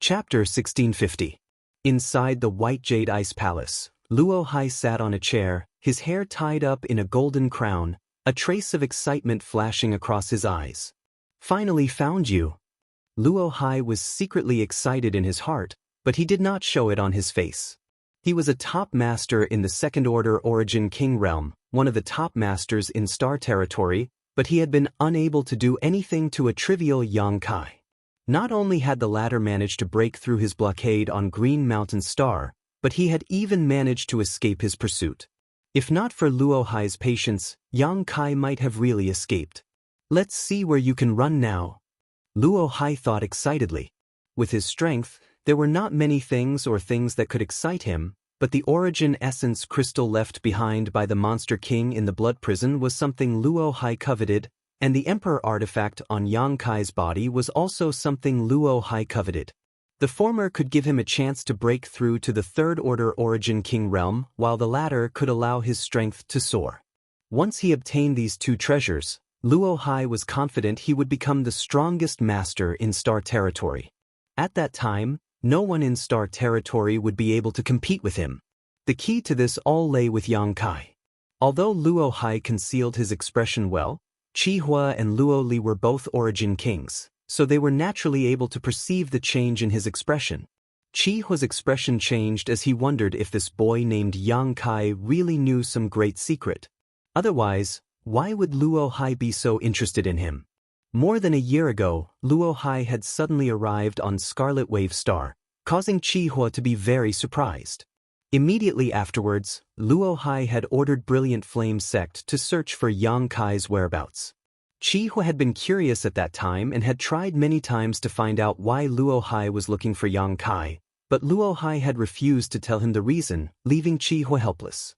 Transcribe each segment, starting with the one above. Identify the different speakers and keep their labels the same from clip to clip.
Speaker 1: Chapter 1650. Inside the White Jade Ice Palace, Luo Hai sat on a chair, his hair tied up in a golden crown, a trace of excitement flashing across his eyes. Finally found you. Luo Hai was secretly excited in his heart, but he did not show it on his face. He was a top master in the Second Order Origin King realm, one of the top masters in Star Territory, but he had been unable to do anything to a trivial Xianxia. Not only had the latter managed to break through his blockade on Green Mountain Star, but he had even managed to escape his pursuit. If not for Luo Hai's patience, Xianxia might have really escaped. Let's see where you can run now. Luo Hai thought excitedly. With his strength, there were not many things that could excite him, but the origin essence crystal left behind by the Monster King in the blood prison was something Luo Hai coveted, and the Emperor artifact on Xianxia's body was also something Luo Hai coveted. The former could give him a chance to break through to the Third Order Origin King realm, while the latter could allow his strength to soar. Once he obtained these two treasures, Luo Hai was confident he would become the strongest master in Star Territory. At that time, no one in Star Territory would be able to compete with him. The key to this all lay with Xianxia. Although Luo Hai concealed his expression well, Qihua and Luo Li were both Origin Kings, so they were naturally able to perceive the change in his expression. Qihua's expression changed as he wondered if this boy named Xianxia really knew some great secret. Otherwise, why would Luo Hai be so interested in him? More than a year ago, Luo Hai had suddenly arrived on Scarlet Wave Star, causing Qihua to be very surprised. Immediately afterwards, Luo Hai had ordered Brilliant Flame sect to search for Xianxia's whereabouts. Qihua had been curious at that time and had tried many times to find out why Luo Hai was looking for Xianxia, but Luo Hai had refused to tell him the reason, leaving Qihua helpless.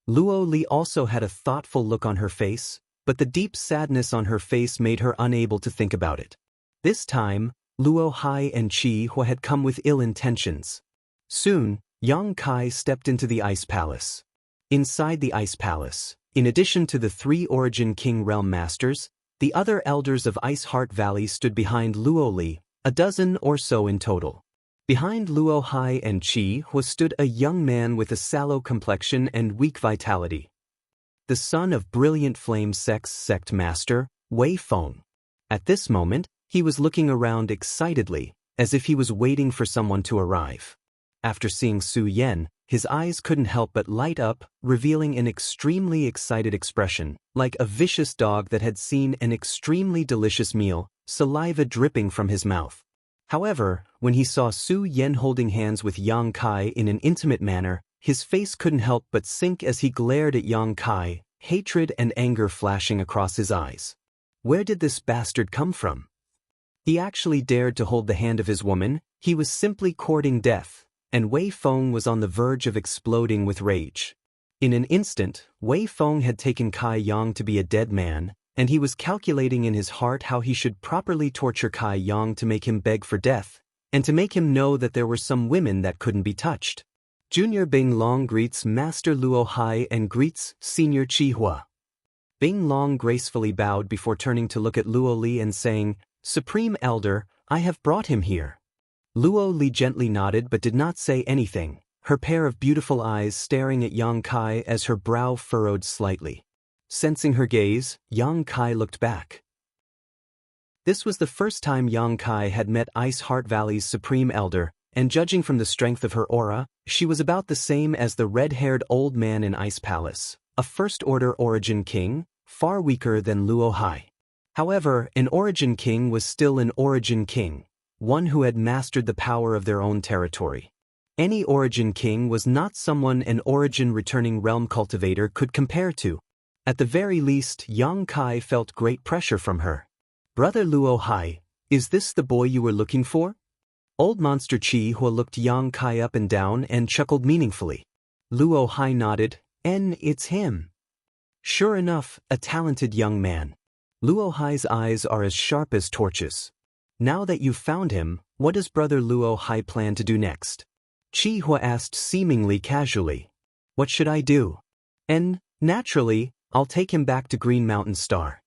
Speaker 1: Luo Li also had a thoughtful look on her face, but the deep sadness on her face made her unable to think about it. This time, Luo Hai and Qihua had come with ill intentions. Soon, Xianxia stepped into the Ice Palace. Inside the Ice Palace, in addition to the three Origin King Realm Masters, the other elders of Ice Heart Valley stood behind Luo Li, a dozen or so in total. Behind Luo Hai and Qihua stood a young man with a sallow complexion and weak vitality. The son of Brilliant Flame Sect's sect master, Wei Feng. At this moment, he was looking around excitedly, as if he was waiting for someone to arrive. After seeing Su Yan, his eyes couldn't help but light up, revealing an extremely excited expression, like a vicious dog that had seen an extremely delicious meal, saliva dripping from his mouth. However, when he saw Su Yan holding hands with Xianxia in an intimate manner, his face couldn't help but sink as he glared at Xianxia, hatred and anger flashing across his eyes. Where did this bastard come from? He actually dared to hold the hand of his woman. He was simply courting death, and Wei Feng was on the verge of exploding with rage. In an instant, Wei Feng had taken Kai Yang to be a dead man, and he was calculating in his heart how he should properly torture Kai Yang to make him beg for death, and to make him know that there were some women that couldn't be touched. Junior Bing Long greets Master Luo Hai and greets Senior Qihua. Bing Long gracefully bowed before turning to look at Luo Li and saying, "Supreme Elder, I have brought him here." Luo Li gently nodded but did not say anything, her pair of beautiful eyes staring at Xianxia as her brow furrowed slightly. Sensing her gaze, Xianxia looked back. This was the first time Xianxia had met Ice Heart Valley's Supreme Elder, and judging from the strength of her aura, she was about the same as the red-haired old man in Ice Palace, a First Order Origin King, far weaker than Luo Hai. However, an Origin King was still an Origin King, one who had mastered the power of their own territory. Any Origin King was not someone an Origin returning realm cultivator could compare to. At the very least, Xianxia felt great pressure from her. "Brother Luo Hai, is this the boy you were looking for?" Old Monster Qihua looked Xianxia up and down and chuckled meaningfully. Luo Hai nodded, "It's him." Sure enough, a talented young man. Luo Hai's eyes are as sharp as torches. "Now that you've found him, what does Brother Luo Hai plan to do next?" Qihua asked seemingly casually. "What should I do?" Naturally, I'll take him back to Green Mountain Star."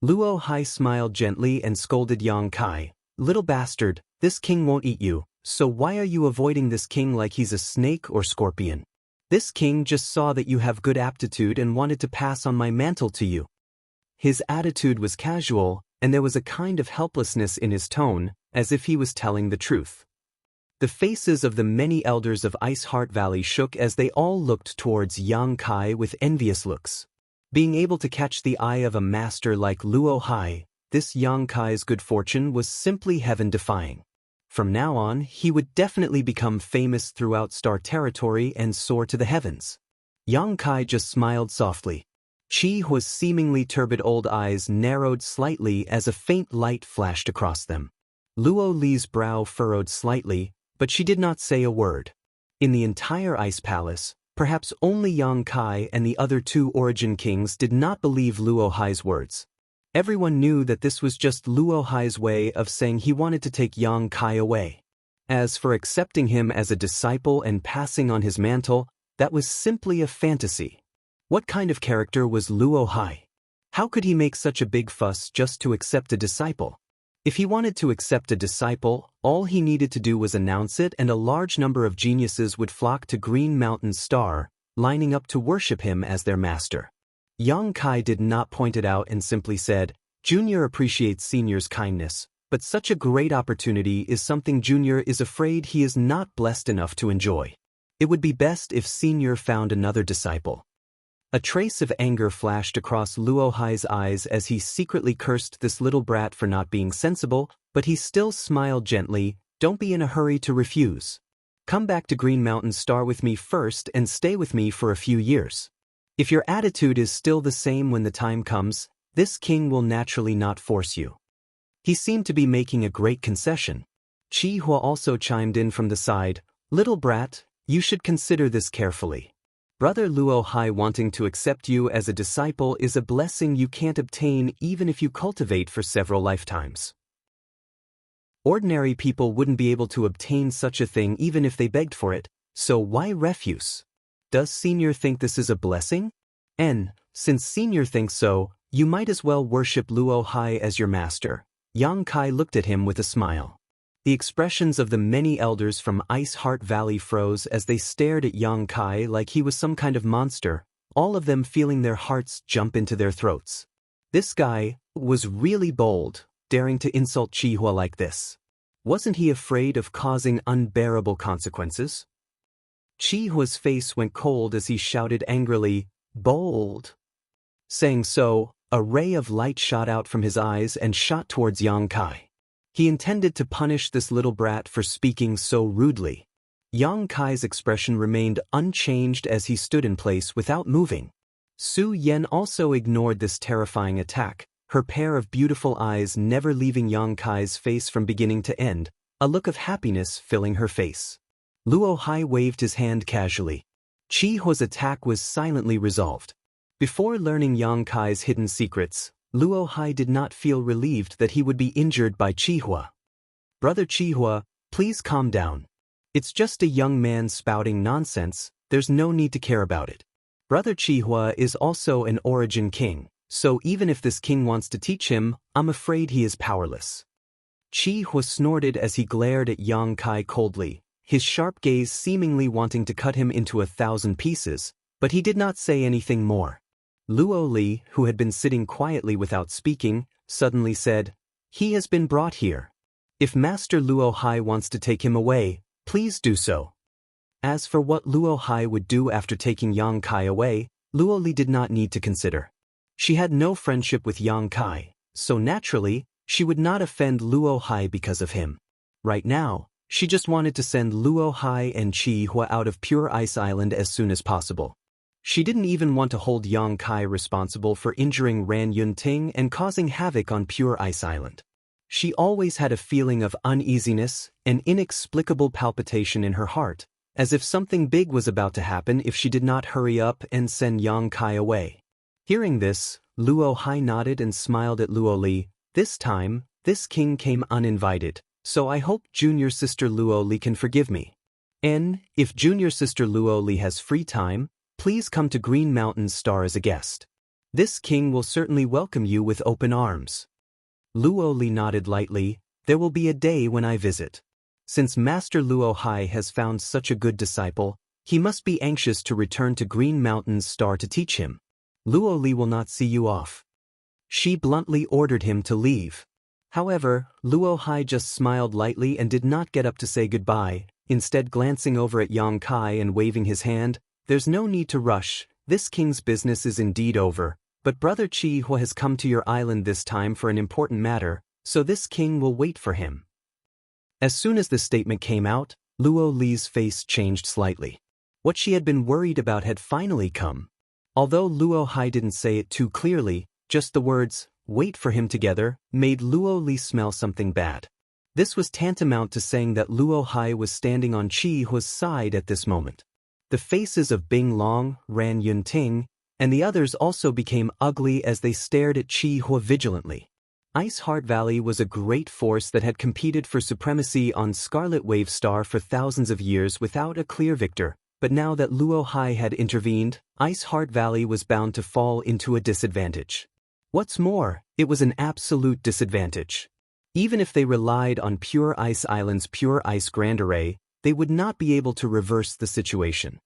Speaker 1: Luo Hai smiled gently and scolded Xianxia, "Little bastard, this king won't eat you, So why are you avoiding this king like he's a snake or scorpion? This king just saw that you have good aptitude and wanted to pass on my mantle to you. His attitude was casual, and there was a kind of helplessness in his tone, as if he was telling the truth. The faces of the many elders of Ice Heart Valley shook as they all looked towards Yang Kai with envious looks. Being able to catch the eye of a master like Luo Hai, this Yang Kai's good fortune was simply heaven-defying. From now on, he would definitely become famous throughout Star Territory and soar to the heavens. Yang Kai just smiled softly. Chi Hua's seemingly turbid old eyes narrowed slightly as a faint light flashed across them. Luo Li's brow furrowed slightly, but she did not say a word. In the entire Ice Palace, perhaps only Yang Kai and the other two Origin Kings did not believe Luo Hai's words. Everyone knew that this was just Luo Hai's way of saying he wanted to take Yang Kai away. As for accepting him as a disciple and passing on his mantle, that was simply a fantasy. What kind of character was Luo Hai? How could he make such a big fuss just to accept a disciple? If he wanted to accept a disciple, all he needed to do was announce it and a large number of geniuses would flock to Green Mountain Star, lining up to worship him as their master. Yang Kai did not point it out and simply said, "Junior appreciates Senior's kindness, but such a great opportunity is something Junior is afraid he is not blessed enough to enjoy. It would be best if Senior found another disciple." A trace of anger flashed across Luo Hai's eyes as he secretly cursed this little brat for not being sensible, but he still smiled gently. "Don't be in a hurry to refuse. Come back to Green Mountain Star with me first and stay with me for a few years. If your attitude is still the same when the time comes, this king will naturally not force you." He seemed to be making a great concession. Chi Hua also chimed in from the side, "Little brat, you should consider this carefully. Brother Luo Hai wanting to accept you as a disciple is a blessing you can't obtain even if you cultivate for several lifetimes. Ordinary people wouldn't be able to obtain such a thing even if they begged for it, so why refuse? Does Senior think this is a blessing? And, since Senior thinks so, you might as well worship Luo Hai as your master." Yang Kai looked at him with a smile. The expressions of the many elders from Ice Heart Valley froze as they stared at Yang Kai like he was some kind of monster, all of them feeling their hearts jump into their throats. This guy was really bold, daring to insult Chi Hua like this. Wasn't he afraid of causing unbearable consequences? Chi Hua's face went cold as he shouted angrily, "Bold!" Saying so, a ray of light shot out from his eyes and shot towards Yang Kai. He intended to punish this little brat for speaking so rudely. Yang Kai's expression remained unchanged as he stood in place without moving. Su Yan also ignored this terrifying attack, her pair of beautiful eyes never leaving Yang Kai's face from beginning to end, a look of happiness filling her face. Luo Hai waved his hand casually. Chi Hua's attack was silently resolved. Before learning Yang Kai's hidden secrets, Luo Hai did not feel relieved that he would be injured by Chi Hua. "Brother Chi Hua, please calm down. It's just a young man spouting nonsense, there's no need to care about it. Brother Chi Hua is also an Origin King, so even if this king wants to teach him, I'm afraid he is powerless." Chi Hua snorted as he glared at Yang Kai coldly, his sharp gaze seemingly wanting to cut him into 1,000 pieces, but he did not say anything more. Luo Li, who had been sitting quietly without speaking, suddenly said, "He has been brought here. If Master Luo Hai wants to take him away, please do so." As for what Luo Hai would do after taking Yang Kai away, Luo Li did not need to consider. She had no friendship with Yang Kai, so naturally, she would not offend Luo Hai because of him. Right now, she just wanted to send Luo Hai and Chi Hua out of Pure Ice Island as soon as possible. She didn't even want to hold Yang Kai responsible for injuring Ran Yunting and causing havoc on Pure Ice Island. She always had a feeling of uneasiness, an inexplicable palpitation in her heart, as if something big was about to happen if she did not hurry up and send Yang Kai away. Hearing this, Luo Hai nodded and smiled at Luo Li. "This time, this king came uninvited, so I hope junior sister Luo Li can forgive me. And, if junior sister Luo Li has free time, please come to Green Mountain Star as a guest. This king will certainly welcome you with open arms." Luo Li nodded lightly. "There will be a day when I visit." Since Master Luo Hai has found such a good disciple, he must be anxious to return to Green Mountain's star to teach him. Luo Li will not see you off. She bluntly ordered him to leave. However, Luo Hai just smiled lightly and did not get up to say goodbye, instead glancing over at Yang Kai and waving his hand. There's no need to rush, this king's business is indeed over, but Brother Chi Hua has come to your island this time for an important matter, so this king will wait for him. As soon as this statement came out, Luo Li's face changed slightly. What she had been worried about had finally come. Although Luo Hai didn't say it too clearly, just the words, "wait for him" together, made Luo Li smell something bad. This was tantamount to saying that Luo Hai was standing on Chi Hua's side at this moment. The faces of Bing Long, Ran Yunting, and the others also became ugly as they stared at Chi Hua vigilantly. Ice Heart Valley was a great force that had competed for supremacy on Scarlet Wave Star for thousands of years without a clear victor, but now that Luo Hai had intervened, Ice Heart Valley was bound to fall into a disadvantage. What's more, it was an absolute disadvantage. Even if they relied on Pure Ice Island's Pure Ice Grand Array, they would not be able to reverse the situation.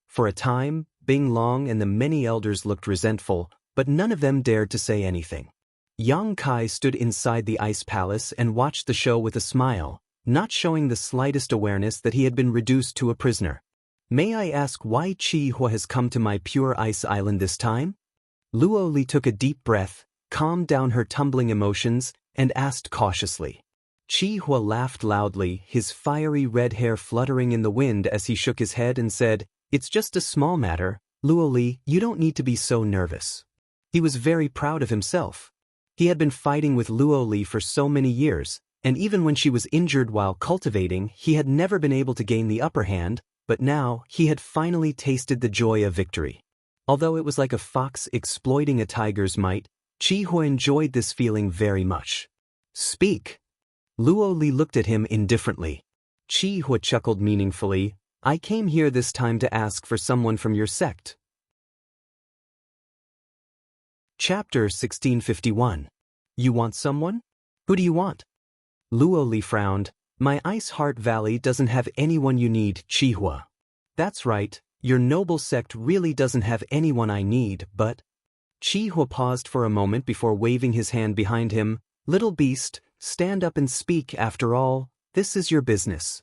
Speaker 1: For a time, Bing Long and the many elders looked resentful, but none of them dared to say anything. Yang Kai stood inside the Ice Palace and watched the show with a smile, not showing the slightest awareness that he had been reduced to a prisoner. May I ask why Chi Hua has come to my Pure Ice Island this time? Luo Li took a deep breath, calmed down her tumbling emotions, and asked cautiously. Chi Hua laughed loudly, his fiery red hair fluttering in the wind as he shook his head and said, "It's just a small matter, Luo Li, you don't need to be so nervous." He was very proud of himself. He had been fighting with Luo Li for so many years, and even when she was injured while cultivating, he had never been able to gain the upper hand, but now he had finally tasted the joy of victory. Although it was like a fox exploiting a tiger's might, Chi Hua enjoyed this feeling very much. "Speak." Luo Li looked at him indifferently. Chi Hua chuckled meaningfully. "I came here this time to ask for someone from your sect." Chapter 1651. You want someone? Who do you want? Luo Li frowned. My Ice Heart Valley doesn't have anyone you need, Chi Hua. That's right, your noble sect really doesn't have anyone I need, but... Chi Hua paused for a moment before waving his hand behind him. Little beast, stand up and speak. After all, this is your business.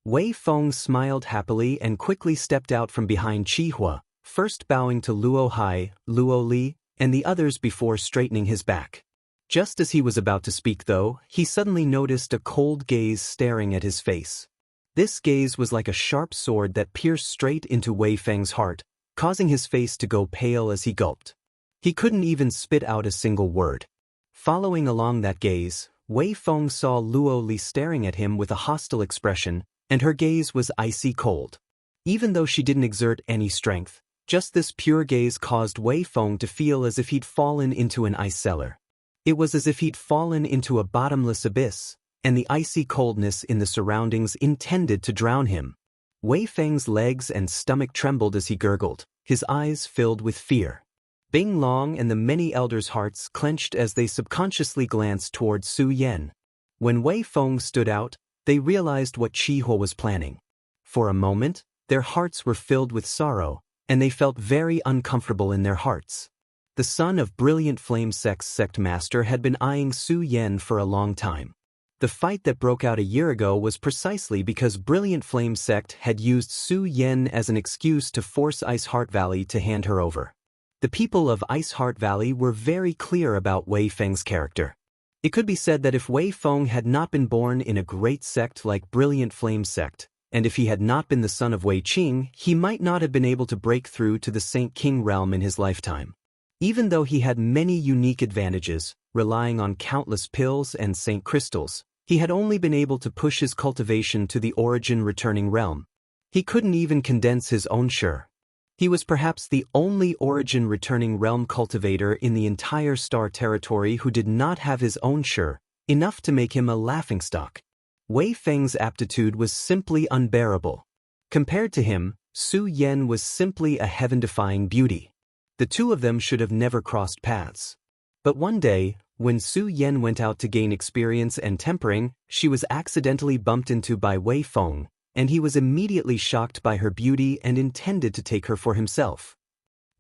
Speaker 1: Wei Feng smiled happily and quickly stepped out from behind Chi Hua, first bowing to Luo Hai, Luo Li, and the others before straightening his back. Just as he was about to speak though, he suddenly noticed a cold gaze staring at his face. This gaze was like a sharp sword that pierced straight into Wei Feng's heart, causing his face to go pale as he gulped. He couldn't even spit out a single word. Following along that gaze, Wei Feng saw Luo Li staring at him with a hostile expression, and her gaze was icy cold. Even though she didn't exert any strength, just this pure gaze caused Wei Feng to feel as if he'd fallen into an ice cellar. It was as if he'd fallen into a bottomless abyss, and the icy coldness in the surroundings intended to drown him. Wei Feng's legs and stomach trembled as he gurgled, his eyes filled with fear. Bing Long and the many elders' hearts clenched as they subconsciously glanced toward Su Yan. When Wei Feng stood out, they realized what Chi Hua was planning. For a moment, their hearts were filled with sorrow, and they felt very uncomfortable in their hearts. The son of Brilliant Flame Sect's sect master had been eyeing Su Yan for a long time. The fight that broke out a year ago was precisely because Brilliant Flame Sect had used Su Yan as an excuse to force Ice Heart Valley to hand her over. The people of Ice Heart Valley were very clear about Wei Feng's character. It could be said that if Wei Feng had not been born in a great sect like Brilliant Flame Sect, and if he had not been the son of Wei Qing, he might not have been able to break through to the Saint King realm in his lifetime. Even though he had many unique advantages, relying on countless pills and Saint Crystals, he had only been able to push his cultivation to the origin returning realm. He couldn't even condense his own sure. He was perhaps the only origin returning realm cultivator in the entire star territory who did not have his own sure, enough to make him a laughingstock. Wei Feng's aptitude was simply unbearable. Compared to him, Su Yan was simply a heaven-defying beauty. The two of them should have never crossed paths. But one day, When Su Yan went out to gain experience and tempering, she was accidentally bumped into by Wei Feng, and he was immediately shocked by her beauty and intended to take her for himself.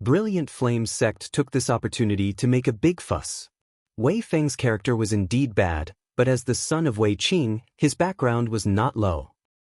Speaker 1: Brilliant Flame's sect took this opportunity to make a big fuss. Wei Feng's character was indeed bad, but as the son of Wei Qing, his background was not low.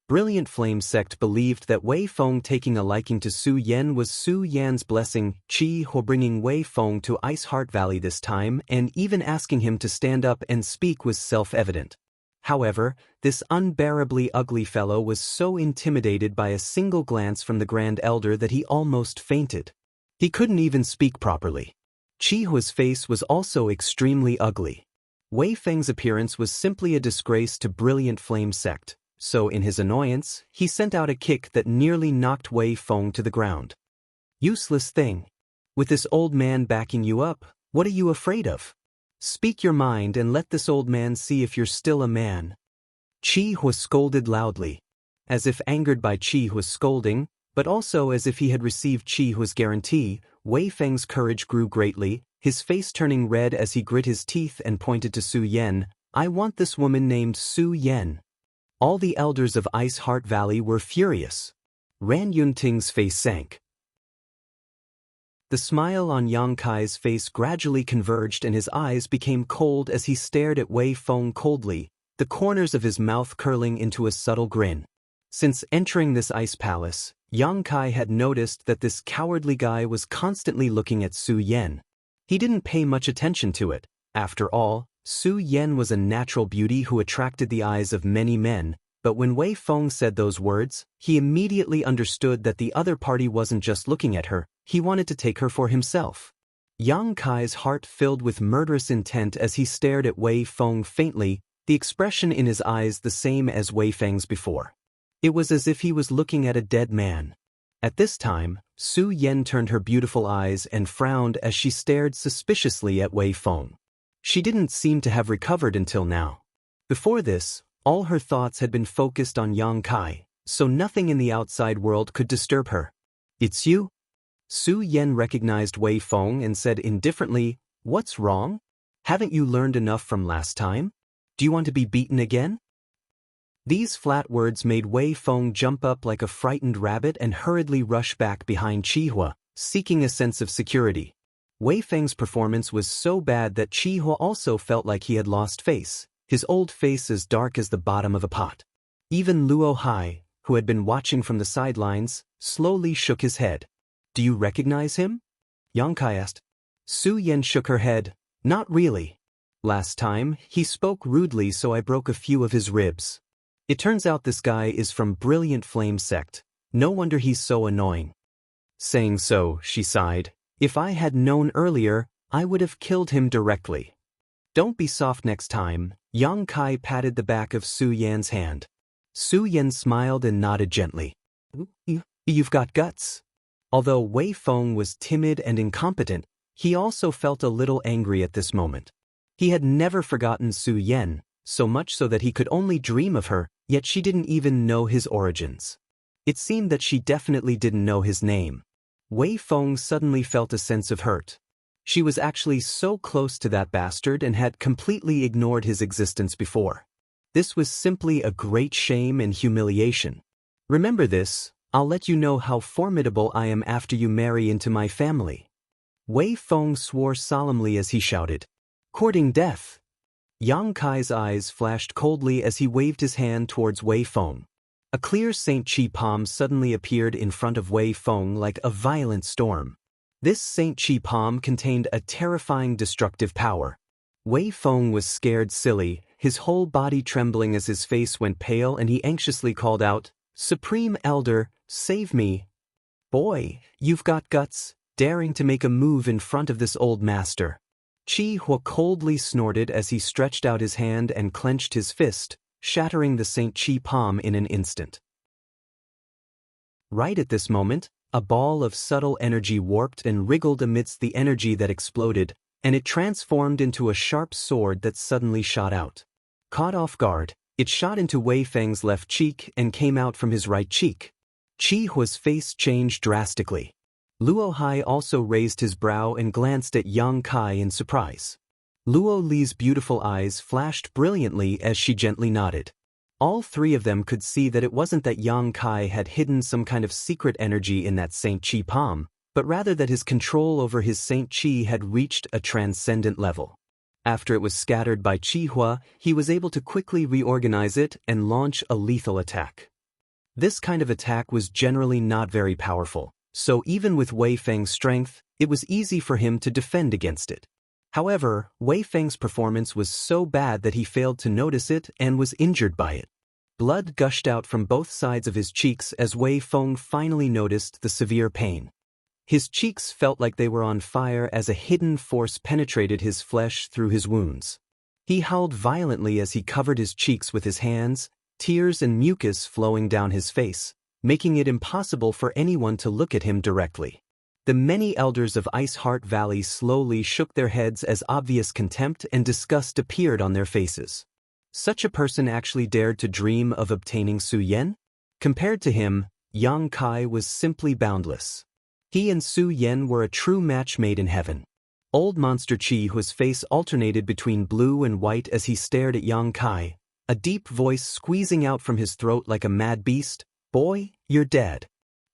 Speaker 1: Brilliant Flame's sect believed that Wei Feng taking a liking to Su Yan was Su Yan's blessing, Qi Huo bringing Wei Feng to Ice Heart Valley this time, and even asking him to stand up and speak was self-evident. However, this unbearably ugly fellow was so intimidated by a single glance from the Grand Elder that he almost fainted. He couldn't even speak properly. Qi Huo's face was also extremely ugly. Wei Feng's appearance was simply a disgrace to Brilliant Flame sect, so in his annoyance, he sent out a kick that nearly knocked Wei Feng to the ground. Useless thing. With this old man backing you up, what are you afraid of? Speak your mind and let this old man see if you're still a man. Qi Huo scolded loudly. As if angered by Qi Huo's scolding, but also as if he had received Qi Huo's guarantee, Wei Feng's courage grew greatly, his face turning red as he grit his teeth and pointed to Su Yan. I want this woman named Su Yan. All the elders of Ice Heart Valley were furious. Ran Yunting's face sank. The smile on Yang Kai's face gradually converged and his eyes became cold as he stared at Wei Feng coldly, the corners of his mouth curling into a subtle grin. Since entering this ice palace, Yang Kai had noticed that this cowardly guy was constantly looking at Su Yan. He didn't pay much attention to it. After all, Su Yan was a natural beauty who attracted the eyes of many men, but when Wei Feng said those words, he immediately understood that the other party wasn't just looking at her, he wanted to take her for himself. Yang Kai's heart filled with murderous intent as he stared at Wei Feng faintly, the expression in his eyes the same as Wei Feng's before. It was as if he was looking at a dead man. At this time, Su Yan turned her beautiful eyes and frowned as she stared suspiciously at Wei Feng. She didn't seem to have recovered until now. Before this, all her thoughts had been focused on Yang Kai, so nothing in the outside world could disturb her. It's you? Su Yan recognized Wei Feng and said indifferently, What's wrong? Haven't you learned enough from last time? Do you want to be beaten again? These flat words made Wei Feng jump up like a frightened rabbit and hurriedly rush back behind Qi Huo, seeking a sense of security. Wei Feng's performance was so bad that Qi Huo also felt like he had lost face, his old face as dark as the bottom of a pot. Even Luo Hai, who had been watching from the sidelines, slowly shook his head. Do you recognize him? Yang Kai asked. Su Yan shook her head. Not really. Last time, he spoke rudely so I broke a few of his ribs. It turns out this guy is from Brilliant Flame sect. No wonder he's so annoying. Saying so, she sighed. If I had known earlier, I would have killed him directly. Don't be soft next time. Yang Kai patted the back of Su Yan's hand. Su Yan smiled and nodded gently. You've got guts. Although Wei Feng was timid and incompetent, he also felt a little angry at this moment. He had never forgotten Su Yan, so much so that he could only dream of her, yet she didn't even know his origins. It seemed that she definitely didn't know his name. Wei Feng suddenly felt a sense of hurt. She was actually so close to that bastard and had completely ignored his existence before. This was simply a great shame and humiliation. Remember this, I'll let you know how formidable I am after you marry into my family. Wei Feng swore solemnly as he shouted, Courting death. Yang Kai's eyes flashed coldly as he waved his hand towards Wei Feng. A clear Saint Chi palm suddenly appeared in front of Wei Feng like a violent storm. This Saint Chi palm contained a terrifying destructive power. Wei Feng was scared silly, his whole body trembling as his face went pale, and he anxiously called out, Supreme Elder, save me. Boy, you've got guts, daring to make a move in front of this old master. Qi Huo coldly snorted as he stretched out his hand and clenched his fist, shattering the Saint Chi palm in an instant. Right at this moment, a ball of subtle energy warped and wriggled amidst the energy that exploded, and it transformed into a sharp sword that suddenly shot out. Caught off guard, it shot into Wei Feng's left cheek and came out from his right cheek. Qi Huo's face changed drastically. Luo Hai also raised his brow and glanced at Yang Kai in surprise. Luo Li's beautiful eyes flashed brilliantly as she gently nodded. All three of them could see that it wasn't that Yang Kai had hidden some kind of secret energy in that Saint Chi palm, but rather that his control over his Saint Chi had reached a transcendent level. After it was scattered by Qi Hua, he was able to quickly reorganize it and launch a lethal attack. This kind of attack was generally not very powerful, so even with Wei Feng's strength, it was easy for him to defend against it. However, Wei Feng's performance was so bad that he failed to notice it and was injured by it. Blood gushed out from both sides of his cheeks as Wei Feng finally noticed the severe pain. His cheeks felt like they were on fire as a hidden force penetrated his flesh through his wounds. He howled violently as he covered his cheeks with his hands, tears and mucus flowing down his face, making it impossible for anyone to look at him directly. The many elders of Ice Heart Valley slowly shook their heads as obvious contempt and disgust appeared on their faces. Such a person actually dared to dream of obtaining Su Yan? Compared to him, Yang Kai was simply boundless. He and Su Yan were a true match made in heaven. Old Monster Chi Hua's face alternated between blue and white as he stared at Yang Kai, a deep voice squeezing out from his throat like a mad beast, "Boy, you're dead."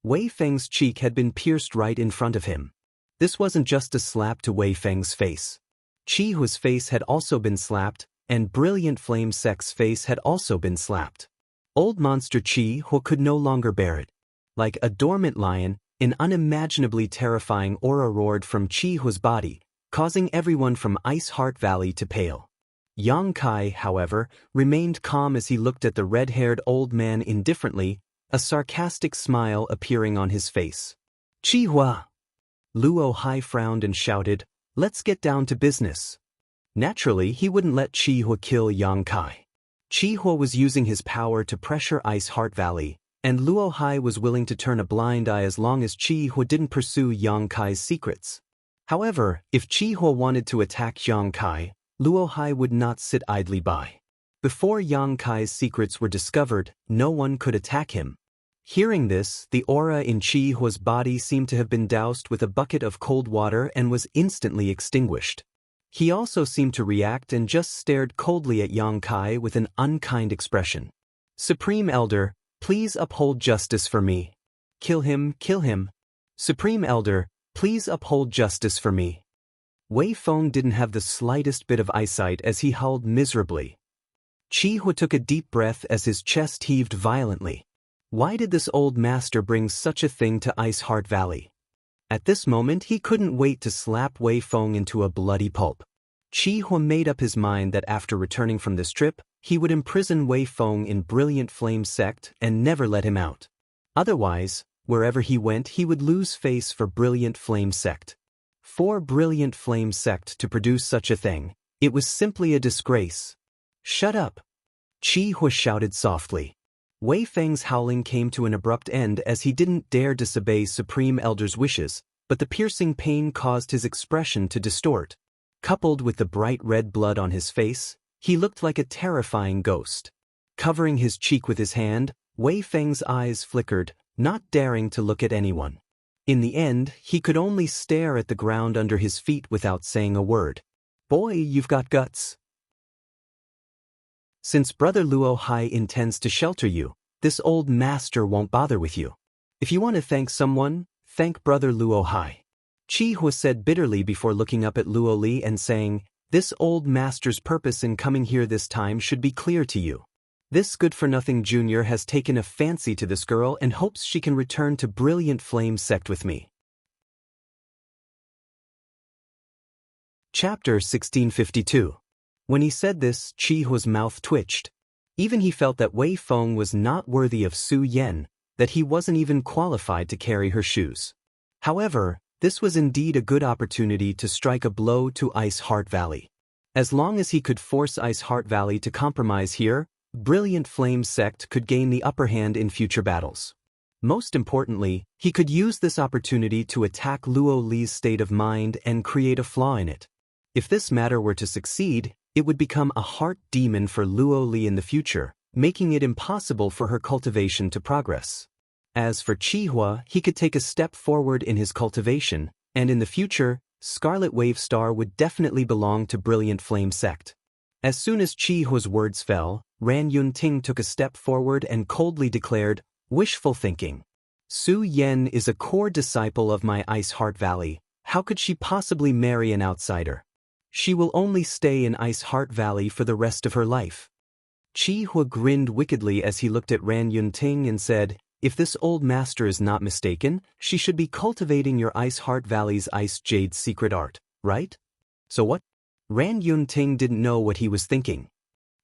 Speaker 1: Wei Feng's cheek had been pierced right in front of him. This wasn't just a slap to Wei Feng's face. Chi Hua's face had also been slapped, and Brilliant Flame Sect's face had also been slapped. Old Monster Chi Hua could no longer bear it. Like a dormant lion, an unimaginably terrifying aura roared from Chi Hua's body, causing everyone from Ice Heart Valley to pale. Yang Kai, however, remained calm as he looked at the red-haired old man indifferently, a sarcastic smile appearing on his face. "Chi Hua!" Luo Hai frowned and shouted, "Let's get down to business." Naturally, he wouldn't let Chi Hua kill Yang Kai. Chi Hua was using his power to pressure Ice Heart Valley, and Luo Hai was willing to turn a blind eye as long as Chi Hua didn't pursue Yang Kai's secrets. However, if Chi Hua wanted to attack Yang Kai, Luo Hai would not sit idly by. Before Yang Kai's secrets were discovered, no one could attack him. Hearing this, the aura in Chi Hua's body seemed to have been doused with a bucket of cold water and was instantly extinguished. He also seemed to react and just stared coldly at Yang Kai with an unkind expression. "Supreme Elder, please uphold justice for me." "Kill him, kill him." "Supreme Elder, please uphold justice for me." Wei Feng didn't have the slightest bit of eyesight as he howled miserably. Chi Hua took a deep breath as his chest heaved violently. Why did this old master bring such a thing to Ice Heart Valley? At this moment he couldn't wait to slap Wei Feng into a bloody pulp. Chi Hua made up his mind that after returning from this trip, he would imprison Wei Feng in Brilliant Flame Sect and never let him out. Otherwise, wherever he went he would lose face for Brilliant Flame Sect. For Brilliant Flame Sect to produce such a thing, it was simply a disgrace. "Shut up!" Chi Hua shouted softly. Wei Feng's howling came to an abrupt end as he didn't dare disobey Supreme Elder's wishes, but the piercing pain caused his expression to distort. Coupled with the bright red blood on his face, he looked like a terrifying ghost. Covering his cheek with his hand, Wei Feng's eyes flickered, not daring to look at anyone. In the end, he could only stare at the ground under his feet without saying a word. "Boy, you've got guts." "Since Brother Luo Hai intends to shelter you, this old master won't bother with you. If you want to thank someone, thank Brother Luo Hai." Chi Hua said bitterly before looking up at Luo Li and saying, "This old master's purpose in coming here this time should be clear to you. This good-for-nothing junior has taken a fancy to this girl and hopes she can return to Brilliant Flame Sect with me." Chapter 1652. When he said this, Chi Hua's mouth twitched. Even he felt that Wei Feng was not worthy of Su Yan, that he wasn't even qualified to carry her shoes. However, this was indeed a good opportunity to strike a blow to Ice Heart Valley. As long as he could force Ice Heart Valley to compromise here, Brilliant Flame Sect could gain the upper hand in future battles. Most importantly, he could use this opportunity to attack Luo Li's state of mind and create a flaw in it. If this matter were to succeed, it would become a heart demon for Luo Li in the future, making it impossible for her cultivation to progress. As for Chi Hua, he could take a step forward in his cultivation, and in the future, Scarlet Wave Star would definitely belong to Brilliant Flame sect. As soon as Chi Hua's words fell, Ran Yunting took a step forward and coldly declared, "Wishful thinking. Su Yan is a core disciple of my Ice Heart Valley. How could she possibly marry an outsider? She will only stay in Ice Heart Valley for the rest of her life." Chi Hua grinned wickedly as he looked at Ran Yunting and said, "If this old master is not mistaken, she should be cultivating your Ice Heart Valley's Ice Jade secret art, right? So what?" Ran Yunting didn't know what he was thinking.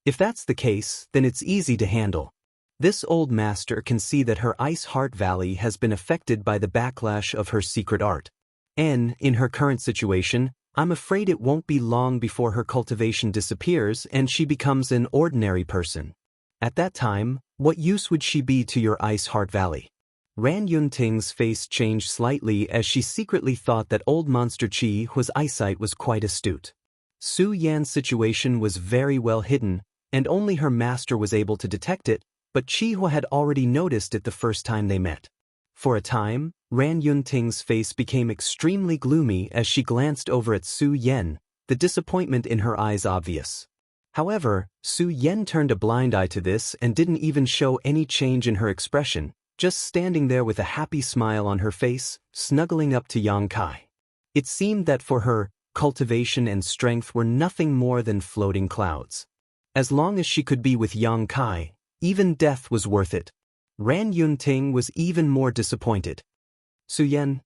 Speaker 1: If that's the case, then it's easy to handle. This old master can see that her Ice Heart Valley has been affected by the backlash of her secret art. And, in her current situation, I'm afraid it won't be long before her cultivation disappears and she becomes an ordinary person. At that time, what use would she be to your Ice Heart Valley? Ran Yunting's face changed slightly as she secretly thought that old monster Chi Hua's eyesight was quite astute. Su Yan's situation was very well hidden, and only her master was able to detect it, but Chi Hua had already noticed it the first time they met. For a time, Ran Yunting's face became extremely gloomy as she glanced over at Su Yan, the disappointment in her eyes obvious. However, Su Yan turned a blind eye to this and didn't even show any change in her expression, just standing there with a happy smile on her face, snuggling up to Yang Kai. It seemed that for her, cultivation and strength were nothing more than floating clouds. As long as she could be with Yang Kai, even death was worth it. Ran Yunting was even more disappointed. "Su Yan?"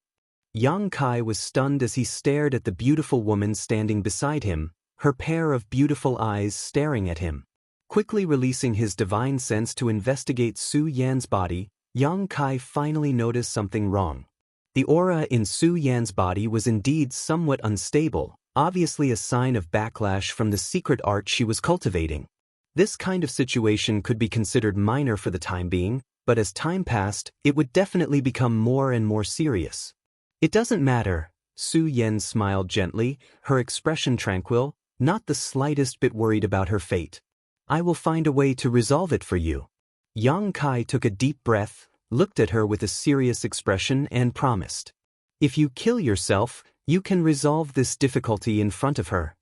Speaker 1: Yang Kai was stunned as he stared at the beautiful woman standing beside him, her pair of beautiful eyes staring at him. Quickly releasing his divine sense to investigate Su Yan's body, Yang Kai finally noticed something wrong. The aura in Su Yan's body was indeed somewhat unstable, obviously a sign of backlash from the secret art she was cultivating. This kind of situation could be considered minor for the time being, but as time passed, it would definitely become more and more serious. "It doesn't matter," Su Yan smiled gently, her expression tranquil, not the slightest bit worried about her fate. "I will find a way to resolve it for you." Yang Kai took a deep breath, looked at her with a serious expression and promised. "If you kill yourself, you can resolve this difficulty in front of her."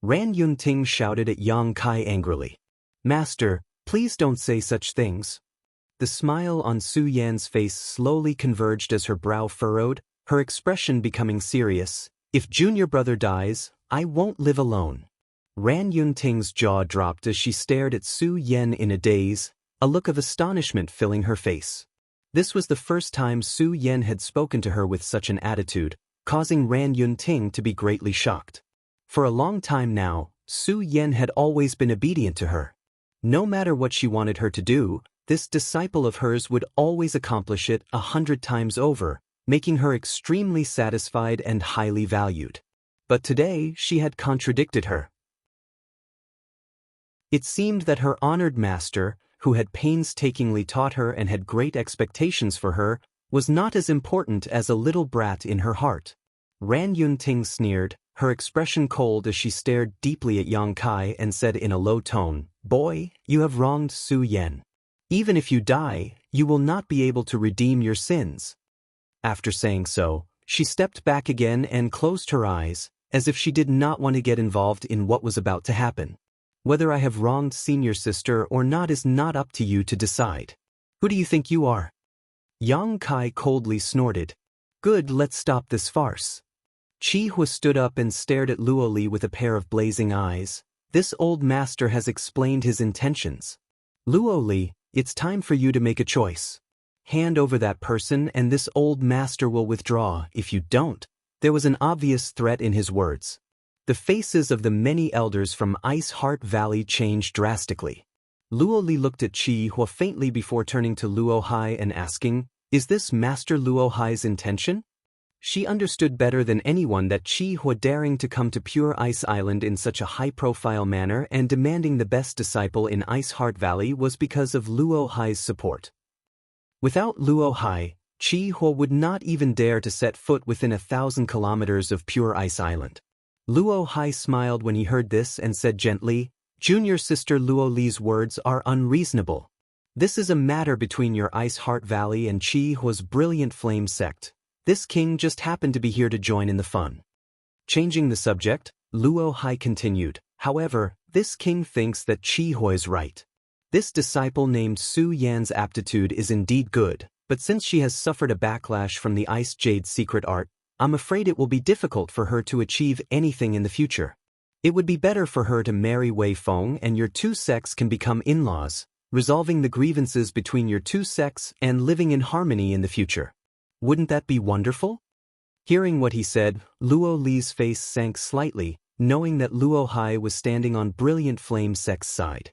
Speaker 1: Ran Yunting shouted at Yang Kai angrily. "Master, please don't say such things." The smile on Su Yan's face slowly converged as her brow furrowed, her expression becoming serious. "If junior brother dies, I won't live alone." Ran Yunting's jaw dropped as she stared at Su Yan in a daze, a look of astonishment filling her face. This was the first time Su Yan had spoken to her with such an attitude, causing Ran Yunting to be greatly shocked. For a long time now, Su Yan had always been obedient to her. No matter what she wanted her to do, this disciple of hers would always accomplish it 100 times over, making her extremely satisfied and highly valued. But today she had contradicted her. It seemed that her honored master, who had painstakingly taught her and had great expectations for her, was not as important as a little brat in her heart. Ran Yunting sneered, her expression cold as she stared deeply at Yang Kai and said in a low tone, "Boy, you have wronged Su Yan. Even if you die, you will not be able to redeem your sins." After saying so, she stepped back again and closed her eyes, as if she did not want to get involved in what was about to happen. "Whether I have wronged senior sister or not is not up to you to decide. Who do you think you are?" Yang Kai coldly snorted. "Good, let's stop this farce." Chi Hua stood up and stared at Luo Li with a pair of blazing eyes. This old master has explained his intentions. "Luo Li, it's time for you to make a choice. Hand over that person and this old master will withdraw. If you don't," there was an obvious threat in his words. The faces of the many elders from Ice Heart Valley changed drastically. Luo Li looked at Chi Hua faintly before turning to Luo Hai and asking, "Is this Master Luo Hai's intention?" She understood better than anyone that Chi Hua daring to come to Pure Ice Island in such a high-profile manner and demanding the best disciple in Ice Heart Valley was because of Luo Hai's support. Without Luo Hai, Chi Hua would not even dare to set foot within 1,000 kilometers of Pure Ice Island. Luo Hai smiled when he heard this and said gently, "Junior sister Luo Li's words are unreasonable. This is a matter between your Ice Heart Valley and Chi Hua's Brilliant Flame sect. This king just happened to be here to join in the fun." Changing the subject, Luo Hai continued, however, this king thinks that Chi Hoi is right. This disciple named Su Yan's aptitude is indeed good, but since she has suffered a backlash from the Ice Jade secret art, I'm afraid it will be difficult for her to achieve anything in the future. It would be better for her to marry Wei Feng and your two sects can become in-laws, resolving the grievances between your two sects and living in harmony in the future. Wouldn't that be wonderful? Hearing what he said, Luo Li's face sank slightly, knowing that Luo Hai was standing on Brilliant Flame Sect's side.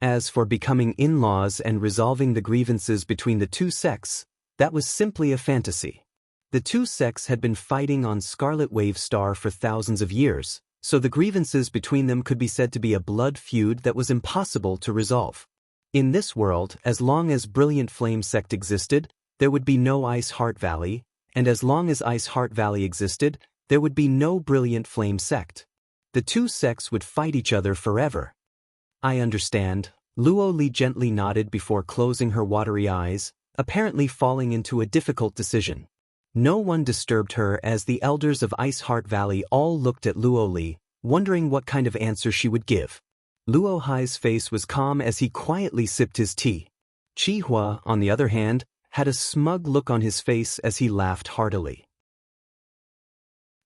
Speaker 1: As for becoming in-laws and resolving the grievances between the two sects, that was simply a fantasy. The two sects had been fighting on Scarlet Wave Star for thousands of years, so the grievances between them could be said to be a blood feud that was impossible to resolve. In this world, as long as Brilliant Flame Sect existed, there would be no Ice Heart Valley, and as long as Ice Heart Valley existed, there would be no Brilliant Flame Sect. The two sects would fight each other forever. I understand, Luo Li gently nodded before closing her watery eyes, apparently falling into a difficult decision. No one disturbed her as the elders of Ice Heart Valley all looked at Luo Li, wondering what kind of answer she would give. Luo Hai's face was calm as he quietly sipped his tea. Chi Hua, on the other hand, had a smug look on his face as he laughed heartily.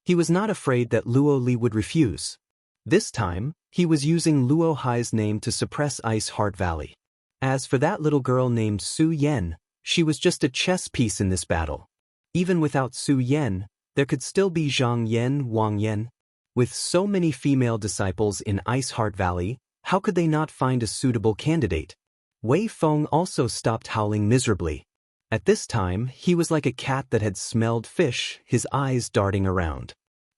Speaker 1: He was not afraid that Luo Li would refuse. This time, he was using Luo Hai's name to suppress Ice Heart Valley. As for that little girl named Su Yan, she was just a chess piece in this battle. Even without Su Yan, there could still be Zhang Yan, Wang Yan. With so many female disciples in Ice Heart Valley, how could they not find a suitable candidate? Wei Feng also stopped howling miserably. At this time, he was like a cat that had smelled fish, his eyes darting around.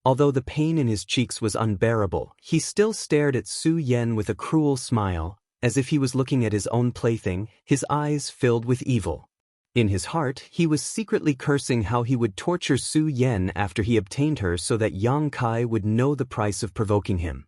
Speaker 1: Although the pain in his cheeks was unbearable, he still stared at Su Yan with a cruel smile, as if he was looking at his own plaything, his eyes filled with evil. In his heart, he was secretly cursing how he would torture Su Yan after he obtained her so that Yang Kai would know the price of provoking him.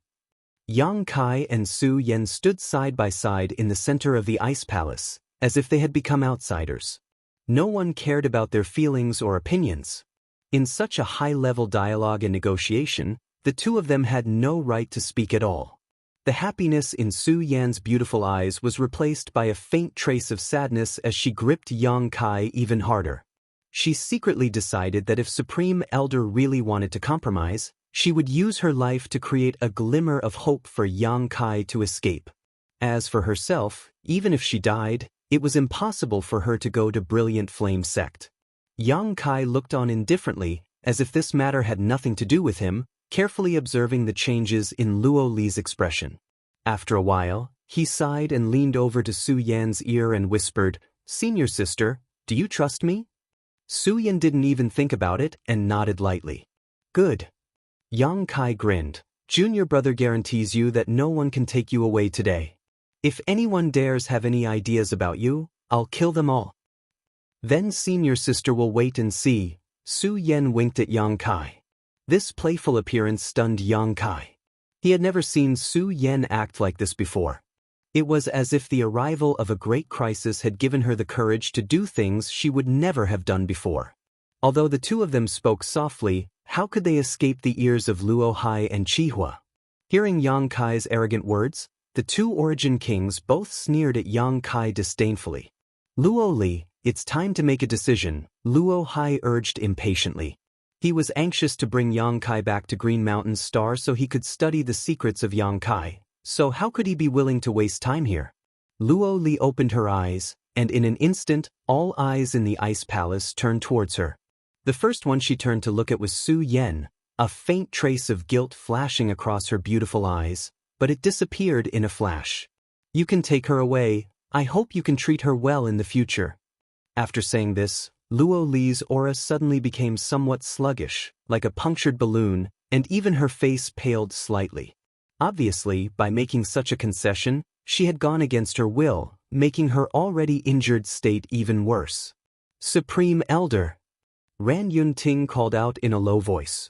Speaker 1: Yang Kai and Su Yan stood side by side in the center of the Ice Palace, as if they had become outsiders. No one cared about their feelings or opinions. In such a high-level dialogue and negotiation, the two of them had no right to speak at all. The happiness in Su Yan's beautiful eyes was replaced by a faint trace of sadness as she gripped Yang Kai even harder. She secretly decided that if Supreme Elder really wanted to compromise, she would use her life to create a glimmer of hope for Yang Kai to escape. As for herself, even if she died, it was impossible for her to go to Brilliant Flame Sect. Yang Kai looked on indifferently, as if this matter had nothing to do with him, carefully observing the changes in Luo Li's expression. After a while, he sighed and leaned over to Su Yan's ear and whispered, "Senior sister, do you trust me?" Su Yan didn't even think about it and nodded lightly. "Good." Yang Kai grinned. "Junior brother guarantees you that no one can take you away today. If anyone dares have any ideas about you, I'll kill them all." "Then senior sister will wait and see." Su Yan winked at Yang Kai. This playful appearance stunned Yang Kai. He had never seen Su Yan act like this before. It was as if the arrival of a great crisis had given her the courage to do things she would never have done before. Although the two of them spoke softly, how could they escape the ears of Luo Hai and Chi Hua? Hearing Yang Kai's arrogant words, the two Origin Kings both sneered at Yang Kai disdainfully. "Luo Li, it's time to make a decision," Luo Hai urged impatiently. He was anxious to bring Yang Kai back to Green Mountain Star so he could study the secrets of Yang Kai, so how could he be willing to waste time here? Luo Li opened her eyes, and in an instant, all eyes in the Ice Palace turned towards her. The first one she turned to look at was Su Yan, a faint trace of guilt flashing across her beautiful eyes, but it disappeared in a flash. "You can take her away. I hope you can treat her well in the future." After saying this, Luo Li's aura suddenly became somewhat sluggish, like a punctured balloon, and even her face paled slightly. Obviously, by making such a concession, she had gone against her will, making her already injured state even worse. "Supreme Elder," Ran Yunting called out in a low voice.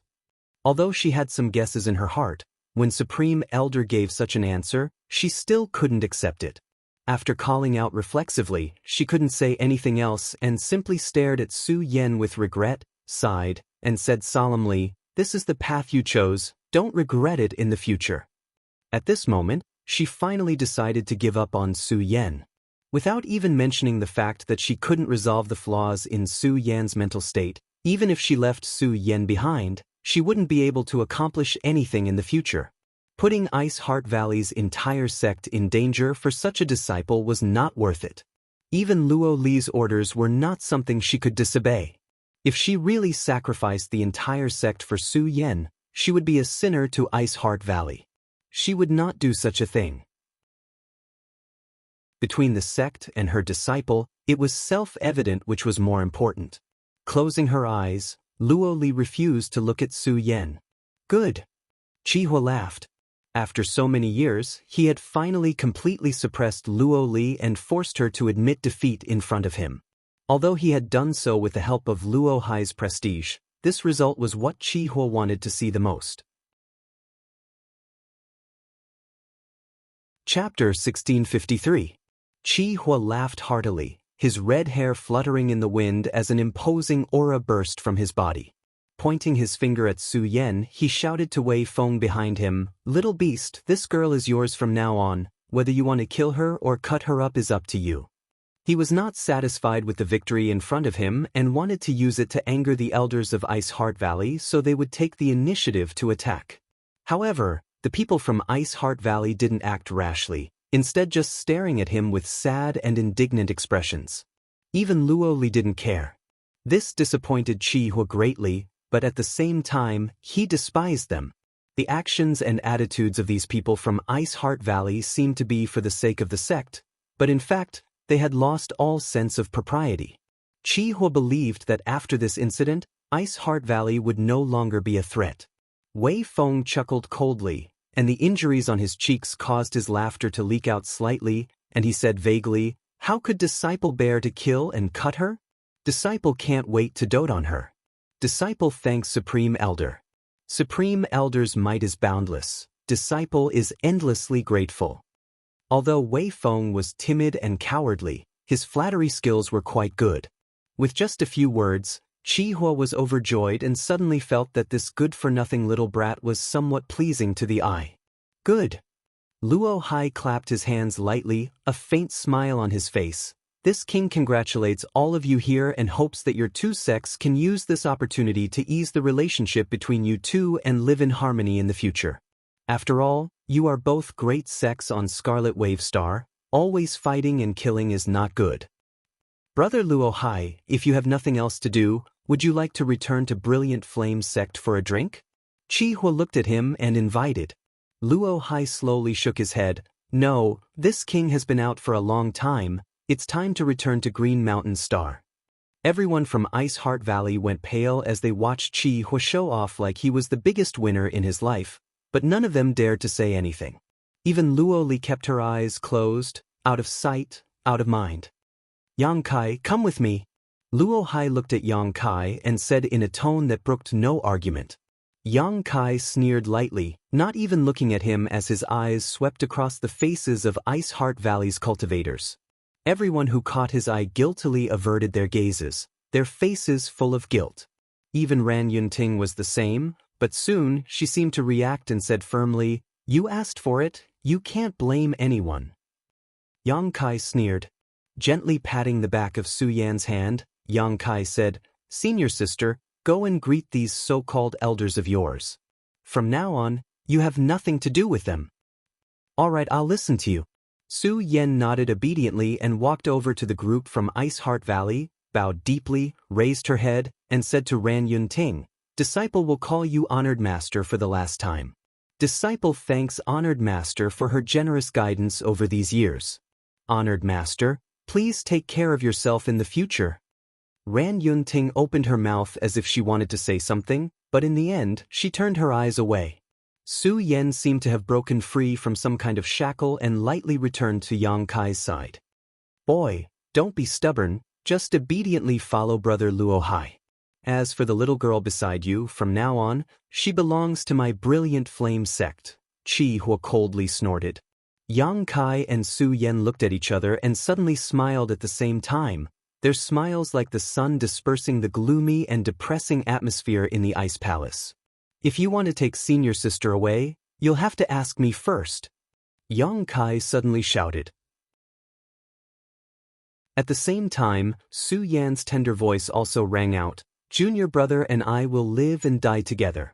Speaker 1: Although she had some guesses in her heart, when Supreme Elder gave such an answer, she still couldn't accept it. After calling out reflexively, she couldn't say anything else and simply stared at Su Yan with regret, sighed, and said solemnly, This is the path you chose, don't regret it in the future. At this moment, she finally decided to give up on Su Yan. Without even mentioning the fact that she couldn't resolve the flaws in Su Yan's mental state, even if she left Su Yan behind, she wouldn't be able to accomplish anything in the future. Putting Ice Heart Valley's entire sect in danger for such a disciple was not worth it. Even Luo Li's orders were not something she could disobey. If she really sacrificed the entire sect for Su Yan, she would be a sinner to Ice Heart Valley. She would not do such a thing. Between the sect and her disciple, it was self-evident which was more important. Closing her eyes, Luo Li refused to look at Su Yan. Good. Qihua laughed. After so many years, he had finally completely suppressed Luo Li and forced her to admit defeat in front of him. Although he had done so with the help of Luo Hai's prestige, this result was what Qihua wanted to see the most. Chapter 1653. Qihua laughed heartily, his red hair fluttering in the wind as an imposing aura burst from his body. Pointing his finger at Su Yan, he shouted to Wei Feng behind him, "Little beast, this girl is yours from now on. Whether you want to kill her or cut her up is up to you." He was not satisfied with the victory in front of him and wanted to use it to anger the elders of Ice Heart Valley so they would take the initiative to attack. However, the people from Ice Heart Valley didn't act rashly, instead just staring at him with sad and indignant expressions. Even Luo Li didn't care. This disappointed Qihua greatly, but at the same time, he despised them. The actions and attitudes of these people from Ice Heart Valley seemed to be for the sake of the sect, but in fact, they had lost all sense of propriety. Qihua believed that after this incident, Ice Heart Valley would no longer be a threat. Wei Feng chuckled coldly, and the injuries on his cheeks caused his laughter to leak out slightly, and he said vaguely, "How could Disciple bear to kill and cut her? Disciple can't wait to dote on her. Disciple thanks Supreme Elder. Supreme Elder's might is boundless. Disciple is endlessly grateful." Although Wei Feng was timid and cowardly, his flattery skills were quite good. With just a few words, Qihua was overjoyed and suddenly felt that this good-for-nothing little brat was somewhat pleasing to the eye. Good. Luo Hai clapped his hands lightly, a faint smile on his face. This king congratulates all of you here and hopes that your two sects can use this opportunity to ease the relationship between you two and live in harmony in the future. After all, you are both great sects on Scarlet Wave Star. Always fighting and killing is not good. Brother Luo Hai, if you have nothing else to do, would you like to return to Brilliant Flame Sect for a drink? Qihua looked at him and invited. Luo Hai slowly shook his head. No, this king has been out for a long time. It's time to return to Green Mountain Star. Everyone from Ice Heart Valley went pale as they watched Qihua show off like he was the biggest winner in his life, but none of them dared to say anything. Even Luo Li kept her eyes closed, out of sight, out of mind. Yang Kai, come with me. Luo Hai looked at Yang Kai and said in a tone that brooked no argument. Yang Kai sneered lightly, not even looking at him as his eyes swept across the faces of Ice Heart Valley's cultivators. Everyone who caught his eye guiltily averted their gazes, their faces full of guilt. Even Ran Yunting was the same, but soon she seemed to react and said firmly, "You asked for it, you can't blame anyone." Yang Kai sneered. Gently patting the back of Su Yan's hand, Yang Kai said, "Senior sister, go and greet these so-called elders of yours. From now on, you have nothing to do with them." "All right, I'll listen to you." Su Yan nodded obediently and walked over to the group from Ice Heart Valley, bowed deeply, raised her head, and said to Ran Yunting, "Disciple will call you Honored Master for the last time. Disciple thanks Honored Master for her generous guidance over these years. Honored Master, please take care of yourself in the future." Ran Yunting opened her mouth as if she wanted to say something, but in the end, she turned her eyes away. Su Yan seemed to have broken free from some kind of shackle and lightly returned to Yang Kai's side. "Boy, don't be stubborn, just obediently follow Brother Luo Hai. As for the little girl beside you, from now on, she belongs to my Brilliant Flame Sect," Qihua coldly snorted. Yang Kai and Su Yan looked at each other and suddenly smiled at the same time, their smiles like the sun dispersing the gloomy and depressing atmosphere in the Ice Palace. If you want to take senior sister away, you'll have to ask me first. Yang Kai suddenly shouted. At the same time, Su Yan's tender voice also rang out, "Junior brother and I will live and die together."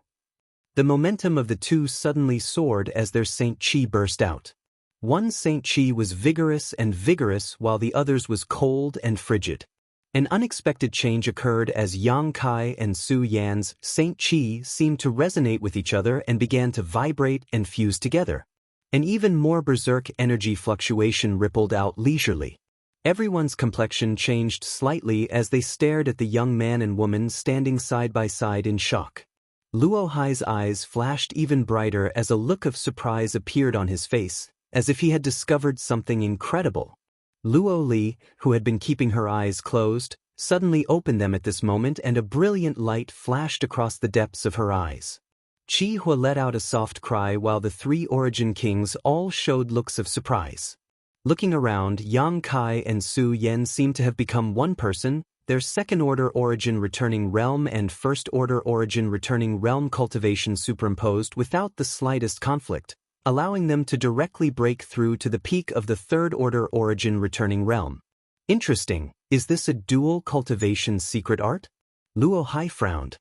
Speaker 1: The momentum of the two suddenly soared as their Saint Chi burst out. One Saint Chi was vigorous while the other's was cold and frigid. An unexpected change occurred as Yang Kai and Su Yan's Saint Chi seemed to resonate with each other and began to vibrate and fuse together. An even more berserk energy fluctuation rippled out leisurely. Everyone's complexion changed slightly as they stared at the young man and woman standing side by side in shock. Luo Hai's eyes flashed even brighter as a look of surprise appeared on his face, as if he had discovered something incredible. Luo Li, who had been keeping her eyes closed, suddenly opened them at this moment and a brilliant light flashed across the depths of her eyes. Chi Hua let out a soft cry while the three Origin Kings all showed looks of surprise. Looking around, Yang Kai and Su Yan seemed to have become one person, their second-order origin returning realm and first-order origin returning realm cultivation superimposed without the slightest conflict, allowing them to directly break through to the peak of the third-order origin returning realm. Interesting, is this a dual cultivation secret art? Luo Hai frowned.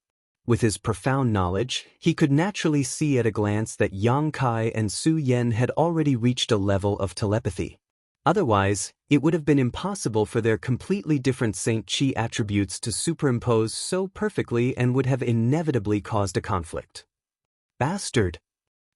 Speaker 1: With his profound knowledge, he could naturally see at a glance that Yang Kai and Su Yan had already reached a level of telepathy. Otherwise, it would have been impossible for their completely different Saint Chi attributes to superimpose so perfectly and would have inevitably caused a conflict. Bastard!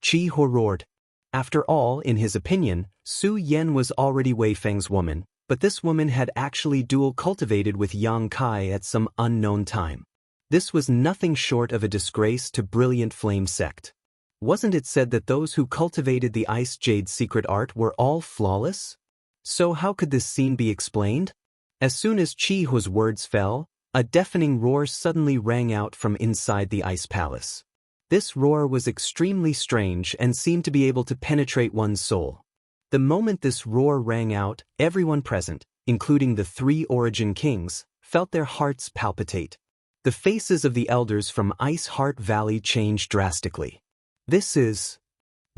Speaker 1: Chi Hua roared. After all, in his opinion, Su Yan was already Wei Feng's woman, but this woman had actually dual cultivated with Yang Kai at some unknown time. This was nothing short of a disgrace to Brilliant Flame Sect. Wasn't it said that those who cultivated the Ice Jade secret art were all flawless? So how could this scene be explained? As soon as Chi Hua's words fell, a deafening roar suddenly rang out from inside the ice palace. This roar was extremely strange and seemed to be able to penetrate one's soul. The moment this roar rang out, everyone present, including the three Origin Kings, felt their hearts palpitate. The faces of the elders from Ice Heart Valley changed drastically. This is...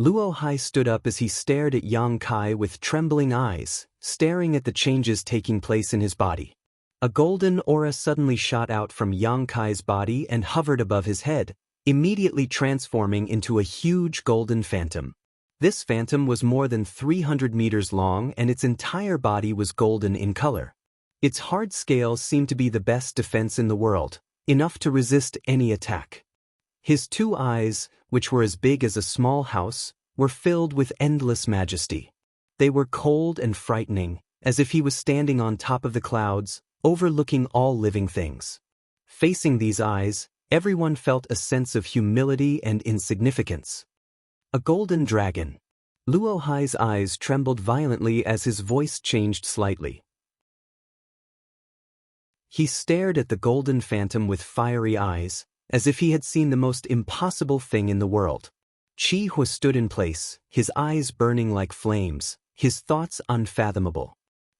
Speaker 1: Luo Hai stood up as he stared at Yang Kai with trembling eyes, staring at the changes taking place in his body. A golden aura suddenly shot out from Yang Kai's body and hovered above his head, immediately transforming into a huge golden phantom. This phantom was more than 300 meters long and its entire body was golden in color. Its hard scales seemed to be the best defense in the world, enough to resist any attack. His two eyes, which were as big as a small house, were filled with endless majesty. They were cold and frightening, as if he was standing on top of the clouds, overlooking all living things. Facing these eyes, everyone felt a sense of humility and insignificance. A golden dragon. Luo Hai's eyes trembled violently as his voice changed slightly. He stared at the golden phantom with fiery eyes, as if he had seen the most impossible thing in the world. Chi Hua stood in place, his eyes burning like flames, his thoughts unfathomable.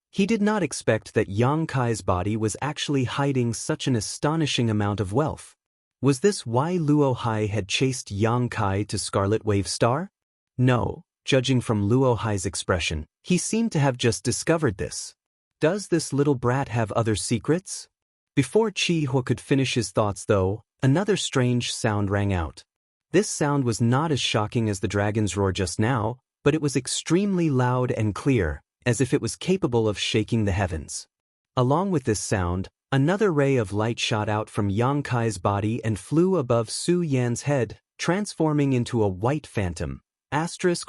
Speaker 1: He did not expect that Yang Kai's body was actually hiding such an astonishing amount of wealth. Was this why Luo Hai had chased Yang Kai to Scarlet Wave Star? No, judging from Luo Hai's expression, he seemed to have just discovered this. Does this little brat have other secrets? Before Chi Hua could finish his thoughts though, another strange sound rang out. This sound was not as shocking as the dragon's roar just now, but it was extremely loud and clear, as if it was capable of shaking the heavens. Along with this sound, another ray of light shot out from Yang Kai's body and flew above Su Yan's head, transforming into a white phantom. This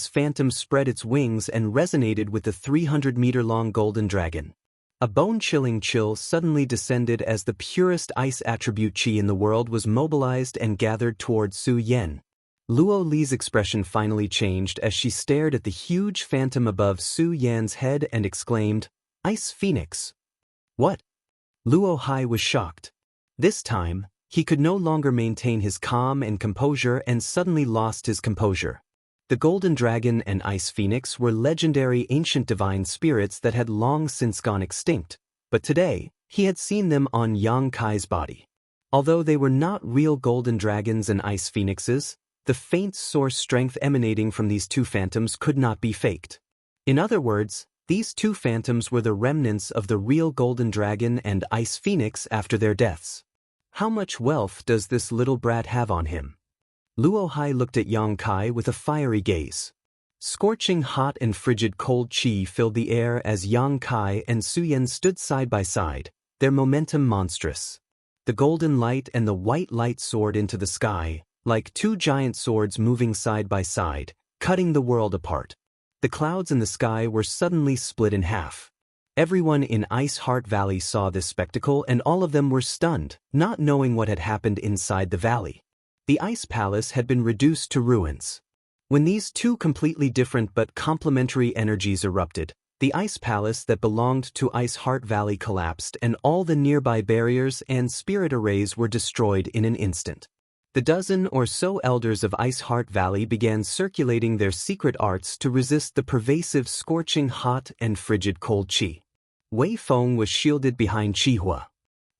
Speaker 1: phantom spread its wings and resonated with the 300-meter-long golden dragon. A bone-chilling chill suddenly descended as the purest ice attribute chi in the world was mobilized and gathered toward Su Yan. Luo Li's expression finally changed as she stared at the huge phantom above Su Yan's head and exclaimed, "Ice Phoenix!" What? Luo Hai was shocked. This time, he could no longer maintain his calm and composure and suddenly lost his composure. The Golden Dragon and Ice Phoenix were legendary ancient divine spirits that had long since gone extinct, but today, he had seen them on Yang Kai's body. Although they were not real golden dragons and ice phoenixes, the faint source strength emanating from these two phantoms could not be faked. In other words, these two phantoms were the remnants of the real golden dragon and ice phoenix after their deaths. How much wealth does this little brat have on him? Luo Hai looked at Yang Kai with a fiery gaze. Scorching hot and frigid cold qi filled the air as Yang Kai and Su Yan stood side by side, their momentum monstrous. The golden light and the white light soared into the sky, like two giant swords moving side by side, cutting the world apart. The clouds in the sky were suddenly split in half. Everyone in Ice Heart Valley saw this spectacle and all of them were stunned, not knowing what had happened inside the valley. The Ice Palace had been reduced to ruins. When these two completely different but complementary energies erupted, the Ice Palace that belonged to Ice Heart Valley collapsed and all the nearby barriers and spirit arrays were destroyed in an instant. The dozen or so elders of Ice Heart Valley began circulating their secret arts to resist the pervasive scorching hot and frigid cold qi. Wei Feng was shielded behind Qihua.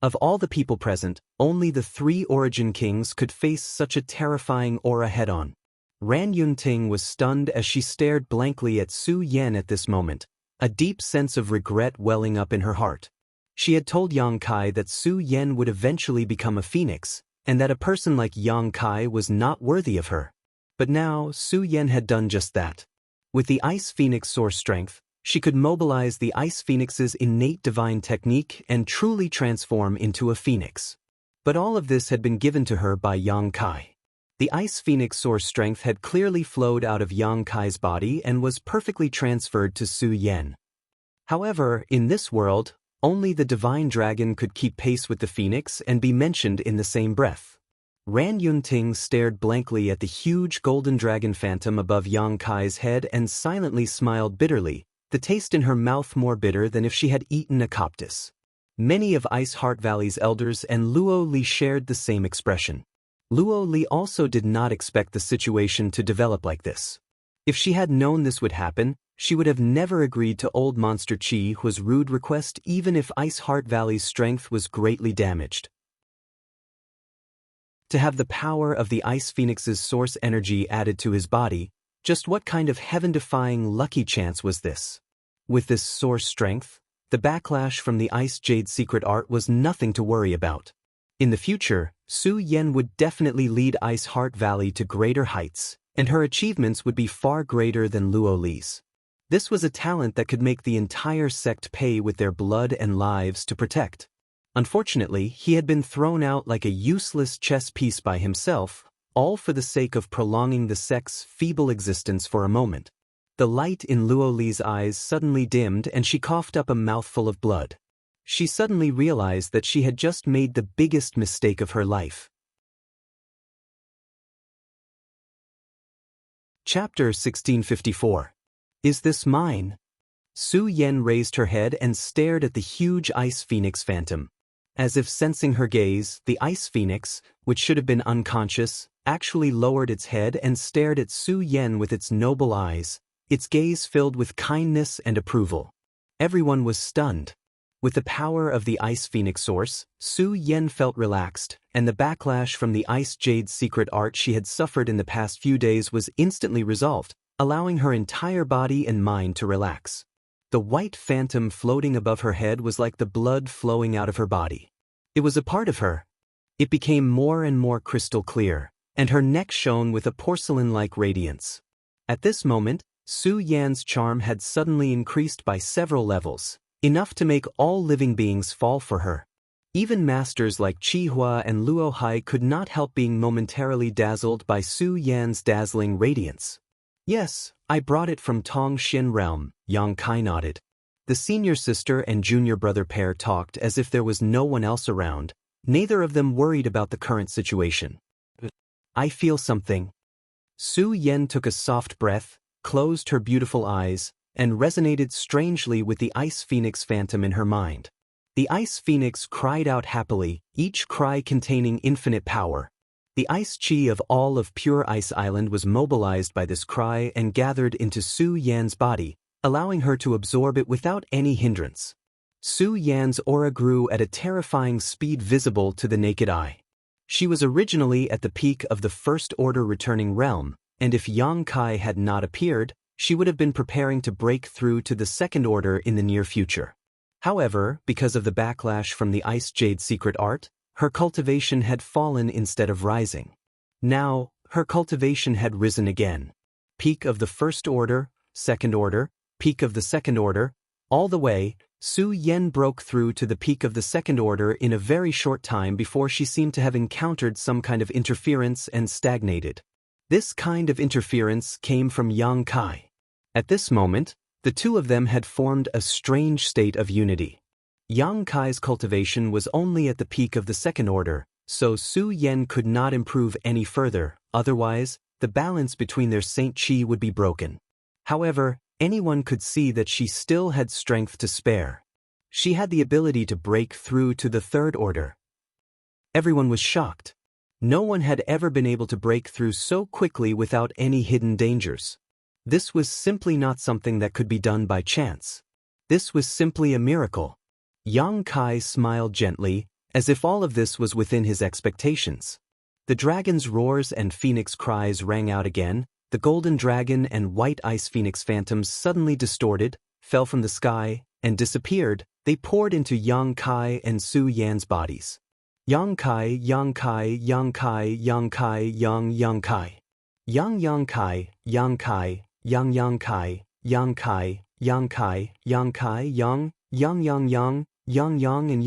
Speaker 1: Of all the people present, only the three Origin Kings could face such a terrifying aura head-on. Ran Yunting was stunned as she stared blankly at Su Yan at this moment, a deep sense of regret welling up in her heart. She had told Yang Kai that Su Yan would eventually become a phoenix, and that a person like Yang Kai was not worthy of her. But now, Su Yan had done just that. With the Ice Phoenix source strength, she could mobilize the Ice Phoenix's innate divine technique and truly transform into a phoenix. But all of this had been given to her by Yang Kai. The Ice Phoenix source strength had clearly flowed out of Yang Kai's body and was perfectly transferred to Su Yan. However, in this world, only the divine dragon could keep pace with the phoenix and be mentioned in the same breath. Ran Yunting stared blankly at the huge golden dragon phantom above Yang Kai's head and silently smiled bitterly, the taste in her mouth more bitter than if she had eaten a coptis. Many of Ice Heart Valley's elders and Luo Li shared the same expression. Luo Li also did not expect the situation to develop like this. If she had known this would happen, she would have never agreed to Old Monster Qi's rude request even if Ice Heart Valley's strength was greatly damaged. To have the power of the Ice Phoenix's source energy added to his body, just what kind of heaven-defying lucky chance was this? With this source strength, the backlash from the Ice Jade secret art was nothing to worry about. In the future, Su Yan would definitely lead Ice Heart Valley to greater heights, and her achievements would be far greater than Luo Li's. This was a talent that could make the entire sect pay with their blood and lives to protect. Unfortunately, he had been thrown out like a useless chess piece by himself, all for the sake of prolonging the sect's feeble existence for a moment. The light in Luo Li's eyes suddenly dimmed and she coughed up a mouthful of blood. She suddenly realized that she had just made the biggest mistake of her life. Chapter 1654. Is this mine? Su Yan raised her head and stared at the huge Ice Phoenix phantom. As if sensing her gaze, the Ice Phoenix, which should have been unconscious, actually lowered its head and stared at Su Yan with its noble eyes, its gaze filled with kindness and approval. Everyone was stunned. With the power of the Ice Phoenix source, Su Yan felt relaxed, and the backlash from the Ice Jade secret art she had suffered in the past few days was instantly resolved, allowing her entire body and mind to relax. The white phantom floating above her head was like the blood flowing out of her body. It was a part of her. It became more and more crystal clear, and her neck shone with a porcelain-like radiance. At this moment, Su Yan's charm had suddenly increased by several levels, enough to make all living beings fall for her. Even masters like Qihua and Luo Hai could not help being momentarily dazzled by Su Yan's dazzling radiance. Yes, I brought it from Tongxin realm, Yang Kai nodded. The senior sister and junior brother pair talked as if there was no one else around, neither of them worried about the current situation. I feel something. Su Yan took a soft breath, closed her beautiful eyes, and resonated strangely with the Ice Phoenix phantom in her mind. The Ice Phoenix cried out happily, each cry containing infinite power. The ice chi of all of Pure Ice Island was mobilized by this cry and gathered into Su Yan's body, allowing her to absorb it without any hindrance. Su Yan's aura grew at a terrifying speed visible to the naked eye. She was originally at the peak of the First Order returning realm, and if Yang Kai had not appeared, she would have been preparing to break through to the Second Order in the near future. However, because of the backlash from the Ice Jade secret art, her cultivation had fallen instead of rising. Now, her cultivation had risen again. Peak of the First Order, Second Order, peak of the Second Order, all the way, Su Yen broke through to the peak of the Second Order in a very short time before she seemed to have encountered some kind of interference and stagnated. This kind of interference came from Yang Kai. At this moment, the two of them had formed a strange state of unity. Yang Kai's cultivation was only at the peak of the Second Order, so Su Yen could not improve any further, otherwise, the balance between their Saint Chi would be broken. However, anyone could see that she still had strength to spare. She had the ability to break through to the Third Order. Everyone was shocked. No one had ever been able to break through so quickly without any hidden dangers. This was simply not something that could be done by chance. This was simply a miracle. Yang Kai smiled gently, as if all of this was within his expectations. The dragon's roars and phoenix cries rang out again. The golden dragon and white ice phoenix phantoms suddenly distorted, fell from the sky, and disappeared. They poured into Yang Kai and Su Yan's bodies. Yang Kai, Yang Kai, Yang Kai, Yang Kai, Yang Kai. Yang Kai, Yang Kai, Yang Kai, Yang Kai, Yang Kai, Yang Kai, Yang and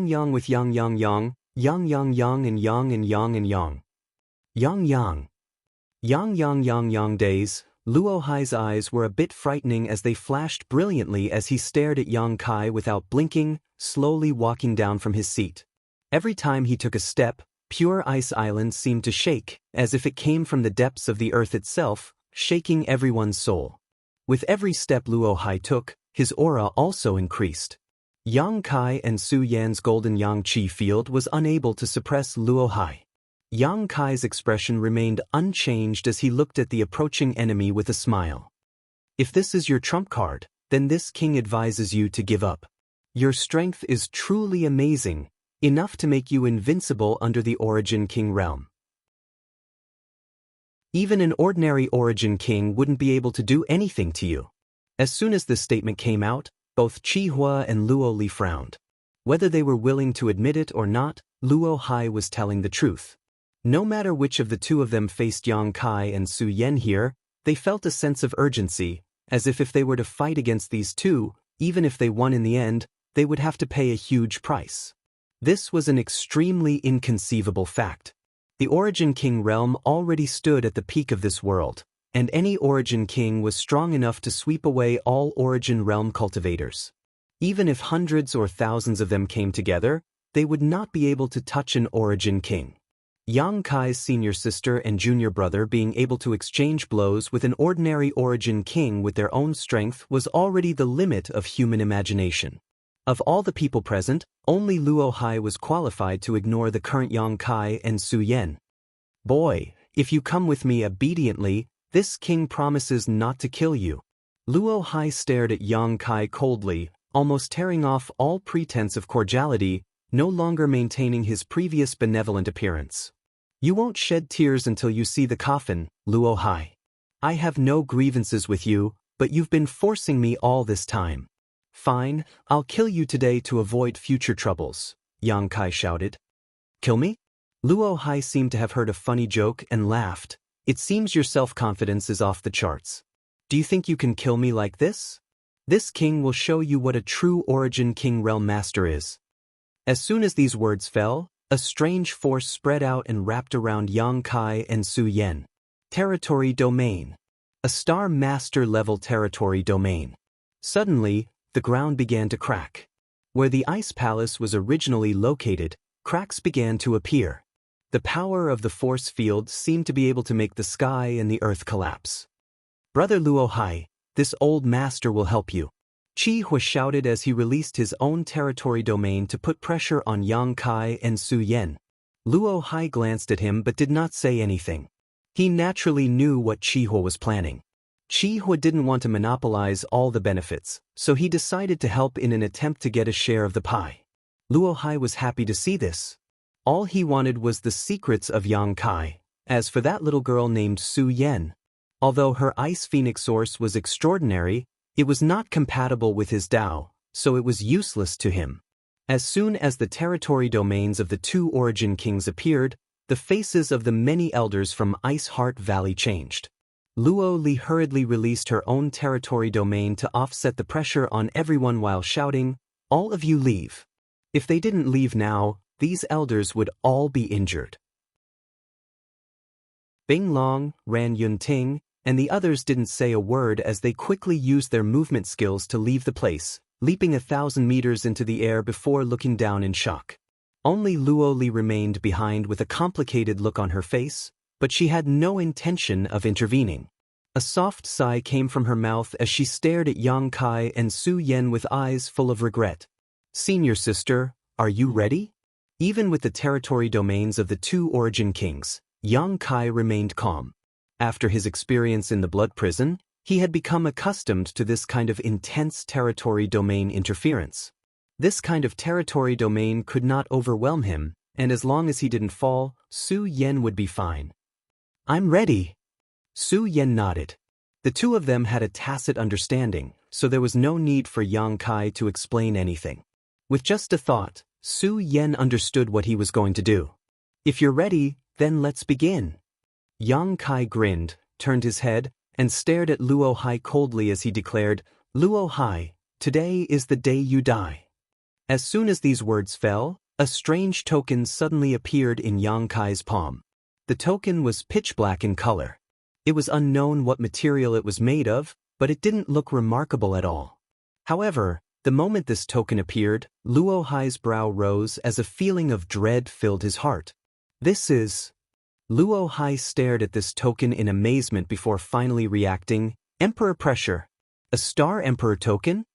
Speaker 1: Yang with Yang and Yang. Yang days. Luo Hai's eyes were a bit frightening as they flashed brilliantly as he stared at Yang Kai without blinking, slowly walking down from his seat. Every time he took a step, Pure Ice Island seemed to shake, as if it came from the depths of the earth itself, shaking everyone's soul. With every step Luo Hai took, his aura also increased. Yang Kai and Su Yan's golden Yang Qi field was unable to suppress Luo Hai. Yang Kai's expression remained unchanged as he looked at the approaching enemy with a smile. If this is your trump card, then this king advises you to give up. Your strength is truly amazing, enough to make you invincible under the Origin King realm. Even an ordinary Origin King wouldn't be able to do anything to you. As soon as this statement came out, both Qi Hua and Luo Li frowned. Whether they were willing to admit it or not, Luo Hai was telling the truth. No matter which of the two of them faced Yang Kai and Su Yen here, they felt a sense of urgency, as if they were to fight against these two, even if they won in the end, they would have to pay a huge price. This was an extremely inconceivable fact. The Origin King realm already stood at the peak of this world, and any Origin King was strong enough to sweep away all Origin realm cultivators. Even if hundreds or thousands of them came together, they would not be able to touch an Origin King. Yang Kai's senior sister and junior brother being able to exchange blows with an ordinary Origin King with their own strength was already the limit of human imagination. Of all the people present, only Luo Hai was qualified to ignore the current Yang Kai and Su Yen. Boy, if you come with me obediently, this king promises not to kill you. Luo Hai stared at Yang Kai coldly, almost tearing off all pretense of cordiality, no longer maintaining his previous benevolent appearance. You won't shed tears until you see the coffin, Luo Hai. I have no grievances with you, but you've been forcing me all this time. Fine, I'll kill you today to avoid future troubles, Yang Kai shouted. Kill me? Luo Hai seemed to have heard a funny joke and laughed. It seems your self-confidence is off the charts. Do you think you can kill me like this? This king will show you what a true Origin King realm master is. As soon as these words fell, a strange force spread out and wrapped around Yang Kai and Su Yen. Territory domain. A Star Master level territory domain. Suddenly, the ground began to crack. Where the Ice Palace was originally located, cracks began to appear. The power of the force field seemed to be able to make the sky and the earth collapse. Brother Luo Hai, this old master will help you. Qi Hua shouted as he released his own territory domain to put pressure on Yang Kai and Su Yen. Luo Hai glanced at him but did not say anything. He naturally knew what Qi Hua was planning. Qi Hua didn't want to monopolize all the benefits, so he decided to help in an attempt to get a share of the pie. Luo Hai was happy to see this. All he wanted was the secrets of Yang Kai. As for that little girl named Su Yen, although her ice phoenix source was extraordinary, it was not compatible with his Tao, so it was useless to him. As soon as the territory domains of the two origin kings appeared, the faces of the many elders from Ice Heart Valley changed. Luo Li hurriedly released her own territory domain to offset the pressure on everyone while shouting, "All of you leave." If they didn't leave now, these elders would all be injured. Bing Long, Ran Yunting, and the others didn't say a word as they quickly used their movement skills to leave the place, leaping 1,000 meters into the air before looking down in shock. Only Luo Li remained behind with a complicated look on her face, but she had no intention of intervening. A soft sigh came from her mouth as she stared at Yang Kai and Su Yen with eyes full of regret. "Senior sister, are you ready?" Even with the territory domains of the two origin kings, Yang Kai remained calm. After his experience in the blood prison, he had become accustomed to this kind of intense territory domain interference. This kind of territory domain could not overwhelm him, and as long as he didn't fall, Su Yen would be fine. "I'm ready." Su Yen nodded. The two of them had a tacit understanding, so there was no need for Yang Kai to explain anything. With just a thought, Su Yen understood what he was going to do. "If you're ready, then let's begin." Yang Kai grinned, turned his head, and stared at Luo Hai coldly as he declared, "Luo Hai, today is the day you die." As soon as these words fell, a strange token suddenly appeared in Yang Kai's palm. The token was pitch black in color. It was unknown what material it was made of, but it didn't look remarkable at all. However, the moment this token appeared, Luo Hai's brow rose as a feeling of dread filled his heart. "This is..." Luo Hai stared at this token in amazement before finally reacting, "Emperor Pressure. A Star Emperor token?"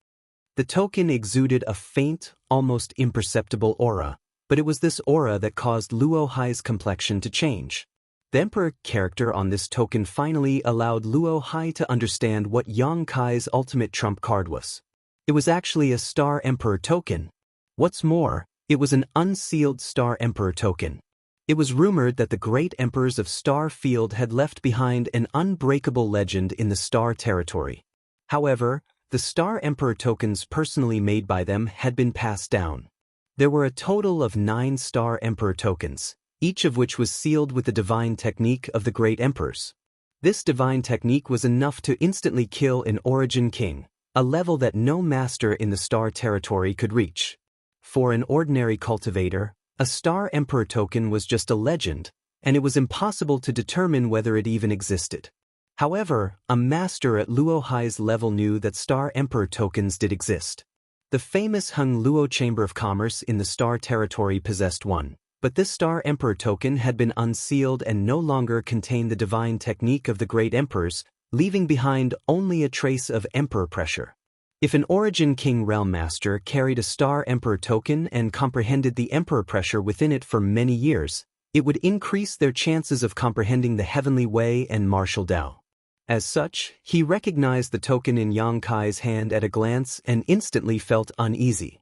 Speaker 1: The token exuded a faint, almost imperceptible aura, but it was this aura that caused Luo Hai's complexion to change. The Emperor character on this token finally allowed Luo Hai to understand what Yang Kai's ultimate trump card was. It was actually a Star Emperor token. What's more, it was an unsealed Star Emperor token. It was rumored that the great emperors of Star Field had left behind an unbreakable legend in the Star Territory. However, the Star Emperor tokens personally made by them had been passed down. There were a total of 9 Star Emperor tokens, each of which was sealed with the divine technique of the great emperors. This divine technique was enough to instantly kill an origin king, a level that no master in the Star Territory could reach. For an ordinary cultivator, a Star Emperor token was just a legend, and it was impossible to determine whether it even existed. However, a master at Luo Hai's level knew that Star Emperor tokens did exist. The famous Hung Luo Chamber of Commerce in the Star Territory possessed one, but this Star Emperor token had been unsealed and no longer contained the divine technique of the great emperors, leaving behind only a trace of Emperor Pressure. If an Origin King Realm Master carried a Star Emperor token and comprehended the Emperor Pressure within it for many years, it would increase their chances of comprehending the Heavenly Way and Martial Tao. As such, he recognized the token in Yang Kai's hand at a glance and instantly felt uneasy.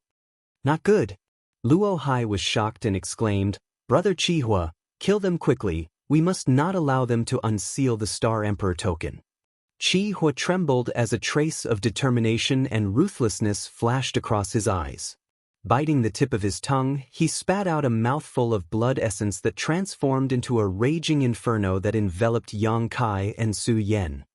Speaker 1: "Not good." Luo Hai was shocked and exclaimed, "Brother Qihua, kill them quickly, we must not allow them to unseal the Star Emperor token." Qihua trembled as a trace of determination and ruthlessness flashed across his eyes. Biting the tip of his tongue, he spat out a mouthful of blood essence that transformed into a raging inferno that enveloped Yang Kai and Su Yen.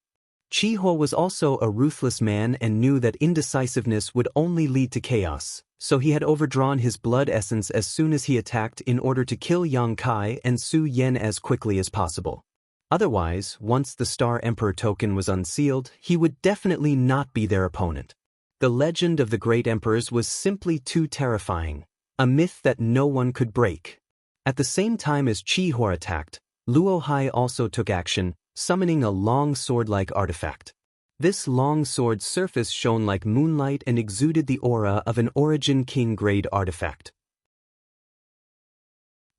Speaker 1: Qihua was also a ruthless man and knew that indecisiveness would only lead to chaos, so he had overdrawn his blood essence as soon as he attacked in order to kill Yang Kai and Su Yen as quickly as possible. Otherwise, once the Star Emperor token was unsealed, he would definitely not be their opponent. The legend of the great emperors was simply too terrifying, a myth that no one could break. At the same time as Qihua attacked, Luo Hai also took action, summoning a long sword-like artifact. This long sword's surface shone like moonlight and exuded the aura of an Origin King grade artifact.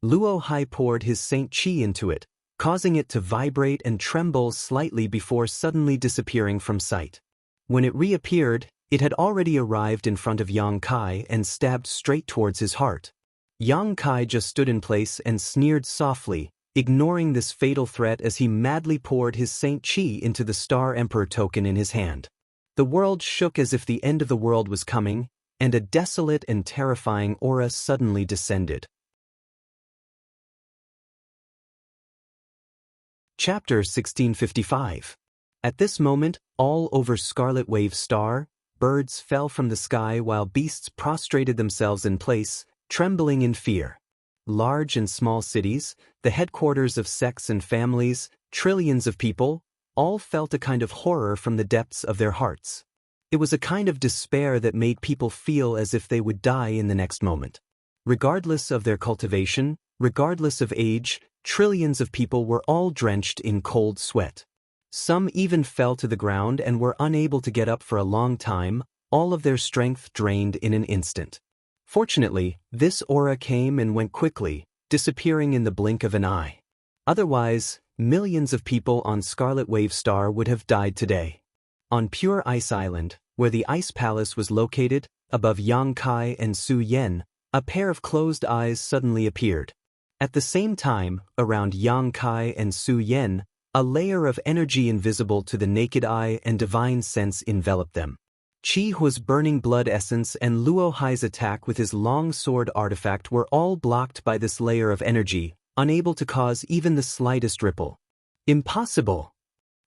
Speaker 1: Luo Hai poured his Saint Qi into it, causing it to vibrate and tremble slightly before suddenly disappearing from sight. When it reappeared, It had already arrived in front of Yang Kai and stabbed straight towards his heart. Yang Kai just stood in place and sneered softly, ignoring this fatal threat as he madly poured his Saint Qi into the Star Emperor token in his hand. The world shook as if the end of the world was coming, and a desolate and terrifying aura suddenly descended. Chapter 1655. At this moment, all over Scarlet Wave Star, birds fell from the sky while beasts prostrated themselves in place, trembling in fear. Large and small cities, the headquarters of sects and families, trillions of people, all felt a kind of horror from the depths of their hearts. It was a kind of despair that made people feel as if they would die in the next moment. Regardless of their cultivation, regardless of age, trillions of people were all drenched in cold sweat. Some even fell to the ground and were unable to get up for a long time, all of their strength drained in an instant. Fortunately, this aura came and went quickly, disappearing in the blink of an eye. Otherwise, millions of people on Scarlet Wave Star would have died today. On Pure Ice Island, where the Ice Palace was located, above Yang Kai and Su Yen, a pair of closed eyes suddenly appeared. At the same time, around Yang Kai and Su Yen, a layer of energy invisible to the naked eye and divine sense enveloped them. Qi Hua's burning blood essence and Luo Hai's attack with his long sword artifact were all blocked by this layer of energy, unable to cause even the slightest ripple. Impossible!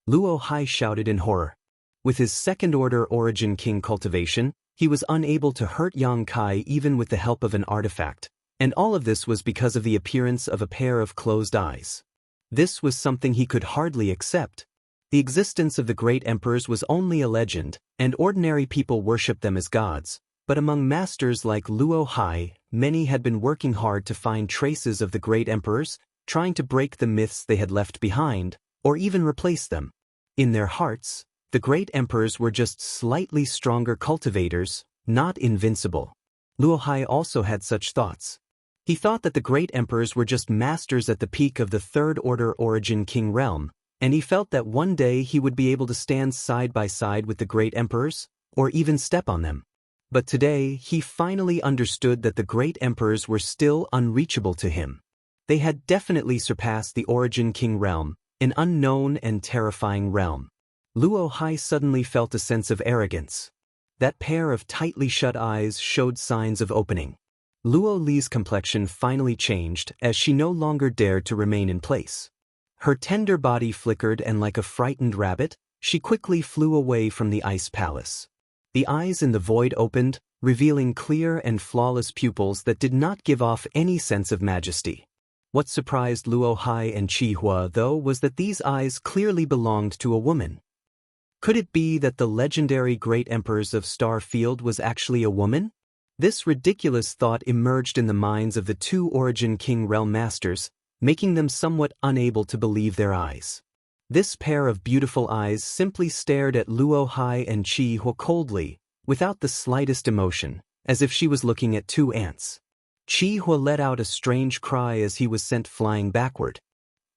Speaker 1: Luo Hai shouted in horror. With his second-order Origin King cultivation, he was unable to hurt Yang Kai even with the help of an artifact, and all of this was because of the appearance of a pair of closed eyes. This was something he could hardly accept. The existence of the great emperors was only a legend, and ordinary people worshipped them as gods, but among masters like Luo Hai, many had been working hard to find traces of the great emperors, trying to break the myths they had left behind, or even replace them. In their hearts, the great emperors were just slightly stronger cultivators, not invincible. Luo Hai also had such thoughts. He thought that the great emperors were just masters at the peak of the third-order Origin King realm, and he felt that one day he would be able to stand side by side with the great emperors, or even step on them. But today, he finally understood that the great emperors were still unreachable to him. They had definitely surpassed the Origin King realm, an unknown and terrifying realm. Luo Hai suddenly felt a sense of arrogance. That pair of tightly shut eyes showed signs of opening. Luo Li's complexion finally changed as she no longer dared to remain in place. Her tender body flickered and like a frightened rabbit, she quickly flew away from the ice palace. The eyes in the void opened, revealing clear and flawless pupils that did not give off any sense of majesty. What surprised Luo Hai and Qi Hua, though, was that these eyes clearly belonged to a woman. Could it be that the legendary great emperors of Star Field was actually a woman? This ridiculous thought emerged in the minds of the two Origin King realm masters, making them somewhat unable to believe their eyes. This pair of beautiful eyes simply stared at Luo Hai and Qi Hua coldly, without the slightest emotion, as if she was looking at two ants. Qi Hua let out a strange cry as he was sent flying backward.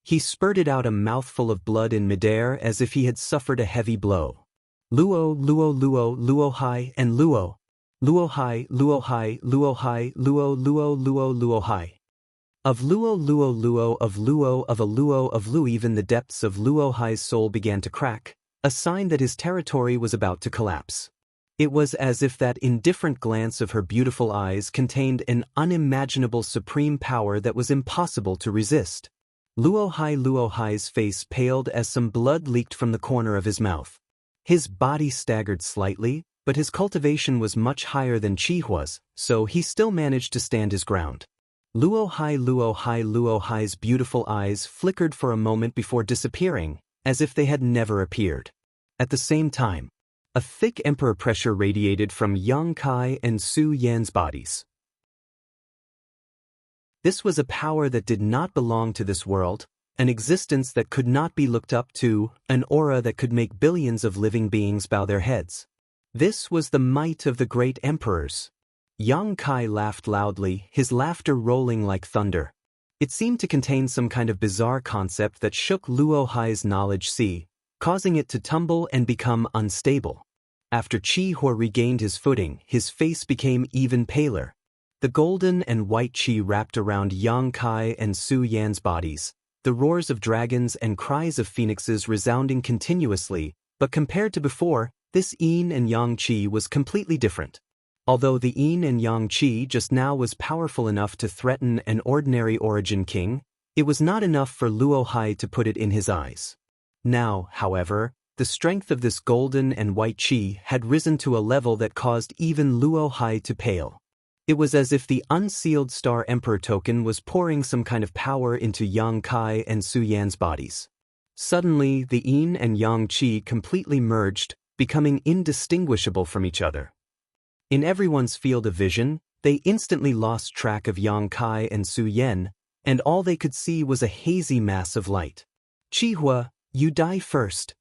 Speaker 1: He spurted out a mouthful of blood in midair as if he had suffered a heavy blow. Luo, Luo, Luo, Luo Hai, and Luo. Luo Hai, Luo Hai, Luo Hai, Luo, Luo, Luo, Luo Hai. Of Luo, Luo, Luo, of Luo, of a Luo, of Lu. Even the depths of Luo Hai's soul began to crack, a sign that his territory was about to collapse. It was as if that indifferent glance of her beautiful eyes contained an unimaginable supreme power that was impossible to resist. Luo Hai's face paled as some blood leaked from the corner of his mouth. His body staggered slightly, but his cultivation was much higher than Qi Hua's, so he still managed to stand his ground. Luo Hai's beautiful eyes flickered for a moment before disappearing, as if they had never appeared. At the same time, a thick emperor pressure radiated from Yang Kai and Su Yan's bodies. This was a power that did not belong to this world, an existence that could not be looked up to, an aura that could make billions of living beings bow their heads. This was the might of the great emperors. Yang Kai laughed loudly, his laughter rolling like thunder. It seemed to contain some kind of bizarre concept that shook Luo Hai's knowledge sea, causing it to tumble and become unstable. After Qi Hua regained his footing, his face became even paler. The golden and white qi wrapped around Yang Kai and Su Yan's bodies, the roars of dragons and cries of phoenixes resounding continuously, but compared to before, this yin and yang qi was completely different. Although the yin and yang qi just now was powerful enough to threaten an ordinary origin king, it was not enough for Luo Hai to put it in his eyes. Now, however, the strength of this golden and white qi had risen to a level that caused even Luo Hai to pale. It was as if the unsealed Star Emperor token was pouring some kind of power into Yang Kai and Su Yan's bodies. Suddenly, the yin and yang qi completely merged, becoming indistinguishable from each other. In everyone's field of vision, they instantly lost track of Yang Kai and Su Yan, and all they could see was a hazy mass of light. "Qi Hua, you die first."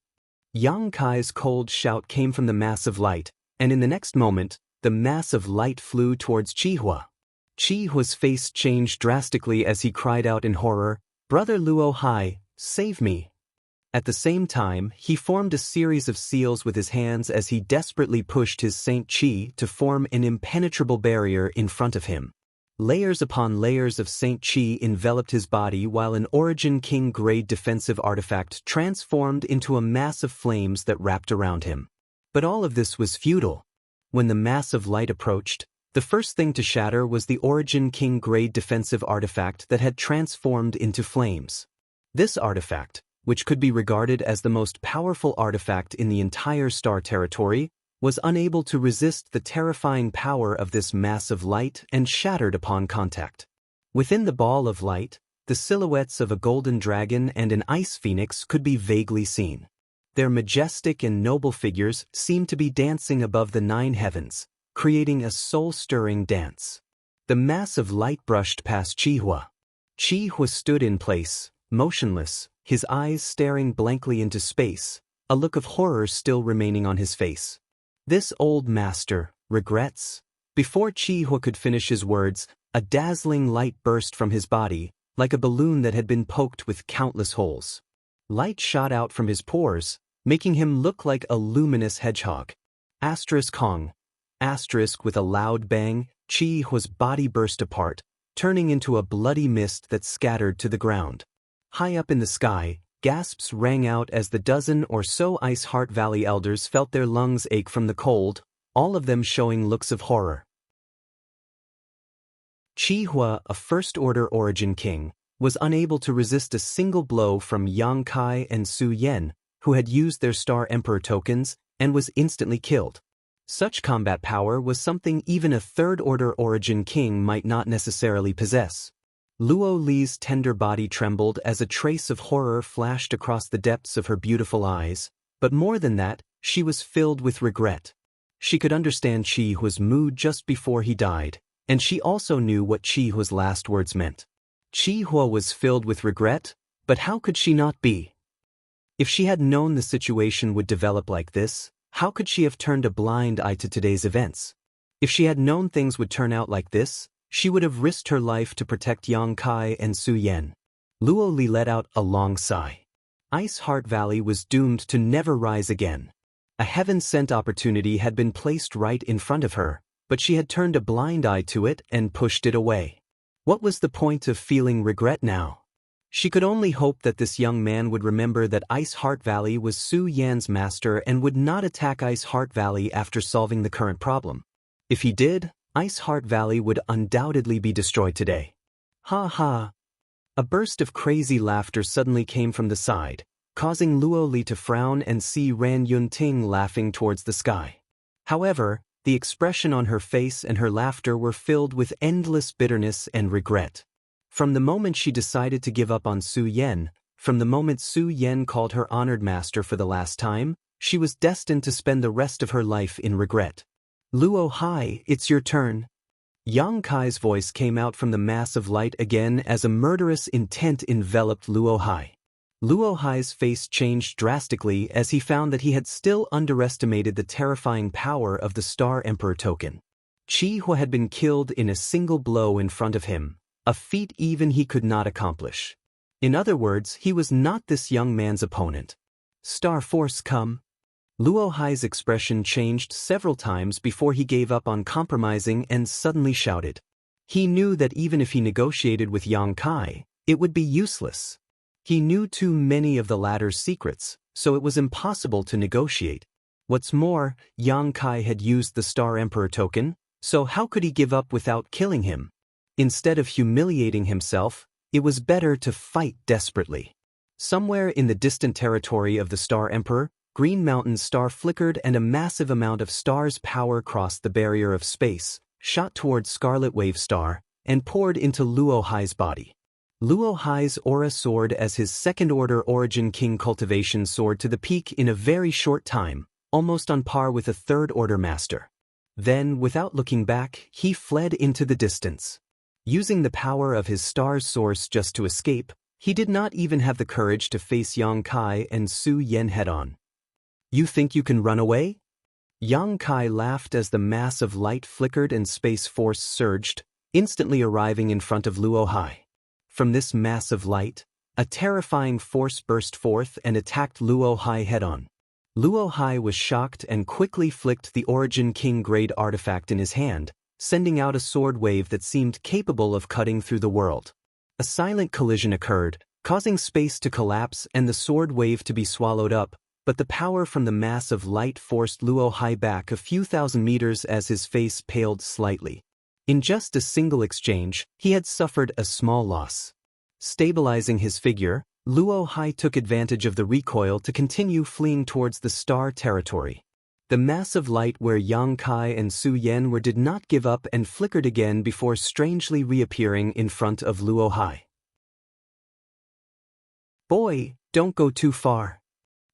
Speaker 1: Yang Kai's cold shout came from the mass of light, and in the next moment, the mass of light flew towards Qi Hua. Qi Hua's face changed drastically as he cried out in horror, "Brother Luo Hai, save me." At the same time, he formed a series of seals with his hands as he desperately pushed his Saint Qi to form an impenetrable barrier in front of him. Layers upon layers of Saint Qi enveloped his body while an Origin King grade defensive artifact transformed into a mass of flames that wrapped around him. But all of this was futile. When the mass of light approached, the first thing to shatter was the Origin King grade defensive artifact that had transformed into flames. This artifact, which could be regarded as the most powerful artifact in the entire star territory, was unable to resist the terrifying power of this mass of light and shattered upon contact. Within the ball of light, the silhouettes of a golden dragon and an ice phoenix could be vaguely seen. Their majestic and noble figures seemed to be dancing above the 9 heavens, creating a soul-stirring dance. The mass of light brushed past Qi Hua. Qi Hua stood in place, motionless, his eyes staring blankly into space, a look of horror still remaining on his face. "This old master regrets?" Before Qi Hua could finish his words, a dazzling light burst from his body, like a balloon that had been poked with countless holes. Light shot out from his pores, making him look like a luminous hedgehog. Kong. With a loud bang, Qi Hua's body burst apart, turning into a bloody mist that scattered to the ground. High up in the sky, gasps rang out as the dozen or so Ice Heart Valley elders felt their lungs ache from the cold, all of them showing looks of horror. Qi Hua, a First-Order Origin King, was unable to resist a single blow from Yang Kai and Su Yan, who had used their Star Emperor tokens, and was instantly killed. Such combat power was something even a Third-Order Origin King might not necessarily possess. Luo Li's tender body trembled as a trace of horror flashed across the depths of her beautiful eyes, but more than that, she was filled with regret. She could understand Qi Hua's mood just before he died, and she also knew what Qi Hua's last words meant. Qi Hua was filled with regret, but how could she not be? If she had known the situation would develop like this, how could she have turned a blind eye to today's events? If she had known things would turn out like this, she would have risked her life to protect Yang Kai and Su Yan. Luo Li let out a long sigh. Ice Heart Valley was doomed to never rise again. A heaven-sent opportunity had been placed right in front of her, but she had turned a blind eye to it and pushed it away. What was the point of feeling regret now? She could only hope that this young man would remember that Ice Heart Valley was Su Yan's master and would not attack Ice Heart Valley after solving the current problem. If he did, Ice Heart Valley would undoubtedly be destroyed today. Ha ha! A burst of crazy laughter suddenly came from the side, causing Luo Li to frown and see Ran Yunting laughing towards the sky. However, the expression on her face and her laughter were filled with endless bitterness and regret. From the moment she decided to give up on Su Yan, from the moment Su Yan called her honored master for the last time, she was destined to spend the rest of her life in regret. "Luo Hai, it's your turn." Yang Kai's voice came out from the mass of light again as a murderous intent enveloped Luo Hai. Luo Hai's face changed drastically as he found that he had still underestimated the terrifying power of the Star Emperor token. Qi Hua had been killed in a single blow in front of him, a feat even he could not accomplish. In other words, he was not this young man's opponent. "Star Force, come." Luo Hai's expression changed several times before he gave up on compromising and suddenly shouted. He knew that even if he negotiated with Yang Kai, it would be useless. He knew too many of the latter's secrets, so it was impossible to negotiate. What's more, Yang Kai had used the Star Emperor token, so how could he give up without killing him? Instead of humiliating himself, it was better to fight desperately. Somewhere in the distant territory of the Star Emperor, Green Mountain's star flickered and a massive amount of star's power crossed the barrier of space, shot toward Scarlet Wave Star, and poured into Luo Hai's body. Luo Hai's aura soared as his second-order Origin King Cultivation soared to the peak in a very short time, almost on par with a third-order master. Then, without looking back, he fled into the distance. Using the power of his star's source just to escape, he did not even have the courage to face Yang Kai and Su Yan head-on. You think you can run away? Yang Kai laughed as the mass of light flickered and space force surged, instantly arriving in front of Luo Hai. From this mass of light, a terrifying force burst forth and attacked Luo Hai head-on. Luo Hai was shocked and quickly flicked the Origin King grade artifact in his hand, sending out a sword wave that seemed capable of cutting through the world. A silent collision occurred, causing space to collapse and the sword wave to be swallowed up, but the power from the mass of light forced Luo Hai back a few thousand meters as his face paled slightly. In just a single exchange, he had suffered a small loss. Stabilizing his figure, Luo Hai took advantage of the recoil to continue fleeing towards the star territory. The mass of light where Yang Kai and Su Yan were did not give up and flickered again before strangely reappearing in front of Luo Hai. Boy, don't go too far.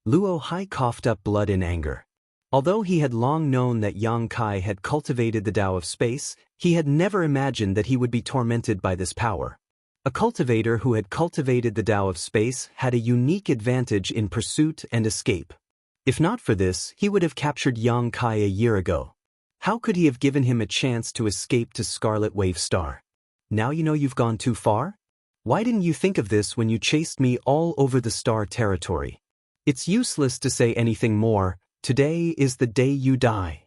Speaker 1: Luo Hai coughed up blood in anger. Although he had long known that Yang Kai had cultivated the Tao of space, he had never imagined that he would be tormented by this power. A cultivator who had cultivated the Tao of space had a unique advantage in pursuit and escape. If not for this, he would have captured Yang Kai a year ago. How could he have given him a chance to escape to Scarlet Wave Star? Now you know you've gone too far? Why didn't you think of this when you chased me all over the star territory? It's useless to say anything more. Today is the day you die.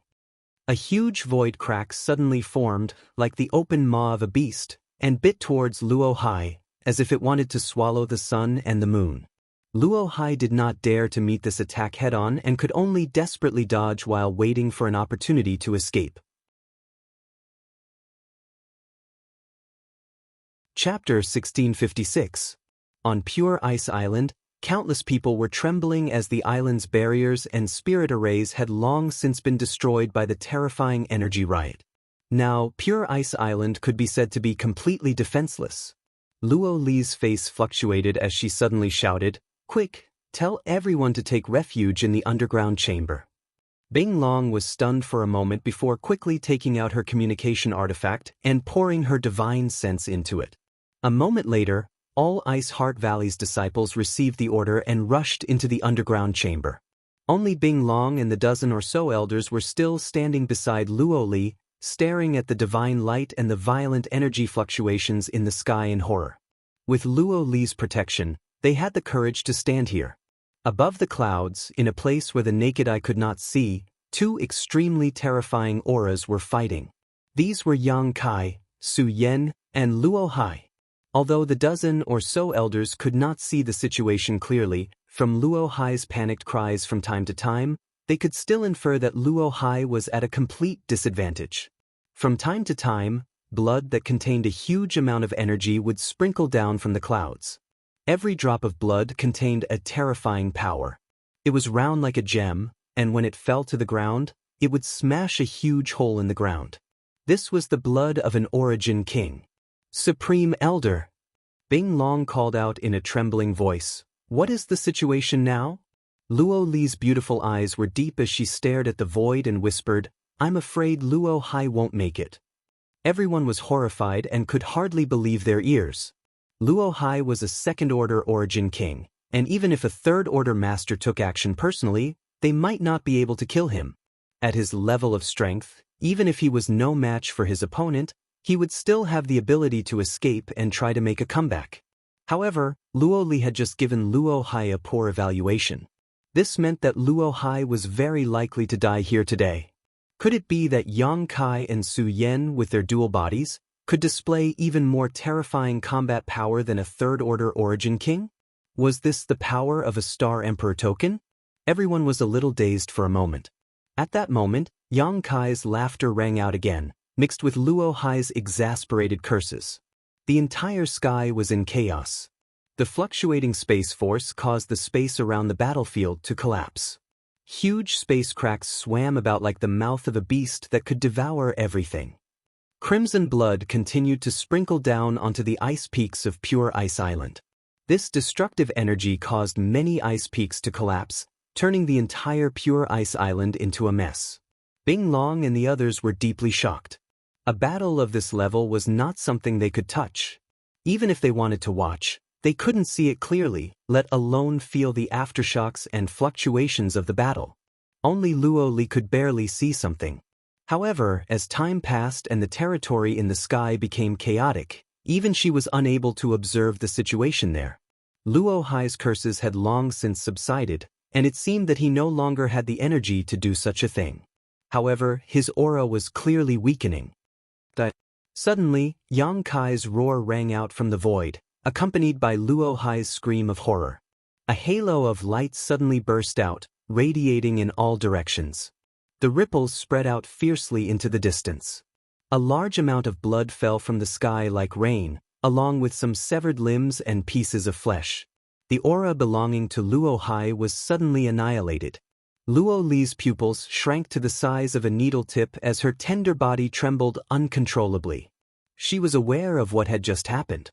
Speaker 1: A huge void crack suddenly formed, like the open maw of a beast, and bit towards Luo Hai, as if it wanted to swallow the sun and the moon. Luo Hai did not dare to meet this attack head-on and could only desperately dodge while waiting for an opportunity to escape. Chapter 1656. On Pure Ice Island, countless people were trembling as the island's barriers and spirit arrays had long since been destroyed by the terrifying energy riot. Now, Pure Ice Island could be said to be completely defenseless. Luo Li's face fluctuated as she suddenly shouted, "Quick, tell everyone to take refuge in the underground chamber." Bing Long was stunned for a moment before quickly taking out her communication artifact and pouring her divine sense into it. A moment later, all Ice Heart Valley's disciples received the order and rushed into the underground chamber. Only Bing Long and the dozen or so elders were still standing beside Luo Li, staring at the divine light and the violent energy fluctuations in the sky in horror. With Luo Li's protection, they had the courage to stand here. Above the clouds, in a place where the naked eye could not see, two extremely terrifying auras were fighting. These were Yang Kai, Su Yan, and Luo Hai. Although the dozen or so elders could not see the situation clearly, from Luo Hai's panicked cries from time to time, they could still infer that Luo Hai was at a complete disadvantage. From time to time, blood that contained a huge amount of energy would sprinkle down from the clouds. Every drop of blood contained a terrifying power. It was round like a gem, and when it fell to the ground, it would smash a huge hole in the ground. This was the blood of an Origin King. "Supreme Elder," Bing Long called out in a trembling voice, "what is the situation now?" Luo Li's beautiful eyes were deep as she stared at the void and whispered, "I'm afraid Luo Hai won't make it." Everyone was horrified and could hardly believe their ears. Luo Hai was a second-order Origin King, and even if a third-order master took action personally, they might not be able to kill him. At his level of strength, even if he was no match for his opponent, he would still have the ability to escape and try to make a comeback. However, Luo Li had just given Luo Hai a poor evaluation. This meant that Luo Hai was very likely to die here today. Could it be that Yang Kai and Su Yen, with their dual bodies, could display even more terrifying combat power than a third-order origin king? Was this the power of a Star Emperor token? Everyone was a little dazed for a moment. At that moment, Yang Kai's laughter rang out again, mixed with Luo Hai's exasperated curses. The entire sky was in chaos. The fluctuating space force caused the space around the battlefield to collapse. Huge space cracks swam about like the mouth of a beast that could devour everything. Crimson blood continued to sprinkle down onto the ice peaks of Pure Ice Island. This destructive energy caused many ice peaks to collapse, turning the entire Pure Ice Island into a mess. Bing Long and the others were deeply shocked. A battle of this level was not something they could touch. Even if they wanted to watch, they couldn't see it clearly, let alone feel the aftershocks and fluctuations of the battle. Only Luo Li could barely see something. However, as time passed and the territory in the sky became chaotic, even she was unable to observe the situation there. Luo Hai's curses had long since subsided, and it seemed that he no longer had the energy to do such a thing. However, his aura was clearly weakening. Suddenly, Yang Kai's roar rang out from the void, accompanied by Luo Hai's scream of horror. A halo of light suddenly burst out, radiating in all directions. The ripples spread out fiercely into the distance. A large amount of blood fell from the sky like rain, along with some severed limbs and pieces of flesh. The aura belonging to Luo Hai was suddenly annihilated. Luo Li's pupils shrank to the size of a needle tip as her tender body trembled uncontrollably. She was aware of what had just happened.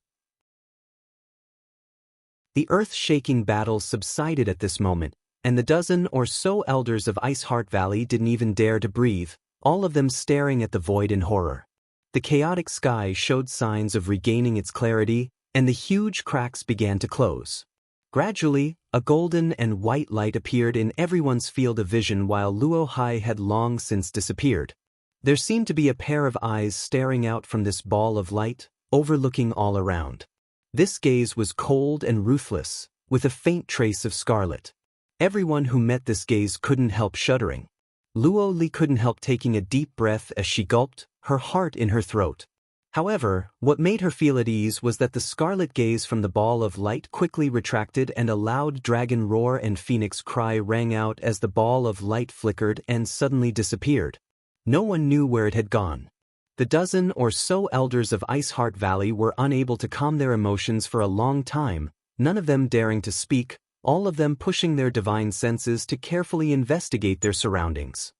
Speaker 1: The earth-shaking battle subsided at this moment, and the dozen or so elders of Ice Heart Valley didn't even dare to breathe, all of them staring at the void in horror. The chaotic sky showed signs of regaining its clarity, and the huge cracks began to close. Gradually, a golden and white light appeared in everyone's field of vision while Luo Hai had long since disappeared. There seemed to be a pair of eyes staring out from this ball of light, overlooking all around. This gaze was cold and ruthless, with a faint trace of scarlet. Everyone who met this gaze couldn't help shuddering. Luo Li couldn't help taking a deep breath as she gulped, her heart in her throat. However, what made her feel at ease was that the scarlet gaze from the ball of light quickly retracted and a loud dragon roar and phoenix cry rang out as the ball of light flickered and suddenly disappeared. No one knew where it had gone. The dozen or so elders of Ice Heart Valley were unable to calm their emotions for a long time, none of them daring to speak, all of them pushing their divine senses to carefully investigate their surroundings.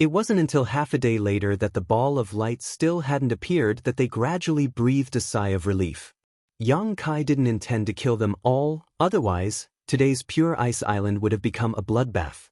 Speaker 1: It wasn't until half a day later that the ball of light still hadn't appeared that they gradually breathed a sigh of relief. Yang Kai didn't intend to kill them all, otherwise, today's Pure Ice Island would have become a bloodbath.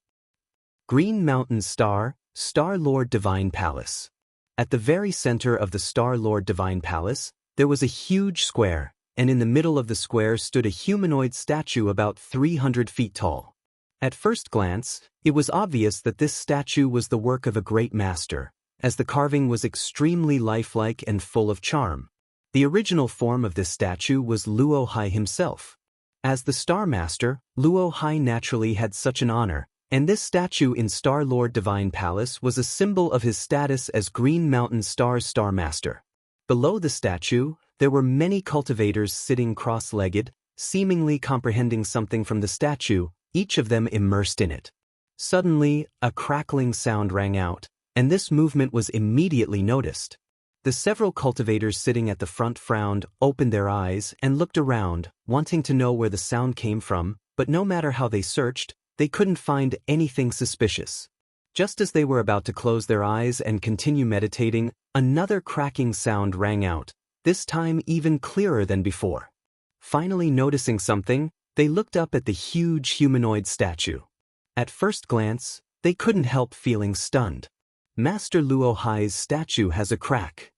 Speaker 1: Green Mountain Star, Star Lord Divine Palace. At the very center of the Star Lord Divine Palace, there was a huge square, and in the middle of the square stood a humanoid statue about 300 feet tall. At first glance, it was obvious that this statue was the work of a great master, as the carving was extremely lifelike and full of charm. The original form of this statue was Luo Hai himself. As the Star Master, Luo Hai naturally had such an honor, and this statue in Star Lord Divine Palace was a symbol of his status as Green Mountain Star's Star Master. Below the statue, there were many cultivators sitting cross-legged, seemingly comprehending something from the statue, each of them immersed in it. Suddenly, a crackling sound rang out, and this movement was immediately noticed. The several cultivators sitting at the front frowned, opened their eyes, and looked around, wanting to know where the sound came from, but no matter how they searched, they couldn't find anything suspicious. Just as they were about to close their eyes and continue meditating, another cracking sound rang out, this time even clearer than before. Finally noticing something, they looked up at the huge humanoid statue. At first glance, they couldn't help feeling stunned. Master Luo Hai's statue has a crack.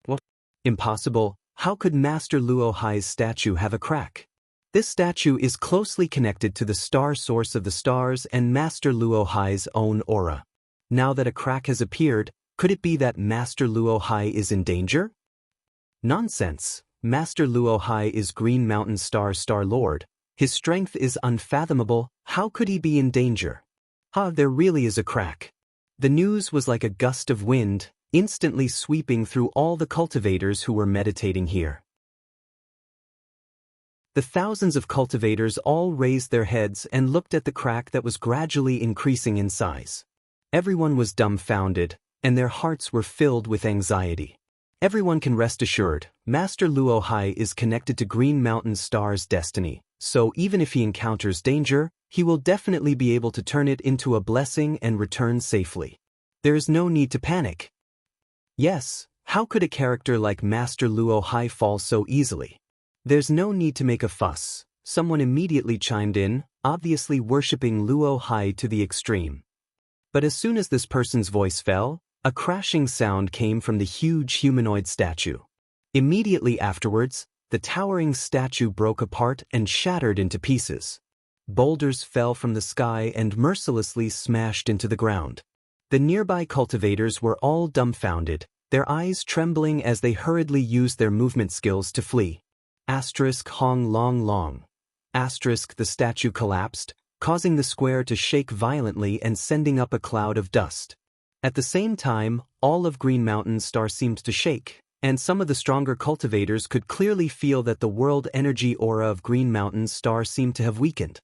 Speaker 1: What? Impossible. How could Master Luo Hai's statue have a crack? This statue is closely connected to the star source of the stars and Master Luo Hai's own aura. Now that a crack has appeared, could it be that Master Luo Hai is in danger? Nonsense. Master Luo Hai is Green Mountain Star's Star Lord. His strength is unfathomable. How could he be in danger? There really is a crack. The news was like a gust of wind, instantly sweeping through all the cultivators who were meditating here. The thousands of cultivators all raised their heads and looked at the crack that was gradually increasing in size. Everyone was dumbfounded, and their hearts were filled with anxiety. Everyone can rest assured, Master Luo Hai is connected to Green Mountain Star's destiny, so even if he encounters danger, he will definitely be able to turn it into a blessing and return safely. There is no need to panic. Yes, how could a character like Master Luo Hai fall so easily? There's no need to make a fuss. Someone immediately chimed in, obviously worshipping Luo Hai to the extreme. But as soon as this person's voice fell, a crashing sound came from the huge humanoid statue. Immediately afterwards, the towering statue broke apart and shattered into pieces. Boulders fell from the sky and mercilessly smashed into the ground. The nearby cultivators were all dumbfounded, their eyes trembling as they hurriedly used their movement skills to flee. Hong long long. The statue collapsed, causing the square to shake violently and sending up a cloud of dust. At the same time, all of Green Mountain Star seemed to shake, and some of the stronger cultivators could clearly feel that the world energy aura of Green Mountain Star seemed to have weakened.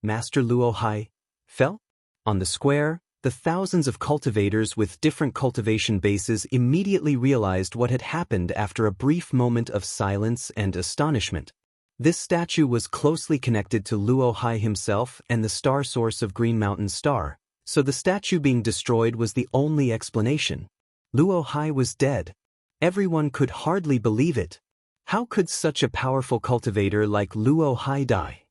Speaker 1: Master Luo Hai fell? On the square, the thousands of cultivators with different cultivation bases immediately realized what had happened after a brief moment of silence and astonishment. This statue was closely connected to Luo Hai himself and the star source of Green Mountain Star, so the statue being destroyed was the only explanation. Luo Hai was dead. Everyone could hardly believe it. How could such a powerful cultivator like Luo Hai die?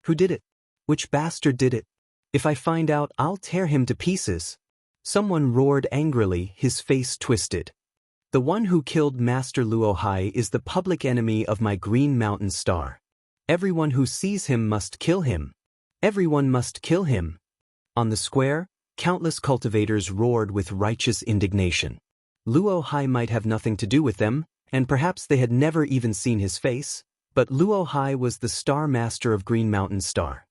Speaker 1: Who did it? Which bastard did it? If I find out, I'll tear him to pieces. Someone roared angrily, his face twisted. The one who killed Master Luo Hai is the public enemy of my Green Mountain Star. Everyone who sees him must kill him. Everyone must kill him. On the square, countless cultivators roared with righteous indignation. Luo Hai might have nothing to do with them, and perhaps they had never even seen his face, but Luo Hai was the Star Master of Green Mountain Star.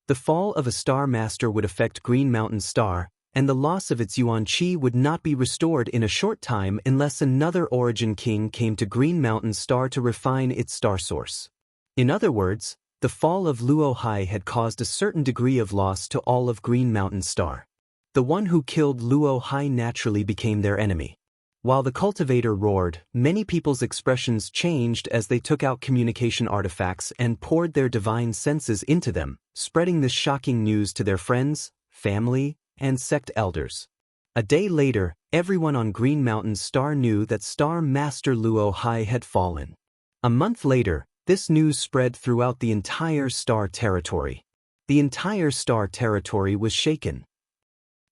Speaker 1: The fall of a Star Master would affect Green Mountain Star, and the loss of its Yuan Qi would not be restored in a short time unless another Origin King came to Green Mountain Star to refine its star source. In other words, the fall of Luo Hai had caused a certain degree of loss to all of Green Mountain Star. The one who killed Luo Hai naturally became their enemy. While the cultivator roared, many people's expressions changed as they took out communication artifacts and poured their divine senses into them, spreading this shocking news to their friends, family, and sect elders. A day later, everyone on Green Mountain Star knew that Star Master Luo Hai had fallen. A month later, this news spread throughout the entire Star Territory. The entire Star Territory was shaken.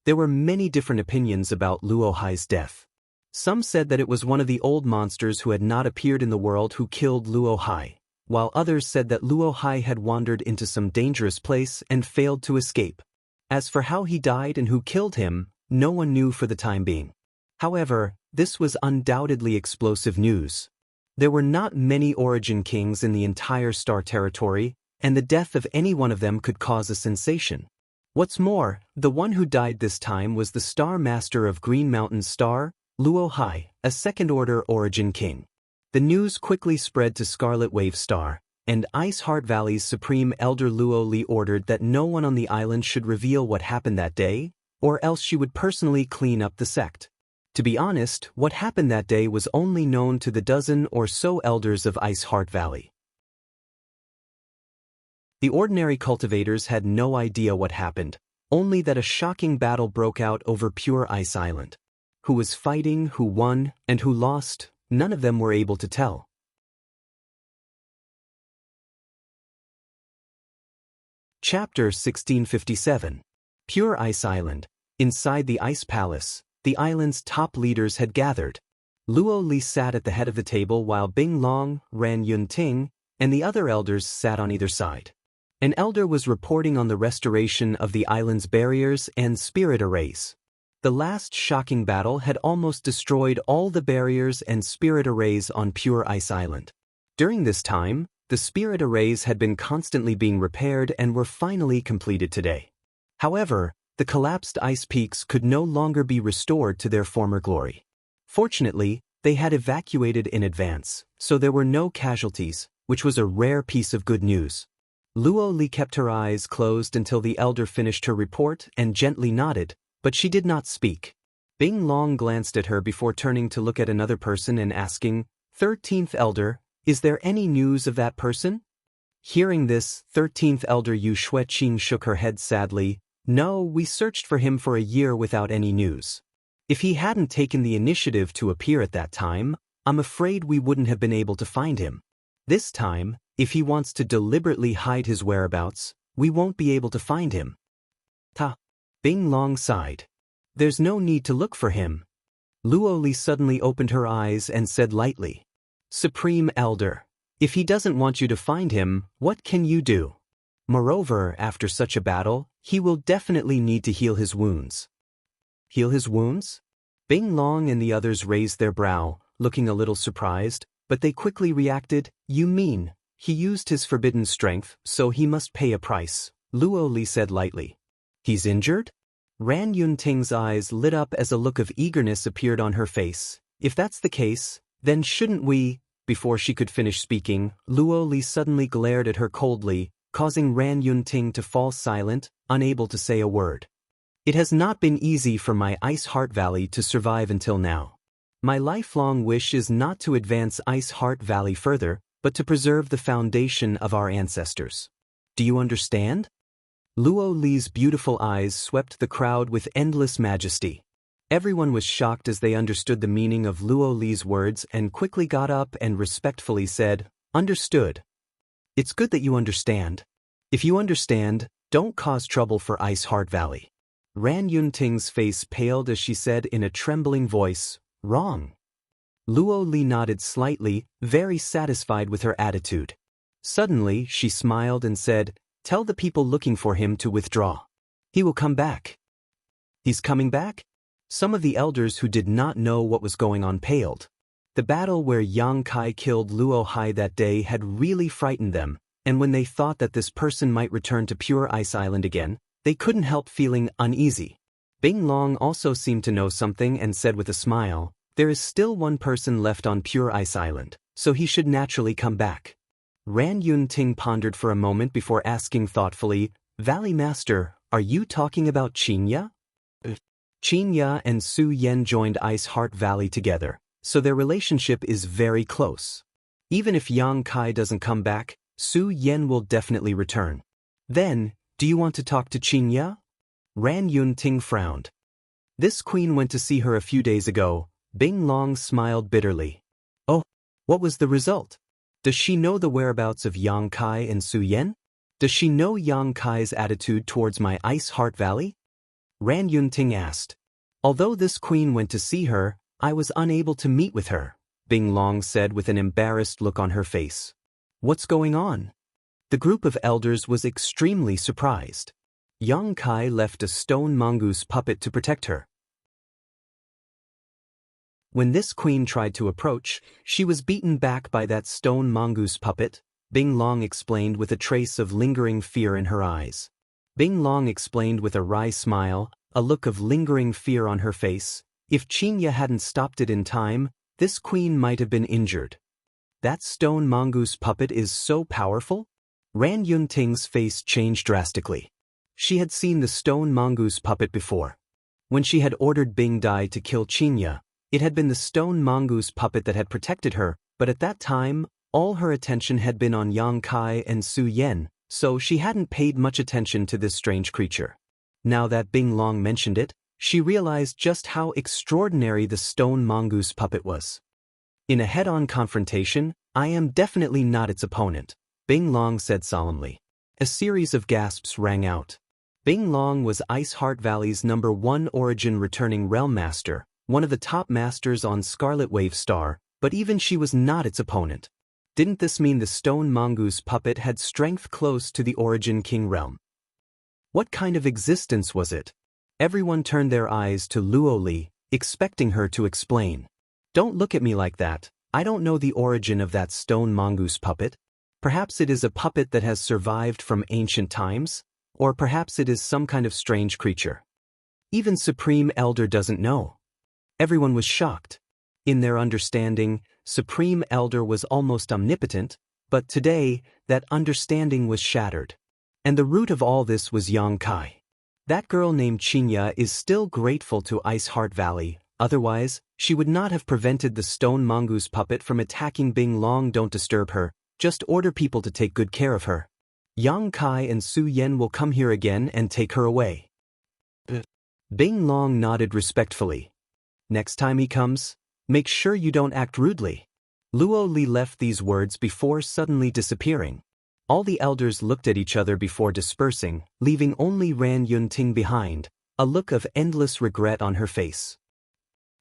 Speaker 1: There were many different opinions about Luo Hai's death. Some said that it was one of the old monsters who had not appeared in the world who killed Luo Hai, while others said that Luo Hai had wandered into some dangerous place and failed to escape. As for how he died and who killed him, no one knew for the time being. However, this was undoubtedly explosive news. There were not many Origin Kings in the entire Star Territory, and the death of any one of them could cause a sensation. What's more, the one who died this time was the Star Master of Green Mountain Star, Luo Hai, a second-order Origin King. The news quickly spread to Scarlet Wave Star, and Ice Heart Valley's Supreme Elder Luo Li ordered that no one on the island should reveal what happened that day, or else she would personally clean up the sect. To be honest, what happened that day was only known to the dozen or so elders of Ice Heart Valley. The ordinary cultivators had no idea what happened, only that a shocking battle broke out over Pure Ice Island. Who was fighting, who won, and who lost, none of them were able to tell. Chapter 1657. Pure Ice Island. Inside the Ice Palace, the island's top leaders had gathered. Luo Li sat at the head of the table while Bing Long, Ran Yun Ting, and the other elders sat on either side. An elder was reporting on the restoration of the island's barriers and spirit arrays. The last shocking battle had almost destroyed all the barriers and spirit arrays on Pure Ice Island. During this time, The spirit arrays had been constantly being repaired and were finally completed today. However, the collapsed ice peaks could no longer be restored to their former glory. Fortunately, they had evacuated in advance, so there were no casualties, which was a rare piece of good news. Luo Li kept her eyes closed until the elder finished her report and gently nodded, but she did not speak. Bing Long glanced at her before turning to look at another person and asking, 13th Elder, is there any news of that person? Hearing this, 13th Elder Yu Xueqing shook her head sadly. No, we searched for him for a year without any news. If he hadn't taken the initiative to appear at that time, I'm afraid we wouldn't have been able to find him. This time, if he wants to deliberately hide his whereabouts, we won't be able to find him. Bing Long sighed. There's no need to look for him. Luo Li suddenly opened her eyes and said lightly, Supreme Elder, if he doesn't want you to find him, what can you do? Moreover, after such a battle, he will definitely need to heal his wounds. Heal his wounds? Bing Long and the others raised their brow, looking a little surprised, but they quickly reacted, You mean, he used his forbidden strength, so he must pay a price, Luo Li said lightly. He's injured? Ran Yunting's eyes lit up as a look of eagerness appeared on her face. If that's the case, then shouldn't we? Before she could finish speaking, Luo Li suddenly glared at her coldly, causing Ran Yunting to fall silent, unable to say a word. It has not been easy for my Ice Heart Valley to survive until now. My lifelong wish is not to advance Ice Heart Valley further, but to preserve the foundation of our ancestors. Do you understand? Luo Li's beautiful eyes swept the crowd with endless majesty. Everyone was shocked as they understood the meaning of Luo Li's words and quickly got up and respectfully said, Understood. It's good that you understand. If you understand, don't cause trouble for Ice Heart Valley. Ran Yunting's face paled as she said in a trembling voice, Wrong. Luo Li nodded slightly, very satisfied with her attitude. Suddenly, she smiled and said, Tell the people looking for him to withdraw. He will come back. He's coming back? Some of the elders who did not know what was going on paled. The battle where Yang Kai killed Luo Hai that day had really frightened them, and when they thought that this person might return to Pure Ice Island again, they couldn't help feeling uneasy. Bing Long also seemed to know something and said with a smile, There is still one person left on Pure Ice Island, so he should naturally come back. Ran Yunting pondered for a moment before asking thoughtfully, Valley Master, are you talking about Xianxia? Xianxia and Su Yan joined Ice Heart Valley together, so their relationship is very close. Even if Yang Kai doesn't come back, Su Yan will definitely return. Then, do you want to talk to Xianxia? Ran Yunting frowned. This queen went to see her a few days ago. Bing Long smiled bitterly. Oh, what was the result? Does she know the whereabouts of Yang Kai and Su Yan? Does she know Yang Kai's attitude towards my Ice Heart Valley? Ran Yunting asked. Although this queen went to see her, I was unable to meet with her, Bing Long said with an embarrassed look on her face. What's going on? The group of elders was extremely surprised. Yang Kai left a stone mongoose puppet to protect her. When this queen tried to approach, she was beaten back by that stone mongoose puppet, Bing Long explained with a trace of lingering fear in her eyes. Bing Long explained with a wry smile, a look of lingering fear on her face, if Xianxia hadn't stopped it in time, this queen might have been injured. That stone mongoose puppet is so powerful? Ran Yunting's face changed drastically. She had seen the stone mongoose puppet before. When she had ordered Bing Dai to kill Xianxia, it had been the stone mongoose puppet that had protected her, but at that time, all her attention had been on Yang Kai and Su Yan, so she hadn't paid much attention to this strange creature. Now that Bing Long mentioned it, she realized just how extraordinary the stone mongoose puppet was. In a head-on confrontation, I am definitely not its opponent, Bing Long said solemnly. A series of gasps rang out. Bing Long was Ice Heart Valley's #1 origin returning realm master, one of the top masters on Scarlet Wave Star, but even she was not its opponent. Didn't this mean the stone mongoose puppet had strength close to the origin king realm? What kind of existence was it? Everyone turned their eyes to Luo Li, expecting her to explain. Don't look at me like that, I don't know the origin of that stone mongoose puppet. Perhaps it is a puppet that has survived from ancient times, or perhaps it is some kind of strange creature. Even Supreme Elder doesn't know. Everyone was shocked. In their understanding, Supreme Elder was almost omnipotent, but today, that understanding was shattered. And the root of all this was Xianxia. That girl named Xianxia is still grateful to Ice Heart Valley, otherwise, she would not have prevented the stone mongoose puppet from attacking Bing Long. Don't disturb her, just order people to take good care of her. Xianxia and Su Yan will come here again and take her away. Bing Long nodded respectfully. Next time he comes, make sure you don't act rudely. Luo Li left these words before suddenly disappearing. All the elders looked at each other before dispersing, leaving only Ran Yunting behind, a look of endless regret on her face.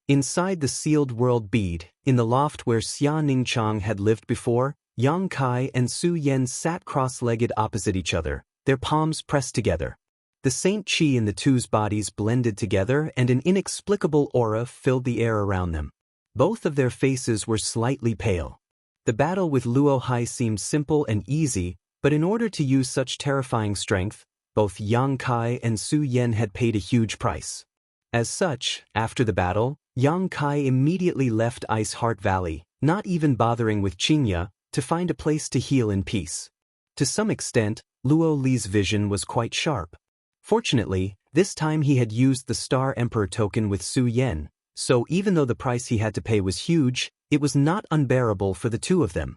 Speaker 1: Inside the sealed world bead, in the loft where Xia Ningchang had lived before, Xianxia and Su Yan sat cross-legged opposite each other, their palms pressed together. The Saint Qi in the two's bodies blended together and an inexplicable aura filled the air around them. Both of their faces were slightly pale. The battle with Luo Hai seemed simple and easy, but in order to use such terrifying strength, both Xianxia and Su Yan had paid a huge price. As such, after the battle, Xianxia immediately left Ice Heart Valley, not even bothering with Xianxia, to find a place to heal in peace. To some extent, Luo Li's vision was quite sharp. Fortunately, this time he had used the Star Emperor token with Su Yan, so even though the price he had to pay was huge, it was not unbearable for the two of them.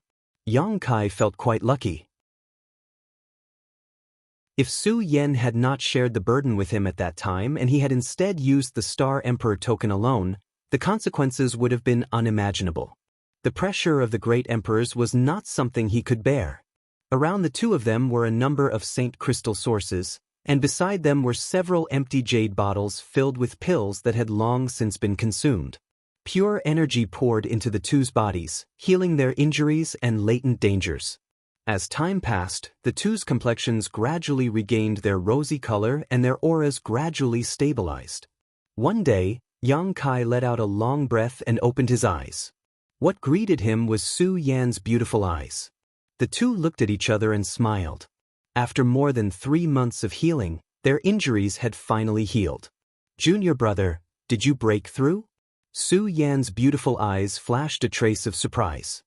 Speaker 1: Xianxia felt quite lucky. If Su Yan had not shared the burden with him at that time and he had instead used the Star Emperor token alone, the consequences would have been unimaginable. The pressure of the great emperors was not something he could bear. Around the two of them were a number of Saint Crystal sources, and beside them were several empty jade bottles filled with pills that had long since been consumed. Pure energy poured into the two's bodies, healing their injuries and latent dangers. As time passed, the two's complexions gradually regained their rosy color and their auras gradually stabilized. One day, Xianxia let out a long breath and opened his eyes. What greeted him was Su Yan's beautiful eyes. The two looked at each other and smiled. After more than 3 months of healing, their injuries had finally healed. Junior brother, did you break through? Su Yan's beautiful eyes flashed a trace of surprise.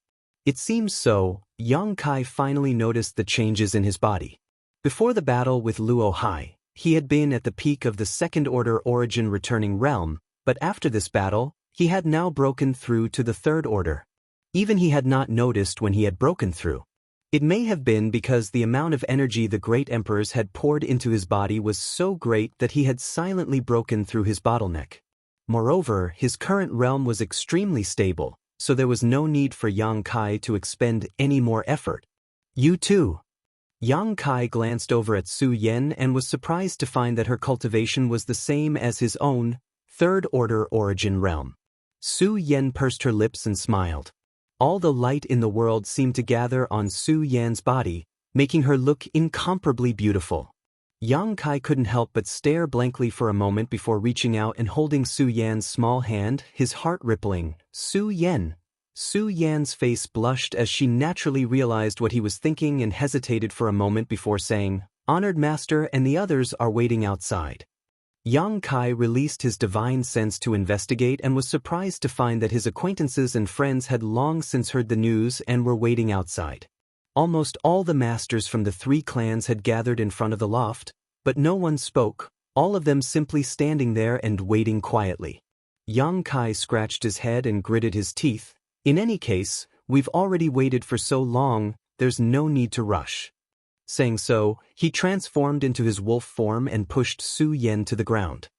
Speaker 1: It seems so. Xianxia finally noticed the changes in his body. Before the battle with Luo Hai, he had been at the peak of the second-order origin returning realm, but after this battle, he had now broken through to the third order. Even he had not noticed when he had broken through. It may have been because the amount of energy the great emperors had poured into his body was so great that he had silently broken through his bottleneck. Moreover, his current realm was extremely stable, so there was no need for Xianxia to expend any more effort. You too. Xianxia glanced over at Su Yan and was surprised to find that her cultivation was the same as his own, third-order origin realm. Su Yan pursed her lips and smiled. All the light in the world seemed to gather on Su Yan's body, making her look incomparably beautiful. Xianxia couldn't help but stare blankly for a moment before reaching out and holding Su Yan's small hand, his heart rippling. Su Yan. Su Yan's face blushed as she naturally realized what he was thinking and hesitated for a moment before saying, "Honored master and the others are waiting outside." Xianxia released his divine sense to investigate and was surprised to find that his acquaintances and friends had long since heard the news and were waiting outside. Almost all the masters from the 3 clans had gathered in front of the loft, but no one spoke, all of them simply standing there and waiting quietly. Xianxia scratched his head and gritted his teeth. In any case, we've already waited for so long, there's no need to rush. Saying so, he transformed into his wolf form and pushed Su Yan to the ground.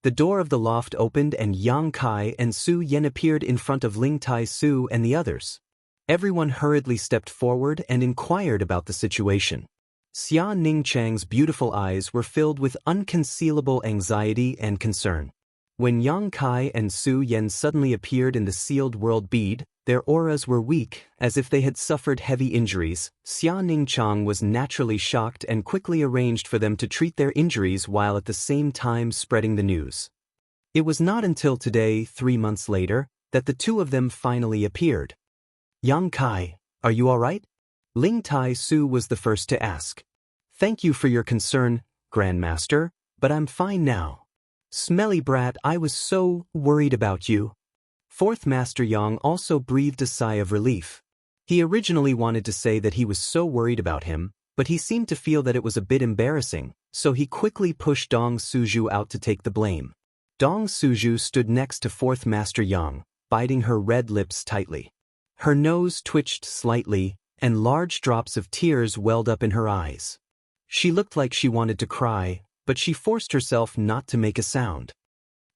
Speaker 1: The door of the loft opened and Xianxia and Su Yan appeared in front of Ling Tai Su and the others. Everyone hurriedly stepped forward and inquired about the situation. Xia Ningchang's beautiful eyes were filled with unconcealable anxiety and concern. When Xianxia and Su Yan suddenly appeared in the sealed world bead, their auras were weak, as if they had suffered heavy injuries. Xia Ningchang was naturally shocked and quickly arranged for them to treat their injuries while at the same time spreading the news. It was not until today, 3 months later, that the two of them finally appeared. "Xianxia, are you all right?" Ling Tai Su was the first to ask. Thank you for your concern, Grandmaster, but I'm fine now. Smelly brat, I was so worried about you. Fourth Master Yang also breathed a sigh of relief. He originally wanted to say that he was so worried about him, but he seemed to feel that it was a bit embarrassing, so he quickly pushed Dong Suju out to take the blame. Dong Suju stood next to Fourth Master Yang, biting her red lips tightly. Her nose twitched slightly, and large drops of tears welled up in her eyes. She looked like she wanted to cry, but she forced herself not to make a sound.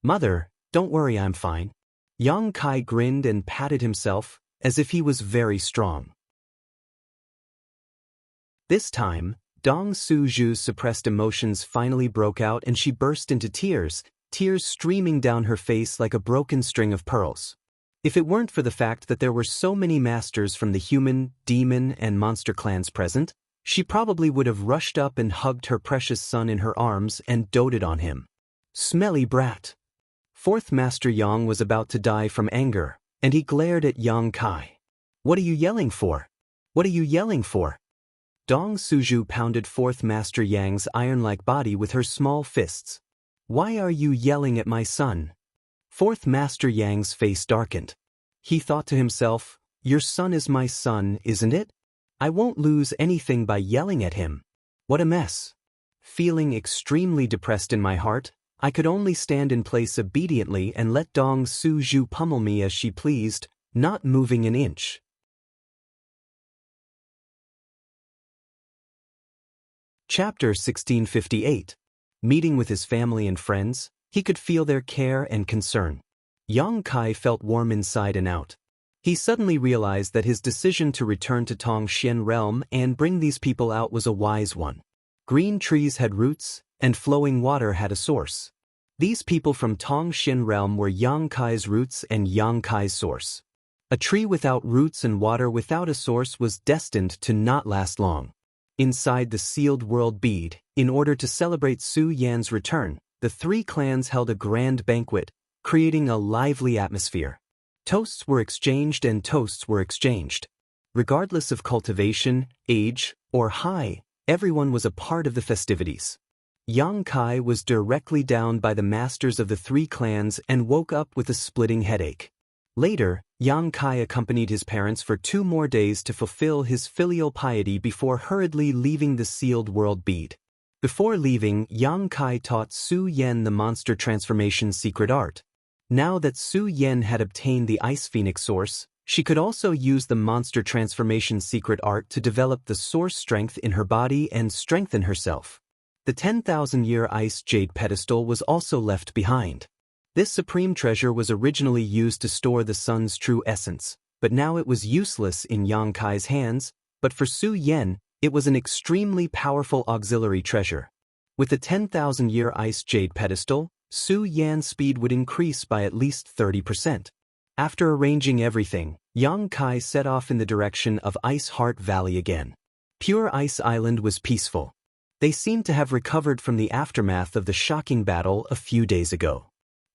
Speaker 1: Mother, don't worry, I'm fine. Yang Kai grinned and patted himself, as if he was very strong. This time, Dong Suju's suppressed emotions finally broke out and she burst into tears, tears streaming down her face like a broken string of pearls. If it weren't for the fact that there were so many masters from the human, demon, and monster clans present, she probably would have rushed up and hugged her precious son in her arms and doted on him. Smelly brat. Fourth Master Yang was about to die from anger, and he glared at Yang Kai. What are you yelling for? What are you yelling for? Dong Suju pounded Fourth Master Yang's iron-like body with her small fists. Why are you yelling at my son? Fourth Master Yang's face darkened. He thought to himself, your son is my son, isn't it? I won't lose anything by yelling at him. What a mess. Feeling extremely depressed in my heart, I could only stand in place obediently and let Dong Suju pummel me as she pleased, not moving an inch. Chapter 1658. Meeting with his family and friends, he could feel their care and concern. Yang Kai felt warm inside and out. He suddenly realized that his decision to return to Tongxian realm and bring these people out was a wise one. Green trees had roots, and flowing water had a source. These people from Tongxian realm were Yang Kai's roots and Yang Kai's source. A tree without roots and water without a source was destined to not last long. Inside the sealed world bead, in order to celebrate Su Yan's return, the three clans held a grand banquet, creating a lively atmosphere. Toasts were exchanged and toasts were exchanged. Regardless of cultivation, age, or high, everyone was a part of the festivities. Yang Kai was directly downed by the masters of the three clans and woke up with a splitting headache. Later, Yang Kai accompanied his parents for 2 more days to fulfill his filial piety before hurriedly leaving the sealed world bead. Before leaving, Yang Kai taught Su Yan the monster transformation secret art. Now that Su Yan had obtained the Ice Phoenix source, she could also use the monster transformation secret art to develop the source strength in her body and strengthen herself. The 10,000-year ice jade pedestal was also left behind. This supreme treasure was originally used to store the sun's true essence, but now it was useless in Yang Kai's hands, but for Su Yan, it was an extremely powerful auxiliary treasure. With the 10,000-year ice jade pedestal, Su Yan's speed would increase by at least 30%. After arranging everything, Yang Kai set off in the direction of Ice Heart Valley again. Pure Ice Island was peaceful. They seemed to have recovered from the aftermath of the shocking battle a few days ago.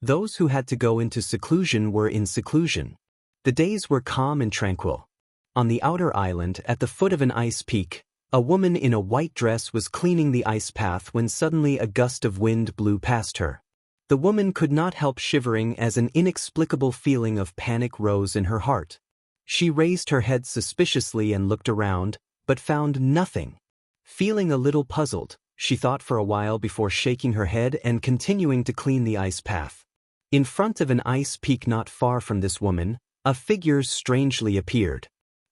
Speaker 1: Those who had to go into seclusion were in seclusion. The days were calm and tranquil. On the outer island, at the foot of an ice peak, a woman in a white dress was cleaning the ice path when suddenly a gust of wind blew past her. The woman could not help shivering as an inexplicable feeling of panic rose in her heart. She raised her head suspiciously and looked around, but found nothing. Feeling a little puzzled, she thought for a while before shaking her head and continuing to clean the ice path. In front of an ice peak not far from this woman, a figure strangely appeared.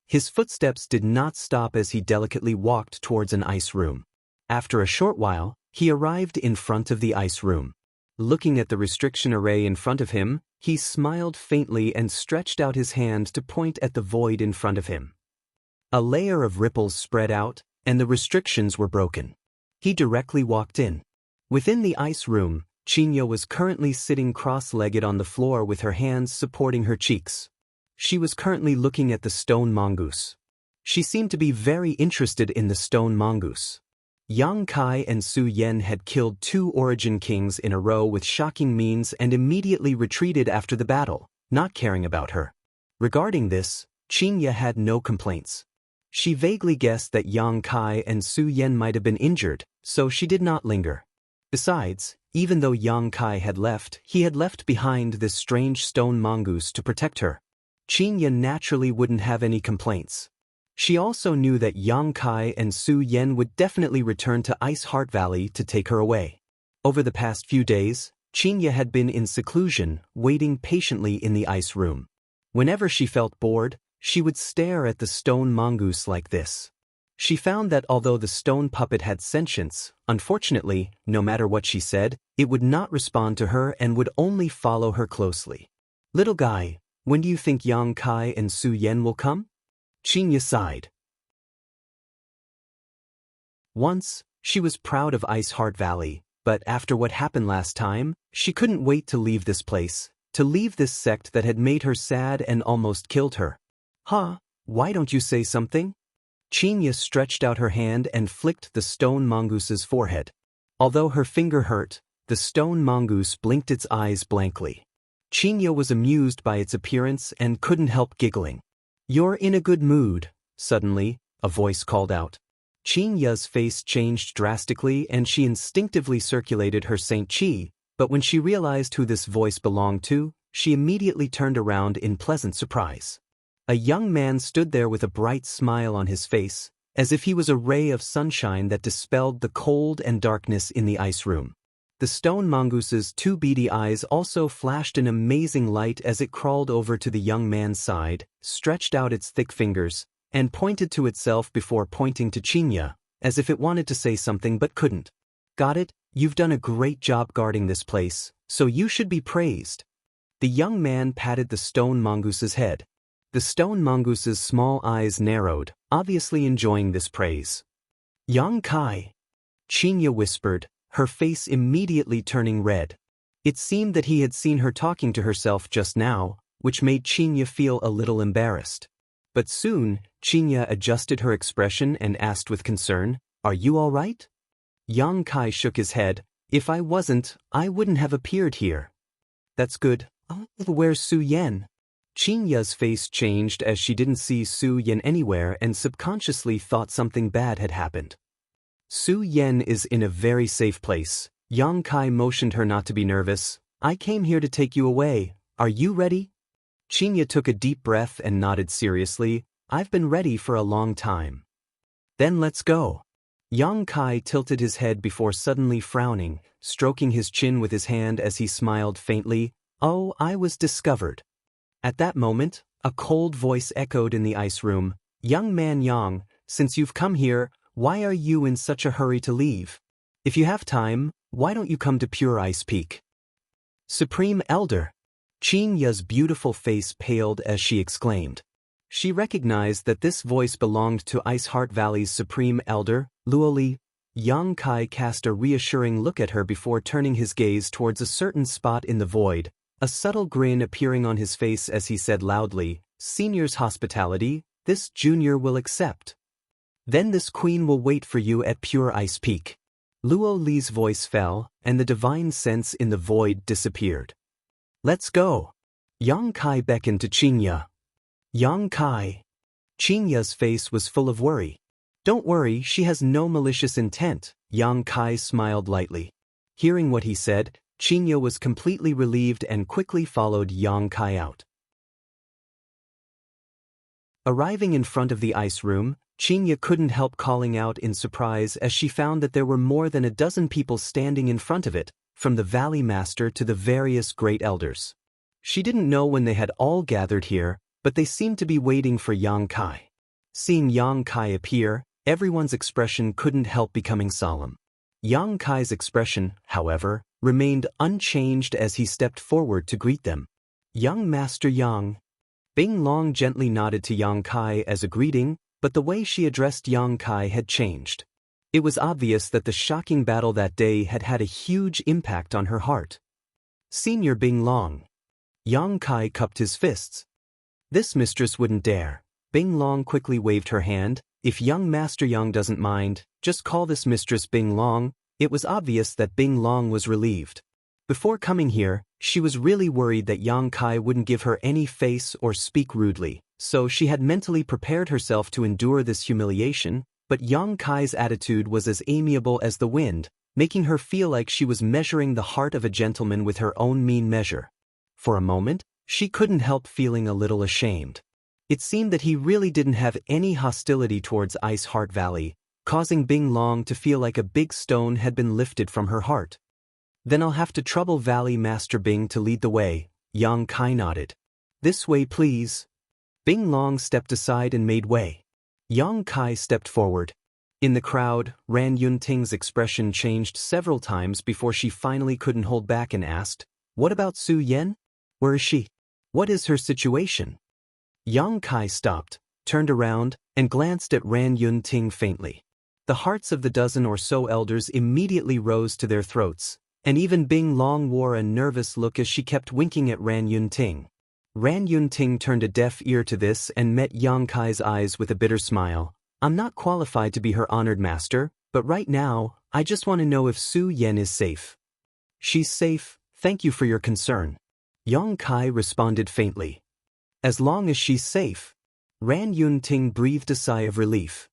Speaker 1: His footsteps did not stop as he delicately walked towards an ice room. After a short while, he arrived in front of the ice room. Looking at the restriction array in front of him, he smiled faintly and stretched out his hand to point at the void in front of him. A layer of ripples spread out, and the restrictions were broken. He directly walked in. Within the ice room, Xianxia was currently sitting cross-legged on the floor with her hands supporting her cheeks. She was currently looking at the stone mongoose. She seemed to be very interested in the stone mongoose. Yang Kai and Su Yan had killed 2 origin kings in a row with shocking means and immediately retreated after the battle, not caring about her. Regarding this, Xianxia had no complaints. She vaguely guessed that Yang Kai and Su Yan might have been injured, so she did not linger. Besides, even though Yang Kai had left, he had left behind this strange stone mongoose to protect her. Xianxia naturally wouldn't have any complaints. She also knew that Yang Kai and Su Yan would definitely return to Ice Heart Valley to take her away. Over the past few days, Xianxia had been in seclusion, waiting patiently in the ice room. Whenever she felt bored, she would stare at the stone mongoose like this. She found that although the stone puppet had sentience, unfortunately, no matter what she said, it would not respond to her and would only follow her closely. "Little guy, when do you think Yang Kai and Su Yan will come?" Xianxia sighed. Once, she was proud of Ice Heart Valley, but after what happened last time, she couldn't wait to leave this place, to leave this sect that had made her sad and almost killed her. "Huh, why don't you say something?" Xianxia stretched out her hand and flicked the stone mongoose's forehead. Although her finger hurt, the stone mongoose blinked its eyes blankly. Xianxia was amused by its appearance and couldn't help giggling. "You're in a good mood," suddenly, a voice called out. Xianxia's face changed drastically and she instinctively circulated her Saint Qi, but when she realized who this voice belonged to, she immediately turned around in pleasant surprise. A young man stood there with a bright smile on his face, as if he was a ray of sunshine that dispelled the cold and darkness in the ice room. The stone mongoose's two beady eyes also flashed an amazing light as it crawled over to the young man's side, stretched out its thick fingers, and pointed to itself before pointing to Xianxia, as if it wanted to say something but couldn't. "Got it? You've done a great job guarding this place, so you should be praised." The young man patted the stone mongoose's head. The stone mongoose's small eyes narrowed, obviously enjoying this praise. "Yang Kai," Xianxia whispered, her face immediately turning red. It seemed that he had seen her talking to herself just now, which made Xianxia feel a little embarrassed. But soon, Xianxia adjusted her expression and asked with concern, "Are you all right?" Yang Kai shook his head. "If I wasn't, I wouldn't have appeared here." "That's good. Where's Su Yan?" Xianxia's face changed as she didn't see Su Yan anywhere and subconsciously thought something bad had happened. "Su Yan is in a very safe place." Yang Kai motioned her not to be nervous. "I came here to take you away. Are you ready?" Xianxia took a deep breath and nodded seriously. "I've been ready for a long time." "Then let's go." Yang Kai tilted his head before suddenly frowning, stroking his chin with his hand as he smiled faintly. "Oh, I was discovered." At that moment, a cold voice echoed in the ice room. "Young man Yang, since you've come here, why are you in such a hurry to leave? If you have time, why don't you come to Pure Ice Peak?" "Supreme Elder." Xianxia's beautiful face paled as she exclaimed. She recognized that this voice belonged to Ice Heart Valley's Supreme Elder, Luoli. Yang Kai cast a reassuring look at her before turning his gaze towards a certain spot in the void, a subtle grin appearing on his face as he said loudly, "Senior's hospitality, this junior will accept. Then this queen will wait for you at Pure Ice Peak." Luo Li's voice fell, and the divine sense in the void disappeared. "Let's go." Yang Kai beckoned to Xianxia. "Yang Kai." Xianxia's face was full of worry. "Don't worry, she has no malicious intent." Yang Kai smiled lightly. Hearing what he said, Xianxia was completely relieved and quickly followed Yang Kai out. Arriving in front of the ice room, Xianxia couldn't help calling out in surprise as she found that there were more than a dozen people standing in front of it, from the Valley Master to the various great elders. She didn't know when they had all gathered here, but they seemed to be waiting for Yang Kai. Seeing Yang Kai appear, everyone's expression couldn't help becoming solemn. Yang Kai's expression, however, remained unchanged as he stepped forward to greet them. "Young Master Yang." Bing Long gently nodded to Yang Kai as a greeting, but the way she addressed Yang Kai had changed. It was obvious that the shocking battle that day had had a huge impact on her heart. "Senior Bing Long." Yang Kai cupped his fists. "This mistress wouldn't dare." Bing Long quickly waved her hand. "If young Master Yang doesn't mind, just call this mistress Bing Long." It was obvious that Bing Long was relieved. Before coming here, she was really worried that Yang Kai wouldn't give her any face or speak rudely, so she had mentally prepared herself to endure this humiliation, but Yang Kai's attitude was as amiable as the wind, making her feel like she was measuring the heart of a gentleman with her own mean measure. For a moment, she couldn't help feeling a little ashamed. It seemed that he really didn't have any hostility towards Ice Heart Valley, causing Bing Long to feel like a big stone had been lifted from her heart. Then I'll have to trouble Valley Master Bing to lead the way, Yang Kai nodded. This way please. Bing Long stepped aside and made way. Yang Kai stepped forward. In the crowd, Ran Yunting's expression changed several times before she finally couldn't hold back and asked, "What about Su Yan? Where is she? What is her situation?" Yang Kai stopped, turned around, and glanced at Ran Yunting faintly. The hearts of the dozen or so elders immediately rose to their throats, and even Bing Long wore a nervous look as she kept winking at Ran Yunting. Ran Yunting turned a deaf ear to this and met Yang Kai's eyes with a bitter smile. "I'm not qualified to be her honored master, but right now, I just want to know if Su Yan is safe." "She's safe, thank you for your concern." Yang Kai responded faintly. "As long as she's safe." Ran Yunting breathed a sigh of relief.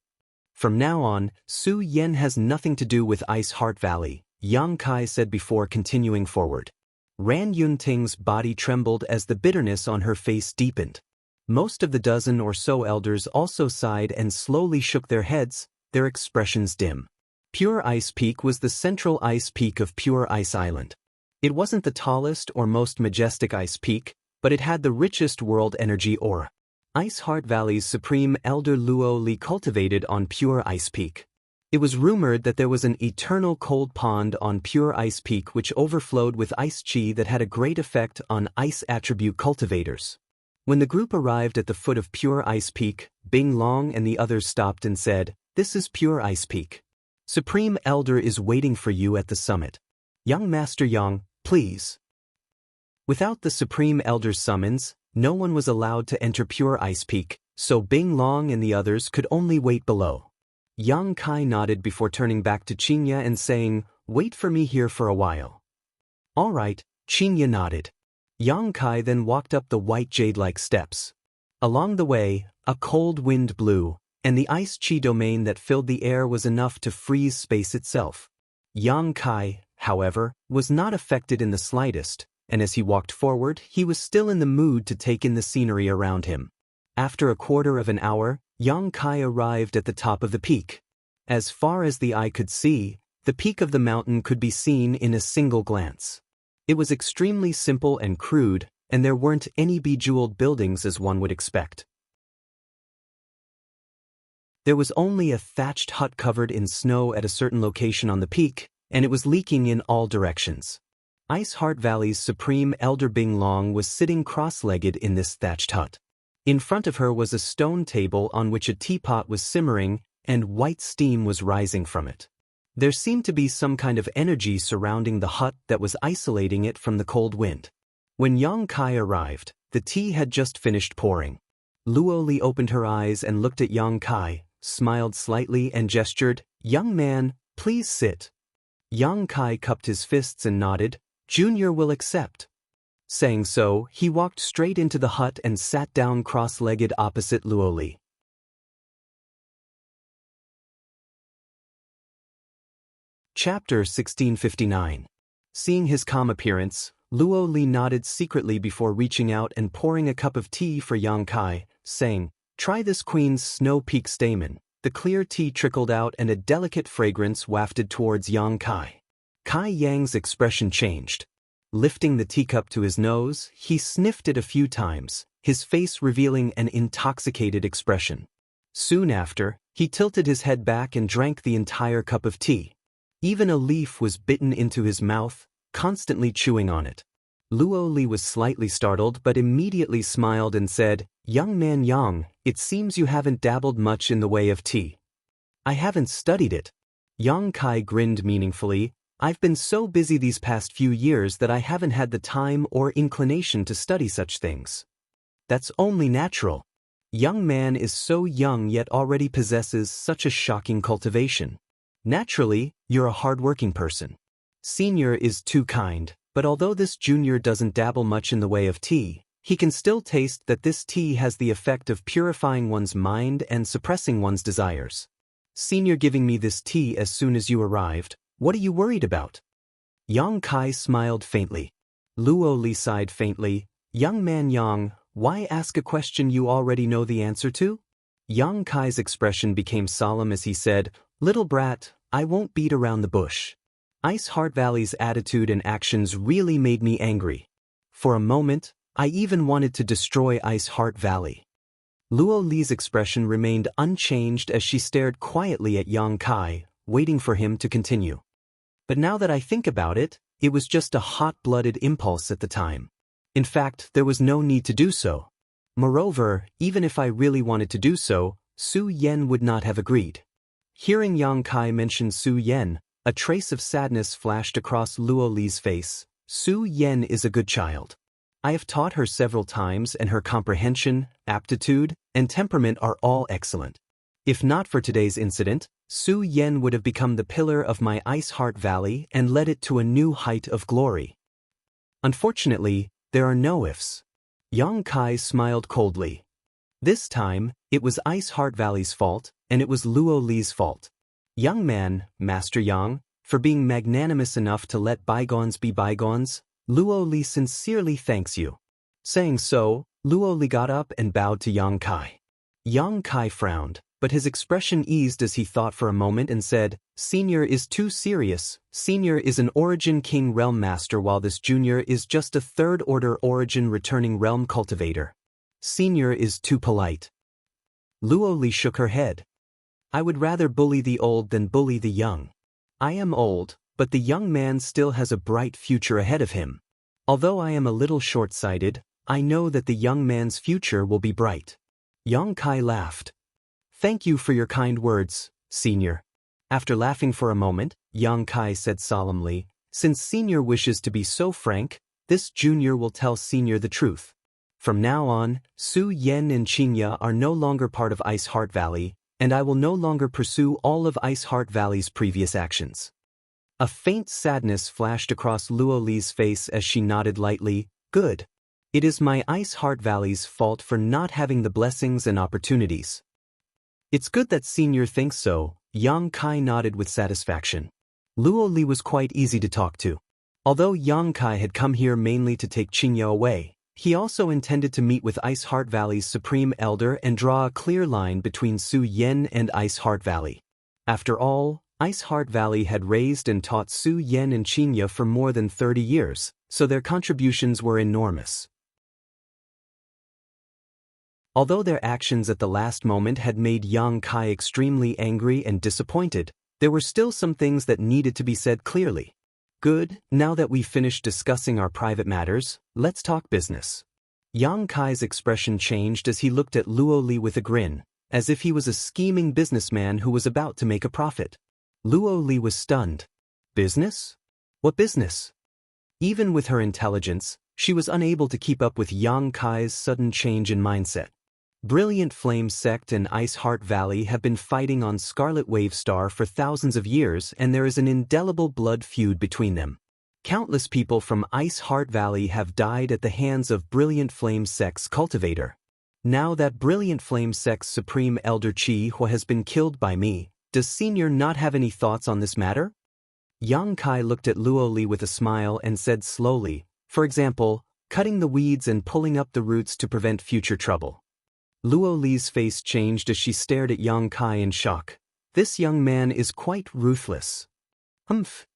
Speaker 1: "From now on, Su Yan has nothing to do with Ice Heart Valley," Yang Kai said before continuing forward. Ran Yunting's body trembled as the bitterness on her face deepened. Most of the dozen or so elders also sighed and slowly shook their heads, their expressions dim. Pure Ice Peak was the central ice peak of Pure Ice Island. It wasn't the tallest or most majestic ice peak, but it had the richest world energy aura. Ice Heart Valley's supreme elder Luo Li cultivated on Pure Ice Peak. It was rumored that there was an eternal cold pond on Pure Ice Peak which overflowed with ice chi that had a great effect on ice attribute cultivators. When the group arrived at the foot of Pure Ice Peak, Bing Long and the others stopped and said, "This is Pure Ice Peak. Supreme Elder is waiting for you at the summit. Young Master Yang, please." Without the Supreme Elder's summons, no one was allowed to enter Pure Ice Peak, so Bing Long and the others could only wait below. Yang Kai nodded before turning back to Xianxia and saying, "Wait for me here for a while." "All right," Xianxia nodded. Yang Kai then walked up the white jade-like steps. Along the way, a cold wind blew, and the ice chi domain that filled the air was enough to freeze space itself. Yang Kai, however, was not affected in the slightest, and as he walked forward, he was still in the mood to take in the scenery around him. After a quarter of an hour, Yang Kai arrived at the top of the peak. As far as the eye could see, the peak of the mountain could be seen in a single glance. It was extremely simple and crude, and there weren't any bejeweled buildings as one would expect. There was only a thatched hut covered in snow at a certain location on the peak, and it was leaking in all directions. Ice Heart Valley's Supreme Elder Bing Long was sitting cross-legged in this thatched hut. In front of her was a stone table on which a teapot was simmering, and white steam was rising from it. There seemed to be some kind of energy surrounding the hut that was isolating it from the cold wind. When Yang Kai arrived, the tea had just finished pouring. Luo Li opened her eyes and looked at Yang Kai, smiled slightly and gestured, "Young man, please sit." Yang Kai cupped his fists and nodded, "Junior will accept." Saying so, he walked straight into the hut and sat down cross-legged opposite Luo Li. Chapter 1659. Seeing his calm appearance, Luo Li nodded secretly before reaching out and pouring a cup of tea for Yang Kai, saying, "Try this Queen's Snow Peak Stamen." The clear tea trickled out and a delicate fragrance wafted towards Yang Kai. Kai Yang's expression changed. Lifting the teacup to his nose, he sniffed it a few times, his face revealing an intoxicated expression. Soon after, he tilted his head back and drank the entire cup of tea. Even a leaf was bitten into his mouth, constantly chewing on it. Luo Li was slightly startled but immediately smiled and said, "Young man Yang, it seems you haven't dabbled much in the way of tea." "I haven't studied it." Yang Kai grinned meaningfully, "I've been so busy these past few years that I haven't had the time or inclination to study such things." "That's only natural. Young man is so young yet already possesses such a shocking cultivation. Naturally, you're a hard-working person. Senior is too kind, but although this junior doesn't dabble much in the way of tea, He can still taste that this tea has the effect of purifying one's mind and suppressing one's desires. Senior giving me this tea as soon as you arrived, what are you worried about? Yang Kai smiled faintly. Luo Li sighed faintly. Young man Yang, why ask a question you already know the answer to? Yang Kai's expression became solemn as he said, Little brat, I won't beat around the bush. Ice Heart Valley's attitude and actions really made me angry. For a moment, I even wanted to destroy Ice Heart Valley. Luo Li's expression remained unchanged as she stared quietly at Yang Kai, waiting for him to continue. But now that I think about it, it was just a hot-blooded impulse at the time. In fact, there was no need to do so. Moreover, even if I really wanted to do so, Su Yen would not have agreed. Hearing Yang Kai mention Su Yen, a trace of sadness flashed across Luo Li's face. Su Yen is a good child. I have taught her several times and her comprehension, aptitude, and temperament are all excellent. If not for today's incident, Su Yen would have become the pillar of my Ice Heart Valley and led it to a new height of glory. Unfortunately, there are no ifs. Yang Kai smiled coldly. This time, it was Ice Heart Valley's fault, and it was Luo Li's fault. Young man, Master Yang, for being magnanimous enough to let bygones be bygones, Luo Li sincerely thanks you. Saying so, Luo Li got up and bowed to Yang Kai. Yang Kai frowned, but his expression eased as he thought for a moment and said, Senior is too serious. Senior is an Origin King Realm Master while this junior is just a third-order Origin returning Realm Cultivator. Senior is too polite. Luo Li shook her head. I would rather bully the old than bully the young. I am old, but the young man still has a bright future ahead of him. Although I am a little short-sighted, I know that the young man's future will be bright. Yang Kai laughed. Thank you for your kind words, Senior. After laughing for a moment, Yang Kai said solemnly, Since Senior wishes to be so frank, this junior will tell Senior the truth. From now on, Su Yen and Xianxia are no longer part of Ice Heart Valley, and I will no longer pursue all of Ice Heart Valley's previous actions. A faint sadness flashed across Luo Li's face as she nodded lightly, Good. It is my Ice Heart Valley's fault for not having the blessings and opportunities. It's good that Senior thinks so, Yang Kai nodded with satisfaction. Luo Li was quite easy to talk to. Although Yang Kai had come here mainly to take Xianxia away, he also intended to meet with Ice Heart Valley's Supreme Elder and draw a clear line between Su Yen and Ice Heart Valley. After all, Ice Heart Valley had raised and taught Su Yen and Xianxia for more than 30 years, so their contributions were enormous. Although their actions at the last moment had made Yang Kai extremely angry and disappointed, there were still some things that needed to be said clearly. Good, now that we've finished discussing our private matters, let's talk business. Yang Kai's expression changed as he looked at Luo Li with a grin, as if he was a scheming businessman who was about to make a profit. Luo Li was stunned. Business? What business? Even with her intelligence, she was unable to keep up with Yang Kai's sudden change in mindset. Brilliant Flame Sect and Ice Heart Valley have been fighting on Scarlet Wave Star for thousands of years, and there is an indelible blood feud between them. Countless people from Ice Heart Valley have died at the hands of Brilliant Flame Sect's cultivator. Now that Brilliant Flame Sect's Supreme Elder Chi Hua has been killed by me, does Senior not have any thoughts on this matter? Yang Kai looked at Luo Li with a smile and said slowly, For example, cutting the weeds and pulling up the roots to prevent future trouble. Luo Li's face changed as she stared at Yang Kai in shock. This young man is quite ruthless.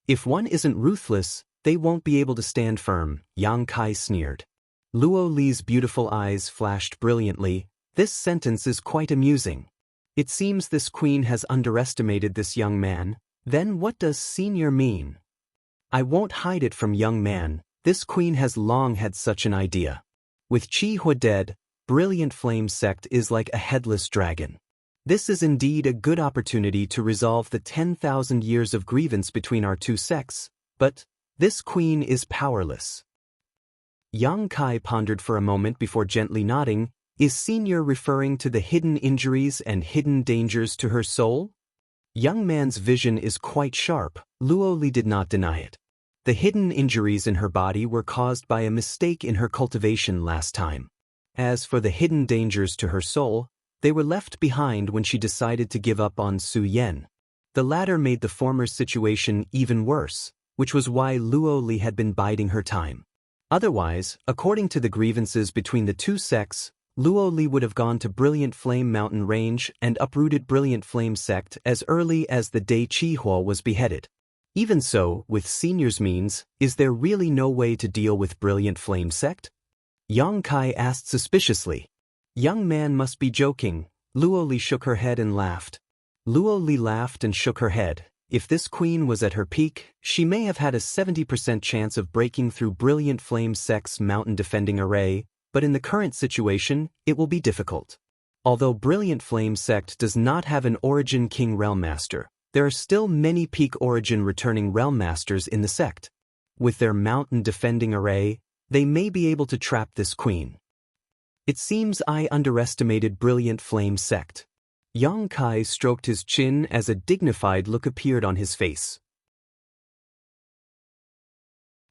Speaker 1: If one isn't ruthless, they won't be able to stand firm, Yang Kai sneered. Luo Li's beautiful eyes flashed brilliantly. This sentence is quite amusing. It seems this queen has underestimated this young man. Then what does Senior mean? I won't hide it from young man, this queen has long had such an idea. With Chi Hua dead, Brilliant Flame Sect is like a headless dragon. This is indeed a good opportunity to resolve the 10,000 years of grievance between our two sects, but this queen is powerless. Yang Kai pondered for a moment before gently nodding. Is Senior referring to the hidden injuries and hidden dangers to her soul? Young man's vision is quite sharp, Luo Li did not deny it. The hidden injuries in her body were caused by a mistake in her cultivation last time. As for the hidden dangers to her soul, they were left behind when she decided to give up on Su Yan. The latter made the former situation even worse, which was why Luo Li had been biding her time. Otherwise, according to the grievances between the two sects, Luo Li would have gone to Brilliant Flame Mountain Range and uprooted Brilliant Flame sect as early as the day Qihua was beheaded. Even so, with Senior's means, is there really no way to deal with Brilliant Flame sect? Yang Kai asked suspiciously. Young man must be joking. Luo Li shook her head and laughed. Luo Li laughed and shook her head. If this queen was at her peak, she may have had a 70% chance of breaking through Brilliant Flame sect's mountain defending array, but in the current situation, it will be difficult. Although Brilliant Flame sect does not have an Origin King Realm Master, there are still many peak origin returning Realm Masters in the sect. With their mountain defending array, they may be able to trap this queen. It seems I underestimated Brilliant Flame sect. Yang Kai stroked his chin as a dignified look appeared on his face.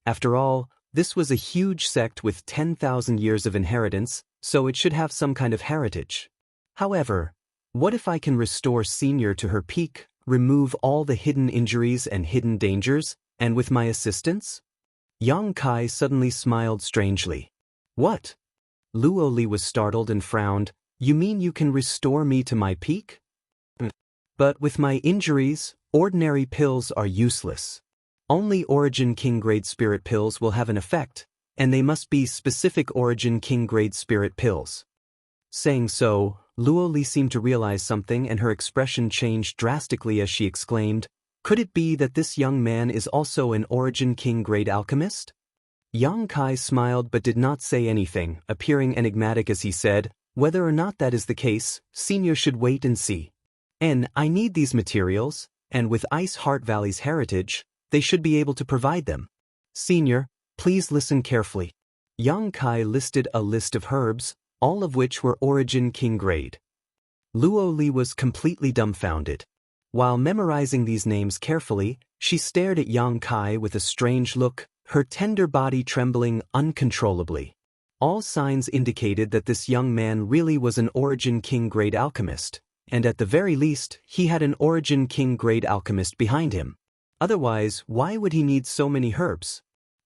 Speaker 1: After all, this was a huge sect with 10,000 years of inheritance, so it should have some kind of heritage. However, what if I can restore Senior to her peak, remove all the hidden injuries and hidden dangers, and with my assistance? Yang Kai suddenly smiled strangely. What? Luo Li was startled and frowned. You mean you can restore me to my peak? But with my injuries, ordinary pills are useless. Only Origin King Grade Spirit pills will have an effect, and they must be specific Origin King Grade Spirit pills. Saying so, Luo Li seemed to realize something and her expression changed drastically as she exclaimed, could it be that this young man is also an Origin King Grade alchemist? Yang Kai smiled but did not say anything, appearing enigmatic as he said, whether or not that is the case, Senior should wait and see. And I need these materials, and with Ice Heart Valley's heritage, they should be able to provide them. Senior, please listen carefully. Yang Kai listed a list of herbs, all of which were Origin King Grade. Luo Li was completely dumbfounded. While memorizing these names carefully, she stared at Yang Kai with a strange look, her tender body trembling uncontrollably. All signs indicated that this young man really was an Origin King Grade alchemist, and at the very least, he had an Origin King Grade alchemist behind him. Otherwise, why would he need so many herbs?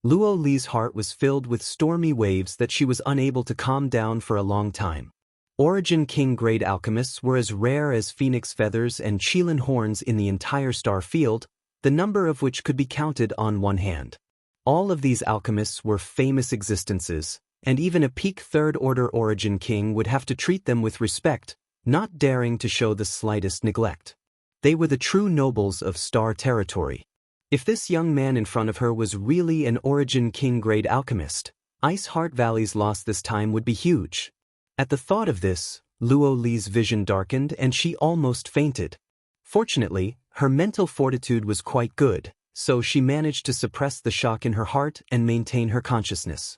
Speaker 1: Luo Li's heart was filled with stormy waves that she was unable to calm down for a long time. Origin King Grade alchemists were as rare as phoenix feathers and Qilin horns in the entire star field, the number of which could be counted on one hand. All of these alchemists were famous existences, and even a peak third-order Origin King would have to treat them with respect, not daring to show the slightest neglect. They were the true nobles of star territory. If this young man in front of her was really an Origin King Grade alchemist, Ice Heart Valley's loss this time would be huge. At the thought of this, Luo Li's vision darkened and she almost fainted. Fortunately, her mental fortitude was quite good, so she managed to suppress the shock in her heart and maintain her consciousness.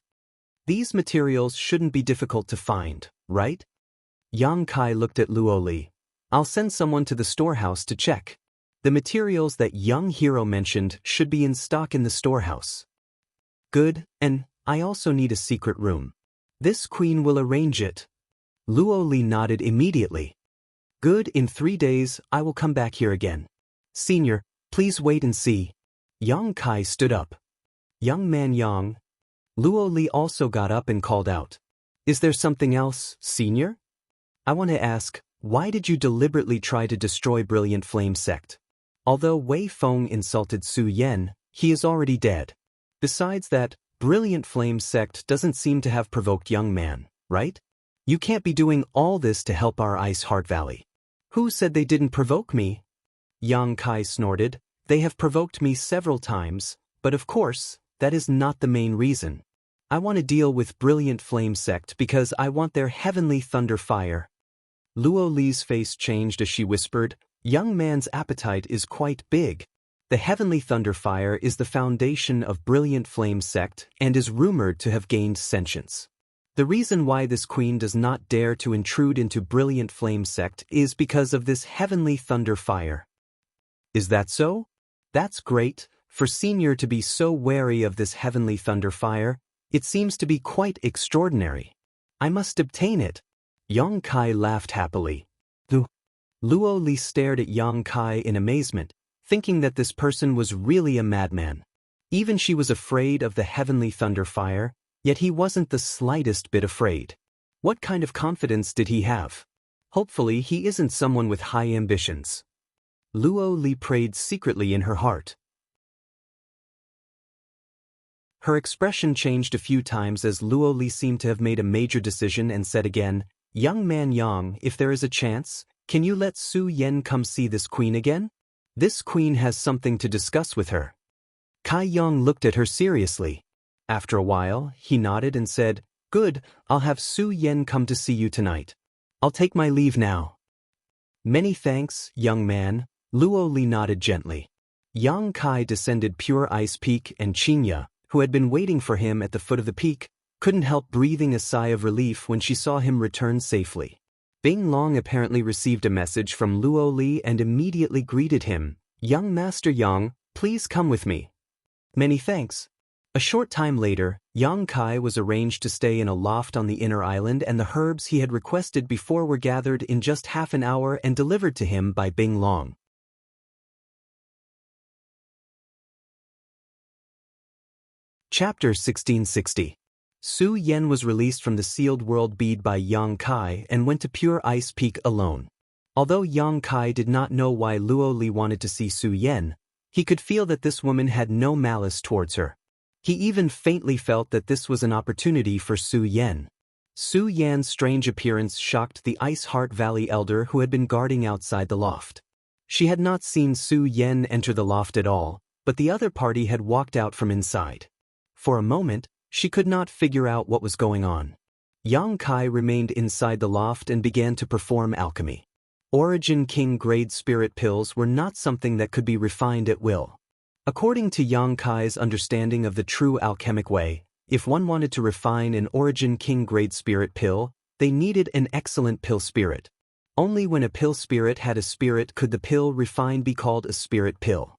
Speaker 1: These materials shouldn't be difficult to find, right? Yang Kai looked at Luo Li. I'll send someone to the storehouse to check. The materials that young hero mentioned should be in stock in the storehouse. Good, and I also need a secret room. This queen will arrange it. Luo Li nodded immediately. Good, in 3 days I will come back here again. Senior, please wait and see. Yang Kai stood up. Young man Yang. Luo Li also got up and called out. Is there something else, Senior? I want to ask, why did you deliberately try to destroy Brilliant Flame sect? Although Wei Feng insulted Su Yan, he is already dead. Besides that, Brilliant Flame sect doesn't seem to have provoked young man, right? You can't be doing all this to help our Ice Heart Valley. Who said they didn't provoke me? Yang Kai snorted. They have provoked me several times, but of course, that is not the main reason. I want to deal with Brilliant Flame sect because I want their heavenly thunder fire. Luo Li's face changed as she whispered, young man's appetite is quite big. The heavenly thunder fire is the foundation of Brilliant Flame sect and is rumored to have gained sentience. The reason why this queen does not dare to intrude into Brilliant Flame sect is because of this heavenly thunder fire. Is that so? That's great. For Senior to be so wary of this heavenly thunder fire, it seems to be quite extraordinary. I must obtain it. Yang Kai laughed happily. Luo Li stared at Yang Kai in amazement, thinking that this person was really a madman. Even she was afraid of the heavenly thunder fire, yet he wasn't the slightest bit afraid. What kind of confidence did he have? Hopefully he isn't someone with high ambitions. Luo Li prayed secretly in her heart. Her expression changed a few times as Luo Li seemed to have made a major decision and said again, "Young man Yang, if there is a chance, can you let Su Yan come see this queen again? This queen has something to discuss with her." Kai Yang looked at her seriously. After a while, he nodded and said, "Good, I'll have Su Yan come to see you tonight. I'll take my leave now." "Many thanks, young man," Luo Li nodded gently. Yang Kai descended Pure Ice Peak, and Xianxia, who had been waiting for him at the foot of the peak, couldn't help breathing a sigh of relief when she saw him return safely. Bing Long apparently received a message from Luo Li and immediately greeted him. "Young Master Yang, please come with me." "Many thanks." A short time later, Yang Kai was arranged to stay in a loft on the inner island, and the herbs he had requested before were gathered in just half an hour and delivered to him by Bing Long. Chapter 1660. Su Yan was released from the sealed world bead by Yang Kai and went to Pure Ice Peak alone. Although Yang Kai did not know why Luo Li wanted to see Su Yan, he could feel that this woman had no malice towards her. He even faintly felt that this was an opportunity for Su Yan. Su Yan's strange appearance shocked the Ice Heart Valley elder who had been guarding outside the loft. She had not seen Su Yan enter the loft at all, but the other party had walked out from inside. For a moment, she could not figure out what was going on. Yang Kai remained inside the loft and began to perform alchemy. Origin King grade spirit pills were not something that could be refined at will. According to Yang Kai's understanding of the true alchemic way, if one wanted to refine an Origin King grade spirit pill, they needed an excellent pill spirit. Only when a pill spirit had a spirit could the pill refined be called a spirit pill.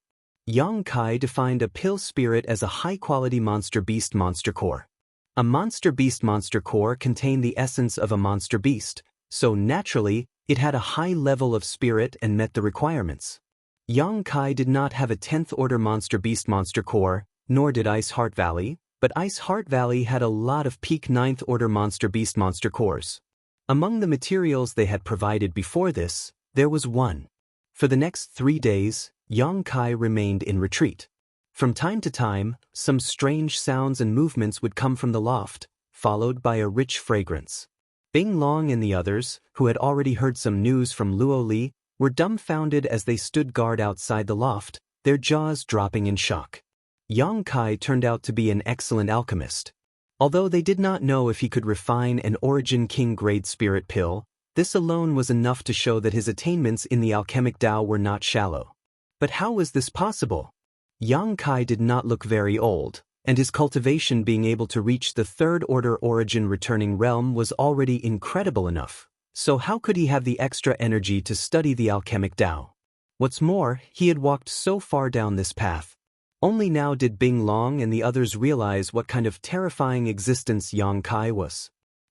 Speaker 1: Yang Kai defined a pill spirit as a high-quality monster beast monster core. A monster beast monster core contained the essence of a monster beast, so naturally, it had a high level of spirit and met the requirements. Yang Kai did not have a 10th order monster beast monster core, nor did Ice Heart Valley, but Ice Heart Valley had a lot of peak 9th order monster beast monster cores. Among the materials they had provided before this, there was one. For the next 3 days, Yang Kai remained in retreat. From time to time, some strange sounds and movements would come from the loft, followed by a rich fragrance. Bing Long and the others, who had already heard some news from Luo Li, were dumbfounded as they stood guard outside the loft, their jaws dropping in shock. Yang Kai turned out to be an excellent alchemist. Although they did not know if he could refine an Origin King grade spirit pill, this alone was enough to show that his attainments in the alchemic Tao were not shallow. But how was this possible? Yang Kai did not look very old, and his cultivation being able to reach the 3rd order origin returning realm was already incredible enough. So how could he have the extra energy to study the alchemic Tao? What's more, he had walked so far down this path. Only now did Bing Long and the others realize what kind of terrifying existence Yang Kai was.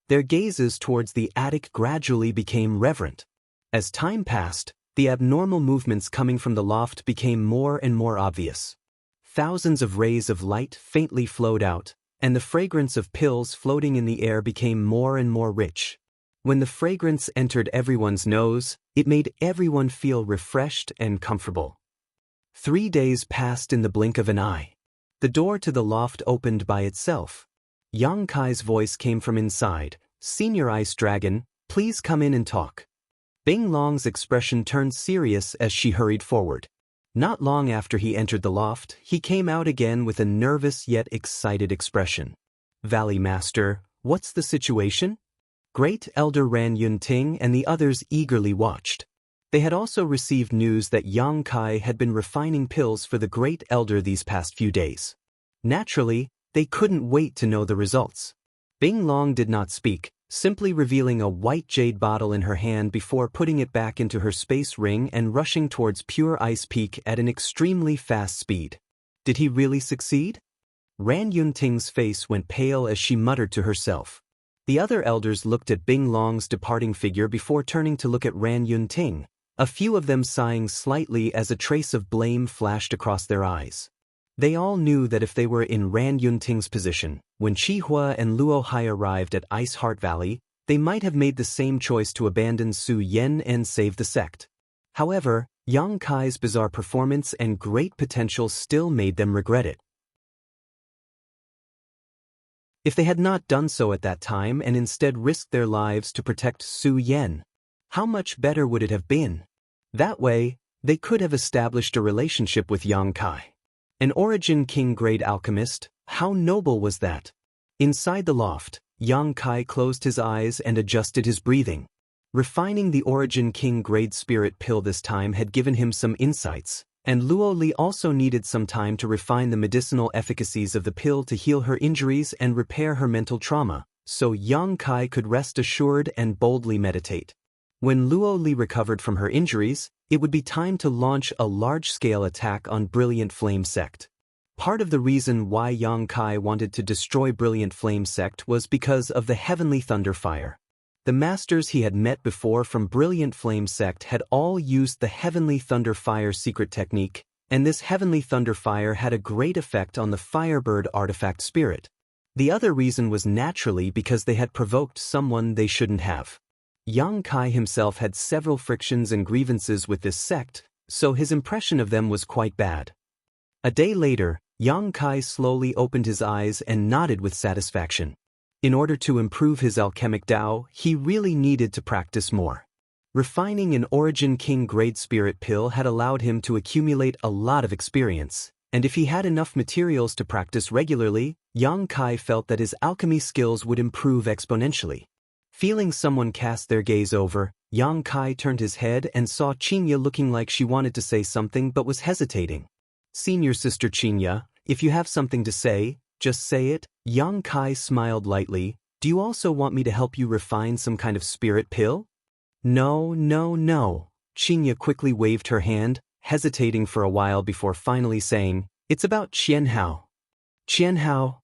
Speaker 1: Their gazes towards the attic gradually became reverent. As time passed, the abnormal movements coming from the loft became more and more obvious. Thousands of rays of light faintly flowed out, and the fragrance of pills floating in the air became more and more rich. When the fragrance entered everyone's nose, it made everyone feel refreshed and comfortable. 3 days passed in the blink of an eye. The door to the loft opened by itself. Yang Kai's voice came from inside. "Senior Ice Dragon, please come in and talk." Bing Long's expression turned serious as she hurried forward. Not long after he entered the loft, he came out again with a nervous yet excited expression. "Valley Master, what's the situation?" Great Elder Ran Yunting and the others eagerly watched. They had also received news that Yang Kai had been refining pills for the Great Elder these past few days. Naturally, they couldn't wait to know the results. Bing Long did not speak, simply revealing a white jade bottle in her hand before putting it back into her space ring and rushing towards Pure Ice Peak at an extremely fast speed. Did he really succeed? Ran Yunting's face went pale as she muttered to herself. The other elders looked at Bing Long's departing figure before turning to look at Ran Yunting, a few of them sighing slightly as a trace of blame flashed across their eyes. They all knew that if they were in Ran Yunting's position, when Qi Hua and Luo Hai arrived at Ice Heart Valley, they might have made the same choice to abandon Su Yen and save the sect. However, Yang Kai's bizarre performance and great potential still made them regret it. If they had not done so at that time and instead risked their lives to protect Su Yen, how much better would it have been? That way, they could have established a relationship with Yang Kai. An Origin King-grade alchemist, how noble was that? Inside the loft, Yang Kai closed his eyes and adjusted his breathing. Refining the Origin King-grade spirit pill this time had given him some insights, and Luo Li also needed some time to refine the medicinal efficacies of the pill to heal her injuries and repair her mental trauma, so Yang Kai could rest assured and boldly meditate. When Luo Li recovered from her injuries, it would be time to launch a large-scale attack on Brilliant Flame Sect. Part of the reason why Yang Kai wanted to destroy Brilliant Flame Sect was because of the Heavenly Thunder Fire. The masters he had met before from Brilliant Flame Sect had all used the Heavenly Thunder Fire secret technique, and this Heavenly Thunder Fire had a great effect on the Firebird artifact spirit. The other reason was naturally because they had provoked someone they shouldn't have. Yang Kai himself had several frictions and grievances with this sect, so his impression of them was quite bad. A day later, Yang Kai slowly opened his eyes and nodded with satisfaction. In order to improve his alchemic Tao, he really needed to practice more. Refining an Origin King-grade spirit pill had allowed him to accumulate a lot of experience, and if he had enough materials to practice regularly, Yang Kai felt that his alchemy skills would improve exponentially. Feeling someone cast their gaze over, Yang Kai turned his head and saw Xianxia looking like she wanted to say something but was hesitating. "Senior sister Xianxia, if you have something to say, just say it." Yang Kai smiled lightly. "Do you also want me to help you refine some kind of spirit pill?" "No, no, no." Xianxia quickly waved her hand, hesitating for a while before finally saying, "It's about Qianhao." "Qianhao?"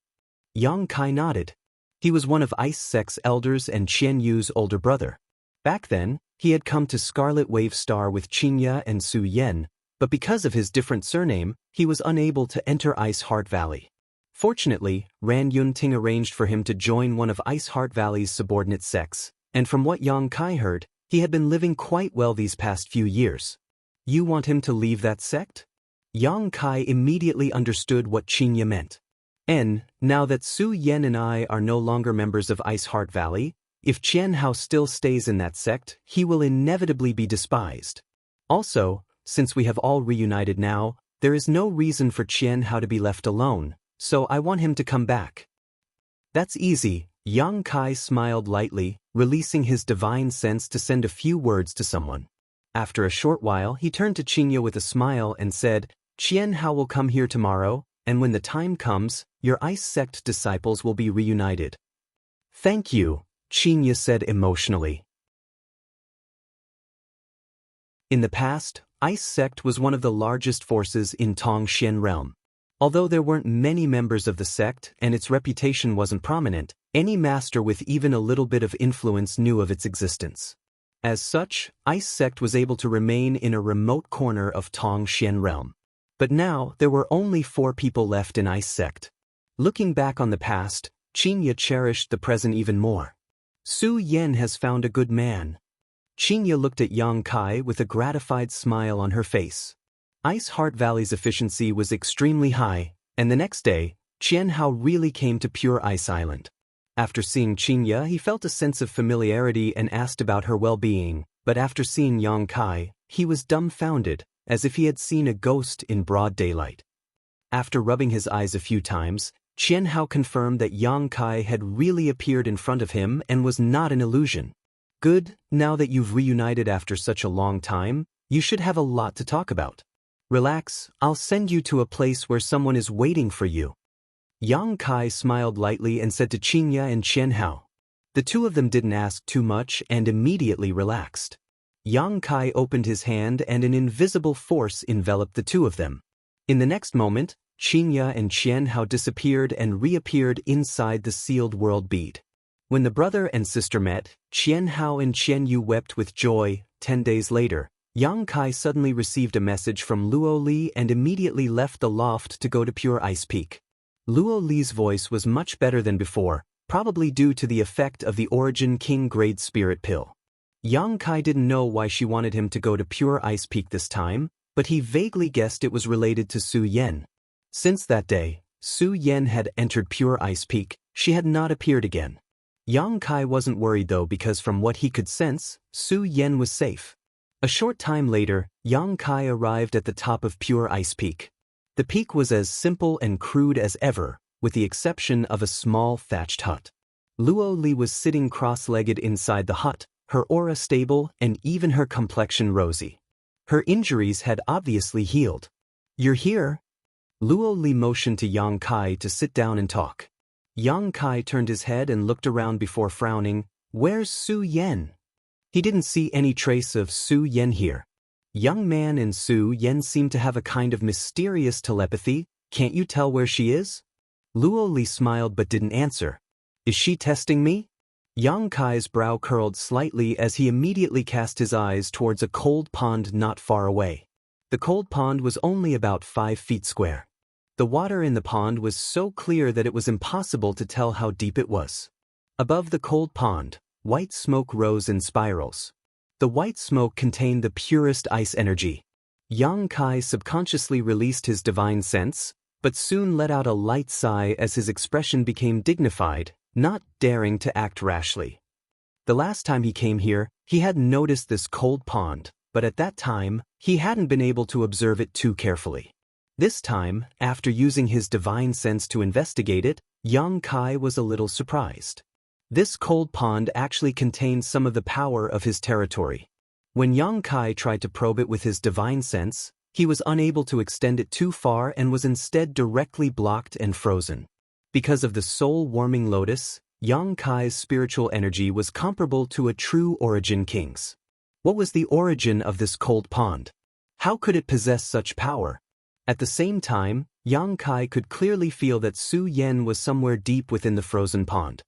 Speaker 1: Yang Kai nodded. He was one of Ice Sect's elders and Qian Yu's older brother. Back then, he had come to Scarlet Wave Star with Xianxia and Su Yen, but because of his different surname, he was unable to enter Ice Heart Valley. Fortunately, Ran Yunting arranged for him to join one of Ice Heart Valley's subordinate sects, and from what Yang Kai heard, he had been living quite well these past few years. "You want him to leave that sect?" Yang Kai immediately understood what Xianxia meant. Now that Su Yen and I are no longer members of Ice Heart Valley, if Qianhao still stays in that sect, he will inevitably be despised. Also, since we have all reunited now, there is no reason for Qianhao to be left alone, so I want him to come back. "That's easy." Yang Kai smiled lightly, releasing his divine sense to send a few words to someone. After a short while, he turned to Xianxia with a smile and said, "Qianhao will come here tomorrow, and when the time comes, your Ice Sect disciples will be reunited." "Thank you," Xianxia said emotionally. In the past, Ice Sect was one of the largest forces in Tongxian realm. Although there weren't many members of the sect and its reputation wasn't prominent, any master with even a little bit of influence knew of its existence. As such, Ice Sect was able to remain in a remote corner of Tongxian realm. But now, there were only 4 people left in Ice Sect. Looking back on the past, Xianxia cherished the present even more. Su Yen has found a good man. Xianxia looked at Yang Kai with a gratified smile on her face. Ice Heart Valley's efficiency was extremely high, and the next day, Qianhao really came to Pure Ice Island. After seeing Xianxia, he felt a sense of familiarity and asked about her well-being, but after seeing Yang Kai, he was dumbfounded, as if he had seen a ghost in broad daylight. After rubbing his eyes a few times, Qianhao confirmed that Yang Kai had really appeared in front of him and was not an illusion. "Good, now that you've reunited after such a long time, you should have a lot to talk about. Relax, I'll send you to a place where someone is waiting for you." Yang Kai smiled lightly and said to Xianxia and Qianhao. The two of them didn't ask too much and immediately relaxed. Yang Kai opened his hand and an invisible force enveloped the two of them. In the next moment, Xianxia and Xianhao disappeared and reappeared inside the sealed world bead. When the brother and sister met, Xianhao and Xianyu wept with joy. 10 days later, Yang Kai suddenly received a message from Luo Li and immediately left the loft to go to Pure Ice Peak. Luo Li's voice was much better than before, probably due to the effect of the Origin King Grade Spirit Pill. Yang Kai didn't know why she wanted him to go to Pure Ice Peak this time, but he vaguely guessed it was related to Su Yan. Since that day, Su Yan had entered Pure Ice Peak. She had not appeared again. Yang Kai wasn't worried though because from what he could sense, Su Yan was safe. A short time later, Yang Kai arrived at the top of Pure Ice Peak. The peak was as simple and crude as ever, with the exception of a small thatched hut. Luo Li was sitting cross-legged inside the hut, her aura stable and even her complexion rosy. Her injuries had obviously healed. "You're here?" Luo Li motioned to Yang Kai to sit down and talk. Yang Kai turned his head and looked around before frowning. "Where's Su Yan?" He didn't see any trace of Su Yan here. Young man and Su Yan seemed to have a kind of mysterious telepathy. "Can't you tell where she is?" Luo Li smiled but didn't answer. "Is she testing me?" Yang Kai's brow curled slightly as he immediately cast his eyes towards a cold pond not far away. The cold pond was only about 5 feet square. The water in the pond was so clear that it was impossible to tell how deep it was. Above the cold pond, white smoke rose in spirals. The white smoke contained the purest ice energy. Yang Kai subconsciously released his divine sense, but soon let out a light sigh as his expression became dignified, not daring to act rashly. The last time he came here, he had noticed this cold pond, but at that time, he hadn't been able to observe it too carefully. This time, after using his divine sense to investigate it, Yang Kai was a little surprised. This cold pond actually contained some of the power of his territory. When Yang Kai tried to probe it with his divine sense, he was unable to extend it too far and was instead directly blocked and frozen. Because of the soul-warming lotus, Yang Kai's spiritual energy was comparable to a true Origin King's. What was the origin of this cold pond? How could it possess such power? At the same time, Yang Kai could clearly feel that Su Yan was somewhere deep within the frozen pond.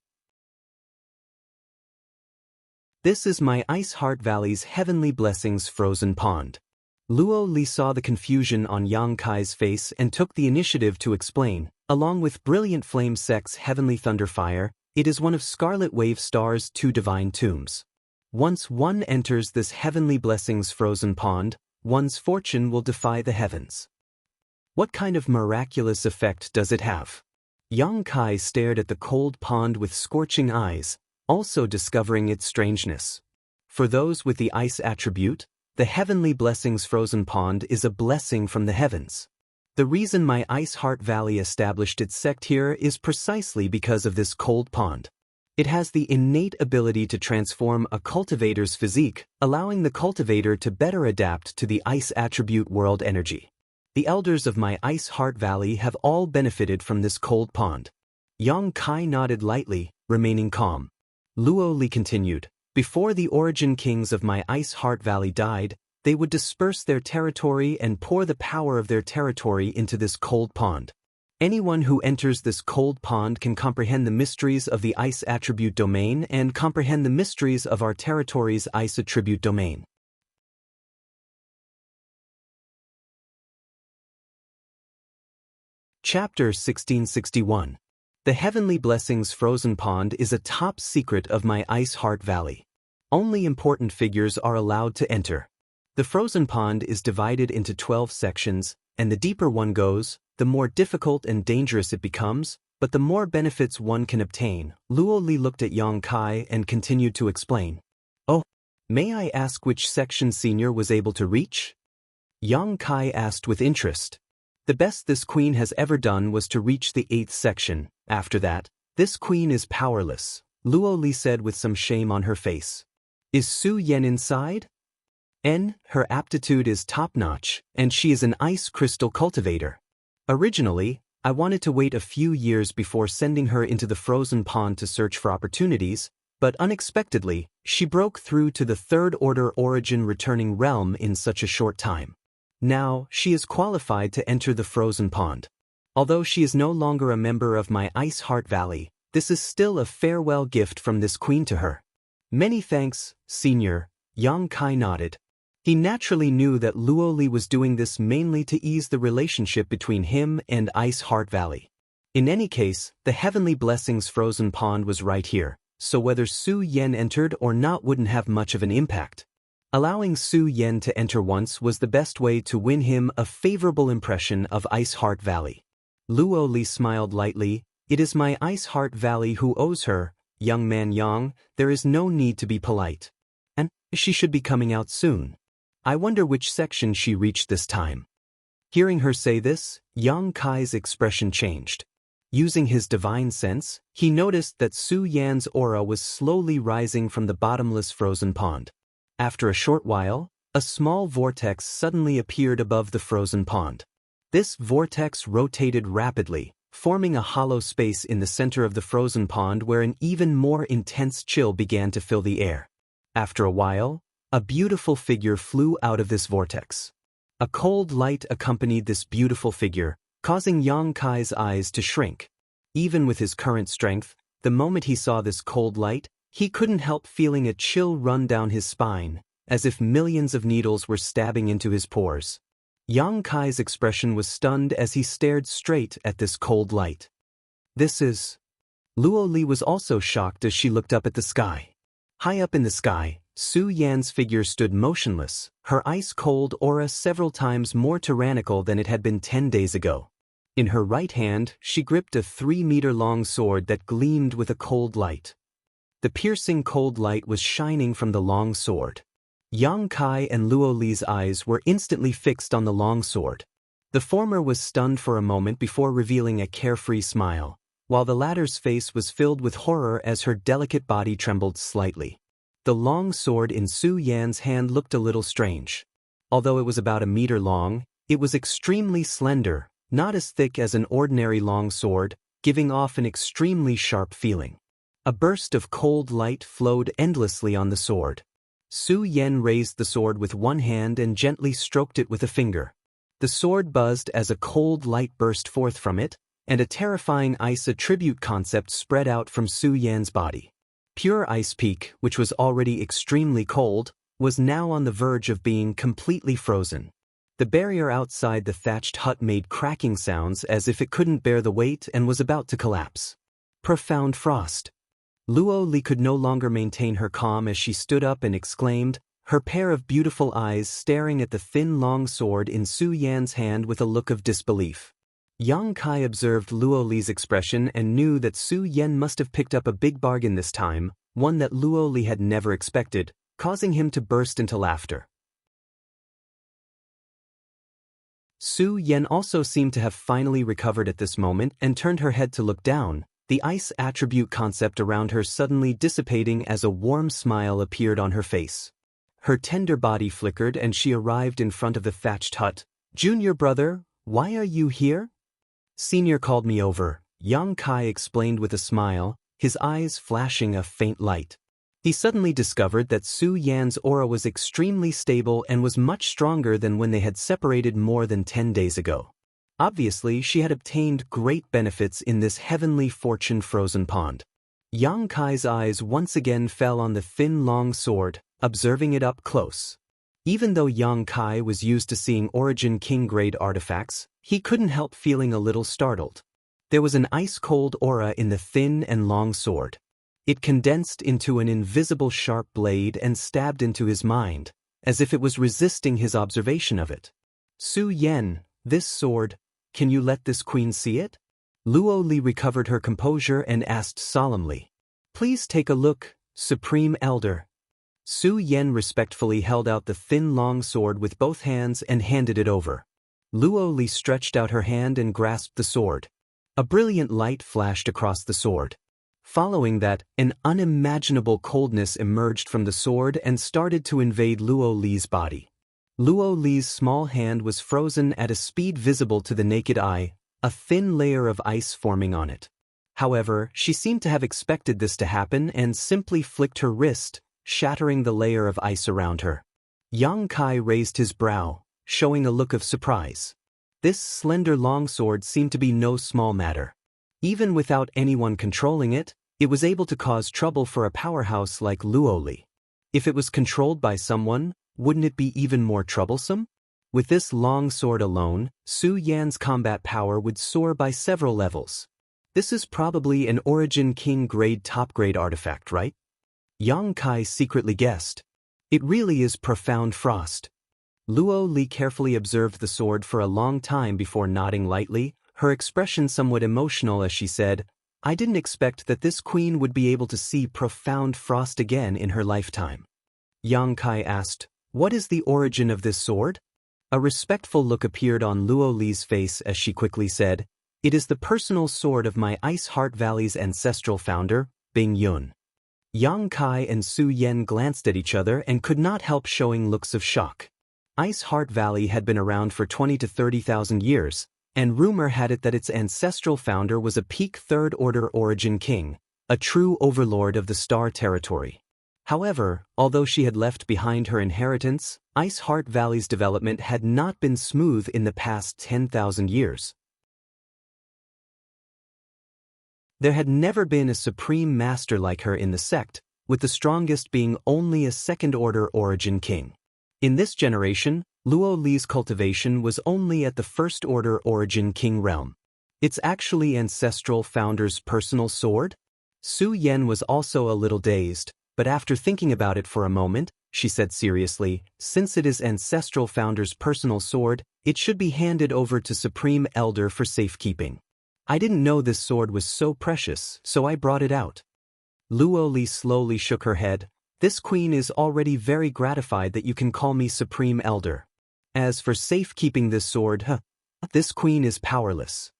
Speaker 1: "This is my Ice Heart Valley's Heavenly Blessings frozen pond." Luo Li saw the confusion on Yang Kai's face and took the initiative to explain. "Along with Brilliant Flame Sect's Heavenly Thunderfire, it is one of Scarlet Wave Star's 2 divine tombs. Once one enters this Heavenly Blessings frozen pond, one's fortune will defy the heavens." "What kind of miraculous effect does it have?" Yang Kai stared at the cold pond with scorching eyes, also discovering its strangeness. For those with the ice attribute, the Heavenly Blessings frozen pond is a blessing from the heavens. The reason my Ice Heart Valley established its sect here is precisely because of this cold pond. It has the innate ability to transform a cultivator's physique, allowing the cultivator to better adapt to the ice attribute world energy. The elders of my Ice Heart Valley have all benefited from this cold pond. Yang Kai nodded lightly, remaining calm. Luo Li continued, "Before the Origin Kings of my Ice Heart Valley died, they would disperse their territory and pour the power of their territory into this cold pond. Anyone who enters this cold pond can comprehend the mysteries of the ice attribute domain and comprehend the mysteries of our territory's ice attribute domain." Chapter 1661. The Heavenly Blessings frozen pond is a top secret of my Ice Heart Valley. Only important figures are allowed to enter. The frozen pond is divided into 12 sections, and the deeper one goes, the more difficult and dangerous it becomes, but the more benefits one can obtain. Luo Li looked at Yang Kai and continued to explain. "Oh, may I ask which section Senior was able to reach?" Yang Kai asked with interest. "The best this queen has ever done was to reach the 8th section. After that, this queen is powerless," Luo Li said with some shame on her face. "Is Su Yan inside?" Her aptitude is top-notch, and she is an ice crystal cultivator. Originally, I wanted to wait a few years before sending her into the frozen pond to search for opportunities, but unexpectedly, she broke through to the 3rd Order Origin returning realm in such a short time. Now, she is qualified to enter the frozen pond. Although she is no longer a member of my Ice Heart Valley, this is still a farewell gift from this queen to her. Many thanks, Senior, Yang Kai nodded. He naturally knew that Luo Li was doing this mainly to ease the relationship between him and Ice Heart Valley. In any case, the Heavenly Blessings frozen pond was right here, so whether Su Yen entered or not wouldn't have much of an impact. Allowing Su Yen to enter once was the best way to win him a favorable impression of Ice Heart Valley. Luo Li smiled lightly. It is my Ice Heart Valley who owes her, young man Yang, there is no need to be polite. And she should be coming out soon. I wonder which section she reached this time. Hearing her say this, Yang Kai's expression changed. Using his divine sense, he noticed that Su Yan's aura was slowly rising from the bottomless frozen pond. After a short while, a small vortex suddenly appeared above the frozen pond. This vortex rotated rapidly, forming a hollow space in the center of the frozen pond where an even more intense chill began to fill the air. After a while, a beautiful figure flew out of this vortex. A cold light accompanied this beautiful figure, causing Yang Kai's eyes to shrink. Even with his current strength, the moment he saw this cold light, he couldn't help feeling a chill run down his spine, as if millions of needles were stabbing into his pores. Yang Kai's expression was stunned as he stared straight at this cold light. This is... Luo Li was also shocked as she looked up at the sky. High up in the sky, Su Yan's figure stood motionless, her ice-cold aura several times more tyrannical than it had been 10 days ago. In her right hand, she gripped a 3-meter-long sword that gleamed with a cold light. The piercing cold light was shining from the long sword. Yang Kai and Luo Li's eyes were instantly fixed on the long sword. The former was stunned for a moment before revealing a carefree smile, while the latter's face was filled with horror as her delicate body trembled slightly. The long sword in Su Yan's hand looked a little strange. Although it was about a meter long, it was extremely slender, not as thick as an ordinary long sword, giving off an extremely sharp feeling. A burst of cold light flowed endlessly on the sword. Su Yan raised the sword with one hand and gently stroked it with a finger. The sword buzzed as a cold light burst forth from it, and a terrifying ice attribute concept spread out from Su Yan's body. Pure Ice Peak, which was already extremely cold, was now on the verge of being completely frozen. The barrier outside the thatched hut made cracking sounds as if it couldn't bear the weight and was about to collapse. Profound frost. Luo Li could no longer maintain her calm as she stood up and exclaimed, her pair of beautiful eyes staring at the thin long sword in Su Yan's hand with a look of disbelief. Yang Kai observed Luo Li's expression and knew that Su Yan must have picked up a big bargain this time, one that Luo Li had never expected, causing him to burst into laughter. Su Yan also seemed to have finally recovered at this moment and turned her head to look down, the ice attribute concept around her suddenly dissipating as a warm smile appeared on her face. Her tender body flickered and she arrived in front of the thatched hut. Junior brother, why are you here? Senior called me over, Yang Kai explained with a smile, his eyes flashing a faint light. He suddenly discovered that Su Yan's aura was extremely stable and was much stronger than when they had separated more than 10 days ago. Obviously, she had obtained great benefits in this heavenly fortune frozen pond. Yang Kai's eyes once again fell on the thin long sword, observing it up close. Even though Yang Kai was used to seeing Origin King-grade artifacts, he couldn't help feeling a little startled. There was an ice-cold aura in the thin and long sword. It condensed into an invisible sharp blade and stabbed into his mind, as if it was resisting his observation of it. Su Yan, this sword, can you let this queen see it? Luo Li recovered her composure and asked solemnly. Please take a look, Supreme Elder. Su Yan respectfully held out the thin long sword with both hands and handed it over. Luo Li stretched out her hand and grasped the sword. A brilliant light flashed across the sword. Following that, an unimaginable coldness emerged from the sword and started to invade Luo Li's body. Luo Li's small hand was frozen at a speed visible to the naked eye, a thin layer of ice forming on it. However, she seemed to have expected this to happen and simply flicked her wrist, shattering the layer of ice around her. Yang Kai raised his brow, showing a look of surprise. This slender longsword seemed to be no small matter. Even without anyone controlling it, it was able to cause trouble for a powerhouse like Luoli. If it was controlled by someone, wouldn't it be even more troublesome? With this long sword alone, Su Yan's combat power would soar by several levels. This is probably an Origin King grade top grade artifact, right? Yang Kai secretly guessed. It really is profound frost. Luo Li carefully observed the sword for a long time before nodding lightly, her expression somewhat emotional as she said, I didn't expect that this queen would be able to see profound frost again in her lifetime. Yang Kai asked, what is the origin of this sword? A respectful look appeared on Luo Li's face as she quickly said, it is the personal sword of my Ice Heart Valley's ancestral founder, Bing Yun. Yang Kai and Su Yan glanced at each other and could not help showing looks of shock. Ice Heart Valley had been around for 20 to 30,000 years, and rumor had it that its ancestral founder was a peak Third Order Origin King, a true overlord of the Star Territory. However, although she had left behind her inheritance, Ice Heart Valley's development had not been smooth in the past 10,000 years. There had never been a supreme master like her in the sect, with the strongest being only a Second Order Origin King. In this generation, Luo Li's cultivation was only at the First Order Origin King realm. It's actually ancestral founder's personal sword? Su Yan was also a little dazed, but after thinking about it for a moment, she said seriously, since it is ancestral founder's personal sword, it should be handed over to Supreme Elder for safekeeping. I didn't know this sword was so precious, so I brought it out. Luo Li slowly shook her head. This queen is already very gratified that you can call me Supreme Elder. As for safekeeping this sword, this queen is powerless.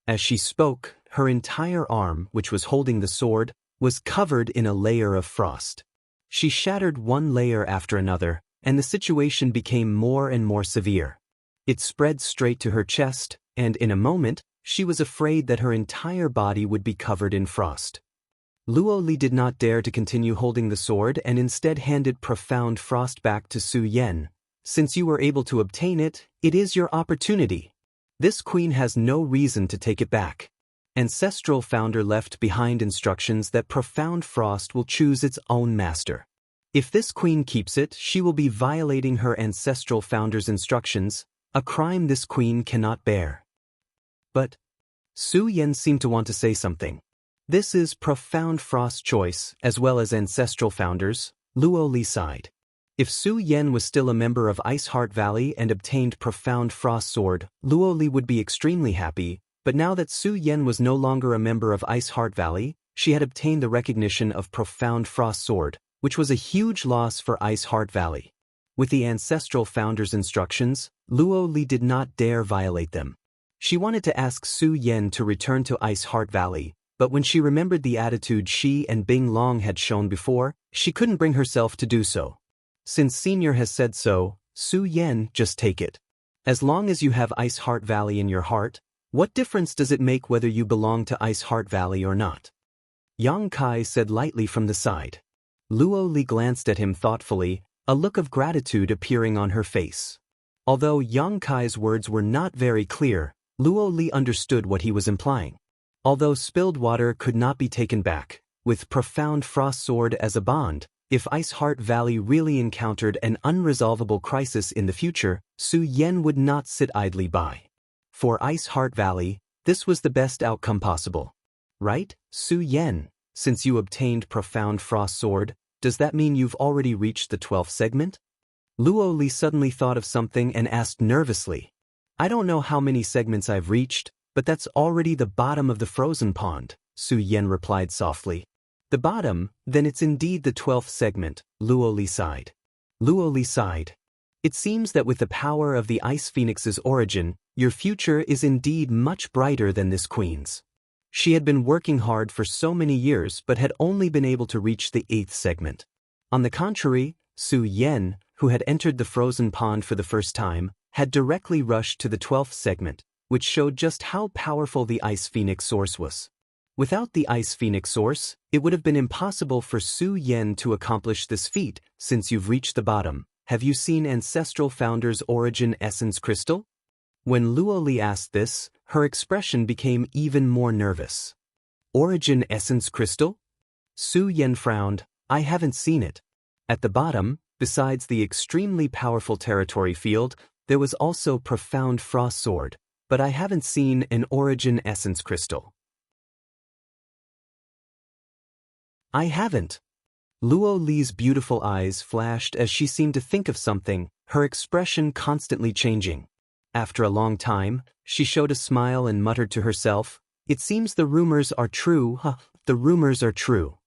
Speaker 1: As she spoke, her entire arm, which was holding the sword, was covered in a layer of frost. She shattered one layer after another, and the situation became more and more severe. It spread straight to her chest, and in a moment, she was afraid that her entire body would be covered in frost. Luo Li did not dare to continue holding the sword and instead handed profound frost back to Su Yan. Since you were able to obtain it, it is your opportunity. This queen has no reason to take it back. Ancestral founder left behind instructions that profound frost will choose its own master. If this queen keeps it, she will be violating her ancestral founder's instructions, a crime this queen cannot bear. But Su Yan seemed to want to say something. This is profound frost's choice, as well as ancestral founders, Luo Li sighed. If Su Yan was still a member of Ice Heart Valley and obtained profound frost sword, Luo Li would be extremely happy, but now that Su Yan was no longer a member of Ice Heart Valley, she had obtained the recognition of profound frost sword, which was a huge loss for Ice Heart Valley. With the ancestral founder's instructions, Luo Li did not dare violate them. She wanted to ask Su Yan to return to Ice Heart Valley, but when she remembered the attitude she and Bing Long had shown before, she couldn't bring herself to do so. Since Senior has said so, Su Yan, just take it. As long as you have Ice Heart Valley in your heart, what difference does it make whether you belong to Ice Heart Valley or not? Yang Kai said lightly from the side. Luo Li glanced at him thoughtfully, a look of gratitude appearing on her face. Although Yang Kai's words were not very clear, Luo Li understood what he was implying. Although spilled water could not be taken back, with profound frost sword as a bond, if Ice Heart Valley really encountered an unresolvable crisis in the future, Su Yan would not sit idly by. For Ice Heart Valley, this was the best outcome possible. Right, Su Yan? Since you obtained profound frost sword, does that mean you've already reached the 12th segment? Luo Li suddenly thought of something and asked nervously. I don't know how many segments I've reached, but that's already the bottom of the frozen pond, Su Yan replied softly. The bottom? Then it's indeed the 12th segment, Luo Li sighed. Luo Li sighed. It seems that with the power of the Ice Phoenix's origin, your future is indeed much brighter than this queen's. She had been working hard for so many years but had only been able to reach the 8th segment. On the contrary, Su Yan, who had entered the frozen pond for the first time, had directly rushed to the 12th segment, which showed just how powerful the Ice Phoenix source was. Without the Ice Phoenix source, it would have been impossible for Su Yan to accomplish this feat. Since you've reached the bottom, have you seen Ancestral Founder's Origin Essence Crystal? When Luo Li asked this, her expression became even more nervous. Origin Essence Crystal? Su Yan frowned. I haven't seen it. At the bottom, besides the extremely powerful territory field, there was also Profound Frost Sword, but I haven't seen an Origin Essence Crystal. I haven't. Luo Li's beautiful eyes flashed as she seemed to think of something, her expression constantly changing. After a long time, she showed a smile and muttered to herself, "It seems the rumors are true, the rumors are true."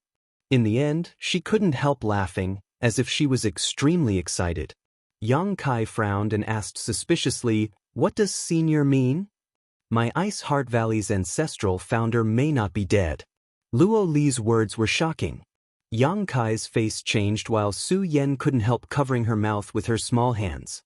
Speaker 1: In the end, she couldn't help laughing, as if she was extremely excited. Yang Kai frowned and asked suspiciously, "What does senior mean?" "My Ice Heart Valley's ancestral founder may not be dead." Luo Li's words were shocking. Yang Kai's face changed while Su Yan couldn't help covering her mouth with her small hands.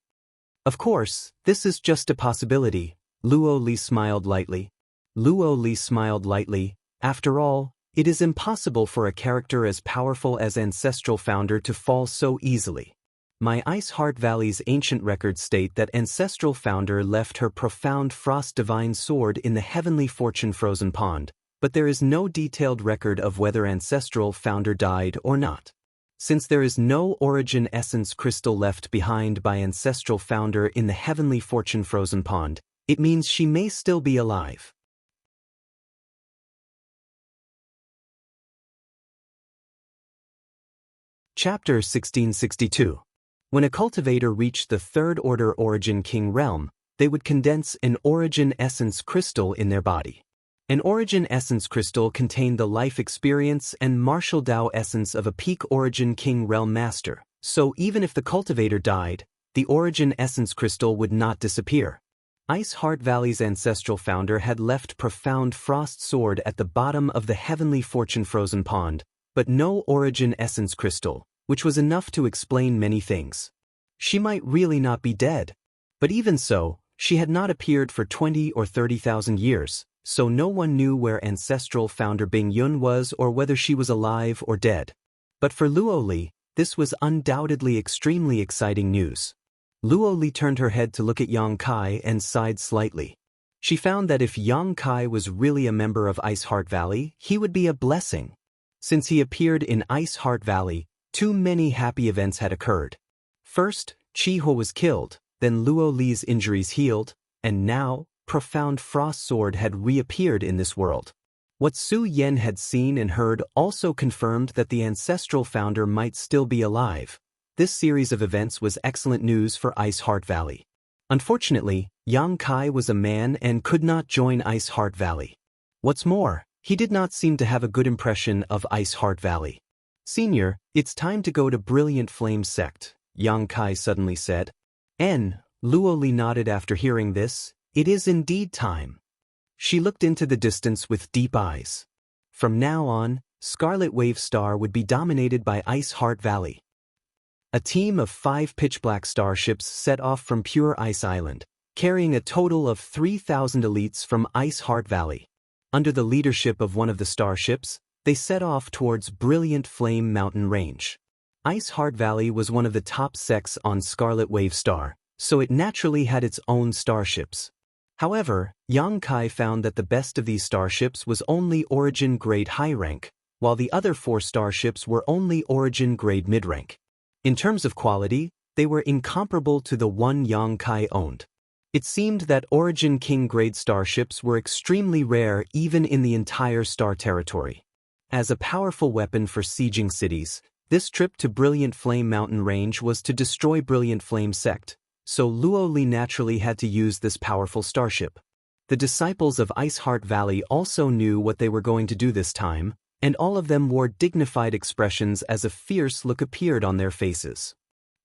Speaker 1: "Of course, this is just a possibility," Luo Li smiled lightly. Luo Li smiled lightly. After all, it is impossible for a character as powerful as Ancestral Founder to fall so easily. My Ice Heart Valley's ancient records state that Ancestral Founder left her Profound Frost Divine Sword in the Heavenly Fortune Frozen Pond, but there is no detailed record of whether Ancestral Founder died or not. Since there is no Origin Essence Crystal left behind by Ancestral Founder in the Heavenly Fortune Frozen Pond, it means she may still be alive. Chapter 1662. When a cultivator reached the Third Order Origin King realm, they would condense an Origin Essence Crystal in their body. An Origin Essence Crystal contained the life experience and martial Dao essence of a peak Origin King realm master, so even if the cultivator died, the Origin Essence Crystal would not disappear. Ice Heart Valley's ancestral founder had left Profound Frost Sword at the bottom of the Heavenly Fortune Frozen Pond, but no Origin Essence Crystal, which was enough to explain many things. She might really not be dead. But even so, she had not appeared for 20 or 30,000 years, so no one knew where ancestral founder Bing Yun was or whether she was alive or dead. But for Luo Li, this was undoubtedly extremely exciting news. Luo Li turned her head to look at Yang Kai and sighed slightly. She found that if Yang Kai was really a member of Ice Heart Valley, he would be a blessing. Since he appeared in Ice Heart Valley, too many happy events had occurred. First, Chi-Ho was killed, then Luo Li's injuries healed, and now, Profound Frost Sword had reappeared in this world. What Su Yan had seen and heard also confirmed that the ancestral founder might still be alive. This series of events was excellent news for Ice Heart Valley. Unfortunately, Yang Kai was a man and could not join Ice Heart Valley. What's more, he did not seem to have a good impression of Ice Heart Valley. "Senior, it's time to go to Brilliant Flame Sect," Yang Kai suddenly said. Luo Li nodded after hearing this. "It is indeed time." She looked into the distance with deep eyes. From now on, Scarlet Wave Star would be dominated by Ice Heart Valley. A team of 5 pitch-black starships set off from Pure Ice Island, carrying a total of 3,000 elites from Ice Heart Valley. Under the leadership of one of the starships, they set off towards Brilliant Flame Mountain Range. Ice Heart Valley was one of the top sects on Scarlet Wave Star, so it naturally had its own starships. However, Yang Kai found that the best of these starships was only Origin Grade High Rank, while the other 4 starships were only Origin Grade Mid Rank. In terms of quality, they were incomparable to the one Yang Kai owned. It seemed that Origin King Grade starships were extremely rare even in the entire star territory. As a powerful weapon for sieging cities, this trip to Brilliant Flame Mountain Range was to destroy Brilliant Flame Sect, so Luo Li naturally had to use this powerful starship. The disciples of Ice Heart Valley also knew what they were going to do this time, and all of them wore dignified expressions as a fierce look appeared on their faces.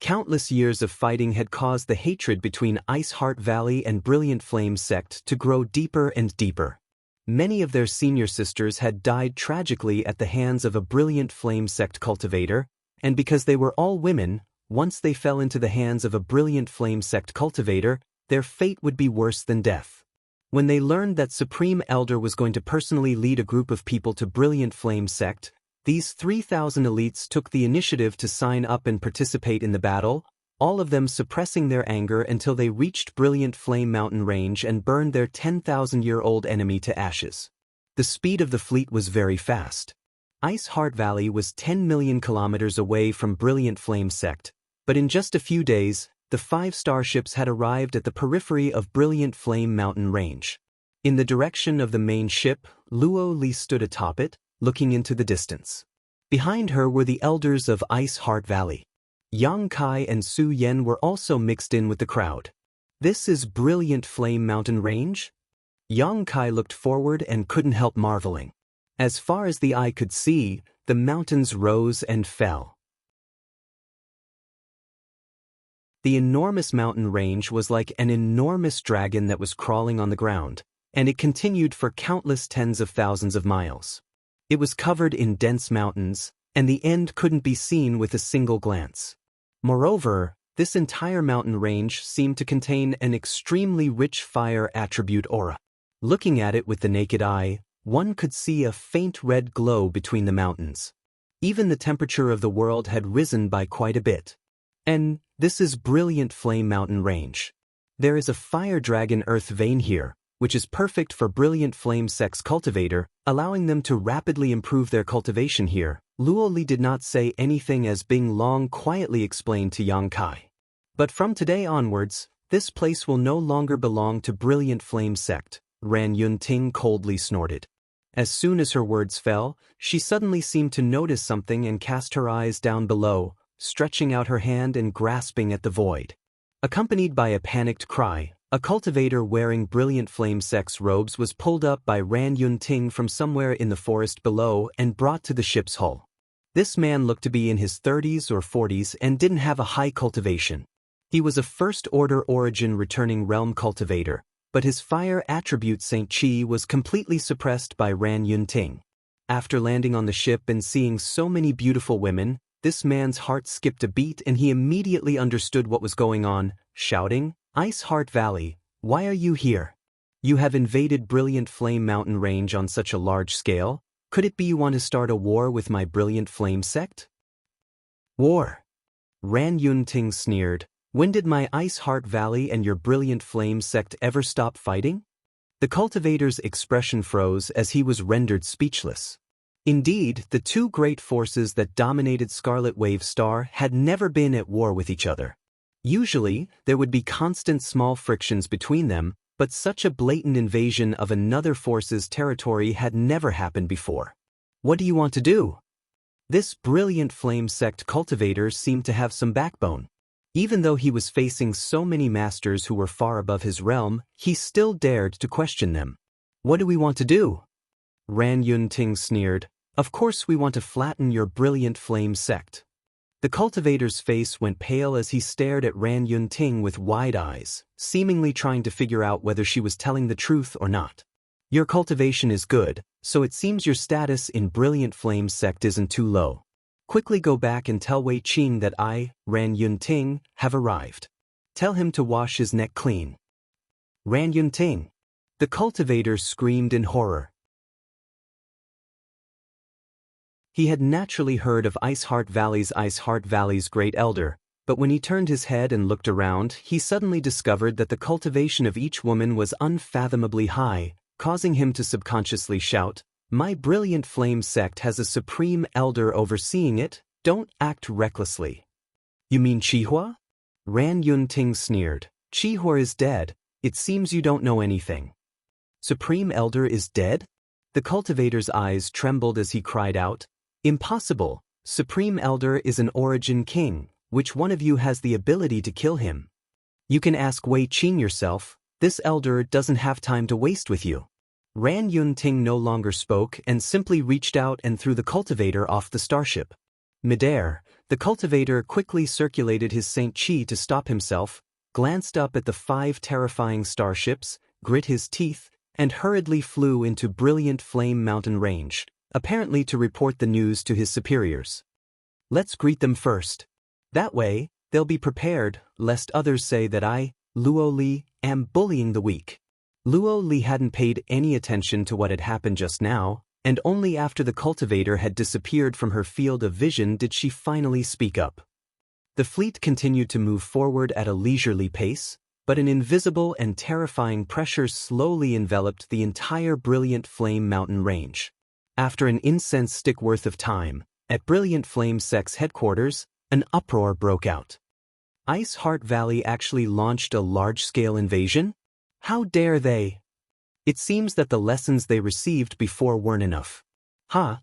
Speaker 1: Countless years of fighting had caused the hatred between Ice Heart Valley and Brilliant Flame Sect to grow deeper and deeper. Many of their senior sisters had died tragically at the hands of a Brilliant Flame Sect cultivator, and because they were all women, once they fell into the hands of a Brilliant Flame Sect cultivator, their fate would be worse than death. When they learned that Supreme Elder was going to personally lead a group of people to Brilliant Flame Sect, these 3,000 elites took the initiative to sign up and participate in the battle, all of them suppressing their anger until they reached Brilliant Flame Mountain Range and burned their 10,000-year-old enemy to ashes. The speed of the fleet was very fast. Ice Heart Valley was 10 million kilometers away from Brilliant Flame Sect, but in just a few days, the 5 starships had arrived at the periphery of Brilliant Flame Mountain Range. In the direction of the main ship, Luo Li stood atop it, looking into the distance. Behind her were the elders of Ice Heart Valley. Yang Kai and Su Yan were also mixed in with the crowd. This is Brilliant Flame Mountain Range? Yang Kai looked forward and couldn't help marveling. As far as the eye could see, the mountains rose and fell. The enormous mountain range was like an enormous dragon that was crawling on the ground, and it continued for countless tens of thousands of miles. It was covered in dense mountains, and the end couldn't be seen with a single glance. Moreover, this entire mountain range seemed to contain an extremely rich fire attribute aura. Looking at it with the naked eye, one could see a faint red glow between the mountains. Even the temperature of the world had risen by quite a bit. And this is Brilliant Flame Mountain Range. There is a fire dragon earth vein here, which is perfect for Brilliant Flame Sect's cultivator, allowing them to rapidly improve their cultivation here. Luo Li did not say anything as Bing Long quietly explained to Yang Kai. But from today onwards, this place will no longer belong to Brilliant Flame Sect, Ran Yunting coldly snorted. As soon as her words fell, she suddenly seemed to notice something and cast her eyes down below, stretching out her hand and grasping at the void. Accompanied by a panicked cry, a cultivator wearing Brilliant Flame Sect's robes was pulled up by Ran Yunting from somewhere in the forest below and brought to the ship's hull. This man looked to be in his 30s or 40s and didn't have a high cultivation. He was a first-order origin returning realm cultivator, but his fire attribute St. Chi was completely suppressed by Ran Yunting. After landing on the ship and seeing so many beautiful women, this man's heart skipped a beat and he immediately understood what was going on, shouting, "Ice Heart Valley, why are you here? You have invaded Brilliant Flame Mountain Range on such a large scale. Could it be you want to start a war with my Brilliant Flame Sect?" "War?" Ran Yunting sneered. "When did my Ice Heart Valley and your Brilliant Flame Sect ever stop fighting?" The cultivator's expression froze as he was rendered speechless. Indeed, the two great forces that dominated Scarlet Wave Star had never been at war with each other. Usually, there would be constant small frictions between them, but such a blatant invasion of another force's territory had never happened before. "What do you want to do?" This Brilliant Flame Sect cultivator seemed to have some backbone. Even though he was facing so many masters who were far above his realm, he still dared to question them. "What do we want to do?" Ran Yunting sneered. "Of course we want to flatten your Brilliant Flame Sect." The cultivator's face went pale as he stared at Ran Yunting with wide eyes, seemingly trying to figure out whether she was telling the truth or not. "Your cultivation is good, so it seems your status in Brilliant Flame Sect isn't too low. Quickly go back and tell Wei Qing that I, Ran Yunting, have arrived. Tell him to wash his neck clean." "Ran Yunting!" The cultivator screamed in horror. He had naturally heard of Ice Heart Valley's great elder, but when he turned his head and looked around, he suddenly discovered that the cultivation of each woman was unfathomably high, causing him to subconsciously shout, "My Brilliant Flame Sect has a supreme elder overseeing it, don't act recklessly." "You mean Qihua?" Ran Yunting sneered. "Qihua is dead, it seems you don't know anything." "Supreme Elder is dead?" The cultivator's eyes trembled as he cried out, "Impossible! Supreme Elder is an origin king. Which one of you has the ability to kill him?" "You can ask Wei Qing yourself. This elder doesn't have time to waste with you." Ran Yunting no longer spoke and simply reached out and threw the cultivator off the starship. Midair, the cultivator quickly circulated his St. Chi to stop himself, glanced up at the 5 terrifying starships, grit his teeth, and hurriedly flew into Brilliant Flame Mountain Range, apparently to report the news to his superiors. "Let's greet them first. That way, they'll be prepared, lest others say that I, Luo Li, am bullying the weak." Luo Li hadn't paid any attention to what had happened just now, and only after the cultivator had disappeared from her field of vision did she finally speak up. The fleet continued to move forward at a leisurely pace, but an invisible and terrifying pressure slowly enveloped the entire Brilliant Flame mountain range. After an incense stick worth of time, at Brilliant Flame Sect's headquarters, an uproar broke out. Ice Heart Valley actually launched a large-scale invasion? How dare they? It seems that the lessons they received before weren't enough.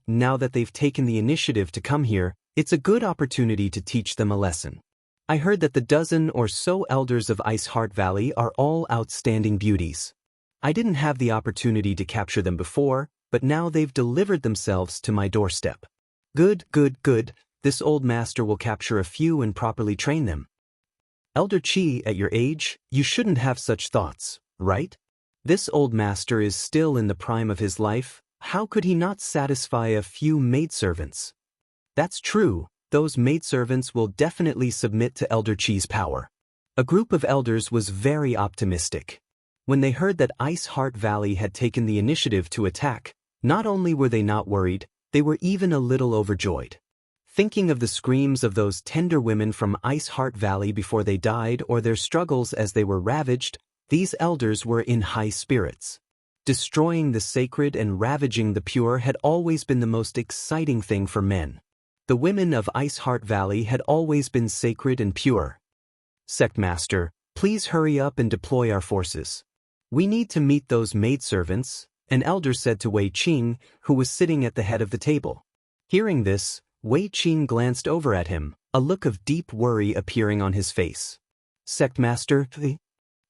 Speaker 1: Now that they've taken the initiative to come here, it's a good opportunity to teach them a lesson. I heard that the dozen or so elders of Ice Heart Valley are all outstanding beauties. I didn't have the opportunity to capture them before, but now they've delivered themselves to my doorstep. Good. This old master will capture a few and properly train them. Elder Qi, at your age, you shouldn't have such thoughts, right? This old master is still in the prime of his life. How could he not satisfy a few maidservants? That's true. Those maidservants will definitely submit to Elder Qi's power. A group of elders was very optimistic. When they heard that Ice Heart Valley had taken the initiative to attack, not only were they not worried, they were even a little overjoyed. Thinking of the screams of those tender women from Ice Heart Valley before they died or their struggles as they were ravaged, these elders were in high spirits. Destroying the sacred and ravaging the pure had always been the most exciting thing for men. The women of Ice Heart Valley had always been sacred and pure. Sect Master, please hurry up and deploy our forces. We need to meet those maidservants, an elder said to Wei Qing, who was sitting at the head of the table. Hearing this, Wei Qing glanced over at him, a look of deep worry appearing on his face. Sect Master,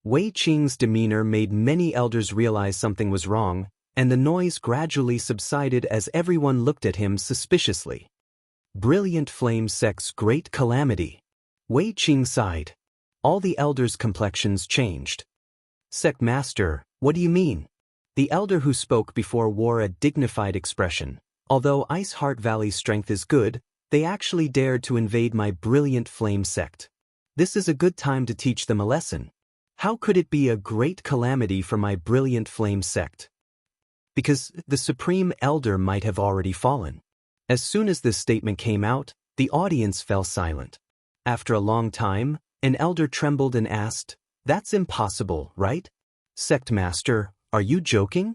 Speaker 1: Wei Qing's demeanor made many elders realize something was wrong, and the noise gradually subsided as everyone looked at him suspiciously. Brilliant Flame Sect's great calamity. Wei Qing sighed. All the elders' complexions changed. Sect Master, what do you mean? The elder who spoke before wore a dignified expression. Although Ice Heart Valley's strength is good, they actually dared to invade my Brilliant Flame Sect. This is a good time to teach them a lesson. How could it be a great calamity for my Brilliant Flame Sect? Because the Supreme Elder might have already fallen. As soon as this statement came out, the audience fell silent. After a long time, an elder trembled and asked, "That's impossible, right? Sect Master, are you joking?"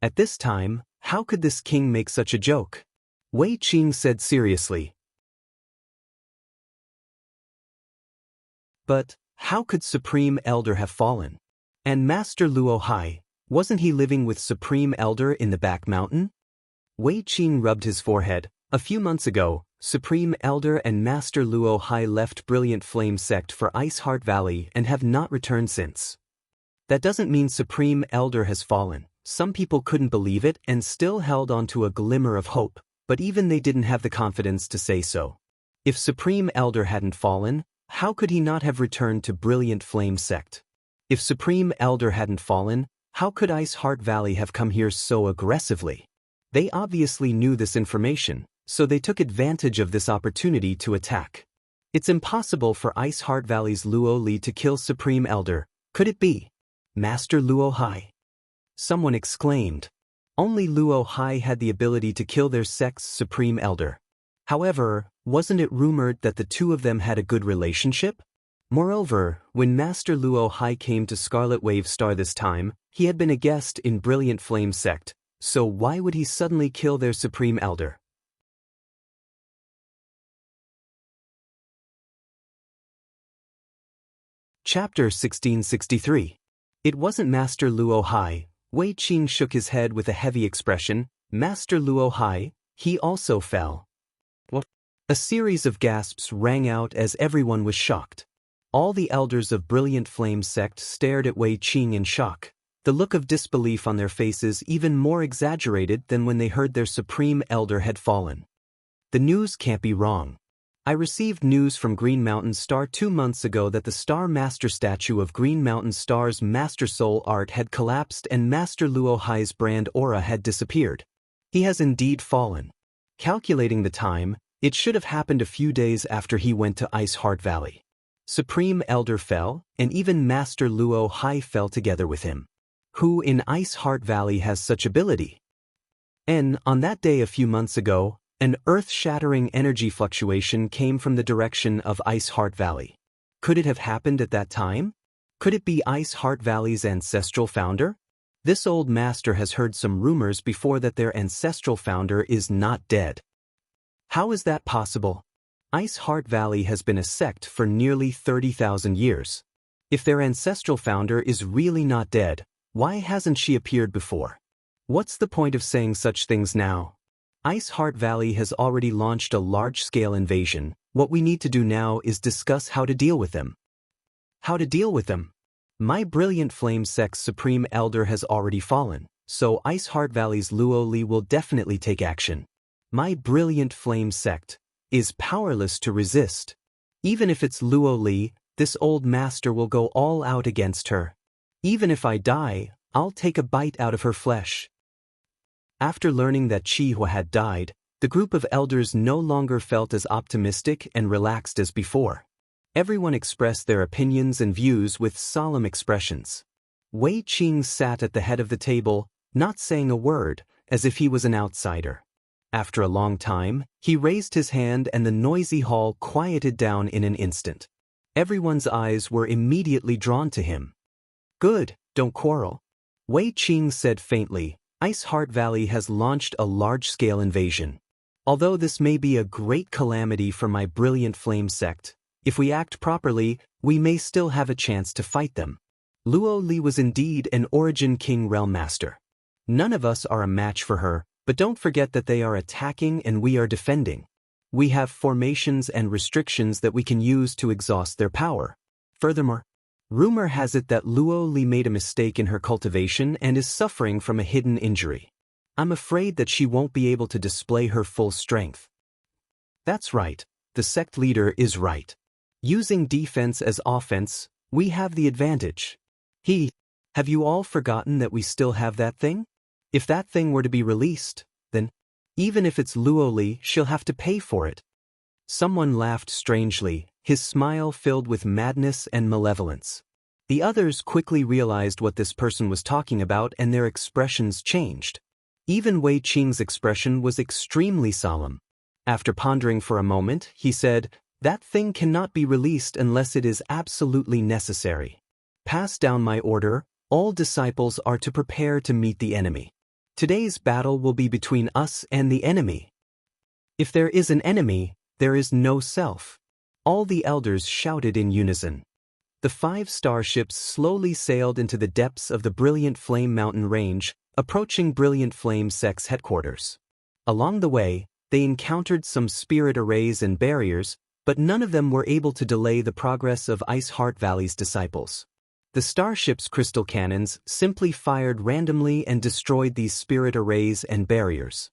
Speaker 1: At this time, how could this king make such a joke? Wei Qing said seriously. But how could Supreme Elder have fallen? And Master Luo Hai, wasn't he living with Supreme Elder in the back mountain? Wei Qing rubbed his forehead. A few months ago, Supreme Elder and Master Luo Hai left Brilliant Flame Sect for Ice Heart Valley and have not returned since. That doesn't mean Supreme Elder has fallen. Some people couldn't believe it and still held on to a glimmer of hope, but even they didn't have the confidence to say so. If Supreme Elder hadn't fallen, how could he not have returned to Brilliant Flame Sect? If Supreme Elder hadn't fallen, how could Ice Heart Valley have come here so aggressively? They obviously knew this information, so they took advantage of this opportunity to attack. It's impossible for Ice Heart Valley's Luo Li to kill Supreme Elder, could it be? Master Luo Hai? Someone exclaimed. Only Luo Hai had the ability to kill their sect's Supreme Elder. However, wasn't it rumored that the two of them had a good relationship? Moreover, when Master Luo Hai came to Scarlet Wave Star this time, he had been a guest in Brilliant Flame Sect, so why would he suddenly kill their Supreme Elder? Chapter 1663. It wasn't Master Luo Hai. Wei Qing shook his head with a heavy expression. Master Luo Hai, he also fell. What? A series of gasps rang out as everyone was shocked. All the elders of Brilliant Flame Sect stared at Wei Qing in shock, the look of disbelief on their faces even more exaggerated than when they heard their Supreme Elder had fallen. The news can't be wrong. I received news from Green Mountain Star 2 months ago that the Star Master statue of Green Mountain Star's Master Soul art had collapsed and Master Luo Hai's brand aura had disappeared. He has indeed fallen. Calculating the time, it should have happened a few days after he went to Ice Heart Valley. Supreme Elder fell, and even Master Luo Hai fell together with him. Who in Ice Heart Valley has such ability? And on that day a few months ago, An earth-shattering energy fluctuation came from the direction of Ice Heart Valley. Could it have happened at that time? Could it be Ice Heart Valley's ancestral founder? This old master has heard some rumors before that their ancestral founder is not dead. How is that possible? Ice Heart Valley has been a sect for nearly 30,000 years. If their ancestral founder is really not dead, why hasn't she appeared before? What's the point of saying such things now? Ice Heart Valley has already launched a large-scale invasion. What we need to do now is discuss how to deal with them. How to deal with them? My Brilliant Flame Sect's Supreme Elder has already fallen, so Ice Heart Valley's Luo Li will definitely take action. My Brilliant Flame Sect is powerless to resist. Even if it's Luo Li, this old master will go all out against her. Even if I die, I'll take a bite out of her flesh. After learning that Qi Hua had died, the group of elders no longer felt as optimistic and relaxed as before. Everyone expressed their opinions and views with solemn expressions. Wei Qing sat at the head of the table, not saying a word, as if he was an outsider. After a long time, he raised his hand and the noisy hall quieted down in an instant. Everyone's eyes were immediately drawn to him. Good, don't quarrel. Wei Qing said faintly, Ice Heart Valley has launched a large-scale invasion. Although this may be a great calamity for my Brilliant Flame Sect, if we act properly, we may still have a chance to fight them. Luo Li was indeed an Origin King Realm Master. None of us are a match for her, but don't forget that they are attacking and we are defending. We have formations and restrictions that we can use to exhaust their power. Furthermore, rumor has it that Luo Li made a mistake in her cultivation and is suffering from a hidden injury. I'm afraid that she won't be able to display her full strength. That's right, the sect leader is right. Using defense as offense, we have the advantage. Have you all forgotten that we still have that thing? If that thing were to be released, then, even if it's Luo Li, she'll have to pay for it. Someone laughed strangely, his smile filled with madness and malevolence. The others quickly realized what this person was talking about and their expressions changed. Even Wei Qing's expression was extremely solemn. After pondering for a moment, he said, That thing cannot be released unless it is absolutely necessary. Pass down my order, all disciples are to prepare to meet the enemy. Today's battle will be between us and the enemy. If there is an enemy, there is no self. All the elders shouted in unison. The 5 starships slowly sailed into the depths of the Brilliant Flame Mountain Range, approaching Brilliant Flame Sect's headquarters. Along the way, they encountered some spirit arrays and barriers, but none of them were able to delay the progress of Ice Heart Valley's disciples. The starship's crystal cannons simply fired randomly and destroyed these spirit arrays and barriers.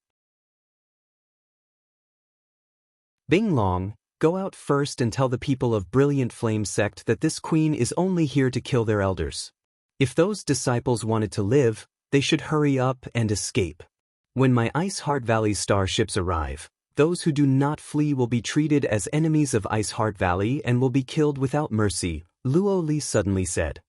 Speaker 1: Bing Long, go out first and tell the people of Brilliant Flame Sect that this queen is only here to kill their elders. If those disciples wanted to live, they should hurry up and escape. When my Ice Heart Valley starships arrive, those who do not flee will be treated as enemies of Ice Heart Valley and will be killed without mercy, Luo Li suddenly said.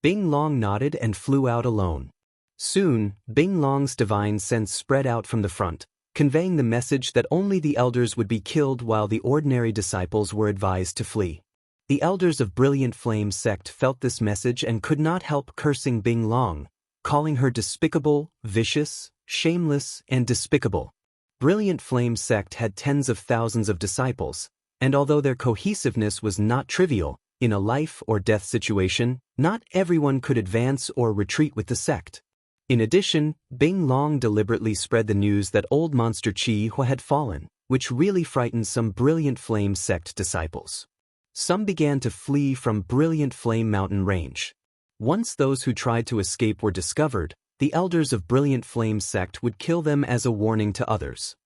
Speaker 1: Bing Long nodded and flew out alone. Soon, Bing Long's divine sense spread out from the front, conveying the message that only the elders would be killed while the ordinary disciples were advised to flee. The elders of Brilliant Flame Sect felt this message and could not help cursing Bing Long, calling her despicable, vicious, shameless, and despicable. Brilliant Flame Sect had tens of thousands of disciples, and although their cohesiveness was not trivial, in a life or death situation, not everyone could advance or retreat with the sect. In addition, Bing Long deliberately spread the news that old monster Qi Hua had fallen, which really frightened some Brilliant Flame Sect disciples. Some began to flee from Brilliant Flame Mountain Range. Once those who tried to escape were discovered, the elders of Brilliant Flame Sect would kill them as a warning to others.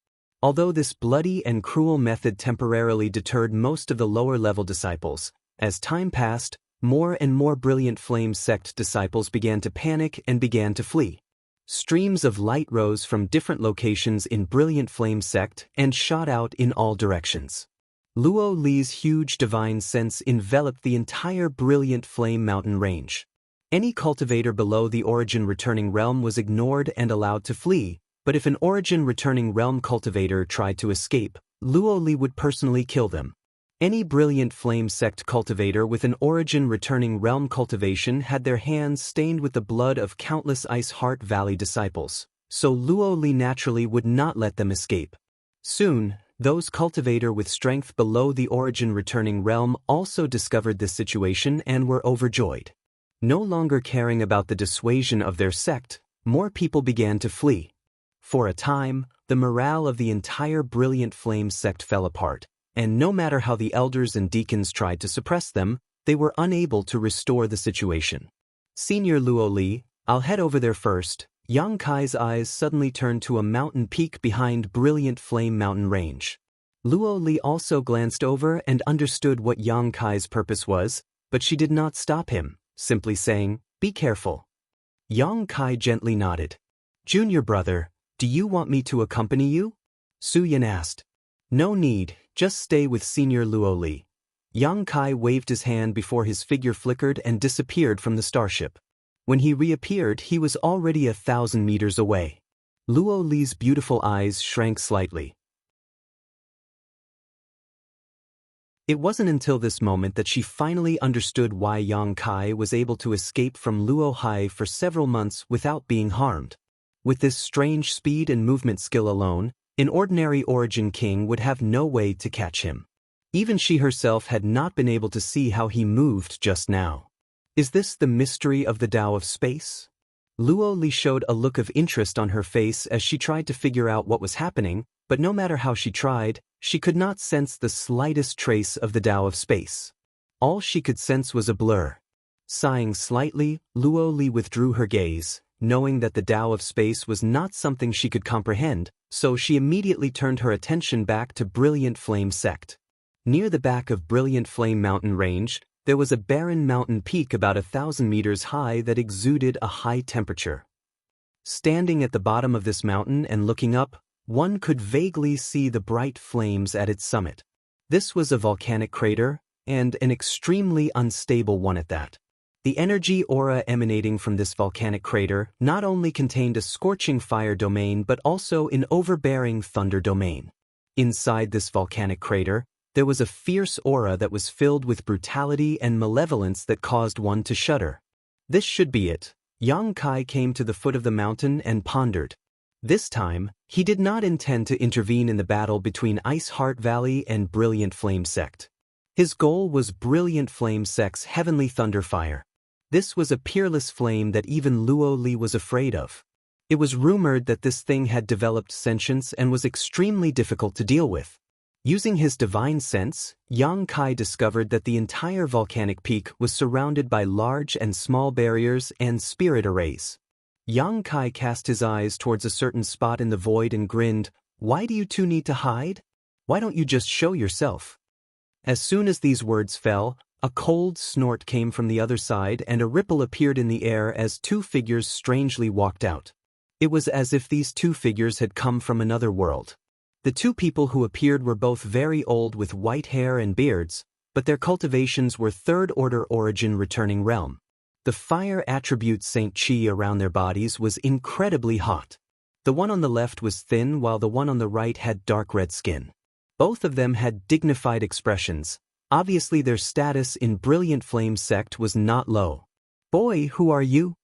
Speaker 1: Although this bloody and cruel method temporarily deterred most of the lower-level disciples, as time passed, more and more Brilliant Flame Sect disciples began to panic and began to flee. Streams of light rose from different locations in Brilliant Flame Sect and shot out in all directions. Luo Li's huge divine sense enveloped the entire Brilliant Flame Mountain Range. Any cultivator below the origin returning realm was ignored and allowed to flee, but if an origin-returning realm cultivator tried to escape, Luo Li would personally kill them. Any brilliant flame sect cultivator with an origin-returning realm cultivation had their hands stained with the blood of countless Ice Heart Valley disciples, so Luo Li naturally would not let them escape. Soon, those cultivator with strength below the origin-returning realm also discovered this situation and were overjoyed. No longer caring about the dissuasion of their sect, more people began to flee. For a time, the morale of the entire brilliant flame sect fell apart, and no matter how the elders and deacons tried to suppress them, they were unable to restore the situation. Senior Luo Li, I'll head over there first. Yang Kai's eyes suddenly turned to a mountain peak behind Brilliant Flame Mountain Range. Luo Li also glanced over and understood what Yang Kai's purpose was, but she did not stop him, simply saying, "Be careful." Yang Kai gently nodded. "Junior brother, do you want me to accompany you?" Su Yan asked. "No need, just stay with Senior Luo Li." Yang Kai waved his hand before his figure flickered and disappeared from the starship. When he reappeared, he was already 1,000 meters away. Luo Li's beautiful eyes shrank slightly. It wasn't until this moment that she finally understood why Yang Kai was able to escape from Luo Hai for several months without being harmed. With this strange speed and movement skill alone, an ordinary Origin King would have no way to catch him. Even she herself had not been able to see how he moved just now. Is this the mystery of the Tao of Space? Luo Li showed a look of interest on her face as she tried to figure out what was happening, but no matter how she tried, she could not sense the slightest trace of the Tao of Space. All she could sense was a blur. Sighing slightly, Luo Li withdrew her gaze, knowing that the Tao of Space was not something she could comprehend, so she immediately turned her attention back to Brilliant Flame Sect. Near the back of Brilliant Flame Mountain Range, there was a barren mountain peak about 1,000 meters high that exuded a high temperature. Standing at the bottom of this mountain and looking up, one could vaguely see the bright flames at its summit. This was a volcanic crater, and an extremely unstable one at that. The energy aura emanating from this volcanic crater not only contained a scorching fire domain but also an overbearing thunder domain. Inside this volcanic crater, there was a fierce aura that was filled with brutality and malevolence that caused one to shudder. This should be it. Yang Kai came to the foot of the mountain and pondered. This time, he did not intend to intervene in the battle between Ice Heart Valley and Brilliant Flame Sect. His goal was Brilliant Flame Sect's heavenly thunder fire. This was a peerless flame that even Luo Li was afraid of. It was rumored that this thing had developed sentience and was extremely difficult to deal with. Using his divine sense, Yang Kai discovered that the entire volcanic peak was surrounded by large and small barriers and spirit arrays. Yang Kai cast his eyes towards a certain spot in the void and grinned, "Why do you two need to hide? Why don't you just show yourself?" As soon as these words fell, a cold snort came from the other side and a ripple appeared in the air as two figures strangely walked out. It was as if these two figures had come from another world. The two people who appeared were both very old with white hair and beards, but their cultivations were third-order origin returning realm. The fire attribute Saint Qi around their bodies was incredibly hot. The one on the left was thin while the one on the right had dark red skin. Both of them had dignified expressions. Obviously their status in Brilliant Flame Sect was not low. "Boy, who are you?"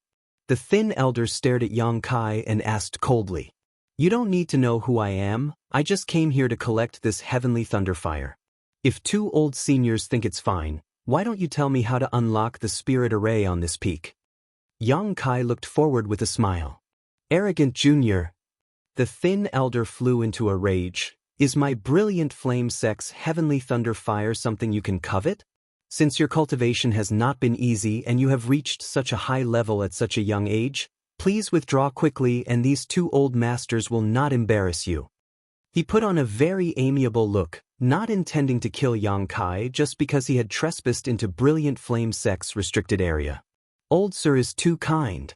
Speaker 1: The thin elder stared at Yang Kai and asked coldly. "You don't need to know who I am, I just came here to collect this heavenly thunderfire. If two old seniors think it's fine, why don't you tell me how to unlock the spirit array on this peak?" Yang Kai looked forward with a smile. "Arrogant junior." The thin elder flew into a rage. "Is my Brilliant Flame Sect's heavenly thunder fire something you can covet? Since your cultivation has not been easy and you have reached such a high level at such a young age, please withdraw quickly and these two old masters will not embarrass you." He put on a very amiable look, not intending to kill Yang Kai just because he had trespassed into Brilliant Flame Sect's restricted area. "Old sir is too kind."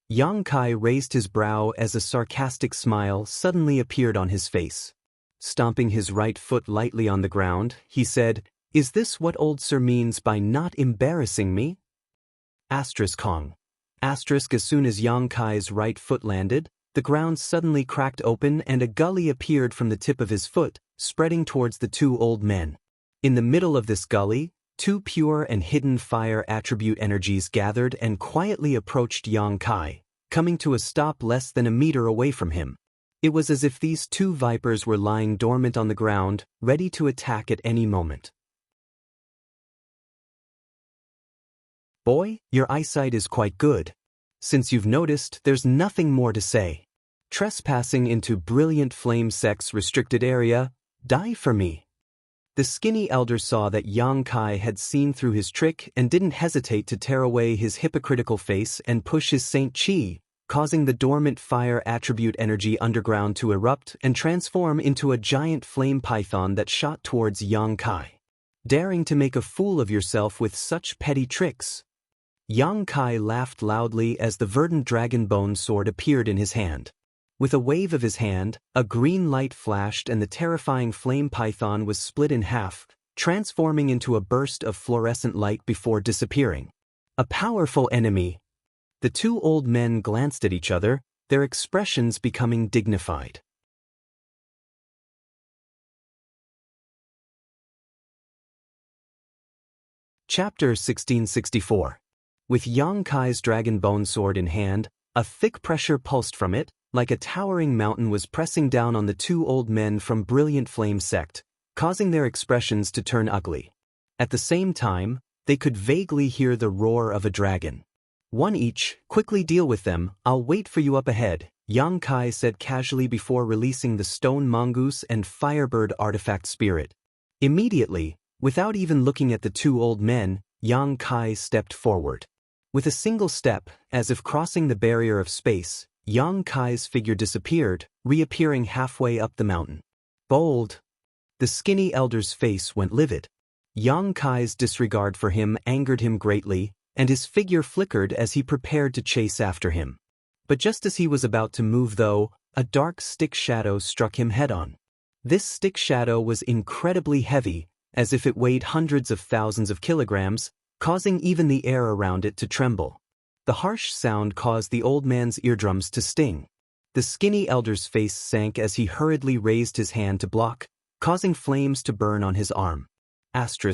Speaker 1: Yang Kai raised his brow as a sarcastic smile suddenly appeared on his face. Stomping his right foot lightly on the ground, he said, "Is this what old sir means by not embarrassing me?" Asterisk Kong. Asterisk as soon as Yang Kai's right foot landed, the ground suddenly cracked open and a gully appeared from the tip of his foot, spreading towards the two old men. In the middle of this gully, two pure and hidden fire attribute energies gathered and quietly approached Yang Kai, coming to a stop less than a meter away from him. It was as if these two vipers were lying dormant on the ground, ready to attack at any moment. Boy, your eyesight is quite good. Since you've noticed, there's nothing more to say. Trespassing into Brilliant Flame Sect's restricted area, die for me. The skinny elder saw that Yang Kai had seen through his trick and didn't hesitate to tear away his hypocritical face and push his Saint Chi, causing the dormant fire attribute energy underground to erupt and transform into a giant flame python that shot towards Yang Kai. Daring to make a fool of yourself with such petty tricks. Yang Kai laughed loudly as the verdant dragon bone sword appeared in his hand. With a wave of his hand, a green light flashed and the terrifying flame python was split in half, transforming into a burst of fluorescent light before disappearing. A powerful enemy. The two old men glanced at each other, their expressions becoming dignified. Chapter 1664. With Yang Kai's dragon bone sword in hand, a thick pressure pulsed from it, like a towering mountain was pressing down on the two old men from Brilliant Flame Sect, causing their expressions to turn ugly. At the same time, they could vaguely hear the roar of a dragon. One each, quickly deal with them, I'll wait for you up ahead, Yang Kai said casually before releasing the stone mongoose and firebird artifact spirit. Immediately, without even looking at the two old men, Yang Kai stepped forward. With a single step, as if crossing the barrier of space, Yang Kai's figure disappeared, reappearing halfway up the mountain. Bold. The skinny elder's face went livid. Yang Kai's disregard for him angered him greatly, and his figure flickered as he prepared to chase after him. But just as he was about to move though, a dark stick shadow struck him head-on. This stick shadow was incredibly heavy, as if it weighed hundreds of thousands of kilograms, causing even the air around it to tremble. The harsh sound caused the old man's eardrums to sting. The skinny elder's face sank as he hurriedly raised his hand to block, causing flames to burn on his arm.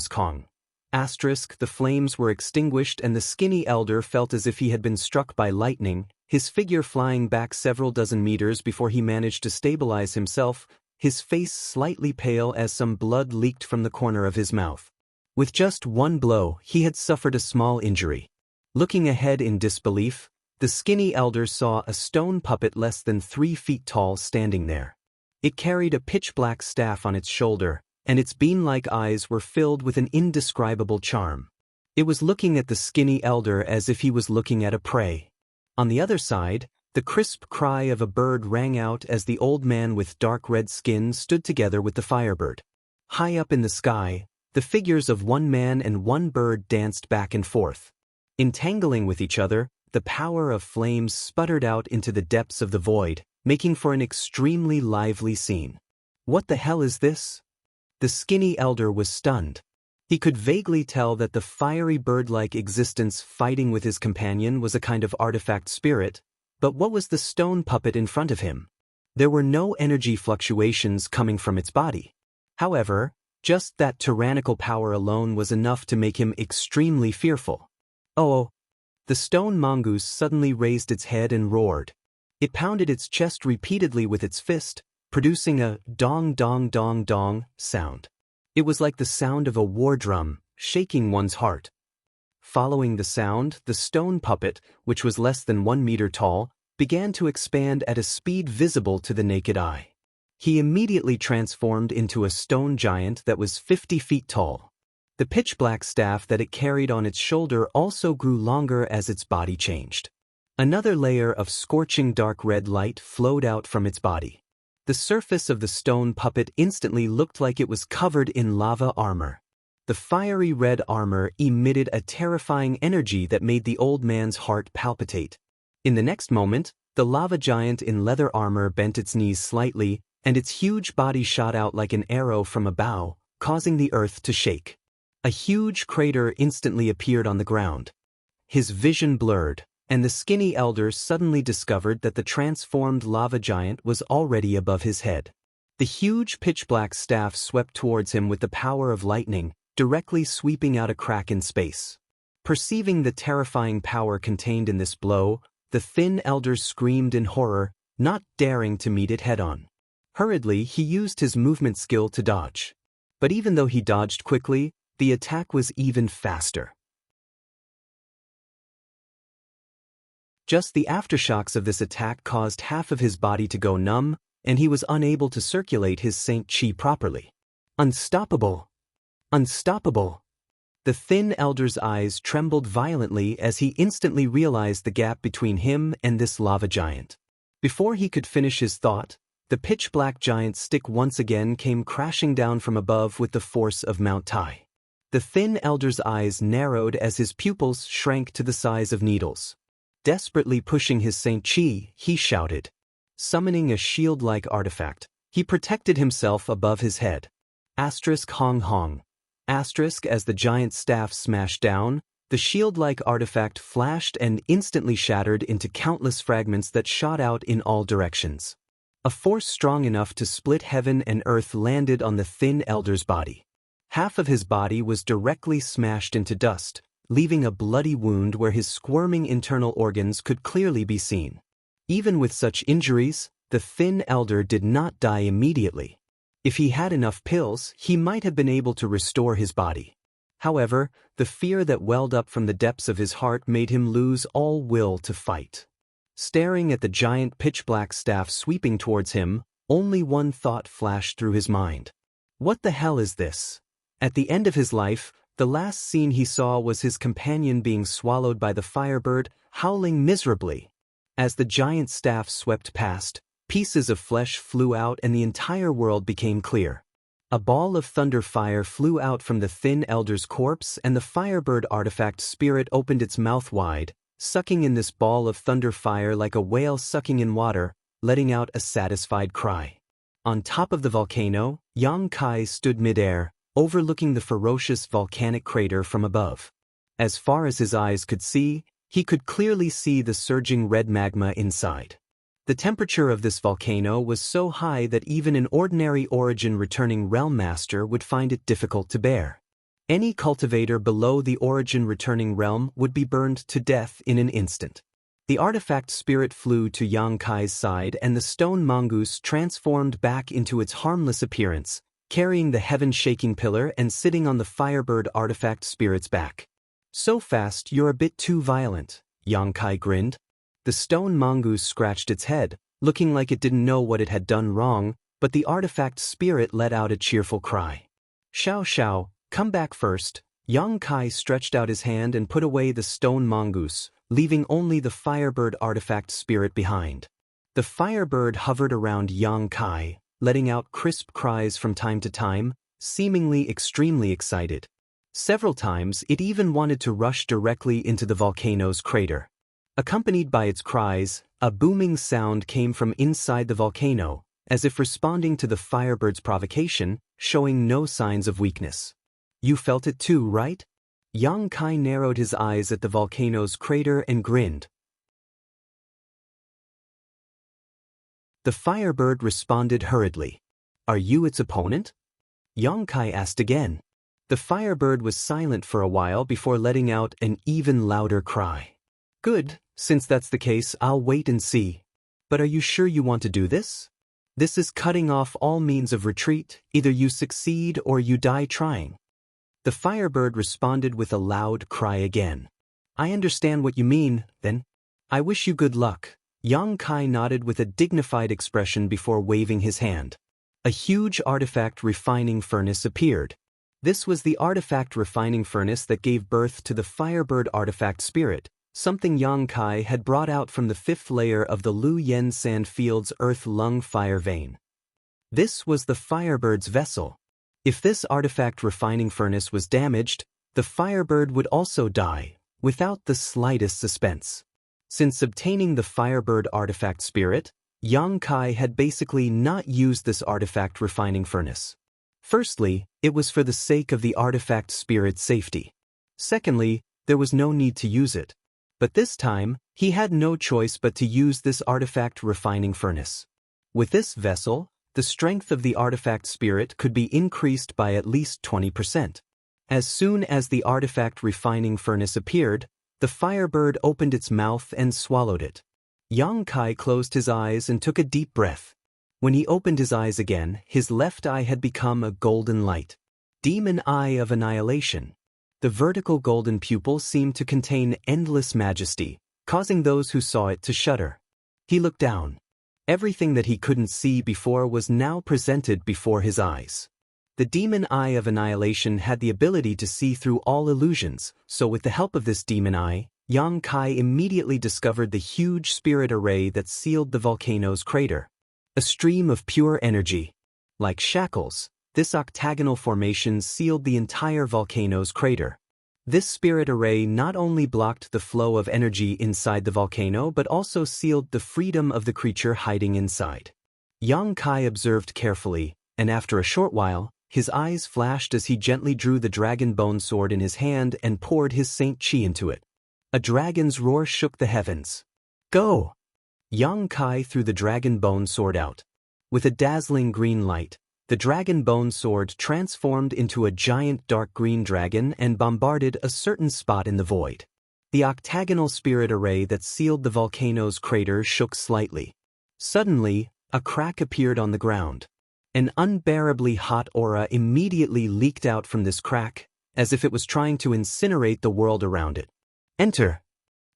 Speaker 1: Kong. The flames were extinguished and the skinny elder felt as if he had been struck by lightning, his figure flying back several dozen meters before he managed to stabilize himself, his face slightly pale as some blood leaked from the corner of his mouth. With just one blow, he had suffered a small injury. Looking ahead in disbelief, the skinny elder saw a stone puppet less than 3 feet tall standing there. It carried a pitch-black staff on its shoulder, and its bean-like eyes were filled with an indescribable charm. It was looking at the skinny elder as if he was looking at a prey. On the other side, the crisp cry of a bird rang out as the old man with dark red skin stood together with the firebird. High up in the sky, the figures of one man and one bird danced back and forth. Entangling with each other, the power of flames sputtered out into the depths of the void, making for an extremely lively scene. What the hell is this? The skinny elder was stunned. He could vaguely tell that the fiery bird-like existence fighting with his companion was a kind of artifact spirit, but what was the stone puppet in front of him? There were no energy fluctuations coming from its body. However, just that tyrannical power alone was enough to make him extremely fearful. Oh! The stone mongoose suddenly raised its head and roared. It pounded its chest repeatedly with its fist, producing a dong dong dong dong sound. It was like the sound of a war drum, shaking one's heart. Following the sound, the stone puppet, which was less than 1 meter tall, began to expand at a speed visible to the naked eye. He immediately transformed into a stone giant that was 50 feet tall. The pitch-black staff that it carried on its shoulder also grew longer as its body changed. Another layer of scorching dark red light flowed out from its body. The surface of the stone puppet instantly looked like it was covered in lava armor. The fiery red armor emitted a terrifying energy that made the old man's heart palpitate. In the next moment, the lava giant in leather armor bent its knees slightly, and its huge body shot out like an arrow from a bow, causing the earth to shake. A huge crater instantly appeared on the ground. His vision blurred. and the skinny elder suddenly discovered that the transformed lava giant was already above his head. The huge pitch-black staff swept towards him with the power of lightning, directly sweeping out a crack in space. Perceiving the terrifying power contained in this blow, the thin elder screamed in horror, not daring to meet it head-on. Hurriedly, he used his movement skill to dodge. But even though he dodged quickly, the attack was even faster. Just the aftershocks of this attack caused half of his body to go numb, and he was unable to circulate his Saint Chi properly. Unstoppable! Unstoppable! The thin elder's eyes trembled violently as he instantly realized the gap between him and this lava giant. Before he could finish his thought, the pitch-black giant's stick once again came crashing down from above with the force of Mount Tai. The thin elder's eyes narrowed as his pupils shrank to the size of needles. Desperately pushing his Saint Chi, he shouted. Summoning a shield-like artifact, he protected himself above his head. Asterisk hong hong. Asterisk as the giant's staff smashed down, the shield-like artifact flashed and instantly shattered into countless fragments that shot out in all directions. A force strong enough to split heaven and earth landed on the thin elder's body. Half of his body was directly smashed into dust, leaving a bloody wound where his squirming internal organs could clearly be seen. Even with such injuries, the thin elder did not die immediately. If he had enough pills, he might have been able to restore his body. However, the fear that welled up from the depths of his heart made him lose all will to fight. Staring at the giant pitch-black staff sweeping towards him, only one thought flashed through his mind. What the hell is this? At the end of his life, the last scene he saw was his companion being swallowed by the firebird, howling miserably. As the giant staff swept past, pieces of flesh flew out and the entire world became clear. A ball of thunder fire flew out from the thin elder's corpse and the firebird artifact spirit opened its mouth wide, sucking in this ball of thunder fire like a whale sucking in water, letting out a satisfied cry. On top of the volcano, Yang Kai stood midair, overlooking the ferocious volcanic crater from above. As far as his eyes could see, he could clearly see the surging red magma inside. The temperature of this volcano was so high that even an ordinary origin returning realm master would find it difficult to bear. Any cultivator below the origin returning realm would be burned to death in an instant. The artifact spirit flew to Yang Kai's side and the stone mongoose transformed back into its harmless appearance, carrying the heaven-shaking pillar and sitting on the firebird artifact spirit's back. So fast you're a bit too violent, Yang Kai grinned. The stone mongoose scratched its head, looking like it didn't know what it had done wrong, but the artifact spirit let out a cheerful cry. Xiao Xiao, come back first. Yang Kai stretched out his hand and put away the stone mongoose, leaving only the firebird artifact spirit behind. The firebird hovered around Yang Kai, letting out crisp cries from time to time, seemingly extremely excited. Several times it even wanted to rush directly into the volcano's crater. Accompanied by its cries, a booming sound came from inside the volcano, as if responding to the firebird's provocation, showing no signs of weakness. You felt it too, right? Yang Kai narrowed his eyes at the volcano's crater and grinned. The firebird responded hurriedly. Are you its opponent? Yang Kai asked again. The firebird was silent for a while before letting out an even louder cry. Good, since that's the case, I'll wait and see. But are you sure you want to do this? This is cutting off all means of retreat, either you succeed or you die trying. The firebird responded with a loud cry again. I understand what you mean, then. I wish you good luck. Yang Kai nodded with a dignified expression before waving his hand. A huge artifact refining furnace appeared. This was the artifact refining furnace that gave birth to the firebird artifact spirit, something Yang Kai had brought out from the fifth layer of the Lu Yen Sand Field's earth lung fire vein. This was the firebird's vessel. If this artifact refining furnace was damaged, the firebird would also die, without the slightest suspense. Since obtaining the firebird artifact spirit, Yang Kai had basically not used this artifact refining furnace. Firstly, it was for the sake of the artifact spirit's safety. Secondly, there was no need to use it. But this time, He had no choice but to use this artifact refining furnace. With this vessel, the strength of the artifact spirit could be increased by at least 20%. As soon as the artifact refining furnace appeared, the firebird opened its mouth and swallowed it. Yang Kai closed his eyes and took a deep breath. When he opened his eyes again, his left eye had become a golden light. Demon Eye of Annihilation. The vertical golden pupil seemed to contain endless majesty, causing those who saw it to shudder. He looked down. Everything that he couldn't see before was now presented before his eyes. The Demon Eye of Annihilation had the ability to see through all illusions, so with the help of this demon eye, Yang Kai immediately discovered the huge spirit array that sealed the volcano's crater. A stream of pure energy. Like shackles, this octagonal formation sealed the entire volcano's crater. This spirit array not only blocked the flow of energy inside the volcano but also sealed the freedom of the creature hiding inside. Yang Kai observed carefully, and after a short while, his eyes flashed as he gently drew the dragon bone sword in his hand and poured his Saint Chi into it. A dragon's roar shook the heavens. Go! Yang Kai threw the dragon bone sword out. With a dazzling green light, the dragon bone sword transformed into a giant dark green dragon and bombarded a certain spot in the void. The octagonal spirit array that sealed the volcano's crater shook slightly. Suddenly, a crack appeared on the ground. An unbearably hot aura immediately leaked out from this crack, as if it was trying to incinerate the world around it. Enter!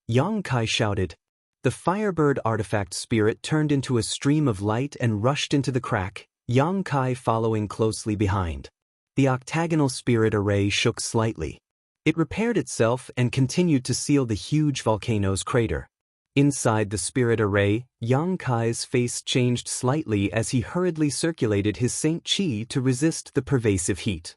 Speaker 1: Yang Kai shouted. The firebird artifact spirit turned into a stream of light and rushed into the crack, Yang Kai following closely behind. The octagonal spirit array shook slightly. It repaired itself and continued to seal the huge volcano's crater. Inside the spirit array, Yang Kai's face changed slightly as he hurriedly circulated his Saint Chi to resist the pervasive heat.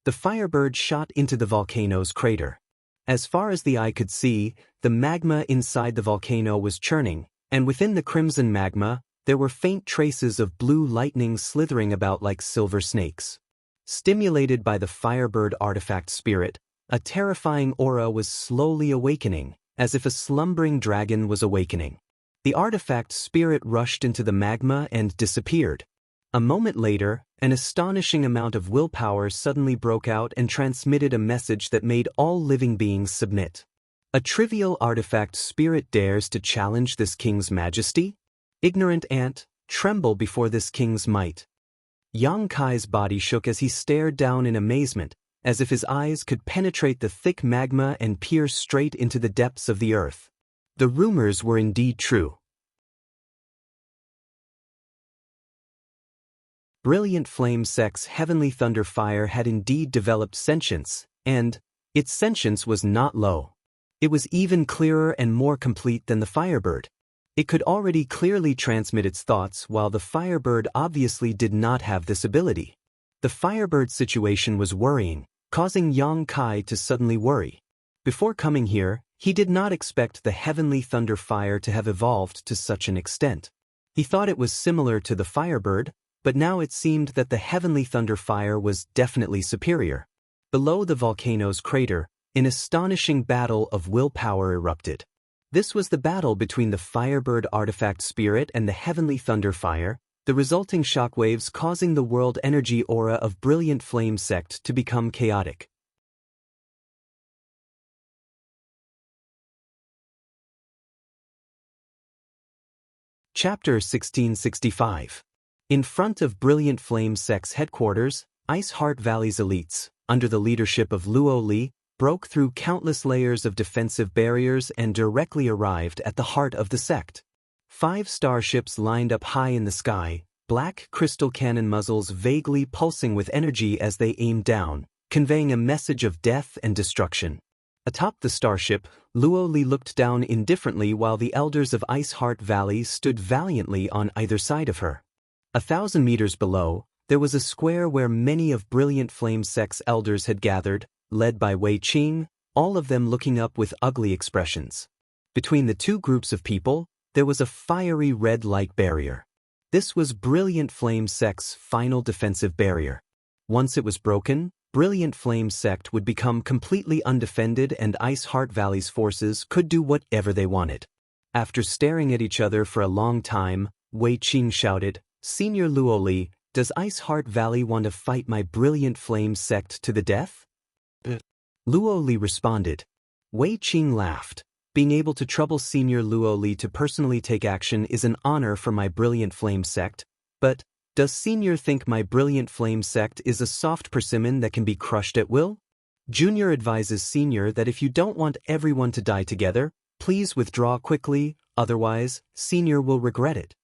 Speaker 1: The firebird shot into the volcano's crater. As far as the eye could see, the magma inside the volcano was churning, and within the crimson magma, there were faint traces of blue lightning slithering about like silver snakes. Stimulated by the firebird artifact spirit, a terrifying aura was slowly awakening, as if a slumbering dragon was awakening. The artifact spirit rushed into the magma and disappeared. A moment later, an astonishing amount of willpower suddenly broke out and transmitted a message that made all living beings submit. A trivial artifact spirit dares to challenge this king's majesty? Ignorant ant, tremble before this king's might. Yang Kai's body shook as he stared down in amazement, as if his eyes could penetrate the thick magma and peer straight into the depths of the earth. The rumors were indeed true. Brilliant Flame Sect's Heavenly Thunder Fire had indeed developed sentience, and its sentience was not low. It was even clearer and more complete than the Firebird. It could already clearly transmit its thoughts, while the Firebird obviously did not have this ability. The Firebird's situation was worrying, causing Yang Kai to suddenly worry. Before coming here, he did not expect the Heavenly Thunder Fire to have evolved to such an extent. He thought it was similar to the Firebird, but now it seemed that the Heavenly Thunder Fire was definitely superior. Below the volcano's crater, an astonishing battle of willpower erupted. This was the battle between the Firebird artifact spirit and the Heavenly Thunder Fire, the resulting shockwaves causing the world energy aura of Brilliant Flame Sect to become chaotic. Chapter 1665. In front of Brilliant Flame Sect's headquarters, Ice Heart Valley's elites, under the leadership of Luo Li, broke through countless layers of defensive barriers and directly arrived at the heart of the sect. 5 starships lined up high in the sky, black crystal cannon muzzles vaguely pulsing with energy as they aimed down, conveying a message of death and destruction. Atop the starship, Luo Li looked down indifferently while the elders of Ice Heart Valley stood valiantly on either side of her. 1,000 meters below, there was a square where many of Brilliant Flame Sect's elders had gathered, led by Wei Qing, all of them looking up with ugly expressions. Between the two groups of people, there was a fiery red light barrier. This was Brilliant Flame Sect's final defensive barrier. Once it was broken, Brilliant Flame Sect would become completely undefended and Ice Heart Valley's forces could do whatever they wanted. After staring at each other for a long time, Wei Qing shouted, "Senior Luoli, does Ice Heart Valley want to fight my Brilliant Flame sect to the death?" Luoli responded. Wei Qing laughed. "Being able to trouble Senior Luoli to personally take action is an honor for my Brilliant Flame sect, but does Senior think my Brilliant Flame sect is a soft persimmon that can be crushed at will? Junior advises Senior that if you don't want everyone to die together, please withdraw quickly, otherwise, Senior will regret it."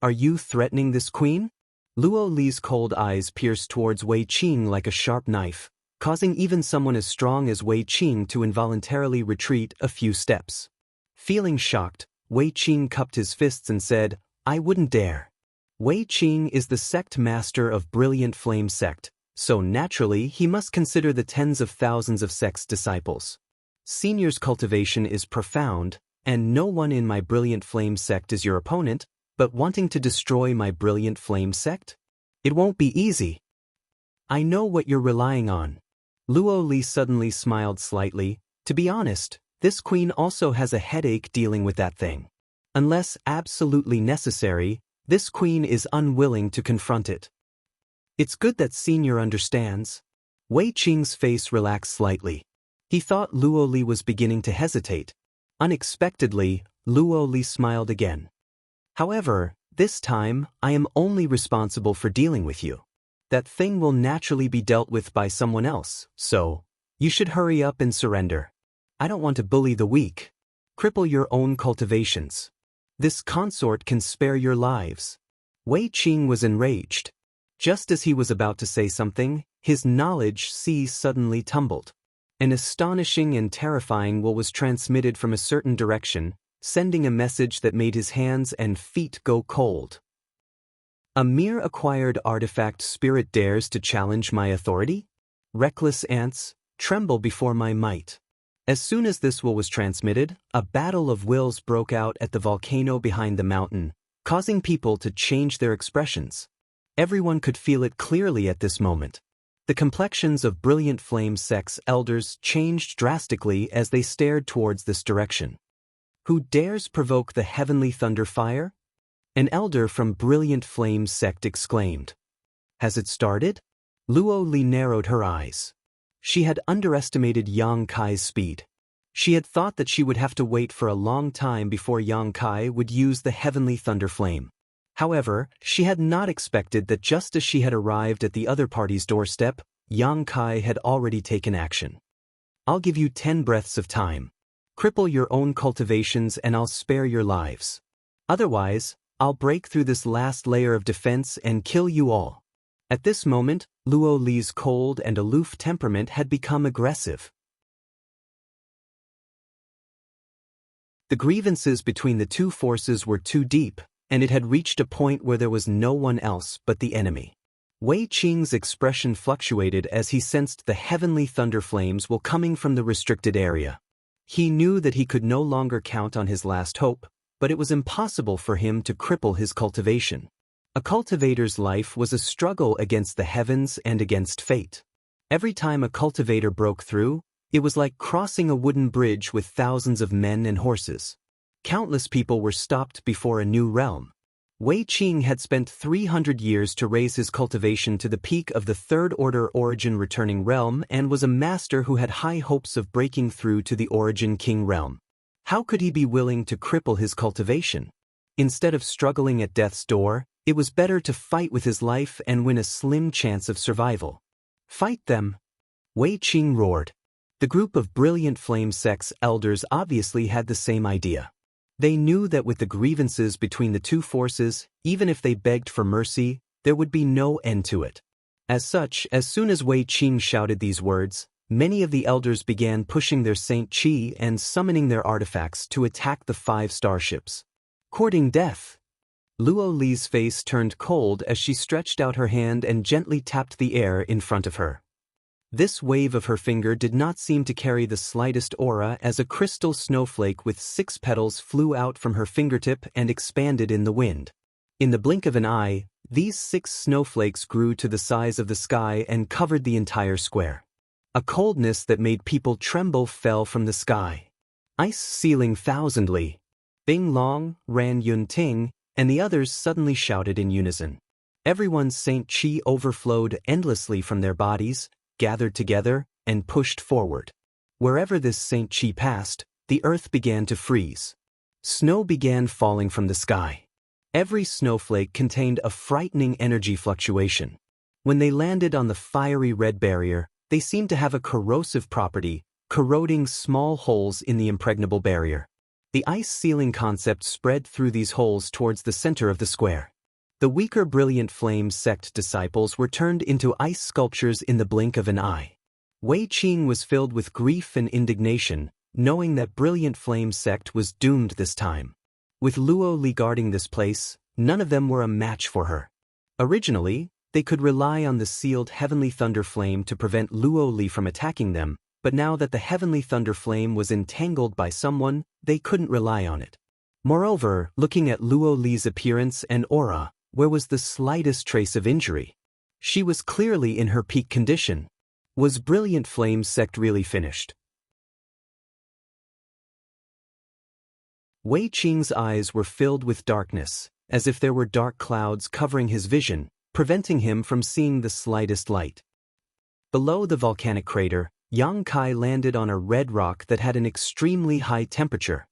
Speaker 1: "Are you threatening this queen?" Luo Li's cold eyes pierced towards Wei Qing like a sharp knife, causing even someone as strong as Wei Qing to involuntarily retreat a few steps. Feeling shocked, Wei Qing cupped his fists and said, "I wouldn't dare." Wei Qing is the sect master of Brilliant Flame sect, so naturally he must consider the tens of thousands of sect's disciples. Senior's cultivation is profound, and no one in my Brilliant Flame sect is your opponent, but wanting to destroy my Brilliant Flame sect? It won't be easy. I know what you're relying on. Luo Li suddenly smiled slightly. To be honest, this queen also has a headache dealing with that thing. Unless absolutely necessary, this queen is unwilling to confront it. It's good that Senior understands. Wei Qing's face relaxed slightly. He thought Luo Li was beginning to hesitate. Unexpectedly, Luo Li smiled again. However, this time, I am only responsible for dealing with you. That thing will naturally be dealt with by someone else, so you should hurry up and surrender. I don't want to bully the weak. Cripple your own cultivations. This consort can spare your lives." Wei Qing was enraged. Just as he was about to say something, his knowledge sea suddenly tumbled. An astonishing and terrifying will was transmitted from a certain direction, sending a message that made his hands and feet go cold. "A mere acquired artifact spirit dares to challenge my authority? Reckless ants, tremble before my might." As soon as this will was transmitted, a battle of wills broke out at the volcano behind the mountain, causing people to change their expressions. Everyone could feel it clearly at this moment. The complexions of Brilliant Flame sect's elders changed drastically as they stared towards this direction. "Who dares provoke the heavenly thunder fire?" An elder from Brilliant Flame sect exclaimed. "Has it started?" Luo Li narrowed her eyes. She had underestimated Yang Kai's speed. She had thought that she would have to wait for a long time before Yang Kai would use the heavenly thunder flame. However, she had not expected that just as she had arrived at the other party's doorstep, Yang Kai had already taken action. "I'll give you 10 breaths of time. Cripple your own cultivations and I'll spare your lives. Otherwise, I'll break through this last layer of defense and kill you all." At this moment, Luo Li's cold and aloof temperament had become aggressive. The grievances between the two forces were too deep, and it had reached a point where there was no one else but the enemy. Wei Qing's expression fluctuated as he sensed the heavenly thunder flames were coming from the restricted area. He knew that he could no longer count on his last hope, but it was impossible for him to cripple his cultivation. A cultivator's life was a struggle against the heavens and against fate. Every time a cultivator broke through, it was like crossing a wooden bridge with thousands of men and horses. Countless people were stopped before a new realm. Wei Qing had spent 300 years to raise his cultivation to the peak of the third-order origin returning realm and was a master who had high hopes of breaking through to the origin king realm. How could he be willing to cripple his cultivation? Instead of struggling at death's door, it was better to fight with his life and win a slim chance of survival. "Fight them!" Wei Qing roared. The group of Brilliant Flame sect's elders obviously had the same idea. They knew that with the grievances between the two forces, even if they begged for mercy, there would be no end to it. As such, as soon as Wei Qing shouted these words, many of the elders began pushing their Saint Qi and summoning their artifacts to attack the 5 starships. Courting death. Luo Li's face turned cold as she stretched out her hand and gently tapped the air in front of her. This wave of her finger did not seem to carry the slightest aura as a crystal snowflake with 6 petals flew out from her fingertip and expanded in the wind. In the blink of an eye, these 6 snowflakes grew to the size of the sky and covered the entire square. A coldness that made people tremble fell from the sky. Ice sealing thousandly. Bing Long, Ran Yun Ting, and the others suddenly shouted in unison. Everyone's Saint Qi overflowed endlessly from their bodies, gathered together, and pushed forward. Wherever this Saint Qi passed, the earth began to freeze. Snow began falling from the sky. Every snowflake contained a frightening energy fluctuation. When they landed on the fiery red barrier, they seemed to have a corrosive property, corroding small holes in the impregnable barrier. The ice ceiling concept spread through these holes towards the center of the square. The weaker Brilliant Flame sect disciples were turned into ice sculptures in the blink of an eye. Wei Qing was filled with grief and indignation, knowing that Brilliant Flame sect was doomed this time. With Luo Li guarding this place, none of them were a match for her. Originally, they could rely on the sealed Heavenly Thunder Flame to prevent Luo Li from attacking them, but now that the Heavenly Thunder Flame was entangled by someone, they couldn't rely on it. Moreover, looking at Luo Li's appearance and aura, where was the slightest trace of injury? She was clearly in her peak condition. Was Brilliant Flame sect really finished? Wei Qing's eyes were filled with darkness, as if there were dark clouds covering his vision, preventing him from seeing the slightest light. Below the volcanic crater, Yang Kai landed on a red rock that had an extremely high temperature.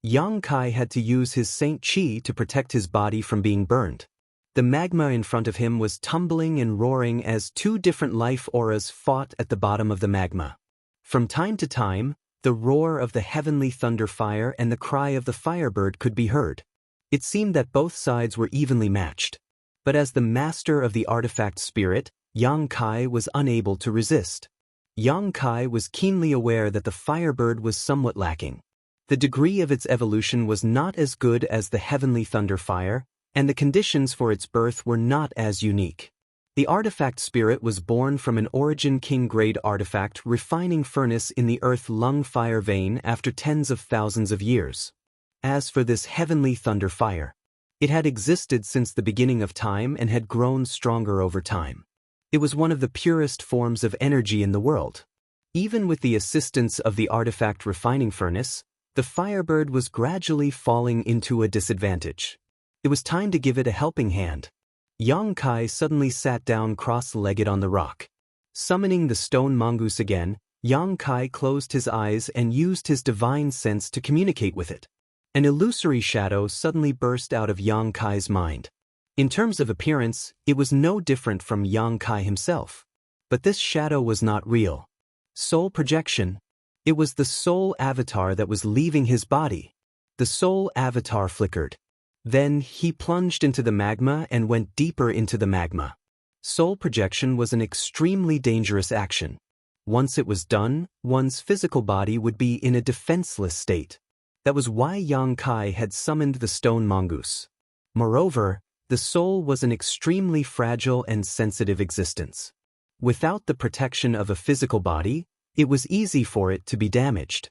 Speaker 1: Yang Kai had to use his Saint Qi to protect his body from being burned. The magma in front of him was tumbling and roaring as two different life auras fought at the bottom of the magma. From time to time, the roar of the heavenly thunder fire and the cry of the firebird could be heard. It seemed that both sides were evenly matched. But as the master of the artifact spirit, Yang Kai was unable to resist. Yang Kai was keenly aware that the firebird was somewhat lacking. The degree of its evolution was not as good as the heavenly thunder fire, and the conditions for its birth were not as unique. The artifact spirit was born from an Origin King-grade artifact refining furnace in the earth lung fire vein after tens of thousands of years. As for this heavenly thunder fire, it had existed since the beginning of time and had grown stronger over time. It was one of the purest forms of energy in the world. Even with the assistance of the artifact refining furnace, the firebird was gradually falling into a disadvantage. It was time to give it a helping hand. Yang Kai suddenly sat down cross-legged on the rock. Summoning the stone mongoose again, Yang Kai closed his eyes and used his divine sense to communicate with it. An illusory shadow suddenly burst out of Yang Kai's mind. In terms of appearance, it was no different from Yang Kai himself. But this shadow was not real. Soul projection. It was the soul avatar that was leaving his body. The soul avatar flickered. Then he plunged into the magma and went deeper into the magma. Soul projection was an extremely dangerous action. Once it was done, one's physical body would be in a defenseless state. That was why Yang Kai had summoned the stone mongoose. Moreover, the soul was an extremely fragile and sensitive existence. Without the protection of a physical body, it was easy for it to be damaged.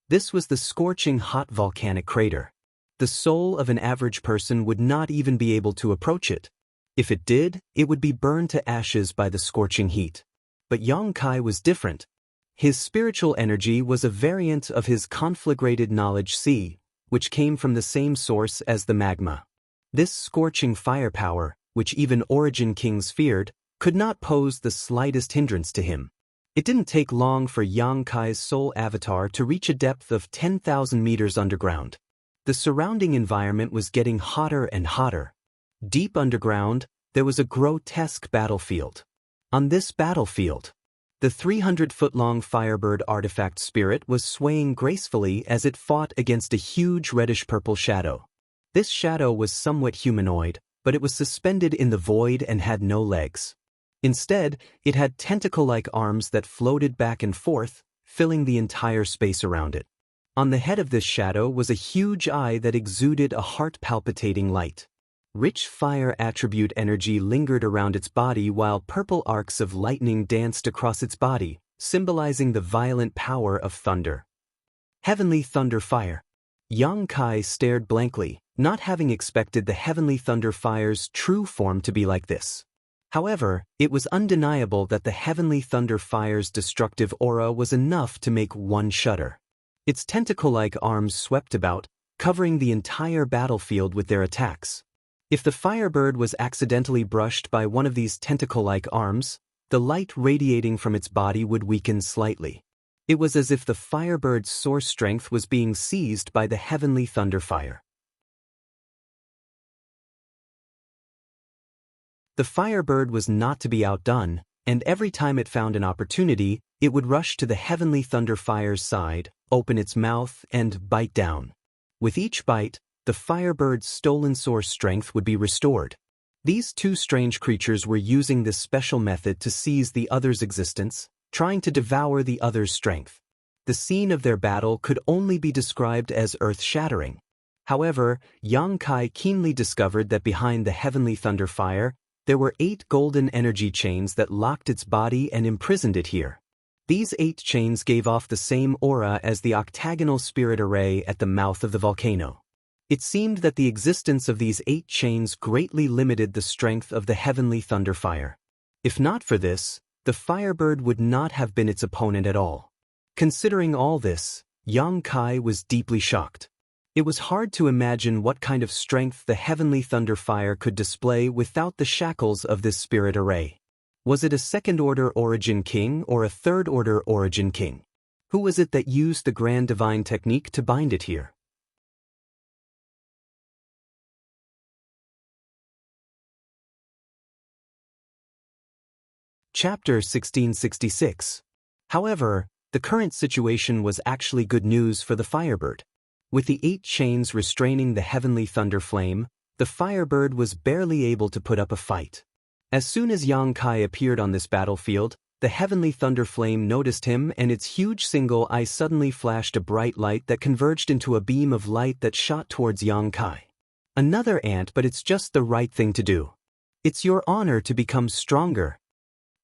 Speaker 1: This was the scorching hot volcanic crater. The soul of an average person would not even be able to approach it. If it did, it would be burned to ashes by the scorching heat. But Yang Kai was different. His spiritual energy was a variant of his conflagrated knowledge sea, which came from the same source as the magma. This scorching firepower, which even Origin Kings feared, could not pose the slightest hindrance to him. It didn't take long for Yang Kai's soul avatar to reach a depth of 10,000 meters underground. The surrounding environment was getting hotter and hotter. Deep underground, there was a grotesque battlefield. On this battlefield, the 300-foot-long firebird artifact spirit was swaying gracefully as it fought against a huge reddish-purple shadow. This shadow was somewhat humanoid, but it was suspended in the void and had no legs. Instead, it had tentacle-like arms that floated back and forth, filling the entire space around it. On the head of this shadow was a huge eye that exuded a heart-palpitating light. Rich fire attribute energy lingered around its body while purple arcs of lightning danced across its body, symbolizing the violent power of thunder. Heavenly Thunder Fire. Yang Kai stared blankly, not having expected the Heavenly Thunder Fire's true form to be like this. However, it was undeniable that the Heavenly Thunder Fire's destructive aura was enough to make one shudder. Its tentacle-like arms swept about, covering the entire battlefield with their attacks. If the firebird was accidentally brushed by one of these tentacle-like arms, the light radiating from its body would weaken slightly. It was as if the firebird's source strength was being seized by the heavenly thunderfire. The firebird was not to be outdone, and every time it found an opportunity, it would rush to the heavenly thunderfire's side, open its mouth, and bite down. With each bite, the firebird's stolen source strength would be restored. These two strange creatures were using this special method to seize the other's existence, trying to devour the other's strength. The scene of their battle could only be described as earth-shattering. However, Xianxia keenly discovered that behind the heavenly thunderfire, there were 8 golden energy chains that locked its body and imprisoned it here. These 8 chains gave off the same aura as the octagonal spirit array at the mouth of the volcano. It seemed that the existence of these 8 chains greatly limited the strength of the heavenly thunderfire. If not for this, the firebird would not have been its opponent at all. Considering all this, Xianxia was deeply shocked. It was hard to imagine what kind of strength the heavenly thunderfire could display without the shackles of this spirit array. Was it a second-order origin king or a third-order origin king? Who was it that used the grand divine technique to bind it here? Chapter 1666. However, the current situation was actually good news for the firebird. With the 8 chains restraining the heavenly thunder flame, the firebird was barely able to put up a fight. As soon as Xianxia appeared on this battlefield, the heavenly thunder flame noticed him, and its huge single eye suddenly flashed a bright light that converged into a beam of light that shot towards Xianxia. Another ant, but it's just the right thing to do. It's your honor to become stronger.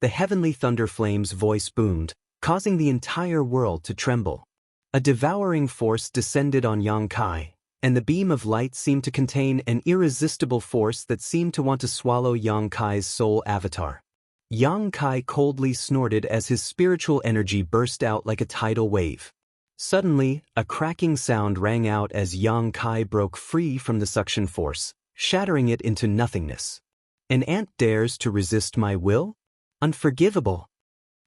Speaker 1: The heavenly thunder flame's voice boomed, causing the entire world to tremble. A devouring force descended on Xianxia, and the beam of light seemed to contain an irresistible force that seemed to want to swallow Xianxia's soul avatar. Xianxia coldly snorted as his spiritual energy burst out like a tidal wave. Suddenly, a cracking sound rang out as Xianxia broke free from the suction force, shattering it into nothingness. An ant dares to resist my will? Unforgivable!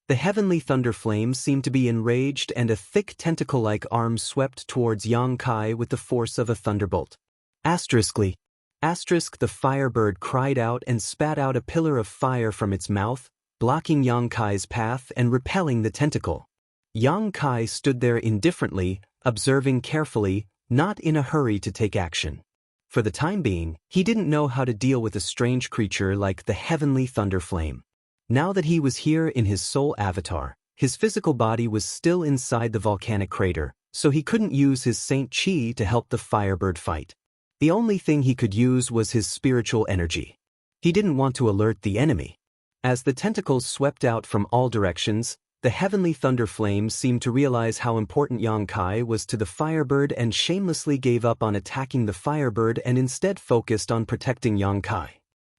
Speaker 1: The heavenly thunder flame seemed to be enraged, and a thick tentacle-like arm swept towards Xianxia with the force of a thunderbolt. The firebird cried out and spat out a pillar of fire from its mouth, blocking Xianxia's path and repelling the tentacle. Xianxia stood there indifferently, observing carefully, not in a hurry to take action. For the time being, he didn't know how to deal with a strange creature like the heavenly thunder flame. Now that he was here in his soul avatar, his physical body was still inside the volcanic crater, so he couldn't use his Saint Chi to help the firebird fight. The only thing he could use was his spiritual energy. He didn't want to alert the enemy. As the tentacles swept out from all directions, the heavenly thunder flame seemed to realize how important Xianxia was to the firebird and shamelessly gave up on attacking the firebird and instead focused on protecting Xianxia.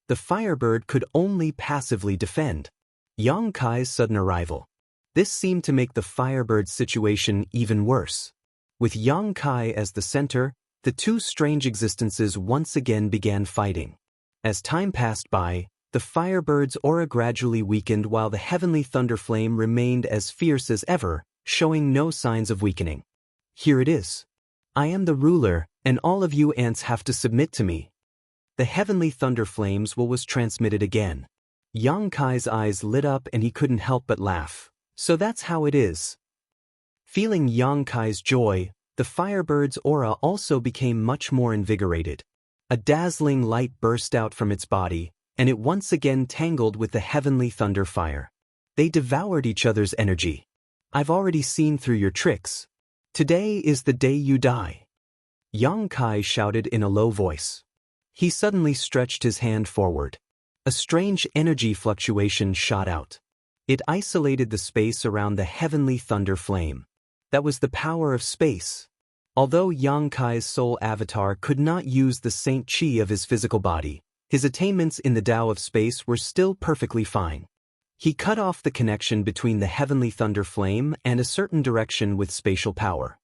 Speaker 1: The firebird could only passively defend. Xianxia's sudden arrival. This seemed to make the firebird's situation even worse. With Xianxia as the center, the two strange existences once again began fighting. As time passed by, the firebird's aura gradually weakened while the heavenly thunder flame remained as fierce as ever, showing no signs of weakening. Here it is. I am the ruler, and all of you ants have to submit to me. The heavenly thunder flame's will was transmitted again. Xianxia's eyes lit up and he couldn't help but laugh. So that's how it is. Feeling Xianxia's joy, the firebird's aura also became much more invigorated. A dazzling light burst out from its body, and it once again tangled with the heavenly thunder fire. They devoured each other's energy. I've already seen through your tricks. Today is the day you die. Xianxia shouted in a low voice. He suddenly stretched his hand forward. A strange energy fluctuation shot out. It isolated the space around the heavenly thunder flame. That was the power of space. Although Xianxia's soul avatar could not use the Saint Chi of his physical body, his attainments in the Tao of space were still perfectly fine. He cut off the connection between the heavenly thunder flame and a certain direction with spatial power.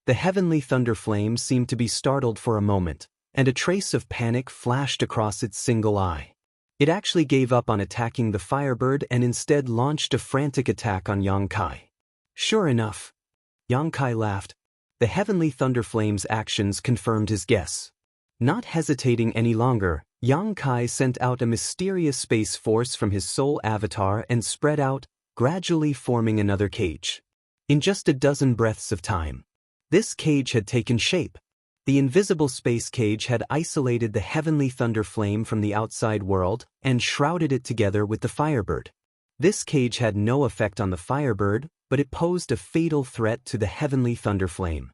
Speaker 1: The heavenly thunder flame seemed to be startled for a moment, and a trace of panic flashed across its single eye. It actually gave up on attacking the firebird and instead launched a frantic attack on Xianxia. Sure enough, Xianxia laughed. The heavenly thunder flame's actions confirmed his guess. Not hesitating any longer, Xianxia sent out a mysterious space force from his soul avatar and spread out, gradually forming another cage. In just a dozen breaths of time, this cage had taken shape. The invisible space cage had isolated the heavenly thunder flame from the outside world and shrouded it together with the firebird. This cage had no effect on the firebird, but it posed a fatal threat to the heavenly thunder flame.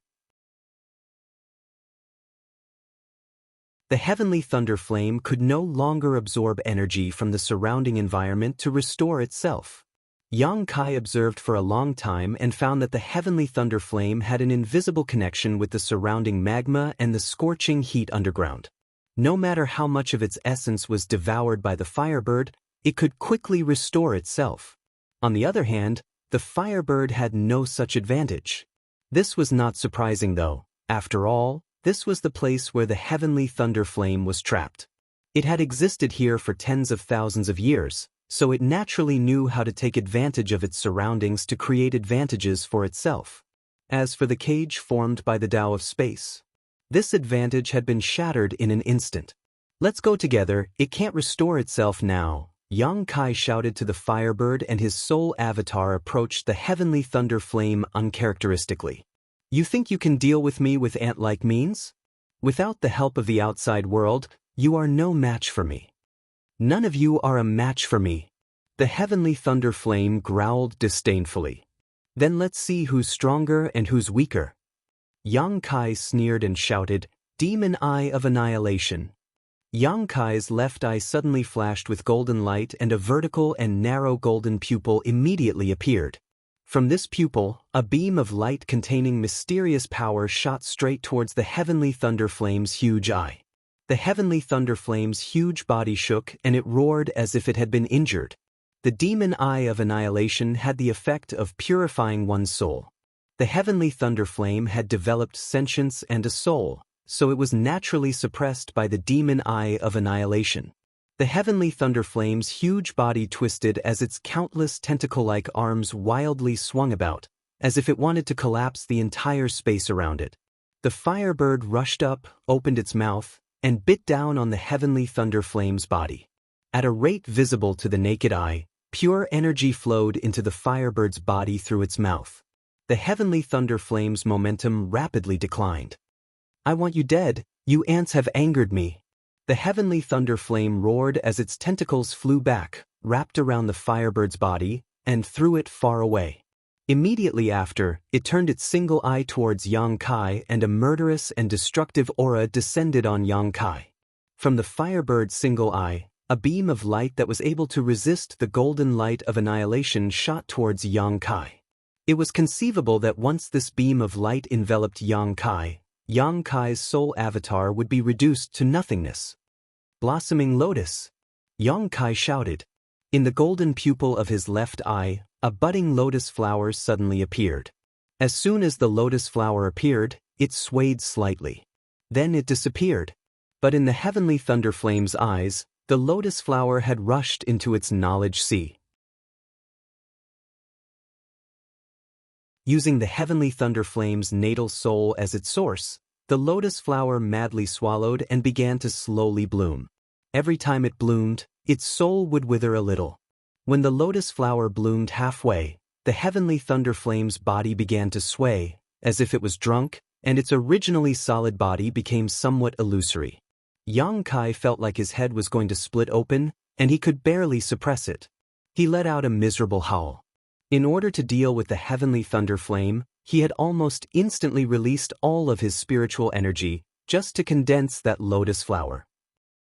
Speaker 1: The heavenly thunder flame could no longer absorb energy from the surrounding environment to restore itself. Xianxia observed for a long time and found that the heavenly thunder flame had an invisible connection with the surrounding magma and the scorching heat underground. No matter how much of its essence was devoured by the firebird, it could quickly restore itself. On the other hand, the firebird had no such advantage. This was not surprising though. After all, this was the place where the heavenly thunder flame was trapped. It had existed here for tens of thousands of years, so it naturally knew how to take advantage of its surroundings to create advantages for itself. As for the cage formed by the Tao of space, this advantage had been shattered in an instant. Let's go together, it can't restore itself now. Xianxia shouted to the firebird, and his soul avatar approached the heavenly thunder flame uncharacteristically. You think you can deal with me with ant-like means? Without the help of the outside world, you are no match for me. None of you are a match for me. The heavenly thunder flame growled disdainfully. Then let's see who's stronger and who's weaker. Xianxia sneered and shouted, Demon Eye of Annihilation. Xianxia's left eye suddenly flashed with golden light, and a vertical and narrow golden pupil immediately appeared. From this pupil, a beam of light containing mysterious power shot straight towards the heavenly thunder flame's huge eye. The heavenly thunder flame's huge body shook and it roared as if it had been injured. The demon eye of annihilation had the effect of purifying one's soul. The heavenly thunder flame had developed sentience and a soul, so it was naturally suppressed by the demon eye of annihilation. The heavenly thunder flame's huge body twisted as its countless tentacle-like arms wildly swung about, as if it wanted to collapse the entire space around it. The firebird rushed up, opened its mouth, and bit down on the heavenly thunder flame's body. At a rate visible to the naked eye, pure energy flowed into the firebird's body through its mouth. The heavenly thunder flame's momentum rapidly declined. I want you dead, you ants have angered me. The heavenly thunder flame roared as its tentacles flew back, wrapped around the firebird's body, and threw it far away. Immediately after, it turned its single eye towards Xianxia, and a murderous and destructive aura descended on Xianxia. From the firebird's single eye, a beam of light that was able to resist the golden light of annihilation shot towards Xianxia. It was conceivable that once this beam of light enveloped Xianxia's soul avatar would be reduced to nothingness. Blossoming lotus! Xianxia shouted. In the golden pupil of his left eye, a budding lotus flower suddenly appeared. As soon as the lotus flower appeared, it swayed slightly. Then it disappeared. But in the heavenly thunder flame's eyes, the lotus flower had rushed into its knowledge sea. Using the heavenly thunder flame's natal soul as its source, the lotus flower madly swallowed and began to slowly bloom. Every time it bloomed, its soul would wither a little. When the lotus flower bloomed halfway, the heavenly thunder flame's body began to sway, as if it was drunk, and its originally solid body became somewhat illusory. Xianxia felt like his head was going to split open, and he could barely suppress it. He let out a miserable howl. In order to deal with the heavenly thunder flame, he had almost instantly released all of his spiritual energy, just to condense that lotus flower.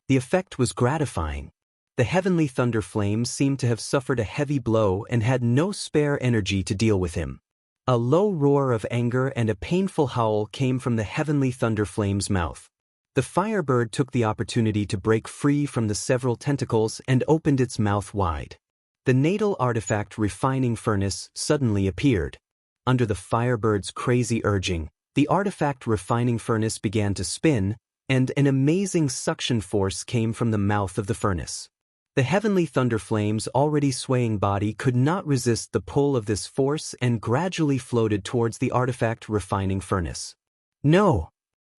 Speaker 1: The effect was gratifying. The heavenly thunder flame seemed to have suffered a heavy blow and had no spare energy to deal with him. A low roar of anger and a painful howl came from the heavenly thunder flame's mouth. The firebird took the opportunity to break free from the several tentacles and opened its mouth wide. The natal artifact refining furnace suddenly appeared. Under the firebird's crazy urging, The artifact refining furnace began to spin, and an amazing suction force came from the mouth of the furnace. The heavenly thunder flame's already swaying body could not resist the pull of this force and gradually floated towards the artifact refining furnace. No!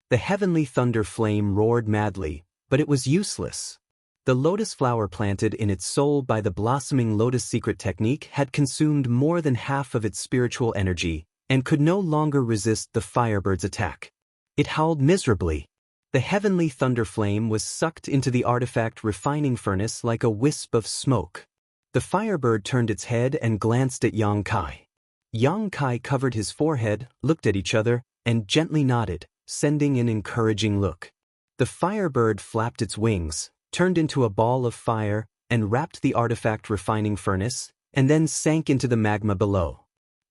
Speaker 1: The heavenly thunder flame roared madly, but it was useless. The lotus flower planted in its soul by the blossoming lotus secret technique had consumed more than half of its spiritual energy and could no longer resist the firebird's attack. It howled miserably. The heavenly thunder flame was sucked into the artifact refining furnace like a wisp of smoke. The firebird turned its head and glanced at Yang Kai. Yang Kai covered his forehead, looked at each other, and gently nodded, sending an encouraging look. The firebird flapped its wings, turned into a ball of fire, and wrapped the artifact refining furnace, and then sank into the magma below.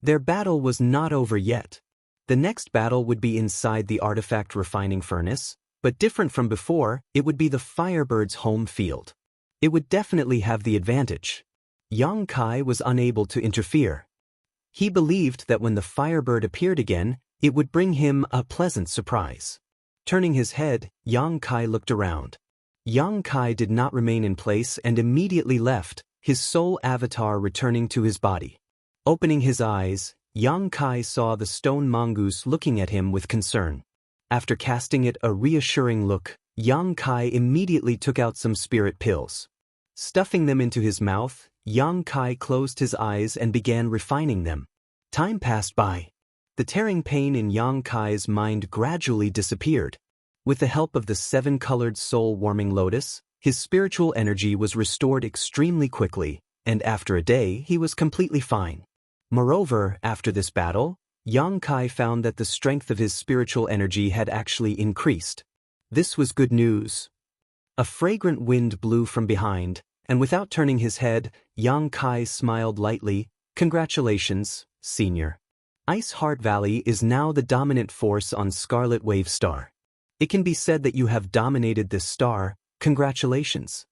Speaker 1: Their battle was not over yet. The next battle would be inside the artifact refining furnace, but different from before, it would be the firebird's home field. It would definitely have the advantage. Yang Kai was unable to interfere. He believed that when the firebird appeared again, it would bring him a pleasant surprise. Turning his head, Yang Kai looked around. Yang Kai did not remain in place and immediately left, his soul avatar returning to his body. Opening his eyes, Yang Kai saw the stone mongoose looking at him with concern. After casting it a reassuring look, Yang Kai immediately took out some spirit pills. Stuffing them into his mouth, Yang Kai closed his eyes and began refining them. Time passed by. The tearing pain in Yang Kai's mind gradually disappeared. With the help of the 7-colored soul-warming lotus, his spiritual energy was restored extremely quickly, and after a day he was completely fine. Moreover, after this battle, Yang Kai found that the strength of his spiritual energy had actually increased. This was good news. A fragrant wind blew from behind, and without turning his head, Yang Kai smiled lightly. Congratulations, Senior. Ice Heart Valley is now the dominant force on Scarlet Wave Star. It can be said that you have dominated this star. Congratulations.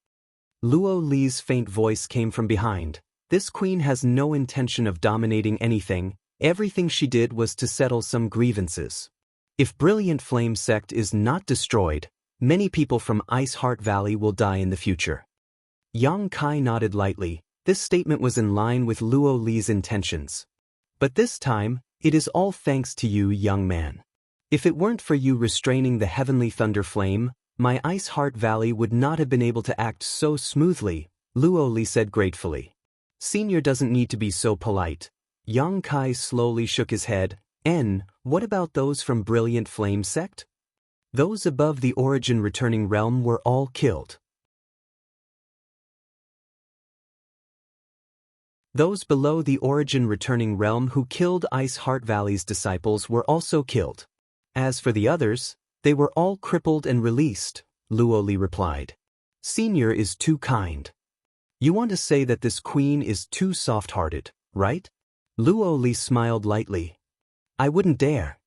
Speaker 1: Luo Li's faint voice came from behind. This queen has no intention of dominating anything. Everything she did was to settle some grievances. If Brilliant Flame Sect is not destroyed, many people from Ice Heart Valley will die in the future. Yang Kai nodded lightly. This statement was in line with Luo Li's intentions. But this time, it is all thanks to you, young man. If it weren't for you restraining the heavenly thunder flame, my Ice Heart Valley would not have been able to act so smoothly, Luo Li said gratefully. Senior doesn't need to be so polite. Yang Kai slowly shook his head. What about those from Brilliant Flame Sect? Those above the Origin Returning Realm were all killed. Those below the Origin Returning Realm who killed Ice Heart Valley's disciples were also killed. As for the others, they were all crippled and released, Luo Li replied. Senior is too kind. You want to say that this queen is too soft-hearted, right? Luo Li smiled lightly. I wouldn't dare.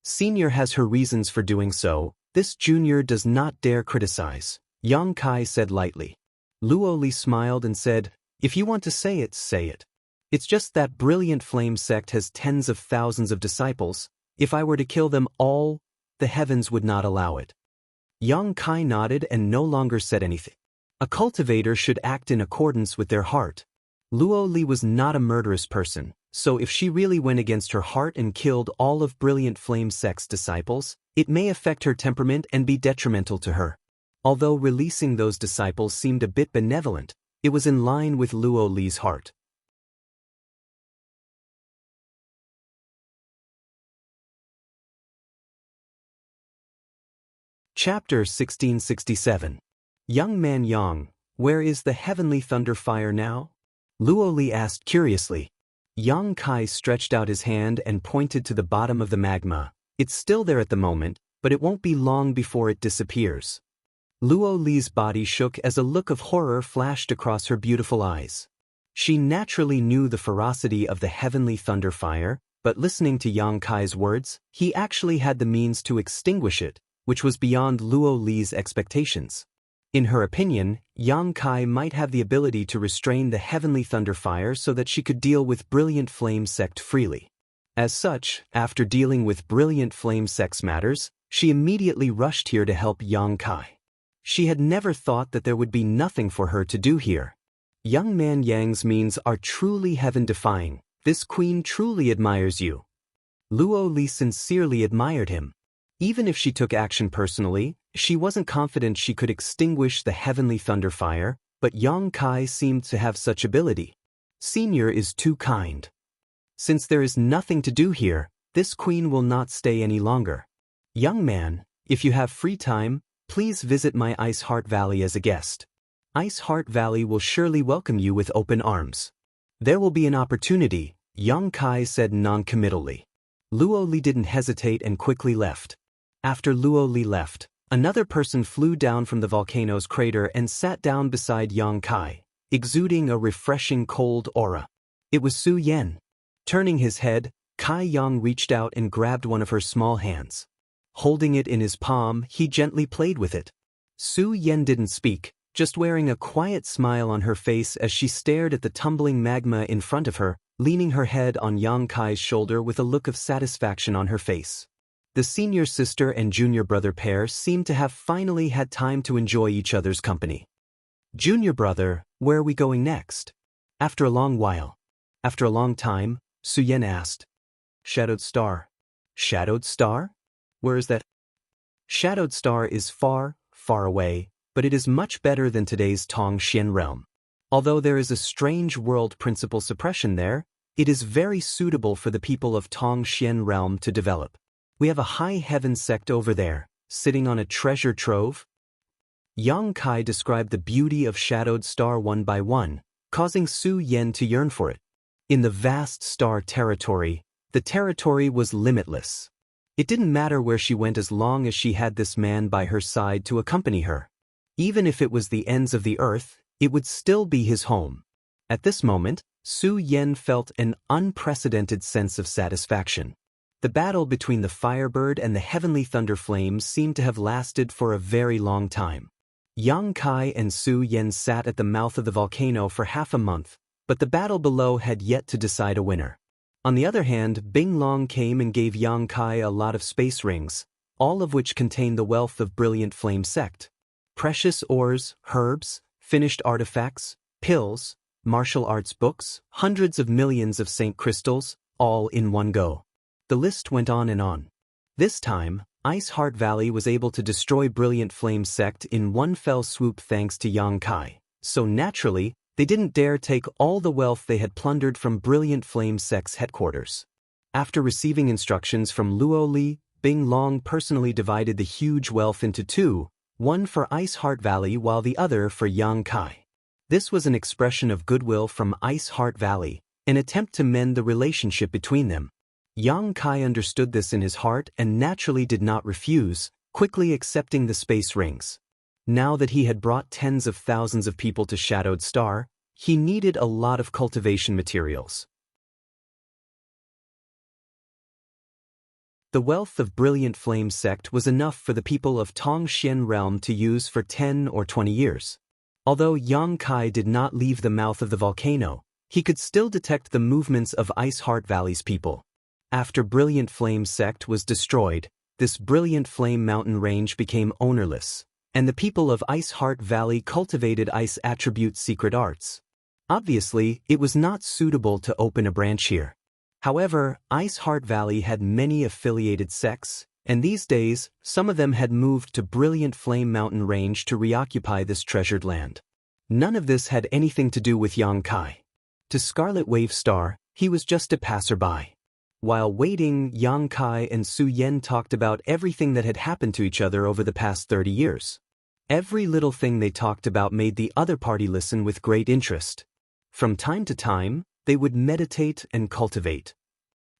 Speaker 1: Senior has her reasons for doing so. This junior does not dare criticize, Yang Kai said lightly. Luo Li smiled and said, if you want to say it, say it. It's just that Brilliant Flame Sect has tens of thousands of disciples. If I were to kill them all, the heavens would not allow it. Yang Kai nodded and no longer said anything. A cultivator should act in accordance with their heart. Luo Li was not a murderous person, so if she really went against her heart and killed all of Brilliant Flame Sect's disciples, it may affect her temperament and be detrimental to her. Although releasing those disciples seemed a bit benevolent, it was in line with Luo Li's heart. Chapter 1667. Young man Yang, where is the heavenly thunder fire now? Luo Li asked curiously. Yang Kai stretched out his hand and pointed to the bottom of the magma. It's still there at the moment, but it won't be long before it disappears. Luo Li's body shook as a look of horror flashed across her beautiful eyes. She naturally knew the ferocity of the heavenly thunder fire, but listening to Yang Kai's words, he actually had the means to extinguish it, which was beyond Luo Li's expectations. In her opinion, Yang Kai might have the ability to restrain the heavenly thunder fire so that she could deal with Brilliant Flame Sect freely. As such, after dealing with brilliant flame sex matters, she immediately rushed here to help Yang Kai. She had never thought that there would be nothing for her to do here. Young man Yang's means are truly heaven-defying. This queen truly admires you. Luo Li sincerely admired him. Even if she took action personally, she wasn't confident she could extinguish the heavenly thunder fire, but Yang Kai seemed to have such ability. Senior is too kind. Since there is nothing to do here, this queen will not stay any longer. Young man, if you have free time, please visit my Ice Heart Valley as a guest. Ice Heart Valley will surely welcome you with open arms. There will be an opportunity, Yang Kai said non-committally. Luo Li didn't hesitate and quickly left. After Luo Li left, another person flew down from the volcano's crater and sat down beside Yang Kai, exuding a refreshing cold aura. It was Su Yan. Turning his head, Kai Yang reached out and grabbed one of her small hands. Holding it in his palm, he gently played with it. Su Yan didn't speak, just wearing a quiet smile on her face as she stared at the tumbling magma in front of her, leaning her head on Yang Kai's shoulder with a look of satisfaction on her face. The senior sister and junior brother pair seemed to have finally had time to enjoy each other's company. Junior brother, where are we going next? After a long time, Su Yan asked. Shadowed Star. Shadowed Star? Where is that? Shadowed Star is far, far away, but it is much better than today's Tongxian realm. Although there is a strange world principle suppression there, it is very suitable for the people of Tongxian realm to develop. We have a high heaven sect over there, sitting on a treasure trove. Yang Kai described the beauty of Shadowed Star one by one, causing Su Yan to yearn for it. In the vast star territory, the territory was limitless. It didn't matter where she went as long as she had this man by her side to accompany her. Even if it was the ends of the earth, it would still be his home. At this moment, Su Yan felt an unprecedented sense of satisfaction. The battle between the Firebird and the Heavenly Thunder Flames seemed to have lasted for a very long time. Yang Kai and Su Yan sat at the mouth of the volcano for half a month, but the battle below had yet to decide a winner. On the other hand, Bing Long came and gave Yang Kai a lot of space rings, all of which contained the wealth of Brilliant Flame Sect. Precious ores, herbs, finished artifacts, pills, martial arts books, hundreds of millions of Saint crystals, all in one go. The list went on and on. This time, Ice Heart Valley was able to destroy Brilliant Flame Sect in one fell swoop thanks to Yang Kai, so naturally, they didn't dare take all the wealth they had plundered from Brilliant Flame Sect's headquarters. After receiving instructions from Luo Li, Bing Long personally divided the huge wealth into two, one for Ice Heart Valley while the other for Yang Kai. This was an expression of goodwill from Ice Heart Valley, an attempt to mend the relationship between them. Yang Kai understood this in his heart and naturally did not refuse, quickly accepting the space rings. Now that he had brought tens of thousands of people to Shadowed Star, he needed a lot of cultivation materials. The wealth of Brilliant Flame Sect was enough for the people of Tongxian realm to use for 10 or 20 years. Although Yang Kai did not leave the mouth of the volcano, he could still detect the movements of Ice Heart Valley's people. After Brilliant Flame Sect was destroyed, this Brilliant Flame mountain range became ownerless, and the people of Ice Heart Valley cultivated Ice Attribute secret arts. Obviously, it was not suitable to open a branch here. However, Ice Heart Valley had many affiliated sects, and these days, some of them had moved to Brilliant Flame Mountain Range to reoccupy this treasured land. None of this had anything to do with Yang Kai. To Scarlet Wave Star, he was just a passerby. While waiting, Yang Kai and Su Yan talked about everything that had happened to each other over the past 30 years. Every little thing they talked about made the other party listen with great interest. From time to time, they would meditate and cultivate.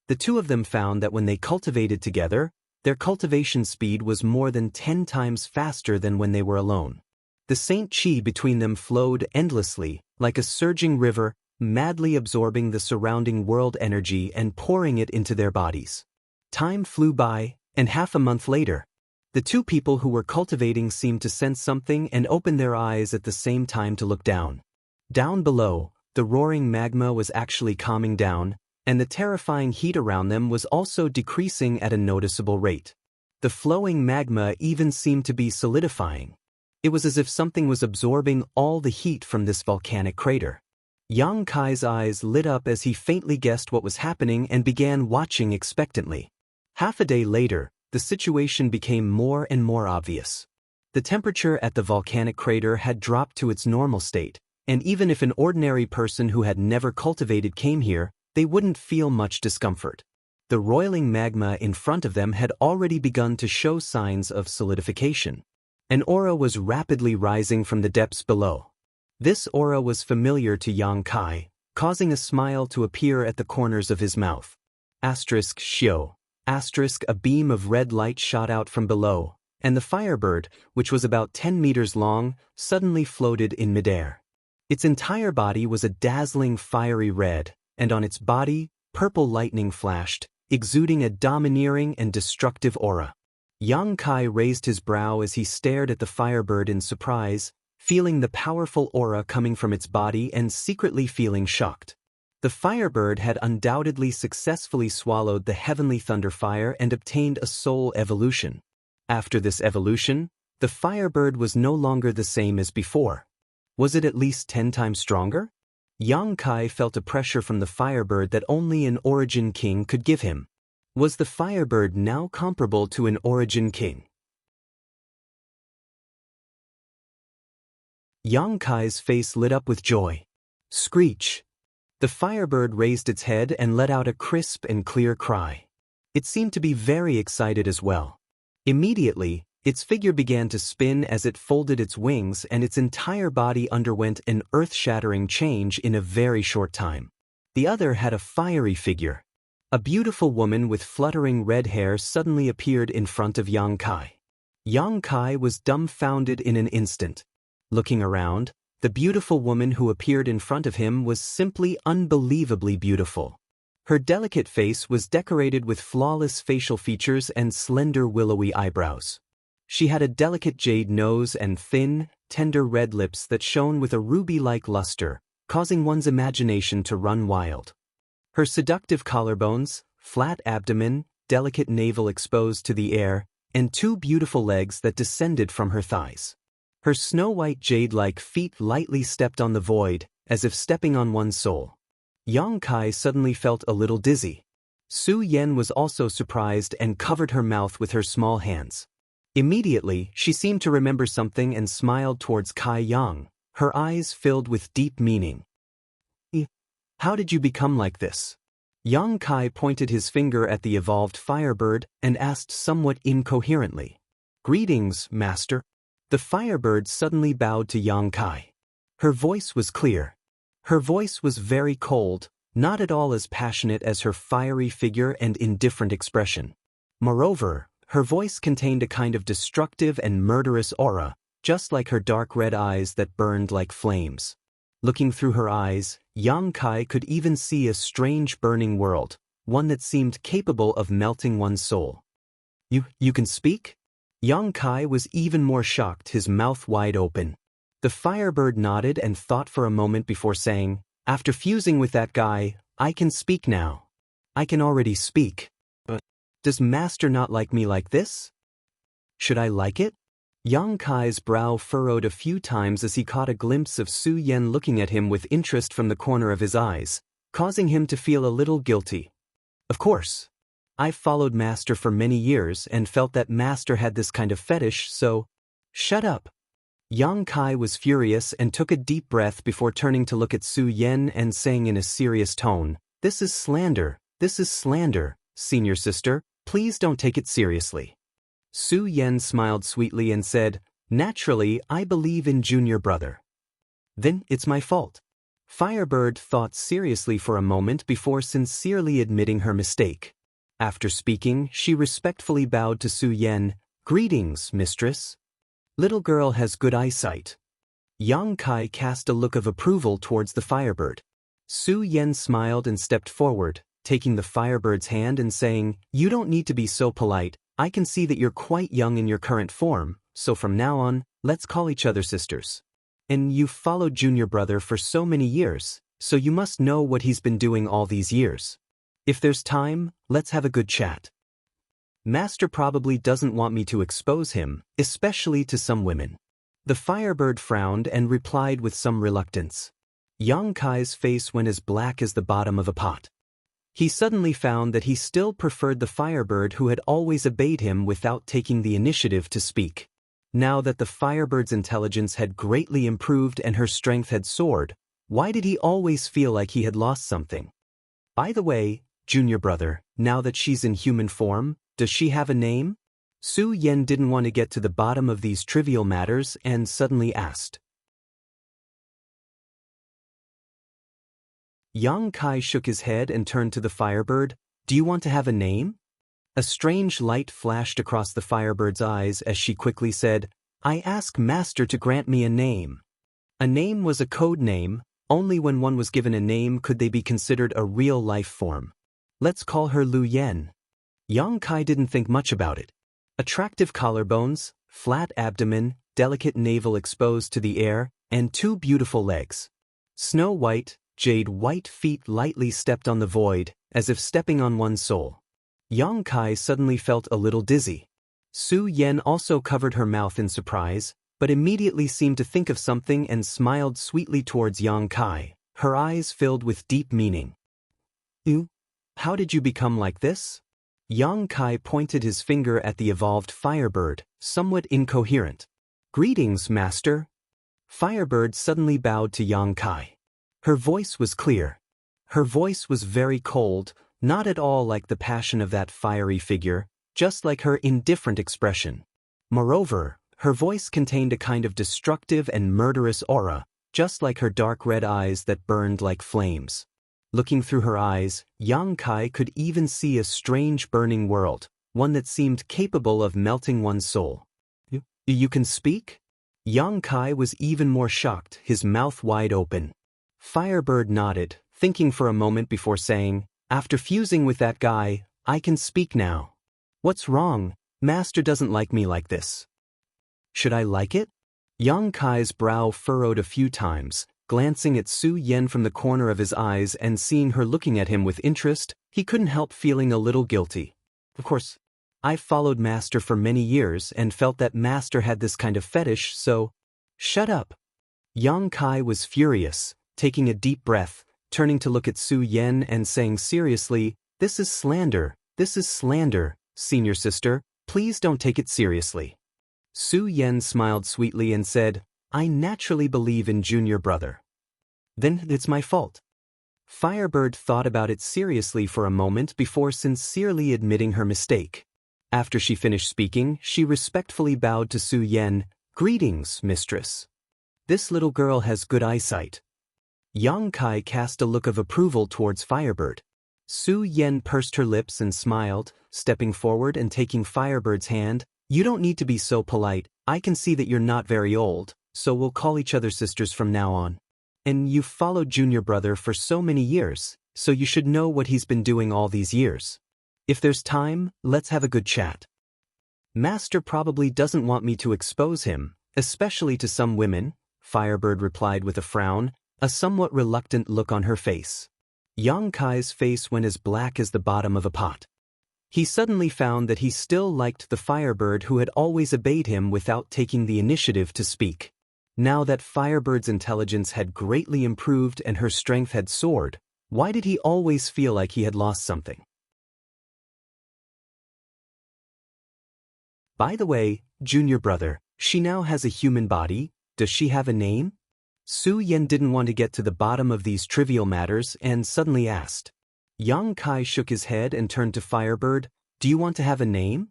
Speaker 1: The two of them found that when they cultivated together, their cultivation speed was more than 10 times faster than when they were alone. The Saint Chi between them flowed endlessly, like a surging river, madly absorbing the surrounding world energy and pouring it into their bodies. Time flew by, and half a month later, the two people who were cultivating seemed to sense something and opened their eyes at the same time to look down. Down below, the roaring magma was actually calming down, and the terrifying heat around them was also decreasing at a noticeable rate. The flowing magma even seemed to be solidifying. It was as if something was absorbing all the heat from this volcanic crater. Yang Kai's eyes lit up as he faintly guessed what was happening and began watching expectantly. Half a day later, the situation became more and more obvious. The temperature at the volcanic crater had dropped to its normal state, and even if an ordinary person who had never cultivated came here, they wouldn't feel much discomfort. The roiling magma in front of them had already begun to show signs of solidification. An aura was rapidly rising from the depths below. This aura was familiar to Yang Kai, causing a smile to appear at the corners of his mouth. *Xiao. A beam of red light shot out from below, and the firebird, which was about 10 meters long, suddenly floated in midair. Its entire body was a dazzling fiery red, and on its body, purple lightning flashed, exuding a domineering and destructive aura. Yang Kai raised his brow as he stared at the firebird in surprise, feeling the powerful aura coming from its body and secretly feeling shocked. The firebird had undoubtedly successfully swallowed the heavenly thunderfire and obtained a soul evolution. After this evolution, the firebird was no longer the same as before. Was it at least 10 times stronger? Yang Kai felt a pressure from the firebird that only an origin king could give him. Was the firebird now comparable to an origin king? Yang Kai's face lit up with joy. Screech! The firebird raised its head and let out a crisp and clear cry. It seemed to be very excited as well. Immediately, its figure began to spin as it folded its wings, and its entire body underwent an earth-shattering change in a very short time. The other had a fiery figure. A beautiful woman with fluttering red hair suddenly appeared in front of Yang Kai. Yang Kai was dumbfounded in an instant. Looking around, the beautiful woman who appeared in front of him was simply unbelievably beautiful. Her delicate face was decorated with flawless facial features and slender willowy eyebrows. She had a delicate jade nose and thin, tender red lips that shone with a ruby-like luster, causing one's imagination to run wild. Her seductive collarbones, flat abdomen, delicate navel exposed to the air, and 2 beautiful legs that descended from her thighs. Her snow-white jade-like feet lightly stepped on the void, as if stepping on one's soul. Yang Kai suddenly felt a little dizzy. Su Yan was also surprised and covered her mouth with her small hands. Immediately, she seemed to remember something and smiled towards Kai Yang, her eyes filled with deep meaning. How did you become like this? Yang Kai pointed his finger at the evolved firebird and asked somewhat incoherently. Greetings, master. The firebird suddenly bowed to Yang Kai. Her voice was clear. Her voice was very cold, not at all as passionate as her fiery figure and indifferent expression. Moreover, her voice contained a kind of destructive and murderous aura, just like her dark red eyes that burned like flames. Looking through her eyes, Yang Kai could even see a strange burning world, one that seemed capable of melting one's soul. You can speak? Yang Kai was even more shocked, his mouth wide open. The firebird nodded and thought for a moment before saying, After fusing with that guy, I can speak now. I can already speak. But does master not like me like this? Should I like it? Yang Kai's brow furrowed a few times as he caught a glimpse of Su Yan looking at him with interest from the corner of his eyes, causing him to feel a little guilty. Of course. I've followed master for many years and felt that master had this kind of fetish, so... Shut up. Yang Kai was furious and took a deep breath before turning to look at Su Yan and saying in a serious tone, This is slander, senior sister, please don't take it seriously. Su Yan smiled sweetly and said, Naturally, I believe in junior brother. Then it's my fault. Firebird thought seriously for a moment before sincerely admitting her mistake. After speaking, she respectfully bowed to Su Yan. Greetings, mistress. Little girl has good eyesight. Yang Kai cast a look of approval towards the firebird. Su Yan smiled and stepped forward, taking the firebird's hand and saying, You don't need to be so polite. I can see that you're quite young in your current form, so from now on, let's call each other sisters. And you've followed junior brother for so many years, so you must know what he's been doing all these years. If there's time, let's have a good chat. Master probably doesn't want me to expose him, especially to some women. The Firebird frowned and replied with some reluctance. Yang Kai's face went as black as the bottom of a pot. He suddenly found that he still preferred the Firebird who had always obeyed him without taking the initiative to speak. Now that the Firebird's intelligence had greatly improved and her strength had soared, why did he always feel like he had lost something? By the way, junior brother, now that she's in human form, does she have a name? Su Yen didn't want to get to the bottom of these trivial matters and suddenly asked. Yang Kai shook his head and turned to the Firebird. Do you want to have a name? A strange light flashed across the Firebird's eyes as she quickly said, I ask Master to grant me a name. A name was a code name. Only when one was given a name could they be considered a real life form. Let's call her Lu Yen. Yang Kai didn't think much about it. Attractive collarbones, flat abdomen, delicate navel exposed to the air, and 2 beautiful legs. Snow white, jade white feet lightly stepped on the void, as if stepping on one's soul. Yang Kai suddenly felt a little dizzy. Su Yen also covered her mouth in surprise, but immediately seemed to think of something and smiled sweetly towards Yang Kai, her eyes filled with deep meaning. How did you become like this? Yang Kai pointed his finger at the evolved Firebird, somewhat incoherent. Greetings, Master. Firebird suddenly bowed to Yang Kai. Her voice was clear. Her voice was very cold, not at all like the passion of that fiery figure, just like her indifferent expression. Moreover, her voice contained a kind of destructive and murderous aura, just like her dark red eyes that burned like flames. Looking through her eyes, Yang Kai could even see a strange burning world, one that seemed capable of melting one's soul. You can speak? Yang Kai was even more shocked, his mouth wide open. Firebird nodded, thinking for a moment before saying, After fusing with that guy, I can speak now. What's wrong? Master doesn't like me like this. Should I like it? Yang Kai's brow furrowed a few times. Glancing at Su Yen from the corner of his eyes and seeing her looking at him with interest, he couldn't help feeling a little guilty. Of course, I've followed Master for many years and felt that Master had this kind of fetish, so... Shut up. Yang Kai was furious, taking a deep breath, turning to look at Su Yen and saying seriously, This is slander, senior sister, please don't take it seriously. Su Yen smiled sweetly and said, I naturally believe in junior brother. Then it's my fault. Firebird thought about it seriously for a moment before sincerely admitting her mistake. After she finished speaking, she respectfully bowed to Su Yen. Greetings, mistress. This little girl has good eyesight. Yang Kai cast a look of approval towards Firebird. Su Yen pursed her lips and smiled, stepping forward and taking Firebird's hand. You don't need to be so polite, I can see that you're not very old, so we'll call each other sisters from now on. And you've followed junior brother for so many years, so you should know what he's been doing all these years. If there's time, let's have a good chat. Master probably doesn't want me to expose him, especially to some women, Firebird replied with a frown, a somewhat reluctant look on her face. Yang Kai's face went as black as the bottom of a pot. He suddenly found that he still liked the Firebird who had always obeyed him without taking the initiative to speak. Now that Firebird's intelligence had greatly improved and her strength had soared, why did he always feel like he had lost something? By the way, junior brother, she now has a human body. Does she have a name? Su Yen didn't want to get to the bottom of these trivial matters and suddenly asked. Yang Kai shook his head and turned to Firebird. Do you want to have a name?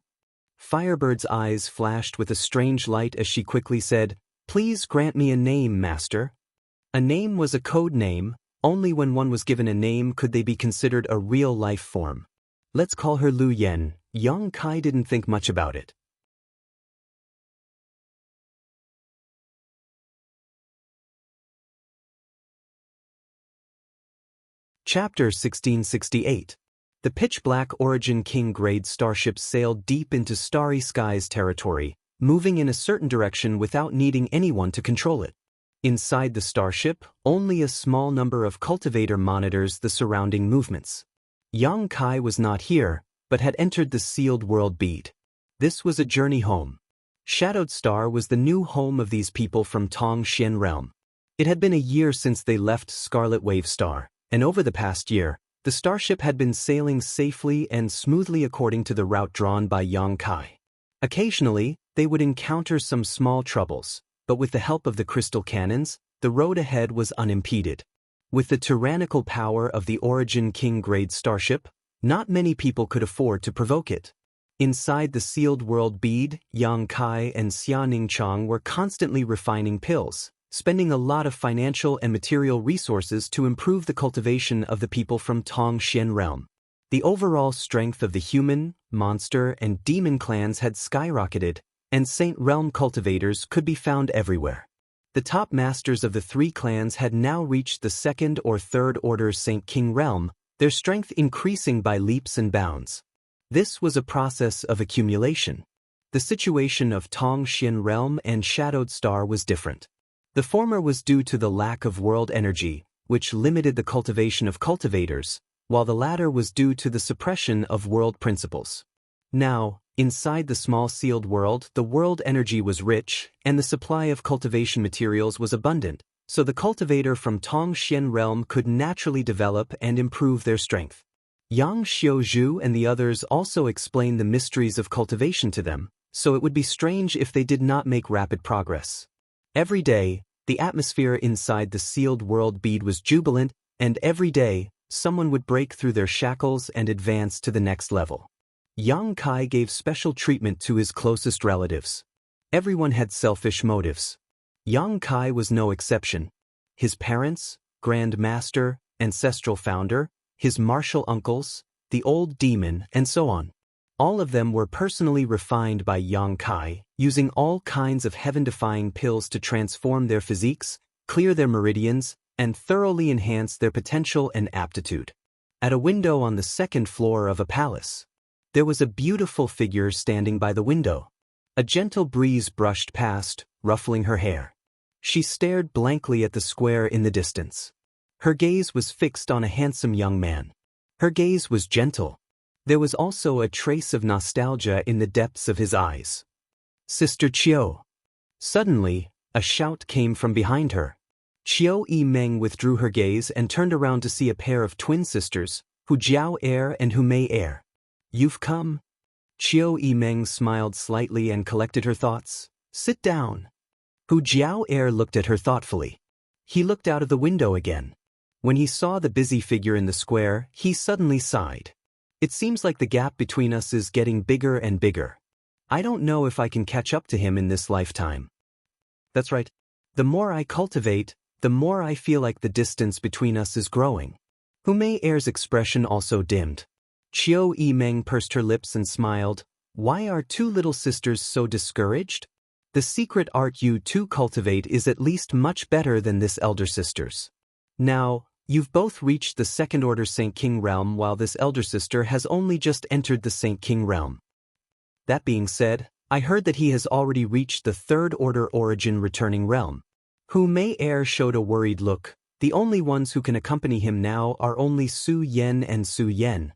Speaker 1: Firebird's eyes flashed with a strange light as she quickly said, Please grant me a name, Master. A name was a code name. Only when one was given a name could they be considered a real life form. Let's call her Lu Yen. Yang Kai didn't think much about it. Chapter 1668. The pitch-black Origin King-grade starships sailed deep into Starry Skies territory, moving in a certain direction without needing anyone to control it. Inside the starship, only a small number of cultivator monitors the surrounding movements. Yang Kai was not here, but had entered the sealed world bead. This was a journey home. Shadowed Star was the new home of these people from Tong Xian realm. It had been a year since they left Scarlet Wave Star, and over the past year, the starship had been sailing safely and smoothly according to the route drawn by Yang Kai. Occasionally, they would encounter some small troubles, but with the help of the crystal cannons, the road ahead was unimpeded. With the tyrannical power of the Origin King-grade starship, not many people could afford to provoke it. Inside the sealed world bead, Yang Kai and Xianxia were constantly refining pills, spending a lot of financial and material resources to improve the cultivation of the people from Tong Xian realm. The overall strength of the human, monster, and demon clans had skyrocketed, and Saint Realm cultivators could be found everywhere. The top masters of the three clans had now reached the second or third order Saint King realm, their strength increasing by leaps and bounds. This was a process of accumulation. The situation of Tong Xian realm and Shadowed Star was different. The former was due to the lack of world energy, which limited the cultivation of cultivators, while the latter was due to the suppression of world principles. Now, inside the small sealed world, the world energy was rich, and the supply of cultivation materials was abundant, so the cultivator from Tong Xian realm could naturally develop and improve their strength. Yang Xiaozhu and the others also explained the mysteries of cultivation to them, so it would be strange if they did not make rapid progress. Every day, the atmosphere inside the sealed world bead was jubilant, and every day, someone would break through their shackles and advance to the next level. Yang Kai gave special treatment to his closest relatives. Everyone had selfish motives. Yang Kai was no exception. His parents, Grand Master, ancestral founder, his martial uncles, the old demon, and so on. All of them were personally refined by Yang Kai, using all kinds of heaven-defying pills to transform their physiques, clear their meridians, and thoroughly enhance their potential and aptitude. At a window on the second floor of a palace, there was a beautiful figure standing by the window. A gentle breeze brushed past, ruffling her hair. She stared blankly at the square in the distance. Her gaze was fixed on a handsome young man. Her gaze was gentle. There was also a trace of nostalgia in the depths of his eyes. Sister Qiu. Suddenly, a shout came from behind her. Qiu Yimeng withdrew her gaze and turned around to see a pair of twin sisters, Hu Jiao Er and Hu Mei Er. You've come? Qiu Yimeng smiled slightly and collected her thoughts. Sit down. Hu Jiao Er looked at her thoughtfully. He looked out of the window again. When he saw the busy figure in the square, he suddenly sighed. It seems like the gap between us is getting bigger and bigger. I don't know if I can catch up to him in this lifetime. That's right. The more I cultivate, the more I feel like the distance between us is growing. Hu Mei Er's expression also dimmed. Qiu Yimeng pursed her lips and smiled. Why are two little sisters so discouraged? The secret art you two cultivate is at least much better than this elder sister's. Now, you've both reached the second order Saint King realm while this elder sister has only just entered the Saint King realm. That being said, I heard that he has already reached the third order Origin returning realm. Hu Mei Er showed a worried look. The only ones who can accompany him now are only Su Yen and Su Yen.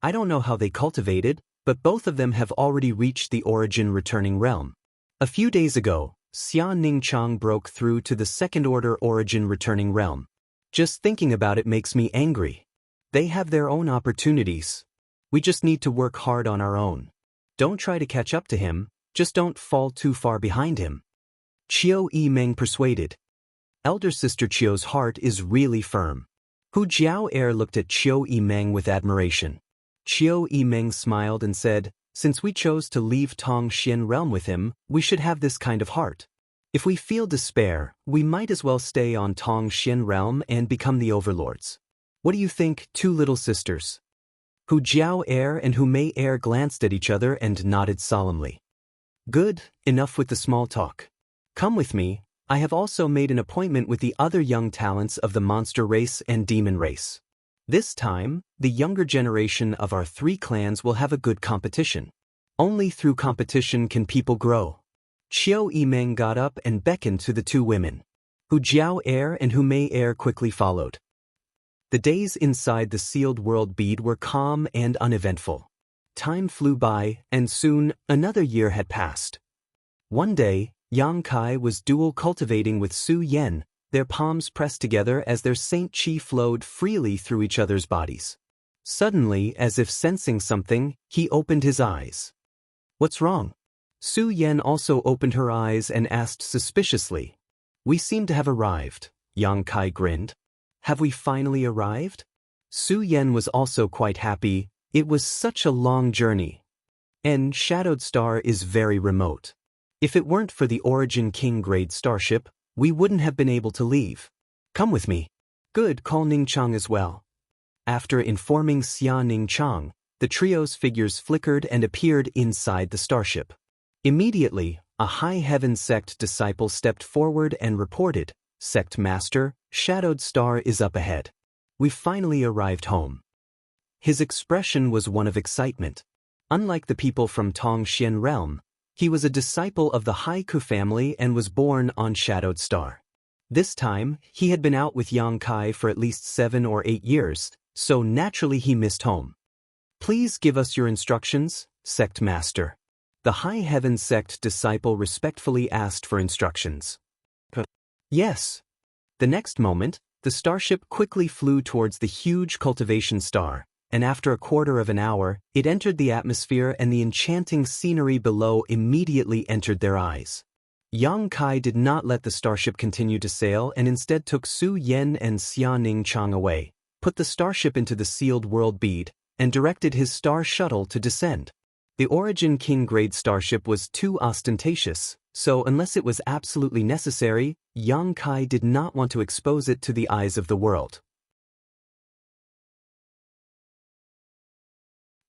Speaker 1: I don't know how they cultivated, but both of them have already reached the Origin returning realm. A few days ago, Xianxia broke through to the second order Origin returning realm. Just thinking about it makes me angry. They have their own opportunities. We just need to work hard on our own. Don't try to catch up to him, just don't fall too far behind him. Qiu Yimeng persuaded. Elder sister Qiu's heart is really firm. Hu Jiao Er looked at Qiu Yimeng with admiration. Qiu Yimeng smiled and said, since we chose to leave Tong Xian realm with him, we should have this kind of heart. If we feel despair, we might as well stay on Tong Xian realm and become the overlords. What do you think, two little sisters? Hu Jiao Er and Hu Mei Er glanced at each other and nodded solemnly. Good, enough with the small talk. Come with me, I have also made an appointment with the other young talents of the monster race and demon race. This time, the younger generation of our three clans will have a good competition. Only through competition can people grow. Qiu Yimeng got up and beckoned to the two women. Hu Jiao Air and Hu Mei Air quickly followed. The days inside the sealed world bead were calm and uneventful. Time flew by, and soon, another year had passed. One day, Yang Kai was dual cultivating with Su Yen, their palms pressed together as their saint chi flowed freely through each other's bodies. Suddenly, as if sensing something, he opened his eyes. "What's wrong?" Su Yen also opened her eyes and asked suspiciously. "We seem to have arrived," Yang Kai grinned. "Have we finally arrived?" Su Yen was also quite happy. It was such a long journey. And Shadowed Star is very remote. If it weren't for the Origin King grade starship, we wouldn't have been able to leave. "Come with me." "Good, call Ning Chang as well." After informing Xia Ning Chang, the trio's figures flickered and appeared inside the starship. Immediately, a High Heaven sect disciple stepped forward and reported, "Sect Master, Shadowed Star is up ahead. We've finally arrived home." His expression was one of excitement. Unlike the people from Tongxian realm, he was a disciple of the Haiku family and was born on Shadowed Star. This time, he had been out with Yang Kai for at least 7 or 8 years, so naturally he missed home. "Please give us your instructions, Sect Master." The High Heaven sect disciple respectfully asked for instructions. "Yes." The next moment, the starship quickly flew towards the huge cultivation star, and after a quarter of an hour, it entered the atmosphere and the enchanting scenery below immediately entered their eyes. Yang Kai did not let the starship continue to sail and instead took Su Yen and Xia Ning Chang away, put the starship into the sealed world bead, and directed his star shuttle to descend. The Origin King grade starship was too ostentatious, so unless it was absolutely necessary, Yang Kai did not want to expose it to the eyes of the world.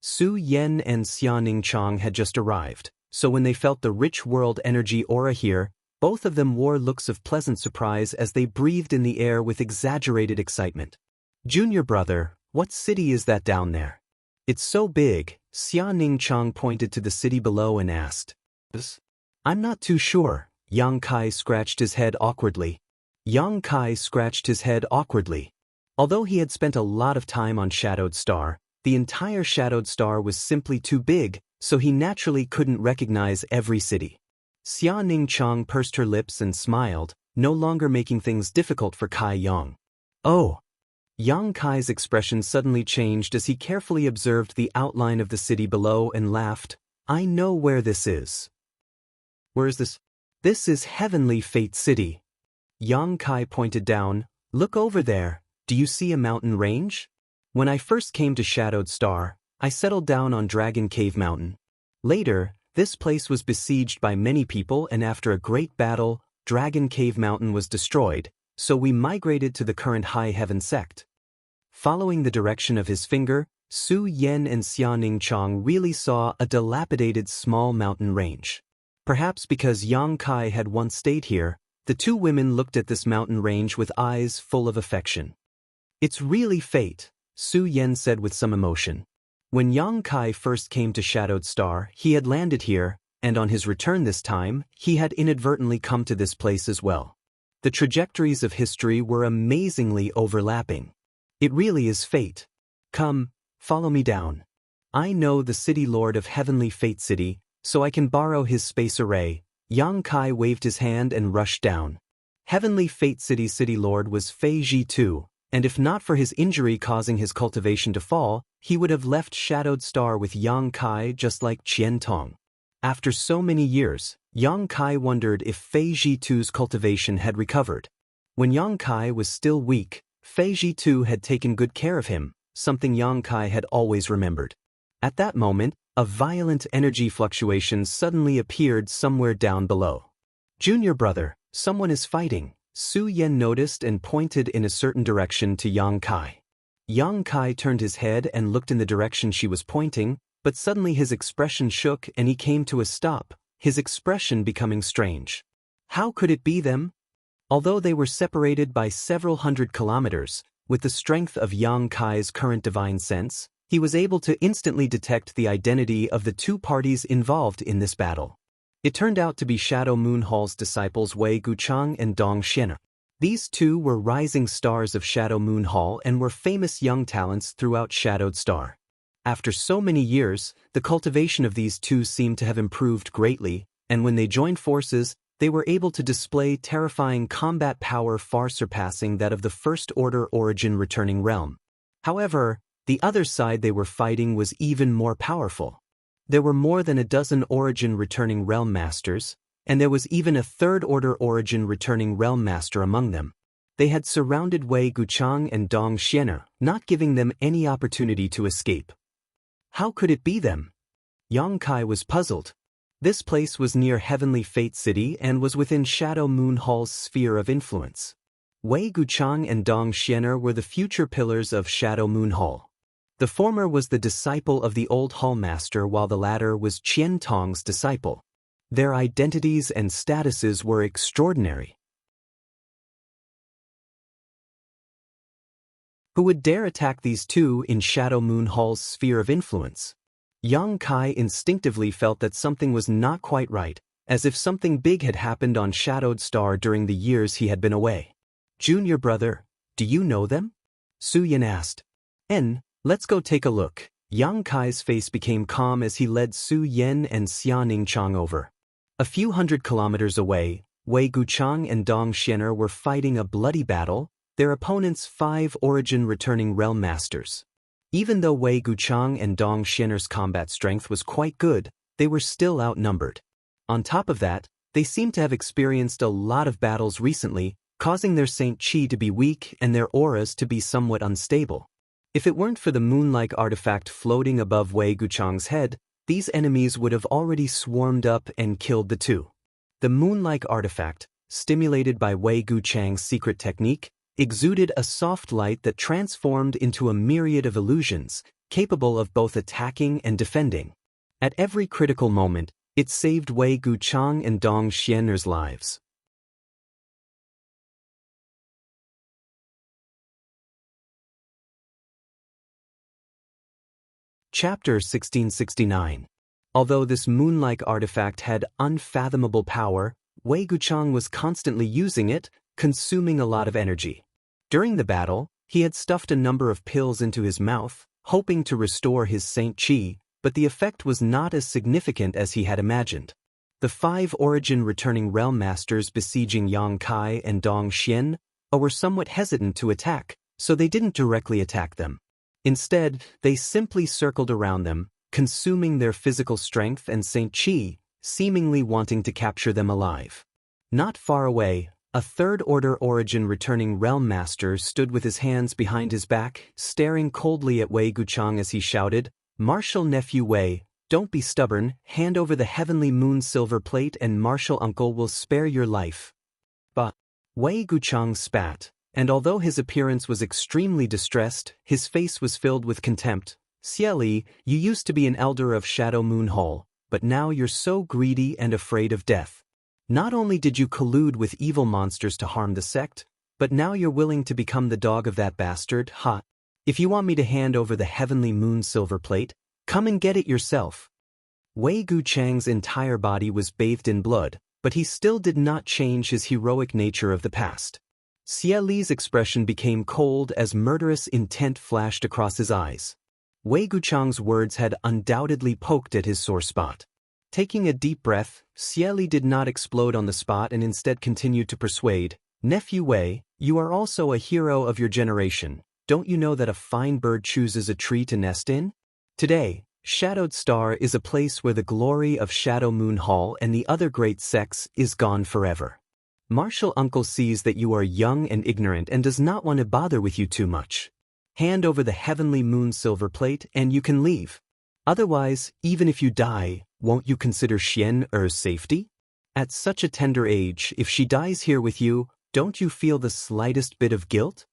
Speaker 1: Su Yen and Xia Ning Chang had just arrived, so when they felt the rich world energy aura here, both of them wore looks of pleasant surprise as they breathed in the air with exaggerated excitement. "Junior brother, what city is that down there?" "It's so big," Xia Ning Chang pointed to the city below and asked. "I'm not too sure." Yang Kai scratched his head awkwardly. Although he had spent a lot of time on Shadowed Star, the entire Shadowed Star was simply too big, so he naturally couldn't recognize every city. Xia Ning Chang pursed her lips and smiled, no longer making things difficult for Kai Yang. "Oh." Yang Kai's expression suddenly changed as he carefully observed the outline of the city below and laughed. "I know where this is." "Where is this?" "This is Heavenly Fate City." Yang Kai pointed down. "Look over there. Do you see a mountain range? When I first came to Shadowed Star, I settled down on Dragon Cave Mountain. Later, this place was besieged by many people and after a great battle, Dragon Cave Mountain was destroyed, so we migrated to the current High Heaven sect." Following the direction of his finger, Su Yen and Xia Ning Chang really saw a dilapidated small mountain range. Perhaps because Yang Kai had once stayed here, the two women looked at this mountain range with eyes full of affection. "It's really fate," Su Yen said with some emotion. When Yang Kai first came to Shadowed Star, he had landed here, and on his return this time, he had inadvertently come to this place as well. The trajectories of history were amazingly overlapping. It really is fate. "Come, follow me down. I know the City Lord of Heavenly Fate City, so I can borrow his space array." Yang Kai waved his hand and rushed down. Heavenly Fate City Lord was Fei Ji Tu, and if not for his injury causing his cultivation to fall, he would have left Shadowed Star with Yang Kai just like Qian Tong. After so many years, Yang Kai wondered if Fei Ji Tu's cultivation had recovered. When Yang Kai was still weak, Fei Ji Tu had taken good care of him, something Yang Kai had always remembered. At that moment, a violent energy fluctuation suddenly appeared somewhere down below. "Junior brother, someone is fighting," Su Yen noticed and pointed in a certain direction to Yang Kai. Yang Kai turned his head and looked in the direction she was pointing, but suddenly his expression shook and he came to a stop, his expression becoming strange. How could it be them? Although they were separated by several hundred kilometers, with the strength of Yang Kai's current divine sense, he was able to instantly detect the identity of the two parties involved in this battle. It turned out to be Shadow Moon Hall's disciples Wei Guchang and Dong Xian. These two were rising stars of Shadow Moon Hall and were famous young talents throughout Shadowed Star. After so many years, the cultivation of these two seemed to have improved greatly, and when they joined forces, they were able to display terrifying combat power far surpassing that of the First Order Origin Returning Realm. However, the other side they were fighting was even more powerful. There were more than a dozen Origin Returning Realm Masters, and there was even a Third Order Origin Returning Realm Master among them. They had surrounded Wei Guchang and Dong Xian'er, not giving them any opportunity to escape. How could it be them? Yang Kai was puzzled. This place was near Heavenly Fate City and was within Shadow Moon Hall's sphere of influence. Wei Guchang and Dong Xian'er were the future pillars of Shadow Moon Hall. The former was the disciple of the old Hall Master while the latter was Qian Tong's disciple. Their identities and statuses were extraordinary. Who would dare attack these two in Shadow Moon Hall's sphere of influence? Yang Kai instinctively felt that something was not quite right, as if something big had happened on Shadowed Star during the years he had been away. Junior brother, do you know them? Su Yan asked. Let's go take a look. Yang Kai's face became calm as he led Su Yan and Xia Ningchang over. A few hundred kilometers away, Wei Guchang and Dong Xian'er were fighting a bloody battle, their opponents 5 Origin Returning Realm Masters. Even though Wei Guchang and Dong Xian'er's combat strength was quite good, they were still outnumbered. On top of that, they seemed to have experienced a lot of battles recently, causing their Saint Qi to be weak and their auras to be somewhat unstable. If it weren't for the moon-like artifact floating above Wei Guchang's head, these enemies would have already swarmed up and killed the two. The moon-like artifact, stimulated by Wei Guchang's secret technique, exuded a soft light that transformed into a myriad of illusions, capable of both attacking and defending. At every critical moment, it saved Wei Guchang and Dong Xian'er's lives. Chapter 1669. Although this moon-like artifact had unfathomable power, Wei Guchang was constantly using it, consuming a lot of energy. During the battle, he had stuffed a number of pills into his mouth, hoping to restore his Saint Qi, but the effect was not as significant as he had imagined. The 5 Origin Returning Realm Masters besieging Yang Kai and Dong Xian were somewhat hesitant to attack, so they didn't directly attack them. Instead, they simply circled around them, consuming their physical strength and Saint Qi, seemingly wanting to capture them alive. Not far away, a Third Order Origin Returning Realm Master stood with his hands behind his back, staring coldly at Wei Guchang as he shouted, "Martial Nephew Wei, don't be stubborn, hand over the Heavenly Moon Silver Plate and Martial Uncle will spare your life." But Wei Guchang spat, and although his appearance was extremely distressed, his face was filled with contempt. "Xie Li, you used to be an elder of Shadow Moon Hall, but now you're so greedy and afraid of death. Not only did you collude with evil monsters to harm the sect, but now you're willing to become the dog of that bastard, ha? If you want me to hand over the Heavenly Moon Silver Plate, come and get it yourself." Wei Guchang's entire body was bathed in blood, but he still did not change his heroic nature of the past. Xie Li's expression became cold as murderous intent flashed across his eyes. Wei Guchang's words had undoubtedly poked at his sore spot. Taking a deep breath, Xie Li did not explode on the spot and instead continued to persuade, "Nephew Wei, you are also a hero of your generation. Don't you know that a fine bird chooses a tree to nest in? Today, Shadowed Star is a place where the glory of Shadow Moon Hall and the other great sects is gone forever. Martial Uncle sees that you are young and ignorant and does not want to bother with you too much. Hand over the Heavenly Moon Silver Plate and you can leave. Otherwise, even if you die, won't you consider Xian'er's safety? At such a tender age, if she dies here with you, don't you feel the slightest bit of guilt?"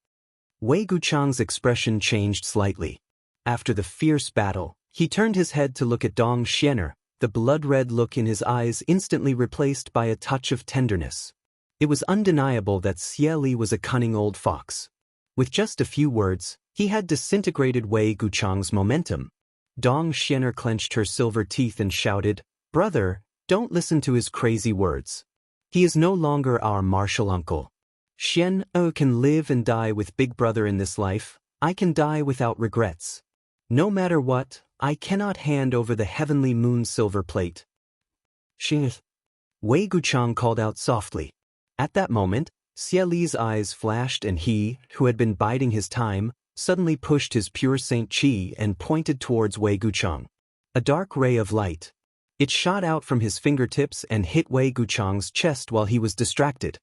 Speaker 1: Wei Guchang's expression changed slightly. After the fierce battle, he turned his head to look at Dong Xian'er, the blood-red look in his eyes instantly replaced by a touch of tenderness. It was undeniable that Xie Li was a cunning old fox. With just a few words, he had disintegrated Wei Guchang's momentum. Dong Xian'er clenched her silver teeth and shouted, "Brother, don't listen to his crazy words. He is no longer our martial uncle. Xianxia can live and die with Big Brother in this life. I can die without regrets. No matter what, I cannot hand over the heavenly moon silver plate. Xing. Wei Guchang called out softly. At that moment, Xie Li's eyes flashed and he, who had been biding his time, suddenly pushed his pure Saint Qi and pointed towards Wei Guchang. A dark ray of light. It shot out from his fingertips and hit Wei Guchang's chest while he was distracted.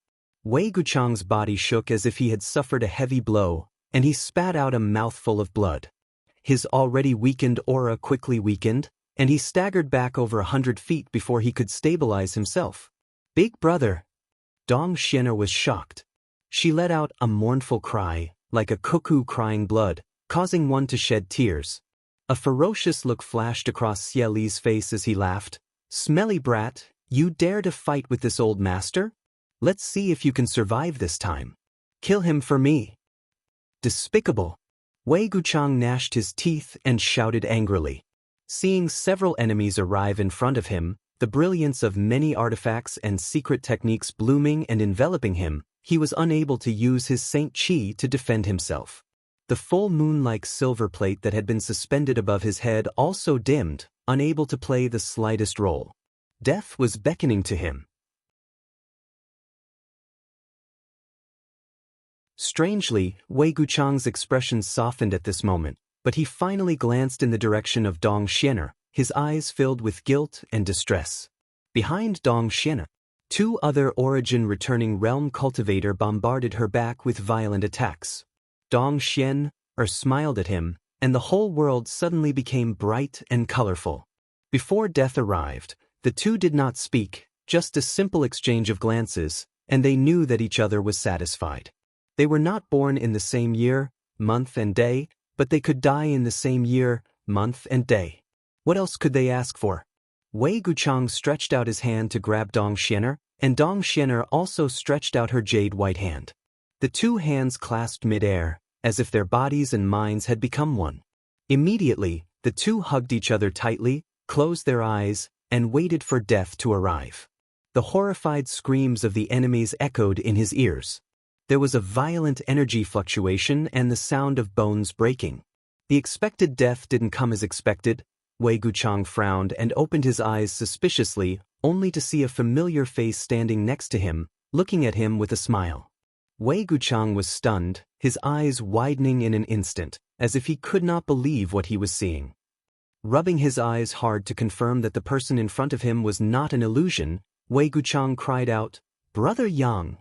Speaker 1: Wei Guchang's body shook as if he had suffered a heavy blow, and he spat out a mouthful of blood. His already weakened aura quickly weakened, and he staggered back over 100 feet before he could stabilize himself. Big Brother! Dong Xianxia was shocked. She let out a mournful cry, like a cuckoo crying blood, causing one to shed tears. A ferocious look flashed across Xie Li's face as he laughed. Smelly brat, you dare to fight with this old master? Let's see if you can survive this time. Kill him for me. Despicable! Wei Guchang gnashed his teeth and shouted angrily. Seeing several enemies arrive in front of him, the brilliance of many artifacts and secret techniques blooming and enveloping him, he was unable to use his Saint Qi to defend himself. The full moon-like silver plate that had been suspended above his head also dimmed, unable to play the slightest role. Death was beckoning to him. Strangely, Wei Guchang's expression softened at this moment, but he finally glanced in the direction of Dong Xianxia, his eyes filled with guilt and distress. Behind Dong Xianxia, 2 other origin-returning realm cultivator bombarded her back with violent attacks. Dong Xianxia smiled at him, and the whole world suddenly became bright and colorful. Before death arrived, the 2 did not speak, just a simple exchange of glances, and they knew that each other was satisfied. They were not born in the same year, month and day, but they could die in the same year, month and day. What else could they ask for? Wei Guchang stretched out his hand to grab Dong Xianxia, and Dong Xianxia also stretched out her jade white hand. The 2 hands clasped mid-air, as if their bodies and minds had become one. Immediately, the 2 hugged each other tightly, closed their eyes, and waited for death to arrive. The horrified screams of the enemies echoed in his ears. There was a violent energy fluctuation and the sound of bones breaking. The expected death didn't come as expected. Wei Guchang frowned and opened his eyes suspiciously, only to see a familiar face standing next to him, looking at him with a smile. Wei Guchang was stunned, his eyes widening in an instant, as if he could not believe what he was seeing. Rubbing his eyes hard to confirm that the person in front of him was not an illusion, Wei Guchang cried out, "Brother Yang!"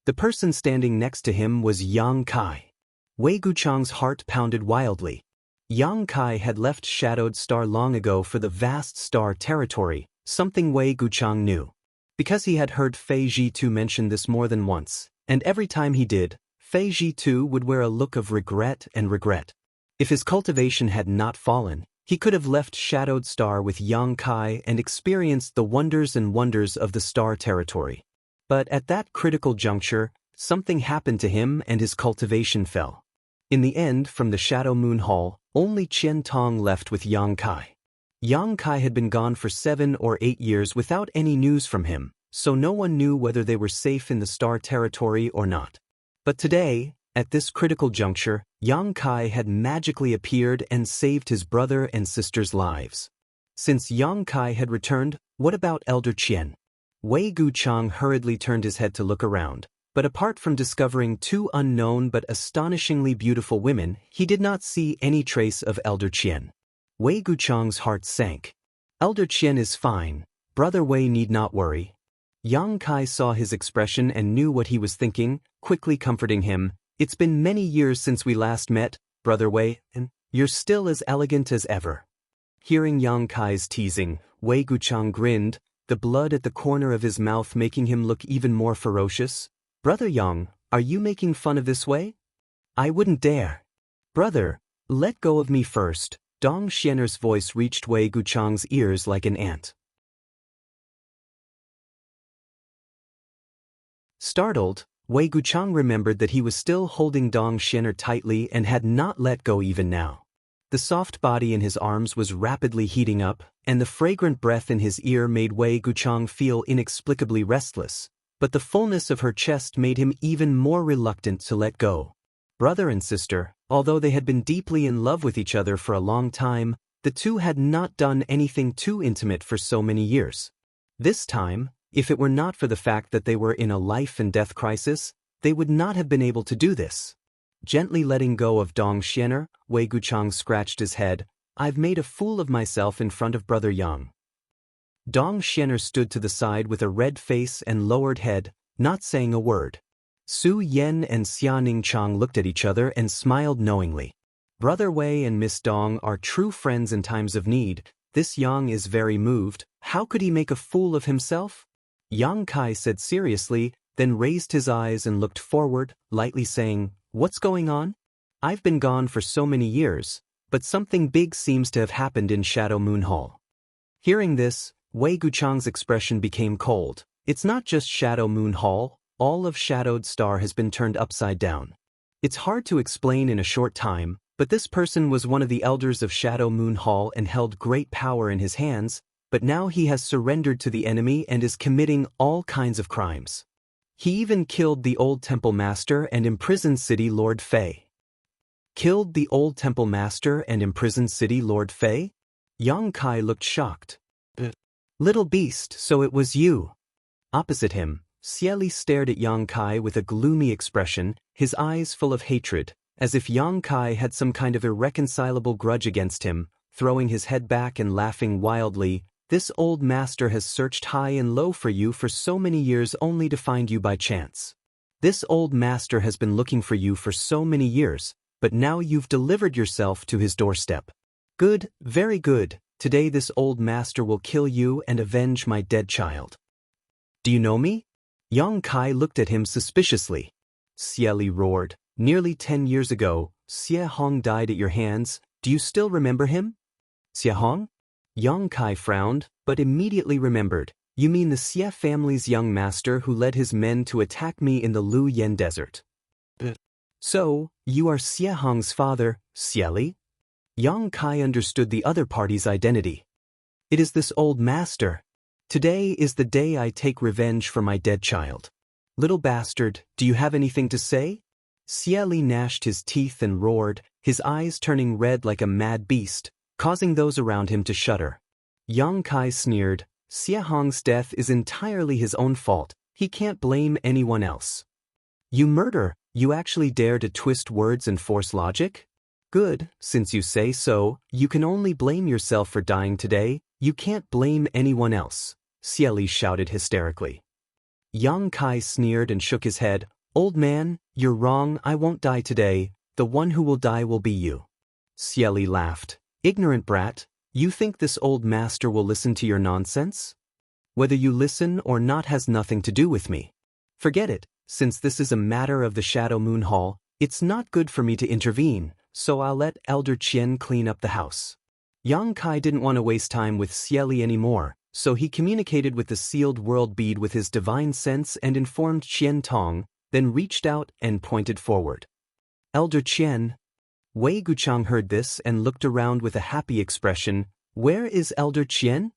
Speaker 1: The person standing next to him was Yang Kai. Wei Guchang's heart pounded wildly. Yang Kai had left Shadowed Star long ago for the vast star territory, something Wei Guchang knew. Because he had heard Fei Zhitu mention this more than once, and every time he did, Fei Zhitu would wear a look of regret and regret. If his cultivation had not fallen, he could have left Shadowed Star with Yang Kai and experienced the wonders and wonders of the star territory. But at that critical juncture, something happened to him and his cultivation fell. In the end, from the Shadow Moon Hall, only Qian Tong left with Yang Kai. Yang Kai had been gone for 7 or 8 years without any news from him, so no one knew whether they were safe in the star territory or not. But today, at this critical juncture, Yang Kai had magically appeared and saved his brother and sister's lives. Since Yang Kai had returned, what about Elder Qian? Wei Guchang hurriedly turned his head to look around, but apart from discovering 2 unknown but astonishingly beautiful women, he did not see any trace of Elder Qian. Wei Guchang's heart sank. Elder Qian is fine, Brother Wei need not worry. Yang Kai saw his expression and knew what he was thinking, quickly comforting him. It's been many years since we last met, Brother Wei, and you're still as elegant as ever. Hearing Yang Kai's teasing, Wei Guchang grinned, the blood at the corner of his mouth making him look even more ferocious. Brother Yang, are you making fun of this Wei? I wouldn't dare. Brother, let go of me first. Dong Xianxia's voice reached Wei Guchang's ears like an ant. Startled, Wei Guchang remembered that he was still holding Dong Xianxia tightly and had not let go even now. The soft body in his arms was rapidly heating up, and the fragrant breath in his ear made Wei Guchang feel inexplicably restless. but the fullness of her chest made him even more reluctant to let go. Brother and sister, although they had been deeply in love with each other for a long time, the two had not done anything too intimate for so many years. This time, if it were not for the fact that they were in a life-and-death crisis, they would not have been able to do this. Gently letting go of Dong Xianer, Wei Guchang scratched his head. I've made a fool of myself in front of Brother Yang. Dong Xianer stood to the side with a red face and lowered head, not saying a word. Su Yan and Xia Ningchang looked at each other and smiled knowingly. Brother Wei and Miss Dong are true friends in times of need. This Yang is very moved. How could he make a fool of himself? Yang Kai said seriously, then raised his eyes and looked forward, lightly saying, "What's going on? I've been gone for so many years, but something big seems to have happened in Shadow Moon Hall." Hearing this, Wei Guchang's expression became cold. It's not just Shadow Moon Hall, all of Shadowed Star has been turned upside down. It's hard to explain in a short time, but this person was one of the elders of Shadow Moon Hall and held great power in his hands, but now he has surrendered to the enemy and is committing all kinds of crimes. He even killed the old temple master and imprisoned City Lord Fei. Killed the old temple master and imprisoned City Lord Fei? Yang Kai looked shocked. Little beast, so it was you. Opposite him, Xie Li stared at Yang Kai with a gloomy expression, his eyes full of hatred, as if Yang Kai had some kind of irreconcilable grudge against him. Throwing his head back and laughing wildly, "This old master has searched high and low for you for so many years only to find you by chance. This old master has been looking for you for so many years, but now you've delivered yourself to his doorstep. Good, very good. Today this old master will kill you and avenge my dead child." "Do you know me?" Yang Kai looked at him suspiciously. Xie Li roared, "Nearly 10 years ago, Xie Hong died at your hands. Do you still remember him?" "Xie Hong?" Yang Kai frowned, but immediately remembered. "You mean the Xie family's young master who led his men to attack me in the Lu Yen desert?" "So, you are Xie Hong's father, Xie Li?" Yang Kai understood the other party's identity. "It is this old master. Today is the day I take revenge for my dead child. Little bastard, do you have anything to say?" Xie Li gnashed his teeth and roared, his eyes turning red like a mad beast, causing those around him to shudder. Yang Kai sneered, "Xie Hong's death is entirely his own fault. He can't blame anyone else." "You murder, you actually dare to twist words and force logic? Good, since you say so, you can only blame yourself for dying today. You can't blame anyone else," Xie Li shouted hysterically. Yang Kai sneered and shook his head. "Old man, you're wrong. I won't die today. The one who will die will be you." Xie Li laughed. "Ignorant brat, you think this old master will listen to your nonsense? Whether you listen or not has nothing to do with me. Forget it, since this is a matter of the Shadow Moon Hall, it's not good for me to intervene, so I'll let Elder Qian clean up the house." Yang Kai didn't want to waste time with Xie Li anymore, so he communicated with the sealed world bead with his divine sense and informed Qian Tong, then reached out and pointed forward. "Elder Qian." Wei Guchang heard this and looked around with a happy expression. "Where is Elder Qian?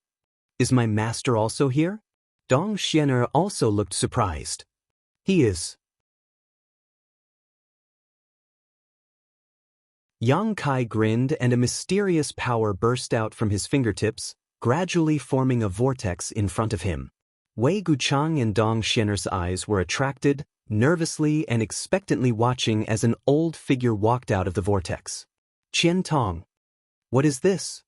Speaker 1: Is my master also here?" Dong Xianer also looked surprised. "He is." Yang Kai grinned and a mysterious power burst out from his fingertips, gradually forming a vortex in front of him. Wei Guchang and Dong Xianer's eyes were attracted, nervously and expectantly watching as an old figure walked out of the vortex. "Qian Tong. What is this?"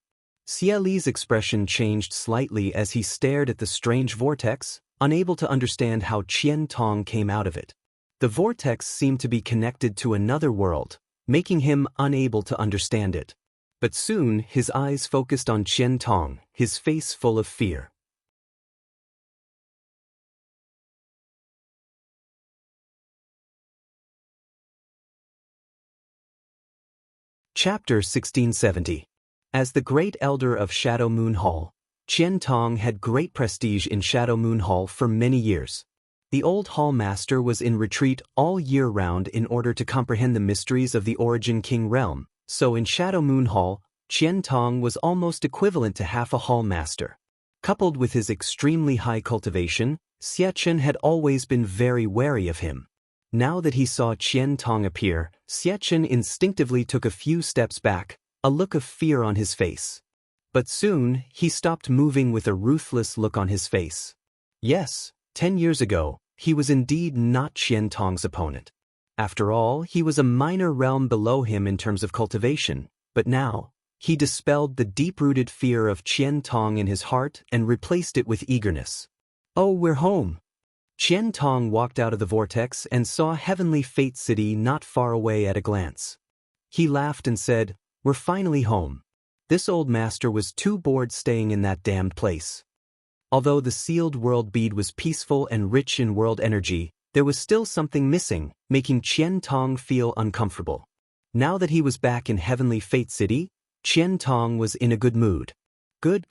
Speaker 1: Xie Li's expression changed slightly as he stared at the strange vortex, unable to understand how Qian Tong came out of it. The vortex seemed to be connected to another world, making him unable to understand it. But soon his eyes focused on Qian Tong, his face full of fear. Chapter 1670. As the great elder of Shadow Moon Hall, Qian Tong had great prestige in Shadow Moon Hall for many years. The old hall master was in retreat all year round in order to comprehend the mysteries of the Origin King realm, so in Shadow Moon Hall, Qian Tong was almost equivalent to half a hall master. Coupled with his extremely high cultivation, Xianxia had always been very wary of him. Now that he saw Qian Tong appear, Xianxia instinctively took a few steps back, a look of fear on his face. But soon, he stopped moving with a ruthless look on his face. Yes, 10 years ago, he was indeed not Qian Tong's opponent. After all, he was a minor realm below him in terms of cultivation, but now, he dispelled the deep-rooted fear of Qian Tong in his heart and replaced it with eagerness. "Oh, we're home." Qian Tong walked out of the vortex and saw Heavenly Fate City not far away at a glance. He laughed and said, "We're finally home." This old master was too bored staying in that damned place. Although the sealed world bead was peaceful and rich in world energy, there was still something missing, making Qian Tong feel uncomfortable. Now that he was back in Heavenly Fate City, Qian Tong was in a good mood. Good.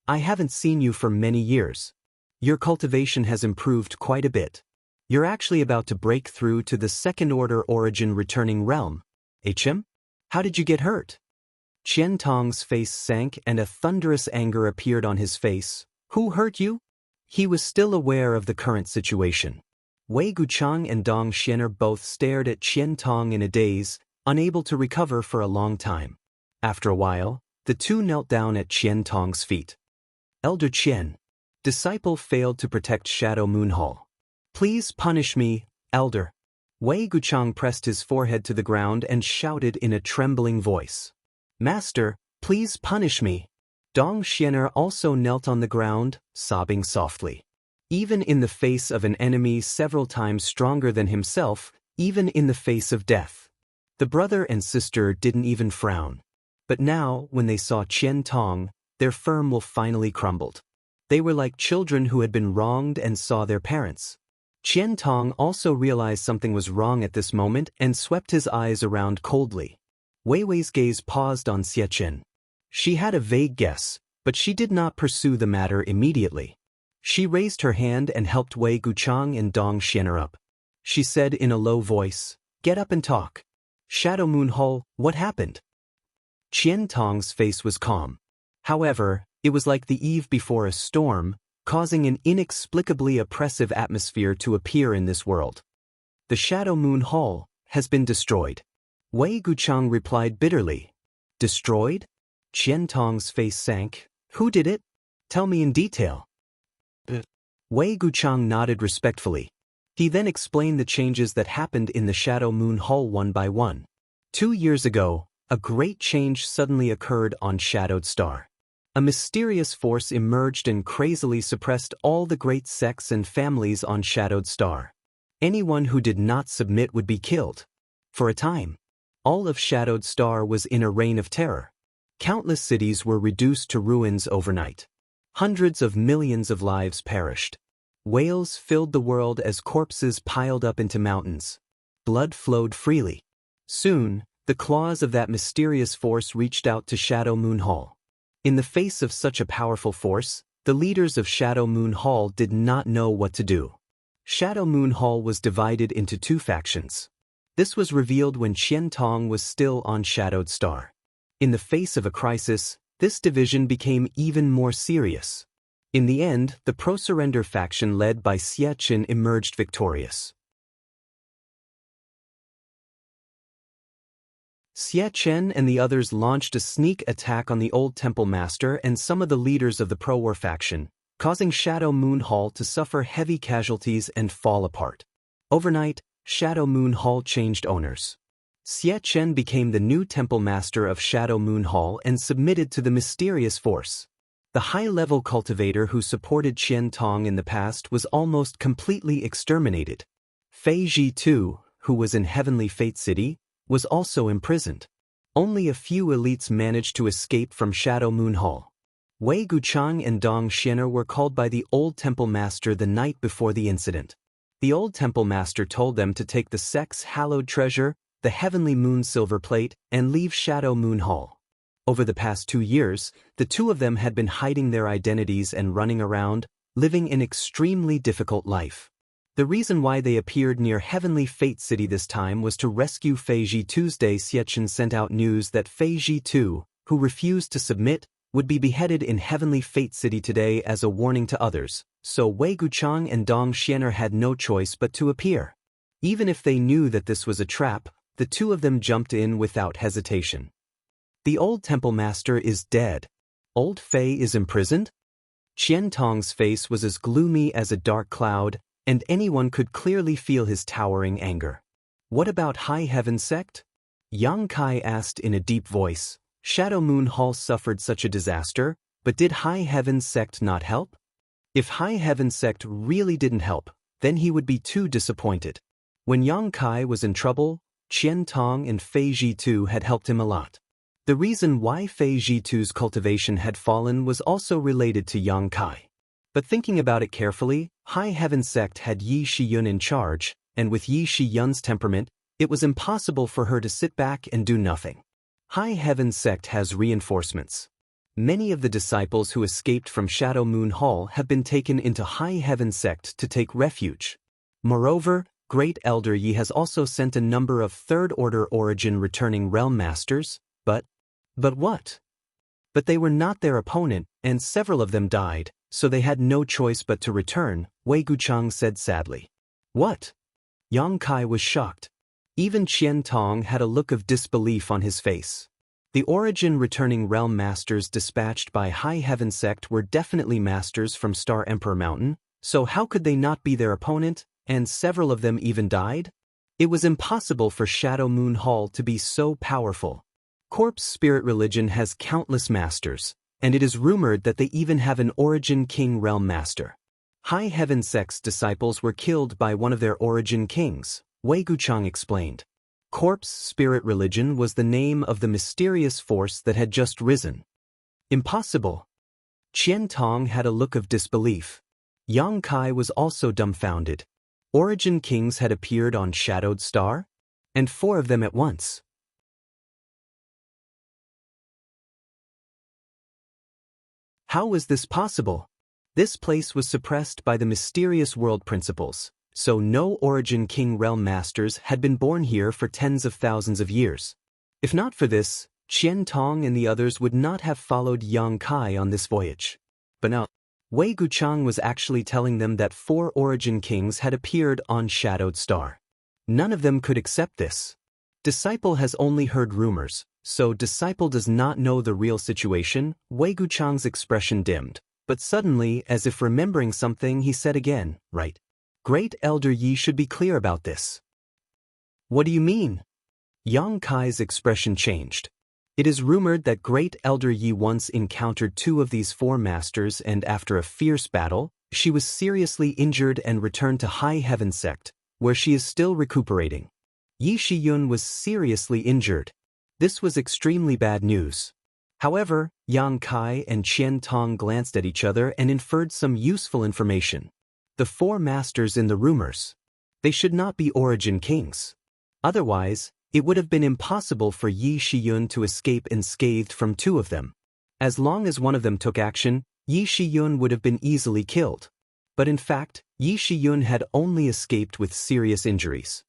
Speaker 1: I haven't seen you for many years. Your cultivation has improved quite a bit. You're actually about to break through to the second-order origin returning realm. HM? How did you get hurt? Qian Tong's face sank and a thunderous anger appeared on his face. Who hurt you? He was still aware of the current situation. Wei Guchang and Dong Xianer both stared at Qian Tong in a daze, unable to recover for a long time. After a while, the two knelt down at Qian Tong's feet. Elder Qian. Disciple failed to protect Shadow Moon Hall. Please punish me, Elder. Wei Guchang pressed his forehead to the ground and shouted in a trembling voice. Master, please punish me. Dong Xianer also knelt on the ground, sobbing softly. Even in the face of an enemy several times stronger than himself, even in the face of death. The brother and sister didn't even frown. But now, when they saw Qian Tong, their firm will finally crumbled. They were like children who had been wronged and saw their parents. Qian Tong also realized something was wrong at this moment and swept his eyes around coldly. Wei Wei's gaze paused on Xianxia. She had a vague guess, but she did not pursue the matter immediately. She raised her hand and helped Wei Guchang and Dong Xianer up. She said in a low voice, "Get up and talk. Shadow Moon Hall, what happened?" Qian Tong's face was calm. However, it was like the eve before a storm, causing an inexplicably oppressive atmosphere to appear in this world. The Shadow Moon Hall has been destroyed. Wei Guchang replied bitterly. Destroyed? Qian Tong's face sank. Who did it? Tell me in detail. Wei Guchang nodded respectfully. He then explained the changes that happened in the Shadow Moon Hall one by one. 2 years ago, a great change suddenly occurred on Shadowed Star. A mysterious force emerged and crazily suppressed all the great sects and families on Shadowed Star. Anyone who did not submit would be killed. For a time, all of Shadowed Star was in a reign of terror. Countless cities were reduced to ruins overnight. Hundreds of millions of lives perished. Whales filled the world as corpses piled up into mountains. Blood flowed freely. Soon, the claws of that mysterious force reached out to Shadow Moon Hall. In the face of such a powerful force, the leaders of Shadow Moon Hall did not know what to do. Shadow Moon Hall was divided into 2 factions. This was revealed when Qian Tong was still on Shadowed Star. In the face of a crisis, this division became even more serious. In the end, the pro-surrender faction led by Xianxia emerged victorious. Xianxia and the others launched a sneak attack on the old Temple Master and some of the leaders of the pro-war faction, causing Shadow Moon Hall to suffer heavy casualties and fall apart. Overnight, Shadow Moon Hall changed owners. Xianxia became the new Temple Master of Shadow Moon Hall and submitted to the mysterious force. The high-level cultivator who supported Qian Tong in the past was almost completely exterminated. Fei Ji too, who was in Heavenly Fate City, was also imprisoned. Only a few elites managed to escape from Shadow Moon Hall. Wei Guchang and Dong Xianer were called by the old Temple Master the night before the incident. The old Temple Master told them to take the sect's hallowed treasure, the Heavenly Moon Silver Plate, and leave Shadow Moon Hall. Over the past 2 years, the two of them had been hiding their identities and running around, living an extremely difficult life. The reason why they appeared near Heavenly Fate City this time was to rescue Fei Ji. Tuesday, Xianxia sent out news that Fei Ji, who refused to submit, would be beheaded in Heavenly Fate City today as a warning to others, so Wei Guchang and Dong Xianer had no choice but to appear. Even if they knew that this was a trap, the two of them jumped in without hesitation. The old temple master is dead. Old Fei is imprisoned? Qian Tong's face was as gloomy as a dark cloud, and anyone could clearly feel his towering anger. What about High Heaven Sect? Yang Kai asked in a deep voice. Shadow Moon Hall suffered such a disaster, but did High Heaven Sect not help? If High Heaven Sect really didn't help, then he would be too disappointed. When Yang Kai was in trouble, Qian Tong and Fei Jitu had helped him a lot. The reason why Fei Jitu's cultivation had fallen was also related to Yang Kai. But thinking about it carefully, High Heaven Sect had Yi Shiyun in charge, and with Yi Shiyun's temperament, it was impossible for her to sit back and do nothing. High Heaven Sect has reinforcements. Many of the disciples who escaped from Shadow Moon Hall have been taken into High Heaven Sect to take refuge. Moreover, Great Elder Yi has also sent a number of third-order origin returning realm masters, but what? But they were not their opponent, and several of them died, so they had no choice but to return, Wei Guchang said sadly. What? Yang Kai was shocked. Even Qian Tong had a look of disbelief on his face. The origin returning realm masters dispatched by High Heaven Sect were definitely masters from Star Emperor Mountain, so how could they not be their opponent, and several of them even died? It was impossible for Shadow Moon Hall to be so powerful. Corpse Spirit Religion has countless masters, and it is rumored that they even have an Origin King Realm Master. High Heaven Sect's disciples were killed by one of their Origin Kings, Wei Guchang explained. Corpse Spirit Religion was the name of the mysterious force that had just risen. Impossible. Qian Tong had a look of disbelief. Yang Kai was also dumbfounded. Origin Kings had appeared on Shadowed Star? And 4 of them at once. How was this possible? This place was suppressed by the mysterious world principles, so no Origin King Realm Masters had been born here for tens of thousands of years. If not for this, Qian Tong and the others would not have followed Yang Kai on this voyage. But now, Wei Guchang was actually telling them that 4 Origin Kings had appeared on Shadowed Star. None of them could accept this. Disciple has only heard rumors, so Disciple does not know the real situation. Wei Guchang's expression dimmed, but suddenly, as if remembering something, he said again, right. Great Elder Yi should be clear about this. What do you mean? Yang Kai's expression changed. It is rumored that Great Elder Yi once encountered 2 of these 4 masters, and after a fierce battle, she was seriously injured and returned to High Heaven Sect, where she is still recuperating. Yi Shiyun was seriously injured. This was extremely bad news. However, Yang Kai and Qian Tong glanced at each other and inferred some useful information. The 4 masters in the rumors. They should not be Origin Kings. Otherwise, it would have been impossible for Yi Shiyun to escape unscathed from 2 of them. As long as one of them took action, Yi Shiyun would have been easily killed. But in fact, Yi Shiyun had only escaped with serious injuries.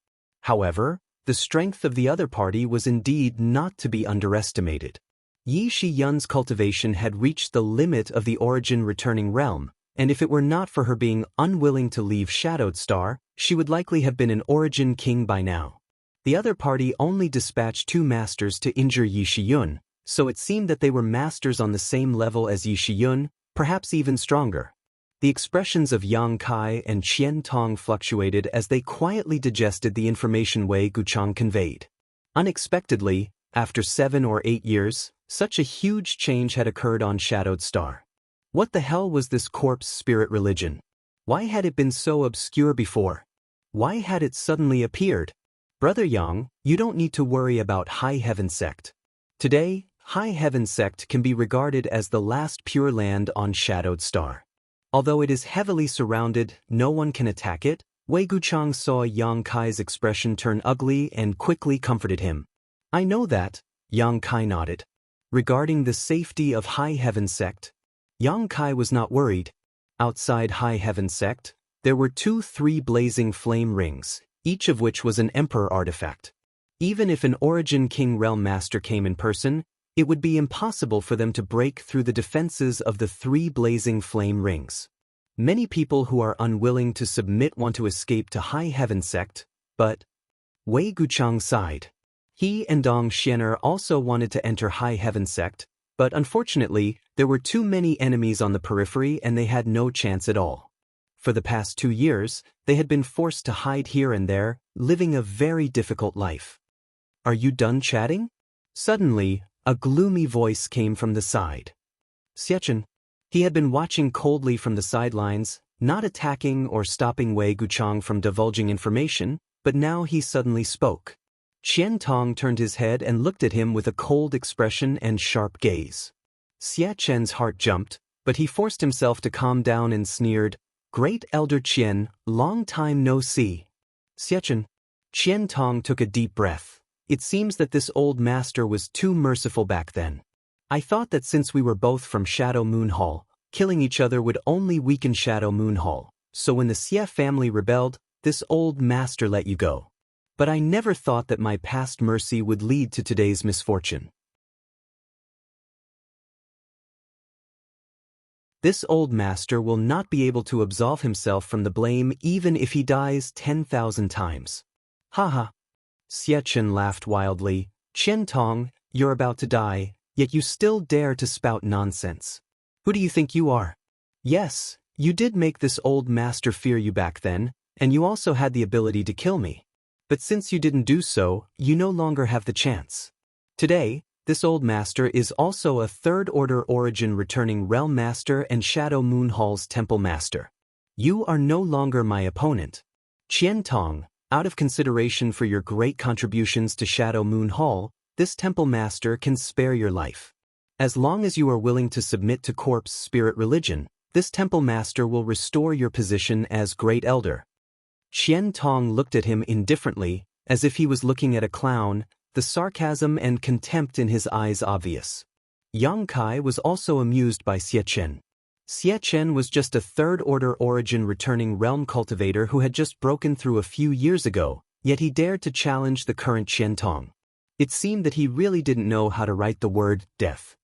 Speaker 1: However, the strength of the other party was indeed not to be underestimated. Yi Shiyun's cultivation had reached the limit of the Origin returning realm, and if it were not for her being unwilling to leave Shadowed Star, she would likely have been an Origin King by now. The other party only dispatched 2 masters to injure Yi Shiyun, so it seemed that they were masters on the same level as Yi Shiyun, perhaps even stronger. The expressions of Yang Kai and Qian Tong fluctuated as they quietly digested the information Wei Guchang conveyed. Unexpectedly, after 7 or 8 years, such a huge change had occurred on Shadowed Star. What the hell was this Corpse Spirit Religion? Why had it been so obscure before? Why had it suddenly appeared? Brother Yang, you don't need to worry about High Heaven Sect. Today, High Heaven Sect can be regarded as the last pure land on Shadowed Star. Although it is heavily surrounded, no one can attack it. Wei Guchang saw Yang Kai's expression turn ugly and quickly comforted him. I know that, Yang Kai nodded. Regarding the safety of High Heaven Sect, Yang Kai was not worried. Outside High Heaven Sect, there were 3 blazing flame rings, each of which was an Emperor artifact. Even if an Origin King Realm Master came in person, It would be impossible for them to break through the defenses of the 3 blazing flame rings. Many people who are unwilling to submit want to escape to High Heaven sect, but Wei Guchang sighed. He and Dong Xianer also wanted to enter High Heaven sect, but unfortunately, there were too many enemies on the periphery and they had no chance at all. For the past 2 years, they had been forced to hide here and there, living a very difficult life. Are you done chatting? Suddenly, a gloomy voice came from the side. Xiachen. He had been watching coldly from the sidelines, not attacking or stopping Wei Guchang from divulging information, but now he suddenly spoke. Qian Tong turned his head and looked at him with a cold expression and sharp gaze. Xia Chen's heart jumped, but he forced himself to calm down and sneered, "Great Elder Qian, long time no see." Xiachen. Qian Tong took a deep breath. It seems that this old master was too merciful back then. I thought that since we were both from Shadow Moon Hall, killing each other would only weaken Shadow Moon Hall, so when the Xia family rebelled, this old master let you go. But I never thought that my past mercy would lead to today's misfortune. This old master will not be able to absolve himself from the blame even if he dies 10,000 times. Haha. Xia Chen laughed wildly. Qian Tong, you're about to die, yet you still dare to spout nonsense. Who do you think you are? Yes, you did make this old master fear you back then, and you also had the ability to kill me. But since you didn't do so, you no longer have the chance. Today, this old master is also a Third Order Origin returning Realm Master and Shadow Moon Hall's Temple Master. You are no longer my opponent. Qian Tong, out of consideration for your great contributions to Shadow Moon Hall, this Temple Master can spare your life. As long as you are willing to submit to Corpse Spirit Religion, this Temple Master will restore your position as Great Elder. Qian Tong looked at him indifferently, as if he was looking at a clown, the sarcasm and contempt in his eyes obvious. Yang Kai was also amused by Xia Chen. Xia Chen was just a Third Order Origin returning realm cultivator who had just broken through a few years ago, yet he dared to challenge the current Qian Tong. It seemed that he really didn't know how to write the word death.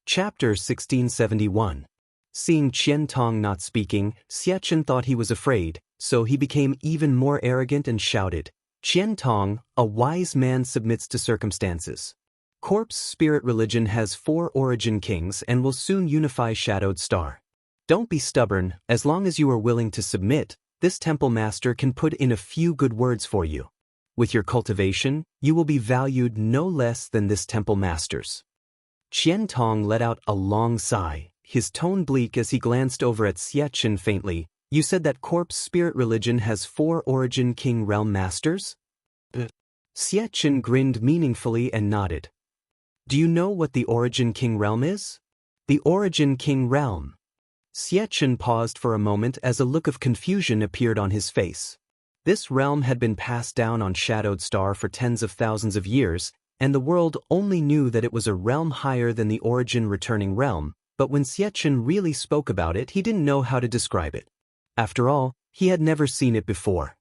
Speaker 1: Chapter 1671. Seeing Qian Tong not speaking, Xia Chen thought he was afraid, so he became even more arrogant and shouted, "Qian Tong, a wise man submits to circumstances. Corpse Spirit Religion has 4 Origin Kings and will soon unify Shadowed Star. Don't be stubborn, as long as you are willing to submit, this Temple Master can put in a few good words for you. With your cultivation, you will be valued no less than this Temple Master's." Qian Tong let out a long sigh, his tone bleak as he glanced over at Xia Chen faintly. "You said that Corpse Spirit Religion has 4 Origin King Realm Masters?" Xia Chen grinned meaningfully and nodded. "Do you know what the Origin King Realm is?" "The Origin King Realm." Xia Chen paused for a moment as a look of confusion appeared on his face. This realm had been passed down on Shadowed Star for tens of thousands of years, and the world only knew that it was a realm higher than the Origin returning realm, but when Xia Chen really spoke about it, he didn't know how to describe it. After all, he had never seen it before.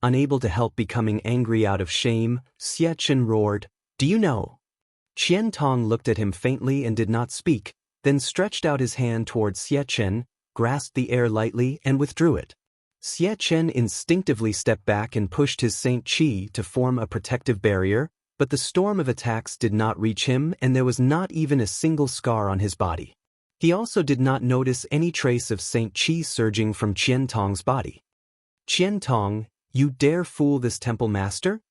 Speaker 1: Unable to help becoming angry out of shame, Xia Chen roared, "Do you know?" Qian Tong looked at him faintly and did not speak, then stretched out his hand towards Xia Chen, grasped the air lightly and withdrew it. Xia Chen instinctively stepped back and pushed his Saint Qi to form a protective barrier, but the storm of attacks did not reach him and there was not even a single scar on his body. He also did not notice any trace of Saint Qi surging from Qian Tong's body. "Qian Tong, you dare fool this Temple Master?"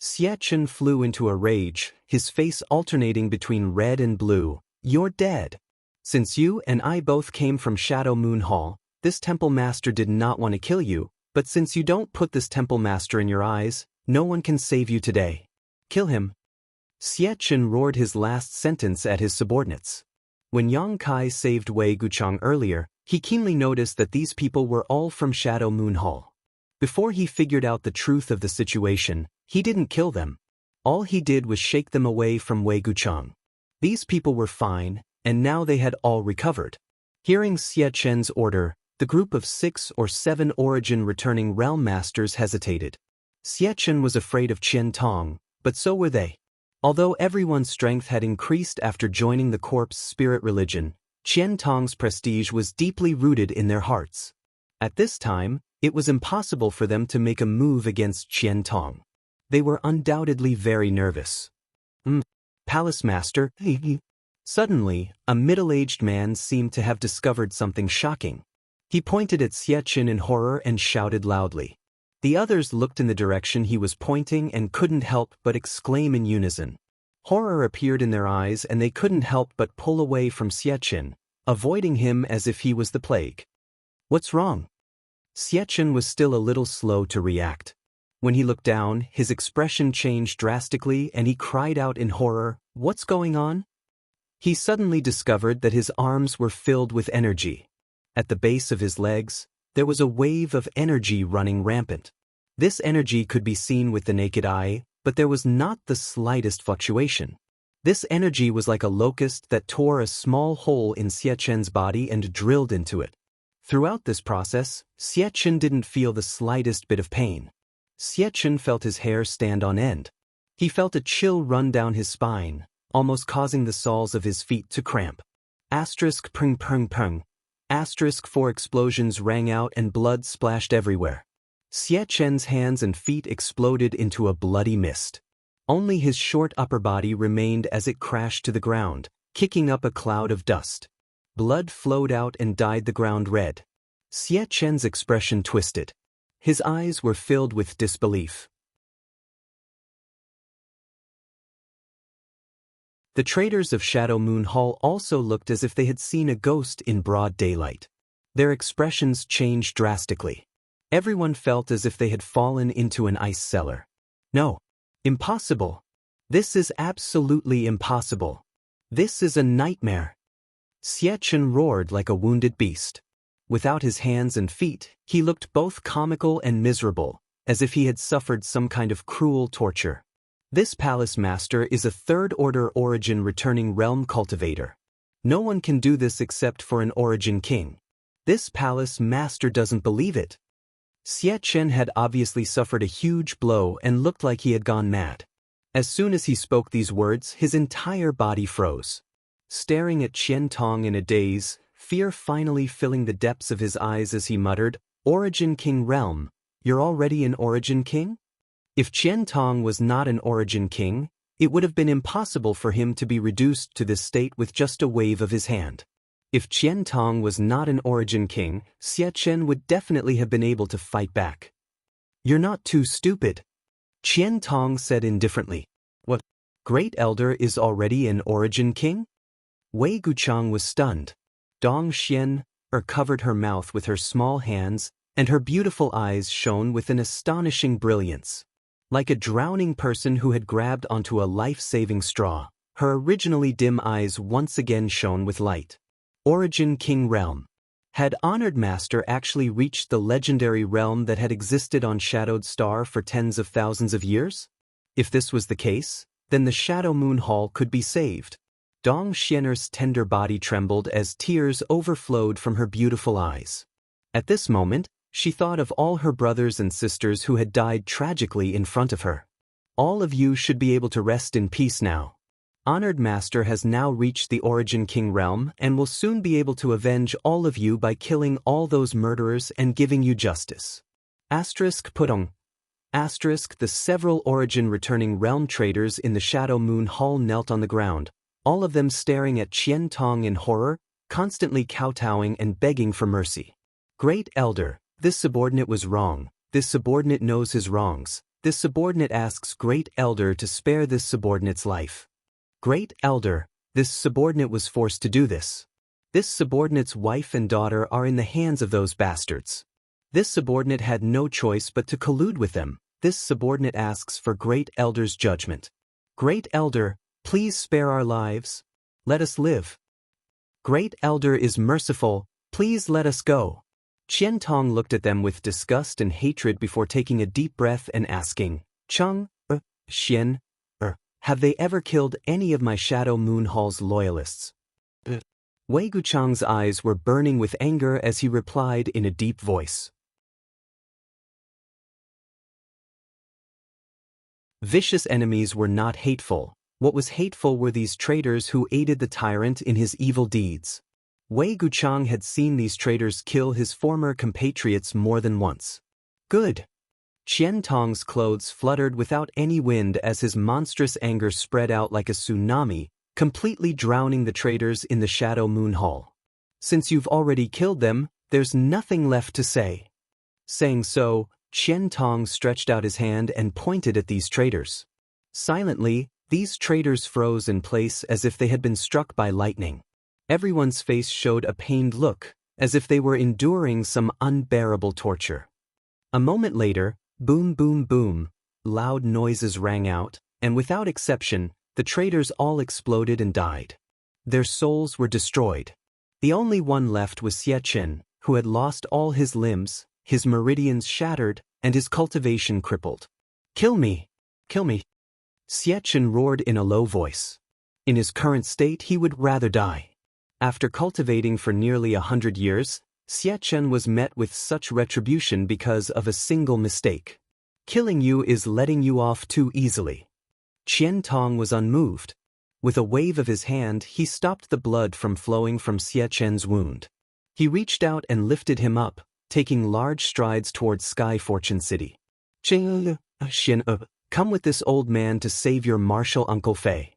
Speaker 1: Xia Chen flew into a rage, his face alternating between red and blue. "You're dead. Since you and I both came from Shadow Moon Hall, this Temple Master did not want to kill you, but since you don't put this Temple Master in your eyes, no one can save you today. Kill him." Xia Chen roared his last sentence at his subordinates. When Yang Kai saved Wei Guchang earlier, he keenly noticed that these people were all from Shadow Moon Hall. Before he figured out the truth of the situation, he didn't kill them. All he did was shake them away from Wei Guchang. These people were fine, and now they had all recovered. Hearing Xia Chen's order, The group of 6 or 7 origin-returning realm masters hesitated. Xianxia was afraid of Qian Tong, but so were they. Although everyone's strength had increased after joining the corpse spirit religion, Qian Tong's prestige was deeply rooted in their hearts. At this time, it was impossible for them to make a move against Qian Tong. They were undoubtedly very nervous. Palace Master. Suddenly, a middle-aged man seemed to have discovered something shocking. He pointed at Xianxia in horror and shouted loudly. The others looked in the direction he was pointing and couldn't help but exclaim in unison. Horror appeared in their eyes and they couldn't help but pull away from Xianxia, avoiding him as if he was the plague. What's wrong? Xianxia was still a little slow to react. When he looked down, his expression changed drastically and he cried out in horror, "What's going on?" He suddenly discovered that his arms were filled with energy. At the base of his legs, there was a wave of energy running rampant. This energy could be seen with the naked eye, but there was not the slightest fluctuation. This energy was like a locust that tore a small hole in Xianxia's body and drilled into it. Throughout this process, Xianxia didn't feel the slightest bit of pain. Xianxia felt his hair stand on end. He felt a chill run down his spine, almost causing the soles of his feet to cramp. Pung pung pung. 4 explosions rang out and blood splashed everywhere. Xianxia's hands and feet exploded into a bloody mist. Only his short upper body remained as it crashed to the ground, kicking up a cloud of dust. Blood flowed out and dyed the ground red. Xianxia's expression twisted. His eyes were filled with disbelief. The traders of Shadow Moon Hall also looked as if they had seen a ghost in broad daylight. Their expressions changed drastically. Everyone felt as if they had fallen into an ice cellar. No. Impossible. This is absolutely impossible. This is a nightmare. Xianxia roared like a wounded beast. Without his hands and feet, he looked both comical and miserable, as if he had suffered some kind of cruel torture. This palace master is a third-order origin returning realm cultivator. No one can do this except for an origin king. This palace master doesn't believe it. Xianxia had obviously suffered a huge blow and looked like he had gone mad. As soon as he spoke these words, his entire body froze. Staring at Qian Tong in a daze, fear finally filling the depths of his eyes as he muttered, "Origin King Realm, you're already an Origin King?" If Qian Tong was not an Origin King, it would have been impossible for him to be reduced to this state with just a wave of his hand. If Qian Tong was not an Origin King, Xianxia would definitely have been able to fight back. "You're not too stupid," Qian Tong said indifferently. "What? Great Elder is already an Origin King?" Wei Guchang was stunned. Dong Xian covered her mouth with her small hands, and her beautiful eyes shone with an astonishing brilliance. Like a drowning person who had grabbed onto a life-saving straw, her originally dim eyes once again shone with light. Origin King Realm. Had Honored Master actually reached the legendary realm that had existed on Shadowed Star for tens of thousands of years? If this was the case, then the Shadow Moon Hall could be saved. Dong Xian'er's tender body trembled as tears overflowed from her beautiful eyes. At this moment, she thought of all her brothers and sisters who had died tragically in front of her. All of you should be able to rest in peace now. Honored Master has now reached the Origin King realm and will soon be able to avenge all of you by killing all those murderers and giving you justice. Putong. The several Origin returning realm traders in the Shadow Moon Hall knelt on the ground, all of them staring at Qian Tong in horror, constantly kowtowing and begging for mercy. "Great Elder, this subordinate was wrong. This subordinate knows his wrongs. This subordinate asks Great Elder to spare this subordinate's life. Great Elder, this subordinate was forced to do this. This subordinate's wife and daughter are in the hands of those bastards. This subordinate had no choice but to collude with them. This subordinate asks for Great Elder's judgment. Great Elder, please spare our lives. Let us live. Great Elder is merciful, please let us go." Qian Tong looked at them with disgust and hatred before taking a deep breath and asking, "Xian, have they ever killed any of my Shadow Moon Hall's loyalists?" Wei Guchang's eyes were burning with anger as he replied in a deep voice. Vicious enemies were not hateful. What was hateful were these traitors who aided the tyrant in his evil deeds. Wei Guchang had seen these traitors kill his former compatriots more than once. Good. Qian Tong's clothes fluttered without any wind as his monstrous anger spread out like a tsunami, completely drowning the traitors in the Shadow Moon Hall. Since you've already killed them, there's nothing left to say. Saying so, Qian Tong stretched out his hand and pointed at these traitors. Silently, these traitors froze in place as if they had been struck by lightning. Everyone's face showed a pained look, as if they were enduring some unbearable torture. A moment later, boom boom boom, loud noises rang out, and without exception, the traitors all exploded and died. Their souls were destroyed. The only one left was Xianxia, who had lost all his limbs, his meridians shattered, and his cultivation crippled. Kill me! Kill me! Xianxia roared in a low voice. In his current state, he would rather die. After cultivating for nearly 100 years, Xianxia was met with such retribution because of a single mistake. Killing you is letting you off too easily. Qian Tong was unmoved. With a wave of his hand, he stopped the blood from flowing from Xianxia's wound. He reached out and lifted him up, taking large strides towards Sky Fortune City. Xian, come with this old man to save your martial Uncle Fei.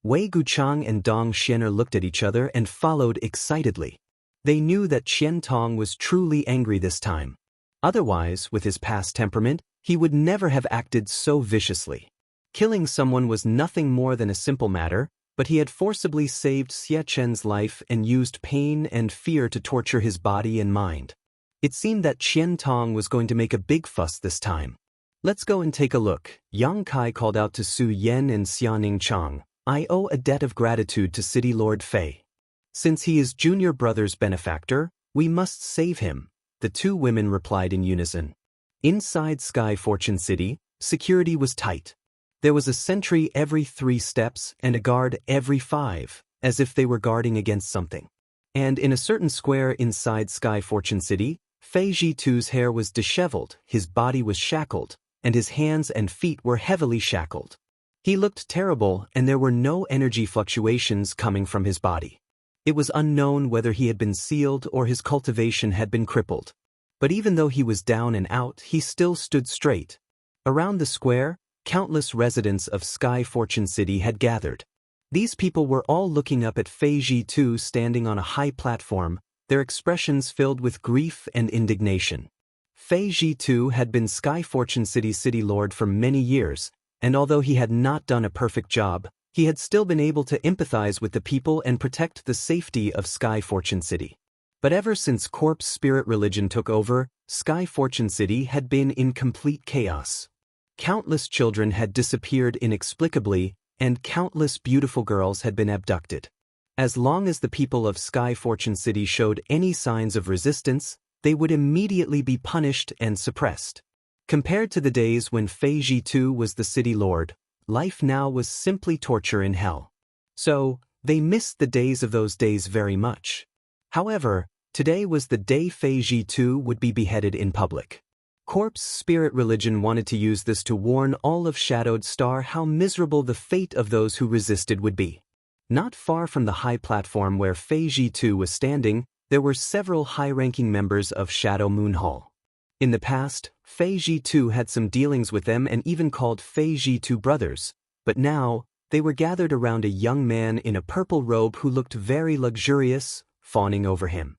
Speaker 1: Wei Guchang and Dong Xianer looked at each other and followed excitedly. They knew that Qian Tong was truly angry this time. Otherwise, with his past temperament, he would never have acted so viciously. Killing someone was nothing more than a simple matter, but he had forcibly saved Xianxia's life and used pain and fear to torture his body and mind. It seemed that Qian Tong was going to make a big fuss this time. Let's go and take a look, Yang Kai called out to Su Yan and Xianing Chang. I owe a debt of gratitude to City Lord Fei. Since he is Junior Brother's benefactor, we must save him, the two women replied in unison. Inside Sky Fortune City, security was tight. There was a sentry every 3 steps and a guard every 5, as if they were guarding against something. And in a certain square inside Sky Fortune City, Fei Jitu's hair was disheveled, his body was shackled, and his hands and feet were heavily shackled. He looked terrible, and there were no energy fluctuations coming from his body. It was unknown whether he had been sealed or his cultivation had been crippled. But even though he was down and out, he still stood straight. Around the square, countless residents of Sky Fortune City had gathered. These people were all looking up at Fei Jitu standing on a high platform, their expressions filled with grief and indignation. Fei Jitu had been Sky Fortune City's city lord for many years, and although he had not done a perfect job, he had still been able to empathize with the people and protect the safety of Sky Fortune City. But ever since corpse spirit religion took over, Sky Fortune City had been in complete chaos. Countless children had disappeared inexplicably, and countless beautiful girls had been abducted. As long as the people of Sky Fortune City showed any signs of resistance, they would immediately be punished and suppressed. Compared to the days when Fei Jitu was the city lord, life now was simply torture in hell. So, they missed the days of those days very much. However, today was the day Fei Jitu would be beheaded in public. Corpse spirit religion wanted to use this to warn all of Shadowed Star how miserable the fate of those who resisted would be. Not far from the high platform where Fei Jitu was standing, there were several high-ranking members of Shadow Moon Hall. In the past, Fei Jitu had some dealings with them and even called Fei Jitu brothers, but now, they were gathered around a young man in a purple robe who looked very luxurious, fawning over him.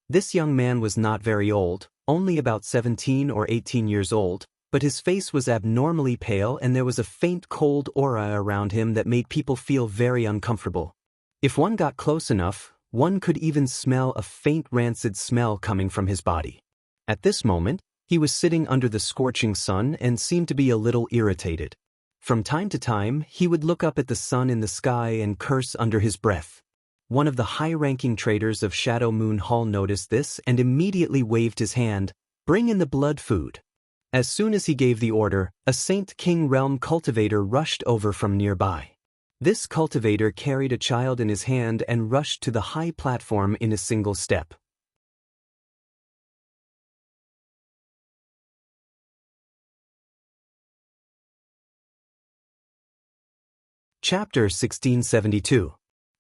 Speaker 1: This young man was not very old, only about 17 or 18 years old, but his face was abnormally pale and there was a faint cold aura around him that made people feel very uncomfortable. If one got close enough, one could even smell a faint rancid smell coming from his body. At this moment, he was sitting under the scorching sun and seemed to be a little irritated. From time to time, he would look up at the sun in the sky and curse under his breath. One of the high-ranking traders of Shadow Moon Hall noticed this and immediately waved his hand, "Bring in the blood food." As soon as he gave the order, a Saint King Realm cultivator rushed over from nearby. This cultivator carried a child in his hand and rushed to the high platform in a single step. Chapter 1672.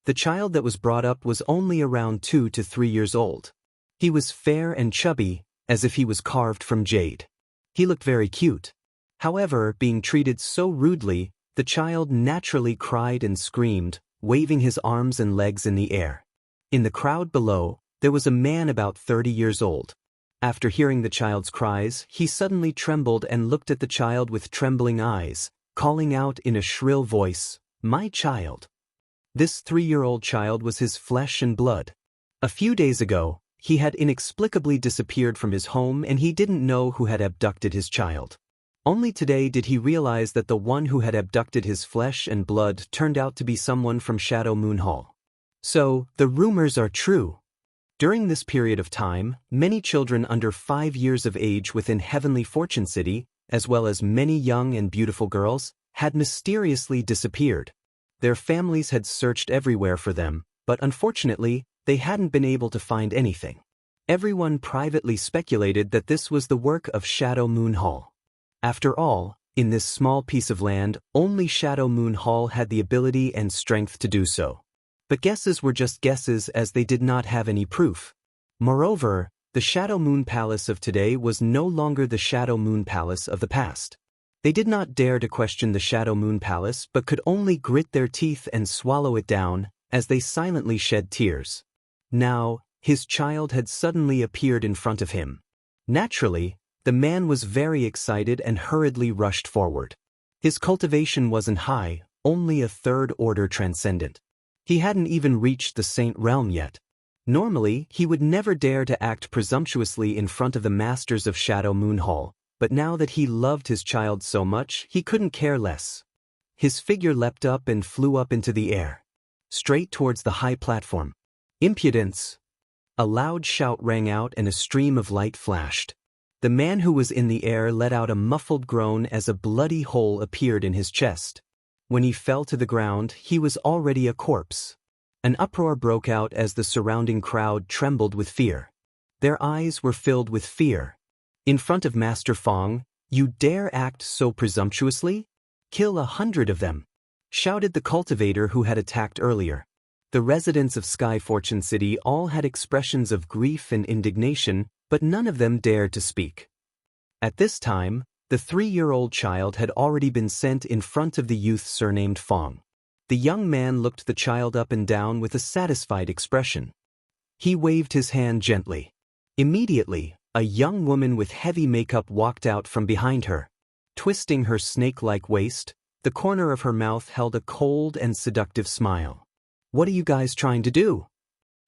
Speaker 1: The child that was brought up was only around 2 to 3 years old. He was fair and chubby, as if he was carved from jade. He looked very cute. However, being treated so rudely, the child naturally cried and screamed, waving his arms and legs in the air. In the crowd below, there was a man about 30 years old. After hearing the child's cries, he suddenly trembled and looked at the child with trembling eyes, calling out in a shrill voice, "My child." This 3-year-old child was his flesh and blood. A few days ago, he had inexplicably disappeared from his home and he didn't know who had abducted his child. Only today did he realize that the one who had abducted his flesh and blood turned out to be someone from Shadow Moon Hall. So, the rumors are true. During this period of time, many children under 5 years of age within Heavenly Fortune City, as well as many young and beautiful girls, had mysteriously disappeared. Their families had searched everywhere for them, but unfortunately, they hadn't been able to find anything. Everyone privately speculated that this was the work of Shadow Moon Hall. After all, in this small piece of land, only Shadow Moon Hall had the ability and strength to do so. But guesses were just guesses as they did not have any proof. Moreover, the Shadow Moon Palace of today was no longer the Shadow Moon Palace of the past. They did not dare to question the Shadow Moon Palace but could only grit their teeth and swallow it down, as they silently shed tears. Now, his child had suddenly appeared in front of him. Naturally, the man was very excited and hurriedly rushed forward. His cultivation wasn't high, only a 3rd order transcendent. He hadn't even reached the Saint Realm yet. Normally, he would never dare to act presumptuously in front of the masters of Shadow Moon Hall, but now that he loved his child so much, he couldn't care less. His figure leapt up and flew up into the air, straight towards the high platform. Impudence! A loud shout rang out and a stream of light flashed. The man who was in the air let out a muffled groan as a bloody hole appeared in his chest. When he fell to the ground, he was already a corpse. An uproar broke out as the surrounding crowd trembled with fear. Their eyes were filled with fear. In front of Master Fong, "You dare act so presumptuously? Kill 100 of them!" shouted the cultivator who had attacked earlier. The residents of Sky Fortune City all had expressions of grief and indignation, but none of them dared to speak. At this time, the 3-year-old child had already been sent in front of the youth surnamed Fong. The young man looked the child up and down with a satisfied expression. He waved his hand gently. Immediately, a young woman with heavy makeup walked out from behind her. Twisting her snake-like waist, the corner of her mouth held a cold and seductive smile. "What are you guys trying to do?"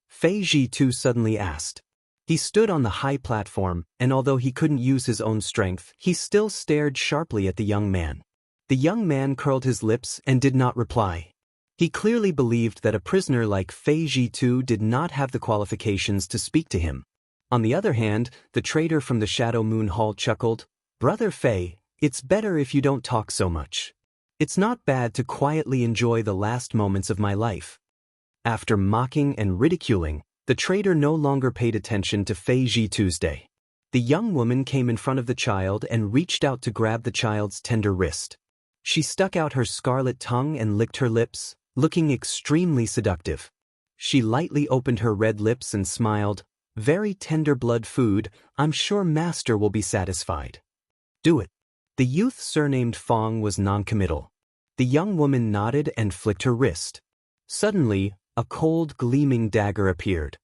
Speaker 1: Fei Ji-tu suddenly asked. He stood on the high platform, and although he couldn't use his own strength, he still stared sharply at the young man. The young man curled his lips and did not reply. He clearly believed that a prisoner like Fei Ji-tu did not have the qualifications to speak to him. On the other hand, the trader from the Shadow Moon Hall chuckled, "Brother Fei, it's better if you don't talk so much. It's not bad to quietly enjoy the last moments of my life." After mocking and ridiculing, the trader no longer paid attention to Fei Ji-tu's day. The young woman came in front of the child and reached out to grab the child's tender wrist. She stuck out her scarlet tongue and licked her lips, looking extremely seductive. She lightly opened her red lips and smiled, "Very tender blood food, I'm sure Master will be satisfied." "Do it." The youth surnamed Fong was noncommittal. The young woman nodded and flicked her wrist. Suddenly, a cold gleaming dagger appeared.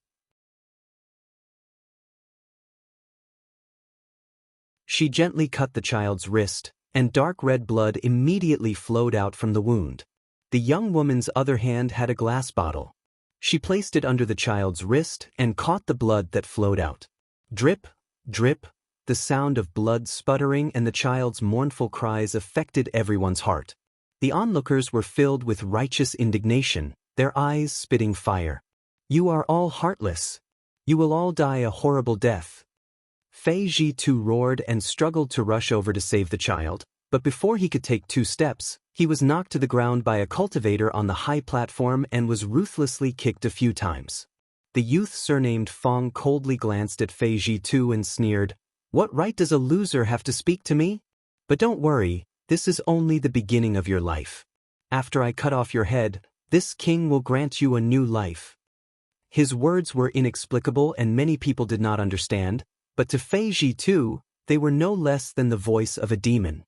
Speaker 1: She gently cut the child's wrist, and dark red blood immediately flowed out from the wound. The young woman's other hand had a glass bottle. She placed it under the child's wrist and caught the blood that flowed out. Drip, drip, the sound of blood sputtering and the child's mournful cries affected everyone's heart. The onlookers were filled with righteous indignation, their eyes spitting fire. "You are all heartless. You will all die a horrible death." Fei Zhi-Tu roared and struggled to rush over to save the child, but before he could take 2 steps, he was knocked to the ground by a cultivator on the high platform and was ruthlessly kicked a few times. The youth surnamed Fong coldly glanced at Fei Zhi-Tu and sneered, "What right does a loser have to speak to me? But don't worry, this is only the beginning of your life. After I cut off your head, this king will grant you a new life." His words were inexplicable and many people did not understand, but to Fei Zhi-Tu, they were no less than the voice of a demon.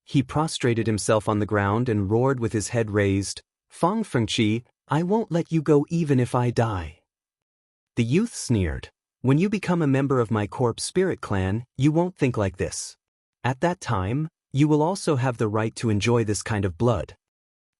Speaker 1: He prostrated himself on the ground and roared with his head raised, "Fong Fengqi, I won't let you go even if I die." The youth sneered, "When you become a member of my corpse spirit clan, you won't think like this. At that time, you will also have the right to enjoy this kind of blood."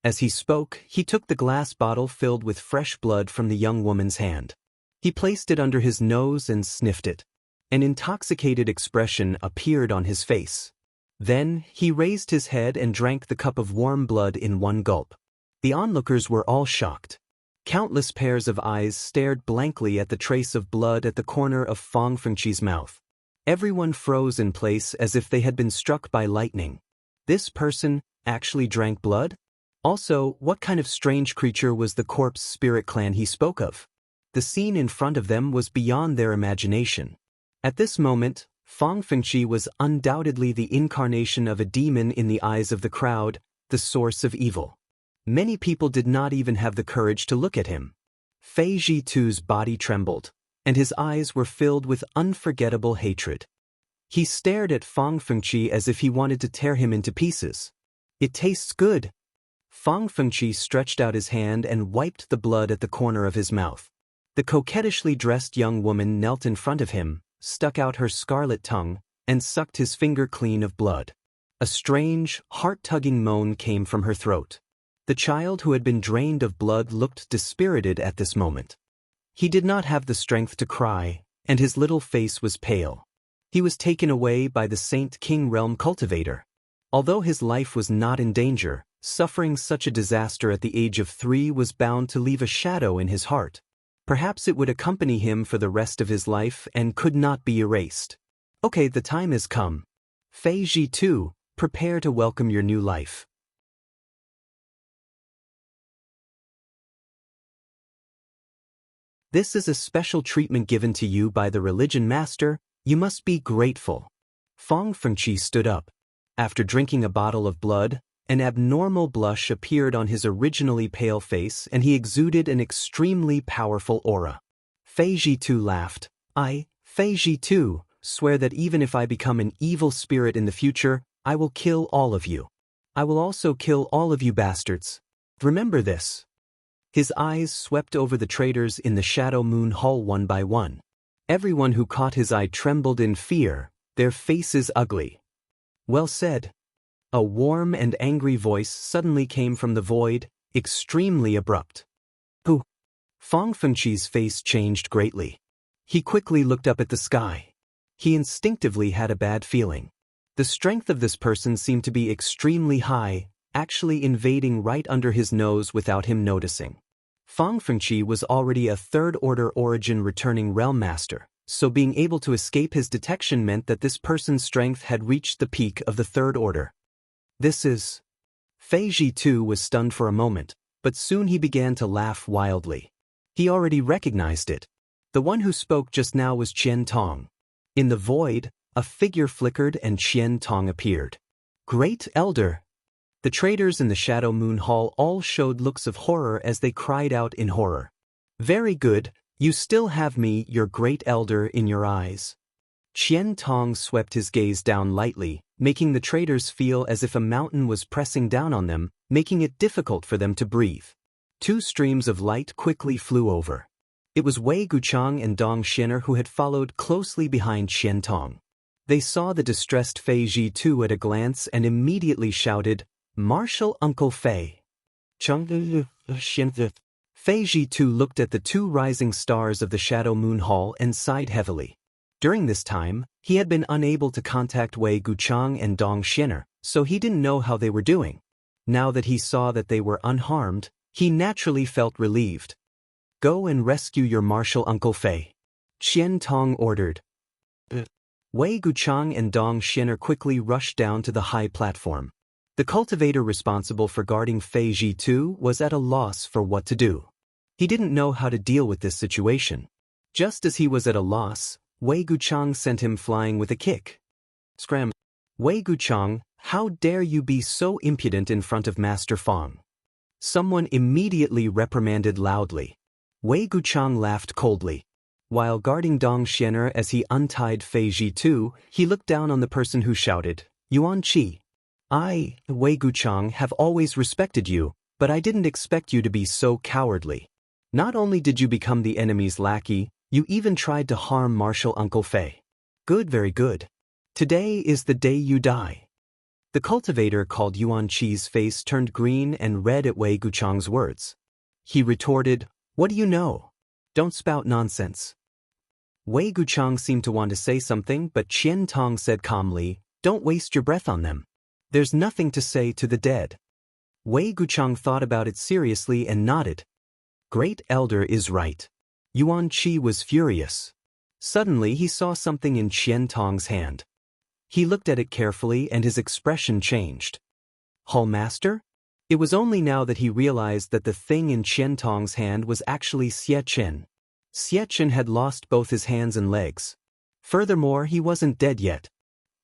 Speaker 1: As he spoke, he took the glass bottle filled with fresh blood from the young woman's hand. He placed it under his nose and sniffed it. An intoxicated expression appeared on his face. Then, he raised his head and drank the cup of warm blood in one gulp. The onlookers were all shocked. Countless pairs of eyes stared blankly at the trace of blood at the corner of Fong Fengqi's mouth. Everyone froze in place as if they had been struck by lightning. This person actually drank blood? Also, what kind of strange creature was the corpse spirit clan he spoke of? The scene in front of them was beyond their imagination. At this moment, Fong Fengqi was undoubtedly the incarnation of a demon in the eyes of the crowd, the source of evil. Many people did not even have the courage to look at him. Fei Zhi-Tu's body trembled, and his eyes were filled with unforgettable hatred. He stared at Fong Fengqi as if he wanted to tear him into pieces. "It tastes good." Fong Fengqi stretched out his hand and wiped the blood at the corner of his mouth. The coquettishly dressed young woman knelt in front of him, stuck out her scarlet tongue, and sucked his finger clean of blood. A strange, heart-tugging moan came from her throat. The child who had been drained of blood looked dispirited at this moment. He did not have the strength to cry, and his little face was pale. He was taken away by the Saint King Realm cultivator. Although his life was not in danger, suffering such a disaster at the age of 3 was bound to leave a shadow in his heart. Perhaps it would accompany him for the rest of his life and could not be erased. Okay, the time has come. Fei Zhi-Tu, prepare to welcome your new life. This is a special treatment given to you by the religion master. You must be grateful. Fong Fengqi stood up. After drinking a bottle of blood, an abnormal blush appeared on his originally pale face and he exuded an extremely powerful aura. Fei Zhi-Tu laughed. Fei Zhi-Tu, swear that even if I become an evil spirit in the future, I will kill all of you. I will also kill all of you bastards. Remember this." His eyes swept over the traders in the Shadow Moon Hall one by one. Everyone who caught his eye trembled in fear, their faces ugly. "Well said." A warm and angry voice suddenly came from the void, extremely abrupt. "Who?" Fong Fengqi's face changed greatly. He quickly looked up at the sky. He instinctively had a bad feeling. The strength of this person seemed to be extremely high, actually invading right under his nose without him noticing. Fong Fengqi was already a third-order origin returning realm master, so being able to escape his detection meant that this person's strength had reached the peak of the third order. "This is..." Fei Zhi-Tu was stunned for a moment, but soon he began to laugh wildly. He already recognized it. The one who spoke just now was Qian Tong. In the void, a figure flickered and Qian Tong appeared. "Great Elder!" The traders in the Shadow Moon Hall all showed looks of horror as they cried out in horror. "Very good, you still have me, your Great Elder, in your eyes." Qian Tong swept his gaze down lightly, making the traders feel as if a mountain was pressing down on them, making it difficult for them to breathe. 2 streams of light quickly flew over. It was Wei Guchang and Dong Xianer who had followed closely behind Qian Tong. They saw the distressed Fei Zhi-Tu at a glance and immediately shouted, "Martial Uncle Fei!" Fei Zhi-Tu looked at the 2 rising stars of the Shadow Moon Hall and sighed heavily. During this time, he had been unable to contact Wei Guchang and Dong Xianer, so he didn't know how they were doing. Now that he saw that they were unharmed, he naturally felt relieved. "Go and rescue your martial Uncle Fei," Qian Tong ordered. Wei Guchang and Dong Xian'er quickly rushed down to the high platform. The cultivator responsible for guarding Fei Ji-tu was at a loss for what to do. He didn't know how to deal with this situation. Just as he was at a loss, Wei Guchang sent him flying with a kick. Scram! Wei Guchang, how dare you be so impudent in front of Master Fang? Someone immediately reprimanded loudly. Wei Guchang laughed coldly. While guarding Dong Xian'er as he untied Fei Ji-tu, he looked down on the person who shouted, Yuan Qi. I, Wei Guchang, have always respected you, but I didn't expect you to be so cowardly. Not only did you become the enemy's lackey, you even tried to harm Martial Uncle Fei. Good, very good. Today is the day you die. The cultivator called Yuan Qi's face turned green and red at Wei Guchang's words. He retorted, What do you know? Don't spout nonsense. Wei Guchang seemed to want to say something, but Qian Tong said calmly, Don't waste your breath on them. There's nothing to say to the dead. Wei Guchang thought about it seriously and nodded. Great Elder is right. Yuan Qi was furious. Suddenly he saw something in Qian Tong's hand. He looked at it carefully and his expression changed. Hull Master? It was only now that he realized that the thing in Qian Tong's hand was actually Xie Chen. Xie Chen had lost both his hands and legs. Furthermore, he wasn't dead yet.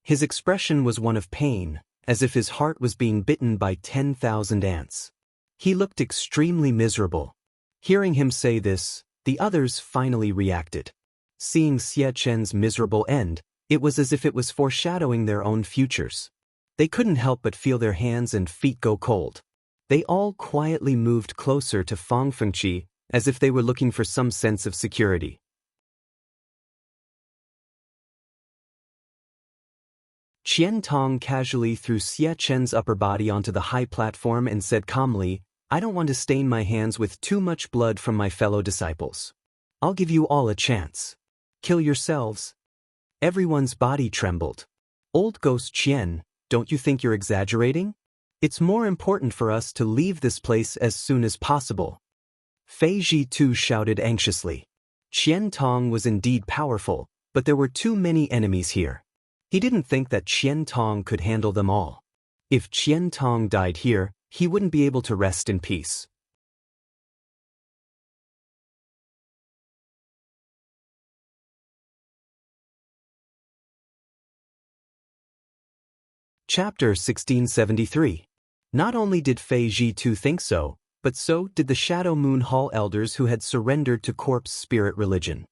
Speaker 1: His expression was one of pain, as if his heart was being bitten by 10,000 ants. He looked extremely miserable. Hearing him say this, the others finally reacted. Seeing Xie Chen's miserable end, it was as if it was foreshadowing their own futures. They couldn't help but feel their hands and feet go cold. They all quietly moved closer to Fang Fengqi, as if they were looking for some sense of security. Qian Tong casually threw Xie Chen's upper body onto the high platform and said calmly, I don't want to stain my hands with too much blood from my fellow disciples. I'll give you all a chance. Kill yourselves. Everyone's body trembled. Old Ghost Qian, don't you think you're exaggerating? It's more important for us to leave this place as soon as possible. Fei Ji-tu shouted anxiously. Qian Tong was indeed powerful, but there were too many enemies here. He didn't think that Qian Tong could handle them all. If Qian Tong died here, he wouldn't be able to rest in peace. Chapter 1673. Not only did Fei Ji-tu think so, but so did the Shadow Moon Hall elders who had surrendered to corpse spirit religion.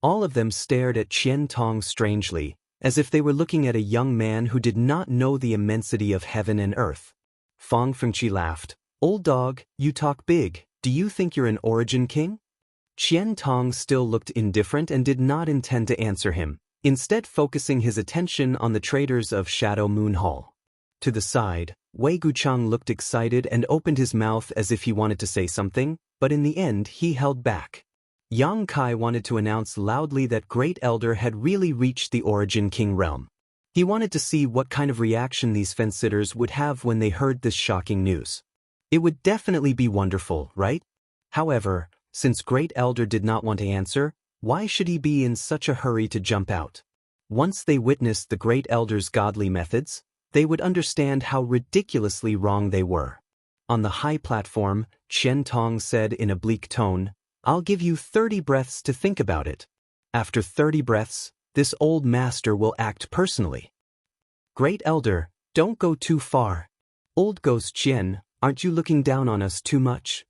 Speaker 1: All of them stared at Qian Tong strangely, as if they were looking at a young man who did not know the immensity of heaven and earth. Fang Fengqi laughed. Old dog, you talk big. Do you think you're an origin king? Qian Tong still looked indifferent and did not intend to answer him, instead focusing his attention on the traders of Shadow Moon Hall. To the side, Wei Guchang looked excited and opened his mouth as if he wanted to say something, but in the end he held back. Yang Kai wanted to announce loudly that Great Elder had really reached the Origin King realm. He wanted to see what kind of reaction these fence-sitters would have when they heard this shocking news. It would definitely be wonderful, right? However, since Great Elder did not want to answer, why should he be in such a hurry to jump out? Once they witnessed the Great Elder's godly methods, they would understand how ridiculously wrong they were. On the high platform, Qian Tong said in a bleak tone, I'll give you 30 breaths to think about it. After 30 breaths, this old master will act personally. Great Elder, don't go too far. Old Ghost Qian, aren't you looking down on us too much?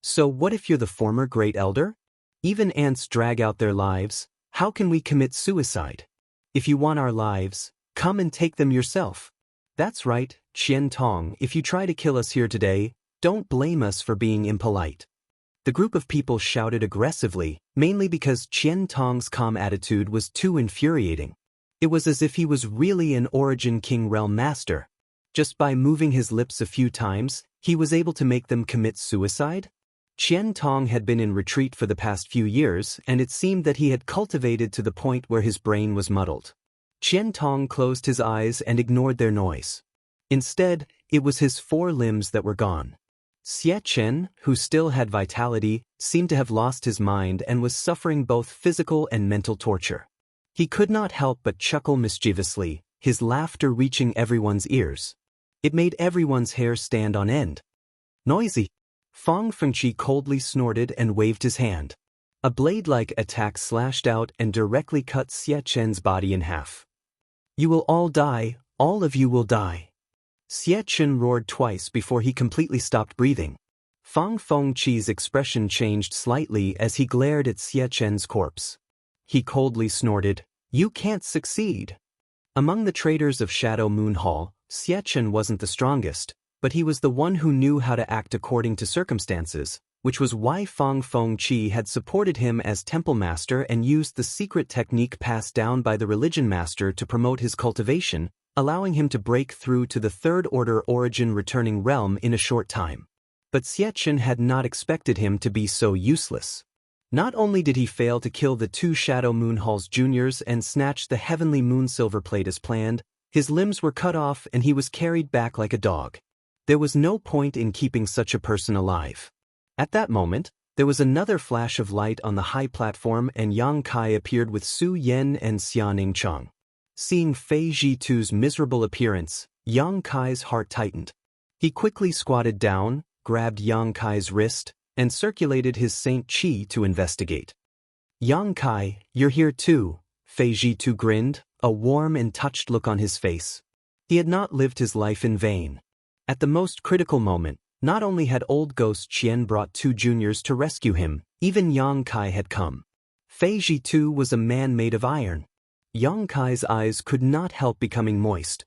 Speaker 1: So what if you're the former Great Elder? Even ants drag out their lives, how can we commit suicide? If you want our lives, come and take them yourself. That's right, Qian Tong, if you try to kill us here today, don't blame us for being impolite. The group of people shouted aggressively, mainly because Qian Tong's calm attitude was too infuriating. It was as if he was really an Origin King realm master. Just by moving his lips a few times, he was able to make them commit suicide? Qian Tong had been in retreat for the past few years, and it seemed that he had cultivated to the point where his brain was muddled. Qian Tong closed his eyes and ignored their noise. Instead, it was his 4 limbs that were gone. Xie Chen, who still had vitality, seemed to have lost his mind and was suffering both physical and mental torture. He could not help but chuckle mischievously, his laughter reaching everyone's ears. It made everyone's hair stand on end. Noisy! Fang Fengqi coldly snorted and waved his hand. A blade-like attack slashed out and directly cut Xie Chen's body in half. You will all die, all of you will die. Xie Chen roared twice before he completely stopped breathing. Fang Fengqi's expression changed slightly as he glared at Xie Chen's corpse. He coldly snorted, "You can't succeed." Among the traders of Shadow Moon Hall, Xie Chen wasn't the strongest, but he was the one who knew how to act according to circumstances, which was why Fang Fengqi had supported him as temple master and used the secret technique passed down by the religion master to promote his cultivation, allowing him to break through to the third-order origin returning realm in a short time. But Xie Chen had not expected him to be so useless. Not only did he fail to kill the 2 Shadow Moon Hall's juniors and snatch the heavenly moon silver plate as planned, his limbs were cut off and he was carried back like a dog. There was no point in keeping such a person alive. At that moment, there was another flash of light on the high platform and Yang Kai appeared with Su Yan and Xianing Cheng. Seeing Fei Zhitu's miserable appearance, Yang Kai's heart tightened. He quickly squatted down, grabbed Yang Kai's wrist, and circulated his Saint Qi to investigate. Yang Kai, you're here too, Fei Zhitu grinned, a warm and touched look on his face. He had not lived his life in vain. At the most critical moment, not only had old ghost Qian brought 2 juniors to rescue him, even Yang Kai had come. Fei Zhitu was a man made of iron. Yang Kai's eyes could not help becoming moist.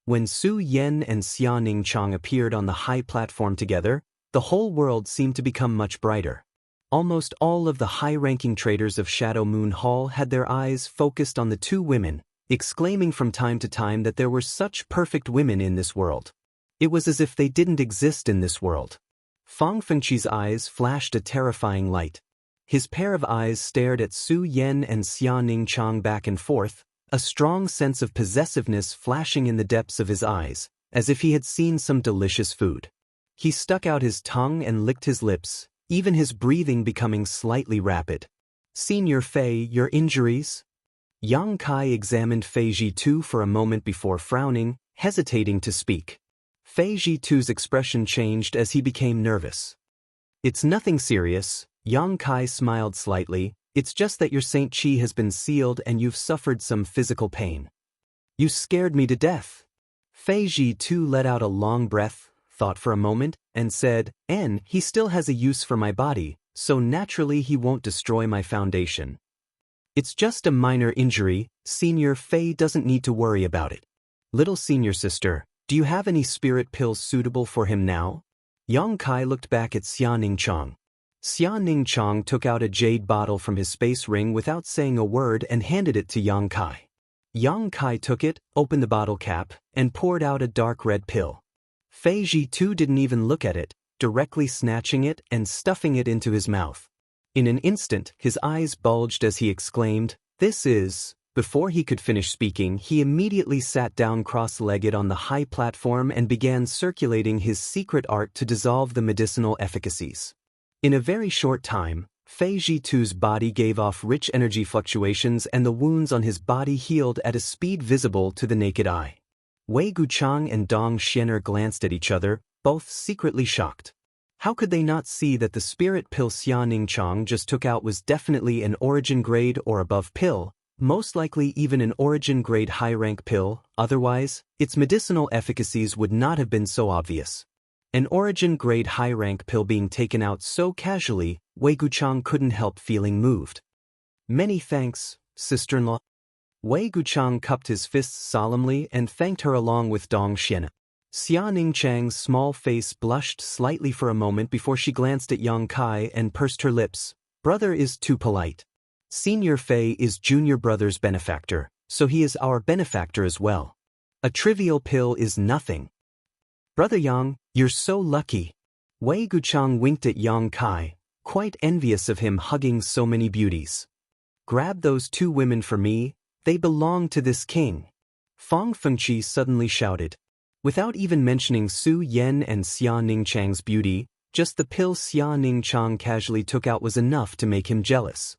Speaker 1: When Su Yan and Xianing Cheng appeared on the high platform together, the whole world seemed to become much brighter. Almost all of the high-ranking traders of Shadow Moon Hall had their eyes focused on the 2 women, exclaiming from time to time that there were such perfect women in this world. It was as if they didn't exist in this world. Fang Fengqi's eyes flashed a terrifying light. His pair of eyes stared at Su Yan and Xianing Cheng back and forth, a strong sense of possessiveness flashing in the depths of his eyes, as if he had seen some delicious food. He stuck out his tongue and licked his lips, even his breathing becoming slightly rapid. Senior Fei, your injuries? Yang Kai examined Fei Zhitu for a moment before frowning, hesitating to speak. Fei Zhitu's expression changed as he became nervous. It's nothing serious, Yang Kai smiled slightly, it's just that your Saint Qi has been sealed and you've suffered some physical pain. You scared me to death. Fei Zhitu let out a long breath, thought for a moment, and said, he still has a use for my body, so naturally he won't destroy my foundation. It's just a minor injury, Senior Fei doesn't need to worry about it. Little senior sister, do you have any spirit pills suitable for him now? Yang Kai looked back at Xianing Cheng. Xianing Cheng took out a jade bottle from his space ring without saying a word and handed it to Yang Kai. Yang Kai took it, opened the bottle cap, and poured out a dark red pill. Fei Zhitu didn't even look at it, directly snatching it and stuffing it into his mouth. In an instant, his eyes bulged as he exclaimed, "This is..." Before he could finish speaking, he immediately sat down cross-legged on the high platform and began circulating his secret art to dissolve the medicinal efficacies. In a very short time, Fei Zhitu's body gave off rich energy fluctuations and the wounds on his body healed at a speed visible to the naked eye. Wei Guchang and Dong Xianer glanced at each other, both secretly shocked. How could they not see that the spirit pill Xianing Cheng just took out was definitely an origin grade or above pill, most likely even an origin grade high-rank pill, otherwise, its medicinal efficacies would not have been so obvious. An origin grade high-rank pill being taken out so casually, Wei Guchang couldn't help feeling moved. Many thanks, sister-in-law. Wei Guchang cupped his fists solemnly and thanked her along with Dong Xian. Xianing Chang's small face blushed slightly for a moment before she glanced at Yang Kai and pursed her lips. Brother is too polite. Senior Fei is junior brother's benefactor, so he is our benefactor as well. A trivial pill is nothing. Brother Yang, you're so lucky. Wei Guchang winked at Yang Kai, quite envious of him hugging so many beauties. Grab those 2 women for me, they belong to this king. Fang Fengqi suddenly shouted. Without even mentioning Su Yan and Xianing Chang's beauty, Just the pill Xianxia casually took out was enough to make him jealous.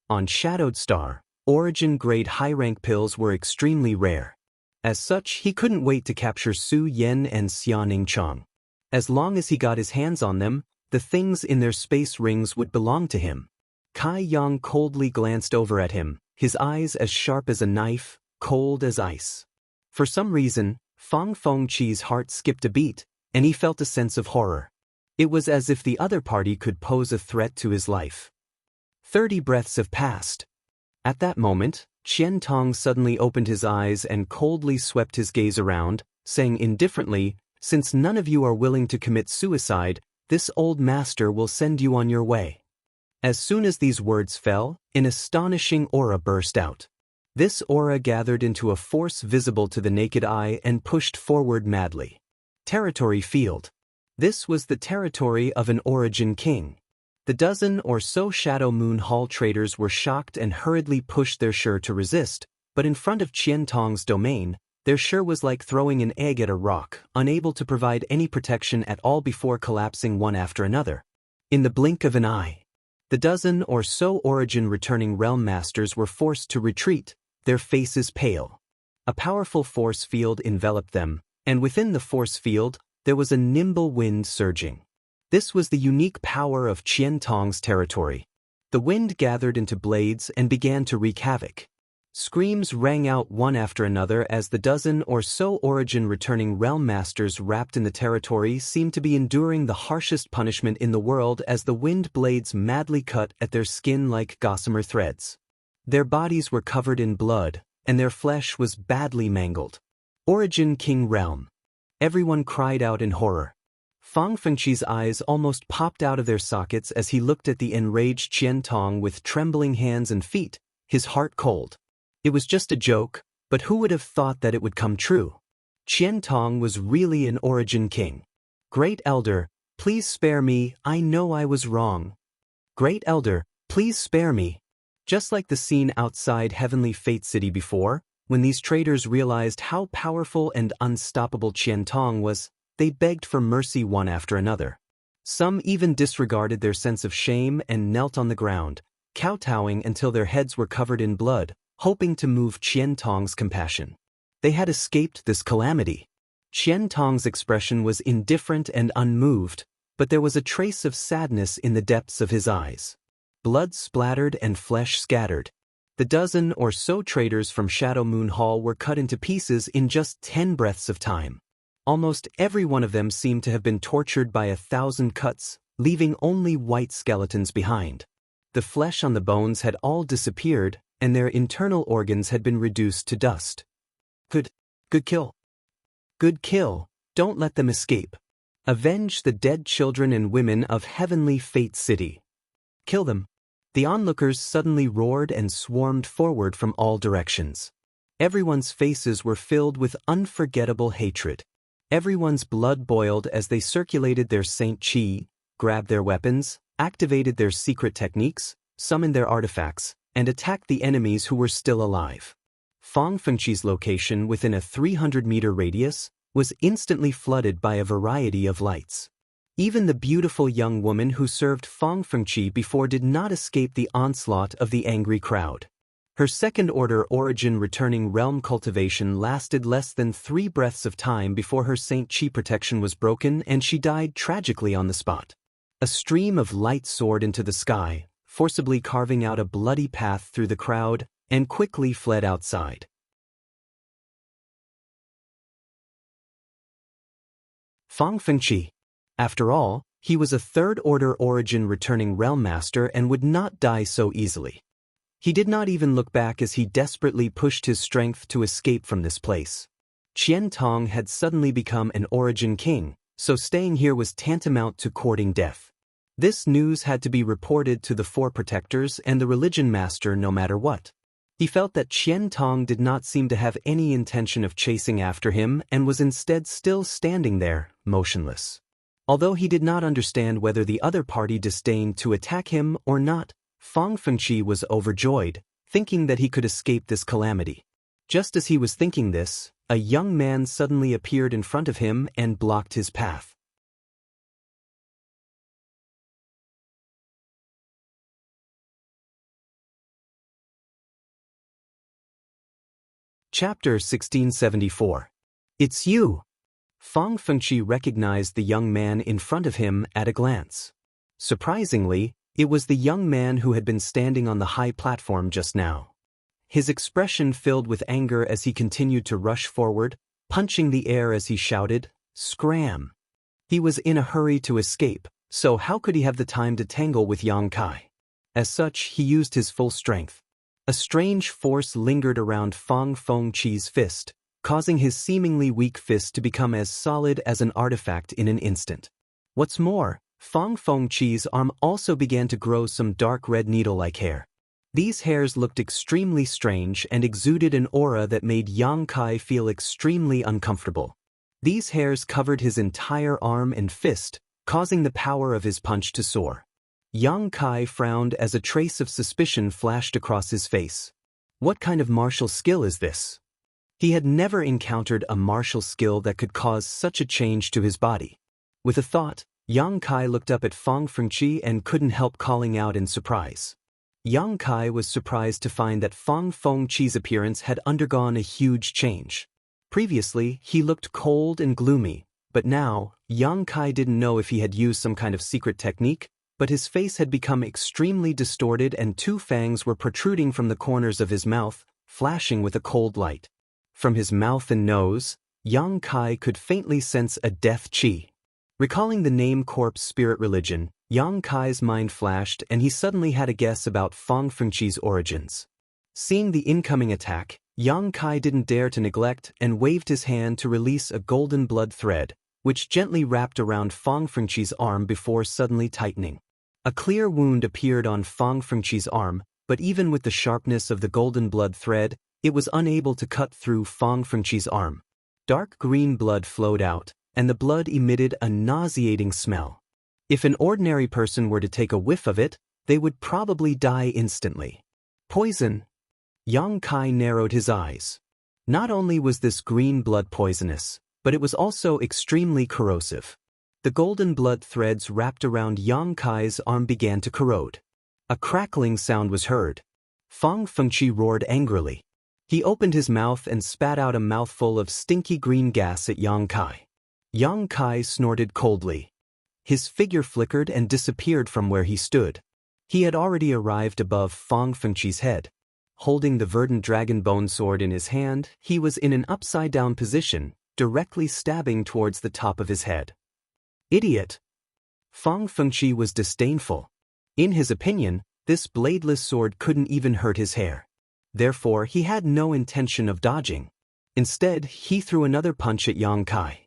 Speaker 1: On Shadowed Star, Origin-grade high-rank pills were extremely rare. As such, he couldn't wait to capture Su Yen and Xianxia. As long as he got his hands on them, the things in their space rings would belong to him. Kai Yang coldly glanced over at him, his eyes as sharp as a knife, cold as ice. For some reason, Fang Fengqi's heart skipped a beat, and he felt a sense of horror. It was as if the other party could pose a threat to his life. 30 breaths have passed. At that moment, Qian Tong suddenly opened his eyes and coldly swept his gaze around, saying indifferently, "Since none of you are willing to commit suicide, this old master will send you on your way." As soon as these words fell, an astonishing aura burst out. This aura gathered into a force visible to the naked eye and pushed forward madly. Territory field. This was the territory of an Origin king. The dozen or so Shadow Moon Hall traders were shocked and hurriedly pushed their Shi to resist, but in front of Qian Tong's domain, their Shi was like throwing an egg at a rock, unable to provide any protection at all before collapsing one after another. In the blink of an eye, the dozen or so Origin-returning realm masters were forced to retreat, their faces pale. A powerful force field enveloped them, and within the force field, there was a nimble wind surging. This was the unique power of Qian Tong's territory. The wind gathered into blades and began to wreak havoc. Screams rang out one after another as the dozen or so Origin-returning realm masters wrapped in the territory seemed to be enduring the harshest punishment in the world as the wind blades madly cut at their skin like gossamer threads. Their bodies were covered in blood, and their flesh was badly mangled. Origin King Realm. Everyone cried out in horror. Fang Fengqi's eyes almost popped out of their sockets as he looked at the enraged Qian Tong with trembling hands and feet, his heart cold. It was just a joke, but who would have thought that it would come true? Qian Tong was really an Origin king. "Great Elder, please spare me, I know I was wrong. Great Elder, please spare me." Just like the scene outside Heavenly Fate City before, when these traders realized how powerful and unstoppable Qian Tong was, they begged for mercy one after another. Some even disregarded their sense of shame and knelt on the ground, kowtowing until their heads were covered in blood, hoping to move Qian Tong's compassion. They had escaped this calamity. Qian Tong's expression was indifferent and unmoved, but there was a trace of sadness in the depths of his eyes. Blood splattered and flesh scattered. The dozen or so traders from Shadow Moon Hall were cut into pieces in just 10 breaths of time. Almost every one of them seemed to have been tortured by 1,000 cuts, leaving only white skeletons behind. The flesh on the bones had all disappeared, and their internal organs had been reduced to dust. Good kill. Good kill, don't let them escape. Avenge the dead children and women of Heavenly Fate City. Kill them. The onlookers suddenly roared and swarmed forward from all directions. Everyone's faces were filled with unforgettable hatred. Everyone's blood boiled as they circulated their Saint Qi, grabbed their weapons, activated their secret techniques, summoned their artifacts, and attacked the enemies who were still alive. Fang Fengqi's location within a 300-meter radius was instantly flooded by a variety of lights. Even the beautiful young woman who served Fang Fengqi before did not escape the onslaught of the angry crowd. Her second-order Origin-returning realm cultivation lasted less than 3 breaths of time before her Saint Qi protection was broken and she died tragically on the spot. A stream of light soared into the sky, forcibly carving out a bloody path through the crowd, and quickly fled outside. Fang Fengqi. After all, he was a third-order Origin-returning realm master and would not die so easily. He did not even look back as he desperately pushed his strength to escape from this place. Qian Tong had suddenly become an Origin king, so staying here was tantamount to courting death. This news had to be reported to the 4 protectors and the religion master no matter what. He felt that Qian Tong did not seem to have any intention of chasing after him and was instead still standing there, motionless. Although he did not understand whether the other party disdained to attack him or not, Fang Fengqi was overjoyed, thinking that he could escape this calamity. Just as he was thinking this, a young man suddenly appeared in front of him and blocked his path. Chapter 1674. It's you! Fang Fengqi recognized the young man in front of him at a glance. Surprisingly, it was the young man who had been standing on the high platform just now. His expression filled with anger as he continued to rush forward, punching the air as he shouted, "Scram!" He was in a hurry to escape, so how could he have the time to tangle with Yang Kai? As such, he used his full strength. A strange force lingered around Fang Fengqi's fist, causing his seemingly weak fist to become as solid as an artifact in an instant. What's more, Fang Fengqi's arm also began to grow some dark red needle-like hair. These hairs looked extremely strange and exuded an aura that made Yang Kai feel extremely uncomfortable. These hairs covered his entire arm and fist, causing the power of his punch to soar. Yang Kai frowned as a trace of suspicion flashed across his face. What kind of martial skill is this? He had never encountered a martial skill that could cause such a change to his body. With a thought, Yang Kai looked up at Fang Fengqi and couldn't help calling out in surprise. Yang Kai was surprised to find that Fang Fengqi's appearance had undergone a huge change. Previously, he looked cold and gloomy, but now, Yang Kai didn't know if he had used some kind of secret technique, but his face had become extremely distorted and two fangs were protruding from the corners of his mouth, flashing with a cold light. From his mouth and nose, Yang Kai could faintly sense a death qi. Recalling the name corpse spirit religion, Yang Kai's mind flashed and he suddenly had a guess about Fang Fengqi's origins. Seeing the incoming attack, Yang Kai didn't dare to neglect and waved his hand to release a golden blood thread, which gently wrapped around Fang Fengqi's arm before suddenly tightening. A clear wound appeared on Fang Fengqi's arm, but even with the sharpness of the golden blood thread, it was unable to cut through Fang Fengqi's arm. Dark green blood flowed out, and the blood emitted a nauseating smell. If an ordinary person were to take a whiff of it, they would probably die instantly. Poison? Yang Kai narrowed his eyes. Not only was this green blood poisonous, but it was also extremely corrosive. The golden blood threads wrapped around Yang Kai's arm began to corrode. A crackling sound was heard. Fang Fengqi roared angrily. He opened his mouth and spat out a mouthful of stinky green gas at Yang Kai. Yang Kai snorted coldly. His figure flickered and disappeared from where he stood. He had already arrived above Fang Fengqi's head. Holding the verdant dragon bone sword in his hand, he was in an upside-down position, directly stabbing towards the top of his head. Idiot! Fang Fengqi was disdainful. In his opinion, this bladeless sword couldn't even hurt his hair. Therefore, he had no intention of dodging. Instead, he threw another punch at Yang Kai.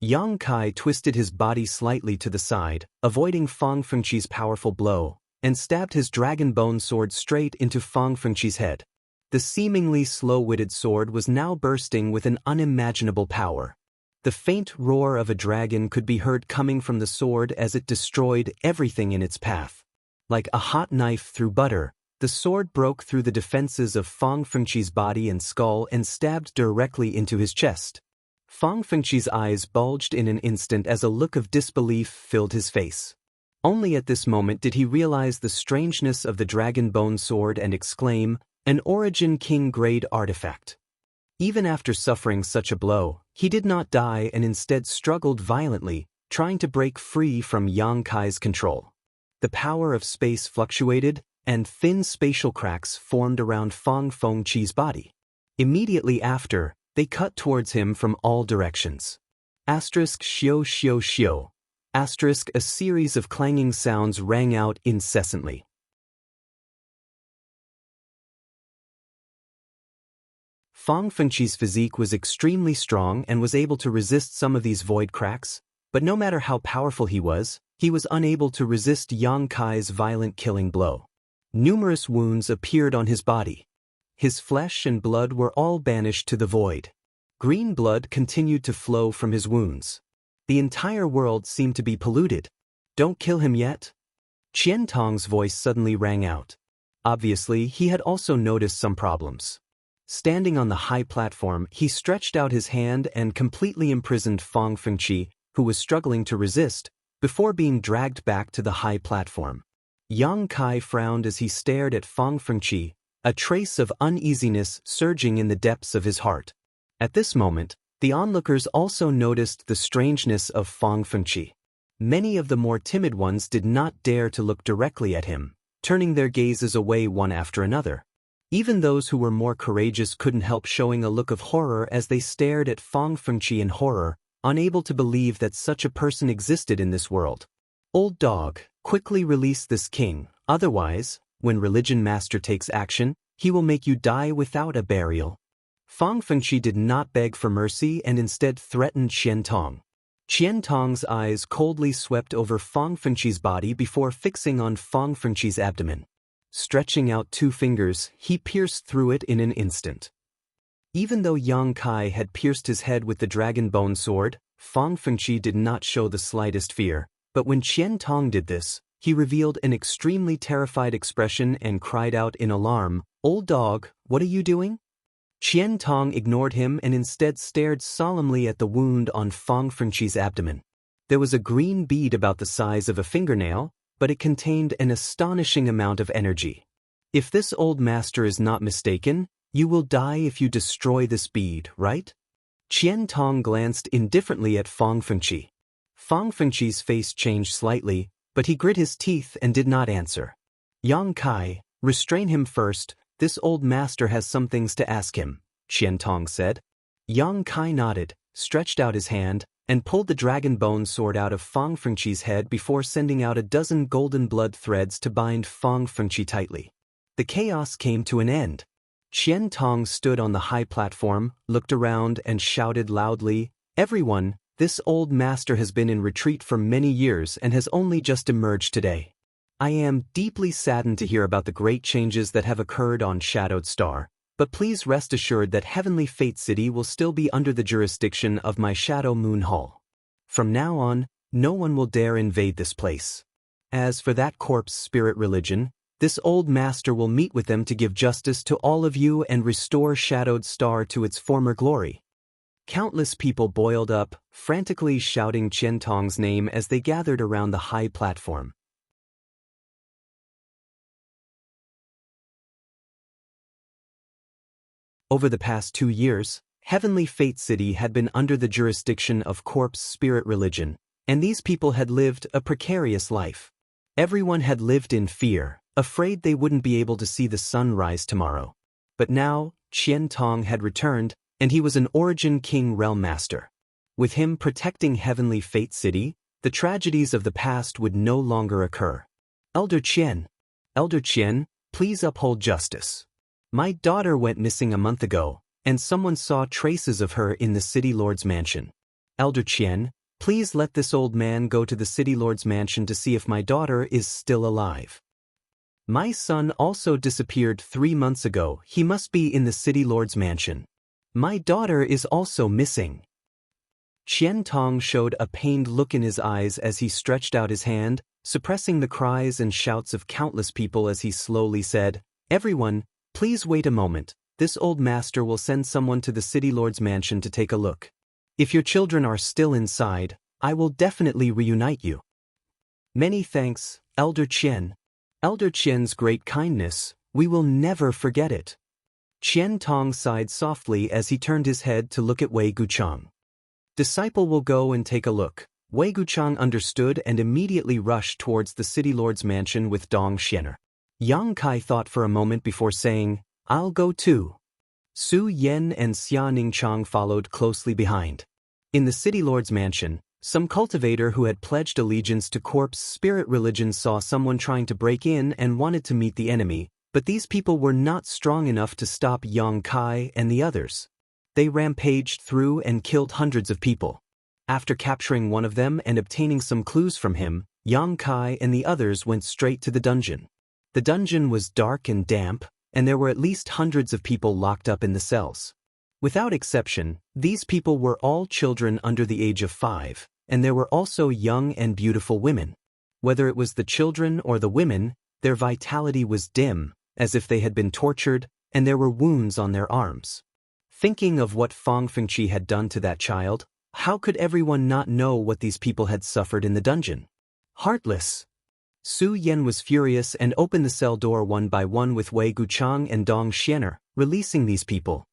Speaker 1: Yang Kai twisted his body slightly to the side, avoiding Fang Fengqi's powerful blow, and stabbed his dragon bone sword straight into Fang Fengqi's head. The seemingly slow-witted sword was now bursting with an unimaginable power. The faint roar of a dragon could be heard coming from the sword as it destroyed everything in its path. Like a hot knife through butter, the sword broke through the defenses of Fang Fengqi's body and skull and stabbed directly into his chest. Fang Fengqi's eyes bulged in an instant as a look of disbelief filled his face. Only at this moment did he realize the strangeness of the dragon bone sword and exclaim, "An Origin King grade artifact." Even after suffering such a blow, he did not die and instead struggled violently, trying to break free from Yang Kai's control. The power of space fluctuated, and thin spatial cracks formed around Fang Fengqi's body. Immediately after, they cut towards him from all directions. Asterisk shio shio shio. Asterisk a series of clanging sounds rang out incessantly. Fang Fengqi's physique was extremely strong and was able to resist some of these void cracks, but no matter how powerful he was unable to resist Yang Kai's violent killing blow. Numerous wounds appeared on his body. His flesh and blood were all banished to the void. Green blood continued to flow from his wounds. The entire world seemed to be polluted. "Don't kill him yet?" Qian Tong's voice suddenly rang out. Obviously, he had also noticed some problems. Standing on the high platform, he stretched out his hand and completely imprisoned Fang Fengqi, who was struggling to resist, before being dragged back to the high platform. Yang Kai frowned as he stared at Fang Fengqi, a trace of uneasiness surging in the depths of his heart. At this moment, the onlookers also noticed the strangeness of Fang Fengqi. Many of the more timid ones did not dare to look directly at him, turning their gazes away one after another. Even those who were more courageous couldn't help showing a look of horror as they stared at Fang Fengqi in horror, unable to believe that such a person existed in this world. Old dog, quickly release this king, otherwise, when Religion Master takes action, he will make you die without a burial. Fang Fengqi did not beg for mercy and instead threatened Qiantong. Qiantong's eyes coldly swept over Fang Fengqi's body before fixing on Fang Fengqi's abdomen. Stretching out 2 fingers, he pierced through it in an instant. Even though Yang Kai had pierced his head with the dragon bone sword, Fang Fengqi did not show the slightest fear, but when Qiantong did this, he revealed an extremely terrified expression and cried out in alarm, "Old dog, what are you doing?" Qiantong ignored him and instead stared solemnly at the wound on Fang Fengqi's abdomen. There was a green bead about the size of a fingernail, but it contained an astonishing amount of energy. If this old master is not mistaken, you will die if you destroy this bead, right? Qiantong glanced indifferently at Fang Fengqi. Fang Fengqi's face changed slightly, but he grit his teeth and did not answer. Yang Kai, restrain him first, this old master has some things to ask him, Qiantong said. Yang Kai nodded, stretched out his hand, and pulled the dragon bone sword out of Fang Fengqi's head before sending out a dozen golden blood threads to bind Fang Fengqi tightly. The chaos came to an end. Qiantong stood on the high platform, looked around and shouted loudly, "Everyone, this old master has been in retreat for many years and has only just emerged today. I am deeply saddened to hear about the great changes that have occurred on Shadowed Star, but please rest assured that Heavenly Fate City will still be under the jurisdiction of my Shadow Moon Hall. From now on, no one will dare invade this place. As for that corpse spirit religion, this old master will meet with them to give justice to all of you and restore Shadowed Star to its former glory." Countless people boiled up, frantically shouting Qiantong's name as they gathered around the high platform. Over the past 2 years, Heavenly Fate City had been under the jurisdiction of corpse spirit religion, and these people had lived a precarious life. Everyone had lived in fear, afraid they wouldn't be able to see the sun rise tomorrow. But now, Qiantong had returned, and he was an Origin King Realm Master. With him protecting Heavenly Fate City, the tragedies of the past would no longer occur. Elder Qian, please uphold justice. My daughter went missing a month ago, and someone saw traces of her in the City Lord's mansion. Elder Qian, please let this old man go to the City Lord's mansion to see if my daughter is still alive. My son also disappeared 3 months ago. He must be in the City Lord's mansion. My daughter is also missing. Qiantong showed a pained look in his eyes as he stretched out his hand, suppressing the cries and shouts of countless people as he slowly said, "Everyone, please wait a moment. This old master will send someone to the City Lord's mansion to take a look. If your children are still inside, I will definitely reunite you." Many thanks, Elder Qian. Elder Qian's great kindness, we will never forget it. Qiantong sighed softly as he turned his head to look at Wei Guchang. Disciple will go and take a look. Wei Guchang understood and immediately rushed towards the City Lord's mansion with Dong Xianer. Yang Kai thought for a moment before saying, "I'll go too." Su Yen and Xia Ningchang followed closely behind. In the City Lord's mansion, some cultivator who had pledged allegiance to corpse spirit religion saw someone trying to break in and wanted to meet the enemy, but these people were not strong enough to stop Yang Kai and the others. They rampaged through and killed hundreds of people. After capturing one of them and obtaining some clues from him, Yang Kai and the others went straight to the dungeon. The dungeon was dark and damp, and there were at least hundreds of people locked up in the cells. Without exception, these people were all children under the age of 5, and there were also young and beautiful women. Whether it was the children or the women, their vitality was dim, as if they had been tortured, and there were wounds on their arms. Thinking of what Fang Fengqi had done to that child, how could everyone not know what these people had suffered in the dungeon? Heartless! Su Yan was furious and opened the cell door one by one with Wei Guchang and Dong Xianer, releasing these people.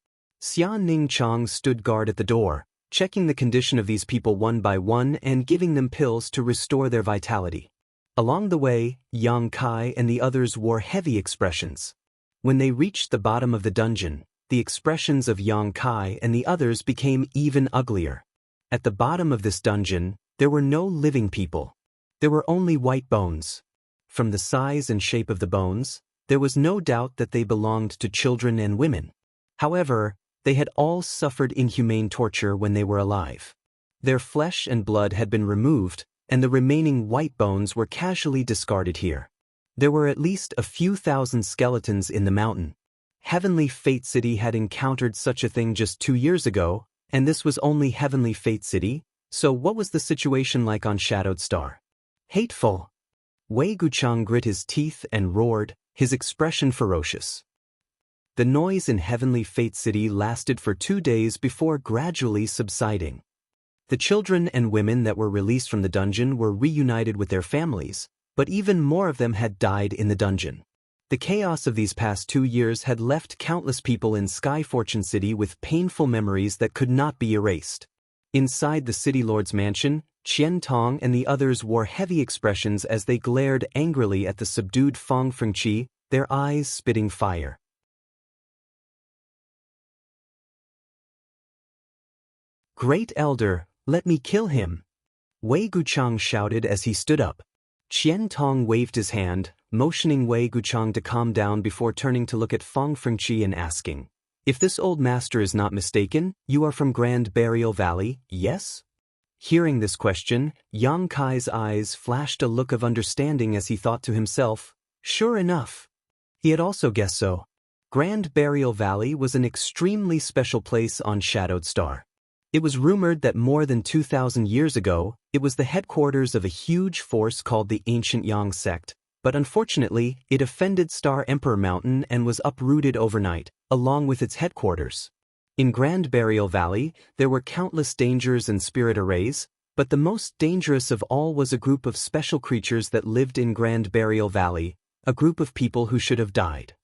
Speaker 1: Xian Ning Chang stood guard at the door, checking the condition of these people one by one and giving them pills to restore their vitality. Along the way, Yang Kai and the others wore heavy expressions. When they reached the bottom of the dungeon, the expressions of Yang Kai and the others became even uglier. At the bottom of this dungeon, there were no living people. There were only white bones. From the size and shape of the bones, there was no doubt that they belonged to children and women. However, they had all suffered inhumane torture when they were alive. Their flesh and blood had been removed, and the remaining white bones were casually discarded here. There were at least a few thousand skeletons in the mountain. Heavenly Fate City had encountered such a thing just 2 years ago, and this was only Heavenly Fate City, so what was the situation like on Shadowed Star? Hateful! Wei Guchang grit his teeth and roared, his expression ferocious. The noise in Heavenly Fate City lasted for 2 days before gradually subsiding. The children and women that were released from the dungeon were reunited with their families, but even more of them had died in the dungeon. The chaos of these past 2 years had left countless people in Sky Fortune City with painful memories that could not be erased. Inside the City Lord's mansion, Qian Tong and the others wore heavy expressions as they glared angrily at the subdued Fang Fengqi, their eyes spitting fire. Great Elder, let me kill him! Wei Guchang shouted as he stood up. Qian Tong waved his hand, motioning Wei Guchang to calm down before turning to look at Fang Fengqi and asking, "If this old master is not mistaken, you are from Grand Burial Valley, yes?" Hearing this question, Yang Kai's eyes flashed a look of understanding as he thought to himself, sure enough. He had also guessed so. Grand Burial Valley was an extremely special place on Shadowed Star. It was rumored that more than 2,000 years ago, it was the headquarters of a huge force called the Ancient Yang sect, but unfortunately, it offended Star Emperor Mountain and was uprooted overnight, along with its headquarters. In Grand Burial Valley, there were countless dangers and spirit arrays, but the most dangerous of all was a group of special creatures that lived in Grand Burial Valley, a group of people who should have died.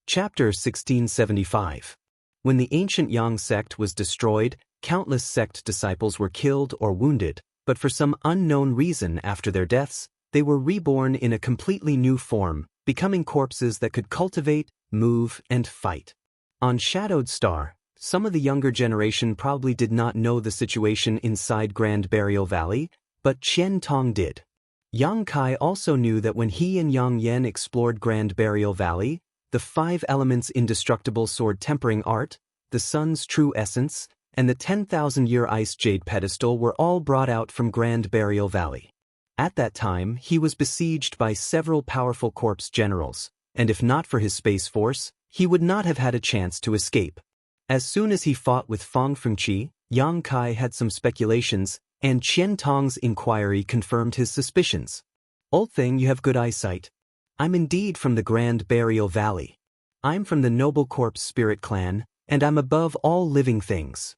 Speaker 1: Chapter 1675. When the ancient Yang sect was destroyed, countless sect disciples were killed or wounded, but for some unknown reason after their deaths, they were reborn in a completely new form, becoming corpses that could cultivate, move, and fight. On Shadowed Star, some of the younger generation probably did not know the situation inside Grand Burial Valley, but Qian Tong did. Yang Kai also knew that when he and Yang Yan explored Grand Burial Valley, the 5 elements indestructible sword tempering art, the sun's true essence, and the 10,000-year ice jade pedestal were all brought out from Grand Burial Valley. At that time, he was besieged by several powerful corpse generals, and if not for his space force, he would not have had a chance to escape. As soon as he fought with Fang Fengqi, Yang Kai had some speculations, and Qian Tong's inquiry confirmed his suspicions. "Old thing, you have good eyesight. I'm indeed from the Grand Burial Valley. I'm from the Noble Corpse Spirit Clan, and I'm above all living things."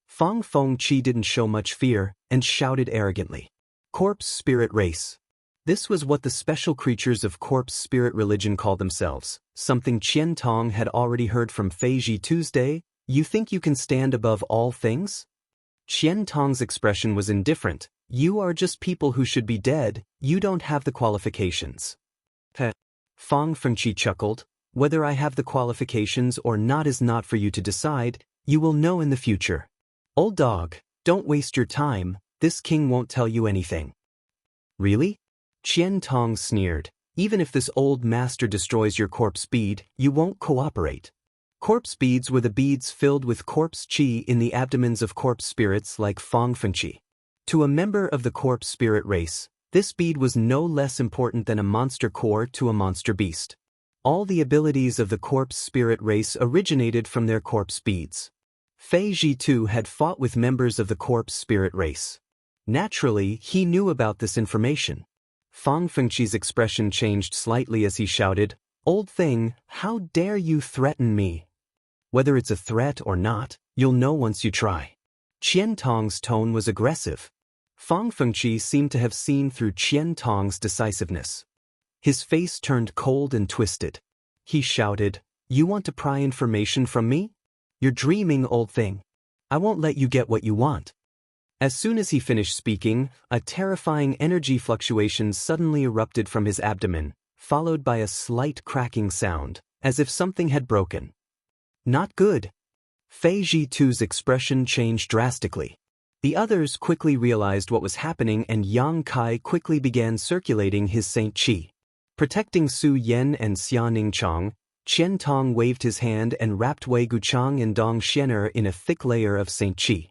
Speaker 1: Fang Fengqi didn't show much fear, and shouted arrogantly, "Corpse Spirit Race." This was what the special creatures of Corpse Spirit religion called themselves, something Qian Tong had already heard from Feiji Tuesday. "You think you can stand above all things?" Qian Tong's expression was indifferent. "You are just people who should be dead, you don't have the qualifications." Fang Fengqi chuckled, "Whether I have the qualifications or not is not for you to decide, you will know in the future. Old dog, don't waste your time, this king won't tell you anything." "Really?" Qian Tong sneered. "Even if this old master destroys your corpse bead, you won't cooperate." Corpse beads were the beads filled with corpse qi in the abdomens of corpse spirits like Fang Fengqi. To a member of the corpse spirit race, this bead was no less important than a monster core to a monster beast. All the abilities of the corpse spirit race originated from their corpse beads. Fei Zhitu had fought with members of the corpse spirit race. Naturally, he knew about this information. Fang Fengqi's expression changed slightly as he shouted, "Old thing, how dare you threaten me? Whether it's a threat or not, you'll know once you try." Qian Tong's tone was aggressive. Fang Fengqi seemed to have seen through Qian Tong's decisiveness. His face turned cold and twisted. He shouted, "You want to pry information from me? You're dreaming, old thing. I won't let you get what you want." As soon as he finished speaking, a terrifying energy fluctuation suddenly erupted from his abdomen, followed by a slight cracking sound, as if something had broken. Not good. Fei Zhitu's expression changed drastically. The others quickly realized what was happening, and Yang Kai quickly began circulating his Saint Qi. Protecting Su Yan and Xia Ningchang, Qian Tong waved his hand and wrapped Wei Guchang and Dong Xianer in a thick layer of Saint Qi.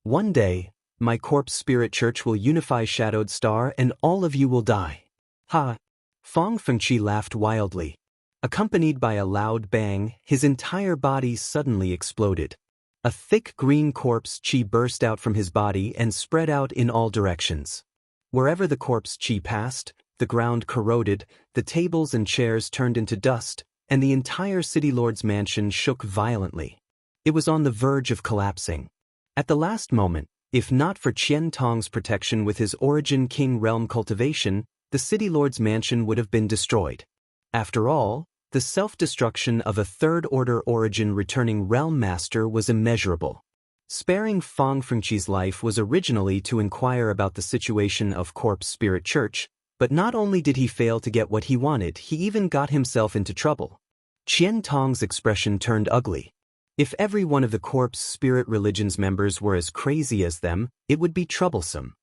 Speaker 1: "One day, my corpse spirit church will unify Shadowed Star and all of you will die." Ha! Fang Fengqi laughed wildly. Accompanied by a loud bang, his entire body suddenly exploded. A thick green corpse qi burst out from his body and spread out in all directions. Wherever the corpse qi passed, the ground corroded, the tables and chairs turned into dust, and the entire city lord's mansion shook violently. It was on the verge of collapsing. At the last moment, if not for Qian Tong's protection with his Origin King Realm Cultivation, the city lord's mansion would have been destroyed. After all, the self-destruction of a third-order origin returning realm master was immeasurable. Sparing Fang Fengqi's life was originally to inquire about the situation of Corpse Spirit Church, but not only did he fail to get what he wanted, he even got himself into trouble. Qian Tong's expression turned ugly. If every one of the Corpse Spirit Religion's members were as crazy as them, it would be troublesome.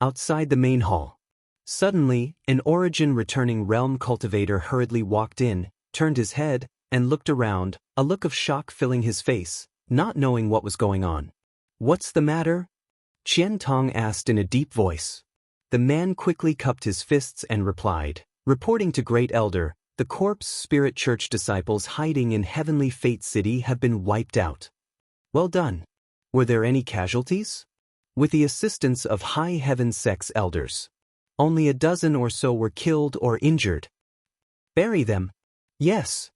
Speaker 1: Outside the main hall. Suddenly, an origin returning realm cultivator hurriedly walked in, turned his head, and looked around, a look of shock filling his face, not knowing what was going on. "What's the matter?" Qian Tong asked in a deep voice. The man quickly cupped his fists and replied, "Reporting to Great Elder, the Corpse Spirit Church disciples hiding in Heavenly Fate City have been wiped out." "Well done. Were there any casualties?" "With the assistance of High Heaven sects elders. Only a dozen or so were killed or injured." "Bury them." "Yes."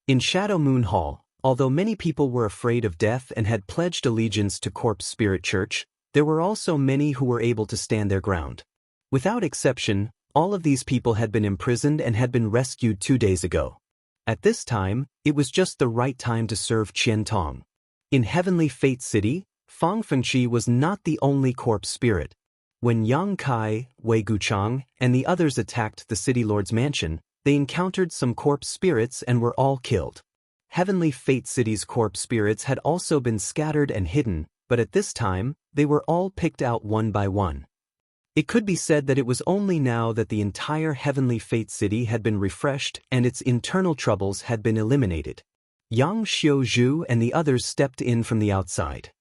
Speaker 1: In Shadow Moon Hall, although many people were afraid of death and had pledged allegiance to Corpse Spirit Church, there were also many who were able to stand their ground. Without exception, all of these people had been imprisoned and had been rescued 2 days ago. At this time, it was just the right time to serve Qian Tong. In Heavenly Fate City, Fang Fengqi was not the only corpse spirit. When Yang Kai, Wei Guchang, and the others attacked the city lord's mansion, they encountered some corpse spirits and were all killed. Heavenly Fate City's corpse spirits had also been scattered and hidden, but at this time, they were all picked out one by one. It could be said that it was only now that the entire Heavenly Fate City had been refreshed and its internal troubles had been eliminated. Yang Xiuzhu and the others stepped in from the outside.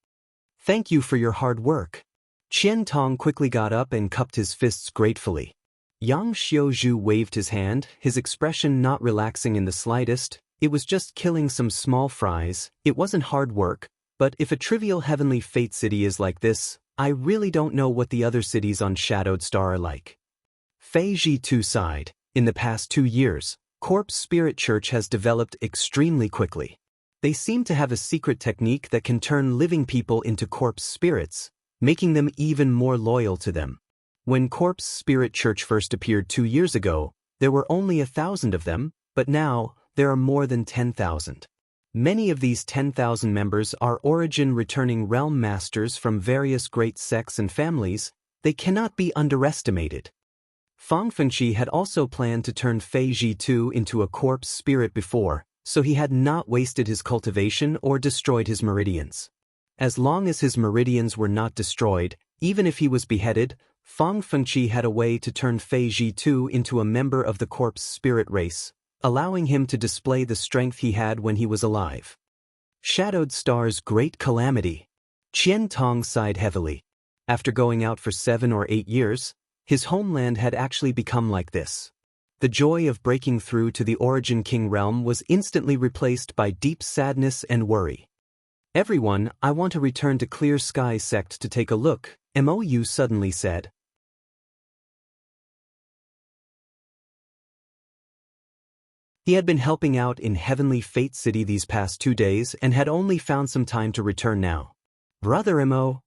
Speaker 1: "Thank you for your hard work." Qian Tong quickly got up and cupped his fists gratefully. Yang Xiuzhu waved his hand, his expression not relaxing in the slightest. "It was just killing some small fries, it wasn't hard work, but if a trivial Heavenly Fate City is like this, I really don't know what the other cities on Shadowed Star are like." Fei Zhitu sighed. In the past 2 years, Corpse Spirit Church has developed extremely quickly. They seem to have a secret technique that can turn living people into corpse spirits, making them even more loyal to them. When Corpse Spirit Church first appeared 2 years ago, there were only 1,000 of them, but now, there are more than 10,000. Many of these 10,000 members are origin returning realm masters from various great sects and families. They cannot be underestimated. Fang Fengqi had also planned to turn Fei Zhitu into a corpse spirit before, so he had not wasted his cultivation or destroyed his meridians. As long as his meridians were not destroyed, even if he was beheaded, Fang Fengqi had a way to turn Fei Zhitu into a member of the corpse spirit race, allowing him to display the strength he had when he was alive. Shadowed Star's great calamity. Qian Tong sighed heavily. After going out for 7 or 8 years, his homeland had actually become like this. The joy of breaking through to the Origin King realm was instantly replaced by deep sadness and worry. "Everyone, I want to return to Clear Sky Sect to take a look," Mou suddenly said. He had been helping out in Heavenly Fate City these past 2 days and had only found some time to return now. "Brother Mo."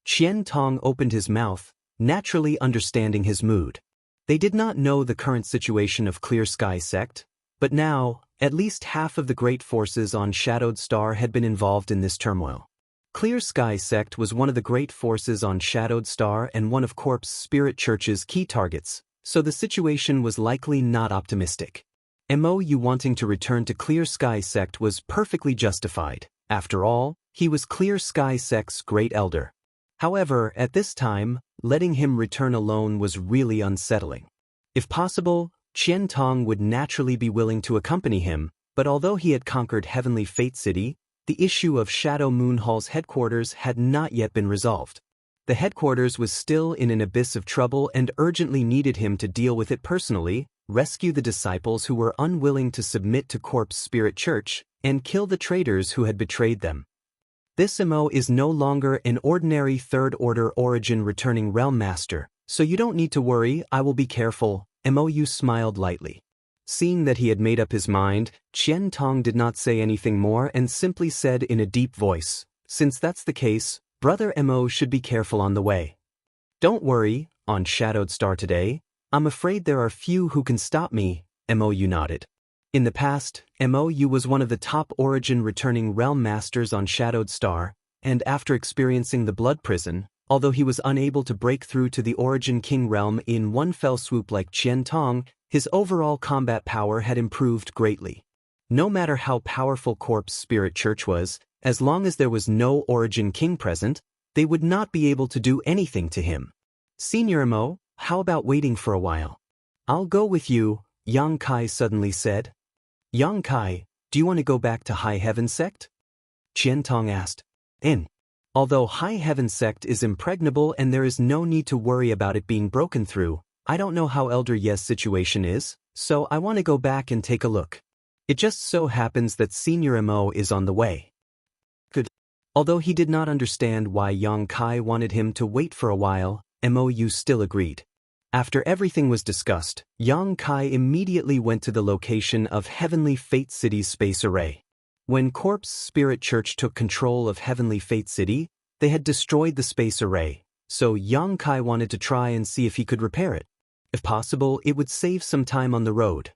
Speaker 1: Qian Tong opened his mouth, naturally understanding his mood. They did not know the current situation of Clear Sky Sect, but now, at least half of the great forces on Shadowed Star had been involved in this turmoil. Clear Sky Sect was one of the great forces on Shadowed Star and one of Corpse Spirit Church's key targets, so the situation was likely not optimistic. Mou wanting to return to Clear Sky Sect was perfectly justified. After all, he was Clear Sky Sect's great elder. However, at this time, letting him return alone was really unsettling. If possible, Qian Tong would naturally be willing to accompany him, but although he had conquered Heavenly Fate City, the issue of Shadow Moon Hall's headquarters had not yet been resolved. The headquarters was still in an abyss of trouble and urgently needed him to deal with it personally, rescue the disciples who were unwilling to submit to Corpse Spirit Church, and kill the traitors who had betrayed them. This Mo is no longer an ordinary third-order Origin returning Realm Master, so you don't need to worry, I will be careful, Mou smiled lightly. Seeing that he had made up his mind, Qian Tong did not say anything more and simply said in a deep voice, "Since that's the case, Brother Mo should be careful on the way. Don't worry, on Shadowed Star today, I'm afraid there are few who can stop me," Mou nodded. In the past, Mou was one of the top Origin returning Realm Masters on Shadowed Star, and after experiencing the Blood Prison, although he was unable to break through to the Origin King realm in one fell swoop like Qian Tong, his overall combat power had improved greatly. No matter how powerful Corpse Spirit Church was, as long as there was no Origin King present, they would not be able to do anything to him. "Senior Mo, how about waiting for a while?" "I'll go with you," Yang Kai suddenly said. "Yang Kai, do you want to go back to High Heaven Sect?" Qian Tong asked. Although High Heaven Sect is impregnable and there is no need to worry about it being broken through, I don't know how Elder Ye's situation is, so I want to go back and take a look. It just so happens that Senior Mo is on the way." Good. Although he did not understand why Yang Kai wanted him to wait for a while, Mou still agreed. After everything was discussed, Yang Kai immediately went to the location of Heavenly Fate City's space array. When Corpse Spirit Church took control of Heavenly Fate City, they had destroyed the space array, so Yang Kai wanted to try and see if he could repair it. If possible, it would save some time on the road.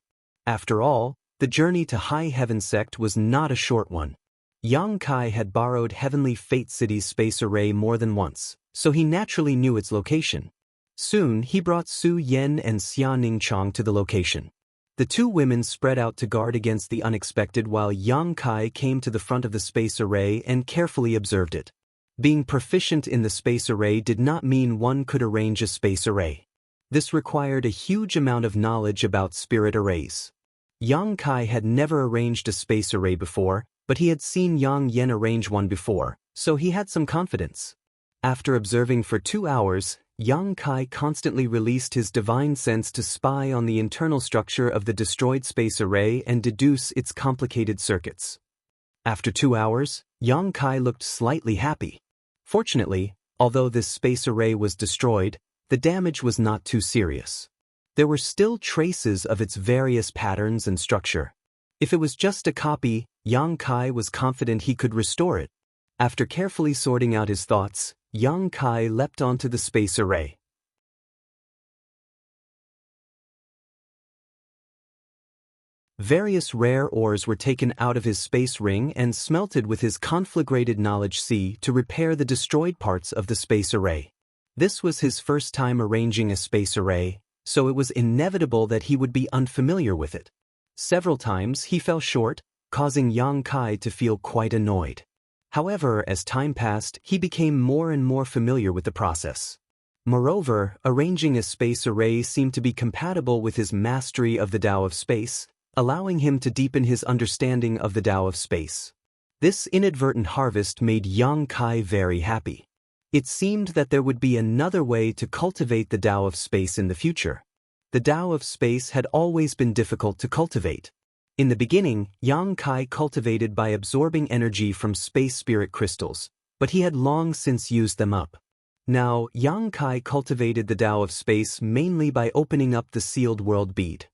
Speaker 1: After all, the journey to High Heaven Sect was not a short one. Yang Kai had borrowed Heavenly Fate City's space array more than once, so he naturally knew its location. Soon, he brought Su Yen and Xia Ningchang to the location. The two women spread out to guard against the unexpected while Yang Kai came to the front of the space array and carefully observed it. Being proficient in the space array did not mean one could arrange a space array. This required a huge amount of knowledge about spirit arrays. Yang Kai had never arranged a space array before, but he had seen Yang Yen arrange one before, so he had some confidence. After observing for 2 hours, Yang Kai constantly released his divine sense to spy on the internal structure of the destroyed space array and deduce its complicated circuits. After 2 hours, Yang Kai looked slightly happy. Fortunately, although this space array was destroyed, the damage was not too serious. There were still traces of its various patterns and structure. If it was just a copy, Yang Kai was confident he could restore it. After carefully sorting out his thoughts, Yang Kai leapt onto the space array. Various rare ores were taken out of his space ring and smelted with his conflagrated knowledge C to repair the destroyed parts of the space array. This was his first time arranging a space array, so it was inevitable that he would be unfamiliar with it. Several times he fell short, causing Yang Kai to feel quite annoyed. However, as time passed, he became more and more familiar with the process. Moreover, arranging a space array seemed to be compatible with his mastery of the Tao of Space, allowing him to deepen his understanding of the Tao of Space. This inadvertent harvest made Yang Kai very happy. It seemed that there would be another way to cultivate the Tao of Space in the future. the Tao of space had always been difficult to cultivate. In the beginning, Yang Kai cultivated by absorbing energy from space spirit crystals, but he had long since used them up. Now, Yang Kai cultivated the Tao of space mainly by opening up the sealed world bead.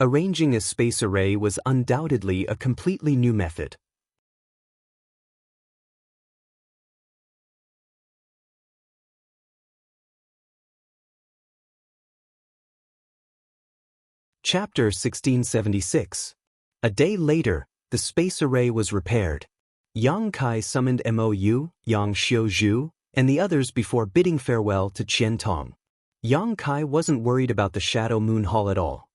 Speaker 1: Arranging a space array was undoubtedly a completely new method. Chapter 1676. A day later, the space array was repaired. Yang Kai summoned Mo Yu, Yang Xiuzhu, and the others before bidding farewell to Qian Tong. Yang Kai wasn't worried about the Shadow Moon Hall at all.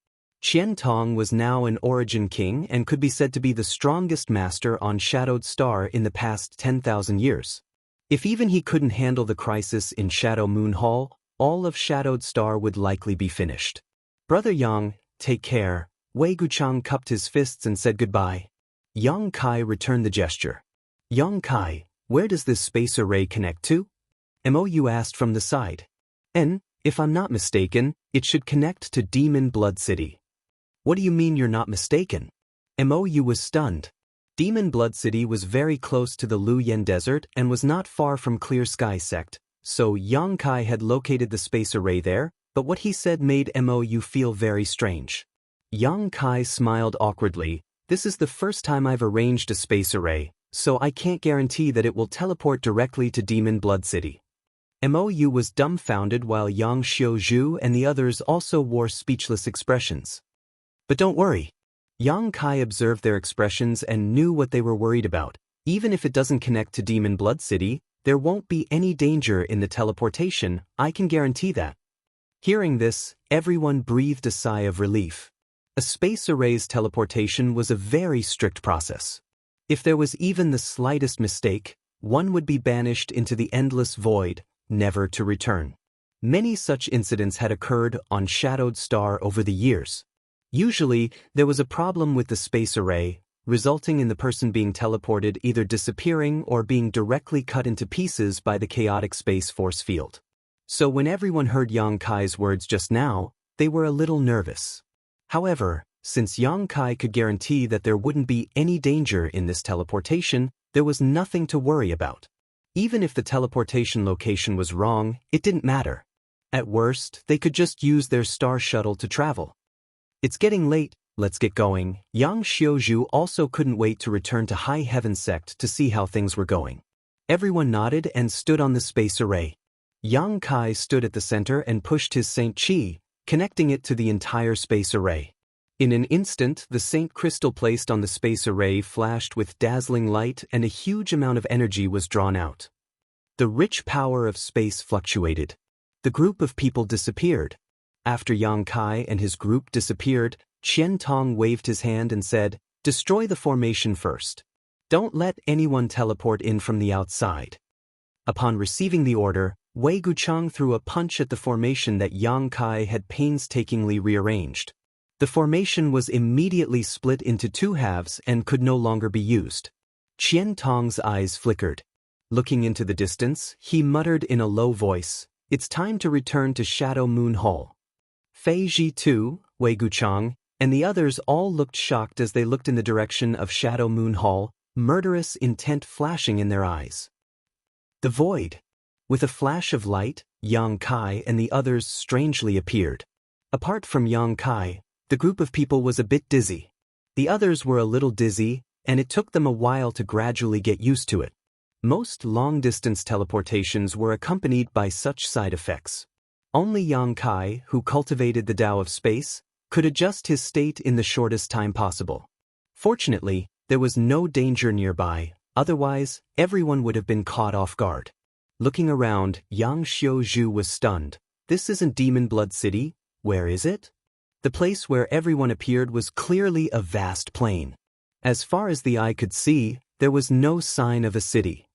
Speaker 1: Qian Tong was now an Origin King and could be said to be the strongest master on Shadowed Star in the past 10,000 years. If even he couldn't handle the crisis in Shadow Moon Hall, all of Shadowed Star would likely be finished. Brother Yang, take care. Wei Guchang cupped his fists and said goodbye. Yang Kai returned the gesture. Yang Kai, where does this space array connect to? Mou asked from the side. If I'm not mistaken, it should connect to Demon Blood City. What do you mean you're not mistaken? Mou was stunned. Demon Blood City was very close to the Lu Yen Desert and was not far from Clear Sky Sect, so Yang Kai had located the space array there, but what he said made Mou feel very strange. Yang Kai smiled awkwardly. This is the first time I've arranged a space array, so I can't guarantee that it will teleport directly to Demon Blood City. Mou was dumbfounded while Yang Xiuzhu and the others also wore speechless expressions. But don't worry. Yang Kai observed their expressions and knew what they were worried about. Even if it doesn't connect to Demon Blood City, there won't be any danger in the teleportation, I can guarantee that. Hearing this, everyone breathed a sigh of relief. A space array's teleportation was a very strict process. If there was even the slightest mistake, one would be banished into the endless void, never to return. Many such incidents had occurred on Shadowed Star over the years. Usually, there was a problem with the space array, resulting in the person being teleported either disappearing or being directly cut into pieces by the chaotic space force field. So when everyone heard Yang Kai's words just now, they were a little nervous. However, since Yang Kai could guarantee that there wouldn't be any danger in this teleportation, there was nothing to worry about. Even if the teleportation location was wrong, it didn't matter. At worst, they could just use their star shuttle to travel. It's getting late, let's get going. Yang Xiuzhu also couldn't wait to return to High Heaven Sect to see how things were going. Everyone nodded and stood on the space array. Yang Kai stood at the center and pushed his Saint Chi, connecting it to the entire space array. In an instant, the Saint Crystal placed on the space array flashed with dazzling light and a huge amount of energy was drawn out. The rich power of space fluctuated. The group of people disappeared. After Yang Kai and his group disappeared, Qian Tong waved his hand and said, "Destroy the formation first. Don't let anyone teleport in from the outside." Upon receiving the order, Wei Guchang threw a punch at the formation that Yang Kai had painstakingly rearranged. The formation was immediately split into two halves and could no longer be used. Qian Tong's eyes flickered. Looking into the distance, he muttered in a low voice, "It's time to return to Shadow Moon Hall." Fei Ji too, Wei Guchang, and the others all looked shocked as they looked in the direction of Shadow Moon Hall, murderous intent flashing in their eyes. The void. With a flash of light, Yang Kai and the others strangely appeared. Apart from Yang Kai, the group of people was a bit dizzy. The others were a little dizzy, and it took them a while to gradually get used to it. Most long-distance teleportations were accompanied by such side effects. Only Yang Kai, who cultivated the Tao of space, could adjust his state in the shortest time possible. Fortunately, there was no danger nearby, otherwise, everyone would have been caught off guard. Looking around, Yang Xiuzhu was stunned. This isn't Demon Blood City, where is it? The place where everyone appeared was clearly a vast plain. As far as the eye could see, there was no sign of a city.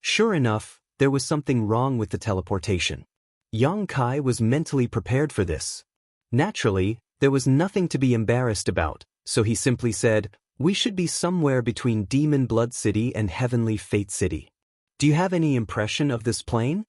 Speaker 1: Sure enough, there was something wrong with the teleportation. Yang Kai was mentally prepared for this. Naturally, there was nothing to be embarrassed about, so he simply said, "We should be somewhere between Demon Blood City and Heavenly Fate City. Do you have any impression of this plane?"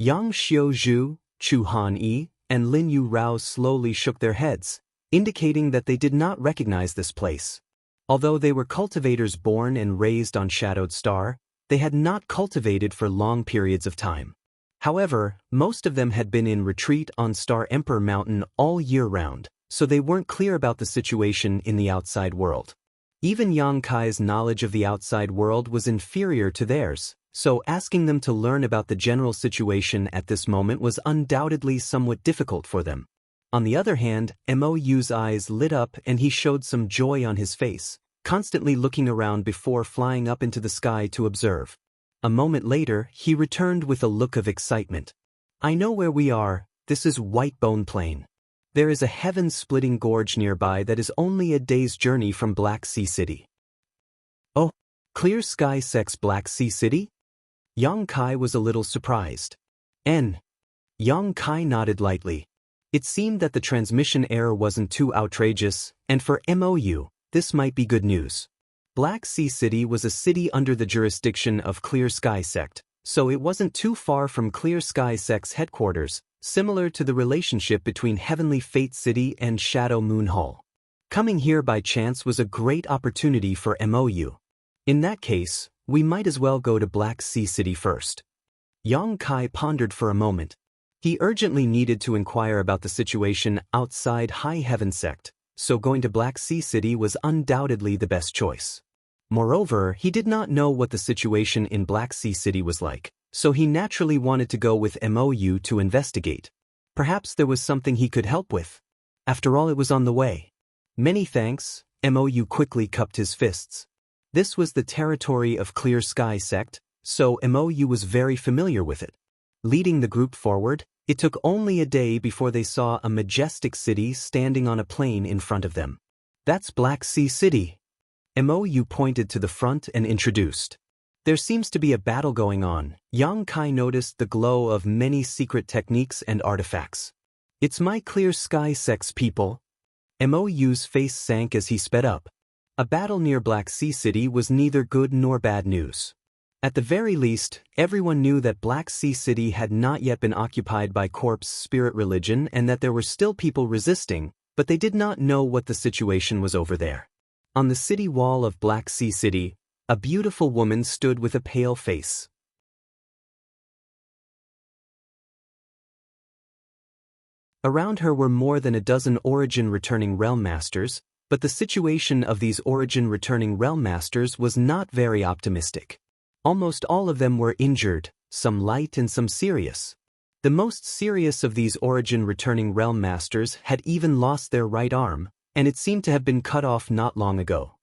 Speaker 1: Yang Xiuzhu, Chu Han-yi, and Lin Yu Rao slowly shook their heads, indicating that they did not recognize this place. Although they were cultivators born and raised on Shadowed Star, they had not cultivated for long periods of time. However, most of them had been in retreat on Star Emperor Mountain all year round, so they weren't clear about the situation in the outside world. Even Yang Kai's knowledge of the outside world was inferior to theirs, so asking them to learn about the general situation at this moment was undoubtedly somewhat difficult for them. On the other hand, Mou's eyes lit up and he showed some joy on his face, constantly looking around before flying up into the sky to observe. A moment later, he returned with a look of excitement. I know where we are. This is Whitebone Plain. There is a heaven-splitting gorge nearby that is only a day's journey from Black Sea City. Oh, Clear Sky Sects Black Sea City? Yang Kai was a little surprised. Yang Kai nodded lightly. It seemed that the transmission error wasn't too outrageous, and for Mou, this might be good news. Black Sea City was a city under the jurisdiction of Clear Sky Sect, so it wasn't too far from Clear Sky Sect's headquarters, similar to the relationship between Heavenly Fate City and Shadow Moon Hall. Coming here by chance was a great opportunity for Mou. In that case, we might as well go to Black Sea City first. Yang Kai pondered for a moment. He urgently needed to inquire about the situation outside High Heaven Sect, so going to Black Sea City was undoubtedly the best choice. Moreover, he did not know what the situation in Black Sea City was like, so he naturally wanted to go with Mou to investigate. Perhaps there was something he could help with. After all, it was on the way. Many thanks, Mou quickly cupped his fists. This was the territory of Clear Sky Sect, so Mou was very familiar with it. Leading the group forward, it took only a day before they saw a majestic city standing on a plain in front of them. That's Black Sea City. Mou pointed to the front and introduced. There seems to be a battle going on. Yang Kai noticed the glow of many secret techniques and artifacts. It's my Clear Sky Sect's people. Mou's face sank as he sped up. A battle near Black Sea City was neither good nor bad news. At the very least, everyone knew that Black Sea City had not yet been occupied by Corpse Spirit Religion and that there were still people resisting, but they did not know what the situation was over there. On the city wall of Black Sea City, a beautiful woman stood with a pale face. Around her were more than a dozen Origin-returning Realm Masters, but the situation of these Origin-returning Realm Masters was not very optimistic. Almost all of them were injured, some light and some serious. The most serious of these Origin-returning Realm Masters had even lost their right arm, and it seemed to have been cut off not long ago.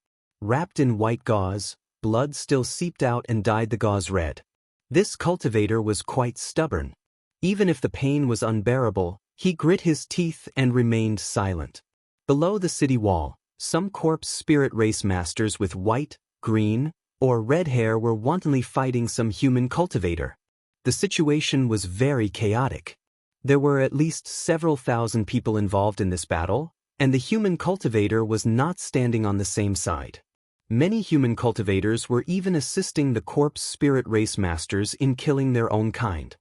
Speaker 1: Wrapped in white gauze, blood still seeped out and dyed the gauze red. This cultivator was quite stubborn. Even if the pain was unbearable, he grit his teeth and remained silent. Below the city wall, some Corpse Spirit Race Masters with white, green, or red hair were wantonly fighting some human cultivator. The situation was very chaotic. There were at least several thousand people involved in this battle, and the human cultivator was not standing on the same side. Many human cultivators were even assisting the Corpse Spirit Race Masters in killing their own kind.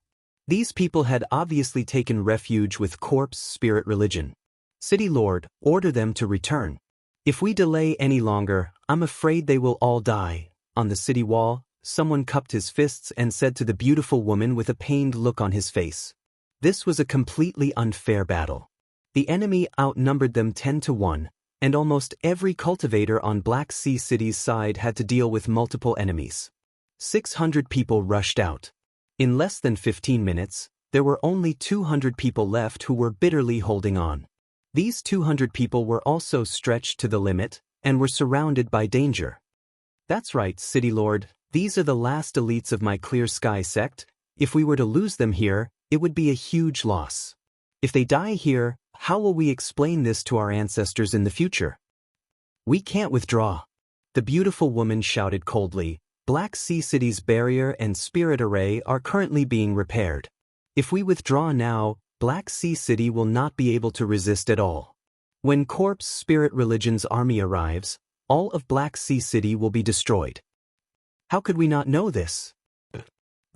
Speaker 1: These people had obviously taken refuge with Corpse Spirit Religion. City Lord, order them to return. If we delay any longer, I'm afraid they will all die. On the city wall, someone cupped his fists and said to the beautiful woman with a pained look on his face. This was a completely unfair battle. The enemy outnumbered them 10-1, and almost every cultivator on Black Sea City's side had to deal with multiple enemies. 600 people rushed out. In less than 15 minutes, there were only 200 people left who were bitterly holding on. These 200 people were also stretched to the limit, and were surrounded by danger. That's right, City Lord, these are the last elites of my Clear Sky Sect. If we were to lose them here, it would be a huge loss. If they die here, how will we explain this to our ancestors in the future? We can't withdraw. The beautiful woman shouted coldly. Black Sea City's barrier and spirit array are currently being repaired. If we withdraw now, Black Sea City will not be able to resist at all. When Corpse Spirit Religion's army arrives, all of Black Sea City will be destroyed. How could we not know this?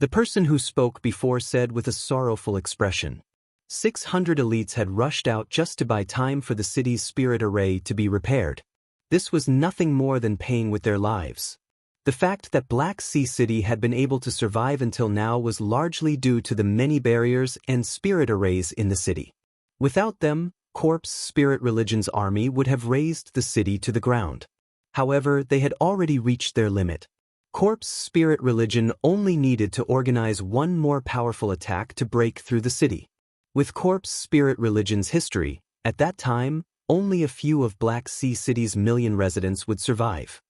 Speaker 1: The person who spoke before said with a sorrowful expression. 600 elites had rushed out just to buy time for the city's spirit array to be repaired. This was nothing more than paying with their lives. The fact that Black Sea City had been able to survive until now was largely due to the many barriers and spirit arrays in the city. Without them, Corpse Spirit Religion's army would have razed the city to the ground. However, they had already reached their limit. Corpse Spirit Religion only needed to organize one more powerful attack to break through the city. With Corpse Spirit Religion's history, at that time, only a few of Black Sea City's million residents would survive.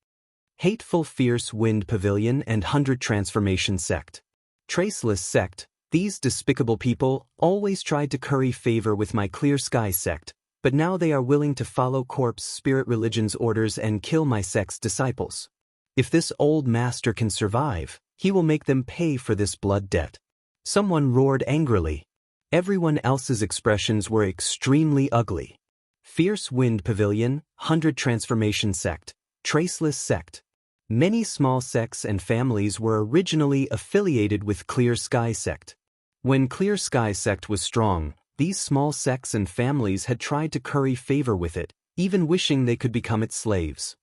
Speaker 1: Hateful Fierce Wind Pavilion and 100 Transformation Sect. Traceless Sect, these despicable people always tried to curry favor with my Clear Sky Sect, but now they are willing to follow Corpse Spirit Religion's orders and kill my sect's disciples. If this old master can survive, he will make them pay for this blood debt. Someone roared angrily. Everyone else's expressions were extremely ugly. Fierce Wind Pavilion, 100 Transformation Sect, Traceless Sect. Many small sects and families were originally affiliated with Clear Sky Sect. When Clear Sky Sect was strong, these small sects and families had tried to curry favor with it, even wishing they could become its slaves.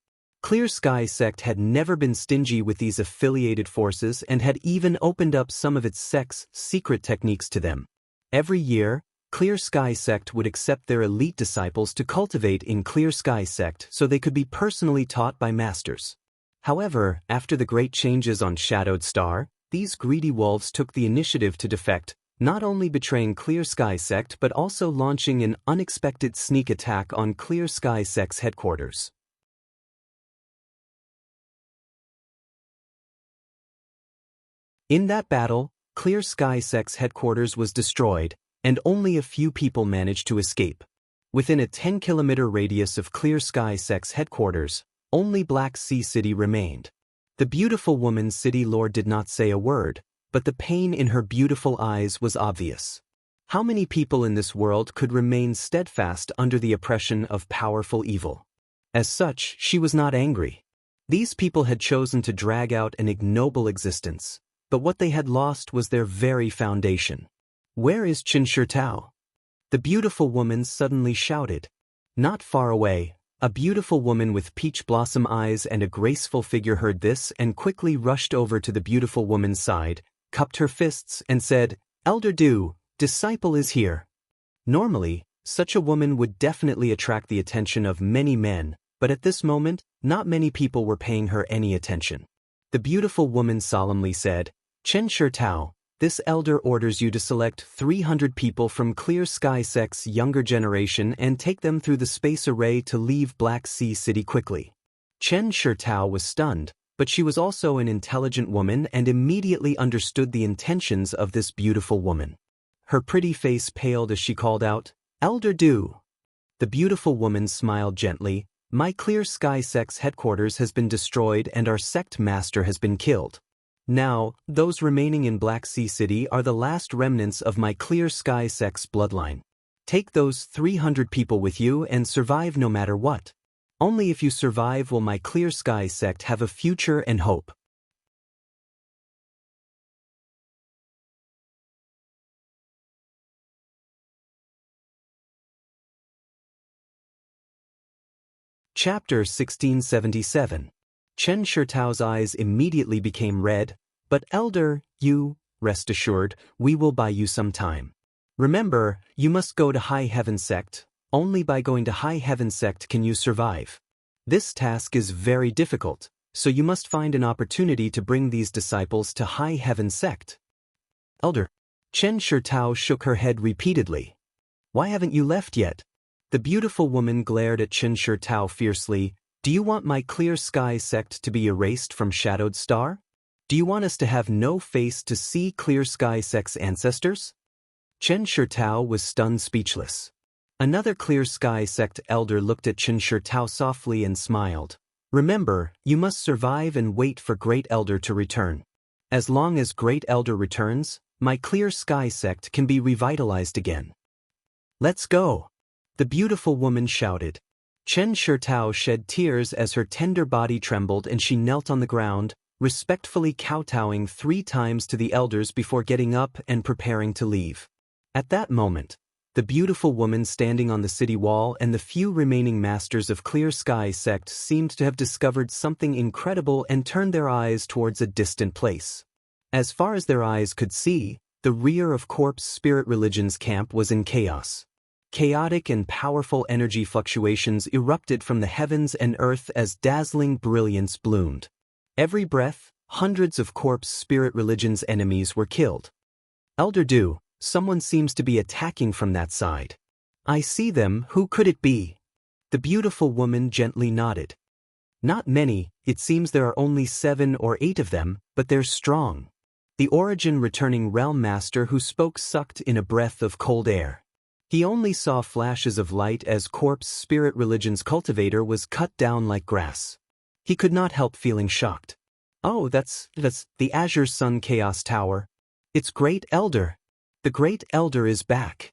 Speaker 1: Clear Sky Sect had never been stingy with these affiliated forces and had even opened up some of its sect's secret techniques to them. Every year, Clear Sky Sect would accept their elite disciples to cultivate in Clear Sky Sect so they could be personally taught by masters. However, after the great changes on Shadowed Star, these greedy wolves took the initiative to defect, not only betraying Clear Sky Sect but also launching an unexpected sneak attack on Clear Sky Sect's headquarters. In that battle, Clear Sky Sect's headquarters was destroyed, and only a few people managed to escape. Within a 10-kilometer radius of Clear Sky Sect's headquarters, only Black Sea City remained. The beautiful woman's city lord did not say a word, but the pain in her beautiful eyes was obvious. How many people in this world could remain steadfast under the oppression of powerful evil? As such, she was not angry. These people had chosen to drag out an ignoble existence, but what they had lost was their very foundation. Where is Xianxia Tao? The beautiful woman suddenly shouted. Not far away, a beautiful woman with peach blossom eyes and a graceful figure heard this and quickly rushed over to the beautiful woman's side, cupped her fists, and said, "Elder Du, disciple is here." Normally, such a woman would definitely attract the attention of many men, but at this moment, not many people were paying her any attention. The beautiful woman solemnly said, "Xianxia Tao, this elder orders you to select 300 people from Clear Sky Sect's younger generation and take them through the space array to leave Black Sea City quickly." Xianxia Tao was stunned, but she was also an intelligent woman and immediately understood the intentions of this beautiful woman. Her pretty face paled as she called out, "Elder Du." The beautiful woman smiled gently. "My Clear Sky Sect's headquarters has been destroyed and our sect master has been killed. Now, those remaining in Black Sea City are the last remnants of my Clear Sky Sect's bloodline. Take those 300 people with you and survive no matter what. Only if you survive will my Clear Sky Sect have a future and hope." Chapter 1677. Xianxia Tao's eyes immediately became red, "But Elder, you, rest assured, we will buy you some time. Remember, you must go to High Heaven Sect. Only by going to High Heaven Sect can you survive. This task is very difficult, so you must find an opportunity to bring these disciples to High Heaven Sect." "Elder." Xianxia Tao shook her head repeatedly. "Why haven't you left yet?" The beautiful woman glared at Xianxia Tao fiercely. "Do you want my Clear Sky Sect to be erased from Shadowed Star? Do you want us to have no face to see Clear Sky Sect's ancestors?" Xianxia Tao was stunned speechless. Another Clear Sky Sect elder looked at Xianxia Tao softly and smiled. "Remember, you must survive and wait for Great Elder to return. As long as Great Elder returns, my Clear Sky Sect can be revitalized again. Let's go!" the beautiful woman shouted. Xianxia Tao shed tears as her tender body trembled and she knelt on the ground, respectfully kowtowing 3 times to the elders before getting up and preparing to leave. At that moment, the beautiful woman standing on the city wall and the few remaining masters of Clear Sky sect seemed to have discovered something incredible and turned their eyes towards a distant place. As far as their eyes could see, the rear of Corpse Spirit Religion's camp was in chaos. Chaotic and powerful energy fluctuations erupted from the heavens and earth as dazzling brilliance bloomed. Every breath, hundreds of Corpse Spirit Religion's enemies were killed. Elder Du, someone seems to be attacking from that side. I see them, who could it be? The beautiful woman gently nodded. Not many, it seems there are only 7 or 8 of them, but they're strong. The Origin returning Realm Master who spoke sucked in a breath of cold air. He only saw flashes of light as Corpse Spirit Religion's cultivator was cut down like grass. He could not help feeling shocked. Oh, that's the Azure Sun Chaos Tower. It's Great Elder. The Great Elder is back.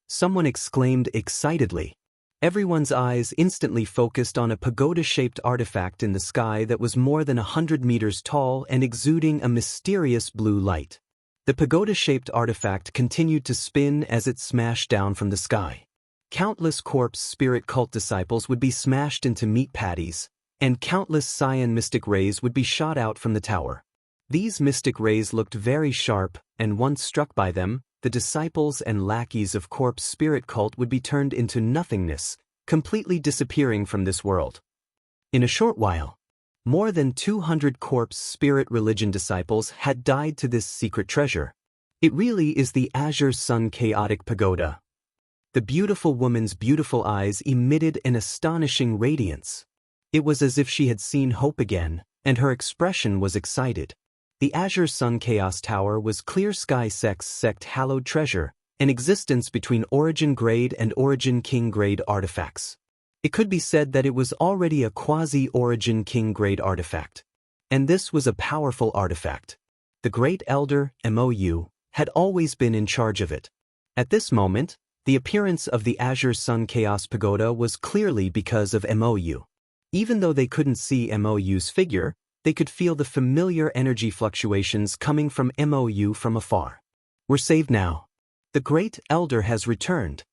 Speaker 1: Someone exclaimed excitedly. Everyone's eyes instantly focused on a pagoda-shaped artifact in the sky that was more than 100 meters tall and exuding a mysterious blue light. The pagoda-shaped artifact continued to spin as it smashed down from the sky. Countless Corpse Spirit Cult disciples would be smashed into meat patties, and countless cyan mystic rays would be shot out from the tower. These mystic rays looked very sharp, and once struck by them, the disciples and lackeys of Corpse Spirit Cult would be turned into nothingness, completely disappearing from this world. In a short while, more than 200 Corpse Spirit Religion disciples had died to this secret treasure. It really is the Azure Sun Chaotic Pagoda. The beautiful woman's beautiful eyes emitted an astonishing radiance. It was as if she had seen hope again, and her expression was excited. The Azure Sun Chaos Tower was Clear Sky Sect's sect hallowed treasure, an existence between Origin Grade and Origin King Grade artifacts. It could be said that it was already a quasi-Origin King Grade artifact. And this was a powerful artifact. The Great Elder, MOU, had always been in charge of it. At this moment, the appearance of the Azure Sun Chaos Pagoda was clearly because of MOU. Even though they couldn't see MOU's figure, they could feel the familiar energy fluctuations coming from MOU from afar. We're saved now. The Great Elder has returned.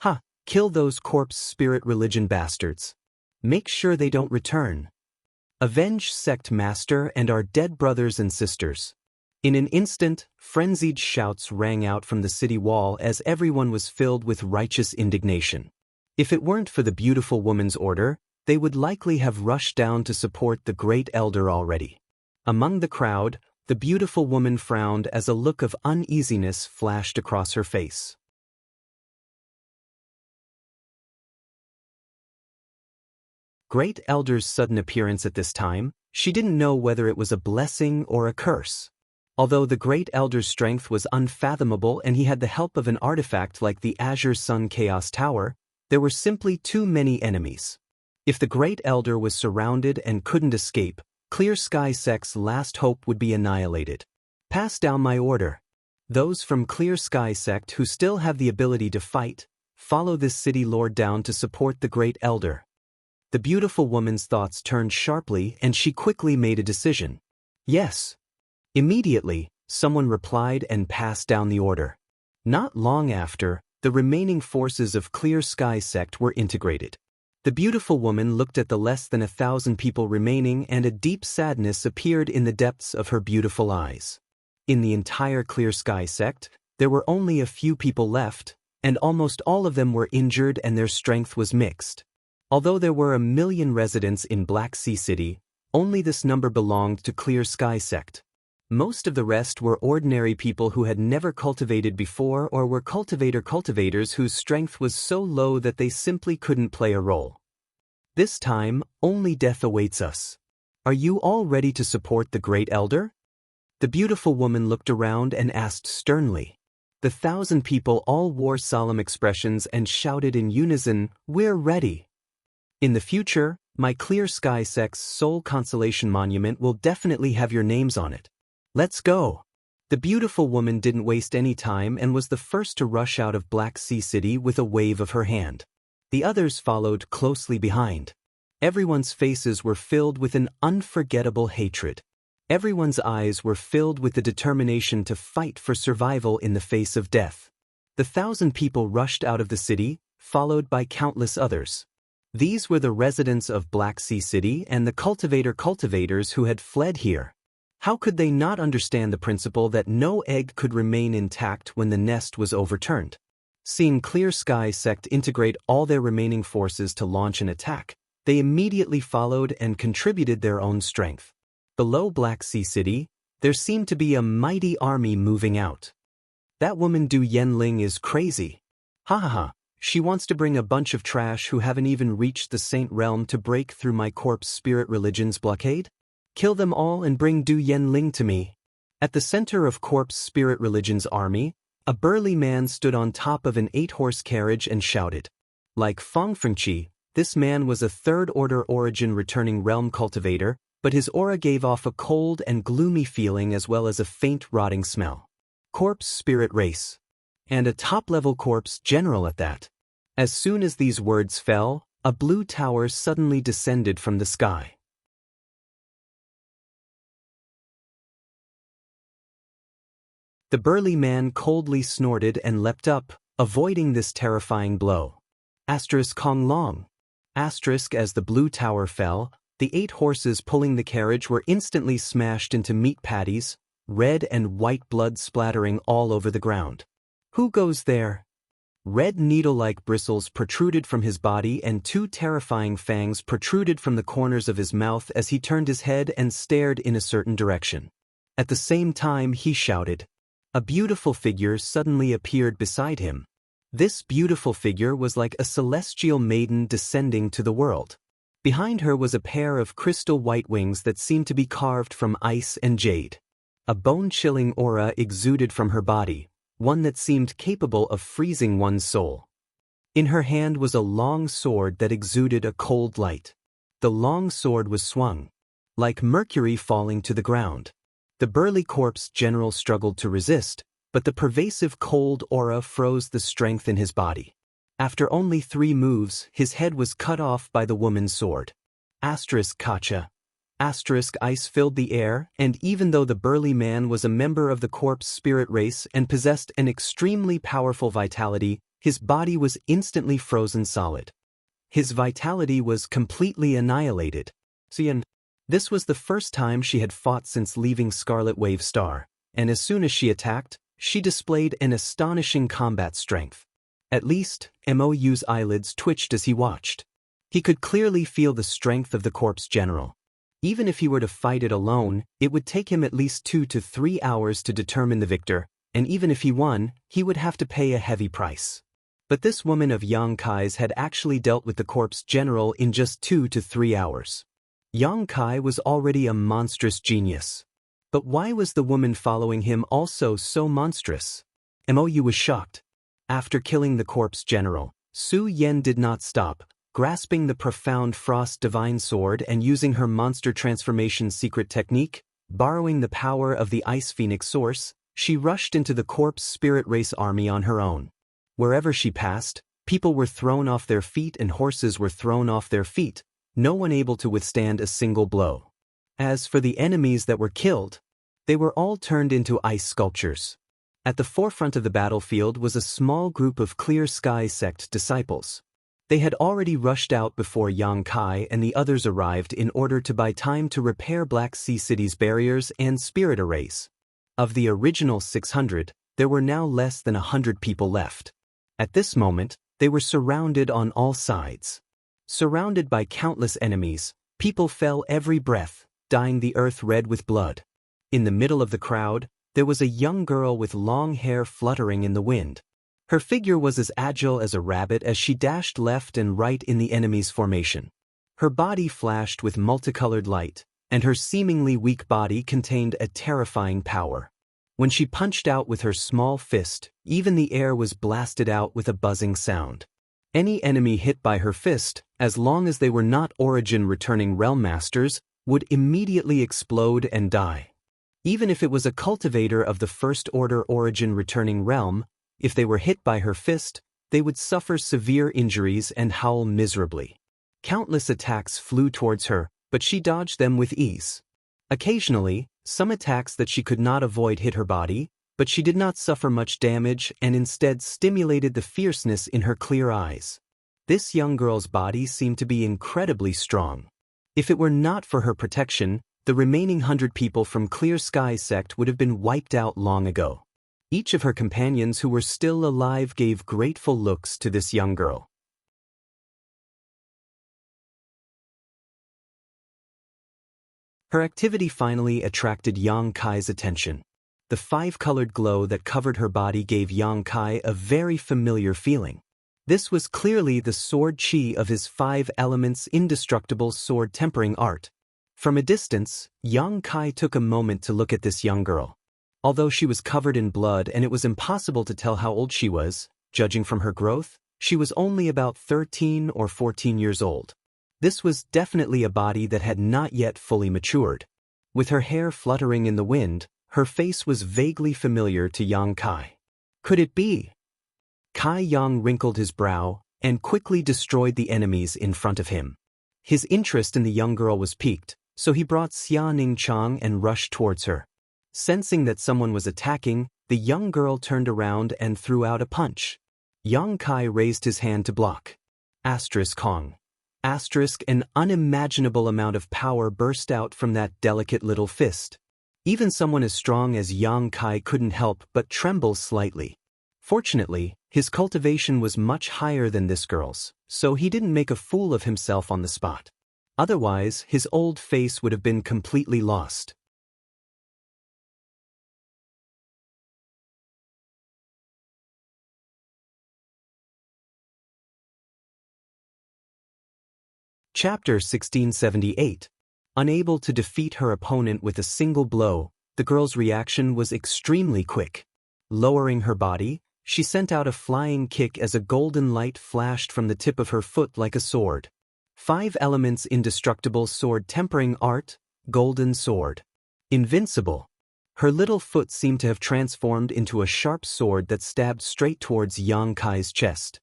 Speaker 1: Ha! Kill those Corpse Spirit Religion bastards. Make sure they don't return. Avenge Sect Master and our dead brothers and sisters. In an instant, frenzied shouts rang out from the city wall as everyone was filled with righteous indignation. If it weren't for the beautiful woman's order, they would likely have rushed down to support the Great Elder already. Among the crowd, the beautiful woman frowned as a look of uneasiness flashed across her face. Great Elder's sudden appearance at this time, she didn't know whether it was a blessing or a curse. Although the Great Elder's strength was unfathomable and he had the help of an artifact like the Azure Sun Chaos Tower, there were simply too many enemies. If the Great Elder was surrounded and couldn't escape, Clear Sky Sect's last hope would be annihilated. Pass down my order. Those from Clear Sky Sect who still have the ability to fight, follow this city lord down to support the Great Elder. The beautiful woman's thoughts turned sharply and she quickly made a decision. Yes. Immediately, someone replied and passed down the order. Not long after, the remaining forces of Clear Sky Sect were integrated. The beautiful woman looked at the less than 1,000 people remaining and a deep sadness appeared in the depths of her beautiful eyes. In the entire Clear Sky Sect, there were only a few people left, and almost all of them were injured and their strength was mixed. Although there were 1 million residents in Black Sea City, only this number belonged to Clear Sky Sect. Most of the rest were ordinary people who had never cultivated before or were cultivators whose strength was so low that they simply couldn't play a role. This time, only death awaits us. Are you all ready to support the Great Elder? The beautiful woman looked around and asked sternly. The 1,000 people all wore solemn expressions and shouted in unison, "We're ready." In the future, my Clear Sky Sect's Soul Consolation Monument will definitely have your names on it. Let's go. The beautiful woman didn't waste any time and was the first to rush out of Black Sea City with a wave of her hand. The others followed closely behind. Everyone's faces were filled with an unforgettable hatred. Everyone's eyes were filled with the determination to fight for survival in the face of death. The 1,000 people rushed out of the city, followed by countless others. These were the residents of Black Sea City and the cultivators who had fled here. How could they not understand the principle that no egg could remain intact when the nest was overturned? Seeing Clear Sky Sect integrate all their remaining forces to launch an attack, they immediately followed and contributed their own strength. Below Black Sea City, there seemed to be a mighty army moving out. That woman Du Yenling is crazy. Ha ha ha, she wants to bring a bunch of trash who haven't even reached the Saint Realm to break through my corpse spirit religion's blockade? Kill them all and bring Du Yenling to me. At the center of corpse spirit religion's army, a burly man stood on top of an 8-horse carriage and shouted. Like Feng Fengqi, this man was a third-order origin returning realm cultivator, but his aura gave off a cold and gloomy feeling as well as a faint rotting smell. Corpse spirit race. And a top-level corpse general at that. As soon as these words fell, a blue tower suddenly descended from the sky. The burly man coldly snorted and leapt up, avoiding this terrifying blow. Kong Long. As the blue tower fell, the 8 horses pulling the carriage were instantly smashed into meat patties, red and white blood splattering all over the ground. Who goes there? Red needle-like bristles protruded from his body and 2 terrifying fangs protruded from the corners of his mouth as he turned his head and stared in a certain direction. At the same time he shouted. A beautiful figure suddenly appeared beside him. This beautiful figure was like a celestial maiden descending to the world. Behind her was a pair of crystal white wings that seemed to be carved from ice and jade. A bone-chilling aura exuded from her body, one that seemed capable of freezing one's soul. In her hand was a long sword that exuded a cold light. The long sword was swung, like mercury falling to the ground. The burly corpse general struggled to resist, but the pervasive cold aura froze the strength in his body. After only 3 moves, his head was cut off by the woman's sword. Kacha. Ice filled the air, and even though the burly man was a member of the corpse spirit race and possessed an extremely powerful vitality, his body was instantly frozen solid. His vitality was completely annihilated. This was the first time she had fought since leaving Scarlet Wave Star, and as soon as she attacked, she displayed an astonishing combat strength. At least, Mou's eyelids twitched as he watched. He could clearly feel the strength of the corpse general. Even if he were to fight it alone, it would take him at least 2 to 3 hours to determine the victor, and even if he won, he would have to pay a heavy price. But this woman of Yang Kai's had actually dealt with the corpse general in just 2 to 3 hours. Yang Kai was already a monstrous genius. But why was the woman following him also so monstrous? Mou was shocked. After killing the corpse general, Su Yen did not stop. Grasping the profound frost divine sword and using her monster transformation secret technique, borrowing the power of the ice phoenix source, she rushed into the corpse spirit race army on her own. Wherever she passed, people were thrown off their feet and horses were thrown off their feet, no one able to withstand a single blow. As for the enemies that were killed, they were all turned into ice sculptures. At the forefront of the battlefield was a small group of Clear Sky Sect disciples. They had already rushed out before Yang Kai and the others arrived in order to buy time to repair Black Sea City's barriers and spirit arrays. Of the original 600, there were now less than 100 people left. At this moment, they were surrounded on all sides. Surrounded by countless enemies, people fell every breath, dyeing the earth red with blood. In the middle of the crowd, there was a young girl with long hair fluttering in the wind. Her figure was as agile as a rabbit as she dashed left and right in the enemy's formation. Her body flashed with multicolored light, and her seemingly weak body contained a terrifying power. When she punched out with her small fist, even the air was blasted out with a buzzing sound. Any enemy hit by her fist, as long as they were not origin-returning realm masters, would immediately explode and die. Even if it was a cultivator of the first-order origin-returning realm, if they were hit by her fist, they would suffer severe injuries and howl miserably. Countless attacks flew towards her, but she dodged them with ease. Occasionally, Some attacks that she could not avoid hit her body, but she did not suffer much damage and instead stimulated the fierceness in her clear eyes. This young girl's body seemed to be incredibly strong. If it were not for her protection, the remaining 100 people from Clear Sky sect would have been wiped out long ago. Each of her companions who were still alive gave grateful looks to this young girl. Her activity finally attracted Yang Kai's attention. The five-colored glow that covered her body gave Yang Kai a very familiar feeling. This was clearly the sword chi of his 5 elements indestructible sword tempering art. From a distance, Yang Kai took a moment to look at this young girl. Although she was covered in blood and it was impossible to tell how old she was, judging from her growth, she was only about 13 or 14 years old. This was definitely a body that had not yet fully matured. With her hair fluttering in the wind, her face was vaguely familiar to Yang Kai. Could it be? Kai Yang wrinkled his brow and quickly destroyed the enemies in front of him. His interest in the young girl was piqued, so he brought Xia Ningchang and rushed towards her. Sensing that someone was attacking, the young girl turned around and threw out a punch. Yang Kai raised his hand to block. Kong. An unimaginable amount of power burst out from that delicate little fist. Even someone as strong as Yang Kai couldn't help but tremble slightly. Fortunately, his cultivation was much higher than this girl's, so he didn't make a fool of himself on the spot. Otherwise, his old face would have been completely lost. Chapter 1678. Unable to defeat her opponent with a single blow, the girl's reaction was extremely quick. Lowering her body, she sent out a flying kick as a golden light flashed from the tip of her foot like a sword. 5 elements indestructible sword tempering art, golden sword. Invincible. Her little foot seemed to have transformed into a sharp sword that stabbed straight towards Yang Kai's chest.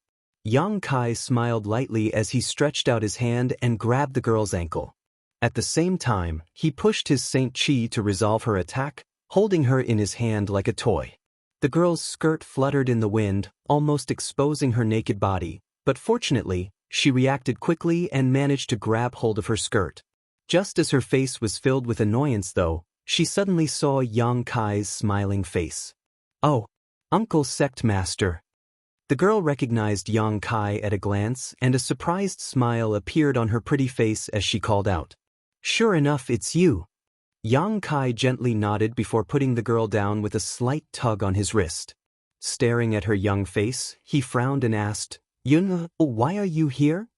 Speaker 1: Yang Kai smiled lightly as he stretched out his hand and grabbed the girl's ankle. At the same time, he pushed his Saint Chi to resolve her attack, holding her in his hand like a toy. The girl's skirt fluttered in the wind, almost exposing her naked body, but fortunately, she reacted quickly and managed to grab hold of her skirt. Just as her face was filled with annoyance though, she suddenly saw Yang Kai's smiling face. "Oh, Uncle Sect Master." The girl recognized Yang Kai at a glance and a surprised smile appeared on her pretty face as she called out. "Sure enough, it's you." Yang Kai gently nodded before putting the girl down with a slight tug on his wrist. Staring at her young face, he frowned and asked, "Yun, why are you here?"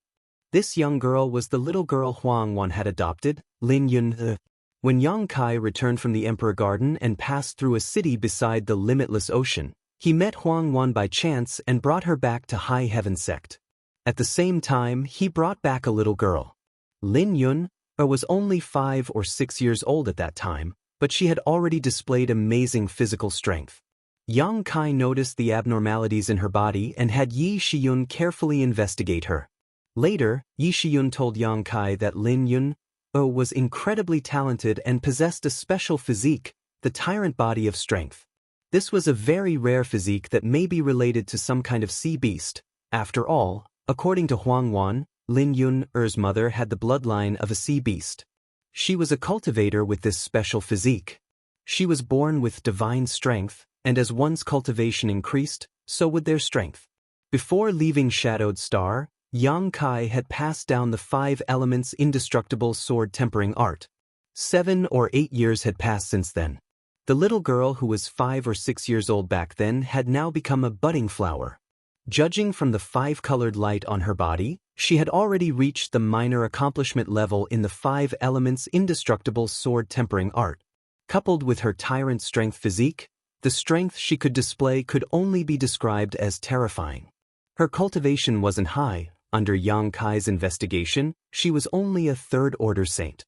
Speaker 1: This young girl was the little girl Huang Wan had adopted, Lin Yun. When Yang Kai returned from the Emperor Garden and passed through a city beside the limitless ocean, he met Huang Wan by chance and brought her back to High Heaven Sect. At the same time, he brought back a little girl. Lin Yun was only 5 or 6 years old at that time, but she had already displayed amazing physical strength. Yang Kai noticed the abnormalities in her body and had Yi Shiyun carefully investigate her. Later, Yi Shiyun told Yang Kai that Lin Yun was incredibly talented and possessed a special physique, the tyrant body of strength. This was a very rare physique that may be related to some kind of sea beast. After all, according to Huang Wan, Lin Yun's mother had the bloodline of a sea beast. She was a cultivator with this special physique. She was born with divine strength, and as one's cultivation increased, so would their strength. Before leaving Shadowed Star, Yang Kai had passed down the 5 elements indestructible sword tempering art. 7 or 8 years had passed since then. The little girl who was 5 or 6 years old back then had now become a budding flower. Judging from the 5-colored light on her body, she had already reached the minor accomplishment level in the 5 elements indestructible sword tempering art. Coupled with her tyrant strength physique, the strength she could display could only be described as terrifying. Her cultivation wasn't high. Under Yang Kai's investigation, she was only a 3rd-order saint.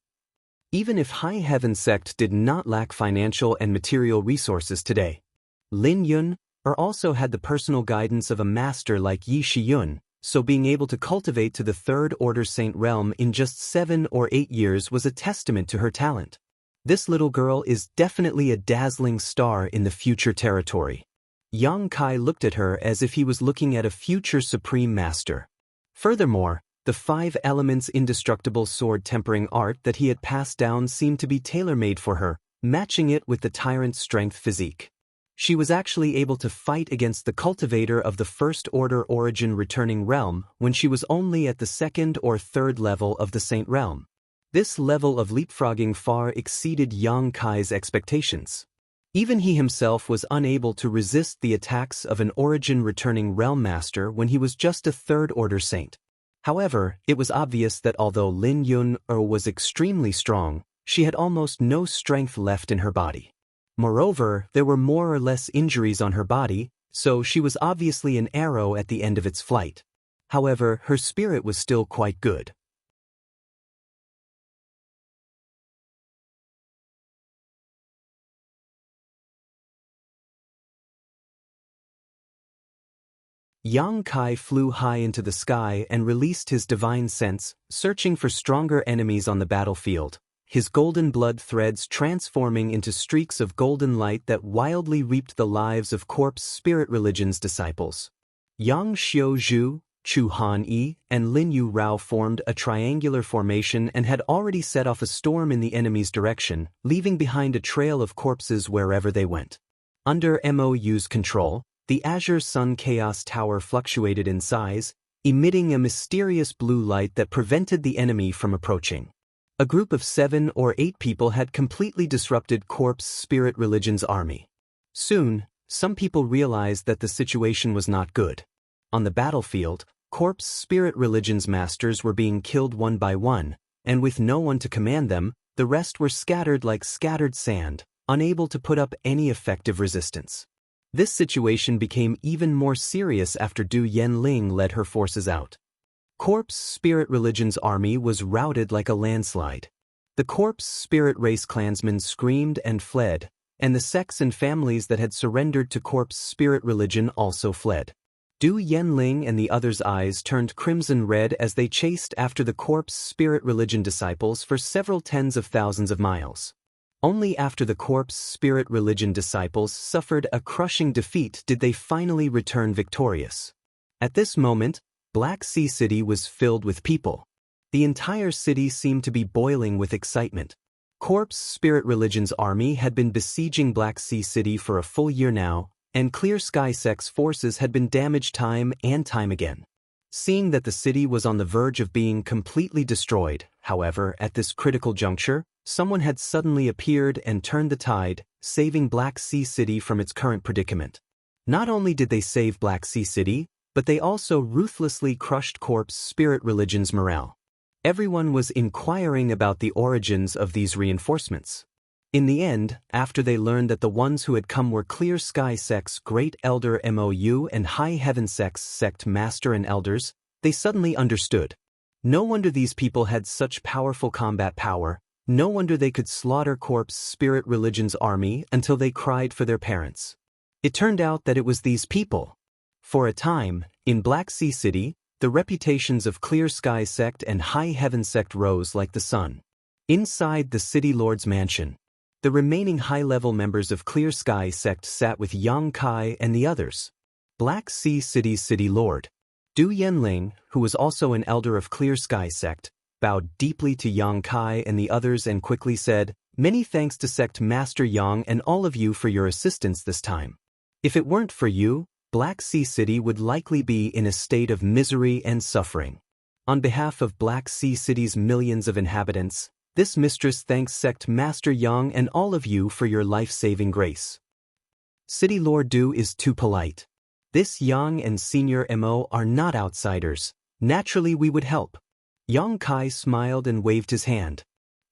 Speaker 1: Even if High Heaven Sect did not lack financial and material resources today, Lin Yun also had the personal guidance of a master like Yi Shiyun, so being able to cultivate to the 3rd-order saint realm in just 7 or 8 years was a testament to her talent. This little girl is definitely a dazzling star in the future territory. Yang Kai looked at her as if he was looking at a future supreme master. Furthermore, the 5 elements indestructible sword tempering art that he had passed down seemed to be tailor-made for her, matching it with the tyrant's strength physique. She was actually able to fight against the cultivator of the First Order Origin Returning Realm when she was only at the 2nd or 3rd level of the Saint Realm. This level of leapfrogging far exceeded Yang Kai's expectations. Even he himself was unable to resist the attacks of an Origin Returning Realm Master when he was just a 3rd Order Saint. However, it was obvious that although Lin Yun-er was extremely strong, she had almost no strength left in her body. Moreover, there were more or less injuries on her body, so she was obviously an arrow at the end of its flight. However, her spirit was still quite good. Yang Kai flew high into the sky and released his divine sense, searching for stronger enemies on the battlefield, his golden blood threads transforming into streaks of golden light that wildly reaped the lives of corpse spirit religion's disciples. Yang Xiuzhu, Chu Han-yi, and Lin Yu Rao formed a triangular formation and had already set off a storm in the enemy's direction, leaving behind a trail of corpses wherever they went. Under MOU's control, the Azure Sun Chaos Tower fluctuated in size, emitting a mysterious blue light that prevented the enemy from approaching. A group of 7 or 8 people had completely disrupted Corpse Spirit Religion's army. Soon, some people realized that the situation was not good. On the battlefield, Corpse Spirit Religion's masters were being killed one by one, and with no one to command them, the rest were scattered like scattered sand, unable to put up any effective resistance. This situation became even more serious after Du Yanling led her forces out. Corpse Spirit Religion's army was routed like a landslide. The Corpse Spirit Race clansmen screamed and fled, and the sects and families that had surrendered to Corpse Spirit Religion also fled. Du Yanling and the others' eyes turned crimson red as they chased after the Corpse Spirit Religion disciples for several tens of thousands of miles. Only after the Corpse Spirit Religion disciples suffered a crushing defeat did they finally return victorious. At this moment, Black Sea City was filled with people. The entire city seemed to be boiling with excitement. Corpse Spirit Religion's army had been besieging Black Sea City for a full year now, and Clear Sky Sect's forces had been damaged time and time again. Seeing that the city was on the verge of being completely destroyed, however, at this critical juncture, someone had suddenly appeared and turned the tide, saving Black Sea City from its current predicament. Not only did they save Black Sea City, but they also ruthlessly crushed Corpse Spirit Religion's morale. Everyone was inquiring about the origins of these reinforcements. In the end, after they learned that the ones who had come were Clear Sky Sect's Great Elder MOU and High Heaven Sect's Sect Master and Elders, they suddenly understood. No wonder these people had such powerful combat power. No wonder they could slaughter Corpse Spirit Religion's army until they cried for their parents. It turned out that it was these people. For a time, in Black Sea City, the reputations of Clear Sky Sect and High Heaven Sect rose like the sun. Inside the City Lord's mansion, the remaining high-level members of Clear Sky Sect sat with Yang Kai and the others. Black Sea City's City Lord, Du Yanling, who was also an elder of Clear Sky Sect, bowed deeply to Yang Kai and the others and quickly said, "Many thanks to Sect Master Yang and all of you for your assistance this time. If it weren't for you, Black Sea City would likely be in a state of misery and suffering. On behalf of Black Sea City's millions of inhabitants, this mistress thanks Sect Master Yang and all of you for your life-saving grace. City Lord Du is too polite. This Yang and Senior MO are not outsiders. Naturally we would help." Yang Kai smiled and waved his hand.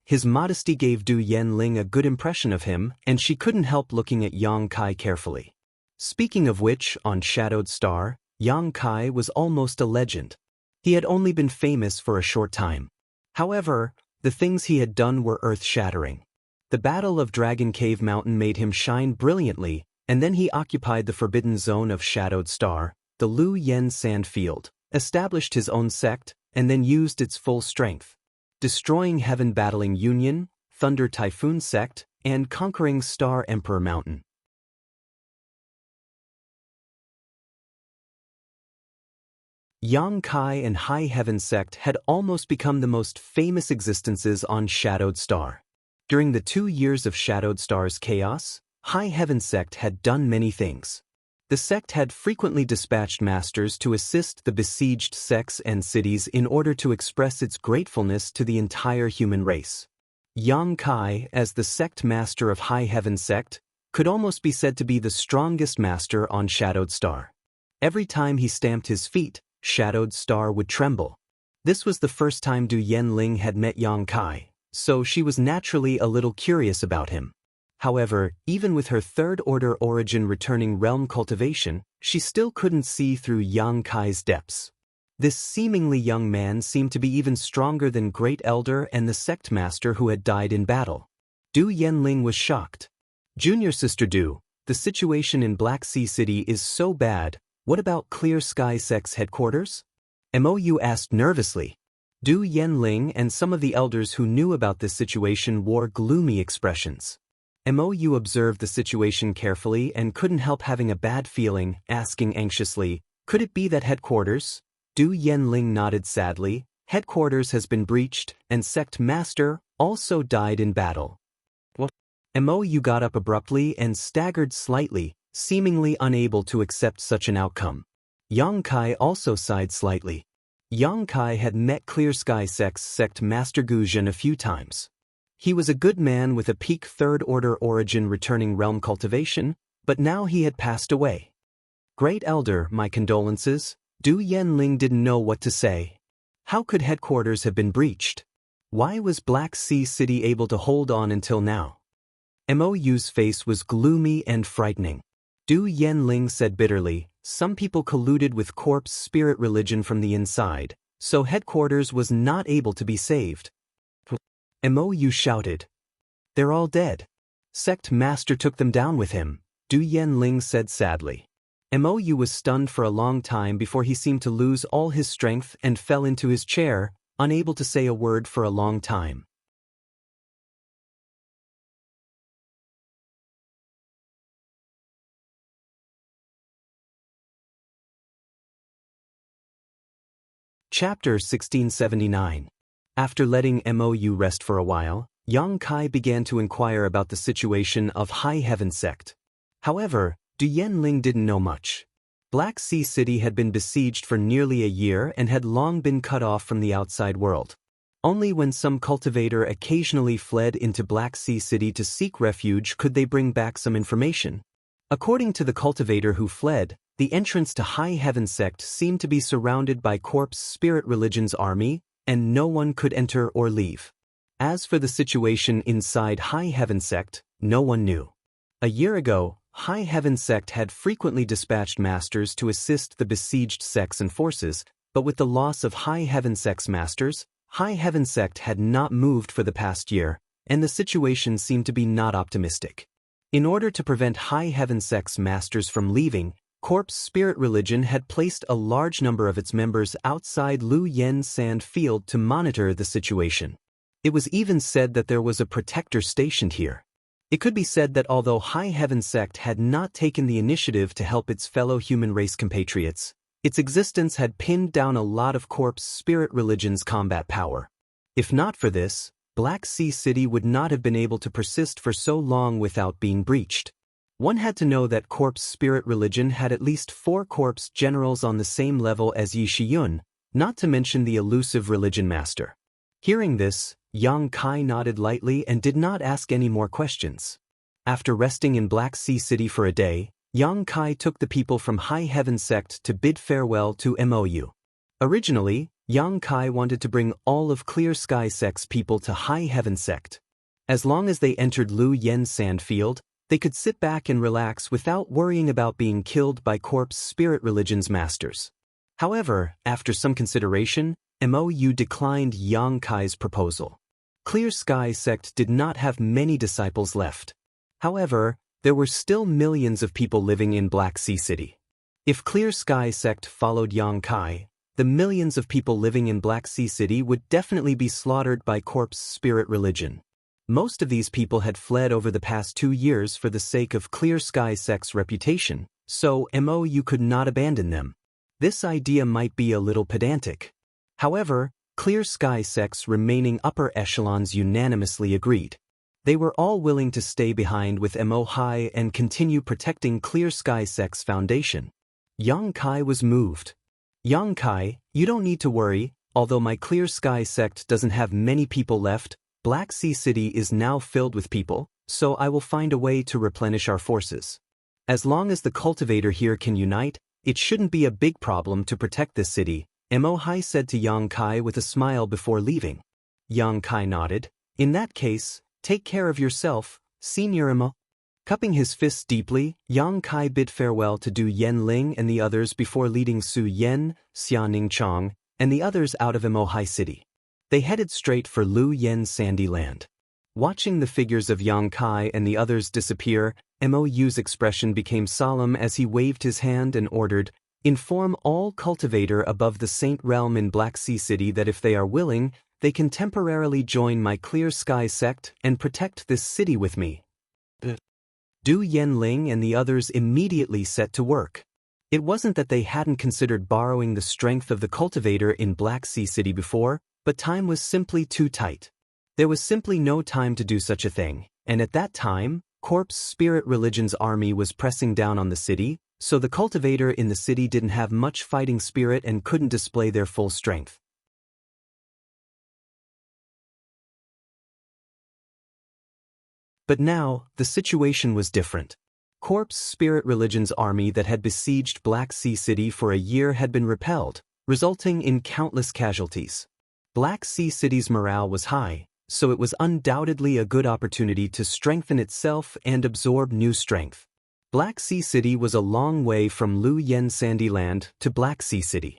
Speaker 1: His modesty gave Du Yanling a good impression of him, and she couldn't help looking at Yang Kai carefully. Speaking of which, on Shadowed Star, Yang Kai was almost a legend. He had only been famous for a short time. However, the things he had done were earth-shattering. The Battle of Dragon Cave Mountain made him shine brilliantly, and then he occupied the forbidden zone of Shadowed Star, the Lu Yen Sand Field, established his own sect, and then used its full strength, destroying Heaven Battling Union, Thunder Typhoon Sect, and Conquering Star Emperor Mountain. Xianxia and High Heaven Sect had almost become the most famous existences on Shadowed Star. During the 2 years of Shadowed Star's chaos, High Heaven Sect had done many things. The sect had frequently dispatched masters to assist the besieged sects and cities in order to express its gratefulness to the entire human race. Xianxia, as the sect master of High Heaven Sect, could almost be said to be the strongest master on Shadowed Star. Every time he stamped his feet, Shadowed Star would tremble. This was the first time Du Yanling had met Xianxia, so she was naturally a little curious about him. However, even with her third-order origin returning realm cultivation, she still couldn't see through Xianxia's depths. This seemingly young man seemed to be even stronger than Great Elder and the sect master who had died in battle. Du Yanling was shocked. "Junior Sister Du, the situation in Black Sea City is so bad. What about Clear Sky Sect's headquarters?" Mou asked nervously. Du Yanling and some of the elders who knew about this situation wore gloomy expressions. Mou observed the situation carefully and couldn't help having a bad feeling, asking anxiously, "Could it be that headquarters?" Du Yanling nodded sadly. "Headquarters has been breached, and sect master also died in battle." What? Mou got up abruptly and staggered slightly, seemingly unable to accept such an outcome. Xianxia also sighed slightly. Xianxia had met Clear Sky Sect's sect master Guzhen a few times. He was a good man with a peak third-order origin returning realm cultivation, but now he had passed away. "Great Elder, my condolences." Du Yanling didn't know what to say. How could headquarters have been breached? Why was Black Sea City able to hold on until now? Mou's face was gloomy and frightening. Du Yanling said bitterly, "Some people colluded with corpse spirit religion from the inside, so headquarters was not able to be saved." Mou shouted, "They're all dead. Sect master took them down with him," Du Yanling said sadly. Mou was stunned for a long time before he seemed to lose all his strength and fell into his chair, unable to say a word for a long time. Chapter 1679. After letting Mou rest for a while, Xianxia began to inquire about the situation of High Heaven Sect. However, Du Yanling didn't know much. Black Sea City had been besieged for nearly a year and had long been cut off from the outside world. Only when some cultivator occasionally fled into Black Sea City to seek refuge could they bring back some information. According to the cultivator who fled, the entrance to High Heaven Sect seemed to be surrounded by corpse spirit religion's army, and no one could enter or leave. As for the situation inside High Heaven Sect, no one knew. A year ago, High Heaven Sect had frequently dispatched masters to assist the besieged sects and forces, but with the loss of High Heaven Sect's masters, High Heaven Sect had not moved for the past year, and the situation seemed to be not optimistic. In order to prevent High Heaven Sect's masters from leaving, Corpse Spirit Religion had placed a large number of its members outside Lu Yen Sand Field to monitor the situation. It was even said that there was a protector stationed here. It could be said that although High Heaven Sect had not taken the initiative to help its fellow human race compatriots, its existence had pinned down a lot of Corpse Spirit Religion's combat power. If not for this, Black Sea City would not have been able to persist for so long without being breached. One had to know that Corpse Spirit Religion had at least 4 corpse generals on the same level as Yi Shiyun, not to mention the elusive religion master. Hearing this, Xianxia nodded lightly and did not ask any more questions. After resting in Black Sea City for a day, Xianxia took the people from High Heaven Sect to bid farewell to Mou. Originally, Xianxia wanted to bring all of Clear Sky Sect's people to High Heaven Sect. As long as they entered Lu Yen Sandfield, they could sit back and relax without worrying about being killed by Corpse Spirit Religion's masters. However, after some consideration, Mou declined Xianxia's proposal. Clear Sky Sect did not have many disciples left. However, there were still millions of people living in Black Sea City. If Clear Sky Sect followed Xianxia, the millions of people living in Black Sea City would definitely be slaughtered by Corpse Spirit Religion. Most of these people had fled over the past 2 years for the sake of Clear Sky Sect's reputation, so you could not abandon them. This idea might be a little pedantic. However, Clear Sky Sect's remaining upper echelons unanimously agreed. They were all willing to stay behind with High and continue protecting Clear Sky Sect's foundation. Yang Kai was moved. Yang Kai, you don't need to worry, although my Clear Sky Sect doesn't have many people left, Black Sea City is now filled with people, so I will find a way to replenish our forces. As long as the cultivator here can unite, it shouldn't be a big problem to protect this city, High said to Yang Kai with a smile before leaving. Yang Kai nodded. In that case, take care of yourself, Senior Mo. Cupping his fists deeply, Yang Kai bid farewell to Du Yenling and the others before leading Su Yen, Xianxia, and the others out of High City. They headed straight for Lu Yen's sandy land. Watching the figures of Yang Kai and the others disappear, Mo's expression became solemn as he waved his hand and ordered, inform all cultivator above the Saint Realm in Black Sea City that if they are willing, they can temporarily join my Clear Sky Sect and protect this city with me. Du Yenling and the others immediately set to work. It wasn't that they hadn't considered borrowing the strength of the cultivator in Black Sea City before, but time was simply too tight. There was simply no time to do such a thing, and at that time, Corpse Spirit Religion's army was pressing down on the city, so the cultivator in the city didn't have much fighting spirit and couldn't display their full strength. But now, the situation was different. Corpse Spirit Religion's army that had besieged Black Sea City for a year had been repelled, resulting in countless casualties. Black Sea City's morale was high, so it was undoubtedly a good opportunity to strengthen itself and absorb new strength. Black Sea City was a long way from Lu Yen Sandy Land to Black Sea City.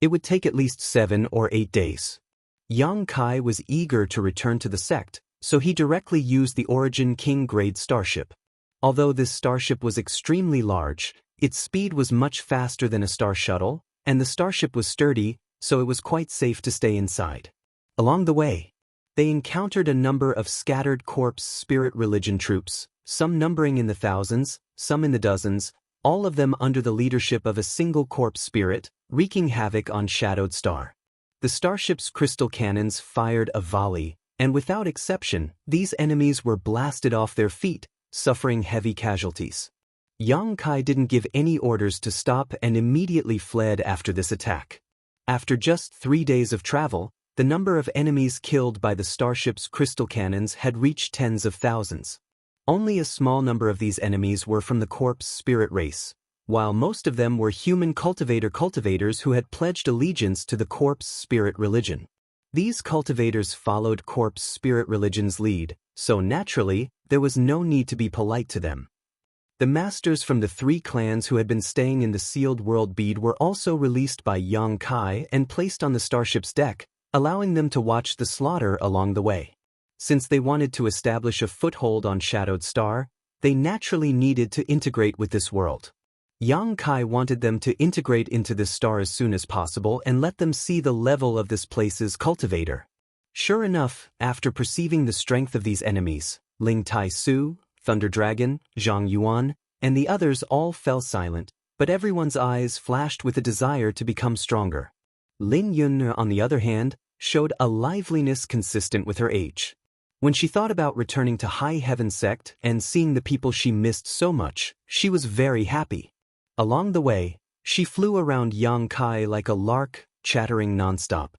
Speaker 1: It would take at least 7 or 8 days. Yang Kai was eager to return to the sect, so he directly used the Origin King grade starship. Although this starship was extremely large, its speed was much faster than a star shuttle, and the starship was sturdy, so it was quite safe to stay inside. Along the way, they encountered a number of scattered Corpse Spirit Religion troops, some numbering in the thousands, some in the dozens, all of them under the leadership of a single corpse spirit, wreaking havoc on Shadowed Star. The starship's crystal cannons fired a volley, and without exception, these enemies were blasted off their feet, suffering heavy casualties. Yang Kai didn't give any orders to stop and immediately fled after this attack. After just 3 days of travel, the number of enemies killed by the starship's crystal cannons had reached tens of thousands. Only a small number of these enemies were from the Corpse Spirit race, while most of them were human cultivators who had pledged allegiance to the Corpse Spirit Religion. These cultivators followed Corpse Spirit Religion's lead, so naturally, there was no need to be polite to them. The masters from the 3 clans who had been staying in the sealed world bead were also released by Yang Kai and placed on the starship's deck, allowing them to watch the slaughter along the way. Since they wanted to establish a foothold on Shadowed Star, they naturally needed to integrate with this world. Yang Kai wanted them to integrate into this star as soon as possible and let them see the level of this place's cultivator. Sure enough, after perceiving the strength of these enemies, Ling Tai Su, Thunder Dragon, Zhang Yuan, and the others all fell silent, but everyone's eyes flashed with a desire to become stronger. Lin Yun, on the other hand, showed a liveliness consistent with her age. When she thought about returning to High Heaven Sect and seeing the people she missed so much, she was very happy. Along the way, she flew around Yang Kai like a lark, chattering nonstop.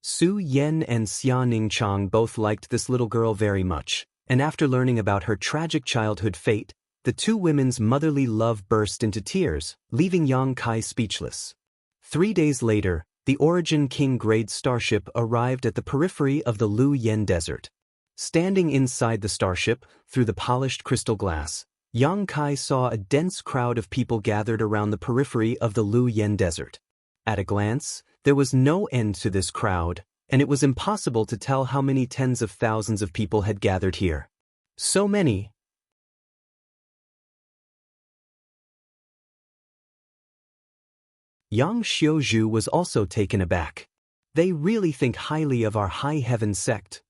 Speaker 1: Su Yen and Xianxia both liked this little girl very much, and after learning about her tragic childhood fate, the 2 women's motherly love burst into tears, leaving Yang Kai speechless. 3 days later, the Origin King grade starship arrived at the periphery of the Lu Yen Desert. Standing inside the starship, through the polished crystal glass, Yang Kai saw a dense crowd of people gathered around the periphery of the Lu Yen Desert. At a glance, there was no end to this crowd, and it was impossible to tell how many tens of thousands of people had gathered here. So many. Yang Xiuzhu was also taken aback. They really think highly of our High Heaven sect.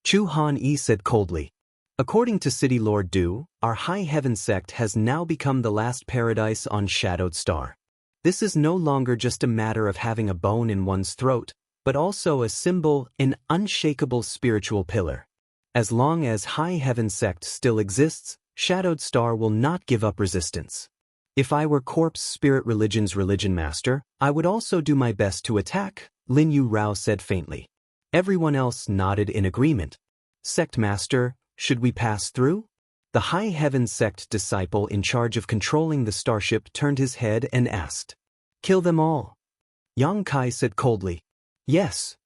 Speaker 1: Chu Han Yi said coldly. According to City Lord Du, our High Heaven sect has now become the last paradise on Shadowed Star. This is no longer just a matter of having a bone in one's throat, but also a symbol, an unshakable spiritual pillar. As long as High Heaven sect still exists, Shadowed Star will not give up resistance. If I were Corpse Spirit Religion's religion master, I would also do my best to attack, Lin Yu Rao said faintly. Everyone else nodded in agreement. Sect master, should we pass through? The High Heaven sect disciple in charge of controlling the starship turned his head and asked. Kill them all? Yang Kai said coldly. Yes.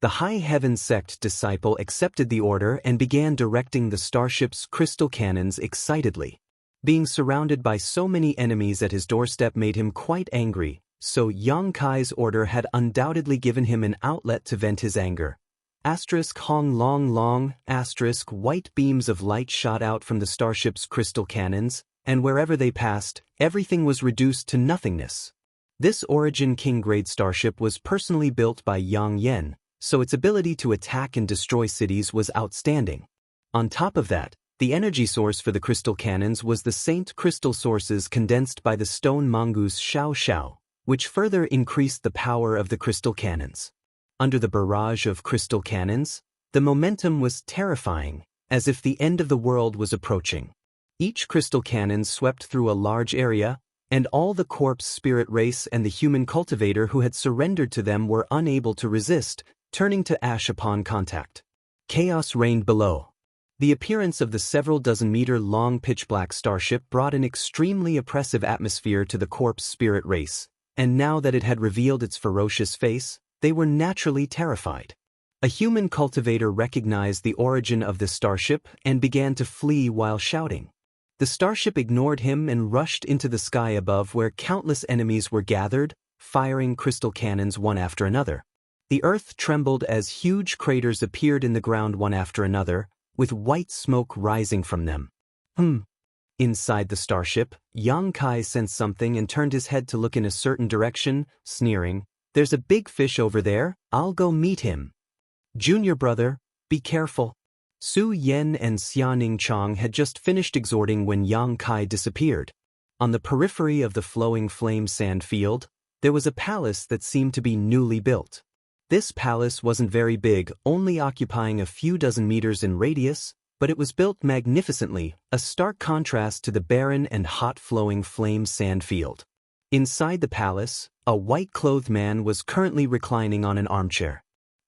Speaker 1: The High Heaven sect disciple accepted the order and began directing the starship's crystal cannons excitedly. Being surrounded by so many enemies at his doorstep made him quite angry, so Yang Kai's order had undoubtedly given him an outlet to vent his anger. Hong long, white beams of light shot out from the starship's crystal cannons, and wherever they passed, everything was reduced to nothingness. This Origin King-grade starship was personally built by Yang Yen, so its ability to attack and destroy cities was outstanding. On top of that, the energy source for the crystal cannons was the Saint crystal sources condensed by the stone mongoose Xiao, which further increased the power of the crystal cannons. Under the barrage of crystal cannons, the momentum was terrifying, as if the end of the world was approaching. Each crystal cannon swept through a large area, and all the corpse spirit race and the human cultivator who had surrendered to them were unable to resist, turning to ash upon contact. Chaos reigned below. The appearance of the several dozen-meter-long pitch-black starship brought an extremely oppressive atmosphere to the corpse spirit race, and now that it had revealed its ferocious face, they were naturally terrified. A human cultivator recognized the origin of the starship and began to flee while shouting. The starship ignored him and rushed into the sky above where countless enemies were gathered, firing crystal cannons one after another. The earth trembled as huge craters appeared in the ground one after another, with white smoke rising from them. Inside the starship, Yang Kai sensed something and turned his head to look in a certain direction, sneering, "There's a big fish over there, I'll go meet him." "Junior brother, be careful." Su Yen and Xianing Chang had just finished exhorting when Yang Kai disappeared. On the periphery of the flowing flame sand field, there was a palace that seemed to be newly built. This palace wasn't very big, only occupying a few dozen meters in radius, but it was built magnificently, a stark contrast to the barren and hot-flowing flame sand field. Inside the palace, a white-clothed man was currently reclining on an armchair.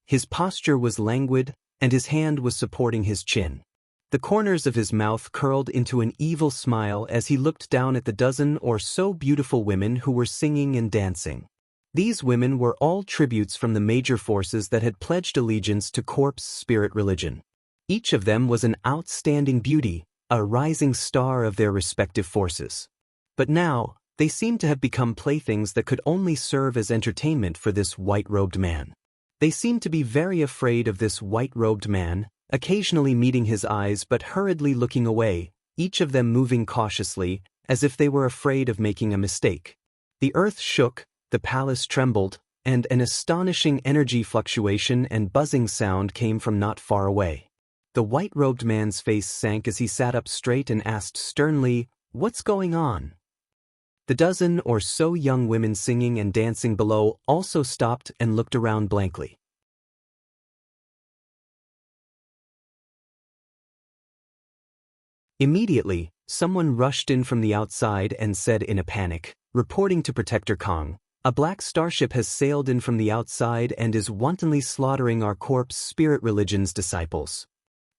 Speaker 1: His posture was languid, and his hand was supporting his chin. The corners of his mouth curled into an evil smile as he looked down at the dozen or so beautiful women who were singing and dancing. These women were all tributes from the major forces that had pledged allegiance to Corpse Spirit Religion. Each of them was an outstanding beauty, a rising star of their respective forces. But now, they seemed to have become playthings that could only serve as entertainment for this white-robed man. They seemed to be very afraid of this white-robed man, occasionally meeting his eyes but hurriedly looking away, each of them moving cautiously, as if they were afraid of making a mistake. The earth shook, the palace trembled, and an astonishing energy fluctuation and buzzing sound came from not far away. The white-robed man's face sank as he sat up straight and asked sternly, "What's going on?" The dozen or so young women singing and dancing below also stopped and looked around blankly. Immediately, someone rushed in from the outside and said in a panic, reporting to Protector Kong, "A black starship has sailed in from the outside and is wantonly slaughtering our Corpse Spirit Religion's disciples."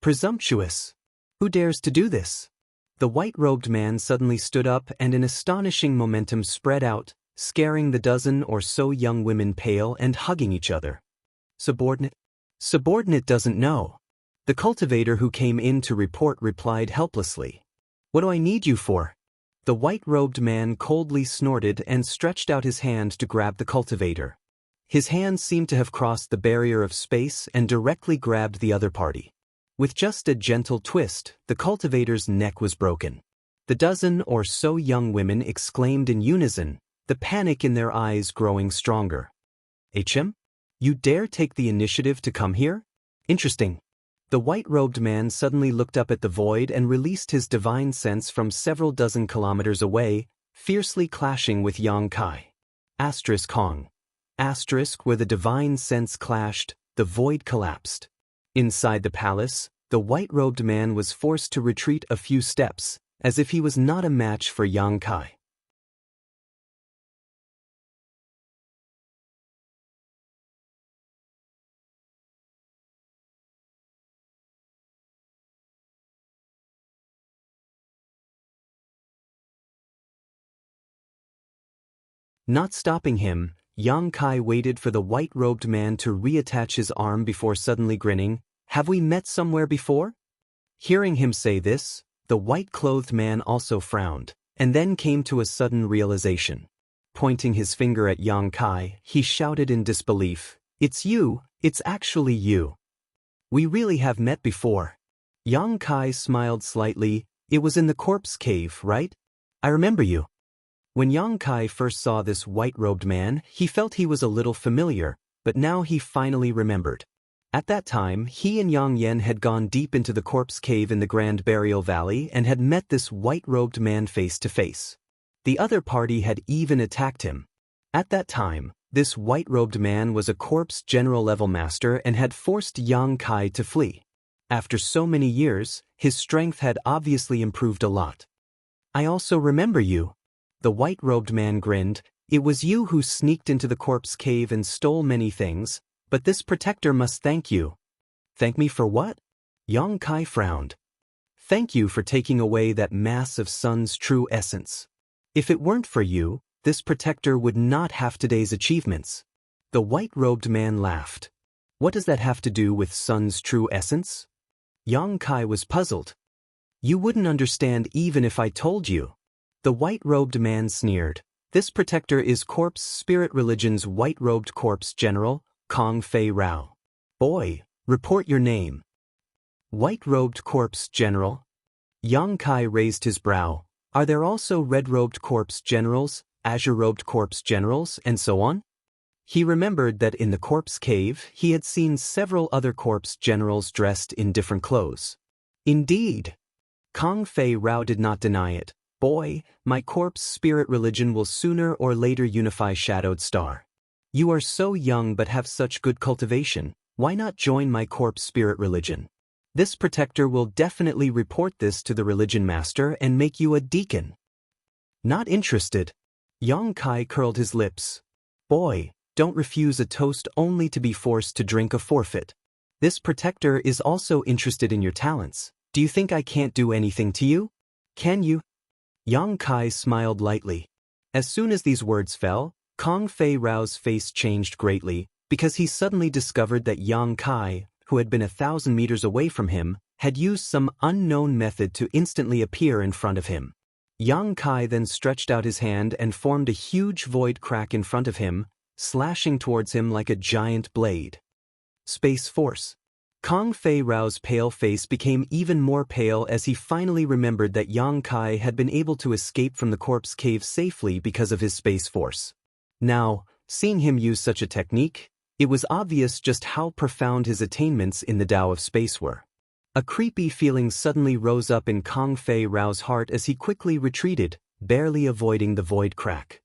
Speaker 1: Presumptuous! Who dares to do this? The white-robed man suddenly stood up and an astonishing momentum spread out, scaring the dozen or so young women pale and hugging each other. Subordinate? Subordinate doesn't know. The cultivator who came in to report replied helplessly. "What do I need you for?" The white-robed man coldly snorted and stretched out his hand to grab the cultivator. His hand seemed to have crossed the barrier of space and directly grabbed the other party. With just a gentle twist, the cultivator's neck was broken. The dozen or so young women exclaimed in unison, the panic in their eyes growing stronger. "HM? You dare take the initiative to come here? Interesting. The white-robed man suddenly looked up at the void and released his divine sense from several dozen kilometers away, fiercely clashing with Yang Kai. Asterisk Hong. Asterisk where the divine sense clashed, the void collapsed. Inside the palace, the white-robed man was forced to retreat a few steps, as if he was not a match for Yang Kai. Not stopping him, Yang Kai waited for the white-robed man to reattach his arm before suddenly grinning, "Have we met somewhere before?" Hearing him say this, the white-clothed man also frowned, and then came to a sudden realization. Pointing his finger at Yang Kai, he shouted in disbelief, "It's you, it's actually you. We really have met before." Yang Kai smiled slightly. "It was in the corpse cave, right? I remember you." When Yang Kai first saw this white-robed man, he felt he was a little familiar, but now he finally remembered. At that time, he and Yang Yen had gone deep into the corpse cave in the Grand Burial Valley and had met this white-robed man face to face. The other party had even attacked him. At that time, this white-robed man was a corpse general-level master and had forced Yang Kai to flee. After so many years, his strength had obviously improved a lot. "I also remember you." The white-robed man grinned. "It was you who sneaked into the corpse cave and stole many things, but this protector must thank you." "Thank me for what?" Yang Kai frowned. "Thank you for taking away that mass of Sun's true essence. If it weren't for you, this protector would not have today's achievements." The white-robed man laughed. "What does that have to do with Sun's true essence?" Yang Kai was puzzled. "You wouldn't understand even if I told you." The white-robed man sneered. "This protector is Corpse Spirit Religion's white-robed corpse general, Kong Fei Rao." "Boy, report your name." "White-robed corpse general?" Yang Kai raised his brow. "Are there also red-robed corpse generals, azure-robed corpse generals, and so on?" He remembered that in the corpse cave, he had seen several other corpse generals dressed in different clothes. "Indeed." Kong Fei Rao did not deny it. "Boy, my corpse spirit religion will sooner or later unify Shadowed Star. You are so young but have such good cultivation, why not join my corpse spirit religion? This protector will definitely report this to the religion master and make you a deacon." "Not interested." Yang Kai curled his lips. "Boy, don't refuse a toast only to be forced to drink a forfeit. This protector is also interested in your talents. Do you think I can't do anything to you? Can you?" Yang Kai smiled lightly. As soon as these words fell, Kong Fei Rao's face changed greatly, because he suddenly discovered that Yang Kai, who had been 1,000 meters away from him, had used some unknown method to instantly appear in front of him. Yang Kai then stretched out his hand and formed a huge void crack in front of him, slashing towards him like a giant blade. Space Force. Kong Fei Rao's pale face became even more pale as he finally remembered that Yang Kai had been able to escape from the corpse cave safely because of his Space Force. Now, seeing him use such a technique, it was obvious just how profound his attainments in the Tao of Space were. A creepy feeling suddenly rose up in Kong Fei Rao's heart as he quickly retreated, barely avoiding the void crack.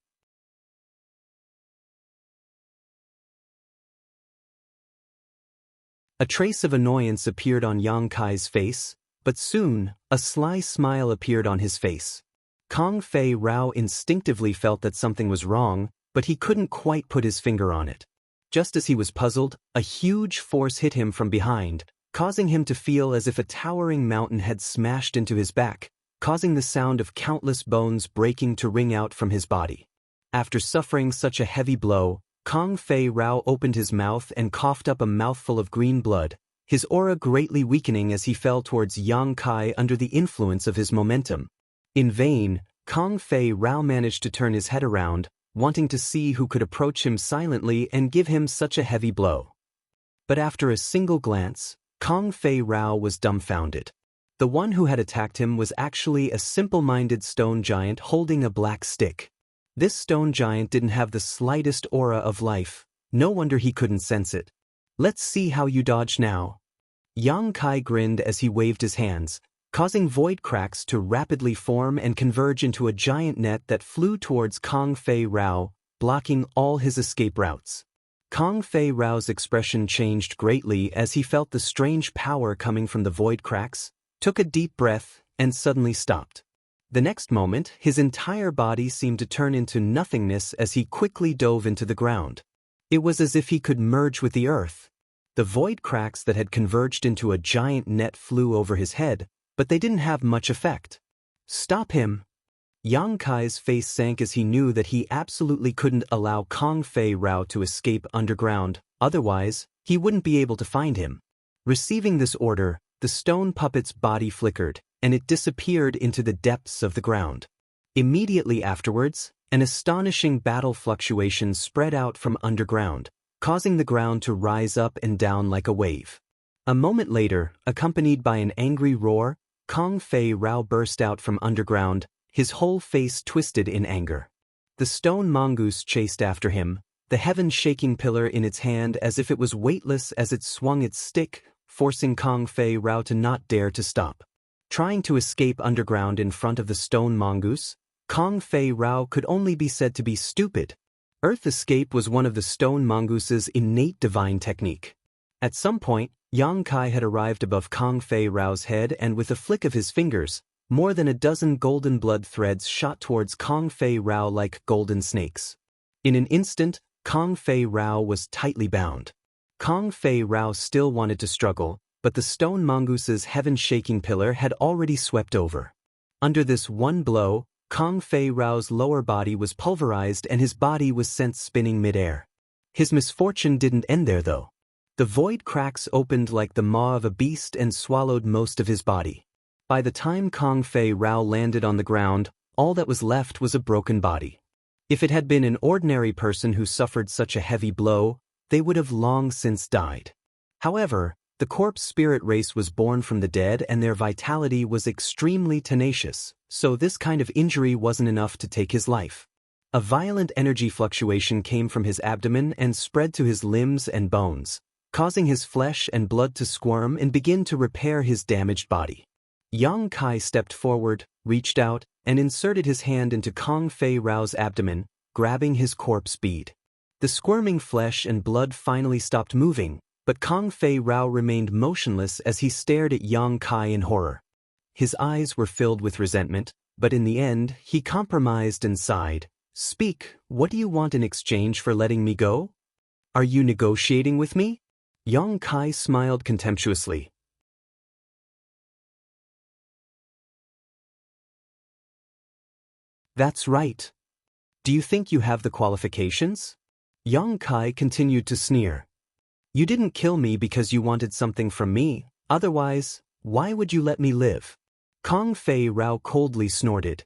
Speaker 1: A trace of annoyance appeared on Yang Kai's face, but soon, a sly smile appeared on his face. Kong Fei Rao instinctively felt that something was wrong, but he couldn't quite put his finger on it. Just as he was puzzled, a huge force hit him from behind, causing him to feel as if a towering mountain had smashed into his back, causing the sound of countless bones breaking to ring out from his body. After suffering such a heavy blow, Kong Fei Rao opened his mouth and coughed up a mouthful of green blood, his aura greatly weakening as he fell towards Yang Kai under the influence of his momentum. In vain, Kong Fei Rao managed to turn his head around, wanting to see who could approach him silently and give him such a heavy blow. But after a single glance, Kong Fei Rao was dumbfounded. The one who had attacked him was actually a simple-minded stone giant holding a black stick. This stone giant didn't have the slightest aura of life. No wonder he couldn't sense it. "Let's see how you dodge now." Yang Kai grinned as he waved his hands, causing void cracks to rapidly form and converge into a giant net that flew towards Kong Fei Rao, blocking all his escape routes. Kong Fei Rao's expression changed greatly as he felt the strange power coming from the void cracks, took a deep breath, and suddenly stopped. The next moment, his entire body seemed to turn into nothingness as he quickly dove into the ground. It was as if he could merge with the earth. The void cracks that had converged into a giant net flew over his head, but they didn't have much effect. "Stop him!" Yang Kai's face sank as he knew that he absolutely couldn't allow Kong Fei Rao to escape underground, otherwise, he wouldn't be able to find him. Receiving this order, the stone puppet's body flickered, and it disappeared into the depths of the ground. Immediately afterwards, an astonishing battle fluctuation spread out from underground, causing the ground to rise up and down like a wave. A moment later, accompanied by an angry roar, Kong Fei Rao burst out from underground, his whole face twisted in anger. The stone mongoose chased after him, the heaven-shaking pillar in its hand as if it was weightless as it swung its stick, forcing Kong Fei Rao to not dare to stop. Trying to escape underground in front of the stone mongoose, Kong Fei Rao could only be said to be stupid. Earth escape was one of the stone mongoose's innate divine technique. At some point, Yang Kai had arrived above Kong Fei Rao's head, and with a flick of his fingers, more than a dozen golden blood threads shot towards Kong Fei Rao like golden snakes. In an instant, Kong Fei Rao was tightly bound. Kong Fei Rao still wanted to struggle, but the stone mongoose's heaven-shaking pillar had already swept over. Under this one blow, Kong Fei Rao's lower body was pulverized and his body was sent spinning mid-air. His misfortune didn't end there though. The void cracks opened like the maw of a beast and swallowed most of his body. By the time Kong Fei Rao landed on the ground, all that was left was a broken body. If it had been an ordinary person who suffered such a heavy blow, they would have long since died. However, the corpse spirit race was born from the dead and their vitality was extremely tenacious, so this kind of injury wasn't enough to take his life. A violent energy fluctuation came from his abdomen and spread to his limbs and bones, causing his flesh and blood to squirm and begin to repair his damaged body. Yang Kai stepped forward, reached out, and inserted his hand into Kong Fei Rao's abdomen, grabbing his corpse bead. The squirming flesh and blood finally stopped moving, but Kong Fei Rao remained motionless as he stared at Yang Kai in horror. His eyes were filled with resentment, but in the end, he compromised and sighed. "Speak, what do you want in exchange for letting me go? Are you negotiating with me?" Yang Kai smiled contemptuously. "That's right. Do you think you have the qualifications?" Yang Kai continued to sneer. "You didn't kill me because you wanted something from me, otherwise, why would you let me live?" Kong Fei Rao coldly snorted.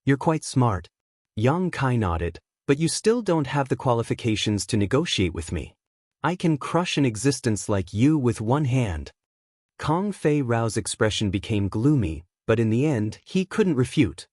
Speaker 1: "You're quite smart." Yang Kai nodded, "but you still don't have the qualifications to negotiate with me. I can crush an existence like you with one hand." Kong Fei Rao's expression became gloomy, but in the end, he couldn't refute.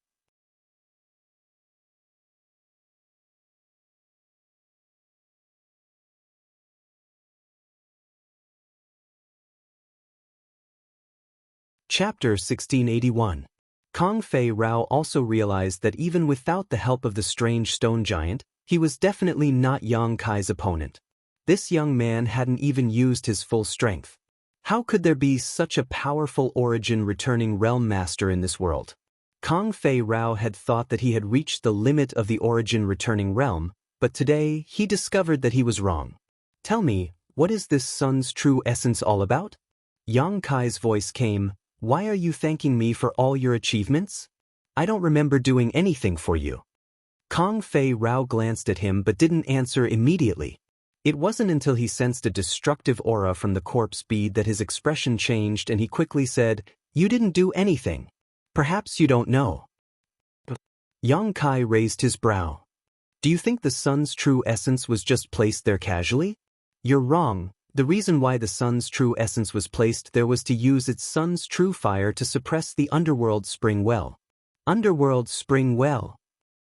Speaker 1: Chapter 1681. Kong Fei Rao also realized that even without the help of the strange stone giant, he was definitely not Yang Kai's opponent. This young man hadn't even used his full strength. How could there be such a powerful origin-returning realm master in this world? Kong Fei Rao had thought that he had reached the limit of the origin-returning realm, but today he discovered that he was wrong. "Tell me, what is this sun's true essence all about?" Yang Kai's voice came. "Why are you thanking me for all your achievements? I don't remember doing anything for you." Kong Fei Rao glanced at him but didn't answer immediately. It wasn't until he sensed a destructive aura from the corpse bead that his expression changed and he quickly said, "You didn't do anything. Perhaps you don't know." Yang Kai raised his brow. "Do you think the sun's true essence was just placed there casually? You're wrong. The reason why the sun's true essence was placed there was to use its sun's true fire to suppress the underworld spring well." "Underworld spring well?"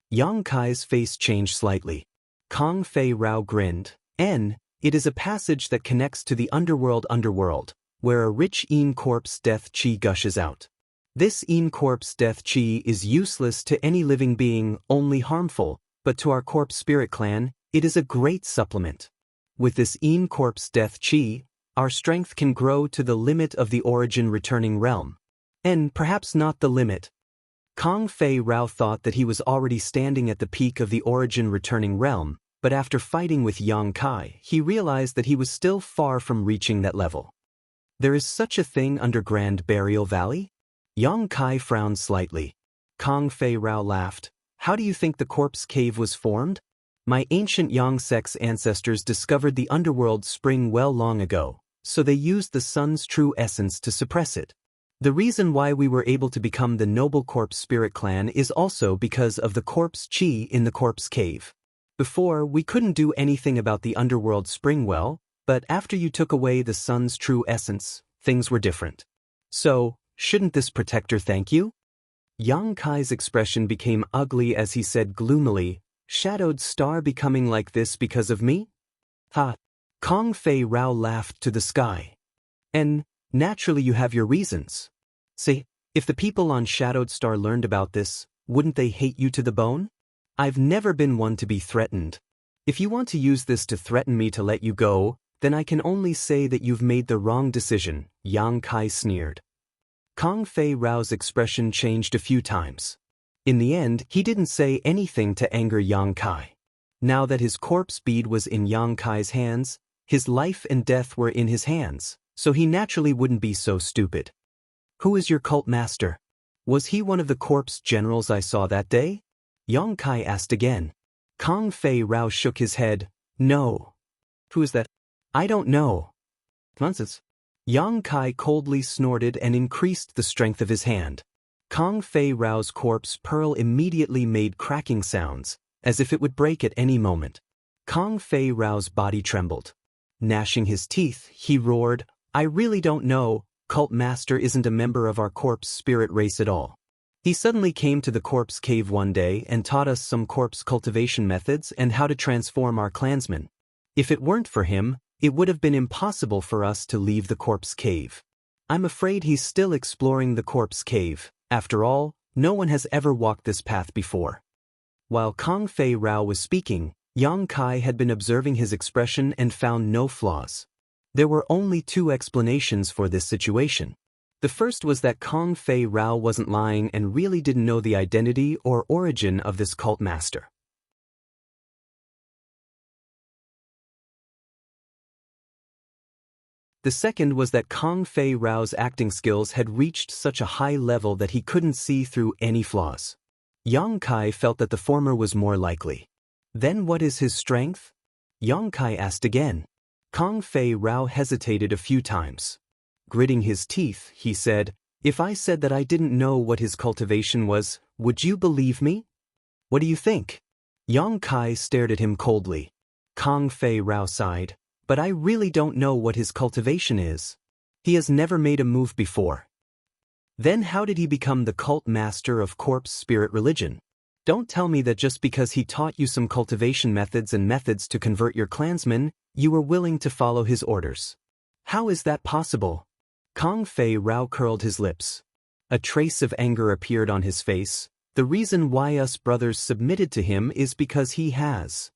Speaker 1: Yang Kai's face changed slightly. Kong Fei Rao grinned. It is a passage that connects to the underworld. where a rich in corpse death chi gushes out. This in corpse death chi is useless to any living being, only harmful, but to our corpse spirit clan, it is a great supplement. With this in corpse death chi, our strength can grow to the limit of the origin returning realm. And perhaps not the limit. Kong Fei Rao thought that he was already standing at the peak of the origin returning realm, but after fighting with Yang Kai, he realized that he was still far from reaching that level. There is such a thing under Grand Burial Valley? Yang Kai frowned slightly. Kong Fei Rao laughed. How do you think the corpse cave was formed? My ancient Yang sect's ancestors discovered the underworld spring well long ago, so they used the sun's true essence to suppress it. The reason why we were able to become the noble corpse spirit clan is also because of the corpse chi in the corpse cave. Before, we couldn't do anything about the underworld spring well, but after you took away the sun's true essence, things were different. So, shouldn't this protector thank you? Yang Kai's expression became ugly as he said gloomily, Shadowed star becoming like this because of me? Ha! Kong Fei Rao laughed to the sky. And, naturally you have your reasons. Say, if the people on Shadowed Star learned about this, wouldn't they hate you to the bone? I've never been one to be threatened. If you want to use this to threaten me to let you go, then I can only say that you've made the wrong decision, Yang Kai sneered. Kong Fei Rao's expression changed a few times. In the end, he didn't say anything to anger Yang Kai. Now that his corpse bead was in Yang Kai's hands, his life and death were in his hands, so he naturally wouldn't be so stupid. Who is your cult master? Was he one of the corpse generals I saw that day? Yang Kai asked again. Kong Fei Rao shook his head. No. Who is that? I don't know. Nonsense. Yang Kai coldly snorted and increased the strength of his hand. Kong Fei Rao's corpse pearl immediately made cracking sounds, as if it would break at any moment. Kong Fei Rao's body trembled. Gnashing his teeth, he roared, I really don't know, Cult Master isn't a member of our corpse spirit race at all. He suddenly came to the corpse cave one day and taught us some corpse cultivation methods and how to transform our clansmen. If it weren't for him, it would have been impossible for us to leave the corpse cave. I'm afraid he's still exploring the corpse cave. After all, no one has ever walked this path before. While Kong Fei Rao was speaking, Yang Kai had been observing his expression and found no flaws. There were only two explanations for this situation. The first was that Kong Fei Rao wasn't lying and really didn't know the identity or origin of this cult master. The second was that Kong Fei Rao's acting skills had reached such a high level that he couldn't see through any flaws. Yang Kai felt that the former was more likely. Then what is his strength? Yang Kai asked again. Kong Fei Rao hesitated a few times. Gritting his teeth, he said, If I said that I didn't know what his cultivation was, would you believe me? What do you think? Yang Kai stared at him coldly. Kong Fei Rao sighed. But I really don't know what his cultivation is. He has never made a move before. Then how did he become the cult master of corpse spirit religion? Don't tell me that just because he taught you some cultivation methods and methods to convert your clansmen, you were willing to follow his orders. How is that possible? Kong Fei Rao curled his lips. A trace of anger appeared on his face. The reason why us brothers submitted to him is because he has.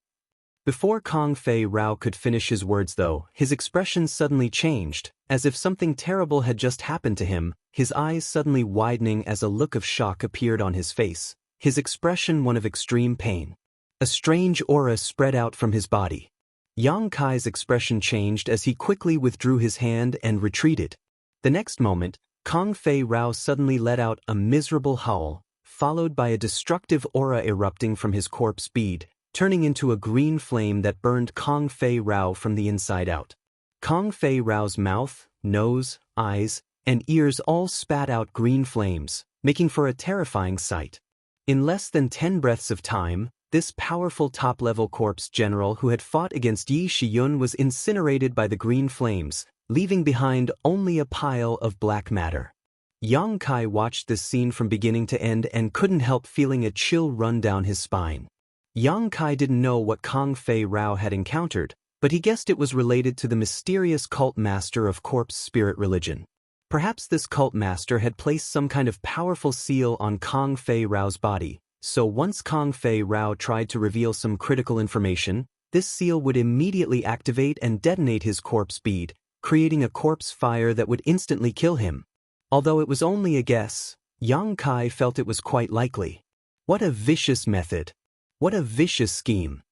Speaker 1: Before Kong Fei Rao could finish his words though, his expression suddenly changed, as if something terrible had just happened to him, his eyes suddenly widening as a look of shock appeared on his face, his expression one of extreme pain. A strange aura spread out from his body. Yang Kai's expression changed as he quickly withdrew his hand and retreated. The next moment, Kong Fei Rao suddenly let out a miserable howl, followed by a destructive aura erupting from his corpse bead, turning into a green flame that burned Kong Fei Rao from the inside out. Kong Fei Rao's mouth, nose, eyes, and ears all spat out green flames, making for a terrifying sight. In less than 10 breaths of time, this powerful top-level corpse general who had fought against Yi Shiyun was incinerated by the green flames, leaving behind only a pile of black matter. Yang Kai watched this scene from beginning to end and couldn't help feeling a chill run down his spine. Yang Kai didn't know what Kong Fei Rao had encountered, but he guessed it was related to the mysterious cult master of corpse spirit religion. Perhaps this cult master had placed some kind of powerful seal on Kong Fei Rao's body, so once Kong Fei Rao tried to reveal some critical information, this seal would immediately activate and detonate his corpse bead, creating a corpse fire that would instantly kill him. Although it was only a guess, Yang Kai felt it was quite likely. What a vicious method! What a vicious scheme!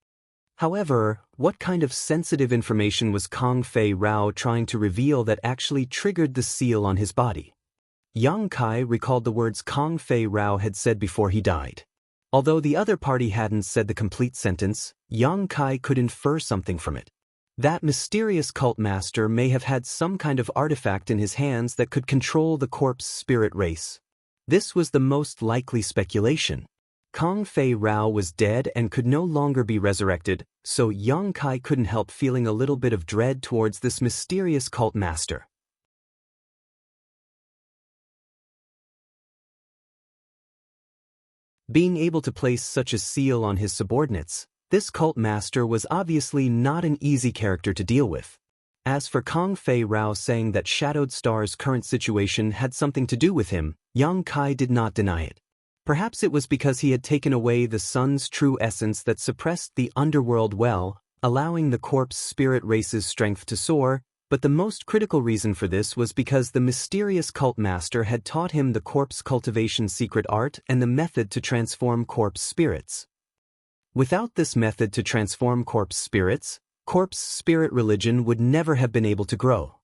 Speaker 1: However, what kind of sensitive information was Kong Fei Rao trying to reveal that actually triggered the seal on his body? Yang Kai recalled the words Kong Fei Rao had said before he died. Although the other party hadn't said the complete sentence, Yang Kai could infer something from it. That mysterious cult master may have had some kind of artifact in his hands that could control the corpse spirit race. This was the most likely speculation. Kong Fei Rao was dead and could no longer be resurrected, so Yang Kai couldn't help feeling a little bit of dread towards this mysterious cult master. Being able to place such a seal on his subordinates, this cult master was obviously not an easy character to deal with. As for Kong Fei Rao saying that Shadowed Star's current situation had something to do with him, Yang Kai did not deny it. Perhaps it was because he had taken away the sun's true essence that suppressed the underworld well, allowing the corpse spirit race's strength to soar, but the most critical reason for this was because the mysterious cult master had taught him the corpse cultivation secret art and the method to transform corpse spirits. Without this method to transform corpse spirit religion would never have been able to grow.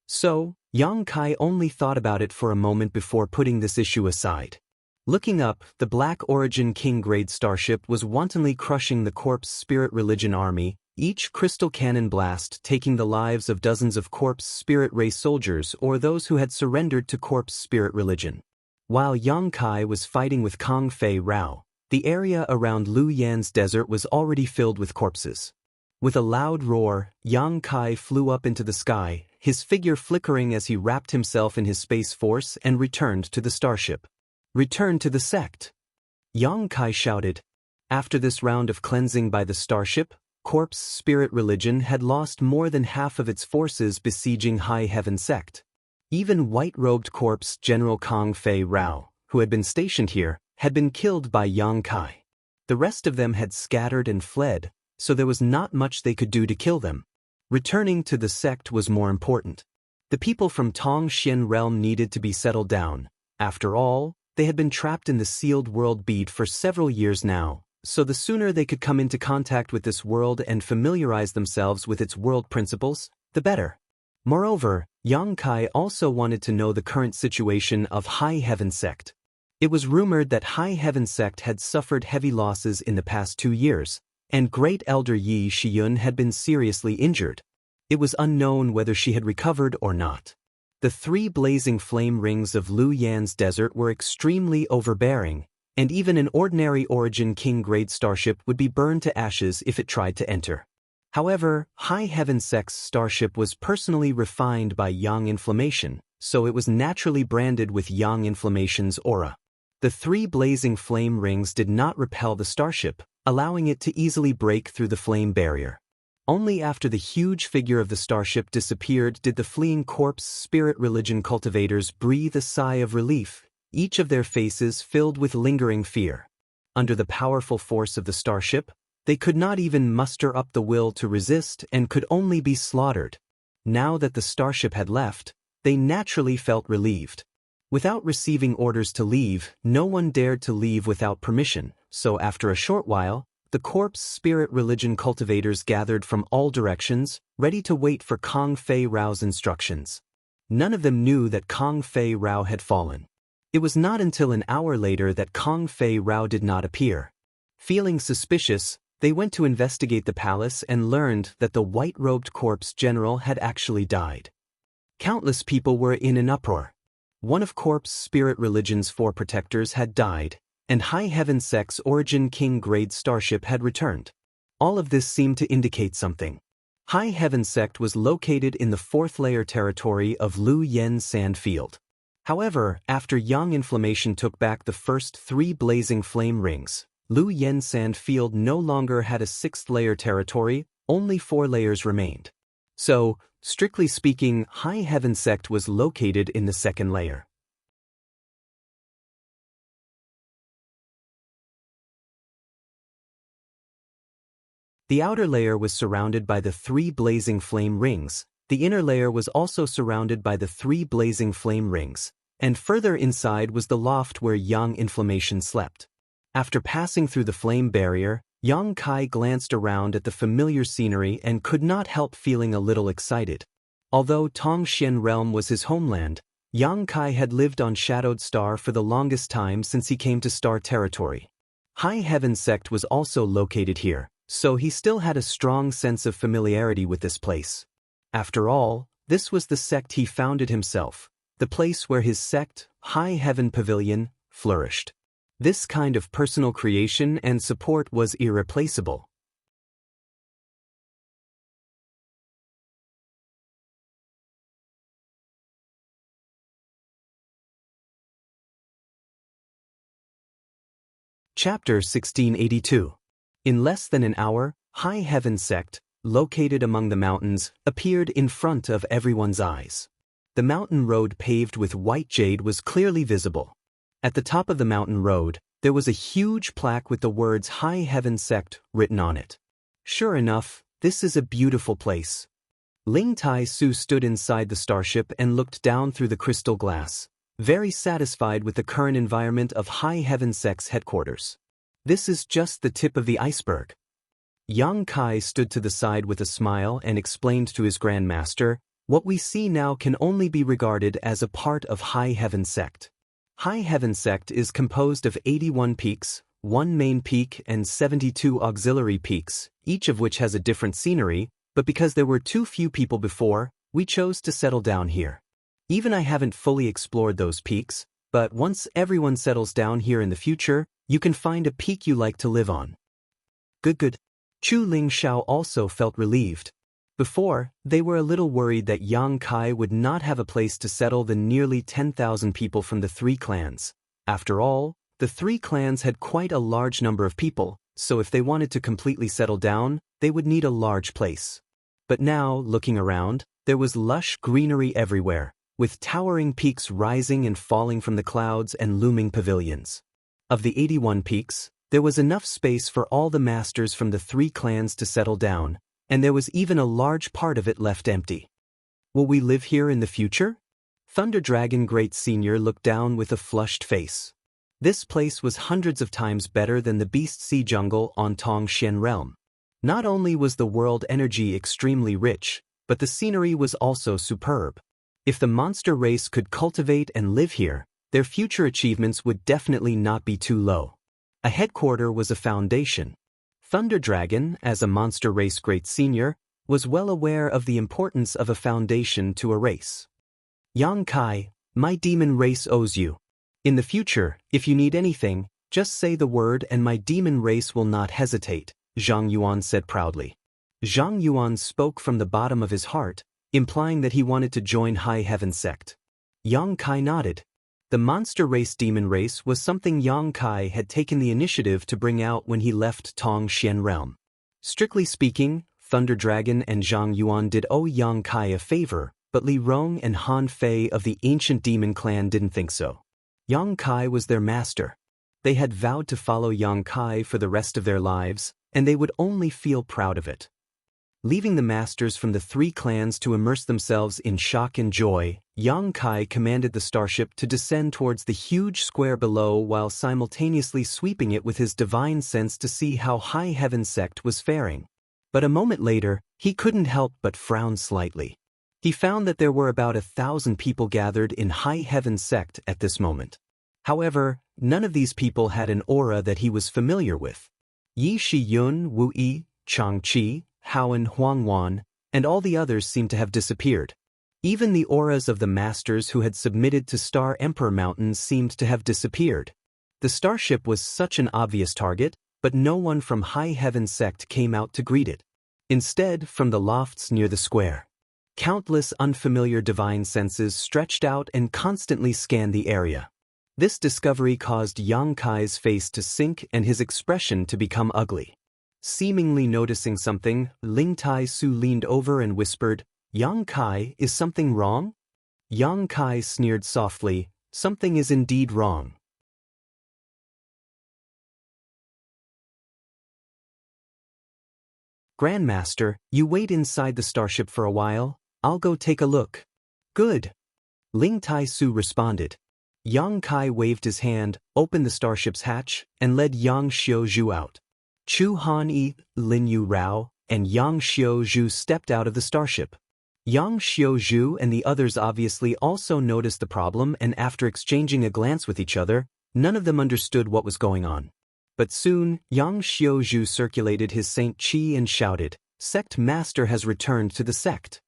Speaker 1: So, Yang Kai only thought about it for a moment before putting this issue aside. Looking up, the Black Origin King grade starship was wantonly crushing the corpse spirit religion army, each crystal cannon blast taking the lives of dozens of corpse spirit race soldiers or those who had surrendered to corpse spirit religion. While Yang Kai was fighting with Kong Fei Rao, the area around Lu Yan's desert was already filled with corpses. With a loud roar, Yang Kai flew up into the sky, his figure flickering as he wrapped himself in his space force and returned to the starship. Return to the sect! Yang Kai shouted. After this round of cleansing by the starship, corpse spirit religion had lost more than half of its forces besieging High Heaven sect. Even white-robed corpse General Kong Fei Rao, who had been stationed here, had been killed by Yang Kai. The rest of them had scattered and fled, so there was not much they could do to kill them. Returning to the sect was more important. The people from Tong Xin realm needed to be settled down. After all, they had been trapped in the sealed world bead for several years now, so the sooner they could come into contact with this world and familiarize themselves with its world principles, the better. Moreover, Yang Kai also wanted to know the current situation of High Heaven sect. It was rumored that High Heaven sect had suffered heavy losses in the past 2 years, and Great Elder Yi Shiyun had been seriously injured. It was unknown whether she had recovered or not. The 3 blazing flame rings of Lu Yan's desert were extremely overbearing, and even an ordinary Origin King grade starship would be burned to ashes if it tried to enter. However, High Heaven sect's starship was personally refined by Yang Inflammation, so it was naturally branded with Yang Inflammation's aura. The 3 blazing flame rings did not repel the starship, allowing it to easily break through the flame barrier. Only after the huge figure of the starship disappeared did the fleeing corpse spirit religion cultivators breathe a sigh of relief, each of their faces filled with lingering fear. Under the powerful force of the starship, they could not even muster up the will to resist and could only be slaughtered. Now that the starship had left, they naturally felt relieved. Without receiving orders to leave, no one dared to leave without permission, so after a short while, the corpse spirit religion cultivators gathered from all directions, ready to wait for Kong Fei Rao's instructions. None of them knew that Kong Fei Rao had fallen. It was not until an hour later that Kong Fei Rao did not appear. Feeling suspicious, they went to investigate the palace and learned that the white-robed corpse general had actually died. Countless people were in an uproar. One of corpse spirit religion's 4 protectors had died, and High Heaven sect's Origin King grade starship had returned. All of this seemed to indicate something. High Heaven sect was located in the 4th layer territory of Lu Yen's sand field. However, after Yang Inflammation took back the first 3 blazing flame rings, Lu Yen's sand field no longer had a 6th layer territory, only 4 layers remained. So, strictly speaking, High Heaven sect was located in the second layer. The outer layer was surrounded by the 3 blazing flame rings. The inner layer was also surrounded by the 3 blazing flame rings, and further inside was the loft where Yang Inflammation slept. After passing through the flame barrier, Yang Kai glanced around at the familiar scenery and could not help feeling a little excited. Although Tongxian Realm was his homeland, Yang Kai had lived on Shadowed Star for the longest time since he came to Star Territory. High Heaven sect was also located here, so he still had a strong sense of familiarity with this place. After all, this was the sect he founded himself, the place where his sect, High Heaven Pavilion, flourished. This kind of personal creation and support was irreplaceable. Chapter 1682. In less than an hour, High Heaven sect, located among the mountains, appeared in front of everyone's eyes. The mountain road paved with white jade was clearly visible. At the top of the mountain road, there was a huge plaque with the words High Heaven sect written on it. Sure enough, this is a beautiful place. Ling Tai Su stood inside the starship and looked down through the crystal glass, very satisfied with the current environment of High Heaven sect's headquarters. This is just the tip of the iceberg. Yang Kai stood to the side with a smile and explained to his grandmaster, what we see now can only be regarded as a part of High Heaven sect. High Heaven sect is composed of 81 peaks, 1 main peak and 72 auxiliary peaks, each of which has a different scenery, but because there were too few people before, we chose to settle down here. Even I haven't fully explored those peaks, but once everyone settles down here in the future, you can find a peak you like to live on. Good. Chu Ling Shao also felt relieved. Before, they were a little worried that Yang Kai would not have a place to settle the nearly 10,000 people from the 3 clans. After all, the 3 clans had quite a large number of people, so if they wanted to completely settle down, they would need a large place. But now, looking around, there was lush greenery everywhere, with towering peaks rising and falling from the clouds and looming pavilions. Of the 81 peaks, there was enough space for all the masters from the 3 clans to settle down, and there was even a large part of it left empty. Will we live here in the future? Thunder Dragon Great Senior looked down with a flushed face. This place was hundreds of times better than the Beast Sea Jungle on Tongxian Realm. Not only was the world energy extremely rich, but the scenery was also superb. If the monster race could cultivate and live here, their future achievements would definitely not be too low. A headquarter was a foundation. Thunder Dragon, as a monster race great senior, was well aware of the importance of a foundation to a race. Yang Kai, my demon race owes you. In the future, if you need anything, just say the word and my demon race will not hesitate, Zhang Yuan said proudly. Zhang Yuan spoke from the bottom of his heart, implying that he wanted to join High Heaven sect. Yang Kai nodded. The monster race demon race was something Yang Kai had taken the initiative to bring out when he left Tongxian Realm. Strictly speaking, Thunder Dragon and Zhang Yuan did owe Yang Kai a favor, but Li Rong and Han Fei of the ancient demon clan didn't think so. Yang Kai was their master. They had vowed to follow Yang Kai for the rest of their lives, and they would only feel proud of it. Leaving the masters from the 3 clans to immerse themselves in shock and joy, Yang Kai commanded the starship to descend towards the huge square below while simultaneously sweeping it with his divine sense to see how High Heaven sect was faring. But a moment later, he couldn't help but frown slightly. He found that there were about 1,000 people gathered in High Heaven sect at this moment. However, none of these people had an aura that he was familiar with. Yi Shiyun, Wu Yi, Chang Qi, Howen Huangwan, and all the others seemed to have disappeared. Even the auras of the masters who had submitted to Star Emperor Mountains seemed to have disappeared. The starship was such an obvious target, but no one from High Heaven sect came out to greet it. Instead, from the lofts near the square, countless unfamiliar divine senses stretched out and constantly scanned the area. This discovery caused Yang Kai's face to sink and his expression to become ugly. Seemingly noticing something, Ling Tai Su leaned over and whispered, "Yang Kai, is something wrong?" Yang Kai sneered softly, "Something is indeed wrong." "Grandmaster, you wait inside the starship for a while, I'll go take a look." "Good." Ling Tai Su responded. Yang Kai waved his hand, opened the starship's hatch, and led Yang Xiaozhu out. Chu Han-yi, Lin Yu Rao, and Yang Xiaozhu stepped out of the starship. Yang Xiaozhu and the others obviously also noticed the problem, and after exchanging a glance with each other, none of them understood what was going on. But soon, Yang Xiaozhu circulated his Saint Qi and shouted, "Sect Master has returned to the sect."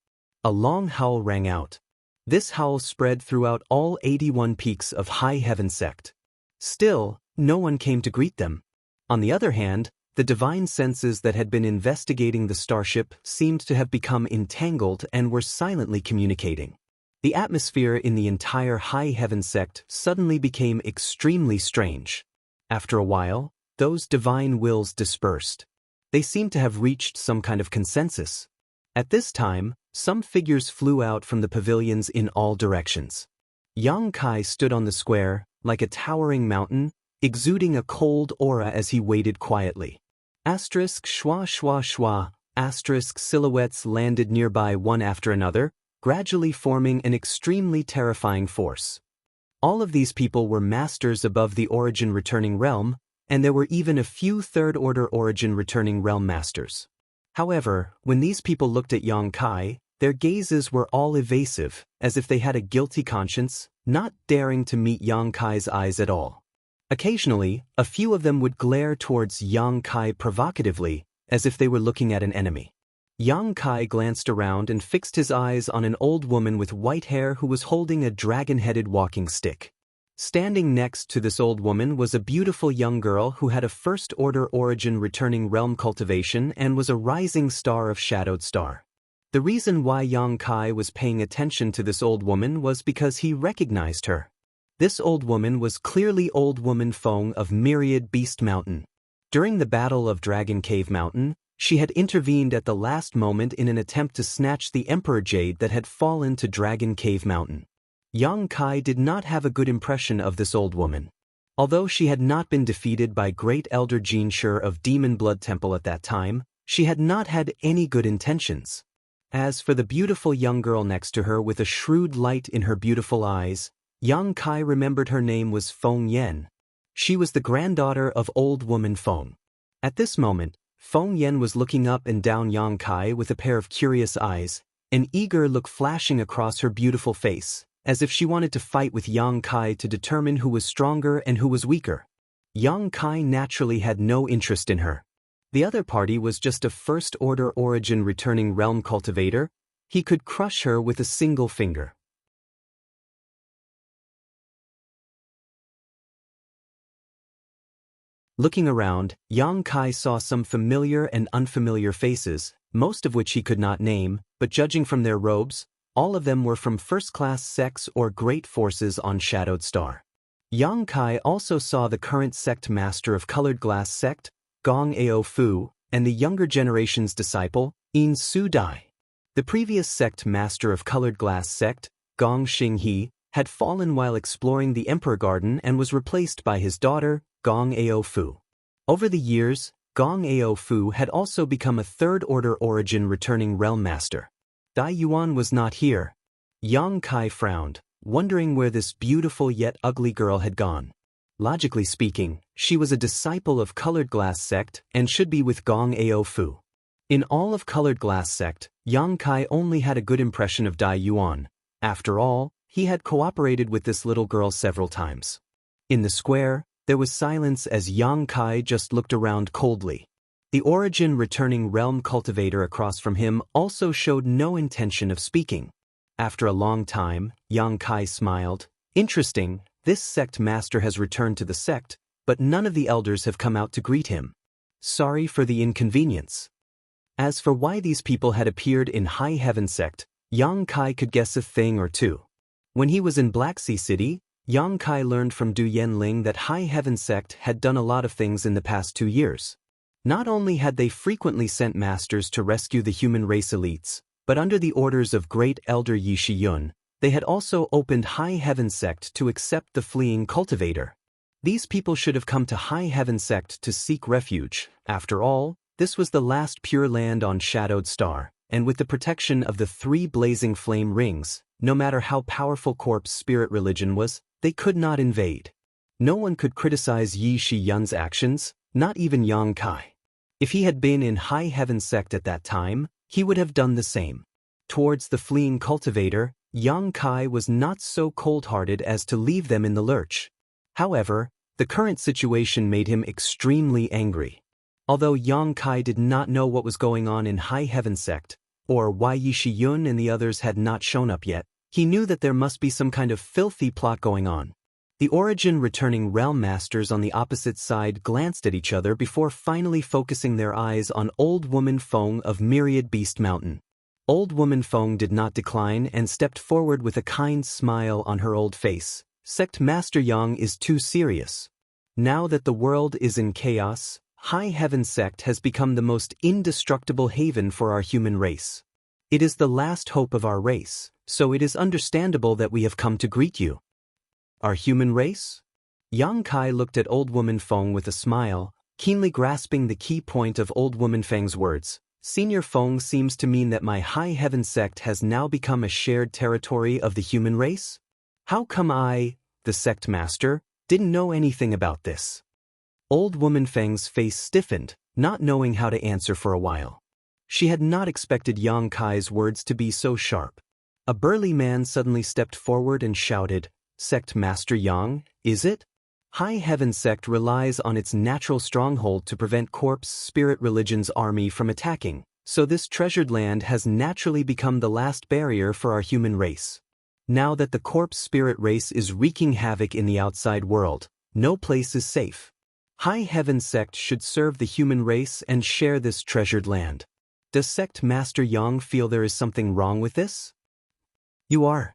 Speaker 1: A long howl rang out. This howl spread throughout all 81 peaks of High Heaven sect. Still, no one came to greet them. On the other hand, the divine senses that had been investigating the starship seemed to have become entangled and were silently communicating. The atmosphere in the entire High Heaven sect suddenly became extremely strange. After a while, those divine wills dispersed. They seemed to have reached some kind of consensus. At this time, some figures flew out from the pavilions in all directions. Yang Kai stood on the square, like a towering mountain, exuding a cold aura as he waited quietly. Asterisk schwa schwa schwa, asterisk silhouettes landed nearby one after another, gradually forming an extremely terrifying force. All of these people were masters above the origin returning realm, and there were even a few third-order origin returning realm masters. However, when these people looked at Yang Kai, their gazes were all evasive, as if they had a guilty conscience, not daring to meet Yang Kai's eyes at all. Occasionally, a few of them would glare towards Yang Kai provocatively, as if they were looking at an enemy. Yang Kai glanced around and fixed his eyes on an old woman with white hair who was holding a dragon-headed walking stick. Standing next to this old woman was a beautiful young girl who had a first-order origin returning realm cultivation and was a rising star of Shadowed Star. The reason why Yang Kai was paying attention to this old woman was because he recognized her. This old woman was clearly Old Woman Feng of Myriad Beast Mountain. During the Battle of Dragon Cave Mountain, she had intervened at the last moment in an attempt to snatch the Emperor Jade that had fallen to Dragon Cave Mountain. Yang Kai did not have a good impression of this old woman. Although she had not been defeated by Great Elder Jin Shi of Demon Blood Temple at that time, she had not had any good intentions. As for the beautiful young girl next to her with a shrewd light in her beautiful eyes, Yang Kai remembered her name was Feng Yan. She was the granddaughter of Old Woman Feng. At this moment, Feng Yan was looking up and down Yang Kai with a pair of curious eyes, an eager look flashing across her beautiful face, as if she wanted to fight with Yang Kai to determine who was stronger and who was weaker. Yang Kai naturally had no interest in her. The other party was just a first-order origin returning realm cultivator. He could crush her with a single finger. Looking around, Yang Kai saw some familiar and unfamiliar faces, most of which he could not name, but judging from their robes, all of them were from first-class sects or great forces on Shadowed Star. Yang Kai also saw the current sect master of Colored Glass sect, Gong Ao Fu, and the younger generation's disciple, In Su Dai. The previous sect master of Colored Glass sect, Gong Xing He, had fallen while exploring the Emperor Garden and was replaced by his daughter, Gong Ao Fu. Over the years, Gong Ao Fu had also become a third-order origin returning realm master. Dai Yuan was not here. Yang Kai frowned, wondering where this beautiful yet ugly girl had gone. Logically speaking, she was a disciple of Colored Glass sect and should be with Gong Ao Fu. In all of Colored Glass sect, Yang Kai only had a good impression of Dai Yuan. After all, he had cooperated with this little girl several times. In the square, there was silence as Yang Kai just looked around coldly. The origin returning realm cultivator across from him also showed no intention of speaking. After a long time, Yang Kai smiled. Interesting, this sect master has returned to the sect, but none of the elders have come out to greet him. Sorry for the inconvenience. As for why these people had appeared in High Heaven sect, Yang Kai could guess a thing or two. When he was in Black Sea City, Yang Kai learned from Du Yenling that High Heaven sect had done a lot of things in the past 2 years. Not only had they frequently sent masters to rescue the human race elites, but under the orders of Great Elder Yi Shiyun, they had also opened High Heaven Sect to accept the fleeing cultivator. These people should have come to High Heaven Sect to seek refuge. After all, this was the last pure land on Shadowed Star, and with the protection of the 3 blazing flame rings, no matter how powerful corpse spirit religion was, they could not invade. No one could criticize Yi Shiyun's actions, not even Yang Kai. If he had been in High Heaven Sect at that time, he would have done the same. Towards the fleeing cultivator, Yang Kai was not so cold-hearted as to leave them in the lurch. However, the current situation made him extremely angry. Although Yang Kai did not know what was going on in High Heaven Sect, or why Yi Shiyun and the others had not shown up yet, he knew that there must be some kind of filthy plot going on. The Origin returning realm masters on the opposite side glanced at each other before finally focusing their eyes on Old Woman Feng of Myriad Beast Mountain. Old Woman Feng did not decline and stepped forward with a kind smile on her old face. Sect Master Yang is too serious. Now that the world is in chaos, High Heaven Sect has become the most indestructible haven for our human race. It is the last hope of our race, so it is understandable that we have come to greet you. Our human race? Yang Kai looked at Old Woman Feng with a smile, keenly grasping the key point of Old Woman Feng's words. Senior Feng seems to mean that my High Heaven Sect has now become a shared territory of the human race? How come I, the sect master, didn't know anything about this? Old Woman Feng's face stiffened, not knowing how to answer for a while. She had not expected Yang Kai's words to be so sharp. A burly man suddenly stepped forward and shouted, Sect Master Yang, is it? High Heaven Sect relies on its natural stronghold to prevent corpse spirit religion's army from attacking, so this treasured land has naturally become the last barrier for our human race. Now that the corpse spirit race is wreaking havoc in the outside world, no place is safe. High Heaven Sect should serve the human race and share this treasured land. Does Sect Master Yang feel there is something wrong with this? You are.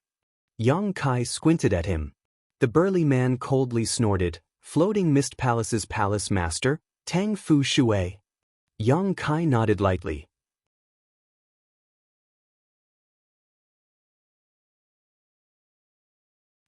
Speaker 1: Yang Kai squinted at him. The burly man coldly snorted, Floating Mist Palace's palace master, Tang Fu Shui. Yang Kai nodded lightly.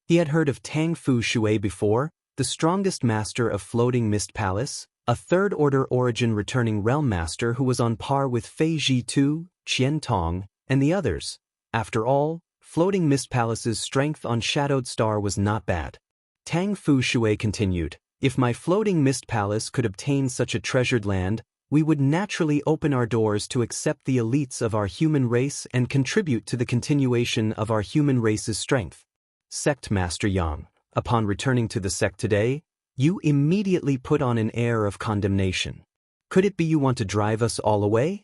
Speaker 1: He had heard of Tang Fu Shui before, the strongest master of Floating Mist Palace, a third-order origin returning realm master who was on par with Fei Ji Tu, Qian Tong, and the others. After all, Floating Mist Palace's strength on Shadowed Star was not bad. Tang Fu Shui continued, if my Floating Mist Palace could obtain such a treasured land, we would naturally open our doors to accept the elites of our human race and contribute to the continuation of our human race's strength. Sect Master Yang, upon returning to the sect today, you immediately put on an air of condemnation. Could it be you want to drive us all away?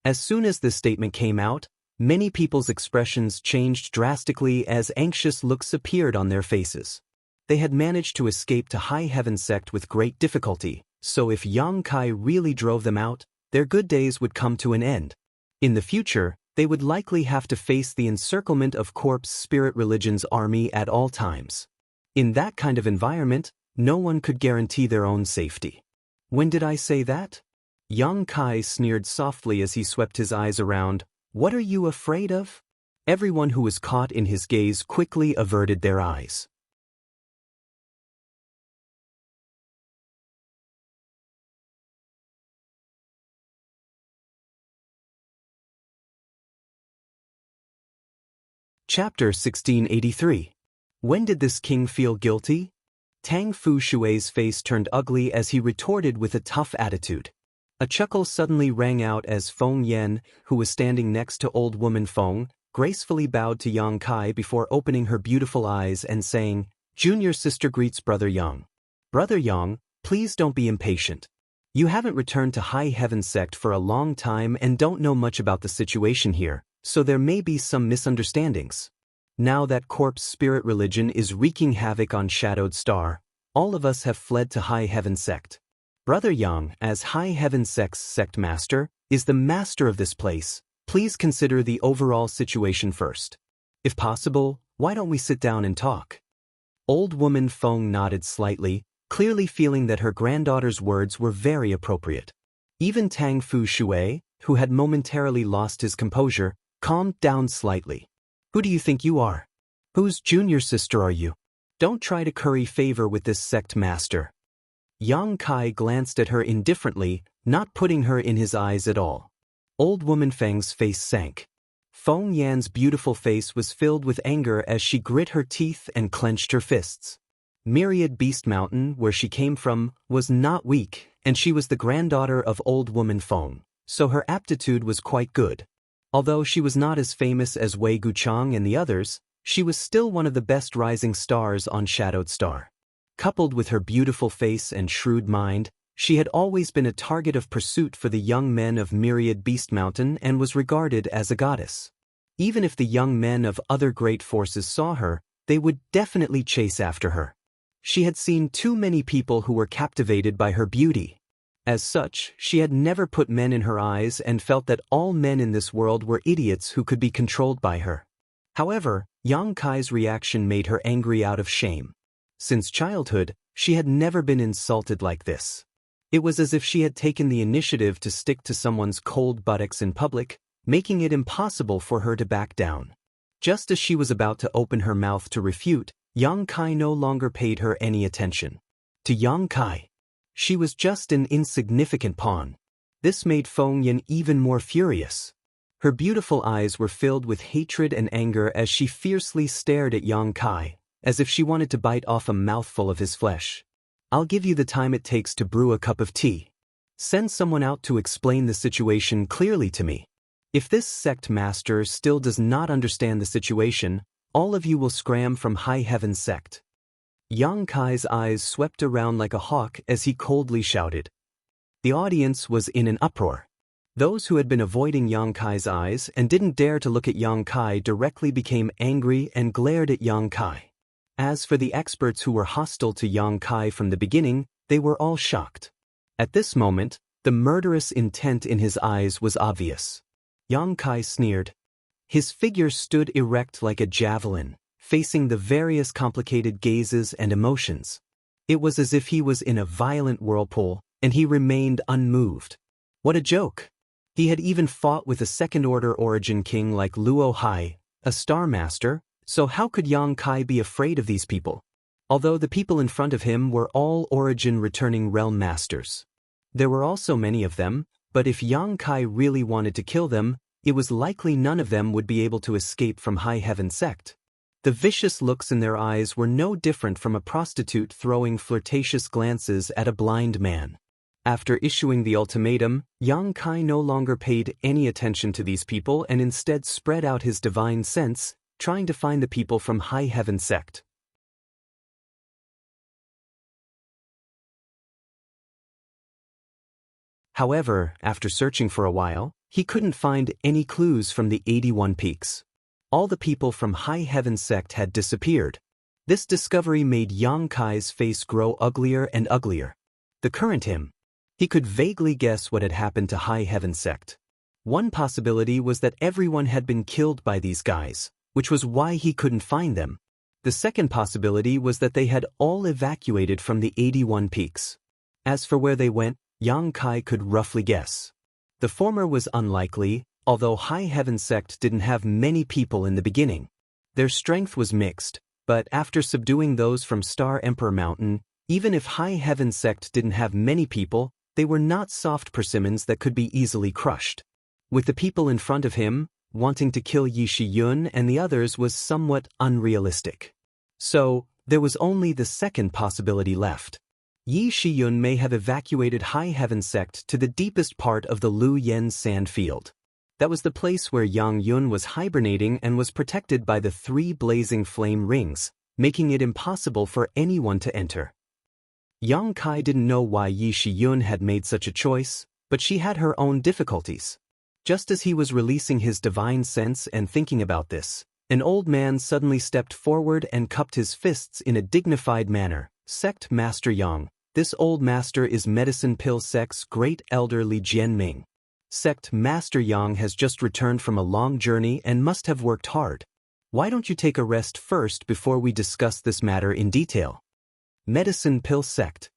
Speaker 1: As soon as this statement came out, many people's expressions changed drastically as anxious looks appeared on their faces. They had managed to escape to High Heaven Sect with great difficulty, so if Yang Kai really drove them out, their good days would come to an end. In the future, they would likely have to face the encirclement of corpse spirit religion's army at all times. In that kind of environment, no one could guarantee their own safety. When did I say that? Yang Kai sneered softly as he swept his eyes around. What are you afraid of? Everyone who was caught in his gaze quickly averted their eyes. Chapter 1683. When did this king feel guilty? Tang Fu Shui's face turned ugly as he retorted with a tough attitude. A chuckle suddenly rang out as Feng Yan, who was standing next to Old Woman Feng, gracefully bowed to Yang Kai before opening her beautiful eyes and saying, Junior sister greets Brother Yang. Brother Yang, please don't be impatient. You haven't returned to High Heaven Sect for a long time and don't know much about the situation here, so there may be some misunderstandings. Now that corpse spirit religion is wreaking havoc on Shadowed Star, all of us have fled to High Heaven Sect. Brother Yang, as High Heaven Sect's sect master, is the master of this place. Please consider the overall situation first. If possible, why don't we sit down and talk? Old Woman Feng nodded slightly, clearly feeling that her granddaughter's words were very appropriate. Even Tang Fu Shui, who had momentarily lost his composure, calmed down slightly. Who do you think you are? Whose junior sister are you? Don't try to curry favor with this sect master. Yang Kai glanced at her indifferently, not putting her in his eyes at all. Old woman Feng's face sank. Feng Yan's beautiful face was filled with anger as she grit her teeth and clenched her fists. Myriad Beast Mountain, where she came from, was not weak, and she was the granddaughter of old woman Feng, so her aptitude was quite good. Although she was not as famous as Wei Guchang and the others, she was still one of the best rising stars on Shadowed Star. Coupled with her beautiful face and shrewd mind, she had always been a target of pursuit for the young men of Myriad Beast Mountain and was regarded as a goddess. Even if the young men of other great forces saw her, they would definitely chase after her. She had seen too many people who were captivated by her beauty. As such, she had never put men in her eyes and felt that all men in this world were idiots who could be controlled by her. However, Yang Kai's reaction made her angry out of shame. Since childhood, she had never been insulted like this. It was as if she had taken the initiative to stick to someone's cold buttocks in public, making it impossible for her to back down. Just as she was about to open her mouth to refute, Yang Kai no longer paid her any attention. To Yang Kai, she was just an insignificant pawn. This made Feng Yan even more furious. Her beautiful eyes were filled with hatred and anger as she fiercely stared at Yang Kai, as if she wanted to bite off a mouthful of his flesh. I'll give you the time it takes to brew a cup of tea. Send someone out to explain the situation clearly to me. If this sect master still does not understand the situation, all of you will scram from High Heaven sect. Yang Kai's eyes swept around like a hawk as he coldly shouted. The audience was in an uproar. Those who had been avoiding Yang Kai's eyes and didn't dare to look at Yang Kai directly became angry and glared at Yang Kai. As for the experts who were hostile to Yang Kai from the beginning, they were all shocked. At this moment, the murderous intent in his eyes was obvious. Yang Kai sneered. His figure stood erect like a javelin, facing the various complicated gazes and emotions. It was as if he was in a violent whirlpool, and he remained unmoved. What a joke! He had even fought with a second-order origin king like Luo Hai, a star master, so how could Yang Kai be afraid of these people? Although the people in front of him were all origin returning realm masters. There were also many of them, but if Yang Kai really wanted to kill them, it was likely none of them would be able to escape from High Heaven sect. The vicious looks in their eyes were no different from a prostitute throwing flirtatious glances at a blind man. After issuing the ultimatum, Yang Kai no longer paid any attention to these people and instead spread out his divine sense, trying to find the people from High Heaven sect. However, after searching for a while, he couldn't find any clues from the 81 peaks. All the people from High Heaven sect had disappeared. This discovery made Yang Kai's face grow uglier and uglier. The current him. He could vaguely guess what had happened to High Heaven sect. One possibility was that everyone had been killed by these guys, which was why he couldn't find them. The second possibility was that they had all evacuated from the 81 peaks. As for where they went, Yang Kai could roughly guess. The former was unlikely, although High Heaven sect didn't have many people in the beginning. Their strength was mixed, but after subduing those from Star Emperor Mountain, even if High Heaven sect didn't have many people, they were not soft persimmons that could be easily crushed. With the people in front of him, wanting to kill Yi Shiyun and the others was somewhat unrealistic. So, there was only the second possibility left. Yi Shiyun may have evacuated High Heaven sect to the deepest part of the Lu Yen sand field. That was the place where Yang Yun was hibernating and was protected by the 3 blazing flame rings, making it impossible for anyone to enter. Yang Kai didn't know why Yi Shiyun had made such a choice, but she had her own difficulties. Just as he was releasing his divine sense and thinking about this, an old man suddenly stepped forward and cupped his fists in a dignified manner. Sect Master Yang. This old master is Medicine Pill Sect's great elder Li Jianming. Sect Master Yang has just returned from a long journey and must have worked hard. Why don't you take a rest first before we discuss this matter in detail? Medicine Pill Sect.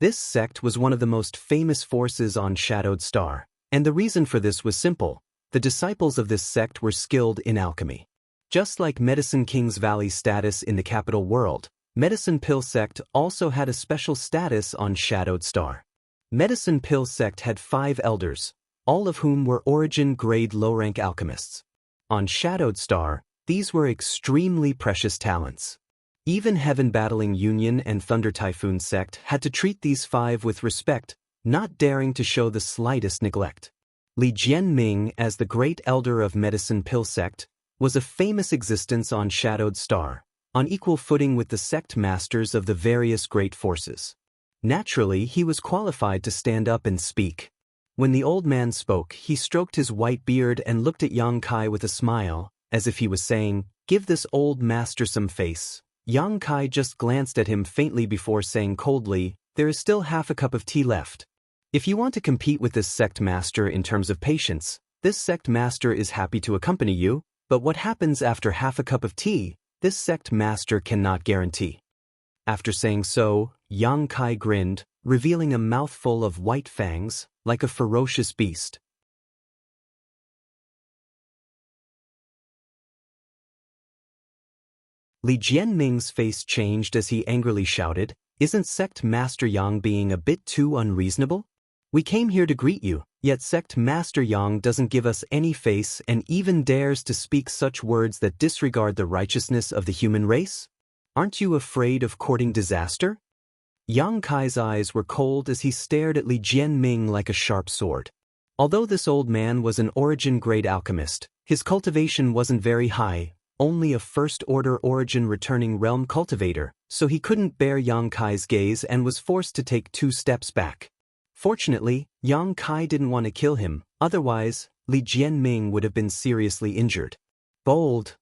Speaker 1: This sect was one of the most famous forces on Shadowed Star, and the reason for this was simple. The disciples of this sect were skilled in alchemy. Just like Medicine King's Valley's status in the capital world, Medicine Pill Sect also had a special status on Shadowed Star. Medicine Pill Sect had 5 elders, all of whom were origin-grade low-rank alchemists. On Shadowed Star, these were extremely precious talents. Even Heaven-battling Union and Thunder Typhoon Sect had to treat these 5 with respect, not daring to show the slightest neglect. Li Jianming, as the great elder of Medicine Pill Sect, was a famous existence on Shadowed Star, on equal footing with the sect masters of the various great forces. Naturally, he was qualified to stand up and speak. When the old man spoke, he stroked his white beard and looked at Yang Kai with a smile, as if he was saying, "Give this old master some face." Yang Kai just glanced at him faintly before saying coldly, "There is still half a cup of tea left. If you want to compete with this sect master in terms of patience, this sect master is happy to accompany you, but what happens after half a cup of tea, this sect master cannot guarantee." After saying so, Yang Kai grinned, revealing a mouthful of white fangs, like a ferocious beast. Li Jianming's face changed as he angrily shouted, "Isn't Sect Master Yang being a bit too unreasonable? We came here to greet you, yet Sect Master Yang doesn't give us any face and even dares to speak such words that disregard the righteousness of the human race? Aren't you afraid of courting disaster?" Yang Kai's eyes were cold as he stared at Li Jianming like a sharp sword. Although this old man was an origin-grade alchemist, his cultivation wasn't very high, only a first-order origin-returning realm cultivator, so he couldn't bear Yang Kai's gaze and was forced to take 2 steps back. Fortunately, Yang Kai didn't want to kill him, otherwise, Li Jianming would have been seriously injured. "Bold!"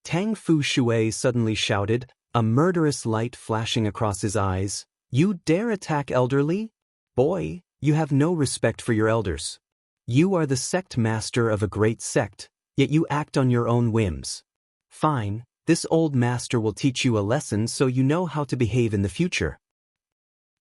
Speaker 1: Tang Fu Shui suddenly shouted, a murderous light flashing across his eyes. "You dare attack elderly? Boy, you have no respect for your elders. You are the sect master of a great sect, yet you act on your own whims. Fine, this old master will teach you a lesson so you know how to behave in the future."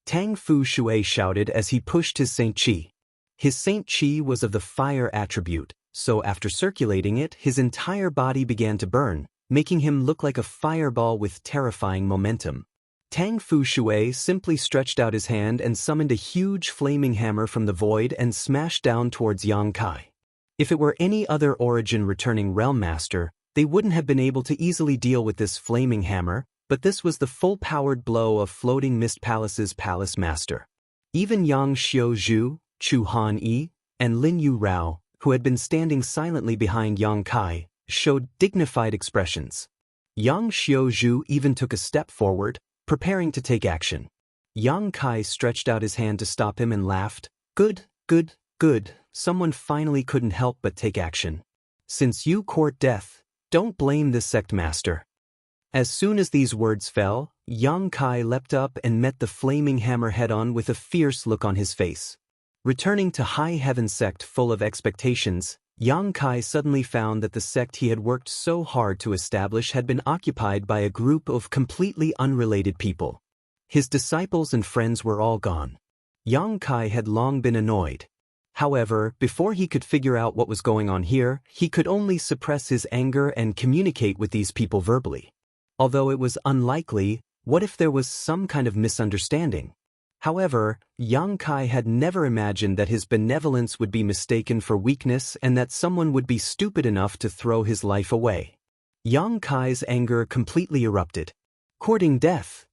Speaker 1: Tang Fu Shui shouted as he pushed his Saint Qi. His Saint Qi was of the fire attribute, so after circulating it, his entire body began to burn, making him look like a fireball with terrifying momentum. Tang Fu Shui simply stretched out his hand and summoned a huge flaming hammer from the void and smashed down towards Yang Kai. If it were any other origin-returning realm master, they wouldn't have been able to easily deal with this flaming hammer, but this was the full-powered blow of Floating Mist Palace's palace master. Even Yang Xiaozhu, Chu Han Yi, and Lin Yu Rao, who had been standing silently behind Yang Kai, showed dignified expressions. Yang Xiaozhu even took a step forward, preparing to take action. Yang Kai stretched out his hand to stop him and laughed. "Good, good, good, someone finally couldn't help but take action. Since you court death, don't blame this sect master." As soon as these words fell, Yang Kai leapt up and met the flaming hammer head-on with a fierce look on his face. Returning to High Heaven Sect full of expectations, Yang Kai suddenly found that the sect he had worked so hard to establish had been occupied by a group of completely unrelated people. His disciples and friends were all gone. Yang Kai had long been annoyed. However, before he could figure out what was going on here, he could only suppress his anger and communicate with these people verbally. Although it was unlikely, what if there was some kind of misunderstanding? However, Yang Kai had never imagined that his benevolence would be mistaken for weakness and that someone would be stupid enough to throw his life away. Yang Kai's anger completely erupted. "Courting death?"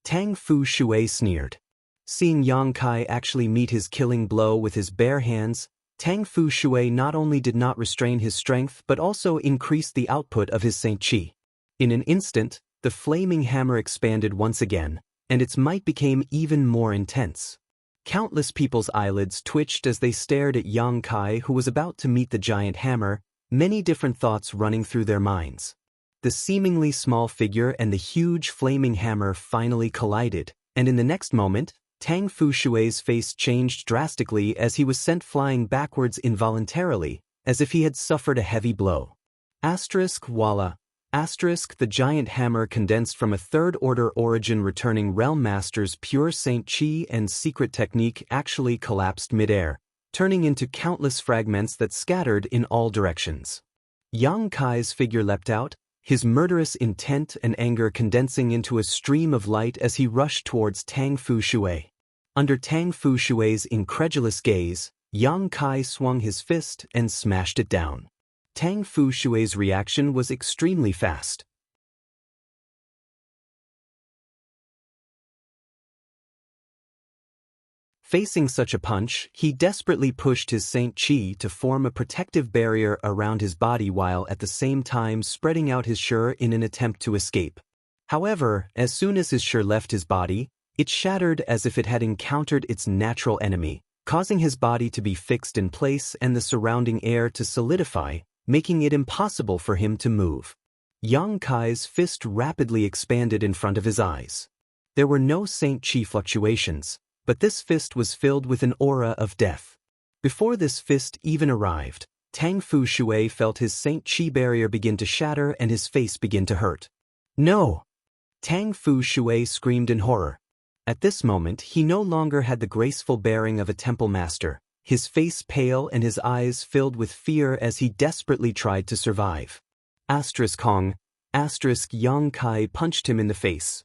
Speaker 1: Tang Fu Shui sneered. Seeing Yang Kai actually meet his killing blow with his bare hands, Tang Fu Shui not only did not restrain his strength but also increased the output of his Saint Qi. In an instant, the flaming hammer expanded once again, and its might became even more intense. Countless people's eyelids twitched as they stared at Yang Kai, who was about to meet the giant hammer, many different thoughts running through their minds. The seemingly small figure and the huge flaming hammer finally collided, and in the next moment, Tang Fu Shui's face changed drastically as he was sent flying backwards involuntarily, as if he had suffered a heavy blow. Voila. The giant hammer condensed from a third-order origin returning realm master's pure Saint Chi and secret technique actually collapsed midair, turning into countless fragments that scattered in all directions. Yang Kai's figure leapt out, his murderous intent and anger condensing into a stream of light as he rushed towards Tang Fu Shui. Under Tang Fu Shui's incredulous gaze, Yang Kai swung his fist and smashed it down. Tang Fu Shui's reaction was extremely fast. Facing such a punch, he desperately pushed his Saint Chi to form a protective barrier around his body while at the same time spreading out his shi in an attempt to escape. However, as soon as his shi left his body, it shattered as if it had encountered its natural enemy, causing his body to be fixed in place and the surrounding air to solidify, making it impossible for him to move. Yang Kai's fist rapidly expanded in front of his eyes. There were no Saint Chi fluctuations, but this fist was filled with an aura of death. Before this fist even arrived, Tang Fu Shui felt his Saint Chi barrier begin to shatter and his face begin to hurt. No! Tang Fu Shui screamed in horror. At this moment he no longer had the graceful bearing of a temple master, his face pale and his eyes filled with fear as he desperately tried to survive. Hong, Yang Kai punched him in the face.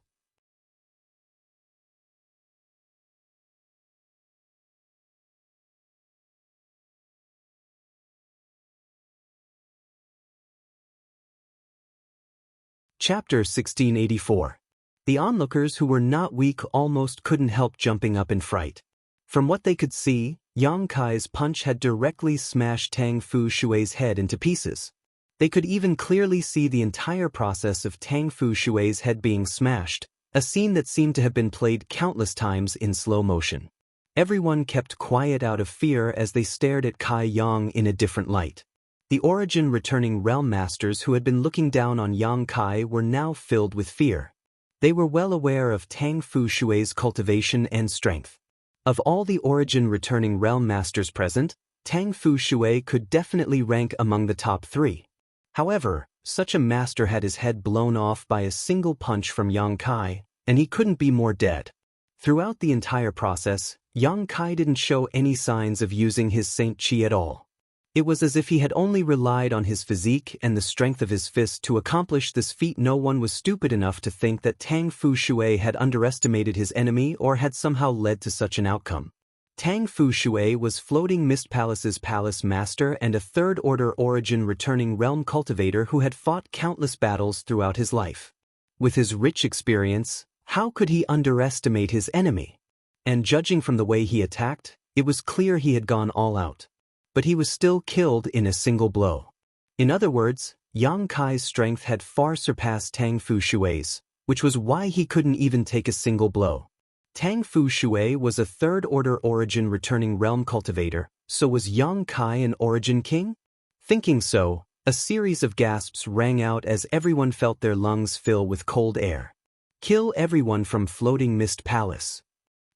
Speaker 1: Chapter 1684. The onlookers who were not weak almost couldn't help jumping up in fright. From what they could see, Yang Kai's punch had directly smashed Tang Fu Shui's head into pieces. They could even clearly see the entire process of Tang Fu Shui's head being smashed, a scene that seemed to have been played countless times in slow motion. Everyone kept quiet out of fear as they stared at Kai Yang in a different light. The origin returning realm masters who had been looking down on Yang Kai were now filled with fear. They were well aware of Tang Fu Shui's cultivation and strength. Of all the origin returning realm masters present, Tang Fu Shui could definitely rank among the top 3. However, such a master had his head blown off by a single punch from Yang Kai, and he couldn't be more dead. Throughout the entire process, Yang Kai didn't show any signs of using his Saint Chi at all. It was as if he had only relied on his physique and the strength of his fist to accomplish this feat. No one was stupid enough to think that Tang Fu Shui had underestimated his enemy or had somehow led to such an outcome. Tang Fu Shui was Floating Mist Palace's palace master and a third-order origin returning realm cultivator who had fought countless battles throughout his life. With his rich experience, how could he underestimate his enemy? And judging from the way he attacked, it was clear he had gone all out. But he was still killed in a single blow. In other words, Yang Kai's strength had far surpassed Tang Fu Shui's, which was why he couldn't even take a single blow. Tang Fu Shui was a third-order origin returning realm cultivator, so was Yang Kai an origin king? Thinking so, a series of gasps rang out as everyone felt their lungs fill with cold air. Kill everyone from Floating Mist Palace.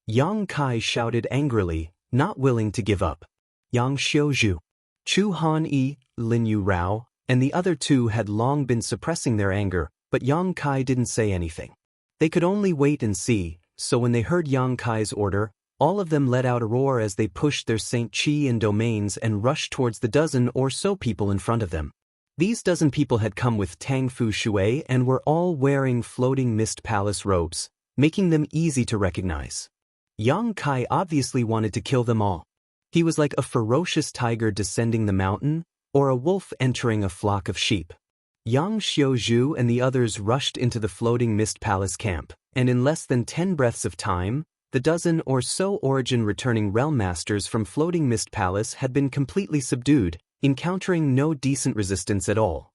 Speaker 1: Yang Kai shouted angrily, not willing to give up. Yang Xiuzhu, Chu Han-yi, Lin Yu Rao, and the other two had long been suppressing their anger, but Yang Kai didn't say anything. They could only wait and see, so when they heard Yang Kai's order, all of them let out a roar as they pushed their Saint Chi and domains and rushed towards the dozen or so people in front of them. These dozen people had come with Tang Fu Shui and were all wearing Floating Mist Palace robes, making them easy to recognize. Yang Kai obviously wanted to kill them all. He was like a ferocious tiger descending the mountain, or a wolf entering a flock of sheep. Yang Xiuzhu and the others rushed into the Floating Mist Palace camp, and in less than 10 breaths of time, the dozen or so origin returning realm masters from Floating Mist Palace had been completely subdued, encountering no decent resistance at all.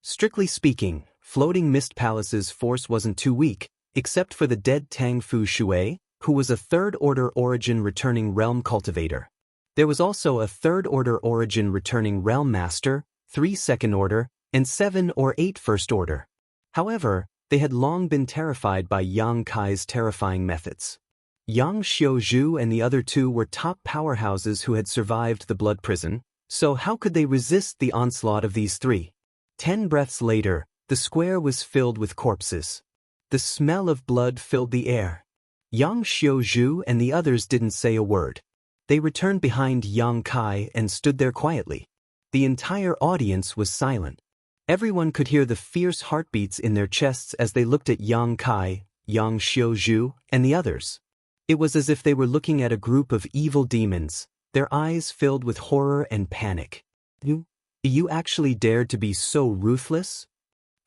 Speaker 1: Strictly speaking, Floating Mist Palace's force wasn't too weak, except for the dead Tang Fu Shui, who was a third-order origin returning realm cultivator. There was also a third-order origin returning realm master, 3 second-order, and 7 or 8 first-order. However, they had long been terrified by Yang Kai's terrifying methods. Yang Xiuzhu and the other two were top powerhouses who had survived the blood prison, so how could they resist the onslaught of these 3? 10 breaths later, The square was filled with corpses. The smell of blood filled the air. Yang Xiuzhu and the others didn't say a word. They returned behind Yang Kai and stood there quietly. The entire audience was silent. Everyone could hear the fierce heartbeats in their chests as they looked at Yang Kai, Yang Xiuzhu, and the others. It was as if they were looking at a group of evil demons, their eyes filled with horror and panic. You actually dared to be so ruthless?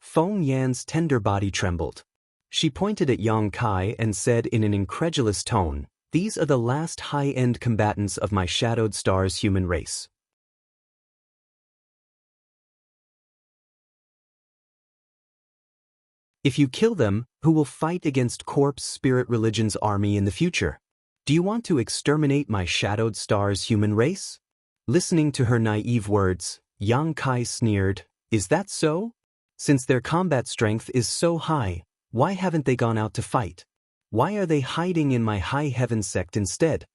Speaker 1: Feng Yan's tender body trembled. She pointed at Yang Kai and said in an incredulous tone, "These are the last high-end combatants of my Shadowed Star's human race. If you kill them, who will fight against Corpse Spirit Religion's army in the future? Do you want to exterminate my Shadowed Star's human race?" Listening to her naive words, Yang Kai sneered, "Is that so? Since their combat strength is so high, why haven't they gone out to fight? Why are they hiding in my High Heaven sect instead?"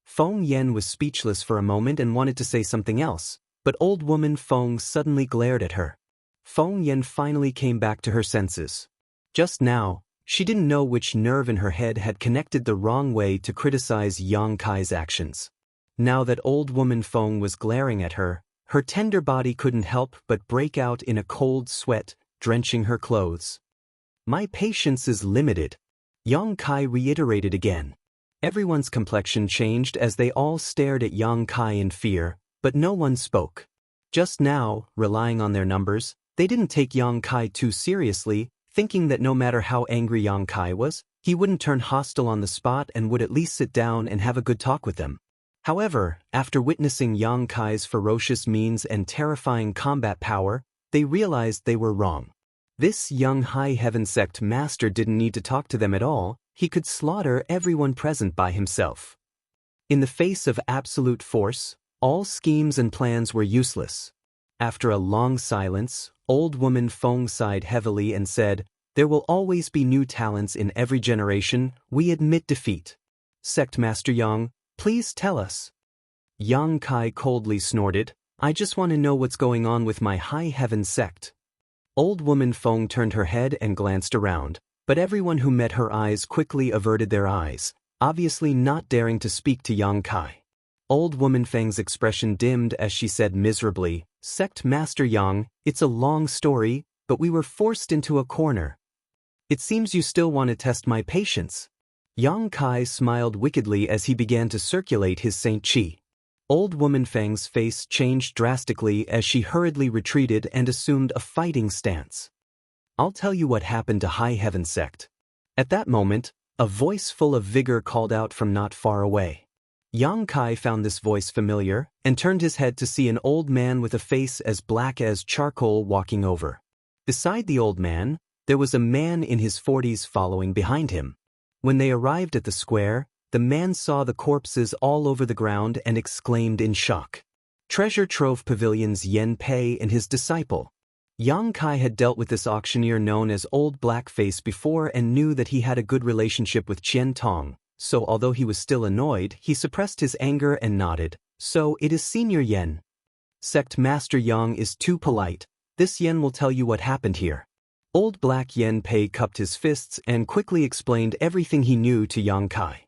Speaker 1: Feng Yan was speechless for a moment and wanted to say something else, but old woman Feng suddenly glared at her. Feng Yan finally came back to her senses. Just now, she didn't know which nerve in her head had connected the wrong way to criticize Yang Kai's actions. Now that old woman Feng was glaring at her, her tender body couldn't help but break out in a cold sweat, drenching her clothes. "My patience is limited," Yang Kai reiterated again. Everyone's complexion changed as they all stared at Yang Kai in fear, but no one spoke. Just now, relying on their numbers, they didn't take Yang Kai too seriously, thinking that no matter how angry Yang Kai was, he wouldn't turn hostile on the spot and would at least sit down and have a good talk with them. However, after witnessing Yang Kai's ferocious means and terrifying combat power, they realized they were wrong. This young High Heaven sect master didn't need to talk to them at all, he could slaughter everyone present by himself. In the face of absolute force, all schemes and plans were useless. After a long silence, old woman Feng sighed heavily and said, "There will always be new talents in every generation, we admit defeat. Sect Master Yang, please tell us." Yang Kai coldly snorted, "I just want to know what's going on with my High Heaven sect." Old woman Feng turned her head and glanced around, but everyone who met her eyes quickly averted their eyes, obviously not daring to speak to Yang Kai. Old woman Feng's expression dimmed as she said miserably, "Sect Master Yang, it's a long story, but we were forced into a corner. It seems you still want to test my patience." Yang Kai smiled wickedly as he began to circulate his Saint Qi. Old woman Feng's face changed drastically as she hurriedly retreated and assumed a fighting stance. "I'll tell you what happened to High Heaven sect." At that moment, a voice full of vigor called out from not far away. Yang Kai found this voice familiar and turned his head to see an old man with a face as black as charcoal walking over. Beside the old man, there was a man in his 40s following behind him. When they arrived at the square, the man saw the corpses all over the ground and exclaimed in shock. Treasure Trove Pavilion's Yen Pei and his disciple. Yang Kai had dealt with this auctioneer known as Old Blackface before and knew that he had a good relationship with Qian Tong, so although he was still annoyed, he suppressed his anger and nodded. "So it is Senior Yen. Sect Master Yang is too polite. This Yen will tell you what happened here." Old Black Yen Pei cupped his fists and quickly explained everything he knew to Yang Kai.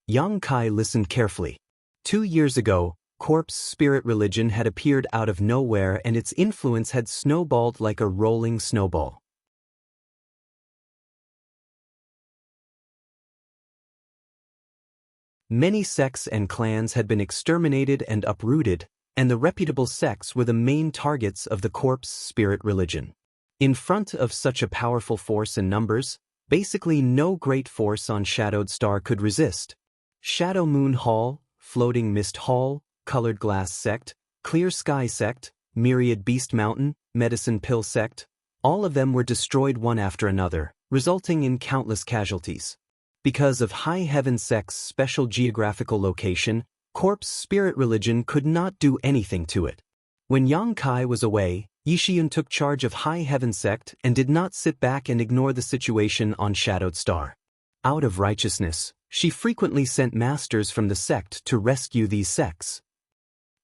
Speaker 1: Yang Kai listened carefully. 2 years ago, Corpse Spirit Religion had appeared out of nowhere and its influence had snowballed like a rolling snowball. Many sects and clans had been exterminated and uprooted, and the reputable sects were the main targets of the Corpse Spirit Religion. In front of such a powerful force in numbers, basically no great force on Shadowed Star could resist. Shadow Moon Hall, Floating Mist Hall, Colored Glass Sect, Clear Sky Sect, Myriad Beast Mountain, Medicine Pill Sect, all of them were destroyed one after another, resulting in countless casualties. Because of High Heaven Sect's special geographical location, Corpse Spirit Religion could not do anything to it. When Yang Kai was away, Yishiyun took charge of High Heaven Sect and did not sit back and ignore the situation on Shadowed Star. Out of righteousness, she frequently sent masters from the sect to rescue these sects.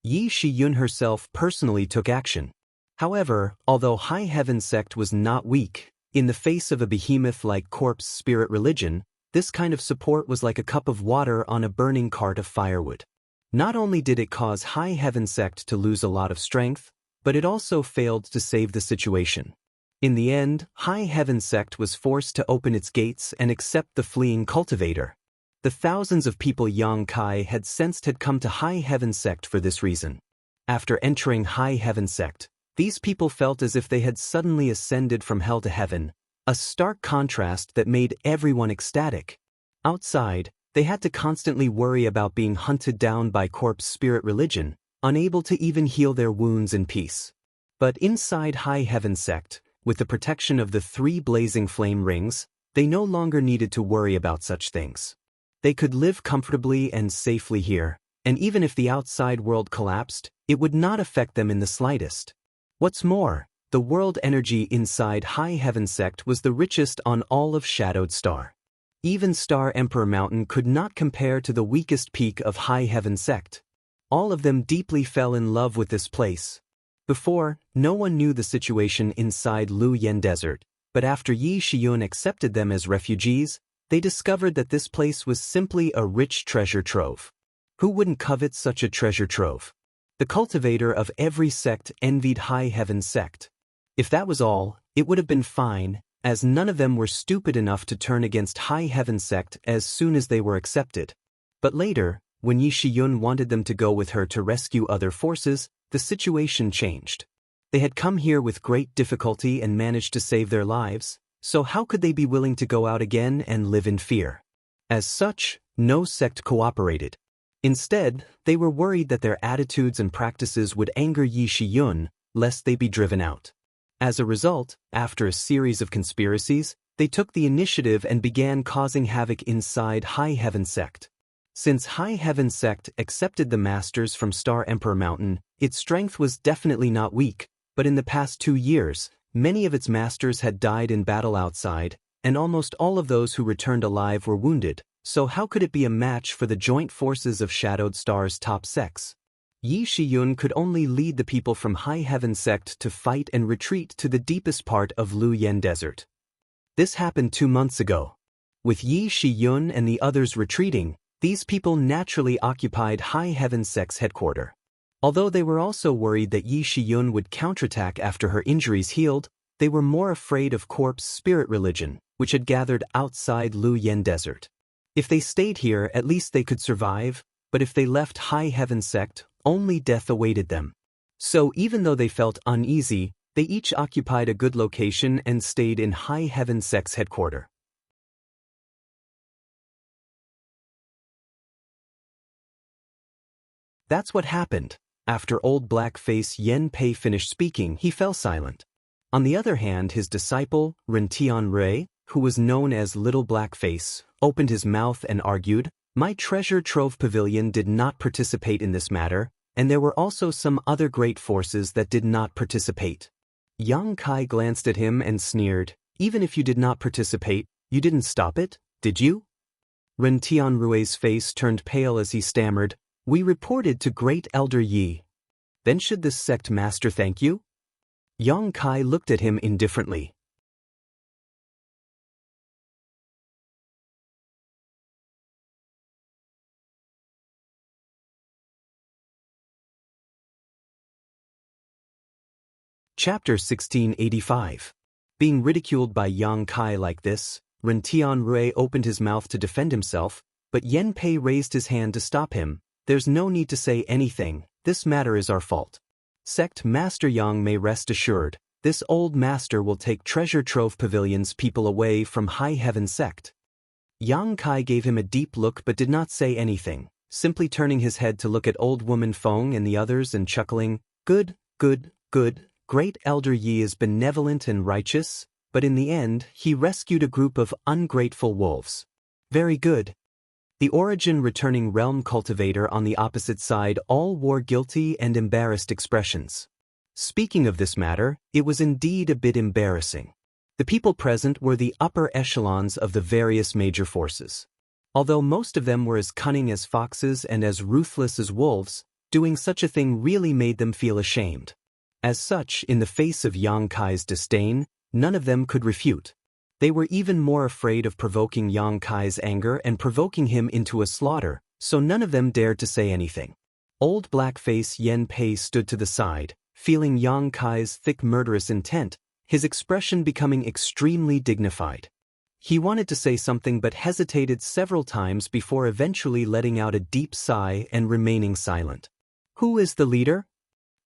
Speaker 1: Yi Shiyun herself personally took action. However, although High Heaven sect was not weak, in the face of a behemoth like corpse spirit religion, this kind of support was like a cup of water on a burning cart of firewood. Not only did it cause High Heaven sect to lose a lot of strength, but it also failed to save the situation. In the end, High Heaven sect was forced to open its gates and accept the fleeing cultivator. The thousands of people Yang Kai had sensed had come to High Heaven sect for this reason. After entering High Heaven sect, these people felt as if they had suddenly ascended from hell to heaven, a stark contrast that made everyone ecstatic. Outside, they had to constantly worry about being hunted down by corpse spirit religion, unable to even heal their wounds in peace. But inside High Heaven sect, with the protection of the 3 blazing flame rings, they no longer needed to worry about such things. They could live comfortably and safely here, and even if the outside world collapsed, it would not affect them in the slightest. What's more, the world energy inside High Heaven sect was the richest on all of Shadowed Star. Even Star Emperor Mountain could not compare to the weakest peak of High Heaven sect. All of them deeply fell in love with this place. Before, no one knew the situation inside Lu Yen Desert, but after Yi Shiyun accepted them as refugees, they discovered that this place was simply a rich treasure trove. Who wouldn't covet such a treasure trove? The cultivator of every sect envied High Heaven sect. If that was all, it would have been fine, as none of them were stupid enough to turn against High Heaven sect as soon as they were accepted. But later, when Yi Shiyun wanted them to go with her to rescue other forces, the situation changed. They had come here with great difficulty and managed to save their lives, so how could they be willing to go out again and live in fear? As such, no sect cooperated. Instead, they were worried that their attitudes and practices would anger Yi Shiyun, lest they be driven out. As a result, after a series of conspiracies, they took the initiative and began causing havoc inside High Heaven sect. Since High Heaven sect accepted the masters from Star Emperor Mountain, its strength was definitely not weak, but in the past 2 years, many of its masters had died in battle outside, and almost all of those who returned alive were wounded. So how could it be a match for the joint forces of Shadowed Star's top sects? Yi Shiyun could only lead the people from High Heaven sect to fight and retreat to the deepest part of Lu Yen Desert. This happened 2 months ago. With Yi Shiyun and the others retreating, these people naturally occupied High Heaven sect's headquarters. Although they were also worried that Yi Shiyun would counterattack after her injuries healed, they were more afraid of corpse spirit religion, which had gathered outside Lu Yen Desert. If they stayed here, at least they could survive, but if they left High Heaven sect, only death awaited them. So even though they felt uneasy, they each occupied a good location and stayed in High Heaven sect's headquarters. That's what happened. After old black-face Yen Pei finished speaking, he fell silent. On the other hand, his disciple, Ren Tianrui, who was known as Little Blackface, opened his mouth and argued, "My treasure trove pavilion did not participate in this matter, and there were also some other great forces that did not participate." Yang Kai glanced at him and sneered, "Even if you did not participate, you didn't stop it, did you?" Ren Tianrui's face turned pale as he stammered, "We reported to Great Elder Yi." "Then should this sect master thank you?" Yang Kai looked at him indifferently. Chapter 1685. Being ridiculed by Yang Kai like this, Ren Tianrui opened his mouth to defend himself, but Yen Pei raised his hand to stop him. "There's no need to say anything, this matter is our fault. Sect Master Yang may rest assured, this old master will take Treasure Trove Pavilion's people away from High Heaven sect." Yang Kai gave him a deep look but did not say anything, simply turning his head to look at old woman Feng and the others and chuckling, "Good, good, good. Great Elder Yi is benevolent and righteous, but in the end, he rescued a group of ungrateful wolves. Very good." The Origin returning realm cultivator on the opposite side all wore guilty and embarrassed expressions. Speaking of this matter, it was indeed a bit embarrassing. The people present were the upper echelons of the various major forces. Although most of them were as cunning as foxes and as ruthless as wolves, doing such a thing really made them feel ashamed. As such, in the face of Yang Kai's disdain, none of them could refute. They were even more afraid of provoking Yang Kai's anger and provoking him into a slaughter, so none of them dared to say anything. Old Blackface Yen Pei stood to the side, feeling Yang Kai's thick murderous intent, his expression becoming extremely dignified. He wanted to say something but hesitated several times before eventually letting out a deep sigh and remaining silent. "Who is the leader?"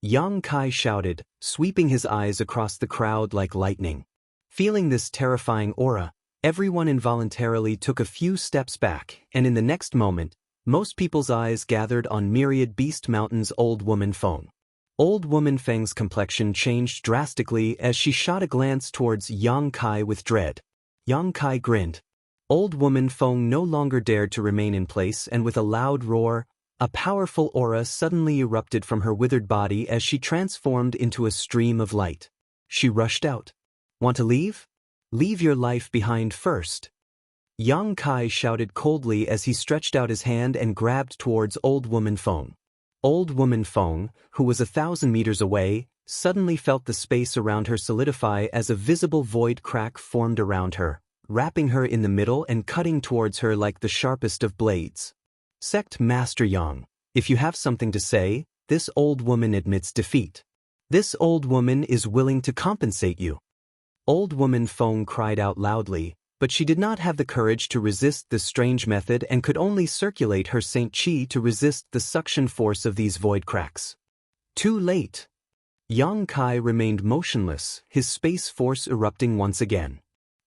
Speaker 1: Yang Kai shouted, sweeping his eyes across the crowd like lightning. Feeling this terrifying aura, everyone involuntarily took a few steps back, and in the next moment, most people's eyes gathered on Myriad Beast Mountain's Old Woman Feng. Old Woman Feng's complexion changed drastically as she shot a glance towards Yang Kai with dread. Yang Kai grinned. Old Woman Feng no longer dared to remain in place, and with a loud roar, a powerful aura suddenly erupted from her withered body as she transformed into a stream of light. She rushed out. "Want to leave? Leave your life behind first." Yang Kai shouted coldly as he stretched out his hand and grabbed towards Old Woman Feng. Old Woman Feng, who was 1,000 meters away, suddenly felt the space around her solidify as a visible void crack formed around her, wrapping her in the middle and cutting towards her like the sharpest of blades. "Sect Master Yang, if you have something to say, this old woman admits defeat. This old woman is willing to compensate you." Old Woman Feng cried out loudly, but she did not have the courage to resist this strange method and could only circulate her Saint Qi to resist the suction force of these void cracks. Too late. Yang Kai remained motionless, his space force erupting once again.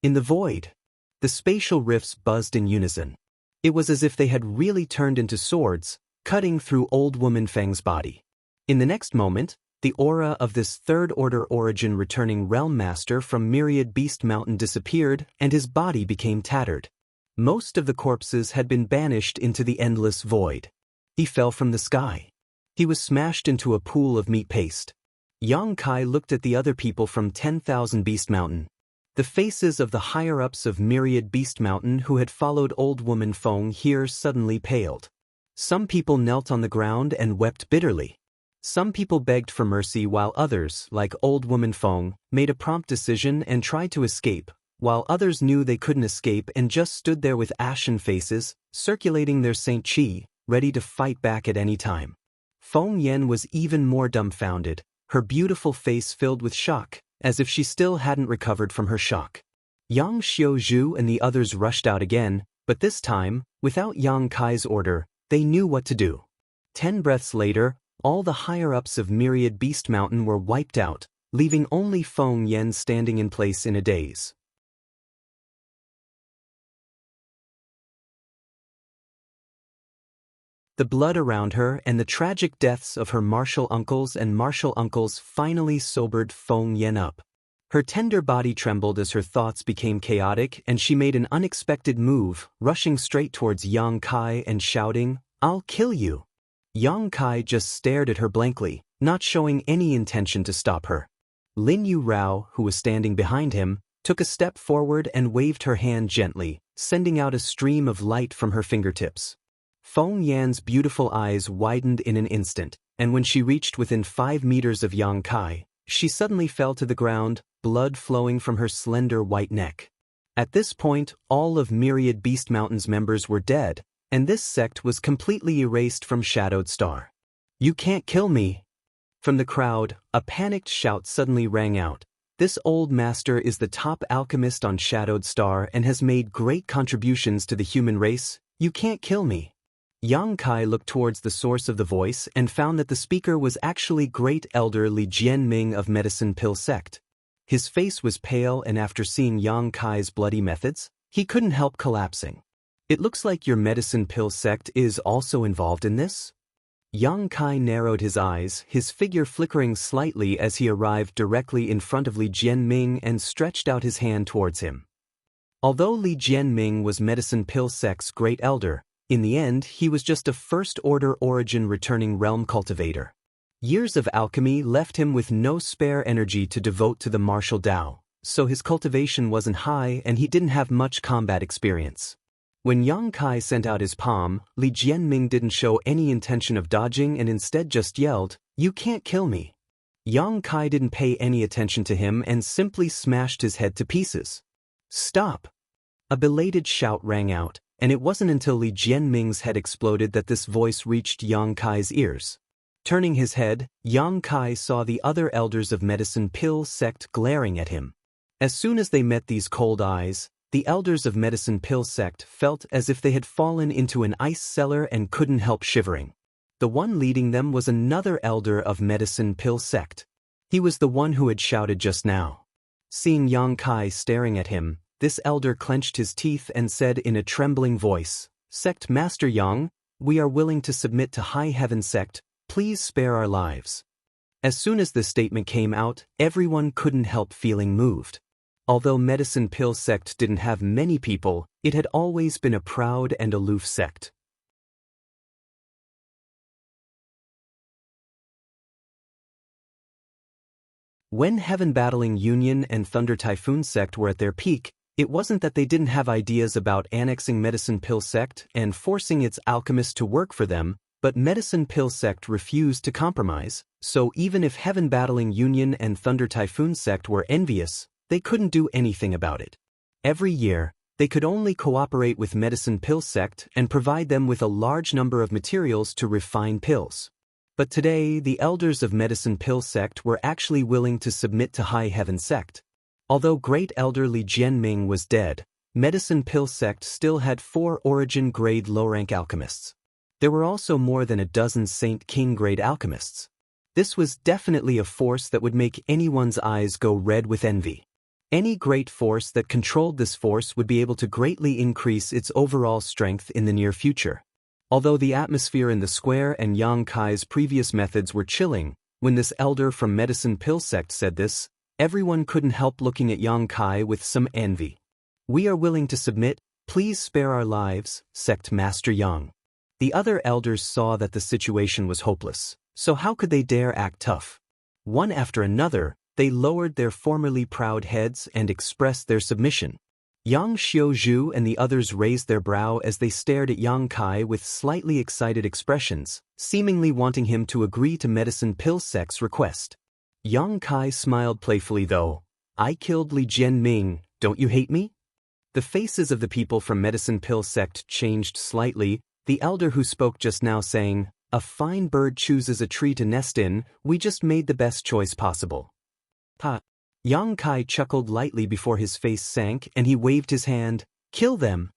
Speaker 1: In the void, the spatial rifts buzzed in unison. It was as if they had really turned into swords, cutting through Old Woman Feng's body. In the next moment, the aura of this third-order origin returning realm master from Myriad Beast Mountain disappeared and his body became tattered. Most of the corpses had been banished into the endless void. He fell from the sky. He was smashed into a pool of meat paste. Yang Kai looked at the other people from 10,000 Beast Mountain. The faces of the higher-ups of Myriad Beast Mountain who had followed Old Woman Feng here suddenly paled. Some people knelt on the ground and wept bitterly. Some people begged for mercy while others, like Old Woman Feng, made a prompt decision and tried to escape, while others knew they couldn't escape and just stood there with ashen faces, circulating their Saint Qi, ready to fight back at any time. Feng Yan was even more dumbfounded, her beautiful face filled with shock, as if she still hadn't recovered from her shock. Yang Xiaozhu and the others rushed out again, but this time, without Yang Kai's order, they knew what to do. 10 breaths later, all the higher-ups of Myriad Beast Mountain were wiped out, leaving only Feng Yan standing in place in a daze. The blood around her and the tragic deaths of her martial uncles and martial uncles finally sobered Feng Yan up. Her tender body trembled as her thoughts became chaotic and she made an unexpected move, rushing straight towards Yang Kai and shouting, "I'll kill you." Yang Kai just stared at her blankly, not showing any intention to stop her. Lin Yu Rao, who was standing behind him, took a step forward and waved her hand gently, sending out a stream of light from her fingertips. Feng Yan's beautiful eyes widened in an instant, and when she reached within 5 meters of Yang Kai, she suddenly fell to the ground, blood flowing from her slender white neck. At this point, all of Myriad Beast Mountain's members were dead, and this sect was completely erased from Shadowed Star. "You can't kill me!" From the crowd, a panicked shout suddenly rang out. "This old master is the top alchemist on Shadowed Star and has made great contributions to the human race. You can't kill me!" Yang Kai looked towards the source of the voice and found that the speaker was actually Great Elder Li Jianming of Medicine Pill Sect. His face was pale, and after seeing Yang Kai's bloody methods, he couldn't help collapsing. "It looks like your Medicine Pill Sect is also involved in this?" Yang Kai narrowed his eyes, his figure flickering slightly as he arrived directly in front of Li Jianming and stretched out his hand towards him. Although Li Jianming was Medicine Pill Sect's Great Elder, in the end, he was just a first-order origin returning realm cultivator. Years of alchemy left him with no spare energy to devote to the martial Tao, so his cultivation wasn't high and he didn't have much combat experience. When Yang Kai sent out his palm, Li Jianming didn't show any intention of dodging and instead just yelled, "You can't kill me." Yang Kai didn't pay any attention to him and simply smashed his head to pieces. "Stop!" A belated shout rang out, and it wasn't until Li Jianming's head exploded that this voice reached Yang Kai's ears. Turning his head, Yang Kai saw the other elders of Medicine Pill sect glaring at him. As soon as they met these cold eyes, the elders of Medicine Pill sect felt as if they had fallen into an ice cellar and couldn't help shivering. The one leading them was another elder of Medicine Pill sect. He was the one who had shouted just now. Seeing Yang Kai staring at him, this elder clenched his teeth and said in a trembling voice, "Sect Master Yang, we are willing to submit to High Heaven Sect, please spare our lives." As soon as this statement came out, everyone couldn't help feeling moved. Although Medicine Pill sect didn't have many people, it had always been a proud and aloof sect. When Heaven Battling Union and Thunder Typhoon sect were at their peak, it wasn't that they didn't have ideas about annexing Medicine Pill sect and forcing its alchemists to work for them, but Medicine Pill sect refused to compromise, so even if Heaven Battling Union and Thunder Typhoon sect were envious, they couldn't do anything about it. Every year, they could only cooperate with Medicine Pill sect and provide them with a large number of materials to refine pills. But today, the elders of Medicine Pill sect were actually willing to submit to High Heaven sect. Although Great Elder Li Jianming was dead, Medicine Pill sect still had 4 origin-grade low-rank alchemists. There were also more than a dozen Saint King-grade alchemists. This was definitely a force that would make anyone's eyes go red with envy. Any great force that controlled this force would be able to greatly increase its overall strength in the near future. Although the atmosphere in the square and Yang Kai's previous methods were chilling, when this elder from Medicine Pill sect said this, everyone couldn't help looking at Yang Kai with some envy. "We are willing to submit, please spare our lives, Sect Master Yang." The other elders saw that the situation was hopeless, so how could they dare act tough? One after another, they lowered their formerly proud heads and expressed their submission. Yang Xiaozhu and the others raised their brow as they stared at Yang Kai with slightly excited expressions, seemingly wanting him to agree to Medicine Pill sect's request. Yang Kai smiled playfully though. "I killed Li Jianming, don't you hate me?" The faces of the people from Medicine Pill sect changed slightly, the elder who spoke just now saying, "A fine bird chooses a tree to nest in, we just made the best choice possible." "Ha." Yang Kai chuckled lightly before his face sank and he waved his hand, "Kill them."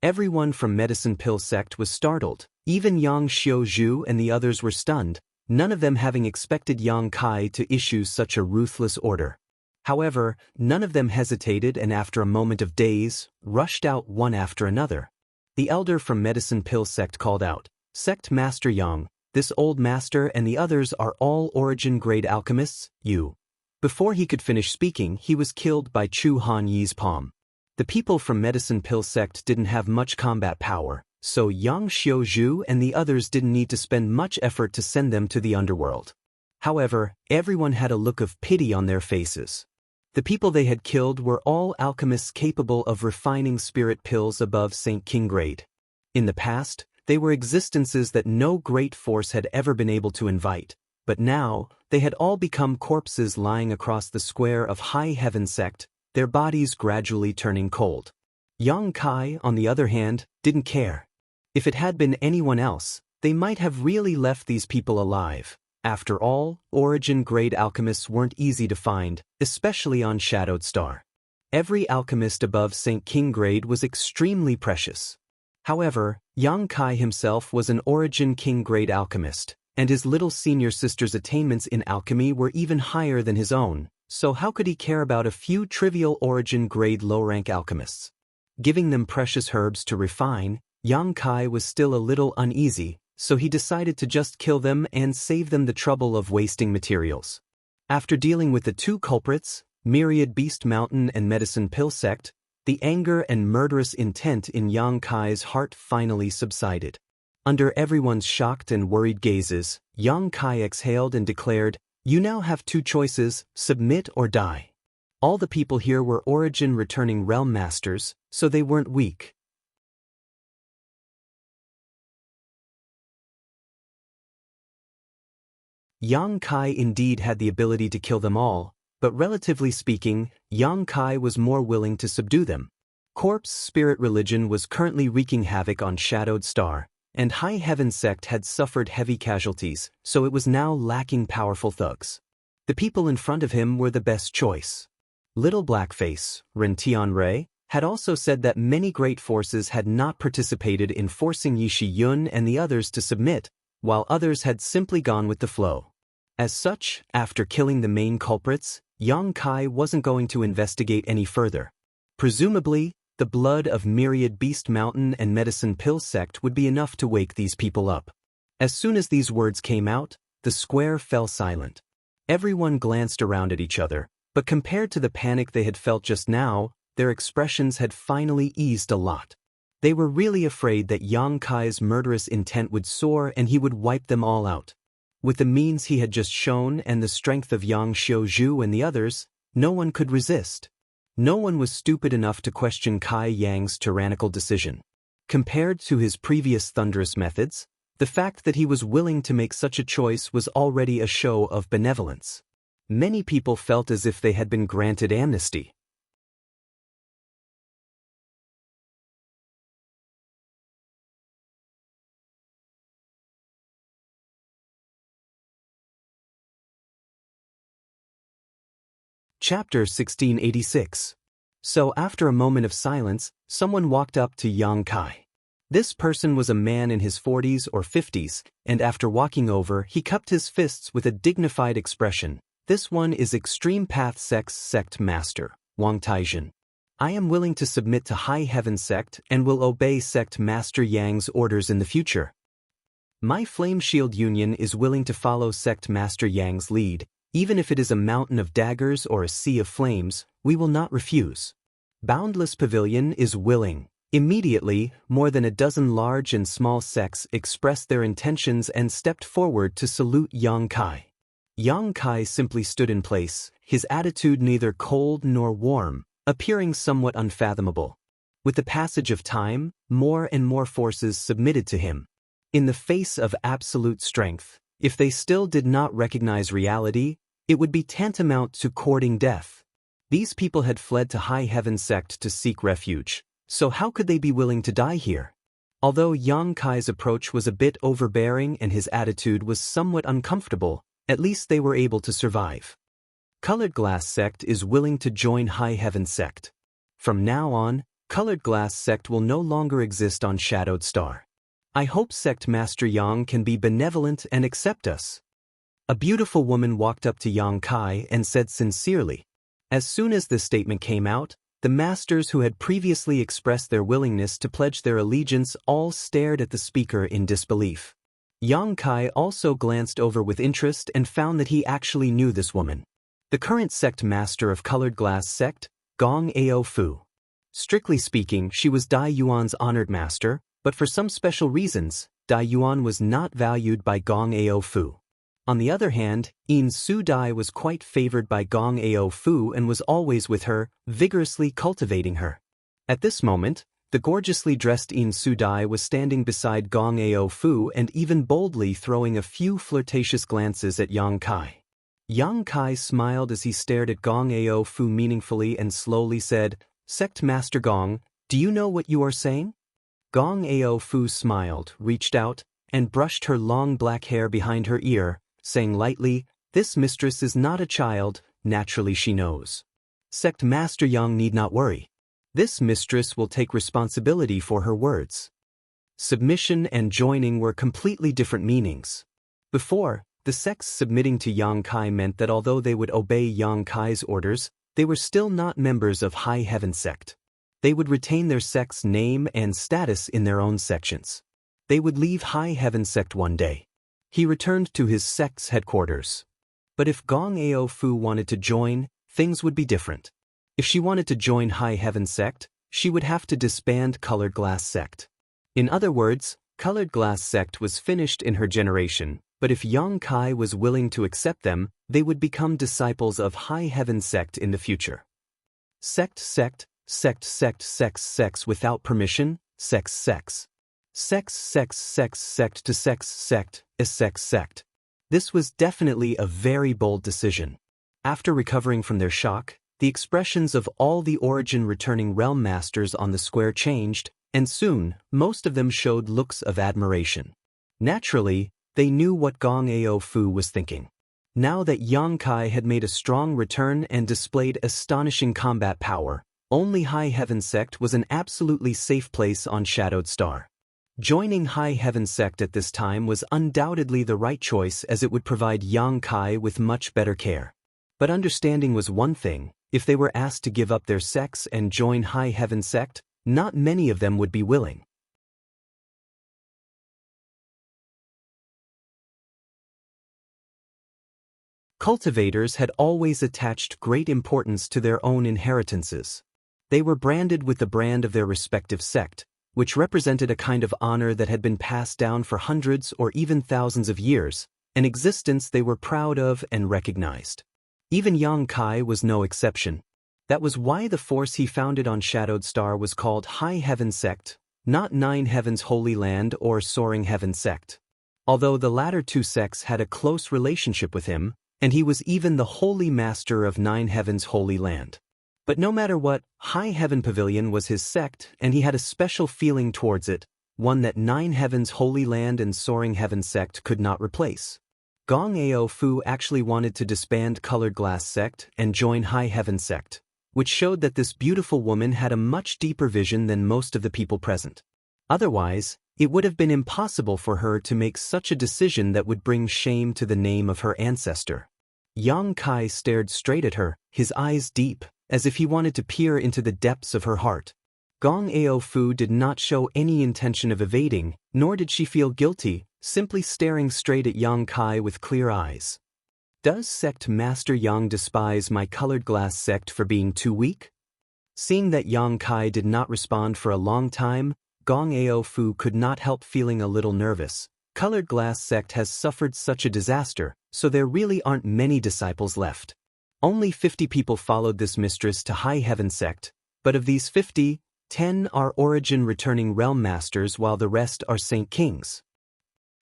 Speaker 1: Everyone from Medicine Pill sect was startled, even Yang Xiaozhu and the others were stunned, none of them having expected Yang Kai to issue such a ruthless order. However, none of them hesitated and after a moment of daze, rushed out one after another. The elder from Medicine Pill sect called out, "Sect Master Yang, this old master and the others are all origin-grade alchemists, you." Before he could finish speaking, he was killed by Chu Han Yi's palm. The people from Medicine Pill sect didn't have much combat power, so Yang Xiaozhu and the others didn't need to spend much effort to send them to the underworld. However, everyone had a look of pity on their faces. The people they had killed were all alchemists capable of refining spirit pills above Saint King grade. In the past, they were existences that no great force had ever been able to invite, but now, they had all become corpses lying across the square of High Heaven sect, their bodies gradually turning cold. Yang Kai, on the other hand, didn't care. If it had been anyone else, they might have really left these people alive. After all, origin-grade alchemists weren't easy to find, especially on Shadowed Star. Every alchemist above Saint King grade was extremely precious. However, Yang Kai himself was an origin King grade alchemist, and his little senior sister's attainments in alchemy were even higher than his own, so how could he care about a few trivial origin-grade low-rank alchemists? Giving them precious herbs to refine, Yang Kai was still a little uneasy, so he decided to just kill them and save them the trouble of wasting materials. After dealing with the 2 culprits, Myriad Beast Mountain and Medicine Pill sect, the anger and murderous intent in Yang Kai's heart finally subsided. Under everyone's shocked and worried gazes, Yang Kai exhaled and declared, "You now have 2 choices, submit or die." All the people here were origin-returning realm masters, so they weren't weak. Yang Kai indeed had the ability to kill them all, but relatively speaking, Yang Kai was more willing to subdue them. Corpse Spirit Religion was currently wreaking havoc on Shadowed Star, and High Heaven Sect had suffered heavy casualties, so it was now lacking powerful thugs. The people in front of him were the best choice. Little Blackface, Ren Tianrei, had also said that many great forces had not participated in forcing Yishi Yun and the others to submit, while others had simply gone with the flow. As such, after killing the main culprits, Yang Kai wasn't going to investigate any further. Presumably, the blood of Myriad Beast Mountain and Medicine Pill sect would be enough to wake these people up. As soon as these words came out, the square fell silent. Everyone glanced around at each other, but compared to the panic they had felt just now, their expressions had finally eased a lot. They were really afraid that Yang Kai's murderous intent would soar and he would wipe them all out. With the means he had just shown and the strength of Yang Xiuzhu and the others, no one could resist. No one was stupid enough to question Kai Yang's tyrannical decision. Compared to his previous thunderous methods, the fact that he was willing to make such a choice was already a show of benevolence. Many people felt as if they had been granted amnesty. Chapter 1686. So after a moment of silence, someone walked up to Yang Kai. This person was a man in his 40s or 50s, and after walking over, he cupped his fists with a dignified expression. This one is Extreme Path Sect's sect master, Wang Taijin. I am willing to submit to High Heaven Sect and will obey Sect Master Yang's orders in the future. My Flame Shield Union is willing to follow Sect Master Yang's lead. Even if it is a mountain of daggers or a sea of flames, we will not refuse. Boundless Pavilion is willing. Immediately, more than a dozen large and small sects expressed their intentions and stepped forward to salute Yang Kai. Yang Kai simply stood in place, his attitude neither cold nor warm, appearing somewhat unfathomable. With the passage of time, more and more forces submitted to him. In the face of absolute strength, if they still did not recognize reality, it would be tantamount to courting death. These people had fled to High Heaven Sect to seek refuge, so how could they be willing to die here? Although Yang Kai's approach was a bit overbearing and his attitude was somewhat uncomfortable, at least they were able to survive. Colored Glass Sect is willing to join High Heaven Sect. From now on, Colored Glass Sect will no longer exist on Shadowed Star. I hope Sect Master Yang can be benevolent and accept us. A beautiful woman walked up to Yang Kai and said sincerely. As soon as this statement came out, the masters who had previously expressed their willingness to pledge their allegiance all stared at the speaker in disbelief. Yang Kai also glanced over with interest and found that he actually knew this woman. The current sect master of Colored Glass Sect, Gong Ao Fu. Strictly speaking, she was Dai Yuan's honored master, but for some special reasons, Dai Yuan was not valued by Gong Ao Fu. On the other hand, Yin Su Dai was quite favored by Gong Ao Fu and was always with her, vigorously cultivating her. At this moment, the gorgeously dressed Yin Su Dai was standing beside Gong Ao Fu and even boldly throwing a few flirtatious glances at Yang Kai. Yang Kai smiled as he stared at Gong Ao Fu meaningfully and slowly said, "Sect Master Gong, do you know what you are saying?" Gong Ao Fu smiled, reached out, and brushed her long black hair behind her ear, saying lightly, "This mistress is not a child, naturally she knows. Sect Master Yang need not worry. This mistress will take responsibility for her words." Submission and joining were completely different meanings. Before, the sects submitting to Yang Kai meant that although they would obey Yang Kai's orders, they were still not members of High Heaven Sect. They would retain their sect's name and status in their own sections. They would leave High Heaven Sect one day. He returned to his sect's headquarters. But if Gong Ao Fu wanted to join, things would be different. If she wanted to join High Heaven Sect, she would have to disband Colored Glass Sect. In other words, Colored Glass Sect was finished in her generation, but if Yang Kai was willing to accept them, they would become disciples of High Heaven Sect in the future. Sects without permission, sects. Sect to sect, a sect. This was definitely a very bold decision. After recovering from their shock, the expressions of all the origin returning realm masters on the square changed, and soon, most of them showed looks of admiration. Naturally, they knew what Gong Ao Fu was thinking. Now that Yang Kai had made a strong return and displayed astonishing combat power, only High Heaven Sect was an absolutely safe place on Shadowed Star. Joining High Heaven Sect at this time was undoubtedly the right choice, as it would provide Yang Kai with much better care. But understanding was one thing. If they were asked to give up their sects and join High Heaven Sect, not many of them would be willing. Cultivators had always attached great importance to their own inheritances. They were branded with the brand of their respective sect, which represented a kind of honor that had been passed down for hundreds or even thousands of years, an existence they were proud of and recognized. Even Yang Kai was no exception. That was why the force he founded on Shadowed Star was called High Heaven Sect, not Nine Heavens Holy Land or Soaring Heaven Sect. Although the latter two sects had a close relationship with him, and he was even the Holy Master of Nine Heavens Holy Land. But no matter what, High Heaven Pavilion was his sect, and he had a special feeling towards it, one that Nine Heavens Holy Land and Soaring Heaven Sect could not replace. Gong Ao Fu actually wanted to disband Colored Glass Sect and join High Heaven Sect, which showed that this beautiful woman had a much deeper vision than most of the people present. Otherwise, it would have been impossible for her to make such a decision that would bring shame to the name of her ancestor. Yang Kai stared straight at her, his eyes deep, as if he wanted to peer into the depths of her heart. Gong Ao Fu did not show any intention of evading, nor did she feel guilty, simply staring straight at Yang Kai with clear eyes. Does Sect Master Yang despise my Colored Glass Sect for being too weak? Seeing that Yang Kai did not respond for a long time, Gong Ao Fu could not help feeling a little nervous. Colored Glass Sect has suffered such a disaster, so there really aren't many disciples left. Only 50 people followed this mistress to High Heaven Sect, but of these 50, 10 are origin returning realm masters while the rest are Saint Kings.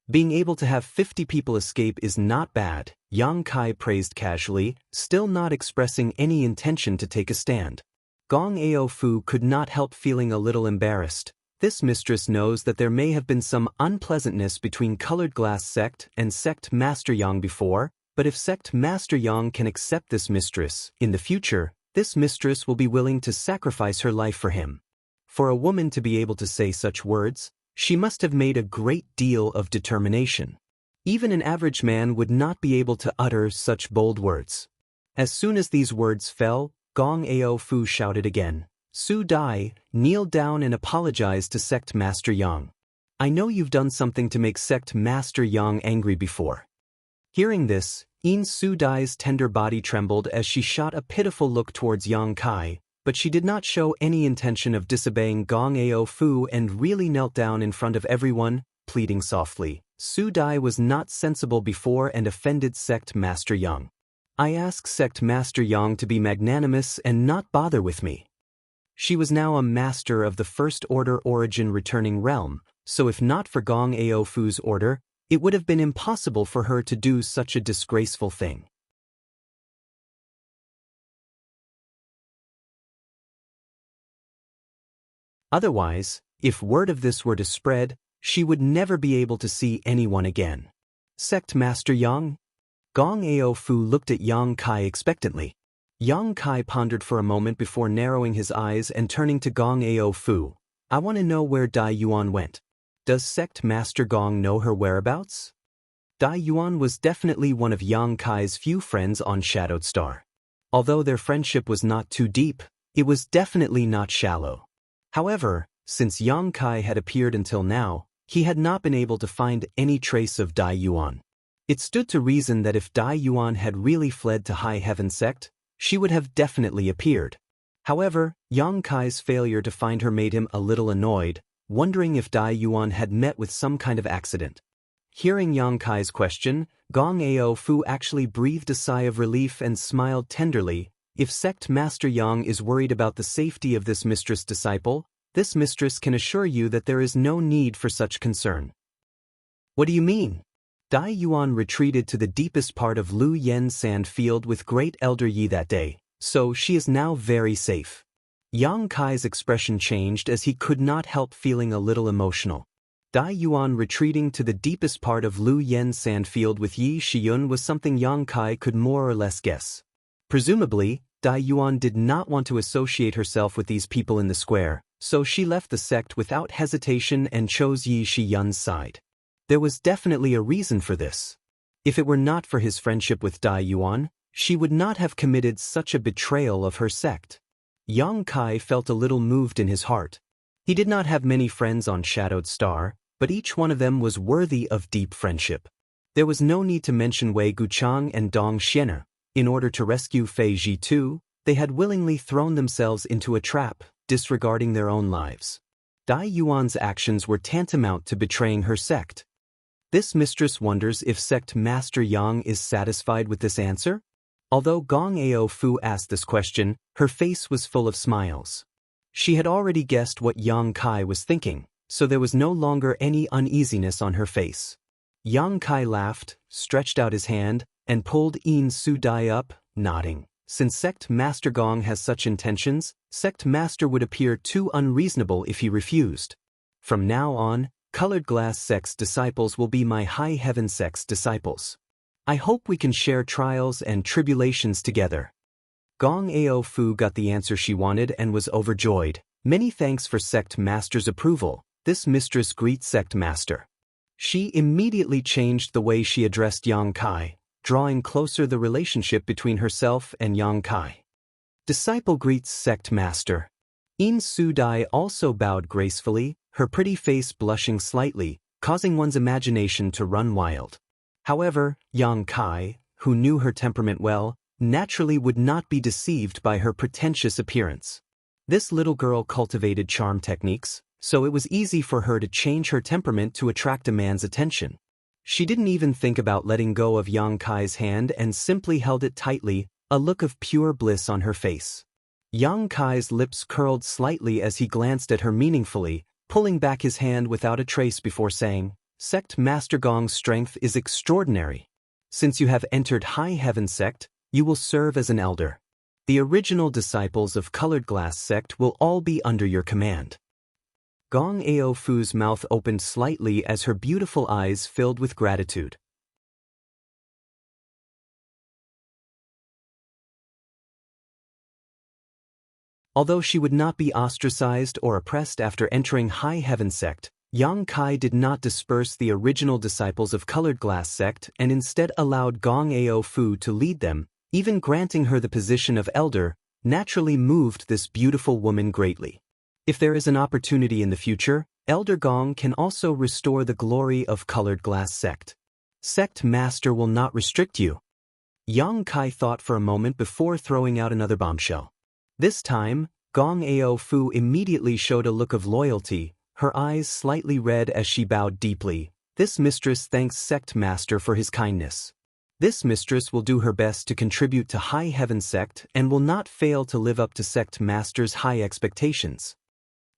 Speaker 1: Being able to have 50 people escape is not bad, Yang Kai praised casually, still not expressing any intention to take a stand. Gong Ao Fu could not help feeling a little embarrassed. This mistress knows that there may have been some unpleasantness between Colored Glass Sect and Sect Master Yang before, but if Sect Master Yang can accept this mistress, in the future, this mistress will be willing to sacrifice her life for him. For a woman to be able to say such words, she must have made a great deal of determination. Even an average man would not be able to utter such bold words. As soon as these words fell, Gong Ao Fu shouted again, "Su Dai, kneel down and apologize to Sect Master Yang. I know you've done something to make Sect Master Yang angry before." Hearing this, Su Dai's tender body trembled as she shot a pitiful look towards Yang Kai, but she did not show any intention of disobeying Gong Ao Fu and really knelt down in front of everyone, pleading softly. Su Dai was not sensible before and offended Sect Master Yang. I ask Sect Master Yang to be magnanimous and not bother with me. She was now a master of the First Order origin returning realm, so if not for Gong Ao Fu's order, it would have been impossible for her to do such a disgraceful thing. Otherwise, if word of this were to spread, she would never be able to see anyone again. Sect Master Yang? Gong Ao Fu looked at Yang Kai expectantly. Yang Kai pondered for a moment before narrowing his eyes and turning to Gong Ao Fu. I want to know where Dai Yuan went. Does Sect Master Gong know her whereabouts? Dai Yuan was definitely one of Yang Kai's few friends on Shadowed Star. Although their friendship was not too deep, it was definitely not shallow. However, since Yang Kai had appeared until now, he had not been able to find any trace of Dai Yuan. It stood to reason that if Dai Yuan had really fled to High Heaven Sect, she would have definitely appeared. However, Yang Kai's failure to find her made him a little annoyed, wondering if Dai Yuan had met with some kind of accident. Hearing Yang Kai's question, Gong Ao Fu actually breathed a sigh of relief and smiled tenderly. If Sect Master Yang is worried about the safety of this mistress disciple, this mistress can assure you that there is no need for such concern. What do you mean? Dai Yuan retreated to the deepest part of Lu Yen's sand field with great Elder Yi that day, so she is now very safe. Yang Kai's expression changed as he could not help feeling a little emotional. Dai Yuan retreating to the deepest part of Lu Yen's sand field with Yi Shiyun was something Yang Kai could more or less guess. Presumably, Dai Yuan did not want to associate herself with these people in the square, so she left the sect without hesitation and chose Yi Shiyun's side. There was definitely a reason for this. If it were not for his friendship with Dai Yuan, she would not have committed such a betrayal of her sect. Yang Kai felt a little moved in his heart. He did not have many friends on Shadowed Star, but each one of them was worthy of deep friendship. There was no need to mention Wei Guchang and Dong Xianxia. In order to rescue Fei Zhitu, they had willingly thrown themselves into a trap, disregarding their own lives. Dai Yuan's actions were tantamount to betraying her sect. This mistress wonders if sect master Yang is satisfied with this answer? Although Gong Ao Fu asked this question, her face was full of smiles. She had already guessed what Yang Kai was thinking, so there was no longer any uneasiness on her face. Yang Kai laughed, stretched out his hand, and pulled Yin Su Dai up, nodding. Since Sect Master Gong has such intentions, Sect Master would appear too unreasonable if he refused. From now on, Colored Glass Sect's disciples will be my High Heaven Sect's disciples. I hope we can share trials and tribulations together. Gong Ao Fu got the answer she wanted and was overjoyed. Many thanks for Sect Master's approval. This mistress greets Sect Master. She immediately changed the way she addressed Yang Kai, drawing closer the relationship between herself and Yang Kai. Disciple greets Sect Master. Yin Su Dai also bowed gracefully, her pretty face blushing slightly, causing one's imagination to run wild. However, Yang Kai, who knew her temperament well, naturally would not be deceived by her pretentious appearance. This little girl cultivated charm techniques, so it was easy for her to change her temperament to attract a man's attention. She didn't even think about letting go of Yang Kai's hand and simply held it tightly, a look of pure bliss on her face. Yang Kai's lips curled slightly as he glanced at her meaningfully, pulling back his hand without a trace before saying, Sect Master Gong's strength is extraordinary. Since you have entered High Heaven Sect, you will serve as an elder. The original disciples of Colored Glass Sect will all be under your command. Gong Ao Fu's mouth opened slightly as her beautiful eyes filled with gratitude. Although she would not be ostracized or oppressed after entering High Heaven Sect, Yang Kai did not disperse the original disciples of Colored Glass Sect and instead allowed Gong Ao Fu to lead them, even granting her the position of elder, naturally moved this beautiful woman greatly. If there is an opportunity in the future, Elder Gong can also restore the glory of Colored Glass Sect. Sect Master will not restrict you. Yang Kai thought for a moment before throwing out another bombshell. This time, Gong Ao Fu immediately showed a look of loyalty, her eyes slightly red as she bowed deeply. This mistress thanks Sect Master for his kindness. This mistress will do her best to contribute to High Heaven Sect and will not fail to live up to Sect Master's high expectations.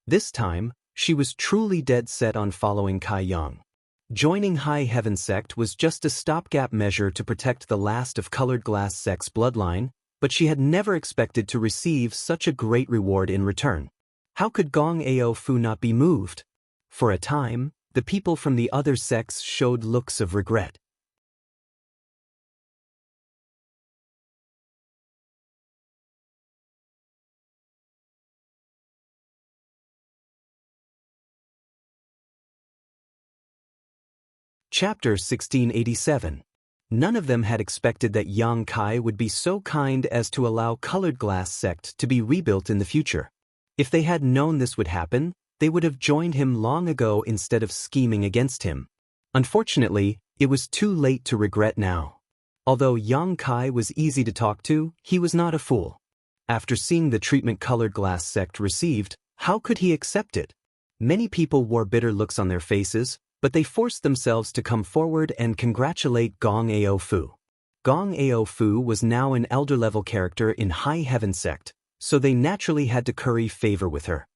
Speaker 1: This time, she was truly dead set on following Kai Yang. Joining High Heaven Sect was just a stopgap measure to protect the last of Colored Glass Sect's bloodline, but she had never expected to receive such a great reward in return. How could Gong Ao Fu not be moved? For a time, the people from the other sects showed looks of regret. Chapter 1687. None of them had expected that Yang Kai would be so kind as to allow Colored Glass Sect to be rebuilt in the future. If they had known this would happen, they would have joined him long ago instead of scheming against him. Unfortunately, it was too late to regret now. Although Yang Kai was easy to talk to, he was not a fool. After seeing the treatment Colored Glass Sect received, how could he accept it? Many people wore bitter looks on their faces, but they forced themselves to come forward and congratulate Gong Ao Fu. Gong Ao Fu was now an elder-level character in High Heaven Sect, so they naturally had to curry favor with her.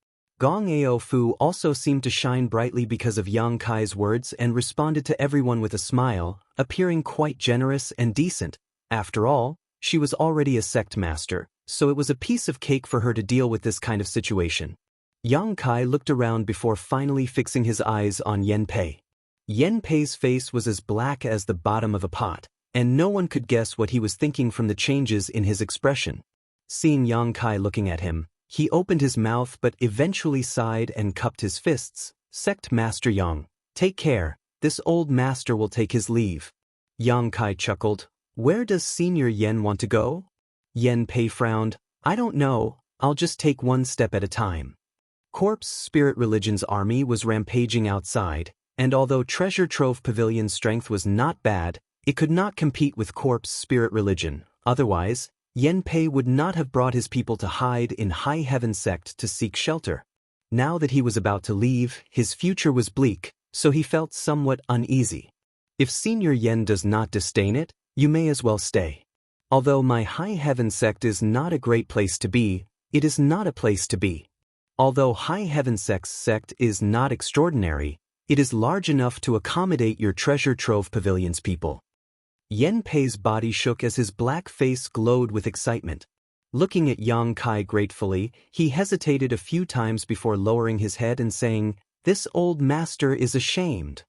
Speaker 1: Gong Ao Fu also seemed to shine brightly because of Yang Kai's words and responded to everyone with a smile, appearing quite generous and decent. After all, she was already a sect master, so it was a piece of cake for her to deal with this kind of situation. Yang Kai looked around before finally fixing his eyes on Yen Pei. Yen Pei's face was as black as the bottom of a pot, and no one could guess what he was thinking from the changes in his expression. Seeing Yang Kai looking at him, he opened his mouth but eventually sighed and cupped his fists. Sect Master Yang, take care, this old master will take his leave. Yang Kai chuckled. Where does Senior Yen want to go? Yen Pei frowned. I don't know, I'll just take one step at a time. Corpse Spirit Religion's army was rampaging outside, and although Treasure Trove Pavilion's strength was not bad, it could not compete with Corpse Spirit Religion. Otherwise, Yen Pei would not have brought his people to hide in High Heaven Sect to seek shelter. Now that he was about to leave, his future was bleak, so he felt somewhat uneasy. If Senior Yen does not disdain it, you may as well stay. Although my High Heaven Sect is not a great place to be, it is not a place to be. Although High Heaven Sect's sect is not extraordinary, it is large enough to accommodate your Treasure Trove Pavilion's people. Yen Pei's body shook as his black face glowed with excitement. Looking at Yang Kai gratefully, he hesitated a few times before lowering his head and saying, "This old master is ashamed."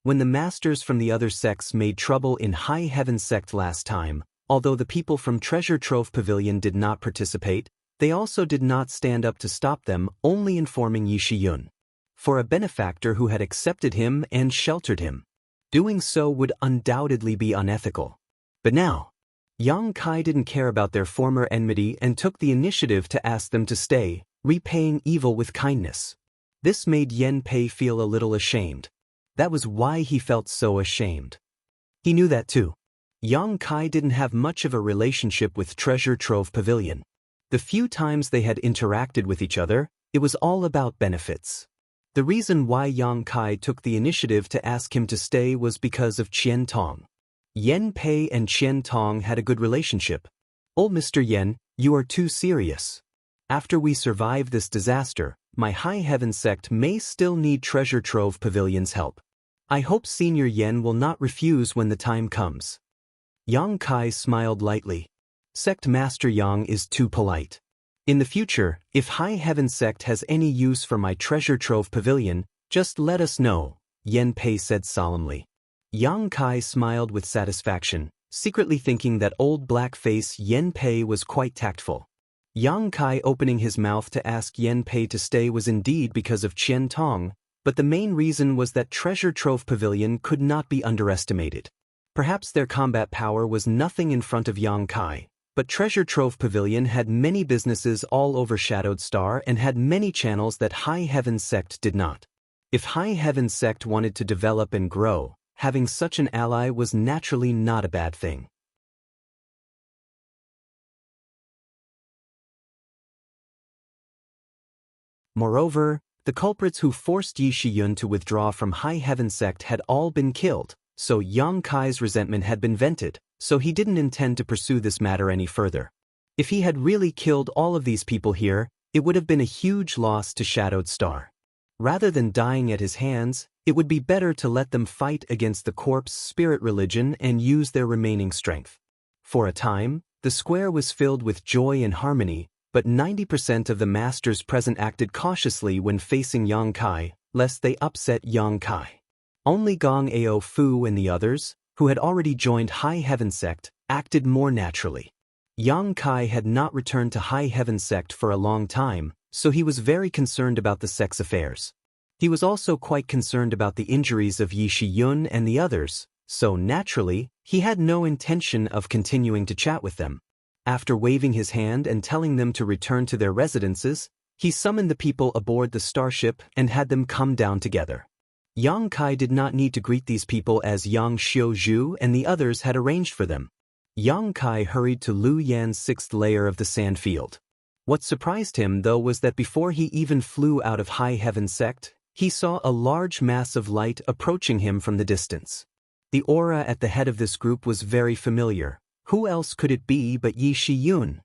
Speaker 1: When the masters from the other sects made trouble in High Heaven Sect last time, although the people from Treasure Trove Pavilion did not participate, they also did not stand up to stop them, only informing Yi Shiyun. For a benefactor who had accepted him and sheltered him, doing so would undoubtedly be unethical. But now, Yang Kai didn't care about their former enmity and took the initiative to ask them to stay, repaying evil with kindness. This made Yen Pei feel a little ashamed. That was why he felt so ashamed. He knew that too. Yang Kai didn't have much of a relationship with Treasure Trove Pavilion. The few times they had interacted with each other, it was all about benefits. The reason why Yang Kai took the initiative to ask him to stay was because of Qian Tong. Yen Pei and Qian Tong had a good relationship. "Old Mr. Yen, you are too serious. After we survive this disaster, my High Heaven Sect may still need Treasure Trove Pavilion's help. I hope Senior Yen will not refuse when the time comes." Yang Kai smiled lightly. Sect Master Yang is too polite. In the future, if High Heaven Sect has any use for my Treasure Trove Pavilion, just let us know, Yen Pei said solemnly. Yang Kai smiled with satisfaction, secretly thinking that old black-face Yen Pei was quite tactful. Yang Kai opening his mouth to ask Yen Pei to stay was indeed because of Qian Tong, but the main reason was that Treasure Trove Pavilion could not be underestimated. Perhaps their combat power was nothing in front of Yang Kai. But Treasure Trove Pavilion had many businesses all over Shadowed Star and had many channels that High Heaven Sect did not. If High Heaven Sect wanted to develop and grow, having such an ally was naturally not a bad thing. Moreover, the culprits who forced Yi Shiyun to withdraw from High Heaven Sect had all been killed, so Yang Kai's resentment had been vented. So he didn't intend to pursue this matter any further. If he had really killed all of these people here, it would have been a huge loss to Shadowed Star. Rather than dying at his hands, it would be better to let them fight against the Corpse Spirit Religion and use their remaining strength. For a time, the square was filled with joy and harmony, but 90% of the masters present acted cautiously when facing Yang Kai, lest they upset Yang Kai. Only Gong Ao Fu and the others, who had already joined High Heaven Sect, acted more naturally. Yang Kai had not returned to High Heaven Sect for a long time, so he was very concerned about the sect's affairs. He was also quite concerned about the injuries of Yi Shiyun and the others, so naturally, he had no intention of continuing to chat with them. After waving his hand and telling them to return to their residences, he summoned the people aboard the starship and had them come down together. Yang Kai did not need to greet these people as Yang Xiuzhu and the others had arranged for them. Yang Kai hurried to Lu Yan's sixth layer of the sand field. What surprised him, though, was that before he even flew out of High Heaven Sect, he saw a large mass of light approaching him from the distance. The aura at the head of this group was very familiar. Who else could it be but Yi Shiyun?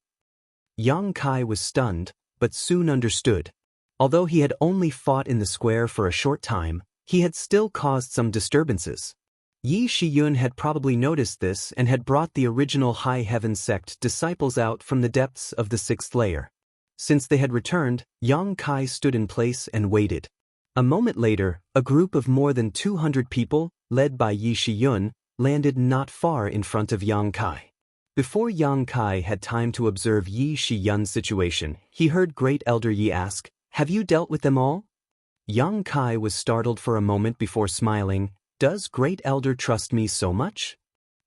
Speaker 1: Yang Kai was stunned, but soon understood. Although he had only fought in the square for a short time, he had still caused some disturbances. Yi Shiyun had probably noticed this and had brought the original High Heaven sect disciples out from the depths of the 6th layer. Since they had returned, Yang Kai stood in place and waited. A moment later, a group of more than 200 people, led by Yi Shiyun, landed not far in front of Yang Kai. Before Yang Kai had time to observe Yi Shiyun's situation, he heard Great Elder Yi ask, "Have you dealt with them all?" Yang Kai was startled for a moment before smiling. "Does Great Elder trust me so much?"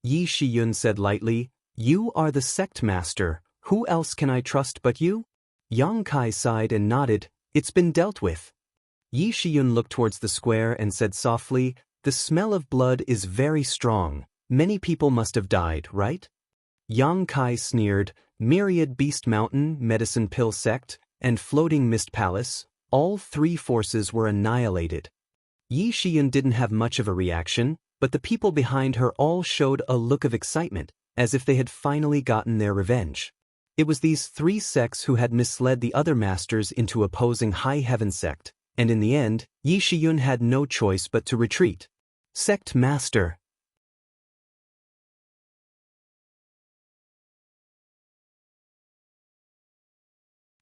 Speaker 1: Yi Shiyun said lightly, "You are the sect master. Who else can I trust but you?" Yang Kai sighed and nodded. "It's been dealt with." Yi Shiyun looked towards the square and said softly, "The smell of blood is very strong. Many people must have died, right?" Yang Kai sneered. "Myriad Beast Mountain, Medicine Pill Sect, and Floating Mist Palace, all 3 forces were annihilated." Yi Shiyun didn't have much of a reaction, but the people behind her all showed a look of excitement, as if they had finally gotten their revenge. It was these 3 sects who had misled the other masters into opposing High Heaven sect, and in the end, Yi Shiyun had no choice but to retreat. Sect Master.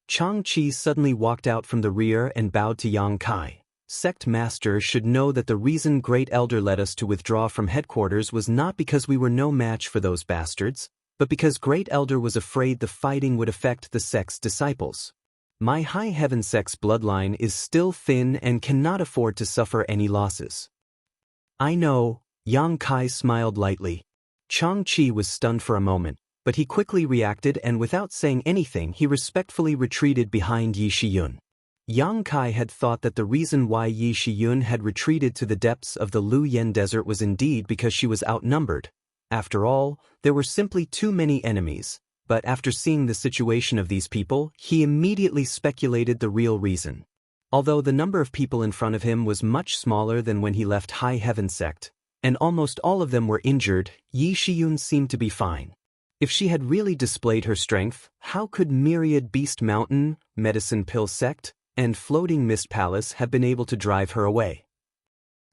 Speaker 1: Xianxia suddenly walked out from the rear and bowed to Yang Kai. "Sect Master should know that the reason Great Elder led us to withdraw from headquarters was not because we were no match for those bastards, but because Great Elder was afraid the fighting would affect the sect's disciples. My High Heaven sect's bloodline is still thin and cannot afford to suffer any losses." "I know," Yang Kai smiled lightly. Xianxia was stunned for a moment, but he quickly reacted and without saying anything he respectfully retreated behind Yi Shiyun. Yang Kai had thought that the reason why Yi Shiyun had retreated to the depths of the Lu Yen Desert was indeed because she was outnumbered. After all, there were simply too many enemies, but after seeing the situation of these people, he immediately speculated the real reason. Although the number of people in front of him was much smaller than when he left High Heaven sect, and almost all of them were injured, Yi Shiyun seemed to be fine. If she had really displayed her strength, how could Myriad Beast Mountain, Medicine Pill Sect, and Floating Mist Palace have been able to drive her away?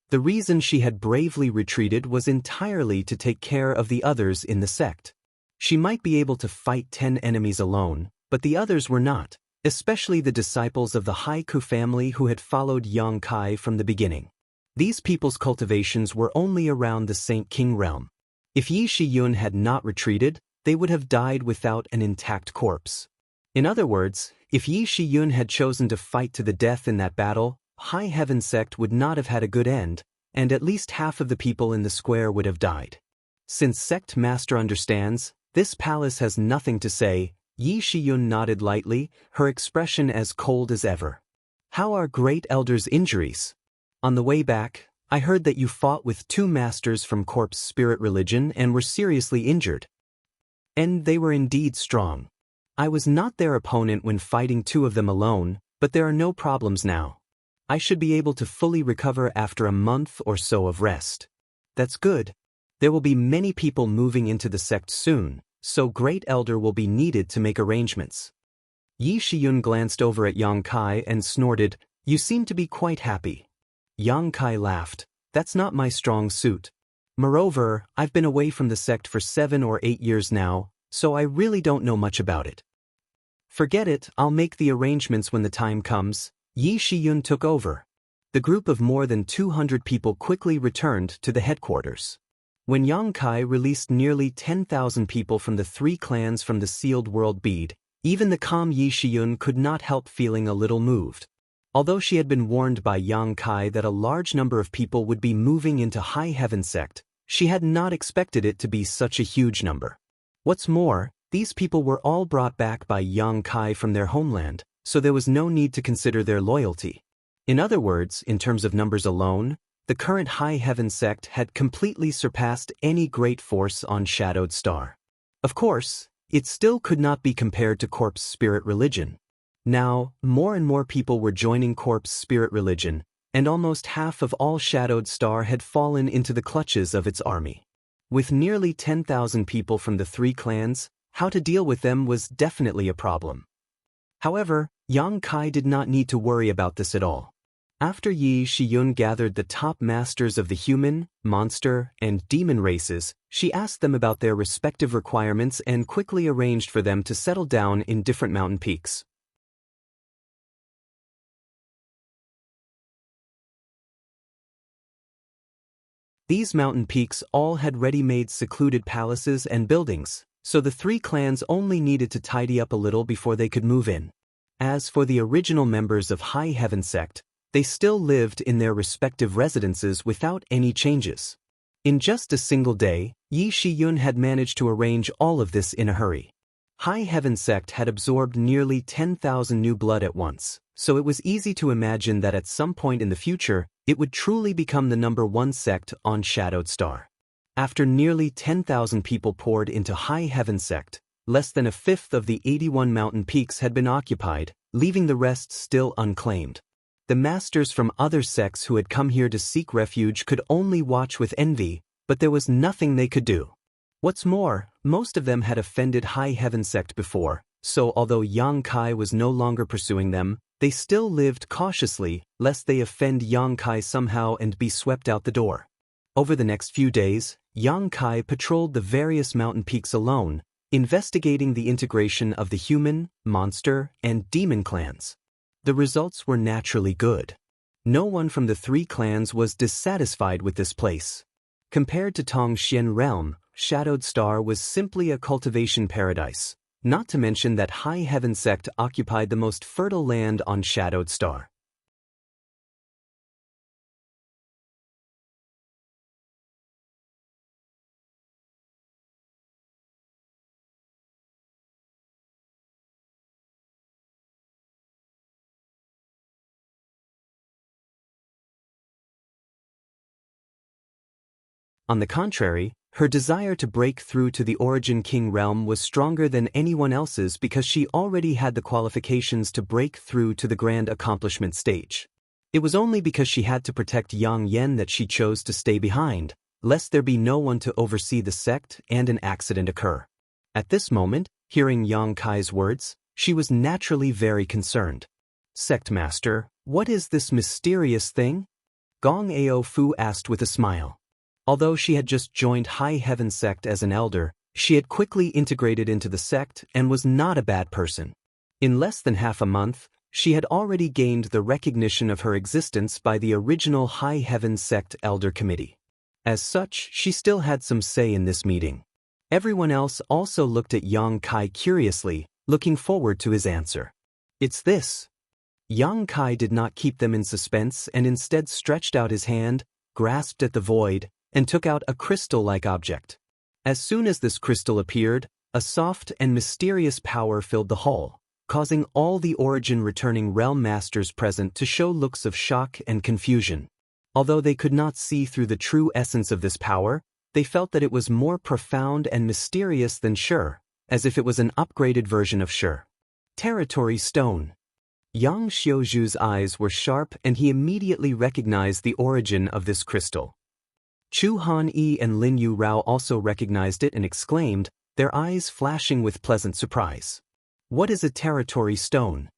Speaker 1: The reason she had bravely retreated was entirely to take care of the others in the sect. She might be able to fight 10 enemies alone, but the others were not, especially the disciples of the Haiku family who had followed Yang Kai from the beginning. These people's cultivations were only around the Saint King realm. If Yi Shiyun had not retreated, they would have died without an intact corpse. In other words, if Yi Shiyun had chosen to fight to the death in that battle, High Heaven sect would not have had a good end, and at least half of the people in the square would have died. Since Sect Master understands, this palace has nothing to say. Yi Shiyun nodded lightly, her expression as cold as ever. "How are Great Elder's injuries?" "On the way back, I heard that you fought with 2 masters from Corpse Spirit Religion and were seriously injured." "And they were indeed strong. I was not their opponent when fighting 2 of them alone, but there are no problems now. I should be able to fully recover after a month or so of rest." "That's good. There will be many people moving into the sect soon, so Great Elder will be needed to make arrangements." Yi Shiyun glanced over at Yang Kai and snorted, "You seem to be quite happy." Yang Kai laughed. "That's not my strong suit. Moreover, I've been away from the sect for 7 or 8 years now, so I really don't know much about it." "Forget it, I'll make the arrangements when the time comes." Yi Shiyun took over. The group of more than 200 people quickly returned to the headquarters. When Yang Kai released nearly 10,000 people from the 3 clans from the sealed world bead, even the calm Yi Shiyun could not help feeling a little moved. Although she had been warned by Yang Kai that a large number of people would be moving into High Heaven sect, she had not expected it to be such a huge number. What's more, these people were all brought back by Yang Kai from their homeland, so there was no need to consider their loyalty. In other words, in terms of numbers alone, the current High Heaven sect had completely surpassed any great force on Shadowed Star. Of course, it still could not be compared to Corpse Spirit Religion. Now, more and more people were joining Corpse Spirit Religion, and almost half of all Shadowed Star had fallen into the clutches of its army. With nearly 10,000 people from the 3 clans, how to deal with them was definitely a problem. However, Yang Kai did not need to worry about this at all. After Yi Shiyun gathered the top masters of the human, monster, and demon races, she asked them about their respective requirements and quickly arranged for them to settle down in different mountain peaks. These mountain peaks all had ready-made secluded palaces and buildings, so the three clans only needed to tidy up a little before they could move in. As for the original members of High Heaven Sect, they still lived in their respective residences without any changes. In just a single day, Yi Shiyun had managed to arrange all of this in a hurry. High Heaven Sect had absorbed nearly 10,000 new blood at once, so it was easy to imagine that at some point in the future, it would truly become the #1 sect on Shadowed Star. After nearly 10,000 people poured into High Heaven Sect, less than a fifth of the 81 mountain peaks had been occupied, leaving the rest still unclaimed. The masters from other sects who had come here to seek refuge could only watch with envy, but there was nothing they could do. What's more, most of them had offended High Heaven Sect before, so although Yang Kai was no longer pursuing them, they still lived cautiously, lest they offend Yang Kai somehow and be swept out the door. Over the next few days, Yang Kai patrolled the various mountain peaks alone, investigating the integration of the human, monster, and demon clans. The results were naturally good. No one from the three clans was dissatisfied with this place. Compared to Tongxian Realm, Shadowed Star was simply a cultivation paradise, not to mention that High Heaven Sect occupied the most fertile land on Shadowed Star. On the contrary, her desire to break through to the Origin King realm was stronger than anyone else's because she already had the qualifications to break through to the grand accomplishment stage. It was only because she had to protect Yang Yen that she chose to stay behind, lest there be no one to oversee the sect and an accident occur. At this moment, hearing Yang Kai's words, she was naturally very concerned. "Sect Master, what is this mysterious thing?" Gong Ao Fu asked with a smile. Although she had just joined High Heaven Sect as an elder, she had quickly integrated into the sect and was not a bad person. In less than half a month, she had already gained the recognition of her existence by the original High Heaven Sect Elder Committee. As such, she still had some say in this meeting. Everyone else also looked at Yang Kai curiously, looking forward to his answer. "It's this." Yang Kai did not keep them in suspense and instead stretched out his hand, grasped at the void, and took out a crystal-like object. As soon as this crystal appeared, a soft and mysterious power filled the hall, causing all the Origin-returning realm masters present to show looks of shock and confusion. Although they could not see through the true essence of this power, they felt that it was more profound and mysterious than Shi, as if it was an upgraded version of Shi. Territory Stone. Yang Xiuju's eyes were sharp and he immediately recognized the origin of this crystal. Chu Han-yi and Lin Yu Rao also recognized it and exclaimed, their eyes flashing with pleasant surprise. "What is a territory stone?"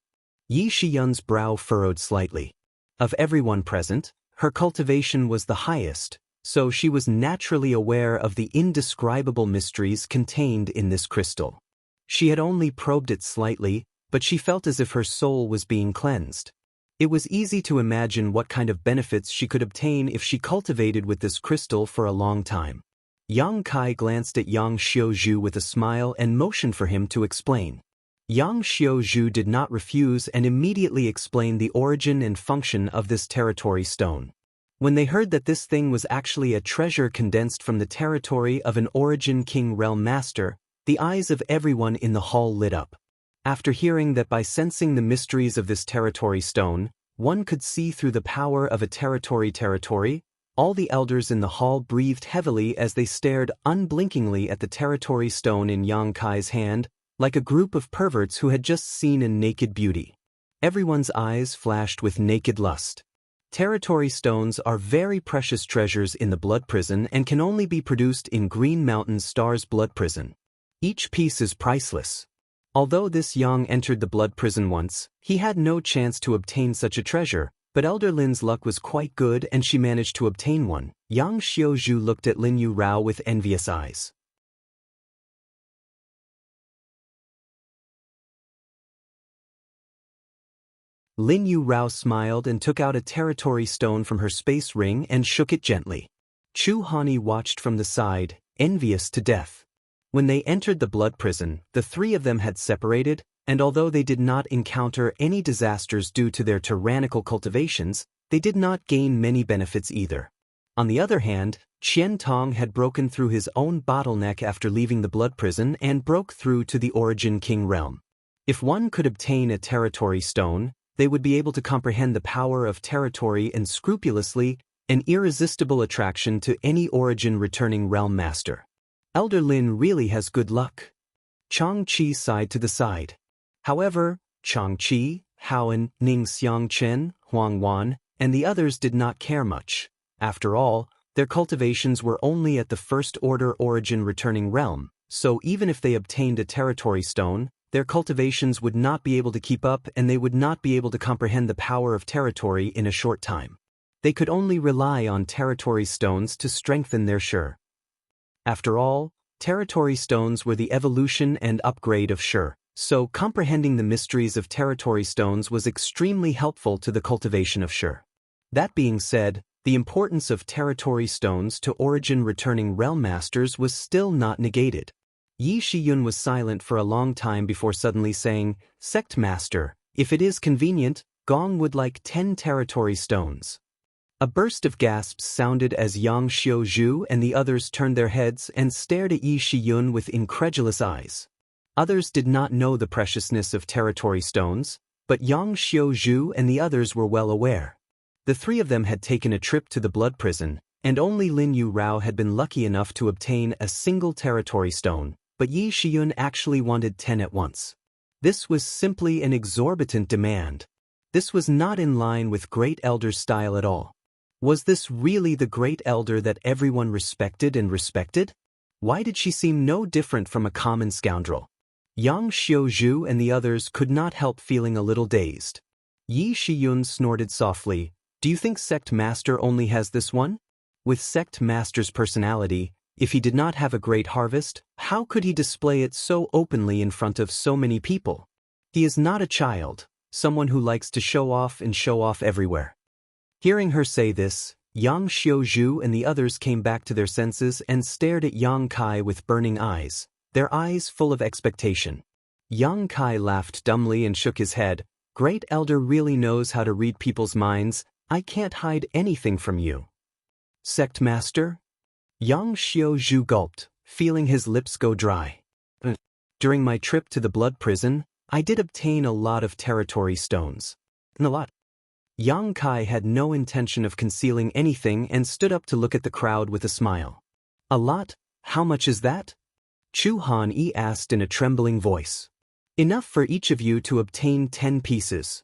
Speaker 1: Yi Shiyun's brow furrowed slightly. Of everyone present, her cultivation was the highest, so she was naturally aware of the indescribable mysteries contained in this crystal. She had only probed it slightly, but she felt as if her soul was being cleansed. It was easy to imagine what kind of benefits she could obtain if she cultivated with this crystal for a long time. Yang Kai glanced at Yang Xiuju with a smile and motioned for him to explain. Yang Xiuju did not refuse and immediately explained the origin and function of this territory stone. When they heard that this thing was actually a treasure condensed from the territory of an Origin King realm master, the eyes of everyone in the hall lit up. After hearing that by sensing the mysteries of this territory stone, one could see through the power of a territory, all the elders in the hall breathed heavily as they stared unblinkingly at the territory stone in Yang Kai's hand, like a group of perverts who had just seen a naked beauty. Everyone's eyes flashed with naked lust. Territory stones are very precious treasures in the Blood Prison and can only be produced in Green Mountain Star's Blood Prison. Each piece is priceless. Although this Yang entered the blood prison once, he had no chance to obtain such a treasure, but Elder Lin's luck was quite good and she managed to obtain one. Yang Xiaozhu looked at Lin Yu Rao with envious eyes. Lin Yu Rao smiled and took out a territory stone from her space ring and shook it gently. Chu Hani watched from the side, envious to death. When they entered the blood prison, the three of them had separated, and although they did not encounter any disasters due to their tyrannical cultivations, they did not gain many benefits either. On the other hand, Qian Tong had broken through his own bottleneck after leaving the blood prison and broke through to the Origin King realm. If one could obtain a territory stone, they would be able to comprehend the power of territory and scrupulously, an irresistible attraction to any Origin returning realm master. Elder Lin really has good luck. Chang Qi sighed to the side. However, Chang Qi, Haoan, Ning Xiangchen, Huang Wan, and the others did not care much. After all, their cultivations were only at the first order Origin returning realm, so even if they obtained a territory stone, their cultivations would not be able to keep up and they would not be able to comprehend the power of territory in a short time. They could only rely on territory stones to strengthen their Shi. After all, territory stones were the evolution and upgrade of Shi, so comprehending the mysteries of territory stones was extremely helpful to the cultivation of Shi. That being said, the importance of territory stones to Origin returning realm masters was still not negated. Yi Shiyun was silent for a long time before suddenly saying, "Sect Master, if it is convenient, Gong would like 10 territory stones." A burst of gasps sounded as Yang Xiaozhu and the others turned their heads and stared at Yi Shiyun with incredulous eyes. Others did not know the preciousness of territory stones, but Yang Xiaozhu and the others were well aware. The three of them had taken a trip to the blood prison, and only Lin Yu Rao had been lucky enough to obtain a single territory stone, but Yi Shiyun actually wanted 10 at once. This was simply an exorbitant demand. This was not in line with Great Elder's style at all. Was this really the Great Elder that everyone respected and respected? Why did she seem no different from a common scoundrel? Yang Xiaozhu and the others could not help feeling a little dazed. Yi Shiyun snorted softly. "Do you think Sect Master only has this one?" With Sect Master's personality, if he did not have a great harvest, how could he display it so openly in front of so many people? He is not a child, someone who likes to show off and show off everywhere. Hearing her say this, Yang Xiaozhu and the others came back to their senses and stared at Yang Kai with burning eyes, their eyes full of expectation. Yang Kai laughed dumbly and shook his head. "Great Elder really knows how to read people's minds. I can't hide anything from you." "Sect Master?" Yang Xiaozhu gulped, feeling his lips go dry. "During my trip to the blood prison, I did obtain a lot of territory stones." "A lot?" Yang Kai had no intention of concealing anything and stood up to look at the crowd with a smile. "A lot? How much is that?" Chu Han-yi asked in a trembling voice. "Enough for each of you to obtain 10 pieces."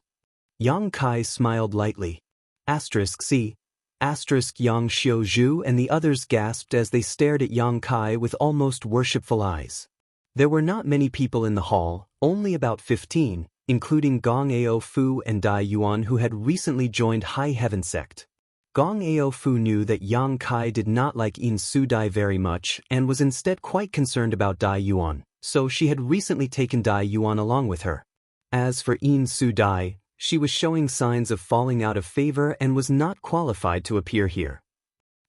Speaker 1: Yang Kai smiled lightly. C. Yang Xiaozhu and the others gasped as they stared at Yang Kai with almost worshipful eyes. There were not many people in the hall, only about 15, including Gong Ao Fu and Dai Yuan who had recently joined High Heaven sect. Gong Ao Fu knew that Yang Kai did not like In Su Dai very much and was instead quite concerned about Dai Yuan, so she had recently taken Dai Yuan along with her. As for In Su Dai, she was showing signs of falling out of favor and was not qualified to appear here.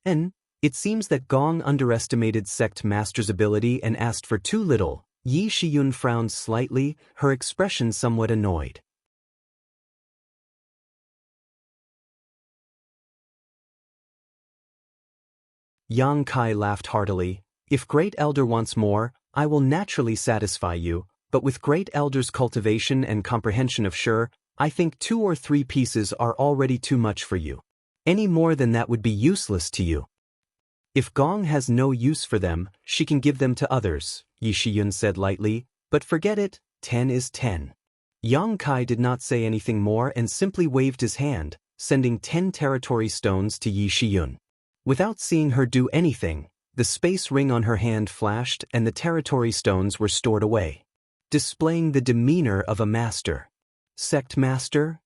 Speaker 1: And it seems that Gong underestimated Sect Master's ability and asked for too little. Yi Shiyun frowned slightly, her expression somewhat annoyed. Yang Kai laughed heartily. "If Great Elder wants more, I will naturally satisfy you, but with Great Elder's cultivation and comprehension of Shi, I think 2 or 3 pieces are already too much for you. Any more than that would be useless to you." "If Gong has no use for them, she can give them to others," Yi Shiyun said lightly, "but forget it, 10 is 10. Yang Kai did not say anything more and simply waved his hand, sending 10 territory stones to Yi Shiyun. Without seeing her do anything, the space ring on her hand flashed and the territory stones were stored away. displaying the demeanor of a master. Sect master?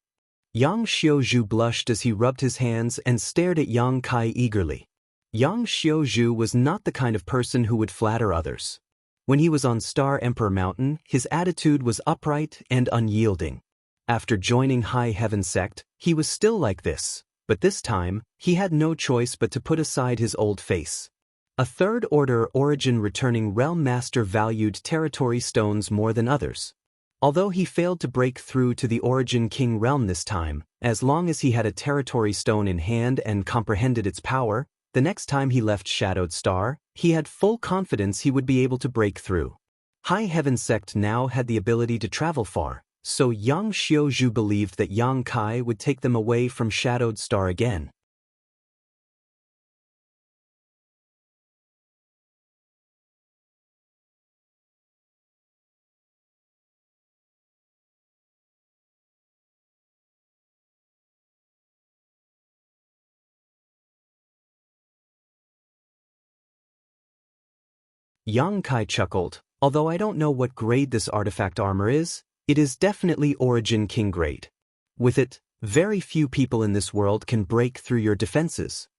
Speaker 1: Yang Xiaozhu blushed as he rubbed his hands and stared at Yang Kai eagerly. Yang Xiaozhu was not the kind of person who would flatter others. When he was on Star Emperor Mountain, his attitude was upright and unyielding. After joining High Heaven Sect, he was still like this, but this time, he had no choice but to put aside his old face. A third-order origin returning realm master valued territory stones more than others. Although he failed to break through to the Origin King realm this time, as long as he had a territory stone in hand and comprehended its power, the next time he left Shadowed Star, he had full confidence he would be able to break through. High Heaven Sect now had the ability to travel far, so Yang Xiaozhu believed that Yang Kai would take them away from Shadowed Star again. Yang Kai chuckled, although I don't know what grade this artifact armor is, it is definitely Origin King grade. With it, very few people in this world can break through your defenses.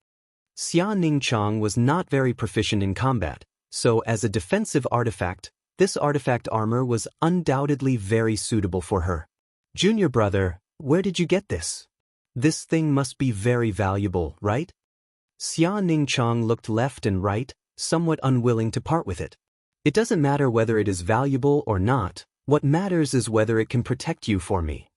Speaker 1: Xia Ningchang was not very proficient in combat, so as a defensive artifact, this artifact armor was undoubtedly very suitable for her. Junior brother, where did you get this? This thing must be very valuable, right? Xia Ningchang looked left and right, somewhat unwilling to part with it. It doesn't matter whether it is valuable or not, what matters is whether it can protect you for me.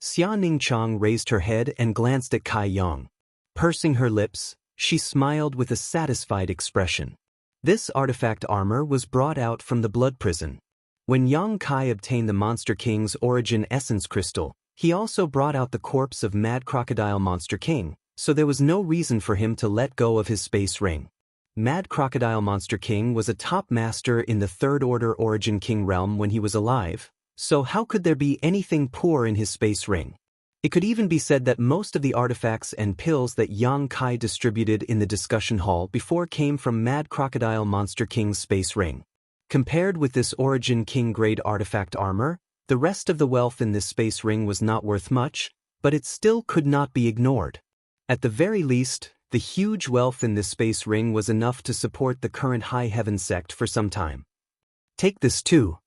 Speaker 1: Xia Ningchang raised her head and glanced at Kai Yang. Pursing her lips, she smiled with a satisfied expression. This artifact armor was brought out from the blood prison. When Yang Kai obtained the Monster King's Origin Essence Crystal, he also brought out the corpse of Mad Crocodile Monster King, so there was no reason for him to let go of his space ring. Mad Crocodile Monster King was a top master in the Third Order Origin King realm when he was alive, so how could there be anything poor in his space ring? It could even be said that most of the artifacts and pills that Yang Kai distributed in the discussion hall before came from Mad Crocodile Monster King's space ring. Compared with this Origin King grade artifact armor, the rest of the wealth in this space ring was not worth much, but it still could not be ignored. At the very least, the huge wealth in this space ring was enough to support the current High Heaven Sect for some time. Take this too.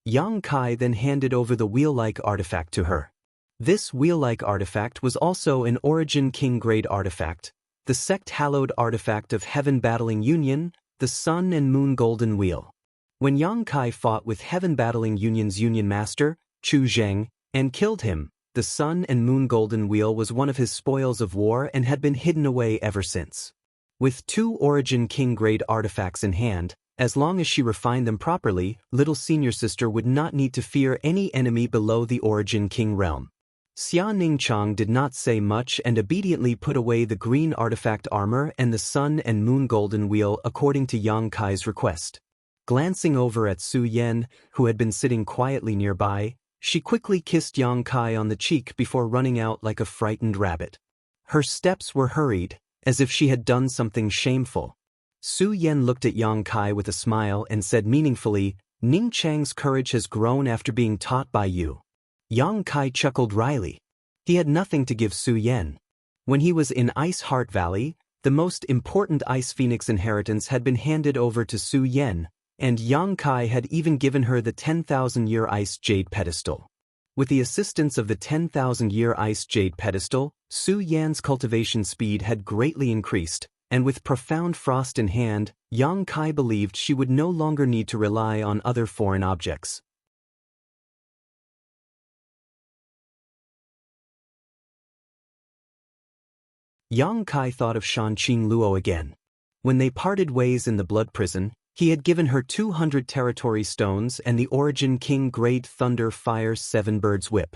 Speaker 1: Yang Kai then handed over the wheel-like artifact to her. This wheel-like artifact was also an Origin King grade artifact, the sect-hallowed artifact of Heaven Battling Union, the Sun and Moon Golden Wheel. When Yang Kai fought with Heaven Battling Union's Union Master, Chu Zheng, and killed him, the Sun and Moon Golden Wheel was one of his spoils of war and had been hidden away ever since. With 2 Origin King grade artifacts in hand, as long as she refined them properly, little senior sister would not need to fear any enemy below the Origin King realm. Xia Ningchang did not say much and obediently put away the green artifact armor and the Sun and Moon Golden Wheel according to Yang Kai's request. Glancing over at Su Yan, who had been sitting quietly nearby, she quickly kissed Yang Kai on the cheek before running out like a frightened rabbit. Her steps were hurried, as if she had done something shameful. Su Yan looked at Yang Kai with a smile and said meaningfully, "Ning Chang's courage has grown after being taught by you." Yang Kai chuckled wryly. He had nothing to give Su Yan. When he was in Ice Heart Valley, the most important Ice Phoenix inheritance had been handed over to Su Yan, and Yang Kai had even given her the 10,000-year Ice Jade Pedestal. With the assistance of the 10,000-year Ice Jade Pedestal, Su Yan's cultivation speed had greatly increased, and with profound frost in hand, Yang Kai believed she would no longer need to rely on other foreign objects. Yang Kai thought of Shanqing Luo again. When they parted ways in the blood prison, he had given her 200 territory stones and the Origin King grade Thunder Fire 7 Birds Whip.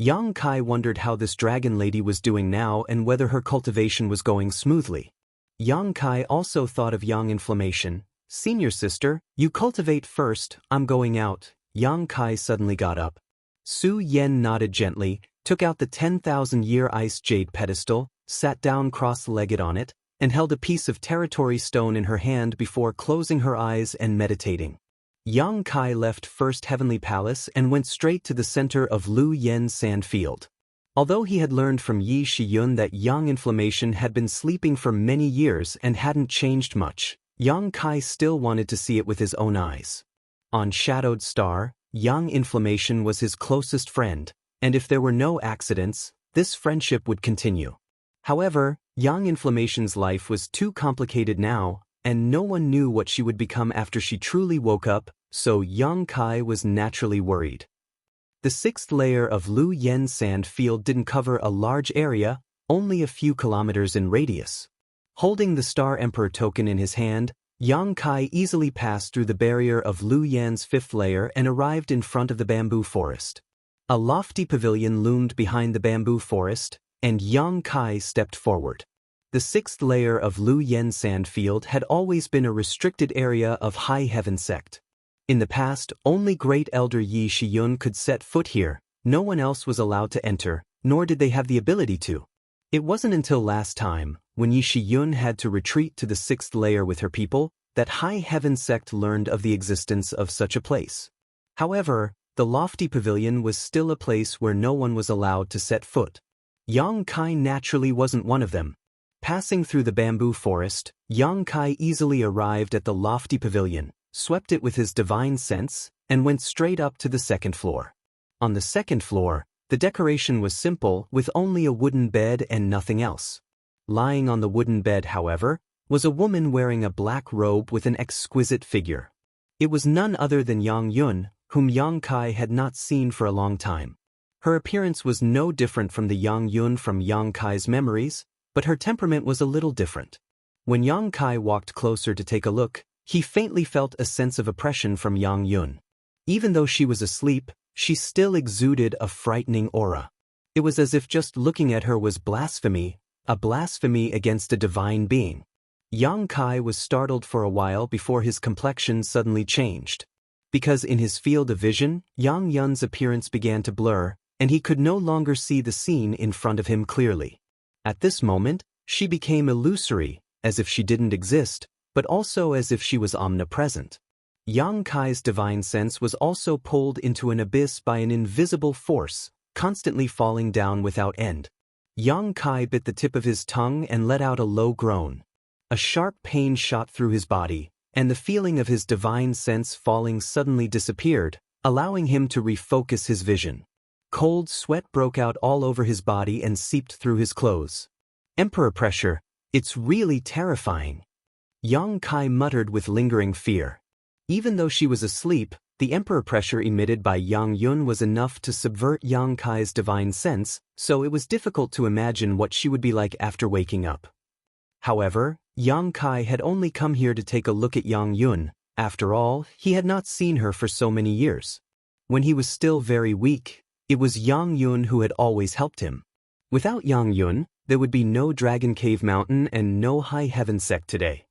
Speaker 1: Yang Kai wondered how this dragon lady was doing now and whether her cultivation was going smoothly. Yang Kai also thought of Yang Inflammation. "Senior sister, you cultivate first, I'm going out." Yang Kai suddenly got up. Su Yan nodded gently, took out the 10,000-year Ice Jade Pedestal, sat down cross-legged on it, and held a piece of territory stone in her hand before closing her eyes and meditating. Yang Kai left First Heavenly Palace and went straight to the center of Lu Yen's sand field. Although he had learned from Yi Shiyun that Yang Inflammation had been sleeping for many years and hadn't changed much, Yang Kai still wanted to see it with his own eyes. On Shadowed Star, Yang Inflammation was his closest friend, and if there were no accidents, this friendship would continue. However, Yang Inflammation's life was too complicated now, and no one knew what she would become after she truly woke up, so Yang Kai was naturally worried. The sixth layer of Lu Yen's sand field didn't cover a large area, only a few kilometers in radius. Holding the Star Emperor token in his hand, Yang Kai easily passed through the barrier of Lu Yan's fifth layer and arrived in front of the bamboo forest. A lofty pavilion loomed behind the bamboo forest, and Yang Kai stepped forward. The sixth layer of Lu Yen's sand field had always been a restricted area of High Heaven sect. In the past, only Great Elder Yi Shiyun could set foot here. No one else was allowed to enter, nor did they have the ability to. It wasn't until last time, when Yi Shiyun had to retreat to the sixth layer with her people, that High Heaven sect learned of the existence of such a place. However, the lofty pavilion was still a place where no one was allowed to set foot. Yang Kai naturally wasn't one of them. Passing through the bamboo forest, Yang Kai easily arrived at the lofty pavilion, swept it with his divine sense, and went straight up to the second floor. On the second floor, the decoration was simple, with only a wooden bed and nothing else. Lying on the wooden bed, however, was a woman wearing a black robe with an exquisite figure. It was none other than Yang Yun, whom Yang Kai had not seen for a long time. Her appearance was no different from the Yang Yun from Yang Kai's memories, but her temperament was a little different. When Yang Kai walked closer to take a look, he faintly felt a sense of oppression from Yang Yun. Even though she was asleep, she still exuded a frightening aura. It was as if just looking at her was blasphemy, a blasphemy against a divine being. Yang Kai was startled for a while before his complexion suddenly changed. Because in his field of vision, Yang Yun's appearance began to blur, and he could no longer see the scene in front of him clearly. At this moment, she became illusory, as if she didn't exist, but also as if she was omnipresent. Yang Kai's divine sense was also pulled into an abyss by an invisible force, constantly falling down without end. Yang Kai bit the tip of his tongue and let out a low groan. A sharp pain shot through his body, and the feeling of his divine sense falling suddenly disappeared, allowing him to refocus his vision. Cold sweat broke out all over his body and seeped through his clothes. Emperor pressure, it's really terrifying. Yang Kai muttered with lingering fear. Even though she was asleep, the emperor pressure emitted by Yang Yun was enough to subvert Yang Kai's divine sense, so it was difficult to imagine what she would be like after waking up. However, Yang Kai had only come here to take a look at Yang Yun. After all, he had not seen her for so many years. When he was still very weak, it was Yang Yun who had always helped him. Without Yang Yun, there would be no Dragon Cave Mountain and no High Heaven sect today.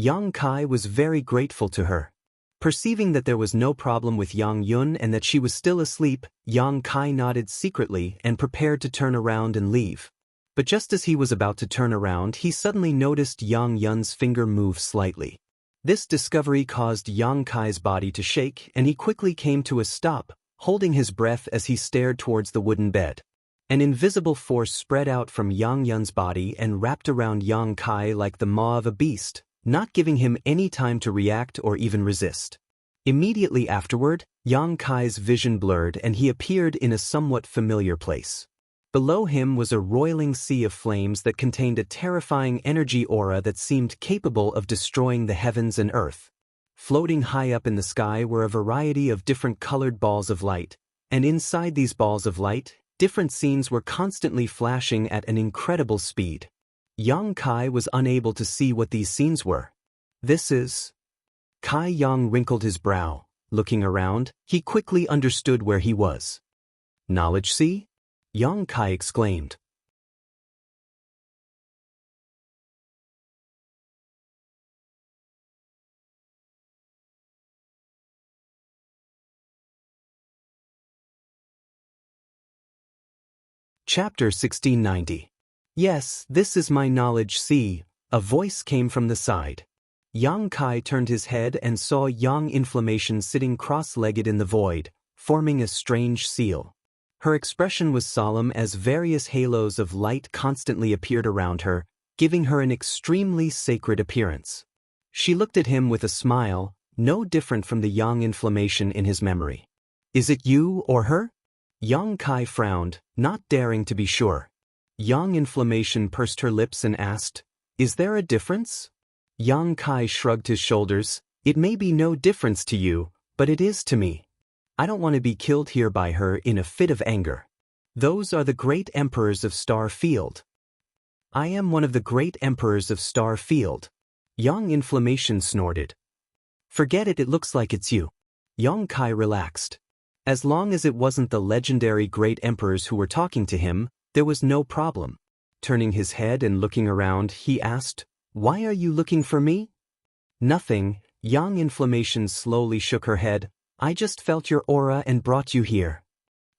Speaker 1: Yang Kai was very grateful to her. Perceiving that there was no problem with Yang Yun and that she was still asleep, Yang Kai nodded secretly and prepared to turn around and leave. But just as he was about to turn around, he suddenly noticed Yang Yun's finger move slightly. This discovery caused Yang Kai's body to shake, and he quickly came to a stop, holding his breath as he stared towards the wooden bed. An invisible force spread out from Yang Yun's body and wrapped around Yang Kai like the maw of a beast, not giving him any time to react or even resist. Immediately afterward, Yang Kai's vision blurred and he appeared in a somewhat familiar place. Below him was a roiling sea of flames that contained a terrifying energy aura that seemed capable of destroying the heavens and earth. Floating high up in the sky were a variety of different colored balls of light, and inside these balls of light, different scenes were constantly flashing at an incredible speed. Yang Kai was unable to see what these scenes were. This is... Kai Yang wrinkled his brow. Looking around, he quickly understood where he was. Knowledge Sea? Yang Kai exclaimed. Chapter 1690. Yes, this is my knowledge. See, a voice came from the side. Yang Kai turned his head and saw Yang Inflammation sitting cross-legged in the void, forming a strange seal. Her expression was solemn as various halos of light constantly appeared around her, giving her an extremely sacred appearance. She looked at him with a smile, no different from the Yang Inflammation in his memory. Is it you or her? Yang Kai frowned, not daring to be sure. Yang Inflammation pursed her lips and asked, Is there a difference? Yang Kai shrugged his shoulders. It may be no difference to you, but it is to me. I don't want to be killed here by her in a fit of anger. Those are the great emperors of Star Field. I am one of the great emperors of Star Field. Yang Inflammation snorted. Forget it, it looks like it's you. Yang Kai relaxed. As long as it wasn't the legendary great emperors who were talking to him, there was no problem. Turning his head and looking around, he asked, Why are you looking for me? Nothing. Yang Inflammation slowly shook her head. I just felt your aura and brought you here.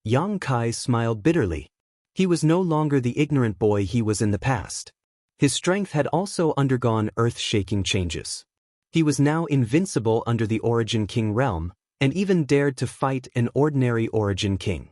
Speaker 1: Yang Kai smiled bitterly. He was no longer the ignorant boy he was in the past. His strength had also undergone earth-shaking changes. He was now invincible under the Origin King realm, and even dared to fight an ordinary Origin King.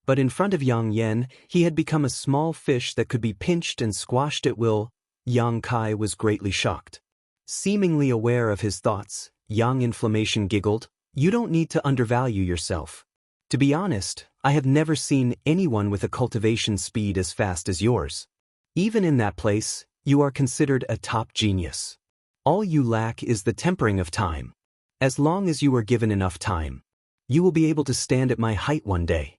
Speaker 1: But in front of Yang Yen, he had become a small fish that could be pinched and squashed at will. Yang Kai was greatly shocked. Seemingly aware of his thoughts, Yang Inflammation giggled, You don't need to undervalue yourself. To be honest, I have never seen anyone with a cultivation speed as fast as yours. Even in that place, you are considered a top genius. All you lack is the tempering of time. As long as you are given enough time, you will be able to stand at my height one day.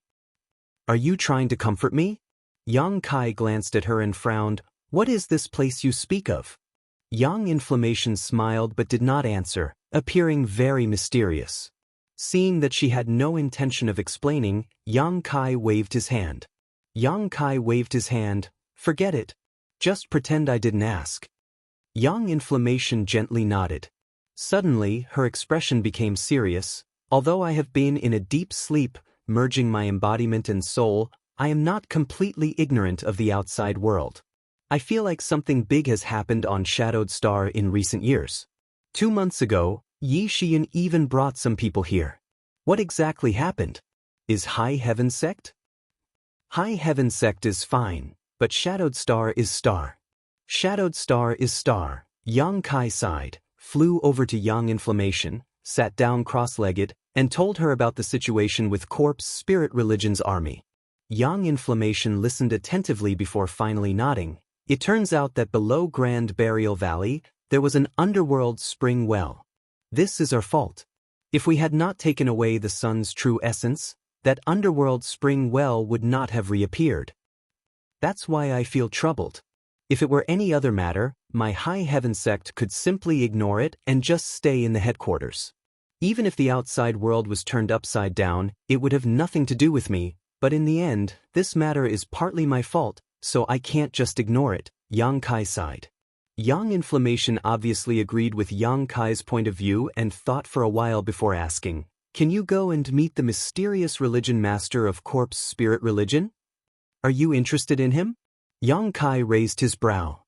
Speaker 1: Are you trying to comfort me? Yang Kai glanced at her and frowned. What is this place you speak of? Yang Inflammation smiled but did not answer, appearing very mysterious. Seeing that she had no intention of explaining, Yang Kai waved his hand. Yang Kai waved his hand. Forget it. Just pretend I didn't ask. Yang Inflammation gently nodded. Suddenly, her expression became serious. Although I have been in a deep sleep, merging my embodiment and soul, I am not completely ignorant of the outside world. I feel like something big has happened on Shadowed Star in recent years. 2 months ago, Yi Xian even brought some people here. What exactly happened? Is High Heaven Sect? High Heaven Sect is fine, but Shadowed Star is star. Shadowed Star is star. Yang Kai sighed, flew over to Yang Inflammation, sat down cross-legged, and told her about the situation with Corpse Spirit Religion's army. Yang Inflammation listened attentively before finally nodding. It turns out that below Grand Burial Valley, there was an underworld spring well. This is our fault. If we had not taken away the sun's true essence, that underworld spring well would not have reappeared. That's why I feel troubled. If it were any other matter, my High Heaven sect could simply ignore it and just stay in the headquarters. Even if the outside world was turned upside down, it would have nothing to do with me, but in the end, this matter is partly my fault, so I can't just ignore it, Yang Kai sighed. Yang Inflammation obviously agreed with Yang Kai's point of view and thought for a while before asking, Can you go and meet the mysterious religion master of Corpse Spirit Religion? Are you interested in him? Yang Kai raised his brow.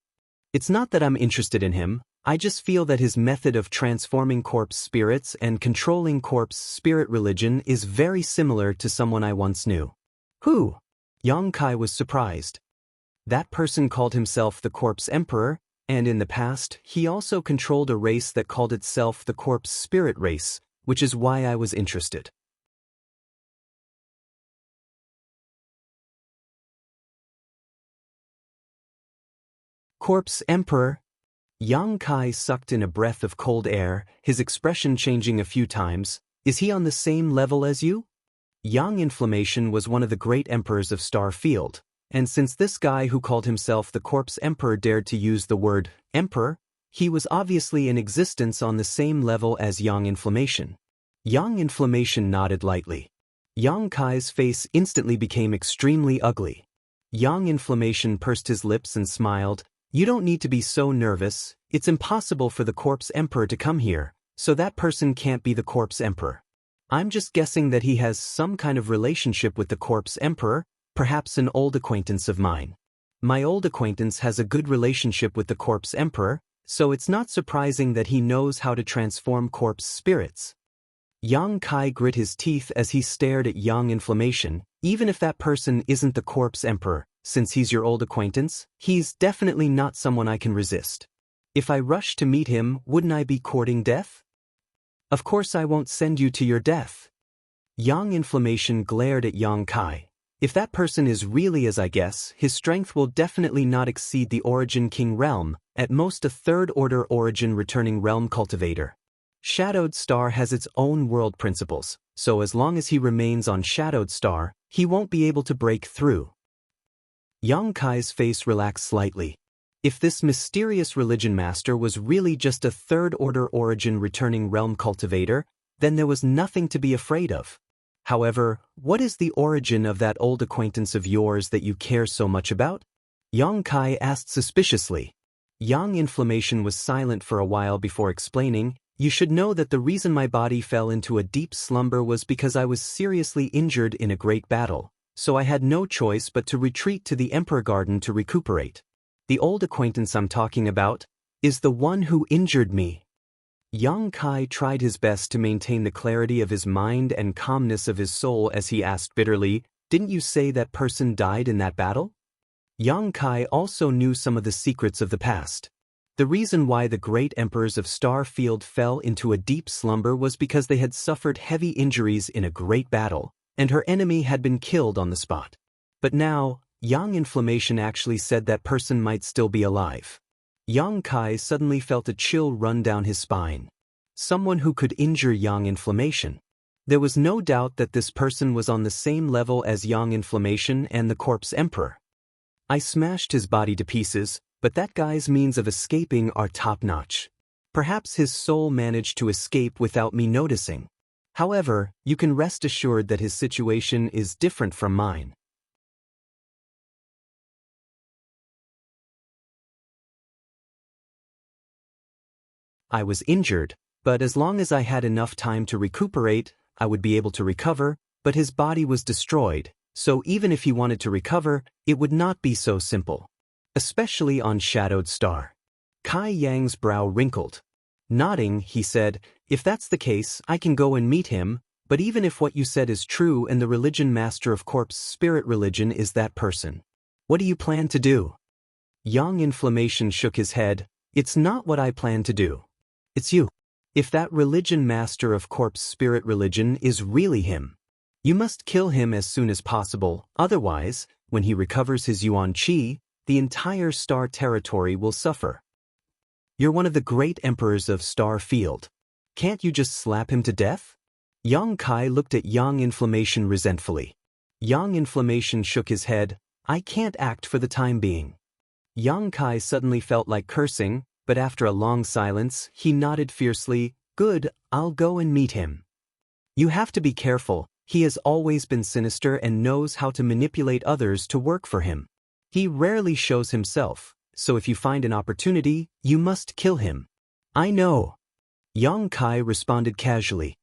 Speaker 1: It's not that I'm interested in him, I just feel that his method of transforming corpse spirits and controlling Corpse Spirit Religion is very similar to someone I once knew. Who? Yang Kai was surprised. That person called himself the Corpse Emperor, and in the past, he also controlled a race that called itself the Corpse Spirit Race, which is why I was interested. Corpse Emperor? Yang Kai sucked in a breath of cold air, his expression changing a few times. Is he on the same level as you? Yang Inflammation was one of the great emperors of Star Field, and since this guy who called himself the Corpse Emperor dared to use the word emperor, he was obviously in existence on the same level as Yang Inflammation. Yang Inflammation nodded lightly. Yang Kai's face instantly became extremely ugly. Yang Inflammation pursed his lips and smiled. You don't need to be so nervous, it's impossible for the Corpse Emperor to come here, so that person can't be the Corpse Emperor. I'm just guessing that he has some kind of relationship with the Corpse Emperor, perhaps an old acquaintance of mine. My old acquaintance has a good relationship with the corpse emperor, so it's not surprising that he knows how to transform corpse spirits. Yang Kai grit his teeth as he stared at Yang Inflammation. Even if that person isn't the corpse emperor, since he's your old acquaintance, he's definitely not someone I can resist. If I rush to meet him, wouldn't I be courting death? Of course I won't send you to your death. Yang Inflammation glared at Yang Kai. If that person is really as I guess, his strength will definitely not exceed the Origin King realm, at most a third-order origin returning realm cultivator. Shadowed Star has its own world principles, so as long as he remains on Shadowed Star, he won't be able to break through. Yang Kai's face relaxed slightly. If this mysterious religion master was really just a third-order origin returning realm cultivator, then there was nothing to be afraid of. However, what is the origin of that old acquaintance of yours that you care so much about? Yang Kai asked suspiciously. Yang Inflammation was silent for a while before explaining, "You should know that the reason my body fell into a deep slumber was because I was seriously injured in a great battle, so I had no choice but to retreat to the Emperor Garden to recuperate. The old acquaintance I'm talking about is the one who injured me." Yang Kai tried his best to maintain the clarity of his mind and calmness of his soul as he asked bitterly, "Didn't you say that person died in that battle?" Yang Kai also knew some of the secrets of the past. The reason why the great emperors of Starfield fell into a deep slumber was because they had suffered heavy injuries in a great battle, and her enemy had been killed on the spot. But now, Yang Inflammation actually said that person might still be alive. Yang Kai suddenly felt a chill run down his spine. Someone who could injure Yang Inflammation. There was no doubt that this person was on the same level as Yang Inflammation and the Corpse Emperor. I smashed his body to pieces, but that guy's means of escaping are top-notch. Perhaps his soul managed to escape without me noticing. However, you can rest assured that his situation is different from mine. I was injured, but as long as I had enough time to recuperate, I would be able to recover, but his body was destroyed, so even if he wanted to recover, it would not be so simple. Especially on Shadowed Star. Kai Yang's brow wrinkled. Nodding, he said, "If that's the case, I can go and meet him, but even if what you said is true and the religion master of Corpse Spirit Religion is that person, what do you plan to do?" Yang Inflammation shook his head. "It's not what I plan to do. It's you. If that religion master of Corpse Spirit Religion is really him, you must kill him as soon as possible, otherwise, when he recovers his Yuan Qi, the entire Star territory will suffer. You're one of the great emperors of Star Field. Can't you just slap him to death?" Yang Kai looked at Yang Inflammation resentfully. Yang Inflammation shook his head. "I can't act for the time being." Yang Kai suddenly felt like cursing, but after a long silence, he nodded fiercely. "Good, I'll go and meet him." "You have to be careful. He has always been sinister and knows how to manipulate others to work for him. He rarely shows himself, so if you find an opportunity, you must kill him." "I know." Yang Kai responded casually.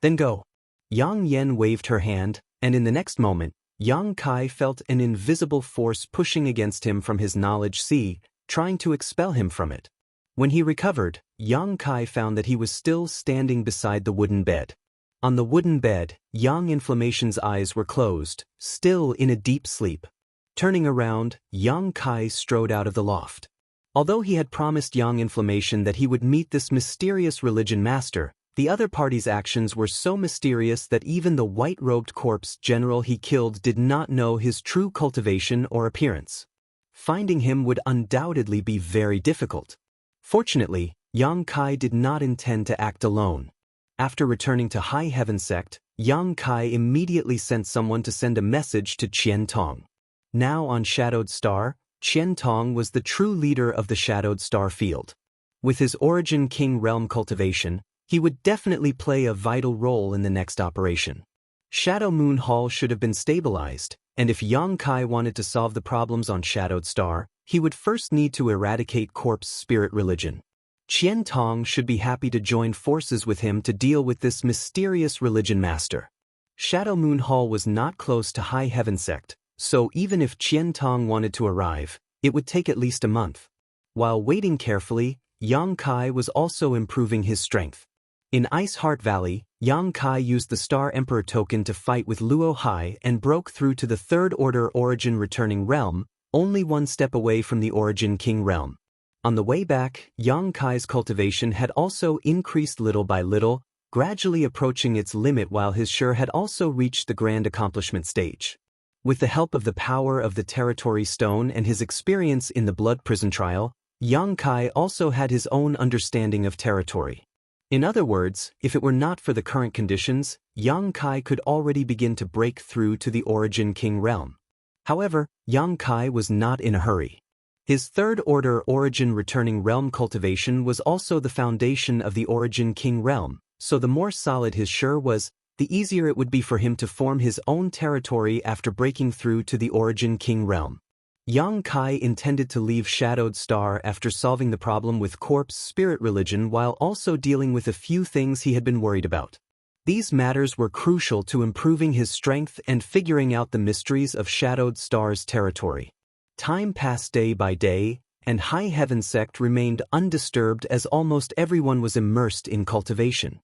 Speaker 1: "Then go." Yang Yen waved her hand, and in the next moment, Yang Kai felt an invisible force pushing against him from his knowledge sea, trying to expel him from it. When he recovered, Yang Kai found that he was still standing beside the wooden bed. On the wooden bed, Yang Inflammation's eyes were closed, still in a deep sleep. Turning around, Yang Kai strode out of the loft. Although he had promised Yang Inflammation that he would meet this mysterious religion master, the other party's actions were so mysterious that even the white-robed corpse general he killed did not know his true cultivation or appearance. Finding him would undoubtedly be very difficult. Fortunately, Yang Kai did not intend to act alone. After returning to High Heaven Sect, Yang Kai immediately sent someone to send a message to Qian Tong. Now on Shadowed Star, Qian Tong was the true leader of the Shadowed Star field. With his Origin King realm cultivation, he would definitely play a vital role in the next operation. Shadow Moon Hall should have been stabilized, and if Yang Kai wanted to solve the problems on Shadowed Star, he would first need to eradicate Corpse Spirit Religion. Qian Tong should be happy to join forces with him to deal with this mysterious religion master. Shadow Moon Hall was not close to High Heaven Sect, so even if Qian Tong wanted to arrive, it would take at least a month. While waiting carefully, Yang Kai was also improving his strength. In Ice Heart Valley, Yang Kai used the Star Emperor token to fight with Luo Hai and broke through to the Third Order Origin Returning Realm, only one step away from the Origin King Realm. On the way back, Yang Kai's cultivation had also increased little by little, gradually approaching its limit while his Shi had also reached the grand accomplishment stage. With the help of the power of the Territory Stone and his experience in the Blood Prison Trial, Yang Kai also had his own understanding of territory. In other words, if it were not for the current conditions, Yang Kai could already begin to break through to the Origin King Realm. However, Yang Kai was not in a hurry. His Third Order Origin Returning Realm cultivation was also the foundation of the Origin King Realm, so the more solid his Shi was, the easier it would be for him to form his own territory after breaking through to the Origin King Realm. Yang Kai intended to leave Shadowed Star after solving the problem with Corpse Spirit Religion while also dealing with a few things he had been worried about. These matters were crucial to improving his strength and figuring out the mysteries of Shadowed Star's territory. Time passed day by day, and High Heaven Sect remained undisturbed as almost everyone was immersed in cultivation.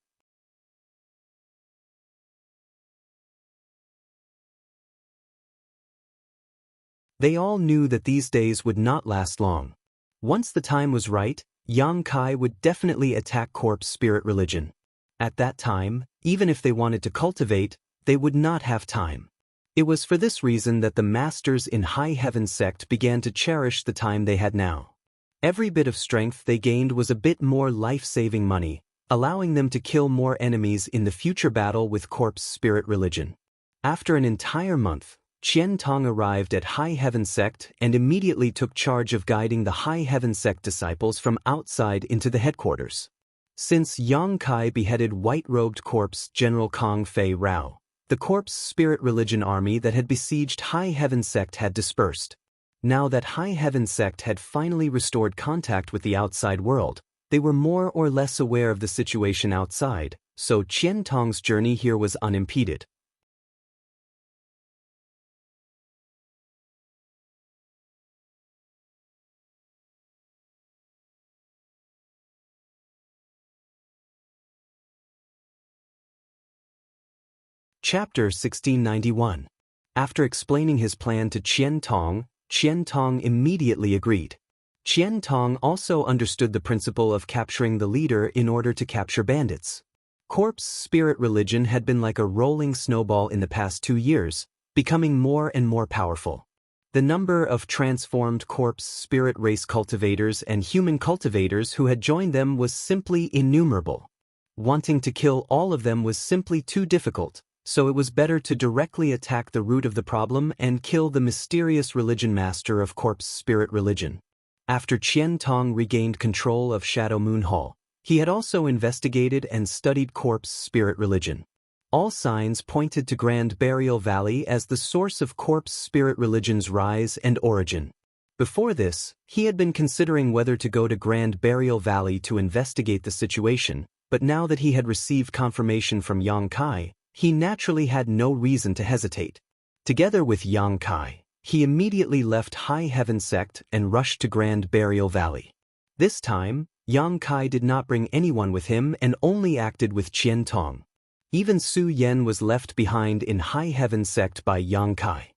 Speaker 1: They all knew that these days would not last long. Once the time was right, Yang Kai would definitely attack Corpse Spirit Religion. At that time, even if they wanted to cultivate, they would not have time. It was for this reason that the masters in High Heaven Sect began to cherish the time they had now. Every bit of strength they gained was a bit more life-saving money, allowing them to kill more enemies in the future battle with Corpse Spirit Religion. After an entire month, Qian Tong arrived at High Heaven Sect and immediately took charge of guiding the High Heaven Sect disciples from outside into the headquarters. Since Yang Kai beheaded white-robed corpse General Kong Fei Rao, the Corpse Spirit Religion army that had besieged High Heaven Sect had dispersed. Now that High Heaven Sect had finally restored contact with the outside world, they were more or less aware of the situation outside, so Qian Tong's journey here was unimpeded. Chapter 1691. After explaining his plan to Qian Tong immediately agreed. Qian Tong also understood the principle of capturing the leader in order to capture bandits. Corpse Spirit Religion had been like a rolling snowball in the past 2 years, becoming more and more powerful. The number of transformed Corpse Spirit race cultivators and human cultivators who had joined them was simply innumerable. Wanting to kill all of them was simply too difficult, so it was better to directly attack the root of the problem and kill the mysterious religion master of Corpse Spirit Religion. After Qian Tong regained control of Shadow Moon Hall, he had also investigated and studied Corpse Spirit Religion. All signs pointed to Grand Burial Valley as the source of Corpse Spirit Religion's rise and origin. Before this, he had been considering whether to go to Grand Burial Valley to investigate the situation, but now that he had received confirmation from Yang Kai, he naturally had no reason to hesitate. Together with Yang Kai, he immediately left High Heaven Sect and rushed to Grand Burial Valley. This time, Yang Kai did not bring anyone with him and only acted with Qian Tong. Even Su Yan was left behind in High Heaven Sect by Yang Kai.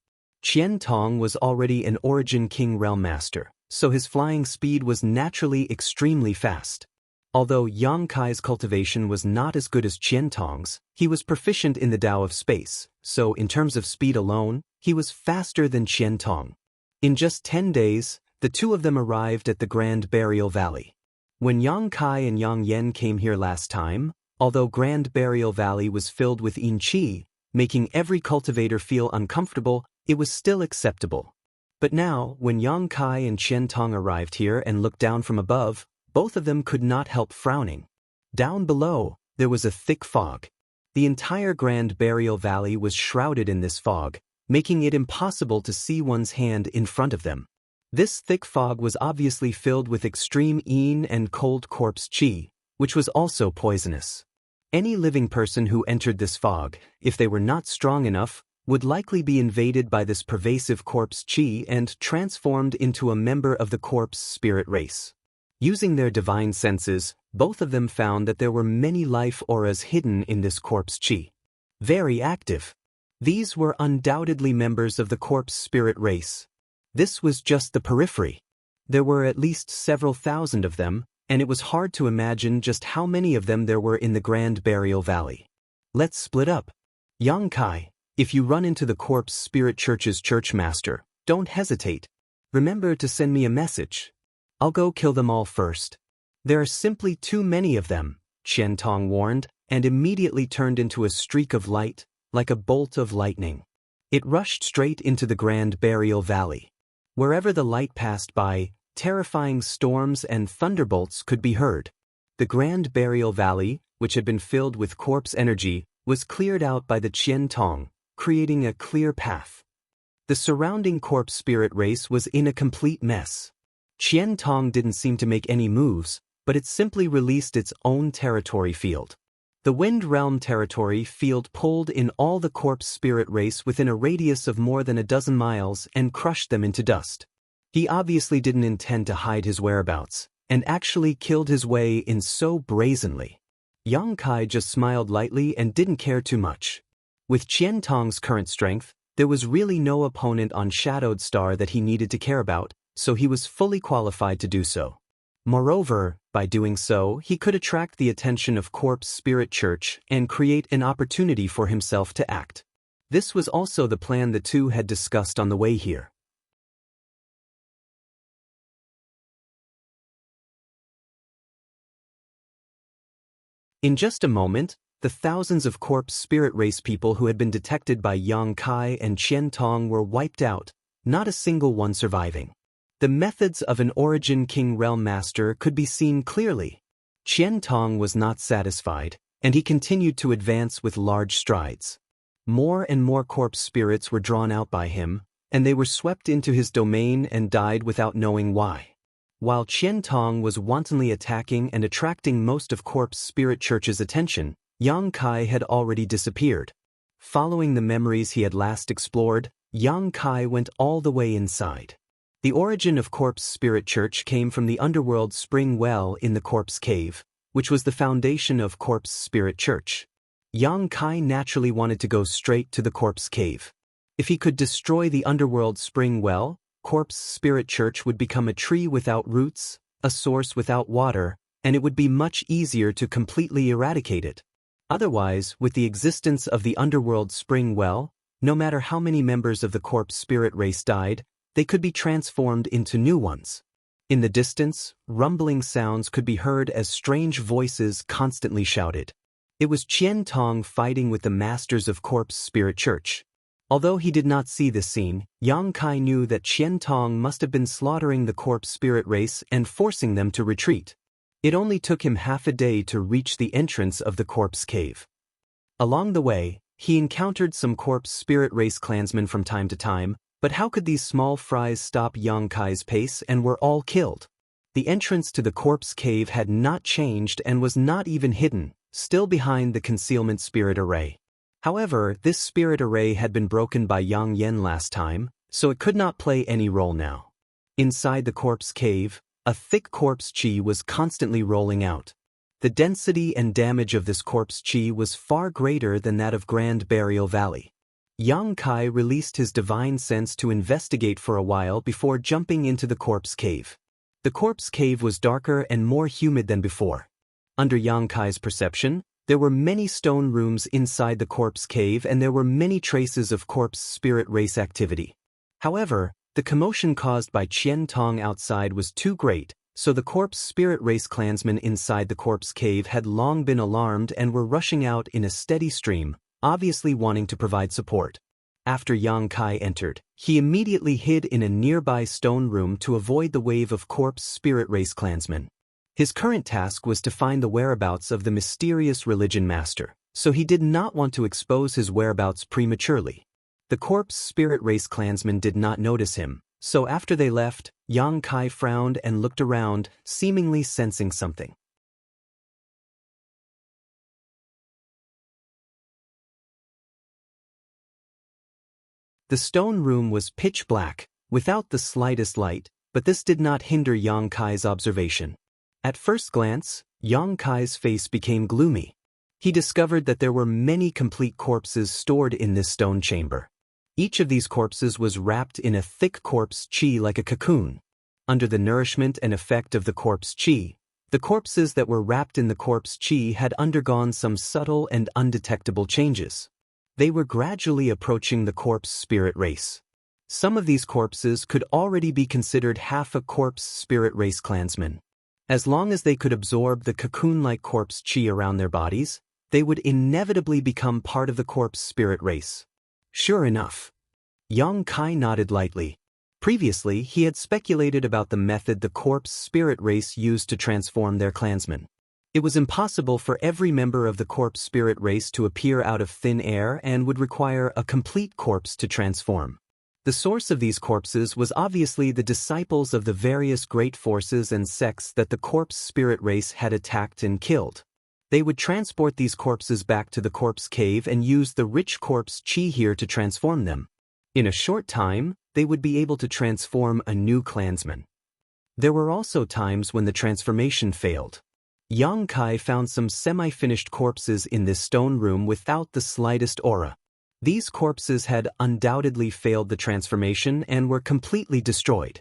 Speaker 1: Qian Tong was already an Origin King Realm Master, so his flying speed was naturally extremely fast. Although Yang Kai's cultivation was not as good as Qian Tong's, he was proficient in the Tao of Space, so in terms of speed alone, he was faster than Qian Tong. In just 10 days, the two of them arrived at the Grand Burial Valley. When Yang Kai and Yang Yen came here last time, although Grand Burial Valley was filled with yin qi, making every cultivator feel uncomfortable, it was still acceptable. But now, when Yang Kai and Qian Tong arrived here and looked down from above, both of them could not help frowning. Down below, there was a thick fog. The entire Grand Burial Valley was shrouded in this fog, making it impossible to see one's hand in front of them. This thick fog was obviously filled with extreme yin and cold corpse qi, which was also poisonous. Any living person who entered this fog, if they were not strong enough, would likely be invaded by this pervasive corpse chi and transformed into a member of the corpse spirit race. Using their divine senses, both of them found that there were many life auras hidden in this corpse chi. Very active. These were undoubtedly members of the corpse spirit race. This was just the periphery. There were at least several thousand of them, and it was hard to imagine just how many of them there were in the Grand Burial Valley. Let's split up. Yang Kai, if you run into the Corpse Spirit Church's churchmaster, don't hesitate. Remember to send me a message. I'll go kill them all first. There are simply too many of them, Qian Tong warned, and immediately turned into a streak of light, like a bolt of lightning. It rushed straight into the Grand Burial Valley. Wherever the light passed by, terrifying storms and thunderbolts could be heard. The Grand Burial Valley, which had been filled with corpse energy, was cleared out by the Qian Tong, creating a clear path. The surrounding corpse spirit race was in a complete mess. Qian Tong didn't seem to make any moves, but it simply released its own territory field. The Wind Realm territory field pulled in all the corpse spirit race within a radius of more than a dozen miles and crushed them into dust. He obviously didn't intend to hide his whereabouts, and actually killed his way in so brazenly. Yang Kai just smiled lightly and didn't care too much. With Qian Tong's current strength, there was really no opponent on Shadowed Star that he needed to care about, so he was fully qualified to do so. Moreover, by doing so, he could attract the attention of Corpse Spirit Church and create an opportunity for himself to act. This was also the plan the two had discussed on the way here. In just a moment, the thousands of corpse spirit race people who had been detected by Yang Kai and Qian Tong were wiped out, not a single one surviving. The methods of an Origin King Realm Master could be seen clearly. Qian Tong was not satisfied, and he continued to advance with large strides. More and more corpse spirits were drawn out by him, and they were swept into his domain and died without knowing why. While Qian Tong was wantonly attacking and attracting most of Corpse Spirit Church's attention, Yang Kai had already disappeared. Following the memories he had last explored, Yang Kai went all the way inside. The origin of Corpse Spirit Church came from the underworld spring well in the Corpse Cave, which was the foundation of Corpse Spirit Church. Yang Kai naturally wanted to go straight to the Corpse Cave. If he could destroy the underworld spring well, Corpse Spirit Church would become a tree without roots, a source without water, and it would be much easier to completely eradicate it. Otherwise, with the existence of the underworld spring well, no matter how many members of the corpse spirit race died, they could be transformed into new ones. In the distance, rumbling sounds could be heard as strange voices constantly shouted. It was Qian Tong fighting with the masters of Corpse Spirit Church. Although he did not see this scene, Yang Kai knew that Qian Tong must have been slaughtering the corpse spirit race and forcing them to retreat. It only took him half a day to reach the entrance of the corpse cave. Along the way, he encountered some corpse spirit race clansmen from time to time, but how could these small fries stop Yang Kai's pace and were all killed? The entrance to the corpse cave had not changed and was not even hidden, still behind the concealment spirit array. However, this spirit array had been broken by Yang Yen last time, so it could not play any role now. Inside the corpse cave, a thick corpse chi was constantly rolling out. The density and damage of this corpse chi was far greater than that of Grand Burial Valley. Yang Kai released his divine sense to investigate for a while before jumping into the corpse cave. The corpse cave was darker and more humid than before. Under Yang Kai's perception, there were many stone rooms inside the corpse cave and there were many traces of corpse spirit race activity. However, the commotion caused by Qian Tong outside was too great, so the corpse spirit race clansmen inside the corpse cave had long been alarmed and were rushing out in a steady stream, obviously wanting to provide support. After Yang Kai entered, he immediately hid in a nearby stone room to avoid the wave of corpse spirit race clansmen. His current task was to find the whereabouts of the mysterious religion master, so he did not want to expose his whereabouts prematurely. The corpse spirit race clansmen did not notice him, so after they left, Yang Kai frowned and looked around, seemingly sensing something. The stone room was pitch black, without the slightest light, but this did not hinder Yang Kai's observation. At first glance, Yang Kai's face became gloomy. He discovered that there were many complete corpses stored in this stone chamber. Each of these corpses was wrapped in a thick corpse qi like a cocoon. Under the nourishment and effect of the corpse qi, the corpses that were wrapped in the corpse qi had undergone some subtle and undetectable changes. They were gradually approaching the corpse spirit race. Some of these corpses could already be considered half a corpse spirit race clansman. As long as they could absorb the cocoon-like corpse qi around their bodies, they would inevitably become part of the corpse spirit race. Sure enough. Yang Kai nodded lightly. Previously, he had speculated about the method the corpse spirit race used to transform their clansmen. It was impossible for every member of the corpse spirit race to appear out of thin air and would require a complete corpse to transform. The source of these corpses was obviously the disciples of the various great forces and sects that the corpse spirit race had attacked and killed. They would transport these corpses back to the corpse cave and use the rich corpse qi here to transform them. In a short time, they would be able to transform a new clansman. There were also times when the transformation failed. Yang Kai found some semi-finished corpses in this stone room without the slightest aura. These corpses had undoubtedly failed the transformation and were completely destroyed.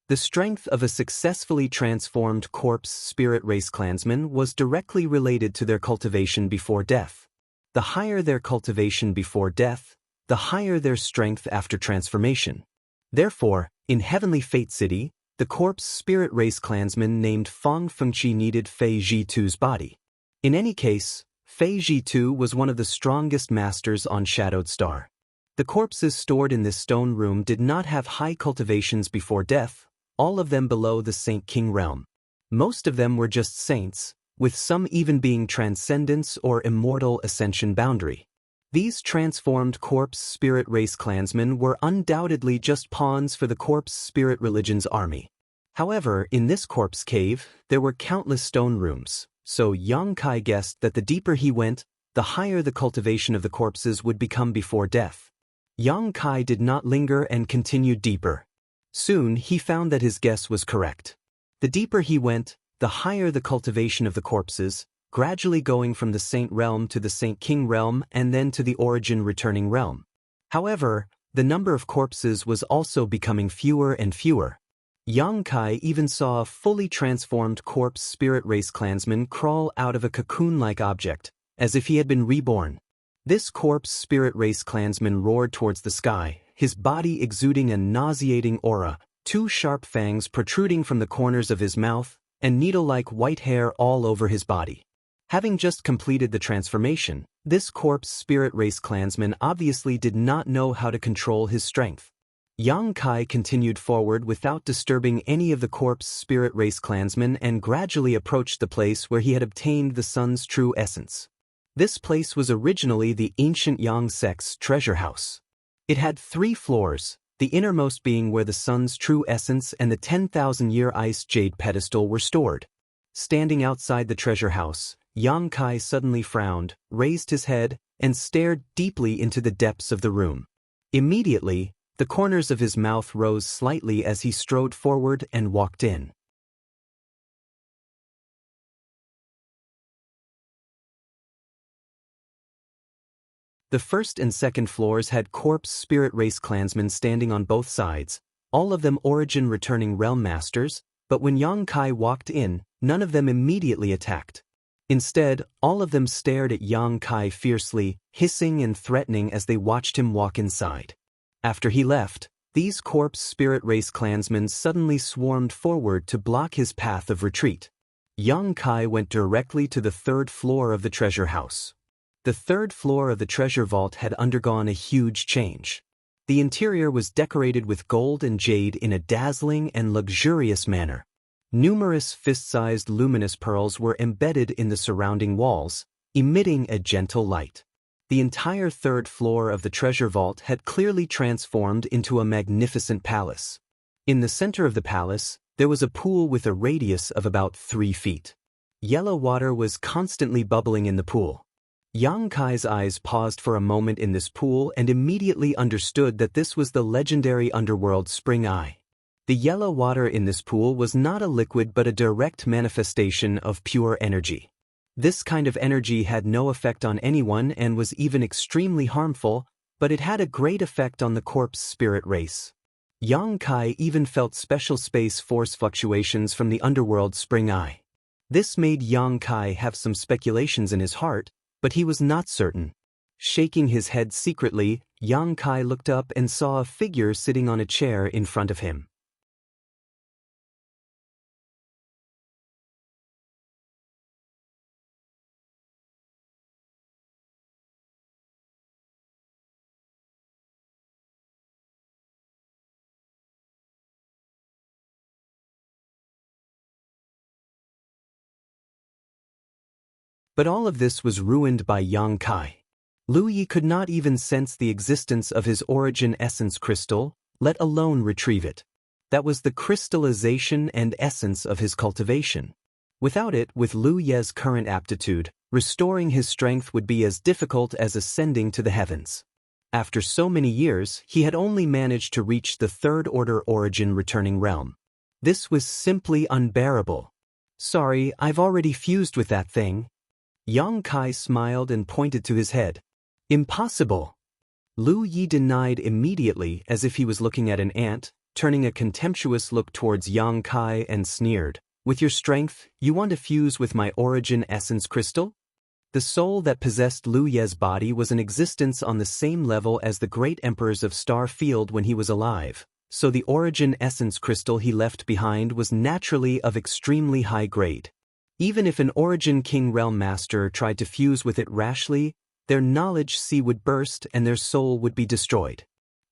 Speaker 1: The strength of a successfully transformed corpse spirit race clansman was directly related to their cultivation before death. The higher their cultivation before death, the higher their strength after transformation. Therefore, in Heavenly Fate City, the corpse spirit race clansman named Feng Fengqi needed Fei Zhitu's body. In any case, Fei Zhitu was one of the strongest masters on Shadowed Star. The corpses stored in this stone room did not have high cultivations before death, all of them below the Saint King realm. Most of them were just saints, with some even being transcendence or immortal ascension boundary. These transformed corpse spirit race clansmen were undoubtedly just pawns for the corpse spirit religion's army. However, in this corpse cave, there were countless stone rooms, so Yang Kai guessed that the deeper he went, the higher the cultivation of the corpses would become before death. Yang Kai did not linger and continued deeper. Soon he found that his guess was correct. The deeper he went, the higher the cultivation of the corpses, gradually going from the Saint realm to the Saint King realm and then to the origin returning realm. However, the number of corpses was also becoming fewer and fewer. Yang Kai even saw a fully transformed corpse spirit race clansman crawl out of a cocoon-like object, as if he had been reborn. This corpse spirit race clansman roared towards the sky, his body exuding a nauseating aura, two sharp fangs protruding from the corners of his mouth, and needle-like white hair all over his body. Having just completed the transformation, this corpse spirit race clansman obviously did not know how to control his strength. Yang Kai continued forward without disturbing any of the corpse spirit race clansmen and gradually approached the place where he had obtained the sun's true essence. This place was originally the ancient Yang sect's treasure house. It had 3 floors, the innermost being where the sun's true essence and the 10,000-year ice jade pedestal were stored. Standing outside the treasure house, Yang Kai suddenly frowned, raised his head, and stared deeply into the depths of the room. Immediately, the corners of his mouth rose slightly as he strode forward and walked in. The first and second floors had corpse spirit race clansmen standing on both sides, all of them origin returning realm masters, but when Yang Kai walked in, none of them immediately attacked. Instead, all of them stared at Yang Kai fiercely, hissing and threatening as they watched him walk inside. After he left, these corpse spirit race clansmen suddenly swarmed forward to block his path of retreat. Yang Kai went directly to the 3rd floor of the treasure house. The 3rd floor of the treasure vault had undergone a huge change. The interior was decorated with gold and jade in a dazzling and luxurious manner. Numerous fist-sized luminous pearls were embedded in the surrounding walls, emitting a gentle light. The entire 3rd floor of the treasure vault had clearly transformed into a magnificent palace. In the center of the palace, there was a pool with a radius of about 3 feet. Yellow water was constantly bubbling in the pool. Yang Kai's eyes paused for a moment in this pool and immediately understood that this was the legendary underworld Spring Eye. The yellow water in this pool was not a liquid but a direct manifestation of pure energy. This kind of energy had no effect on anyone and was even extremely harmful, but it had a great effect on the corpse spirit race. Yang Kai even felt special space force fluctuations from the underworld Spring Eye. This made Yang Kai have some speculations in his heart, but he was not certain. Shaking his head secretly, Yang Kai looked up and saw a figure sitting on a chair in front of him. But all of this was ruined by Yang Kai. Lu Yi could not even sense the existence of his origin essence crystal, let alone retrieve it. That was the crystallization and essence of his cultivation. Without it, with Lu Ye's current aptitude, restoring his strength would be as difficult as ascending to the heavens. After so many years, he had only managed to reach the third-order origin returning realm. This was simply unbearable. Sorry, I've already fused with that thing. Yang Kai smiled and pointed to his head. Impossible. Lu Yi denied immediately as if he was looking at an ant, turning a contemptuous look towards Yang Kai and sneered. With your strength, you want to fuse with my origin essence crystal? The soul that possessed Lu Ye's body was in existence on the same level as the great emperors of Star Field when he was alive, so the origin essence crystal he left behind was naturally of extremely high grade. Even if an origin king realm master tried to fuse with it rashly, their knowledge sea would burst and their soul would be destroyed.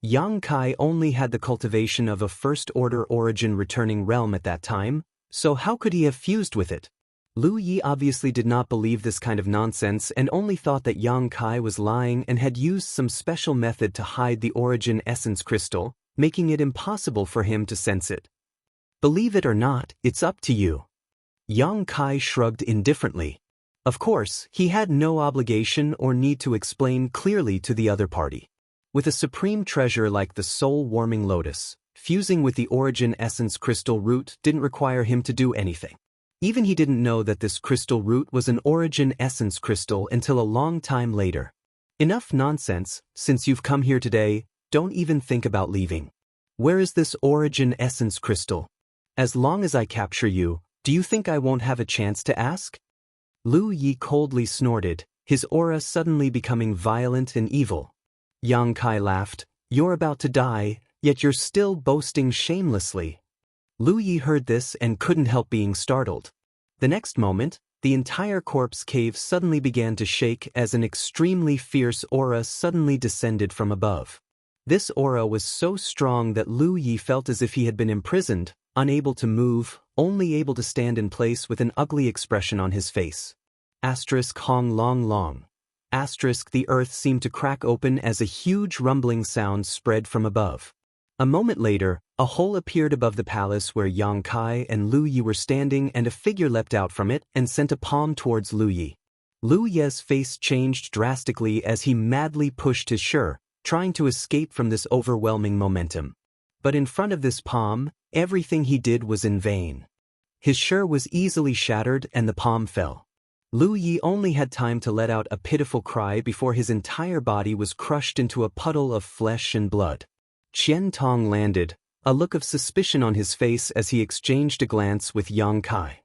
Speaker 1: Yang Kai only had the cultivation of a first-order origin returning realm at that time, so how could he have fused with it? Lu Yi obviously did not believe this kind of nonsense and only thought that Yang Kai was lying and had used some special method to hide the origin essence crystal, making it impossible for him to sense it. Believe it or not, it's up to you. Yang Kai shrugged indifferently. Of course, he had no obligation or need to explain clearly to the other party. With a supreme treasure like the soul-warming lotus, fusing with the origin essence crystal root didn't require him to do anything. Even he didn't know that this crystal root was an origin essence crystal until a long time later. Enough nonsense, since you've come here today, don't even think about leaving. Where is this origin essence crystal? As long as I capture you, do you think I won't have a chance to ask? Lu Yi coldly snorted, his aura suddenly becoming violent and evil. Yang Kai laughed. You're about to die, yet you're still boasting shamelessly. Lu Yi heard this and couldn't help being startled. The next moment, the entire corpse cave suddenly began to shake as an extremely fierce aura suddenly descended from above. This aura was so strong that Lu Yi felt as if he had been imprisoned, unable to move, only able to stand in place with an ugly expression on his face. Hong long long. The earth seemed to crack open as a huge rumbling sound spread from above. A moment later, a hole appeared above the palace where Yang Kai and Lu Yi were standing and a figure leapt out from it and sent a palm towards Lu Yi. Lu Yi's face changed drastically as he madly pushed his shirt, trying to escape from this overwhelming momentum. But in front of this palm, everything he did was in vain. His shirt was easily shattered and the palm fell. Lu Yi only had time to let out a pitiful cry before his entire body was crushed into a puddle of flesh and blood. Qian Tong landed, a look of suspicion on his face as he exchanged a glance with Yang Kai.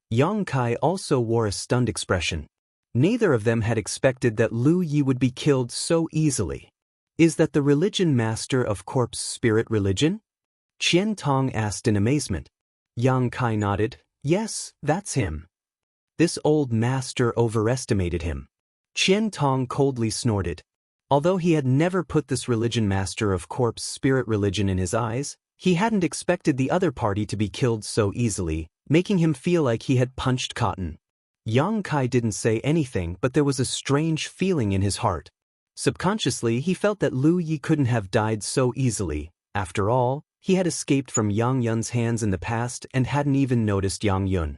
Speaker 1: Yang Kai also wore a stunned expression. Neither of them had expected that Lu Yi would be killed so easily. Is that the religion master of corpse spirit religion? Qian Tong asked in amazement. Yang Kai nodded. Yes, that's him. This old master overestimated him. Qian Tong coldly snorted. Although he had never put this religion master of corpse spirit religion in his eyes, he hadn't expected the other party to be killed so easily, making him feel like he had punched cotton. Yang Kai didn't say anything, but there was a strange feeling in his heart. Subconsciously, he felt that Lu Yi couldn't have died so easily. After all, he had escaped from Yang Yun's hands in the past and hadn't even noticed Yang Yun.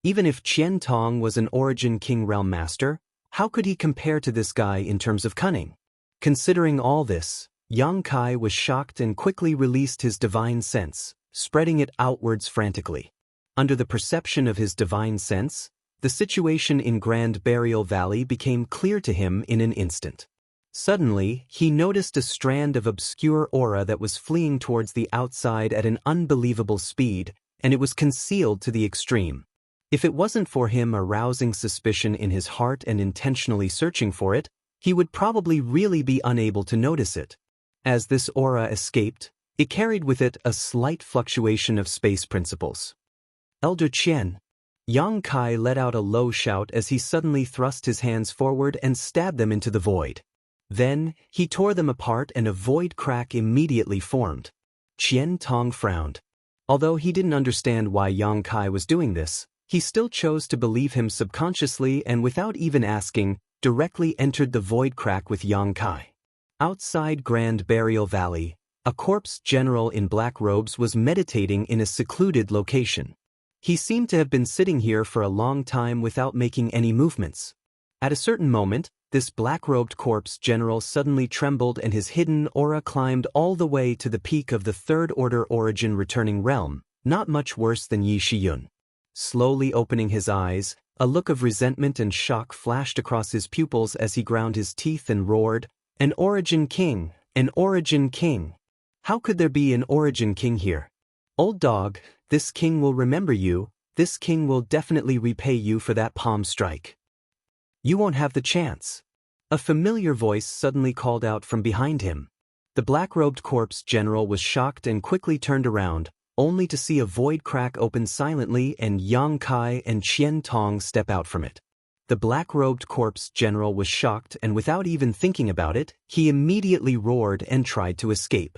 Speaker 1: Even if Qian Tong was an Origin King Realm Master, how could he compare to this guy in terms of cunning? Considering all this, Yang Kai was shocked and quickly released his divine sense, spreading it outwards frantically. Under the perception of his divine sense, the situation in Grand Burial Valley became clear to him in an instant. Suddenly, he noticed a strand of obscure aura that was fleeing towards the outside at an unbelievable speed, and it was concealed to the extreme. If it wasn't for him arousing suspicion in his heart and intentionally searching for it, he would probably really be unable to notice it. As this aura escaped, it carried with it a slight fluctuation of space principles. Elder Qian. Yang Kai let out a low shout as he suddenly thrust his hands forward and stabbed them into the void. Then, he tore them apart and a void crack immediately formed. Qian Tong frowned. Although he didn't understand why Yang Kai was doing this, he still chose to believe him subconsciously and without even asking, directly entered the void crack with Yang Kai. Outside Grand Burial Valley, a corpse general in black robes was meditating in a secluded location. He seemed to have been sitting here for a long time without making any movements. At a certain moment, this black-robed corpse general suddenly trembled and his hidden aura climbed all the way to the peak of the Third Order Origin Returning Realm, not much worse than Yi Shiyun. Slowly opening his eyes, a look of resentment and shock flashed across his pupils as he ground his teeth and roared, "An Origin King! An Origin King! How could there be an Origin King here? Old dog, this king will remember you, this king will definitely repay you for that palm strike. You won't have the chance." A familiar voice suddenly called out from behind him. The black-robed corpse general was shocked and quickly turned around, only to see a void crack open silently and Yang Kai and Qian Tong step out from it. The black-robed corpse general was shocked and without even thinking about it, he immediately roared and tried to escape.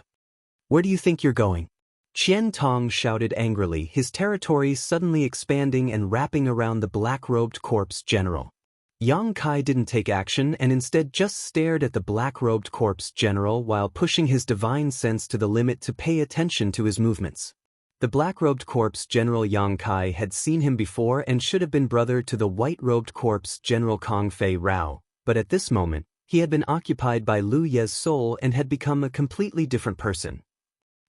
Speaker 1: "Where do you think you're going?" Qian Tong shouted angrily, his territory suddenly expanding and wrapping around the black-robed corpse general. Yang Kai didn't take action and instead just stared at the black-robed corpse general while pushing his divine sense to the limit to pay attention to his movements. The black-robed corpse general Yang Kai had seen him before and should have been brother to the white-robed corpse general Kong Fei Rao, but at this moment, he had been occupied by Lu Ye's soul and had become a completely different person.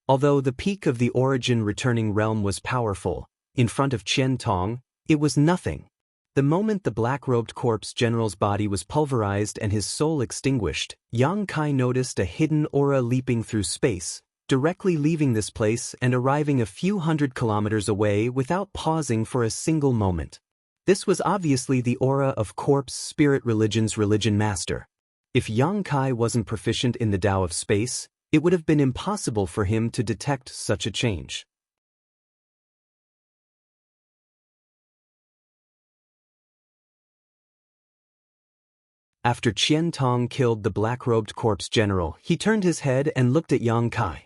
Speaker 1: Although the peak of the Origin Returning Realm was powerful, in front of Qian Tong, it was nothing. The moment the black-robed corpse general's body was pulverized and his soul extinguished, Yang Kai noticed a hidden aura leaping through space, directly leaving this place and arriving a few hundred kilometers away without pausing for a single moment. This was obviously the aura of Corpse Spirit Religion's religion master. If Yang Kai wasn't proficient in the Tao of space, it would have been impossible for him to detect such a change. After Qian Tong killed the black-robed corpse general, he turned his head and looked at Yang Kai.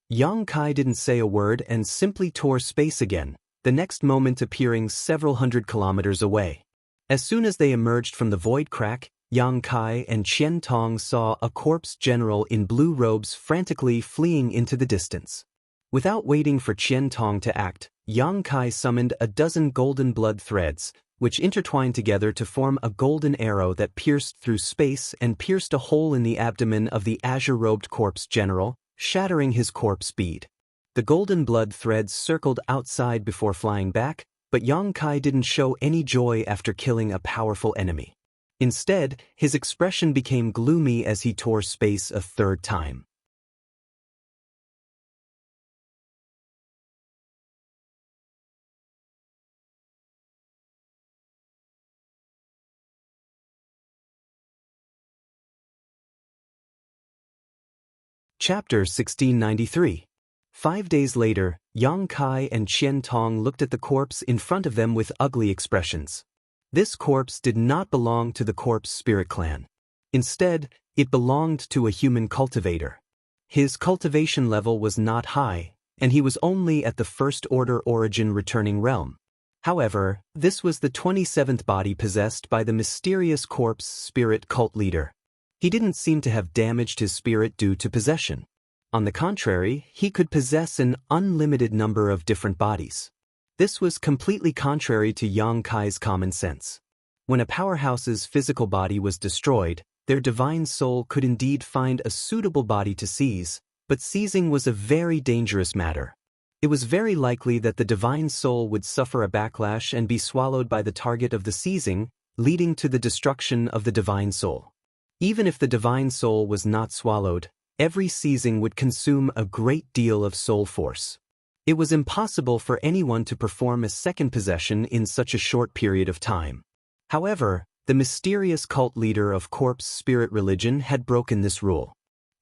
Speaker 1: Yang Kai didn't say a word and simply tore space again, the next moment appearing several hundred kilometers away. As soon as they emerged from the void crack, Yang Kai and Qian Tong saw a corpse general in blue robes frantically fleeing into the distance. Without waiting for Qian Tong to act, Yang Kai summoned a dozen golden blood threads, which intertwined together to form a golden arrow that pierced through space and pierced a hole in the abdomen of the azure-robed corpse general, shattering his corpse bead. The golden blood threads circled outside before flying back, but Yang Kai didn't show any joy after killing a powerful enemy. Instead, his expression became gloomy as he tore space a third time. Chapter 1693. 5 days later, Yang Kai and Qian Tong looked at the corpse in front of them with ugly expressions. This corpse did not belong to the Corpse Spirit Clan. Instead, it belonged to a human cultivator. His cultivation level was not high, and he was only at the First Order Origin Returning Realm. However, this was the 27th body possessed by the mysterious Corpse Spirit cult leader. He didn't seem to have damaged his spirit due to possession. On the contrary, he could possess an unlimited number of different bodies. This was completely contrary to Yang Kai's common sense. When a powerhouse's physical body was destroyed, their divine soul could indeed find a suitable body to seize, but seizing was a very dangerous matter. It was very likely that the divine soul would suffer a backlash and be swallowed by the target of the seizing, leading to the destruction of the divine soul. Even if the divine soul was not swallowed, every seizing would consume a great deal of soul force. It was impossible for anyone to perform a second possession in such a short period of time. However, the mysterious cult leader of corpse spirit religion had broken this rule.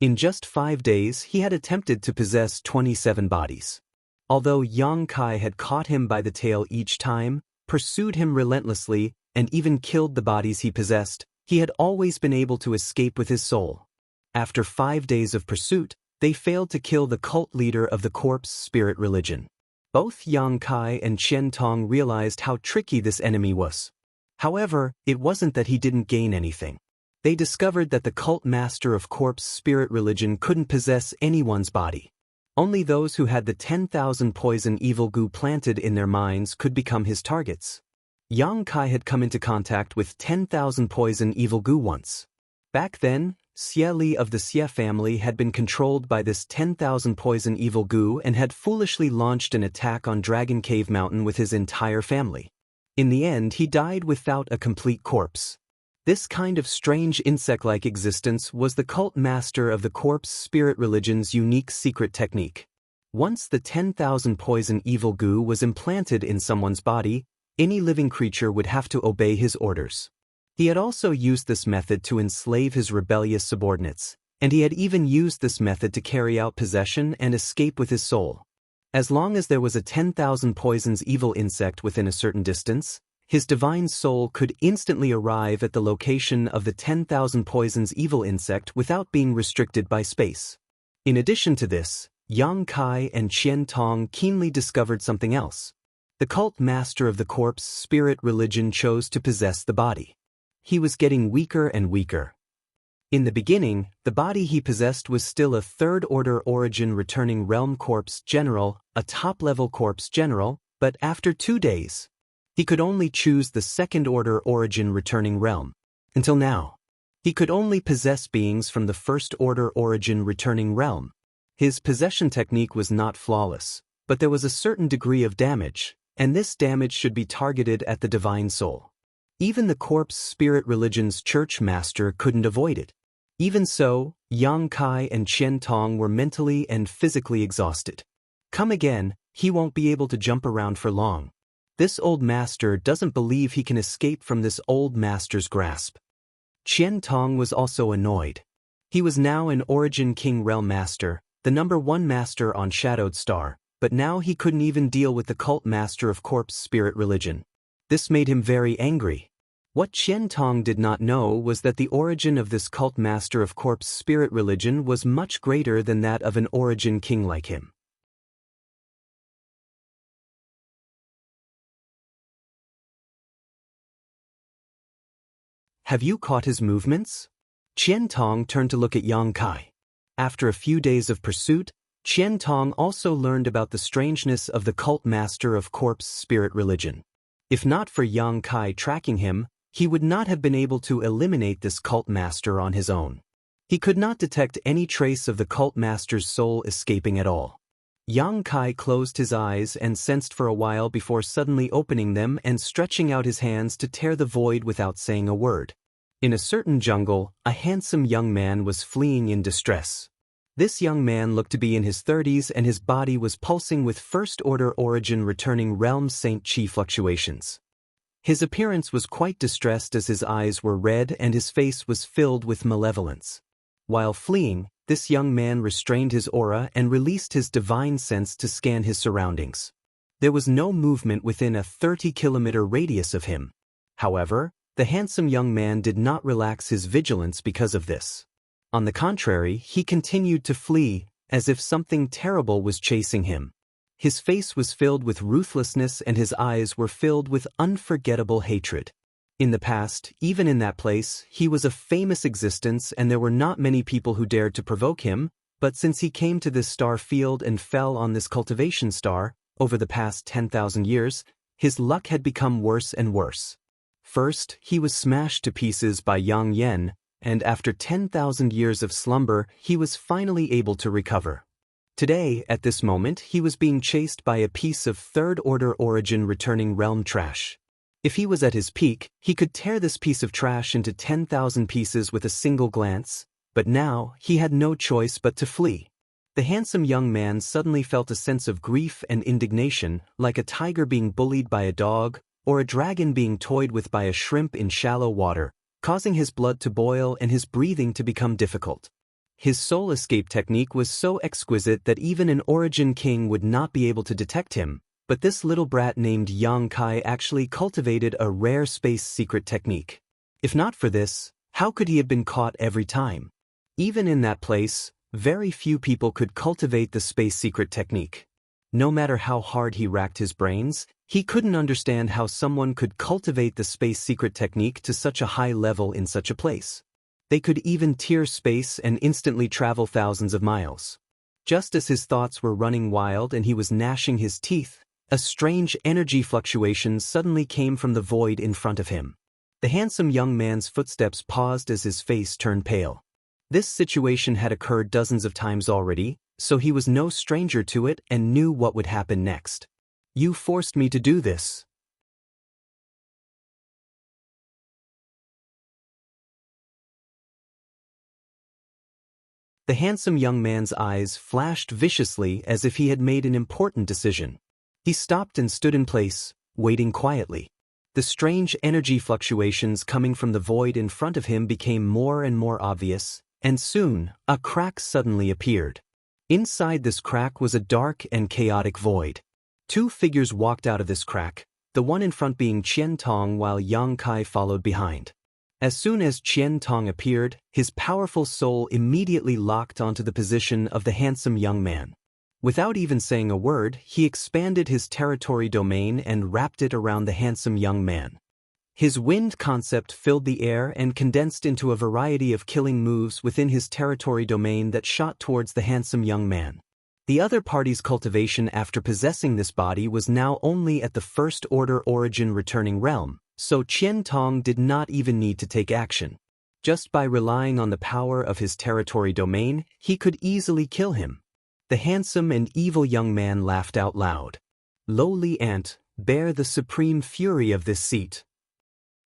Speaker 1: In just 5 days, he had attempted to possess 27 bodies. Although Yang Kai had caught him by the tail each time, pursued him relentlessly, and even killed the bodies he possessed, he had always been able to escape with his soul. After 5 days of pursuit, they failed to kill the cult leader of the corpse spirit religion. Both Yang Kai and Qian Tong realized how tricky this enemy was. However, it wasn't that he didn't gain anything. They discovered that the cult master of corpse spirit religion couldn't possess anyone's body. Only those who had the 10,000 poison evil goo planted in their minds could become his targets. Yang Kai had come into contact with 10,000 poison evil goo once. Back then, Xie Li of the Xie family had been controlled by this 10,000 poison evil goo and had foolishly launched an attack on Dragon Cave Mountain with his entire family. In the end, he died without a complete corpse. This kind of strange insect-like existence was the cult master of the corpse spirit religion's unique secret technique. Once the 10,000 poison evil goo was implanted in someone's body, any living creature would have to obey his orders. He had also used this method to enslave his rebellious subordinates, and he had even used this method to carry out possession and escape with his soul. As long as there was a 10,000 poisons evil insect within a certain distance, his divine soul could instantly arrive at the location of the 10,000 poisons evil insect without being restricted by space. In addition to this, Yang Kai and Qian Tong keenly discovered something else. The cult master of the corpse spirit religion chose to possess the body. He was getting weaker and weaker. In the beginning, the body he possessed was still a third-order origin returning realm corpse general, a top-level corpse general, but after 2 days, he could only choose the second-order origin returning realm. Until now, he could only possess beings from the first-order origin returning realm. His possession technique was not flawless, but there was a certain degree of damage, and this damage should be targeted at the divine soul. Even the corpse spirit religion's church master couldn't avoid it. Even so, Yang Kai and Qian Tong were mentally and physically exhausted. Come again, he won't be able to jump around for long. This old master doesn't believe he can escape from this old master's grasp. Qian Tong was also annoyed. He was now an Origin King Realm Master, the #1 master on Shadowed Star, but now he couldn't even deal with the cult master of corpse spirit religion. This made him very angry. What Qian Tong did not know was that the origin of this cult master of corpse spirit religion was much greater than that of an Origin King like him. Have you caught his movements? Qian Tong turned to look at Yang Kai. After a few days of pursuit, Qian Tong also learned about the strangeness of the cult master of corpse spirit religion. If not for Yang Kai tracking him, he would not have been able to eliminate this cult master on his own. He could not detect any trace of the cult master's soul escaping at all. Yang Kai closed his eyes and sensed for a while before suddenly opening them and stretching out his hands to tear the void without saying a word. In a certain jungle, a handsome young man was fleeing in distress. This young man looked to be in his 30s and his body was pulsing with first-order origin returning realm Saint Chi fluctuations. His appearance was quite distressed as his eyes were red and his face was filled with malevolence. While fleeing, this young man restrained his aura and released his divine sense to scan his surroundings. There was no movement within a 30-kilometer radius of him. However, the handsome young man did not relax his vigilance because of this. On the contrary, he continued to flee, as if something terrible was chasing him. His face was filled with ruthlessness and his eyes were filled with unforgettable hatred. In the past, even in that place, he was a famous existence and there were not many people who dared to provoke him, But since he came to this star field and fell on this cultivation star, over the past 10,000 years, his luck had become worse and worse. First, he was smashed to pieces by Yang Yen, and after 10,000 years of slumber, he was finally able to recover. Today, at this moment, he was being chased by a piece of third-order origin returning realm trash. If he was at his peak, he could tear this piece of trash into 10,000 pieces with a single glance, but now he had no choice but to flee. The handsome young man suddenly felt a sense of grief and indignation, like a tiger being bullied by a dog, or a dragon being toyed with by a shrimp in shallow water, causing his blood to boil and his breathing to become difficult. His soul escape technique was so exquisite that even an origin king would not be able to detect him, but this little brat named Yang Kai actually cultivated a rare space secret technique. If not for this, how could he have been caught every time? Even in that place, very few people could cultivate the space secret technique. No matter how hard he racked his brains, he couldn't understand how someone could cultivate the space secret technique to such a high level in such a place. They could even tear space and instantly travel thousands of miles. Just as his thoughts were running wild and he was gnashing his teeth, a strange energy fluctuation suddenly came from the void in front of him. The handsome young man's footsteps paused as his face turned pale. This situation had occurred dozens of times already, so he was no stranger to it and knew what would happen next. "You forced me to do this." The handsome young man's eyes flashed viciously as if he had made an important decision. He stopped and stood in place, waiting quietly. The strange energy fluctuations coming from the void in front of him became more and more obvious, and soon, a crack suddenly appeared. Inside this crack was a dark and chaotic void. Two figures walked out of this crack, the one in front being Qian Tong while Yang Kai followed behind. As soon as Qian Tong appeared, his powerful soul immediately locked onto the position of the handsome young man. Without even saying a word, he expanded his territory domain and wrapped it around the handsome young man. His wind concept filled the air and condensed into a variety of killing moves within his territory domain that shot towards the handsome young man. The other party's cultivation after possessing this body was now only at the first-order origin returning realm, so Qian Tong did not even need to take action. Just by relying on the power of his territory domain, he could easily kill him. The handsome and evil young man laughed out loud. "Lowly ant, bear the supreme fury of this seat."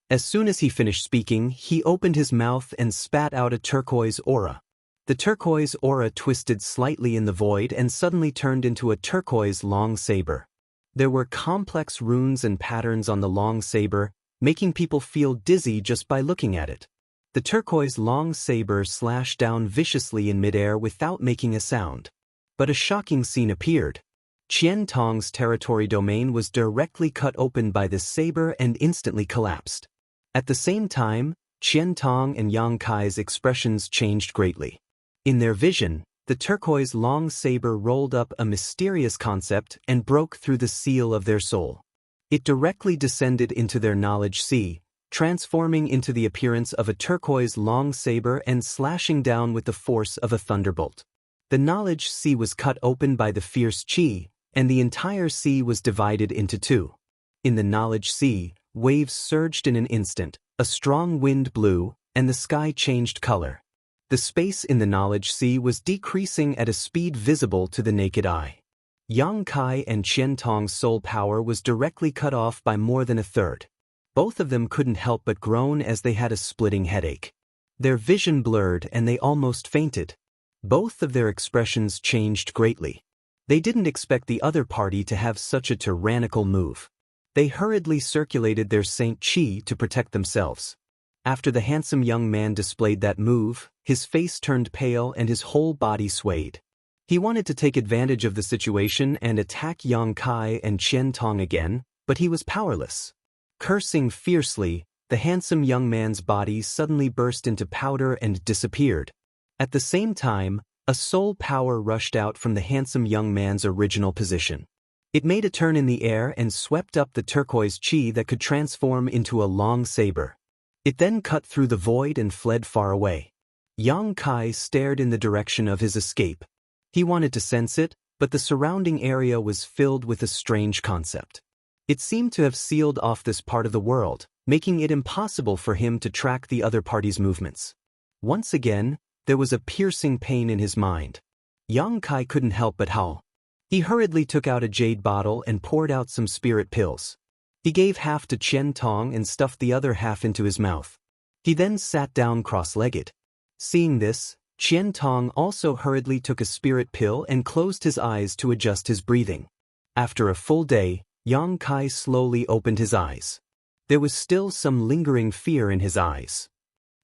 Speaker 1: As soon as he finished speaking, he opened his mouth and spat out a turquoise aura. The turquoise aura twisted slightly in the void and suddenly turned into a turquoise long saber. There were complex runes and patterns on the long saber, making people feel dizzy just by looking at it. The turquoise long saber slashed down viciously in midair without making a sound. But a shocking scene appeared. Qian Tong's territory domain was directly cut open by this saber and instantly collapsed. At the same time, Qian Tong and Yang Kai's expressions changed greatly. In their vision, the turquoise long saber rolled up a mysterious concept and broke through the seal of their soul. It directly descended into their knowledge sea, transforming into the appearance of a turquoise long saber and slashing down with the force of a thunderbolt. The knowledge sea was cut open by the fierce qi, and the entire sea was divided into two. In the knowledge sea, waves surged in an instant, a strong wind blew, and the sky changed color. The space in the knowledge sea was decreasing at a speed visible to the naked eye. Yang Kai and Qian Tong's soul power was directly cut off by more than a third. Both of them couldn't help but groan as they had a splitting headache. Their vision blurred and they almost fainted. Both of their expressions changed greatly. They didn't expect the other party to have such a tyrannical move. They hurriedly circulated their Saint Qi to protect themselves. After the handsome young man displayed that move, his face turned pale and his whole body swayed. He wanted to take advantage of the situation and attack Yang Kai and Qian Tong again, but he was powerless. Cursing fiercely, the handsome young man's body suddenly burst into powder and disappeared. At the same time, a soul power rushed out from the handsome young man's original position. It made a turn in the air and swept up the turquoise qi that could transform into a long saber. It then cut through the void and fled far away. Yang Kai stared in the direction of his escape. He wanted to sense it, but the surrounding area was filled with a strange concept. It seemed to have sealed off this part of the world, making it impossible for him to track the other party's movements. Once again, there was a piercing pain in his mind. Yang Kai couldn't help but howl. He hurriedly took out a jade bottle and poured out some spirit pills. He gave half to Qian Tong and stuffed the other half into his mouth. He then sat down cross-legged. Seeing this, Qian Tong also hurriedly took a spirit pill and closed his eyes to adjust his breathing. After a full day, Yang Kai slowly opened his eyes. There was still some lingering fear in his eyes.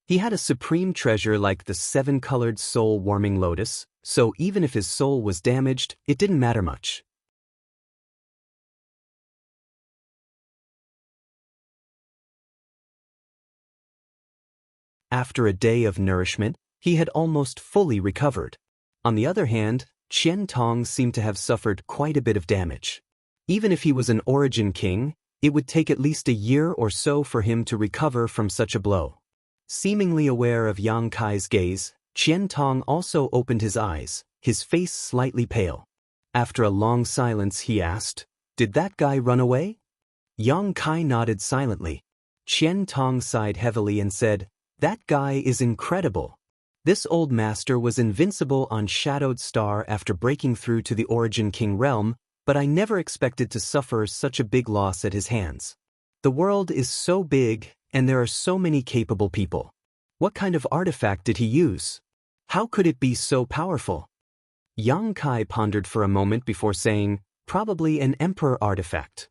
Speaker 1: He had a supreme treasure like the 7-colored soul-warming lotus, so even if his soul was damaged, it didn't matter much. After a day of nourishment, he had almost fully recovered. On the other hand, Qian Tong seemed to have suffered quite a bit of damage. Even if he was an origin king, it would take at least a year or so for him to recover from such a blow. Seemingly aware of Yang Kai's gaze, Qian Tong also opened his eyes, his face slightly pale. After a long silence he asked, "Did that guy run away?" Yang Kai nodded silently. Qian Tong sighed heavily and said, "That guy is incredible. This old master was invincible on Shadowed Star after breaking through to the Origin King realm, but I never expected to suffer such a big loss at his hands. The world is so big, and there are so many capable people. What kind of artifact did he use? How could it be so powerful?" Yang Kai pondered for a moment before saying, "Probably an emperor artifact."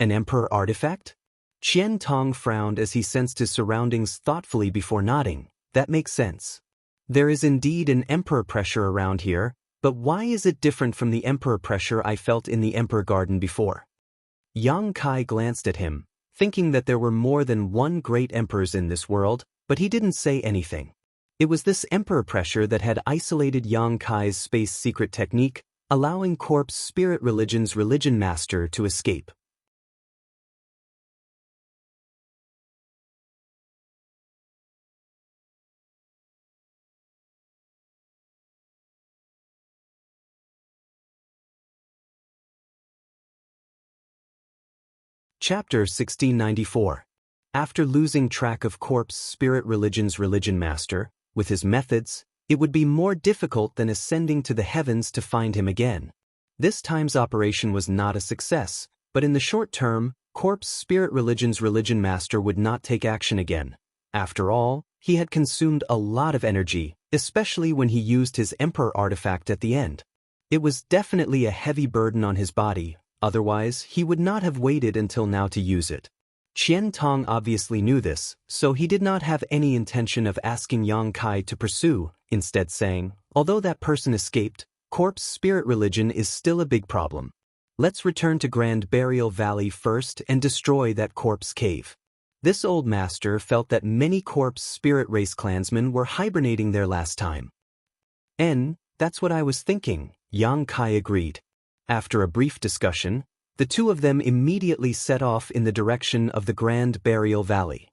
Speaker 1: An emperor artifact? Qian Tong frowned as he sensed his surroundings thoughtfully before nodding. That makes sense. There is indeed an emperor pressure around here, but why is it different from the emperor pressure I felt in the emperor garden before? Yang Kai glanced at him, thinking that there were more than one great emperors in this world, but he didn't say anything. It was this emperor pressure that had isolated Yang Kai's space secret technique, allowing Corpse Spirit Religion's religion master to escape. Chapter 1694. After losing track of Corpse Spirit Religion's religion master, with his methods, it would be more difficult than ascending to the heavens to find him again. This time's operation was not a success, but in the short term, Corpse Spirit Religion's religion master would not take action again. After all, he had consumed a lot of energy, especially when he used his Emperor artifact at the end. It was definitely a heavy burden on his body, otherwise he would not have waited until now to use it. Qian Tong obviously knew this, so he did not have any intention of asking Yang Kai to pursue, instead saying, "Although that person escaped, Corpse Spirit Religion is still a big problem. Let's return to Grand Burial Valley first and destroy that corpse cave." This old master felt that many Corpse Spirit Race clansmen were hibernating there last time. That's what I was thinking," Yang Kai agreed. After a brief discussion, the two of them immediately set off in the direction of the Grand Burial Valley.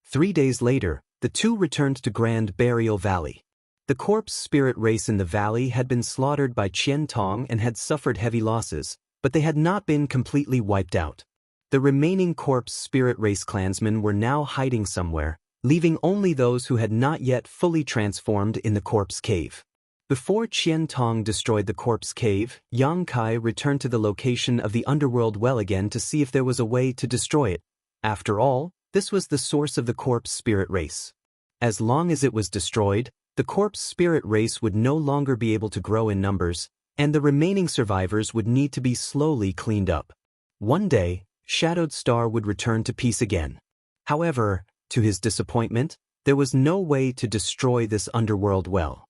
Speaker 1: 3 days later, the two returned to Grand Burial Valley. The corpse spirit race in the valley had been slaughtered by Qian Tong and had suffered heavy losses, but they had not been completely wiped out. The remaining corpse spirit race clansmen were now hiding somewhere, leaving only those who had not yet fully transformed in the corpse cave. Before Qian Tong destroyed the corpse cave, Yang Kai returned to the location of the underworld well again to see if there was a way to destroy it. After all, this was the source of the corpse spirit race. As long as it was destroyed, the corpse spirit race would no longer be able to grow in numbers, and the remaining survivors would need to be slowly cleaned up. One day, Shadowed Star would return to peace again. However, to his disappointment, there was no way to destroy this underworld well.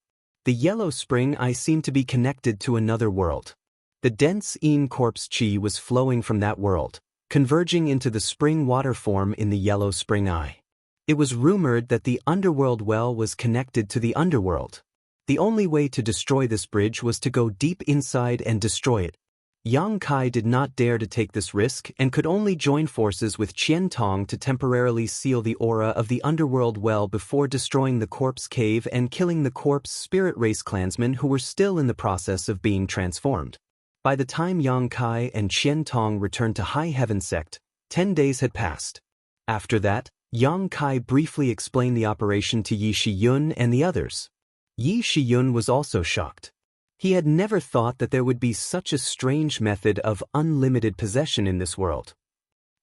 Speaker 1: The yellow spring eye seemed to be connected to another world. The dense Yin corpse chi was flowing from that world, converging into the spring water form in the yellow spring eye. It was rumored that the underworld well was connected to the underworld. The only way to destroy this bridge was to go deep inside and destroy it. Yang Kai did not dare to take this risk and could only join forces with Qian Tong to temporarily seal the aura of the underworld well before destroying the corpse cave and killing the corpse spirit race clansmen who were still in the process of being transformed. By the time Yang Kai and Qian Tong returned to High Heaven Sect, 10 days had passed. After that, Yang Kai briefly explained the operation to Yi Shiyun and the others. Yi Shiyun was also shocked. He had never thought that there would be such a strange method of unlimited possession in this world.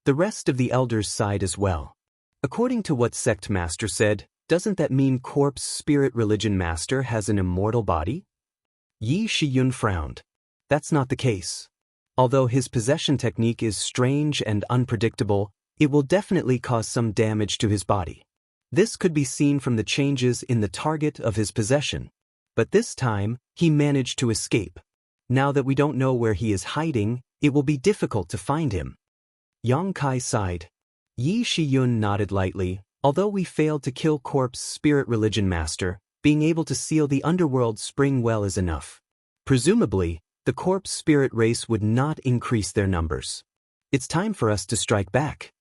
Speaker 1: The rest of the elders sighed as well. According to what Sect Master said, doesn't that mean Corpse Spirit Religion Master has an immortal body? Yi Shiyun frowned. That's not the case. Although his possession technique is strange and unpredictable, it will definitely cause some damage to his body. This could be seen from the changes in the target of his possession. But this time, he managed to escape. Now that we don't know where he is hiding, it will be difficult to find him. Yang Kai sighed. Yi Shiyun nodded lightly. Although we failed to kill Corpse Spirit Religion Master, being able to seal the underworld spring well is enough. Presumably, the Corpse Spirit race would not increase their numbers. It's time for us to strike back.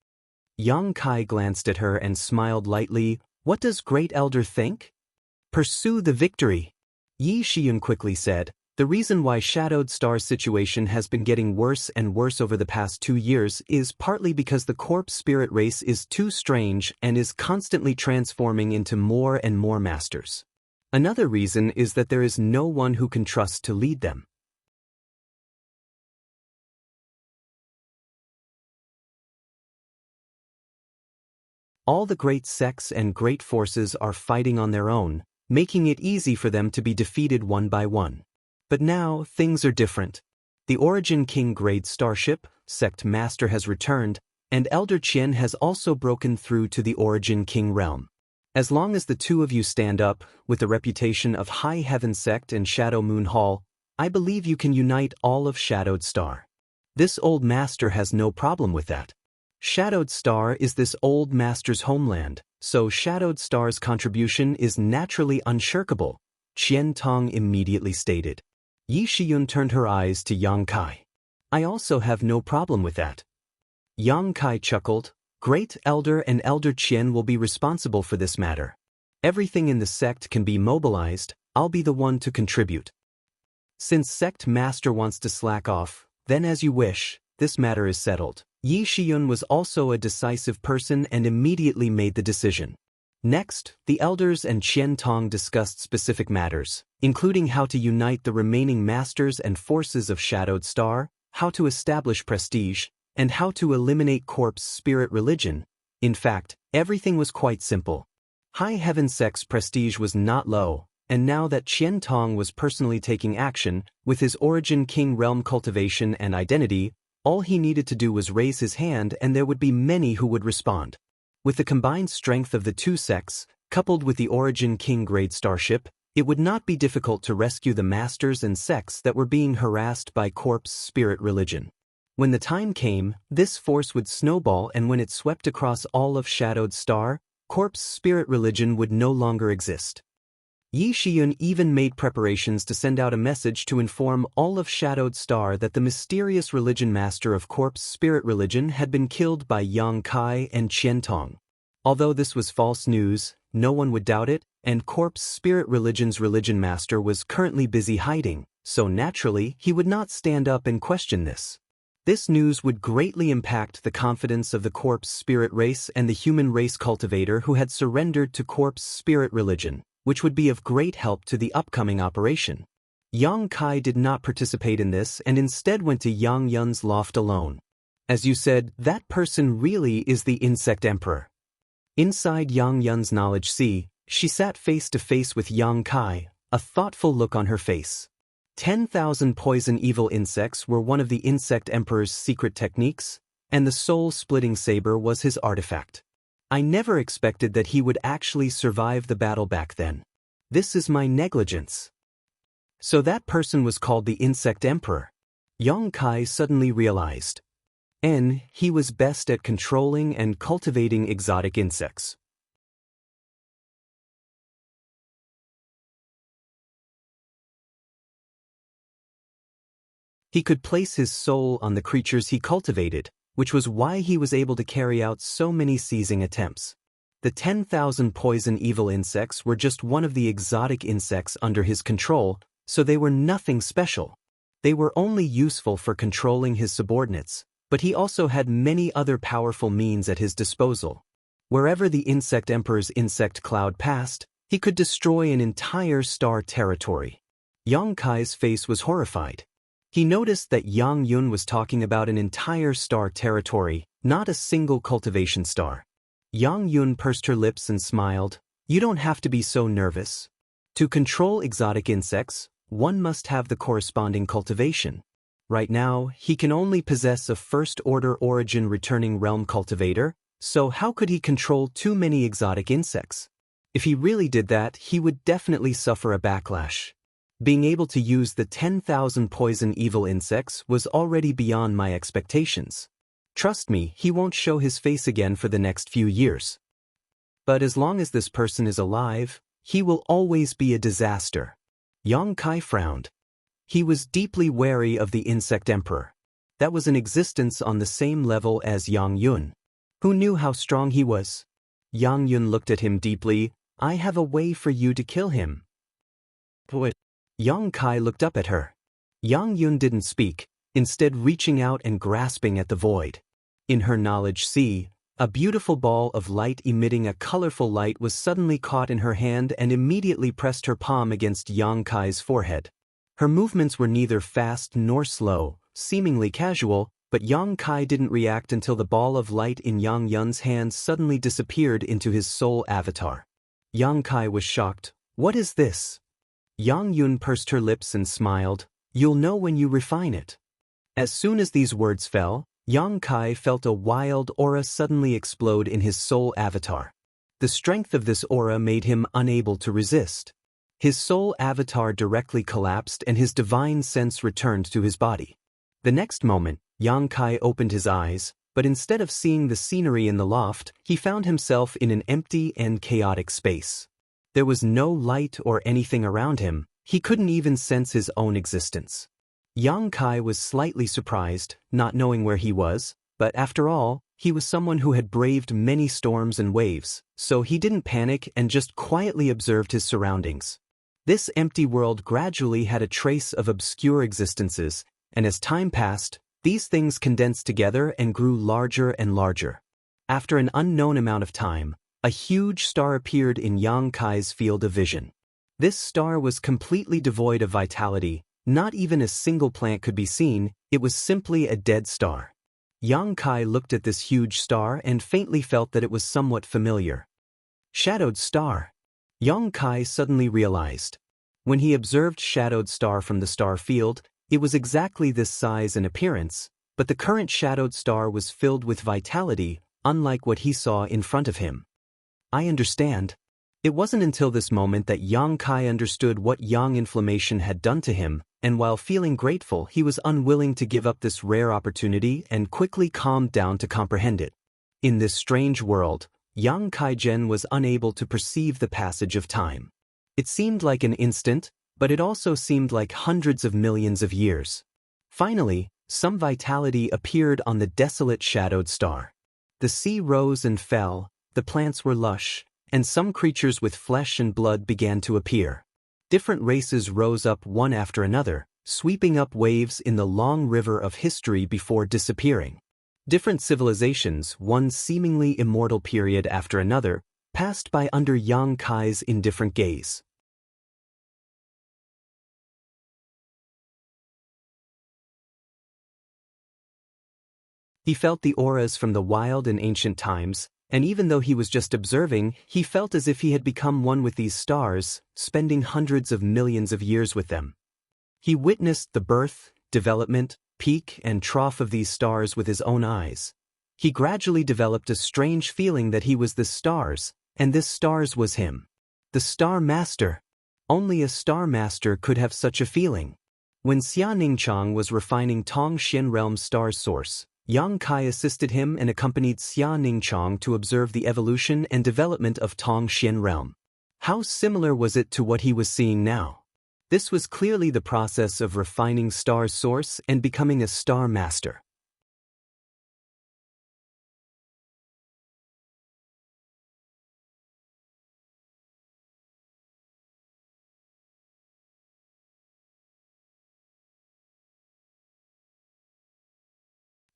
Speaker 1: Yang Kai glanced at her and smiled lightly. What does Great Elder think? Pursue the victory. Yi Shiyun quickly said, the reason why Shadowed Star's situation has been getting worse and worse over the past 2 years is partly because the corpse spirit race is too strange and is constantly transforming into more and more masters. Another reason is that there is no one who can trust to lead them. All the great sects and great forces are fighting on their own, making it easy for them to be defeated one by one. But now, things are different. The Origin King Grade Starship, Sect Master has returned, and Elder Qian has also broken through to the Origin King realm. As long as the two of you stand up, with the reputation of High Heaven Sect and Shadow Moon Hall, I believe you can unite all of Shadowed Star. This old master has no problem with that. Shadowed Star is this old master's homeland, so Shadowed Star's contribution is naturally unshirkable, Qian Tong immediately stated. Yi Shiyun turned her eyes to Yang Kai. I also have no problem with that. Yang Kai chuckled. Great Elder and Elder Qian will be responsible for this matter. Everything in the sect can be mobilized, I'll be the one to contribute. Since Sect Master wants to slack off, then as you wish, this matter is settled. Yi Shiyun was also a decisive person and immediately made the decision. Next, the elders and Qian Tong discussed specific matters, including how to unite the remaining masters and forces of Shadowed Star, how to establish prestige, and how to eliminate Corpse Spirit Religion. In fact, everything was quite simple. High Heaven Sect's prestige was not low, and now that Qian Tong was personally taking action, with his Origin King realm cultivation and identity, all he needed to do was raise his hand and there would be many who would respond. With the combined strength of the two sects, coupled with the Origin King Grade Starship, it would not be difficult to rescue the masters and sects that were being harassed by Corpse Spirit Religion. When the time came, this force would snowball, and when it swept across all of Shadowed Star, Corpse Spirit Religion would no longer exist. Yi Shiyun even made preparations to send out a message to inform all of Shadowed Star that the mysterious religion master of Corpse Spirit Religion had been killed by Yang Kai and Qian Tong. Although this was false news, no one would doubt it, and Corpse Spirit Religion's religion master was currently busy hiding, so naturally he would not stand up and question this. This news would greatly impact the confidence of the Corpse Spirit race and the human race cultivator who had surrendered to Corpse Spirit Religion, which would be of great help to the upcoming operation. Yang Kai did not participate in this and instead went to Yang Yun's loft alone. As you said, that person really is the Insect Emperor. Inside Yang Yun's knowledge sea, she sat face to face with Yang Kai, a thoughtful look on her face. 10,000 poison evil insects were one of the Insect Emperor's secret techniques, and the soul-splitting saber was his artifact. I never expected that he would actually survive the battle back then. This is my negligence. So that person was called the Insect Emperor. Yang Kai suddenly realized. And he was best at controlling and cultivating exotic insects. He could place his soul on the creatures he cultivated, which was why he was able to carry out so many seizing attempts. The 10,000 poison evil insects were just one of the exotic insects under his control, so they were nothing special. They were only useful for controlling his subordinates, but he also had many other powerful means at his disposal. Wherever the Insect Emperor's insect cloud passed, he could destroy an entire star territory. Yang Kai's face was horrified. He noticed that Yang Yun was talking about an entire star territory, not a single cultivation star. Yang Yun pursed her lips and smiled. You don't have to be so nervous. To control exotic insects, one must have the corresponding cultivation. Right now, he can only possess a first-order origin returning realm cultivator, so how could he control too many exotic insects? If he really did that, he would definitely suffer a backlash. Being able to use the 10,000 poison evil insects was already beyond my expectations. Trust me, he won't show his face again for the next few years. But as long as this person is alive, he will always be a disaster. Yang Kai frowned. He was deeply wary of the Insect Emperor. That was an existence on the same level as Yang Yun. Who knew how strong he was? Yang Yun looked at him deeply. I have a way for you to kill him. What? Yang Kai looked up at her. Yang Yun didn't speak, instead reaching out and grasping at the void. In her knowledge sea, a beautiful ball of light emitting a colorful light was suddenly caught in her hand and immediately pressed her palm against Yang Kai's forehead. Her movements were neither fast nor slow, seemingly casual, but Yang Kai didn't react until the ball of light in Yang Yun's hand suddenly disappeared into his soul avatar. Yang Kai was shocked. What is this? Yang Yun pursed her lips and smiled. You'll know when you refine it. As soon as these words fell, Yang Kai felt a wild aura suddenly explode in his soul avatar. The strength of this aura made him unable to resist. His soul avatar directly collapsed and his divine sense returned to his body. The next moment, Yang Kai opened his eyes, but instead of seeing the scenery in the loft, he found himself in an empty and chaotic space. There was no light or anything around him. He couldn't even sense his own existence. Yang Kai was slightly surprised, not knowing where he was, but after all, he was someone who had braved many storms and waves, so he didn't panic and just quietly observed his surroundings. This empty world gradually had a trace of obscure existences, and as time passed, these things condensed together and grew larger and larger. After an unknown amount of time, a huge star appeared in Yang Kai's field of vision. This star was completely devoid of vitality. Not even a single plant could be seen, it was simply a dead star. Yang Kai looked at this huge star and faintly felt that it was somewhat familiar. Shadowed star. Yang Kai suddenly realized. When he observed shadowed star from the star field, it was exactly this size and appearance, but the current shadowed star was filled with vitality, unlike what he saw in front of him. I understand. It wasn't until this moment that Yang Kai understood what yang inflammation had done to him, and while feeling grateful, he was unwilling to give up this rare opportunity and quickly calmed down to comprehend it. In this strange world, Yang Kai-Gen was unable to perceive the passage of time. It seemed like an instant, but it also seemed like hundreds of millions of years. Finally, some vitality appeared on the desolate shadowed star. The sea rose and fell, the plants were lush, and some creatures with flesh and blood began to appear. Different races rose up one after another, sweeping up waves in the long river of history before disappearing. Different civilizations, one seemingly immortal period after another, passed by under Yang Kai's indifferent gaze. He felt the auras from the wild and ancient times, and even though he was just observing, he felt as if he had become one with these stars, spending hundreds of millions of years with them. He witnessed the birth, development, peak, and trough of these stars with his own eyes. He gradually developed a strange feeling that he was the stars, and this stars was him. The Star Master. Only a Star Master could have such a feeling. When Xianxia was refining Tong Xian Realm's star source, Yang Kai assisted him and accompanied Xianxia to observe the evolution and development of Tong Xian Realm. How similar was it to what he was seeing now? This was clearly the process of refining Star's source and becoming a Star Master.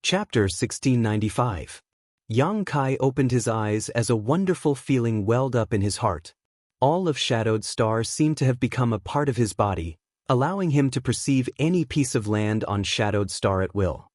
Speaker 1: Chapter 1695. Yang Kai opened his eyes as a wonderful feeling welled up in his heart. All of Shadowed Star seemed to have become a part of his body, allowing him to perceive any piece of land on Shadowed Star at will.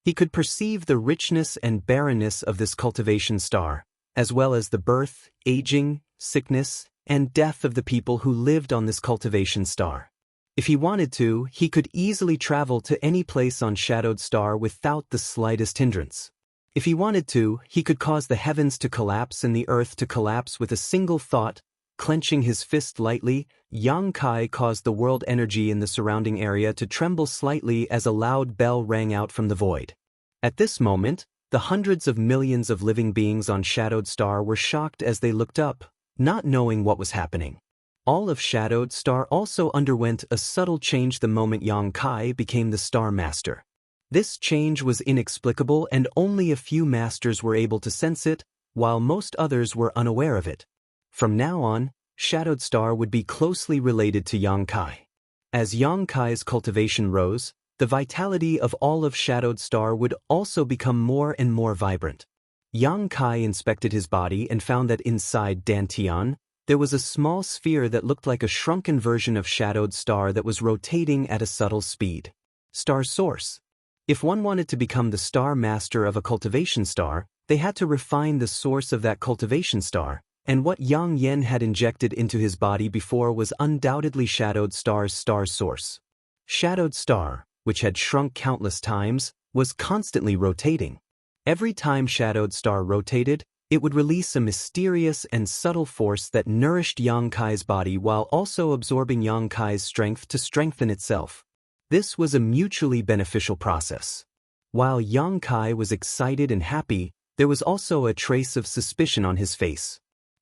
Speaker 1: He could perceive the richness and barrenness of this cultivation star, as well as the birth, aging, sickness, and death of the people who lived on this cultivation star. If he wanted to, he could easily travel to any place on Shadowed Star without the slightest hindrance. If he wanted to, he could cause the heavens to collapse and the earth to collapse with a single thought. Clenching his fist lightly, Yang Kai caused the world energy in the surrounding area to tremble slightly as a loud bell rang out from the void. At this moment, the hundreds of millions of living beings on Shadowed Star were shocked as they looked up, not knowing what was happening. All of Shadowed Star also underwent a subtle change the moment Yang Kai became the Star Master. This change was inexplicable and only a few masters were able to sense it, while most others were unaware of it. From now on, Shadowed Star would be closely related to Yang Kai. As Yang Kai's cultivation rose, the vitality of all of Shadowed Star would also become more and more vibrant. Yang Kai inspected his body and found that inside Dantian, there was a small sphere that looked like a shrunken version of Shadowed Star that was rotating at a subtle speed. Star Source. If one wanted to become the Star Master of a cultivation star, they had to refine the source of that cultivation star, and what Yang Yen had injected into his body before was undoubtedly Shadowed Star's star source. Shadowed Star, which had shrunk countless times, was constantly rotating. Every time Shadowed Star rotated, it would release a mysterious and subtle force that nourished Yang Kai's body while also absorbing Yang Kai's strength to strengthen itself. This was a mutually beneficial process. While Yang Kai was excited and happy, there was also a trace of suspicion on his face.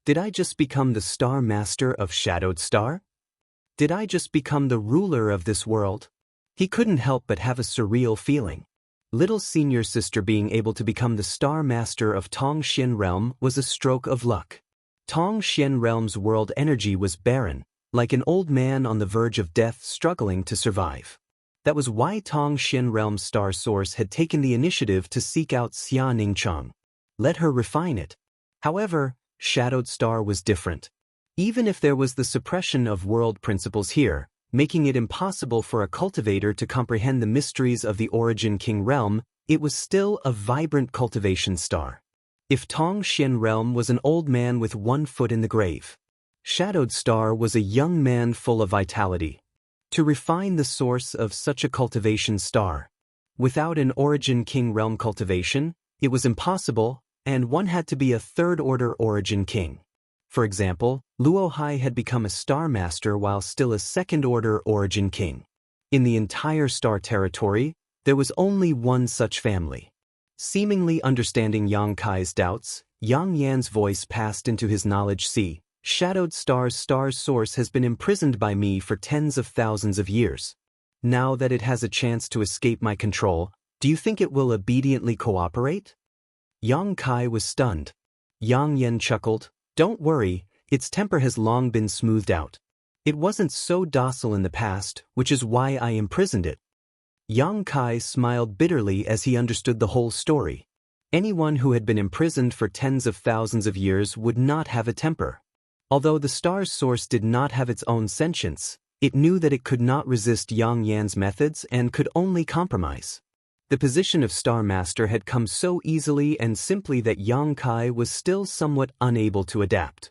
Speaker 1: Did I just become the Star Master of Shadowed Star? Did I just become the ruler of this world? He couldn't help but have a surreal feeling. Little senior sister being able to become the Star Master of Tongxian Realm was a stroke of luck. Tongxian Realm's world energy was barren, like an old man on the verge of death struggling to survive. That was why Tongxian Realm's star source had taken the initiative to seek out Xia Ningcheng. Let her refine it. However, Shadowed Star was different. Even if there was the suppression of world principles here, making it impossible for a cultivator to comprehend the mysteries of the Origin King realm, it was still a vibrant cultivation star. If Tongxian Realm was an old man with one foot in the grave, Shadowed Star was a young man full of vitality. To refine the source of such a cultivation star, without an Origin King realm cultivation, it was impossible, and one had to be a third-order Origin King. For example, Luo Hai had become a Star Master while still a second-order Origin King. In the entire Star Territory, there was only one such family. Seemingly understanding Yang Kai's doubts, Yang Yan's voice passed into his knowledge sea. Shadowed Star's star source has been imprisoned by me for tens of thousands of years. Now that it has a chance to escape my control, do you think it will obediently cooperate? Yang Kai was stunned. Yang Yen chuckled. Don't worry, its temper has long been smoothed out. It wasn't so docile in the past, which is why I imprisoned it. Yang Kai smiled bitterly as he understood the whole story. Anyone who had been imprisoned for tens of thousands of years would not have a temper. Although the star's source did not have its own sentience, it knew that it could not resist Yang Yan's methods and could only compromise. The position of Star Master had come so easily and simply that Yang Kai was still somewhat unable to adapt.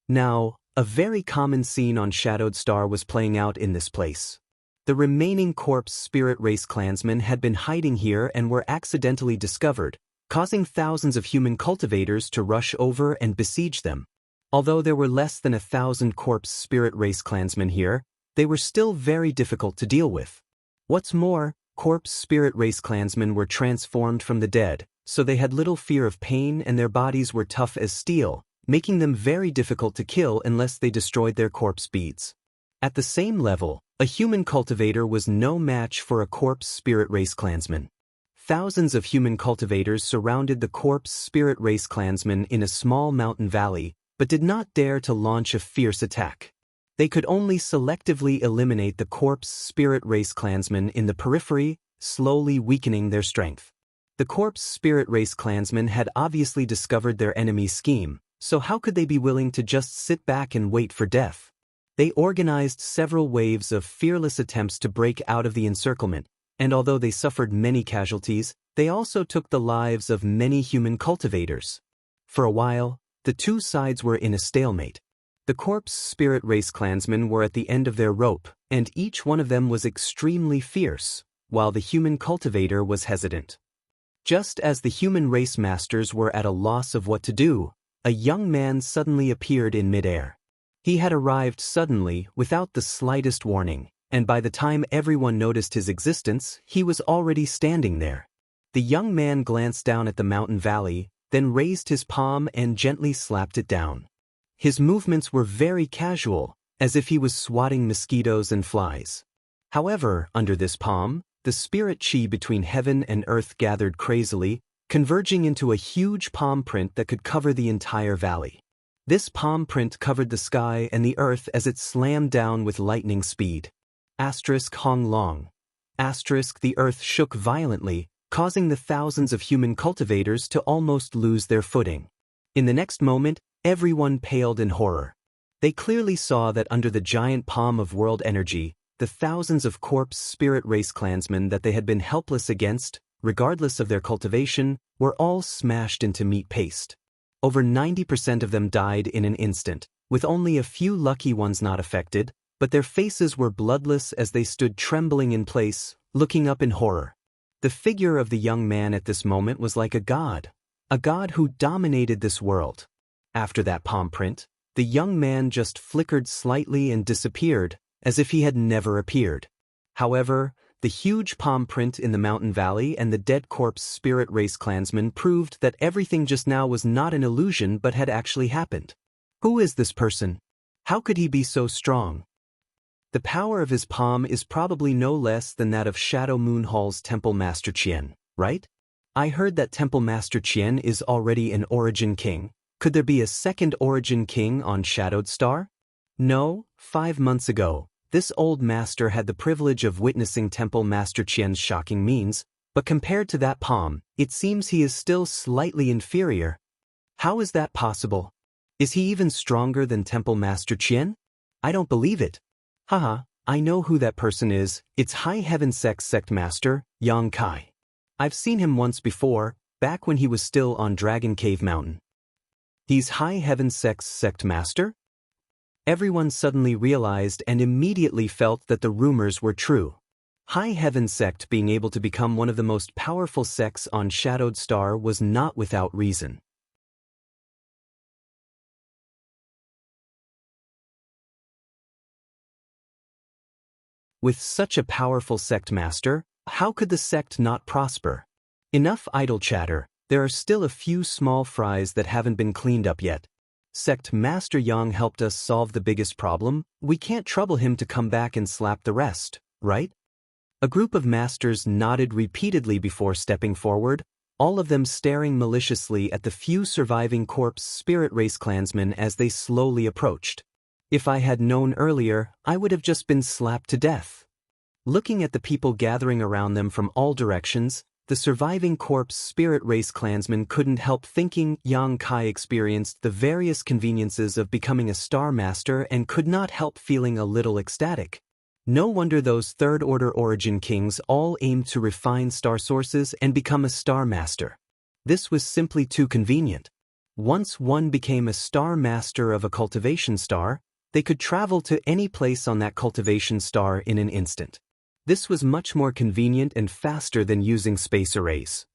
Speaker 1: Now, a very common scene on Shadowed Star was playing out in this place. The remaining corpse spirit race clansmen had been hiding here and were accidentally discovered, causing thousands of human cultivators to rush over and besiege them. Although there were less than 1,000 corpse spirit race clansmen here, they were still very difficult to deal with. What's more, corpse spirit race clansmen were transformed from the dead, so they had little fear of pain and their bodies were tough as steel, making them very difficult to kill unless they destroyed their corpse beads. At the same level, a human cultivator was no match for a corpse spirit race clansman. Thousands of human cultivators surrounded the corpse spirit race clansmen in a small mountain valley, but did not dare to launch a fierce attack. They could only selectively eliminate the corpse spirit race clansmen in the periphery, slowly weakening their strength. The corpse spirit race clansmen had obviously discovered their enemy's scheme, so how could they be willing to just sit back and wait for death? They organized several waves of fearless attempts to break out of the encirclement, and although they suffered many casualties, they also took the lives of many human cultivators. For a while, the two sides were in a stalemate. The corpse spirit race clansmen were at the end of their rope, and each one of them was extremely fierce, while the human cultivator was hesitant. Just as the human race masters were at a loss of what to do, a young man suddenly appeared in midair. He had arrived suddenly, without the slightest warning, and by the time everyone noticed his existence, he was already standing there. The young man glanced down at the mountain valley, then raised his palm and gently slapped it down. His movements were very casual, as if he was swatting mosquitoes and flies. However, under this palm, the spirit chi between heaven and earth gathered crazily, converging into a huge palm print that could cover the entire valley. This palm print covered the sky and the earth as it slammed down with lightning speed. Hong Long. The earth shook violently, causing the thousands of human cultivators to almost lose their footing. In the next moment, everyone paled in horror. They clearly saw that under the giant palm of world energy, the thousands of corpse spirit race clansmen that they had been helpless against, regardless of their cultivation, were all smashed into meat paste. Over 90% of them died in an instant, with only a few lucky ones not affected, but their faces were bloodless as they stood trembling in place, looking up in horror. The figure of the young man at this moment was like a god who dominated this world. After that palm print, the young man just flickered slightly and disappeared, as if he had never appeared. However, the huge palm print in the mountain valley and the dead corpse spirit race clansmen proved that everything just now was not an illusion but had actually happened. Who is this person? How could he be so strong? The power of his palm is probably no less than that of Shadow Moon Hall's Temple Master Qian, right? I heard that Temple Master Qian is already an Origin King. Could there be a second Origin King on Shadowed Star? No, 5 months ago, this old master had the privilege of witnessing Temple Master Qian's shocking means, but compared to that palm, it seems he is still slightly inferior. How is that possible? Is he even stronger than Temple Master Qian? I don't believe it. Haha, I know who that person is. It's High Heaven Sects Sect Master, Yang Kai. I've seen him once before, back when he was still on Dragon Cave Mountain. He's High Heaven Sects Sect Master? Everyone suddenly realized and immediately felt that the rumors were true. High Heaven Sect being able to become one of the most powerful sects on Shadowed Star was not without reason. With such a powerful sect master, how could the sect not prosper? Enough idle chatter, there are still a few small fries that haven't been cleaned up yet. Sect Master Yang helped us solve the biggest problem, we can't trouble him to come back and slap the rest, right? A group of masters nodded repeatedly before stepping forward, all of them staring maliciously at the few surviving corpse spirit race clansmen as they slowly approached. If I had known earlier, I would have just been slapped to death. Looking at the people gathering around them from all directions, the surviving corpse spirit race clansmen couldn't help thinking Yang Kai experienced the various conveniences of becoming a star master and could not help feeling a little ecstatic. No wonder those third-order origin kings all aimed to refine star sources and become a star master. This was simply too convenient. Once one became a star master of a cultivation star, they could travel to any place on that cultivation star in an instant. This was much more convenient and faster than using space arrays.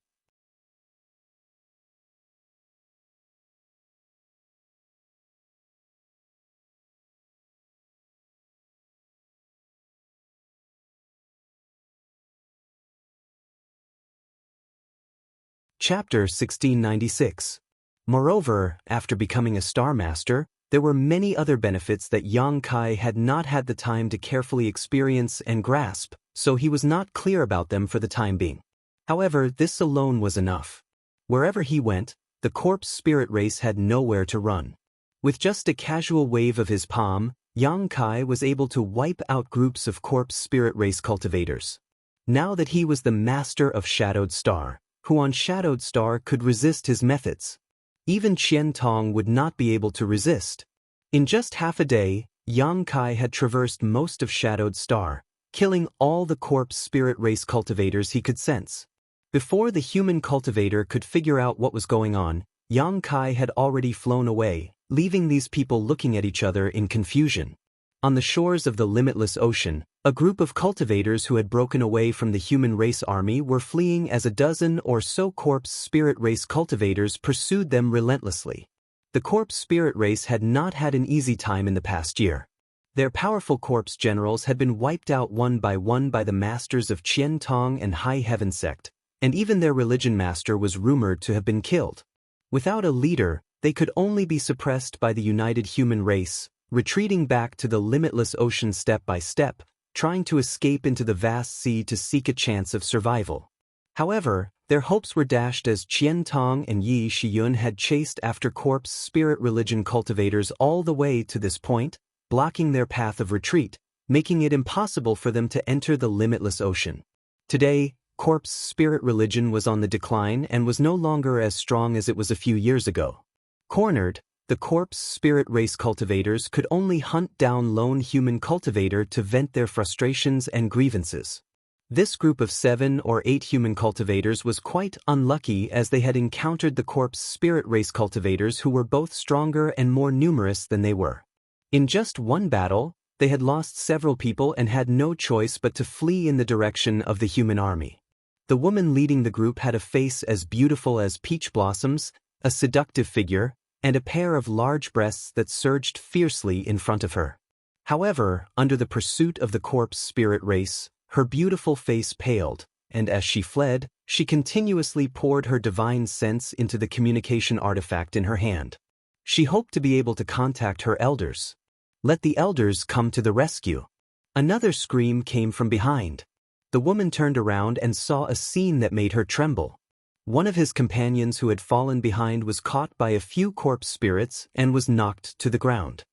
Speaker 1: Chapter 1696. Moreover, after becoming a Star Master, there were many other benefits that Yang Kai had not had the time to carefully experience and grasp, so he was not clear about them for the time being. However, this alone was enough. Wherever he went, the corpse spirit race had nowhere to run. With just a casual wave of his palm, Yang Kai was able to wipe out groups of corpse spirit race cultivators. Now that he was the master of Shadowed Star, who on Shadowed Star could resist his methods? Even Qian Tong would not be able to resist. In just half a day, Yang Kai had traversed most of Shadowed Star, killing all the corpse spirit race cultivators he could sense. Before the human cultivator could figure out what was going on, Yang Kai had already flown away, leaving these people looking at each other in confusion. On the shores of the limitless ocean, a group of cultivators who had broken away from the human race army were fleeing as a dozen or so corpse spirit race cultivators pursued them relentlessly. The corpse spirit race had not had an easy time in the past year. Their powerful corpse generals had been wiped out one by the masters of Qian Tong and High Heaven sect, and even their religion master was rumored to have been killed. Without a leader, they could only be suppressed by the united human race, retreating back to the limitless ocean step by step, trying to escape into the vast sea to seek a chance of survival. However, their hopes were dashed as Qian Tong and Yi Shiyun had chased after corpse spirit religion cultivators all the way to this point, blocking their path of retreat, making it impossible for them to enter the limitless ocean. Today, corpse spirit religion was on the decline and was no longer as strong as it was a few years ago. Cornered, the corpse spirit race cultivators could only hunt down lone human cultivator to vent their frustrations and grievances. This group of 7 or 8 human cultivators was quite unlucky as they had encountered the corpse spirit race cultivators who were both stronger and more numerous than they were. In just one battle, they had lost several people and had no choice but to flee in the direction of the human army. The woman leading the group had a face as beautiful as peach blossoms, a seductive figure, and a pair of large breasts that surged fiercely in front of her. However, under the pursuit of the corpse spirit race, her beautiful face paled, and as she fled, she continuously poured her divine sense into the communication artifact in her hand. She hoped to be able to contact her elders. Let the elders come to the rescue. Another scream came from behind. The woman turned around and saw a scene that made her tremble. One of his companions who had fallen behind was caught by a few corpse spirits and was knocked to the ground.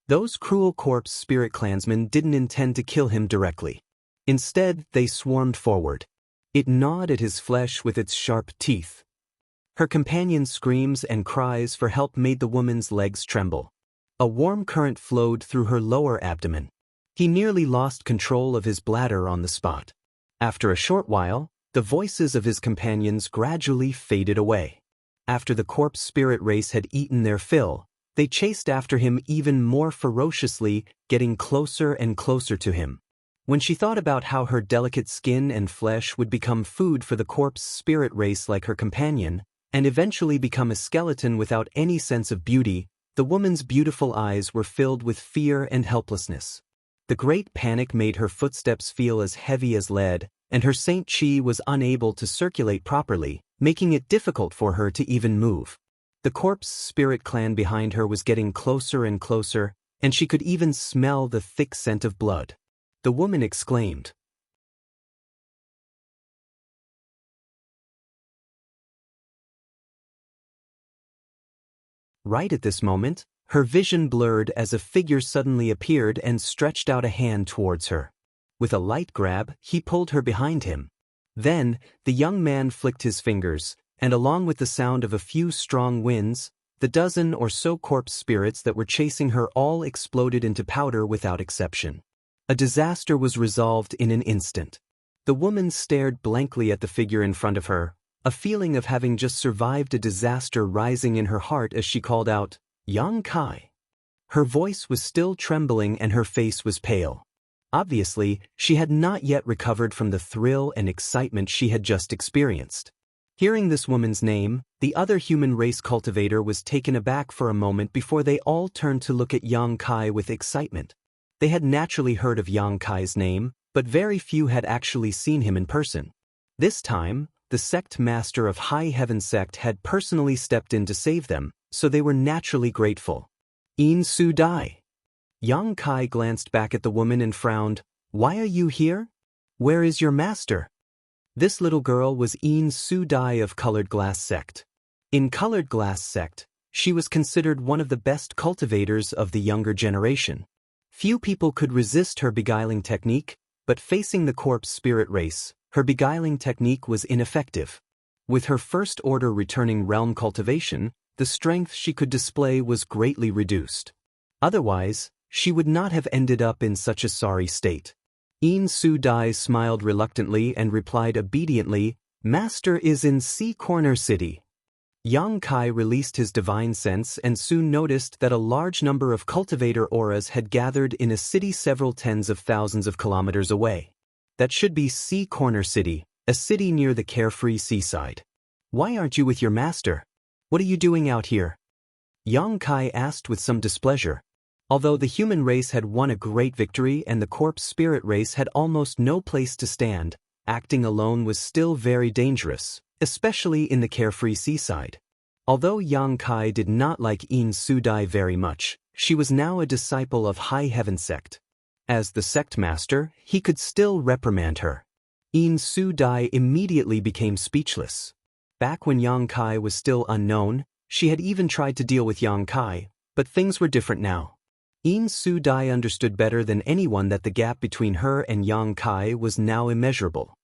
Speaker 1: Those cruel corpse spirit clansmen didn't intend to kill him directly. Instead, they swarmed forward. It gnawed at his flesh with its sharp teeth. Her companion's screams and cries for help made the woman's legs tremble. A warm current flowed through her lower abdomen. He nearly lost control of his bladder on the spot. After a short while, the voices of his companions gradually faded away. After the corpse spirit race had eaten their fill, they chased after him even more ferociously, getting closer and closer to him. When she thought about how her delicate skin and flesh would become food for the corpse spirit race like her companion, and eventually become a skeleton without any sense of beauty, the woman's beautiful eyes were filled with fear and helplessness. The great panic made her footsteps feel as heavy as lead, and her Saint Chi was unable to circulate properly, making it difficult for her to even move. The corpse spirit clan behind her was getting closer and closer, and she could even smell the thick scent of blood. The woman exclaimed. Right at this moment, her vision blurred as a figure suddenly appeared and stretched out a hand towards her. With a light grab, he pulled her behind him. Then, the young man flicked his fingers, and along with the sound of a few strong winds, the dozen or so corpse spirits that were chasing her all exploded into powder without exception. A disaster was resolved in an instant. The woman stared blankly at the figure in front of her, a feeling of having just survived a disaster rising in her heart as she called out, "Yang Kai." Her voice was still trembling and her face was pale. Obviously, she had not yet recovered from the thrill and excitement she had just experienced. Hearing this woman's name, the other human race cultivator was taken aback for a moment before they all turned to look at Yang Kai with excitement. They had naturally heard of Yang Kai's name, but very few had actually seen him in person. This time, the sect master of High Heaven Sect had personally stepped in to save them, so they were naturally grateful. In Su Dai. Yang Kai glanced back at the woman and frowned. Why are you here? Where is your master? This little girl was In Su Dai of Colored Glass Sect. In Colored Glass Sect, she was considered one of the best cultivators of the younger generation. Few people could resist her beguiling technique, but facing the corpse spirit race, her beguiling technique was ineffective. With her first order returning realm cultivation, the strength she could display was greatly reduced. Otherwise, she would not have ended up in such a sorry state. In Su Dai smiled reluctantly and replied obediently, Master is in Sea Corner City. Yang Kai released his divine sense and soon noticed that a large number of cultivator auras had gathered in a city several tens of thousands of kilometers away. That should be Sea Corner City, a city near the carefree seaside. Why aren't you with your master? What are you doing out here? Yang Kai asked with some displeasure. Although the human race had won a great victory and the corpse spirit race had almost no place to stand, acting alone was still very dangerous, especially in the carefree seaside. Although Yang Kai did not like In Su Dai very much, she was now a disciple of High Heaven Sect. As the sect master, he could still reprimand her. In Su Dai immediately became speechless. Back when Yang Kai was still unknown, she had even tried to deal with Yang Kai, but things were different now. In Su Dai understood better than anyone that the gap between her and Yang Kai was now immeasurable.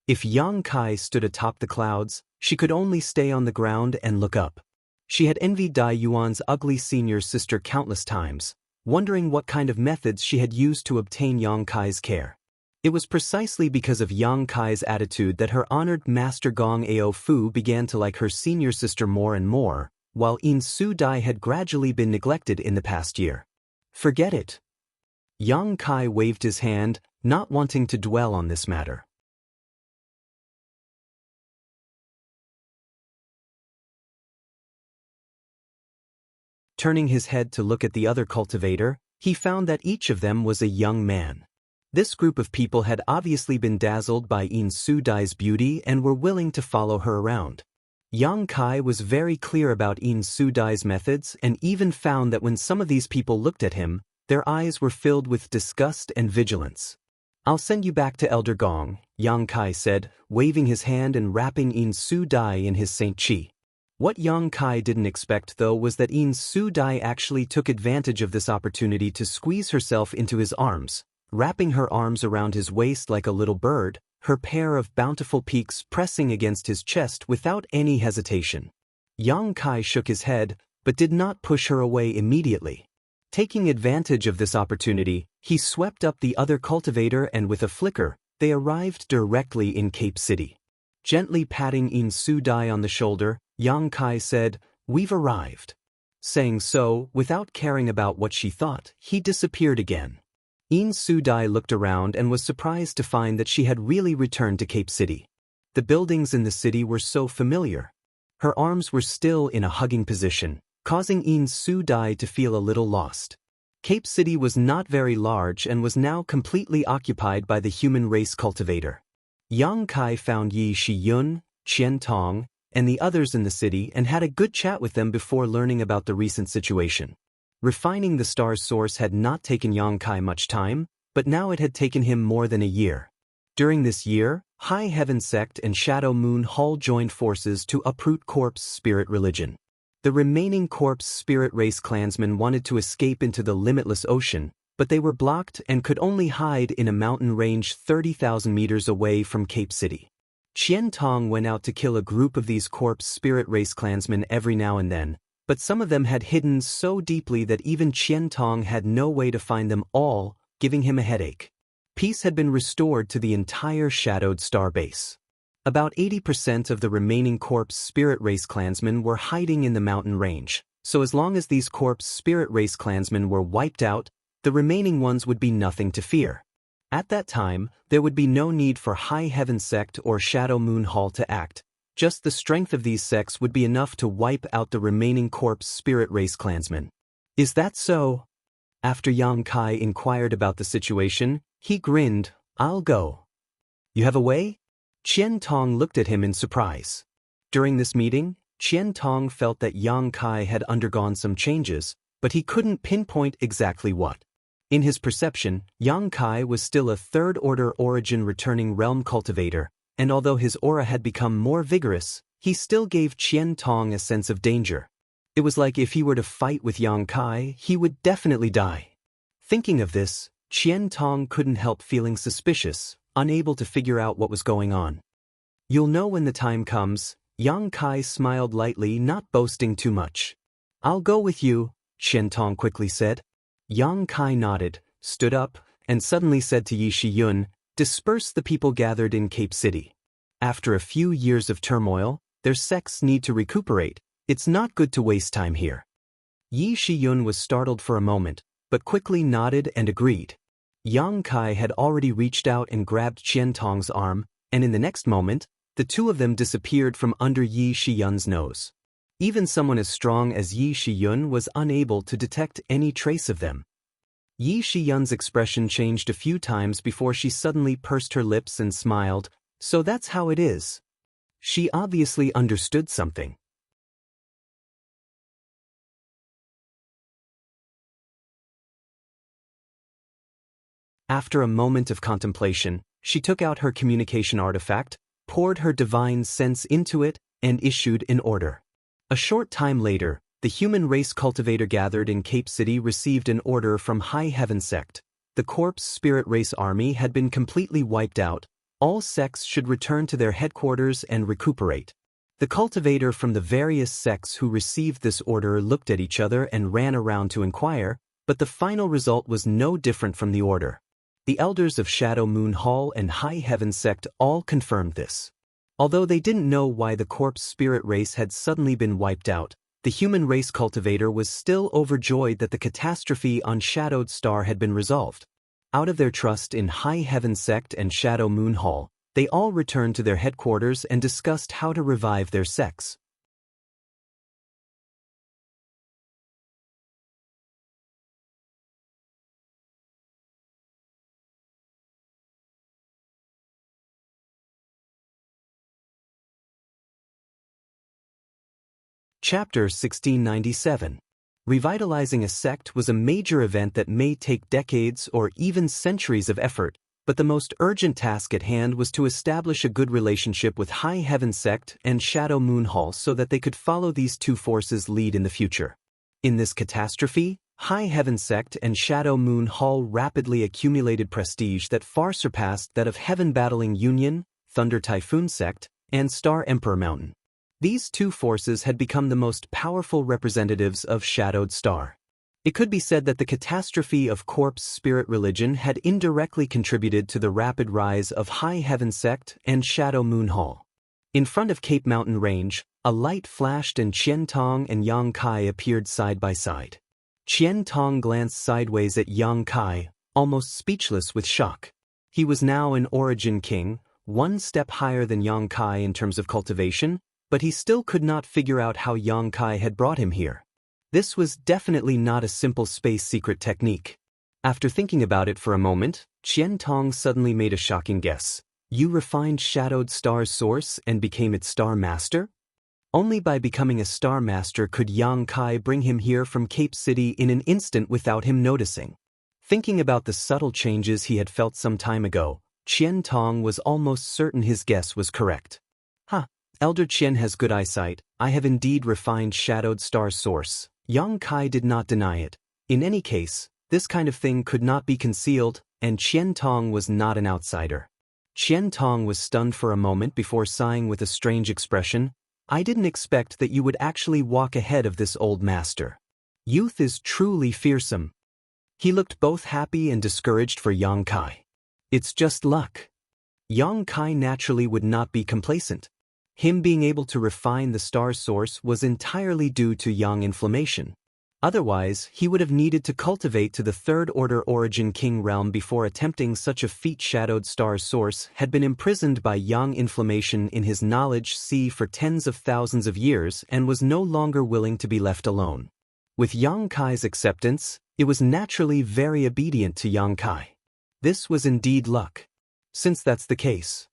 Speaker 1: If Yang Kai stood atop the clouds, she could only stay on the ground and look up. She had envied Dai Yuan's ugly senior sister countless times, wondering what kind of methods she had used to obtain Yang Kai's care. It was precisely because of Yang Kai's attitude that her honored master Gong Ao Fu began to like her senior sister more and more, while In Su Dai had gradually been neglected in the past year. Forget it. Yang Kai waved his hand, not wanting to dwell on this matter. Turning his head to look at the other cultivator, he found that each of them was a young man. This group of people had obviously been dazzled by In Su Dai's beauty and were willing to follow her around. Yang Kai was very clear about In Su Dai's methods and even found that when some of these people looked at him, their eyes were filled with disgust and vigilance. I'll send you back to Elder Gong, Yang Kai said, waving his hand and wrapping In Su Dai in his Saint Chi. What Yang Kai didn't expect though was that In Su Dai actually took advantage of this opportunity to squeeze herself into his arms, wrapping her arms around his waist like a little bird, her pair of bountiful peaks pressing against his chest without any hesitation. Yang Kai shook his head, but did not push her away immediately. Taking advantage of this opportunity, he swept up the other cultivator and with a flicker, they arrived directly in Cape City. Gently patting In Su Dai on the shoulder, Yang Kai said, "We've arrived." Saying so, without caring about what she thought, he disappeared again. In Su Dai looked around and was surprised to find that she had really returned to Cape City. The buildings in the city were so familiar. Her arms were still in a hugging position, causing In Su Dai to feel a little lost. Cape City was not very large and was now completely occupied by the human race cultivator. Yang Kai found Yi Shiyun, Qian Tong, and the others in the city and had a good chat with them before learning about the recent situation. Refining the star's source had not taken Yang Kai much time, but now it had taken him more than a year. During this year, High Heaven Sect and Shadow Moon Hall joined forces to uproot corpse spirit religion. The remaining corpse spirit race clansmen wanted to escape into the limitless ocean, but they were blocked and could only hide in a mountain range 30,000 meters away from Cape City. Qian Tong went out to kill a group of these corpse spirit race clansmen every now and then, but some of them had hidden so deeply that even Qian Tong had no way to find them all, giving him a headache. Peace had been restored to the entire Shadowed Star base. About 80% of the remaining corpse spirit race clansmen were hiding in the mountain range, so as long as these corpse spirit race clansmen were wiped out, the remaining ones would be nothing to fear. At that time, there would be no need for High Heaven Sect or Shadow Moon Hall to act. Just the strength of these sects would be enough to wipe out the remaining corpse spirit race clansmen. Is that so? After Yang Kai inquired about the situation, he grinned, "I'll go." "You have a way?" Qian Tong looked at him in surprise. During this meeting, Qian Tong felt that Yang Kai had undergone some changes, but he couldn't pinpoint exactly what. In his perception, Yang Kai was still a third-order origin returning realm cultivator, and although his aura had become more vigorous, he still gave Qian Tong a sense of danger. It was like if he were to fight with Yang Kai, he would definitely die. Thinking of this, Qian Tong couldn't help feeling suspicious, unable to figure out what was going on. "You'll know when the time comes," Yang Kai smiled lightly, not boasting too much. "I'll go with you," Qian Tong quickly said. Yang Kai nodded, stood up, and suddenly said to Yi Shiyun, "Disperse the people gathered in Cape City. After a few years of turmoil, their sects need to recuperate. It's not good to waste time here." Yi Shiyun was startled for a moment, but quickly nodded and agreed. Yang Kai had already reached out and grabbed Qian Tong's arm, and in the next moment, the two of them disappeared from under Yi Shiyun's nose. Even someone as strong as Yi Shiyun was unable to detect any trace of them. Yi Shiyun's expression changed a few times before she suddenly pursed her lips and smiled. "So that's how it is." She obviously understood something. After a moment of contemplation, she took out her communication artifact, poured her divine sense into it, and issued an order. A short time later, the human race cultivator gathered in Cape City received an order from High Heaven Sect. The corpse spirit race army had been completely wiped out. All sects should return to their headquarters and recuperate. The cultivator from the various sects who received this order looked at each other and ran around to inquire, but the final result was no different from the order. The elders of Shadow Moon Hall and High Heaven Sect all confirmed this. Although they didn't know why the corpse spirit race had suddenly been wiped out, the human race cultivator was still overjoyed that the catastrophe on Shadowed Star had been resolved. Out of their trust in High Heaven Sect and Shadow Moon Hall, they all returned to their headquarters and discussed how to revive their sects. Chapter 1697. Revitalizing a sect was a major event that may take decades or even centuries of effort, but the most urgent task at hand was to establish a good relationship with High Heaven Sect and Shadow Moon Hall so that they could follow these two forces' lead in the future. In this catastrophe, High Heaven Sect and Shadow Moon Hall rapidly accumulated prestige that far surpassed that of Heaven Battling Union, Thunder Typhoon Sect, and Star Emperor Mountain. These two forces had become the most powerful representatives of Shadowed Star. It could be said that the catastrophe of corpse spirit religion had indirectly contributed to the rapid rise of High Heaven Sect and Shadow Moon Hall. In front of Cape Mountain Range, a light flashed and Qian Tong and Yang Kai appeared side by side. Qian Tong glanced sideways at Yang Kai, almost speechless with shock. He was now an Origin King, one step higher than Yang Kai in terms of cultivation, but he still could not figure out how Yang Kai had brought him here. This was definitely not a simple space secret technique. After thinking about it for a moment, Qian Tong suddenly made a shocking guess. "You refined Shadowed Star's source and became its Star Master?" Only by becoming a Star Master could Yang Kai bring him here from Cape City in an instant without him noticing. Thinking about the subtle changes he had felt some time ago, Qian Tong was almost certain his guess was correct. Elder Qian has good eyesight. I have indeed refined Shadowed Star's source. Yang Kai did not deny it. In any case, this kind of thing could not be concealed, and Qian Tong was not an outsider. Qian Tong was stunned for a moment before sighing with a strange expression. "I didn't expect that you would actually walk ahead of this old master. Youth is truly fearsome." He looked both happy and discouraged for Yang Kai. "It's just luck." Yang Kai naturally would not be complacent. Him being able to refine the star source was entirely due to Yang inflammation. Otherwise, he would have needed to cultivate to the third-order Origin King realm before attempting such a feat. Shadowed Star's source had been imprisoned by Yang inflammation in his knowledge sea for tens of thousands of years and was no longer willing to be left alone. With Yang Kai's acceptance, it was naturally very obedient to Yang Kai. This was indeed luck. Since that's the case,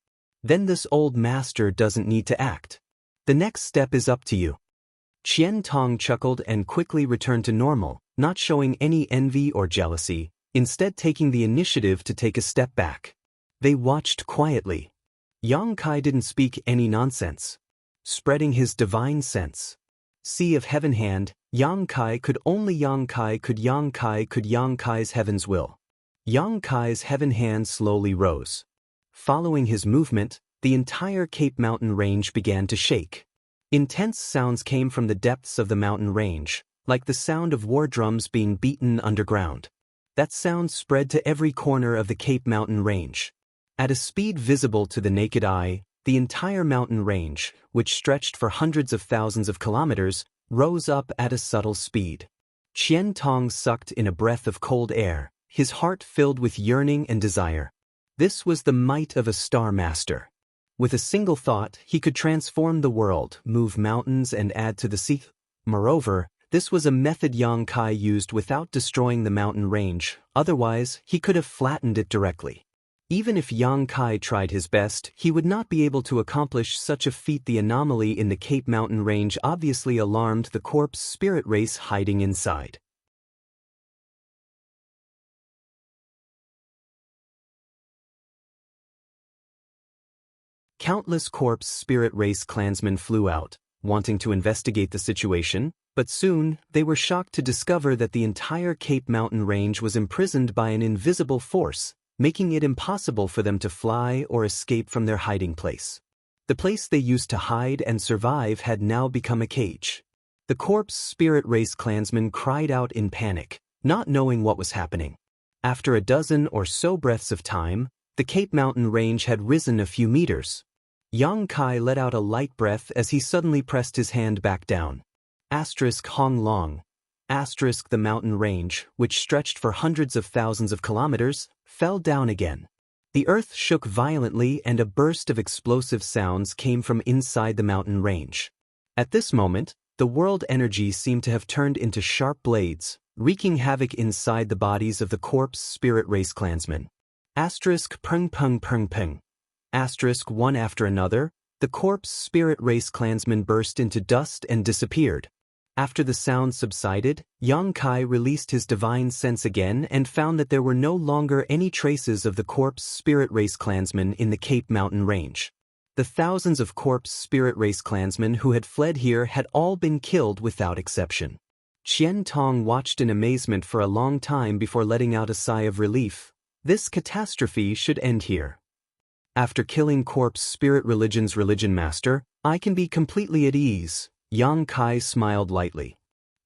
Speaker 1: then this old master doesn't need to act. The next step is up to you. Qian Tong chuckled and quickly returned to normal, not showing any envy or jealousy, instead taking the initiative to take a step back. They watched quietly. Yang Kai didn't speak any nonsense, spreading his divine sense. Sea of Heaven hand, Yang Kai could only Yang Kai could Yang Kai could Yang Kai's heaven's will. Yang Kai's heaven hand slowly rose. Following his movement, the entire Cape Mountain range began to shake. Intense sounds came from the depths of the mountain range, like the sound of war drums being beaten underground. That sound spread to every corner of the Cape Mountain range. At a speed visible to the naked eye, the entire mountain range, which stretched for hundreds of thousands of kilometers, rose up at a subtle speed. Qian Tong sucked in a breath of cold air, his heart filled with yearning and desire. This was the might of a star master. With a single thought, he could transform the world, move mountains and add to the sea. Moreover, this was a method Yang Kai used without destroying the mountain range, otherwise he could have flattened it directly. Even if Yang Kai tried his best, he would not be able to accomplish such a feat. The anomaly in the Cape Mountain range obviously alarmed the corpse spirit race hiding inside. Countless corpse spirit race clansmen flew out, wanting to investigate the situation, but soon they were shocked to discover that the entire Cape Mountain range was imprisoned by an invisible force, making it impossible for them to fly or escape from their hiding place. The place they used to hide and survive had now become a cage. The corpse spirit race clansmen cried out in panic, not knowing what was happening. After a dozen or so breaths of time, the Cape Mountain range had risen a few meters. Yang Kai let out a light breath as he suddenly pressed his hand back down. Hong Long. The mountain range, which stretched for hundreds of thousands of kilometers, fell down again. The earth shook violently and a burst of explosive sounds came from inside the mountain range. At this moment, the world energy seemed to have turned into sharp blades, wreaking havoc inside the bodies of the corpse spirit race clansmen. Pung pung pung pung. One after another, the corpse spirit race clansmen burst into dust and disappeared. After the sound subsided, Yang Kai released his divine sense again and found that there were no longer any traces of the corpse spirit race clansmen in the Cape Mountain range. The thousands of corpse spirit race clansmen who had fled here had all been killed without exception. Qian Tong watched in amazement for a long time before letting out a sigh of relief. This catastrophe should end here. After killing corpse spirit religion's religion master, I can be completely at ease. Yang Kai smiled lightly.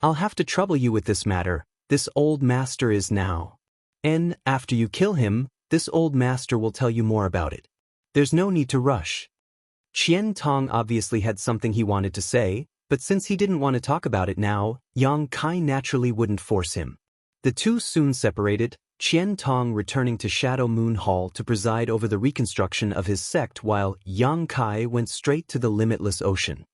Speaker 1: I'll have to trouble you with this matter. This old master is now. And after you kill him, this old master will tell you more about it. There's no need to rush. Qian Tong obviously had something he wanted to say, but since he didn't want to talk about it now, Yang Kai naturally wouldn't force him. The two soon separated, Qian Tong returning to Shadow Moon Hall to preside over the reconstruction of his sect while Yang Kai went straight to the limitless ocean.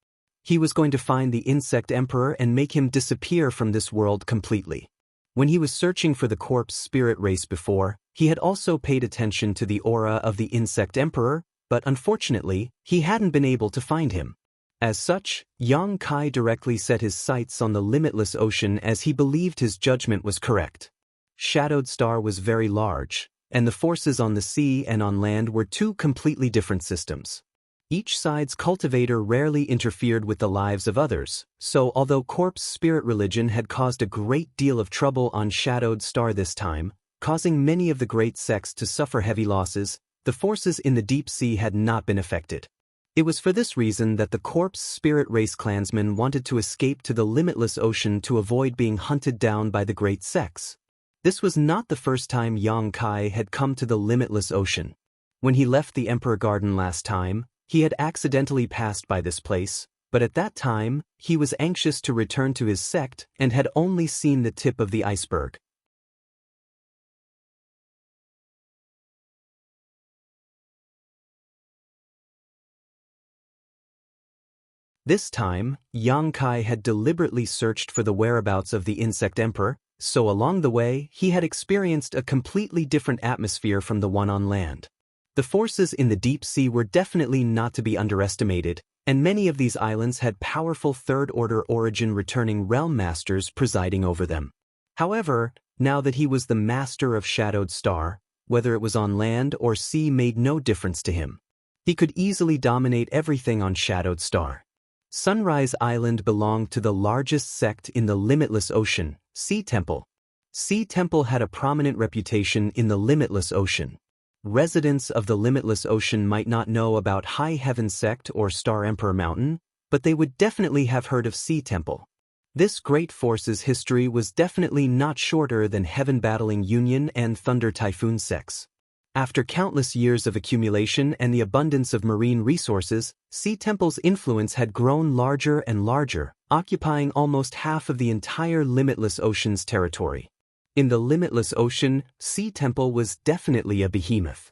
Speaker 1: He was going to find the insect emperor and make him disappear from this world completely. When he was searching for the corpse spirit race before, he had also paid attention to the aura of the insect emperor, but unfortunately, he hadn't been able to find him. As such, Yang Kai directly set his sights on the limitless ocean as he believed his judgment was correct. Shadowed Star was very large, and the forces on the sea and on land were two completely different systems. Each side's cultivator rarely interfered with the lives of others, so although corpse spirit religion had caused a great deal of trouble on Shadowed Star this time, causing many of the great sects to suffer heavy losses, the forces in the deep sea had not been affected. It was for this reason that the corpse spirit race clansmen wanted to escape to the limitless ocean to avoid being hunted down by the great sects. This was not the first time Yang Kai had come to the limitless ocean. When he left the Emperor Garden last time, he had accidentally passed by this place, but at that time, he was anxious to return to his sect and had only seen the tip of the iceberg. This time, Yang Kai had deliberately searched for the whereabouts of the insect emperor, so along the way, he had experienced a completely different atmosphere from the one on land. The forces in the deep sea were definitely not to be underestimated, and many of these islands had powerful third-order origin returning realm masters presiding over them. However, now that he was the master of Shadowed Star, whether it was on land or sea made no difference to him. He could easily dominate everything on Shadowed Star. Sunrise Island belonged to the largest sect in the Limitless Ocean, Sea Temple. Sea Temple had a prominent reputation in the Limitless Ocean. Residents of the Limitless Ocean might not know about High Heaven Sect or Star Emperor Mountain, but they would definitely have heard of Sea Temple. This great force's history was definitely not shorter than Heaven Battling Union and Thunder Typhoon sects. After countless years of accumulation and the abundance of marine resources, Sea Temple's influence had grown larger and larger, occupying almost half of the entire Limitless Ocean's territory. In the Limitless Ocean, Sea Temple was definitely a behemoth.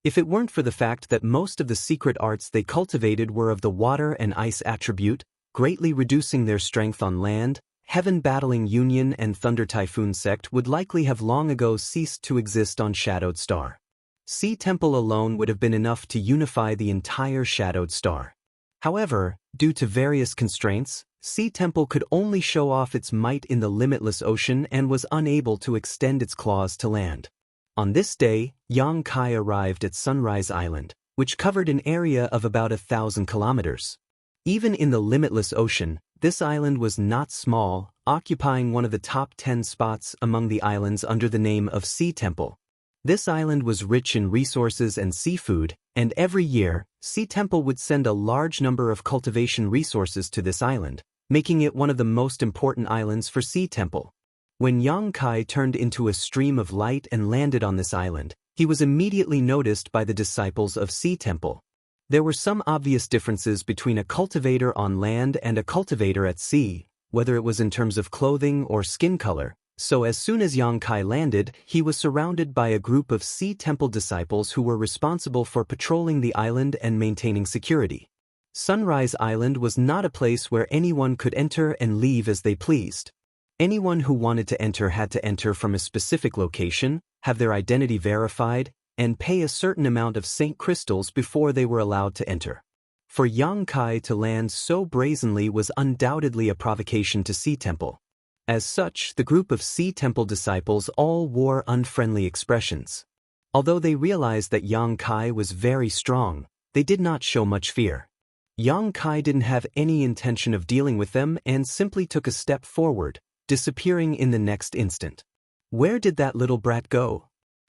Speaker 1: If it weren't for the fact that most of the secret arts they cultivated were of the water and ice attribute, greatly reducing their strength on land, Heaven Battling Union and Thunder Typhoon sect would likely have long ago ceased to exist on Shadowed Star. Sea Temple alone would have been enough to unify the entire Shadowed Star. However, due to various constraints, Sea Temple could only show off its might in the Limitless Ocean and was unable to extend its claws to land. On this day, Yang Kai arrived at Sunrise Island, which covered an area of about 1,000 kilometers. Even in the Limitless Ocean, this island was not small, occupying one of the top 10 spots among the islands under the name of Sea Temple. This island was rich in resources and seafood, and every year, Sea Temple would send a large number of cultivation resources to this island, making it one of the most important islands for Sea Temple. When Yang Kai turned into a stream of light and landed on this island, he was immediately noticed by the disciples of Sea Temple. There were some obvious differences between a cultivator on land and a cultivator at sea, whether it was in terms of clothing or skin color. So as soon as Yang Kai landed, he was surrounded by a group of Sea Temple disciples who were responsible for patrolling the island and maintaining security. Sunrise Island was not a place where anyone could enter and leave as they pleased. Anyone who wanted to enter had to enter from a specific location, have their identity verified, and pay a certain amount of Saint Crystals before they were allowed to enter. For Yang Kai to land so brazenly was undoubtedly a provocation to Sea Temple. As such, the group of Sea Temple disciples all wore unfriendly expressions. Although they realized that Yang Kai was very strong, they did not show much fear. Yang Kai didn't have any intention of dealing with them and simply took a step forward, disappearing in the next instant. Where did that little brat go?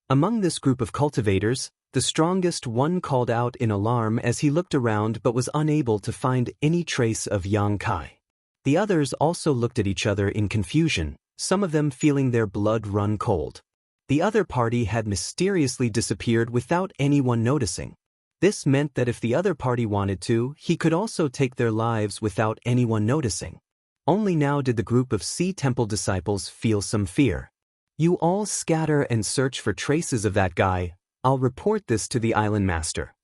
Speaker 1: Among this group of cultivators, the strongest one called out in alarm as he looked around but was unable to find any trace of Yang Kai. The others also looked at each other in confusion, some of them feeling their blood run cold. The other party had mysteriously disappeared without anyone noticing. This meant that if the other party wanted to, he could also take their lives without anyone noticing. Only now did the group of Sea Temple disciples feel some fear. "You all scatter and search for traces of that guy. I'll report this to the island master."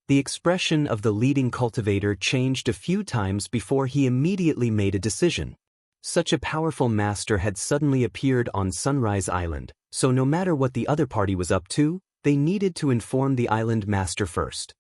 Speaker 1: The expression of the leading cultivator changed a few times before he immediately made a decision. Such a powerful master had suddenly appeared on Sunrise Island, so no matter what the other party was up to, they needed to inform the island master first.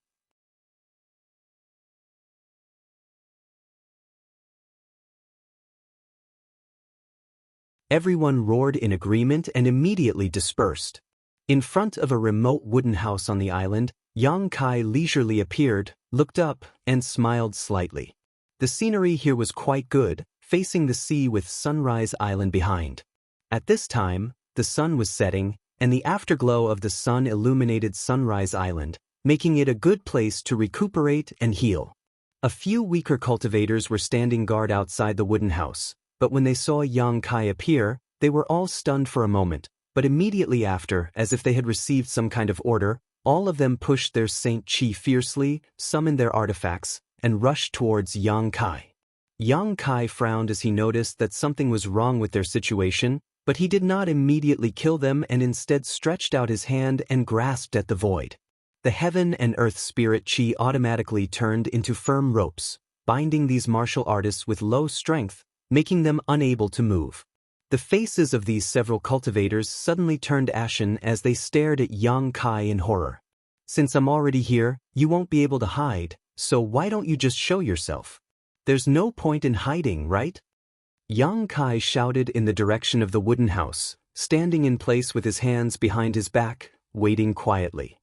Speaker 1: Everyone roared in agreement and immediately dispersed. In front of a remote wooden house on the island, Yang Kai leisurely appeared, looked up, and smiled slightly. The scenery here was quite good, facing the sea with Sunrise Island behind. At this time, the sun was setting, and the afterglow of the sun illuminated Sunrise Island, making it a good place to recuperate and heal. A few weaker cultivators were standing guard outside the wooden house, but when they saw Yang Kai appear, they were all stunned for a moment, but immediately after, as if they had received some kind of order, all of them pushed their Saint Chi fiercely, summoned their artifacts, and rushed towards Yang Kai. Yang Kai frowned as he noticed that something was wrong with their situation, but he did not immediately kill them and instead stretched out his hand and grasped at the void. The heaven and earth spirit Chi automatically turned into firm ropes, binding these martial artists with low strength, making them unable to move. The faces of these several cultivators suddenly turned ashen as they stared at Yang Kai in horror. Since I'm already here, you won't be able to hide, so why don't you just show yourself? There's no point in hiding, right? Yang Kai shouted in the direction of the wooden house, standing in place with his hands behind his back, waiting quietly.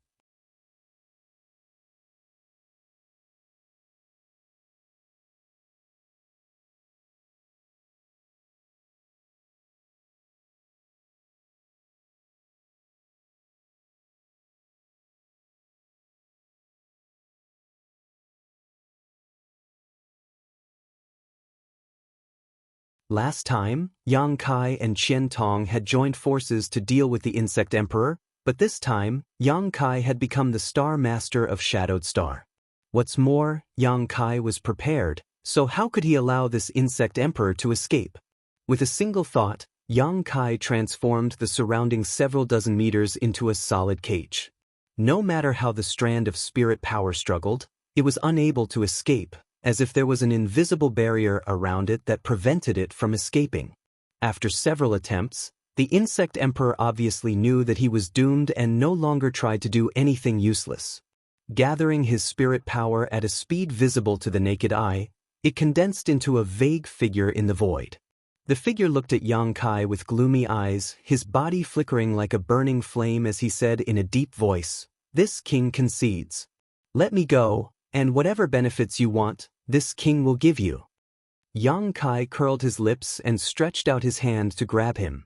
Speaker 1: Last time, Yang Kai and Qian Tong had joined forces to deal with the Insect Emperor, but this time, Yang Kai had become the Star Master of Shadowed Star. What's more, Yang Kai was prepared, so how could he allow this Insect Emperor to escape? With a single thought, Yang Kai transformed the surrounding several dozen meters into a solid cage. No matter how the strand of spirit power struggled, it was unable to escape, as if there was an invisible barrier around it that prevented it from escaping. After several attempts, the Insect Emperor obviously knew that he was doomed and no longer tried to do anything useless. Gathering his spirit power at a speed visible to the naked eye, it condensed into a vague figure in the void. The figure looked at Yang Kai with gloomy eyes, his body flickering like a burning flame as he said in a deep voice, "This king concedes. Let me go, and whatever benefits you want, this king will give you." Yang Kai curled his lips and stretched out his hand to grab him.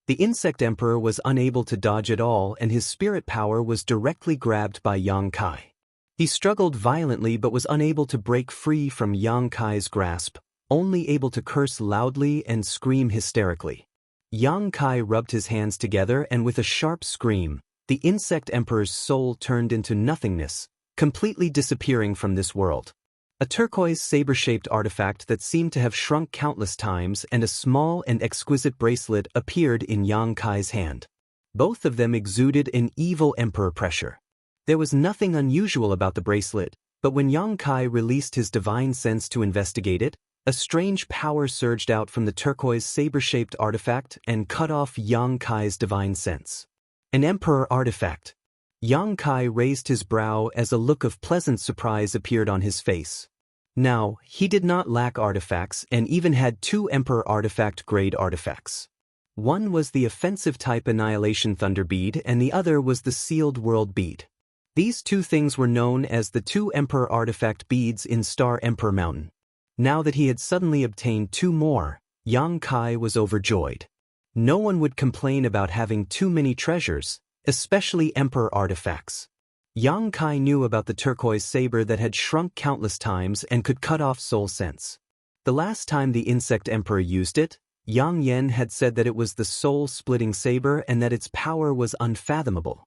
Speaker 1: The Insect Emperor was unable to dodge at all, and his spirit power was directly grabbed by Yang Kai. He struggled violently but was unable to break free from Yang Kai's grasp, only able to curse loudly and scream hysterically. Yang Kai rubbed his hands together and with a sharp scream, the Insect Emperor's soul turned into nothingness, completely disappearing from this world. A turquoise saber-shaped artifact that seemed to have shrunk countless times and a small and exquisite bracelet appeared in Yang Kai's hand. Both of them exuded an evil emperor pressure. There was nothing unusual about the bracelet, but when Yang Kai released his divine sense to investigate it, a strange power surged out from the turquoise saber-shaped artifact and cut off Yang Kai's divine sense. An emperor artifact. Yang Kai raised his brow as a look of pleasant surprise appeared on his face. Now, he did not lack artifacts and even had 2 Emperor Artifact-grade artifacts. One was the offensive-type Annihilation Thunder Bead and the other was the Sealed World Bead. These 2 things were known as the 2 Emperor Artifact Beads in Star Emperor Mountain. Now that he had suddenly obtained 2 more, Yang Kai was overjoyed. No one would complain about having too many treasures, especially Emperor artifacts. Yang Kai knew about the turquoise saber that had shrunk countless times and could cut off soul sense. The last time the Insect Emperor used it, Yang Yen had said that it was the soul-splitting saber and that its power was unfathomable.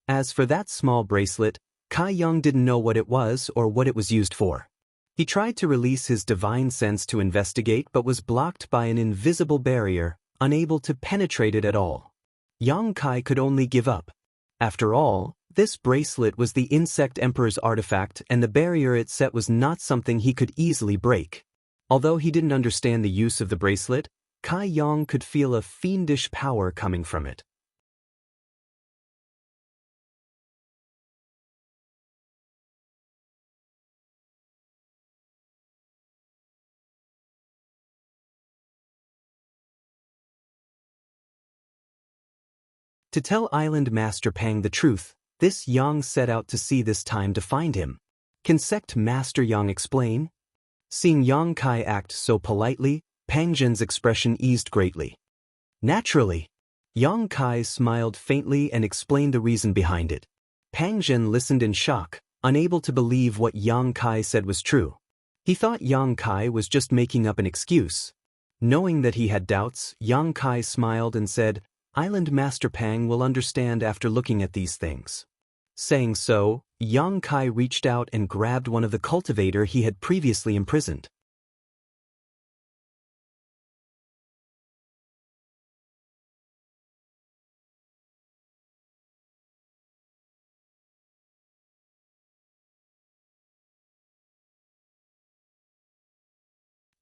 Speaker 1: As for that small bracelet, Kai Yang didn't know what it was or what it was used for. He tried to release his divine sense to investigate but was blocked by an invisible barrier, unable to penetrate it at all. Yang Kai could only give up. After all, this bracelet was the Insect Emperor's artifact and the barrier it set was not something he could easily break. Although he didn't understand the use of the bracelet, Kai Yang could feel a fiendish power coming from it. To tell Island Master Pang the truth, this Yang set out to see this time to find him. Can Sect Master Yang explain? Seeing Yang Kai act so politely, Pang Zhen's expression eased greatly. Naturally. Yang Kai smiled faintly and explained the reason behind it. Pang Zhen listened in shock, unable to believe what Yang Kai said was true. He thought Yang Kai was just making up an excuse. Knowing that he had doubts, Yang Kai smiled and said, "Island Master Pang will understand after looking at these things." Saying so, Yang Kai reached out and grabbed one of the cultivator he had previously imprisoned.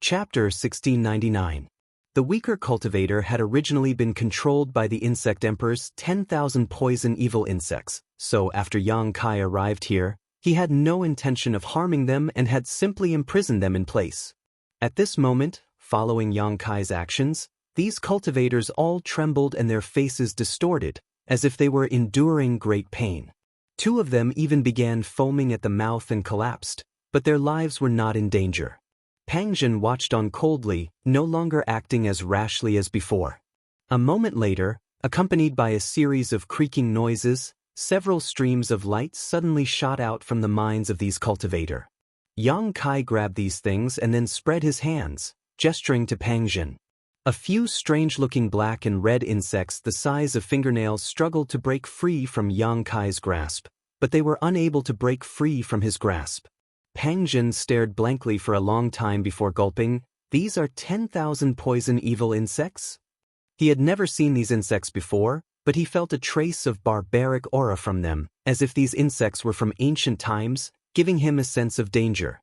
Speaker 1: Chapter 1699. The weaker cultivator had originally been controlled by the Insect Emperor's 10,000 poison evil insects, So after Yang Kai arrived here, he had no intention of harming them and had simply imprisoned them in place. At this moment, following Yang Kai's actions, these cultivators all trembled and their faces distorted, as if they were enduring great pain. 2 of them even began foaming at the mouth and collapsed, but their lives were not in danger. Pang Zhen watched on coldly, no longer acting as rashly as before. A moment later, accompanied by a series of creaking noises, several streams of light suddenly shot out from the minds of these cultivators. Yang Kai grabbed these things and then spread his hands, gesturing to Pang Zhen. A few strange-looking black and red insects the size of fingernails struggled to break free from Yang Kai's grasp, but they were unable to break free from his grasp. Pang Zhen stared blankly for a long time before gulping. These are 10,000 poison evil insects? He had never seen these insects before, but he felt a trace of barbaric aura from them, as if these insects were from ancient times, giving him a sense of danger.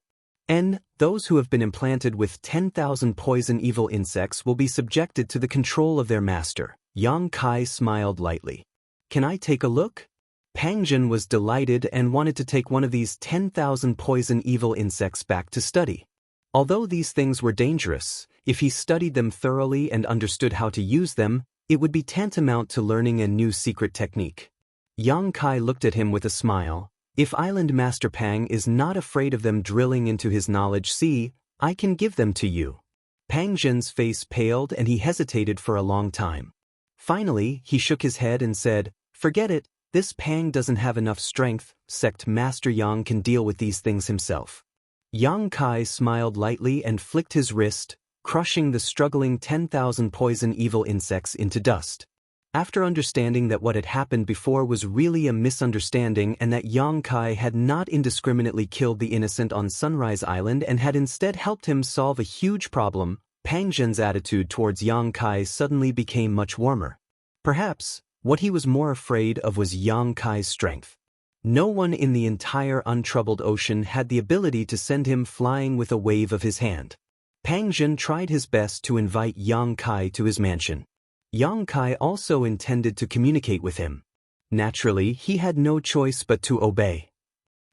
Speaker 1: Those who have been implanted with 10,000 poison evil insects will be subjected to the control of their master. Yang Kai smiled lightly. Can I take a look? Pang Zhen was delighted and wanted to take one of these 10,000 poison evil insects back to study. Although these things were dangerous, if he studied them thoroughly and understood how to use them, it would be tantamount to learning a new secret technique. Yang Kai looked at him with a smile. If Island Master Pang is not afraid of them drilling into his knowledge, see, I can give them to you. Pang Zhen's face paled and he hesitated for a long time. Finally, he shook his head and said, forget it, this Pang doesn't have enough strength, Sect Master Yang can deal with these things himself. Yang Kai smiled lightly and flicked his wrist, crushing the struggling 10,000 poison evil insects into dust. After understanding that what had happened before was really a misunderstanding and that Yang Kai had not indiscriminately killed the innocent on Sunrise Island and had instead helped him solve a huge problem, Pang Zhen's attitude towards Yang Kai suddenly became much warmer. Perhaps, what he was more afraid of was Yang Kai's strength. No one in the entire untroubled ocean had the ability to send him flying with a wave of his hand. Pang Zhen tried his best to invite Yang Kai to his mansion. Yang Kai also intended to communicate with him. Naturally, he had no choice but to obey.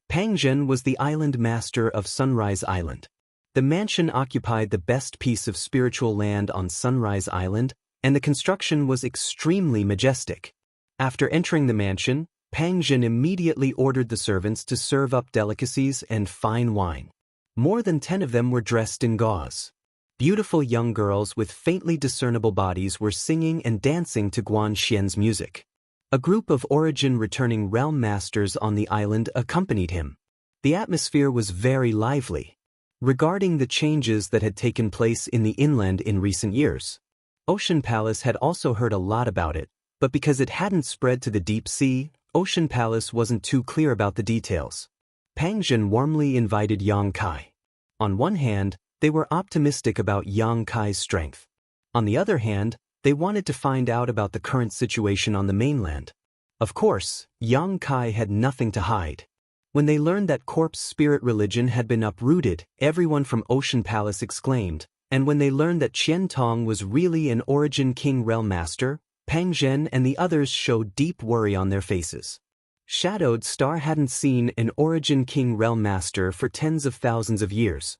Speaker 1: Pang Zhen was the island master of Sunrise Island. The mansion occupied the best piece of spiritual land on Sunrise Island, and the construction was extremely majestic. After entering the mansion, Pang Zhen immediately ordered the servants to serve up delicacies and fine wine. More than 10 of them were dressed in gauze. Beautiful young girls with faintly discernible bodies were singing and dancing to Guan Xian's music. A group of origin-returning realm masters on the island accompanied him. The atmosphere was very lively. Regarding the changes that had taken place in the inland in recent years, Ocean Palace had also heard a lot about it, but because it hadn't spread to the deep sea, Ocean Palace wasn't too clear about the details. Pang Zhen warmly invited Yang Kai. On one hand, they were optimistic about Yang Kai's strength. On the other hand, they wanted to find out about the current situation on the mainland. Of course, Yang Kai had nothing to hide. When they learned that corpse spirit religion had been uprooted, everyone from Ocean Palace exclaimed, and when they learned that Qian Tong was really an Origin King Realm Master, Pang Zhen and the others showed deep worry on their faces. Shadowed Star hadn't seen an Origin King Realm Master for tens of thousands of years.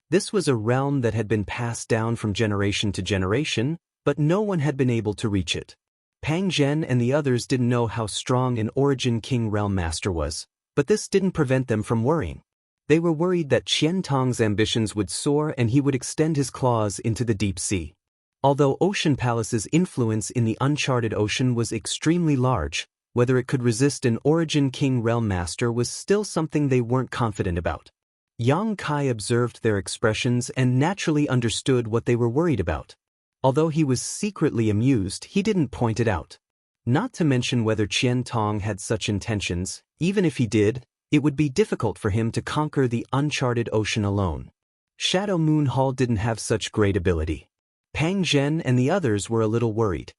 Speaker 1: This was a realm that had been passed down from generation to generation, but no one had been able to reach it. Pang Zhen and the others didn't know how strong an Origin King Realm Master was, but this didn't prevent them from worrying. They were worried that Qian Tong's ambitions would soar and he would extend his claws into the deep sea. Although Ocean Palace's influence in the uncharted ocean was extremely large, whether it could resist an Origin King Realm Master was still something they weren't confident about. Yang Kai observed their expressions and naturally understood what they were worried about. Although he was secretly amused, he didn't point it out. Not to mention whether Qian Tong had such intentions, even if he did, it would be difficult for him to conquer the uncharted ocean alone. Shadow Moon Hall didn't have such great ability. Pang Zhen and the others were a little worried.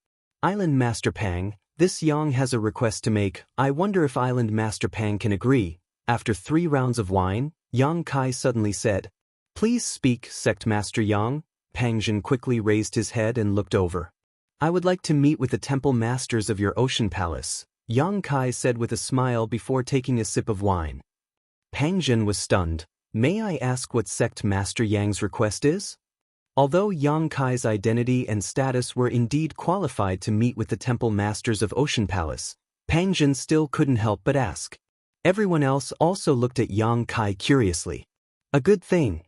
Speaker 1: Island Master Pang, this Yang has a request to make. I wonder if Island Master Pang can agree. After 3 rounds of wine, Yang Kai suddenly said, Please speak, Sect Master Yang. Pang Zhen quickly raised his head and looked over. "I would like to meet with the temple masters of your ocean palace," Yang Kai said with a smile before taking a sip of wine. Pang Zhen was stunned. "May I ask what sect Master Yang's request is?" Although Yang Kai's identity and status were indeed qualified to meet with the temple masters of Ocean Palace, Pang Zhen still couldn't help but ask. Everyone else also looked at Yang Kai curiously. "A good thing."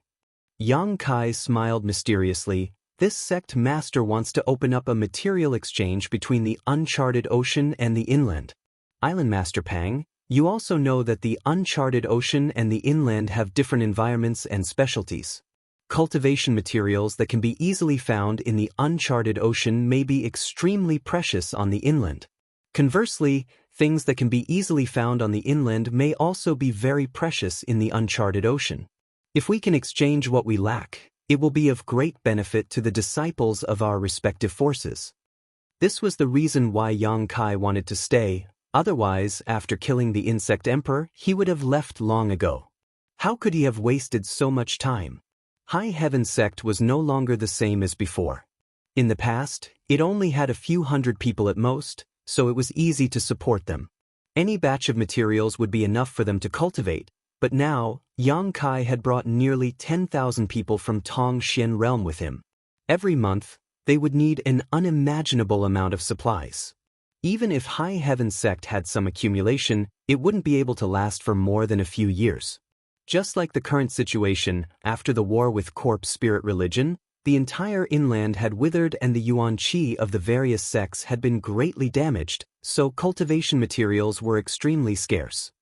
Speaker 1: Yang Kai smiled mysteriously. "This sect master wants to open up a material exchange between the uncharted ocean and the inland. Island Master Pang, you also know that the uncharted ocean and the inland have different environments and specialties. Cultivation materials that can be easily found in the uncharted ocean may be extremely precious on the inland. Conversely, things that can be easily found on the inland may also be very precious in the uncharted ocean. If we can exchange what we lack, it will be of great benefit to the disciples of our respective forces." This was the reason why Yang Kai wanted to stay. Otherwise, after killing the insect emperor, he would have left long ago. How could he have wasted so much time? High Heaven sect was no longer the same as before. In the past, it only had a few hundred people at most, so it was easy to support them. Any batch of materials would be enough for them to cultivate, but now, Yang Kai had brought nearly 10,000 people from Tong Xian realm with him. Every month, they would need an unimaginable amount of supplies. Even if High Heaven sect had some accumulation, it wouldn't be able to last for more than a few years. Just like the current situation, after the war with corpse spirit religion, the entire inland had withered and the yuan qi of the various sects had been greatly damaged, so cultivation materials were extremely scarce.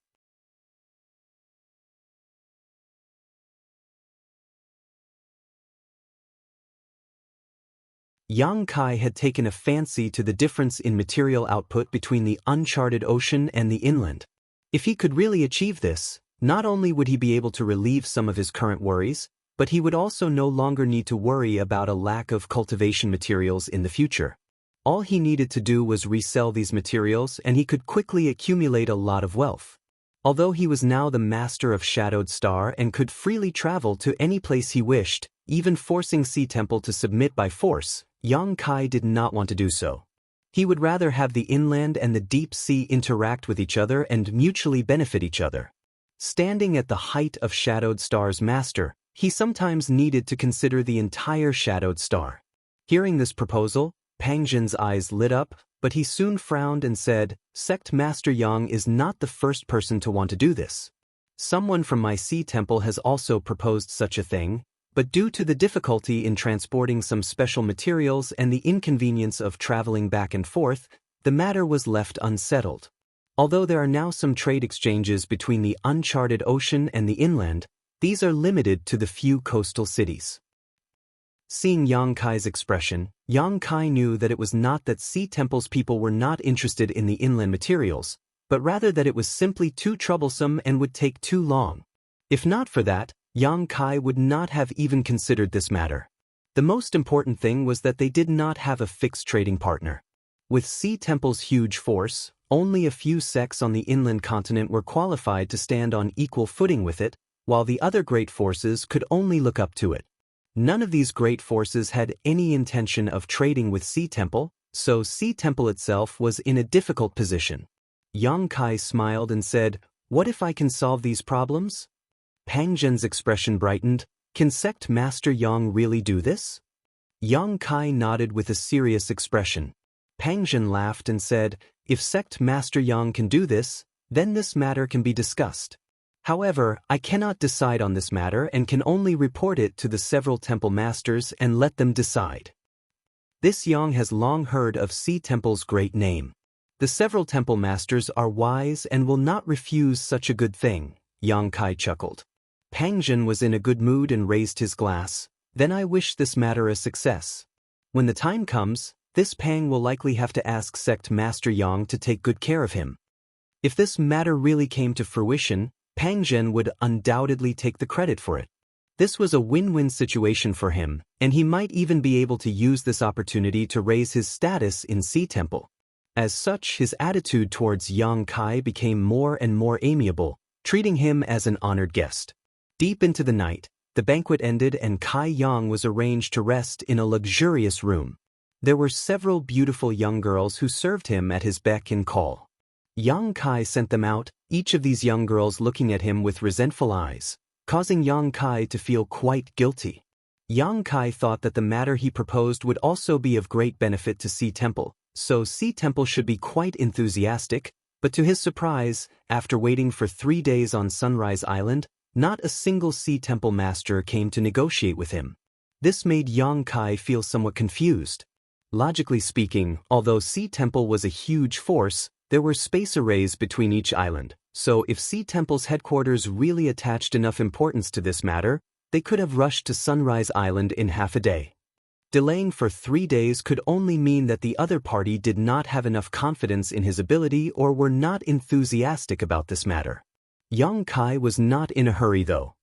Speaker 1: Yang Kai had taken a fancy to the difference in material output between the uncharted ocean and the inland. If he could really achieve this, not only would he be able to relieve some of his current worries, but he would also no longer need to worry about a lack of cultivation materials in the future. All he needed to do was resell these materials and he could quickly accumulate a lot of wealth. Although he was now the master of Shadowed Star and could freely travel to any place he wished, even forcing Sea Temple to submit by force, Yang Kai did not want to do so. He would rather have the inland and the deep sea interact with each other and mutually benefit each other. Standing at the height of Shadowed Star's master, he sometimes needed to consider the entire Shadowed Star. Hearing this proposal, Pang Zhen's eyes lit up, but he soon frowned and said, "Sect Master Yang is not the first person to want to do this. Someone from my Sea Temple has also proposed such a thing, but due to the difficulty in transporting some special materials and the inconvenience of traveling back and forth, the matter was left unsettled. Although there are now some trade exchanges between the uncharted ocean and the inland, these are limited to the few coastal cities." Seeing Yang Kai's expression, Yang Kai knew that it was not that Sea Temple's people were not interested in the inland materials, but rather that it was simply too troublesome and would take too long. If not for that, Yang Kai would not have even considered this matter. The most important thing was that they did not have a fixed trading partner. With Sea Temple's huge force, only a few sects on the inland continent were qualified to stand on equal footing with it, while the other great forces could only look up to it. None of these great forces had any intention of trading with Sea Temple, so Sea Temple itself was in a difficult position. Yang Kai smiled and said, "What if I can solve these problems?" Pang Zhen's expression brightened. "Can Sect Master Yang really do this?" Yang Kai nodded with a serious expression. Pang Zhen laughed and said, "If Sect Master Yang can do this, then this matter can be discussed. However, I cannot decide on this matter and can only report it to the several temple masters and let them decide." This Yang has long heard of Sea Temple's great name. The several temple masters are wise and will not refuse such a good thing, Yang Kai chuckled. Pang Zhen was in a good mood and raised his glass. "Then I wish this matter a success. When the time comes, this Pang will likely have to ask Sect Master Yang to take good care of him. If this matter really came to fruition, Pang Zhen would undoubtedly take the credit for it. This was a win-win situation for him, and he might even be able to use this opportunity to raise his status in Sea Temple. As such, his attitude towards Yang Kai became more and more amiable, treating him as an honored guest. Deep into the night, The banquet ended and Kai Yang was arranged to rest in a luxurious room. There were several beautiful young girls who served him at his beck and call. Yang Kai sent them out, each of these young girls looking at him with resentful eyes, causing Yang Kai to feel quite guilty. Yang Kai thought that the matter he proposed would also be of great benefit to Sea Temple, so Sea Temple should be quite enthusiastic, but to his surprise, after waiting for 3 days on Sunrise Island, not a single Sea Temple master came to negotiate with him. This made Yang Kai feel somewhat confused. Logically speaking, although Sea Temple was a huge force, there were space arrays between each island, so if Sea Temple's headquarters really attached enough importance to this matter, they could have rushed to Sunrise Island in half a day. Delaying for 3 days could only mean that the other party did not have enough confidence in his ability or were not enthusiastic about this matter. Yang Kai was not in a hurry though.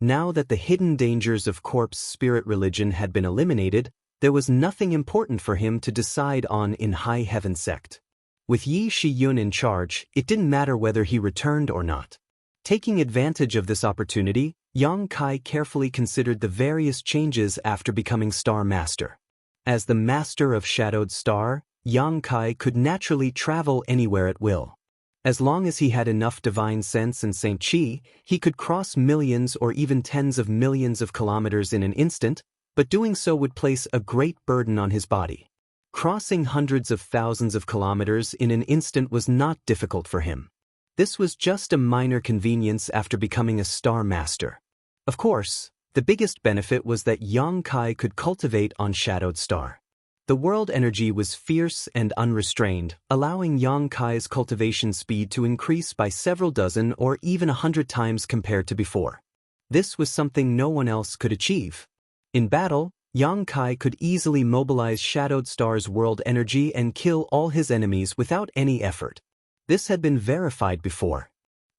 Speaker 1: Now that the hidden dangers of corpse spirit religion had been eliminated, there was nothing important for him to decide on in High Heaven Sect. With Yi Shiyun in charge, it didn't matter whether he returned or not. Taking advantage of this opportunity, Yang Kai carefully considered the various changes after becoming Star Master. As the Master of Shadowed Star, Yang Kai could naturally travel anywhere at will. As long as he had enough divine sense and Saint Chi, he could cross millions or even tens of millions of kilometers in an instant, but doing so would place a great burden on his body. Crossing hundreds of thousands of kilometers in an instant was not difficult for him. This was just a minor convenience after becoming a Star Master. Of course, the biggest benefit was that Yang Kai could cultivate on Shadowed Star. The world energy was fierce and unrestrained, allowing Yang Kai's cultivation speed to increase by several dozen or even 100 times compared to before. This was something no one else could achieve. In battle, Yang Kai could easily mobilize Shadowed Star's world energy and kill all his enemies without any effort. This had been verified before.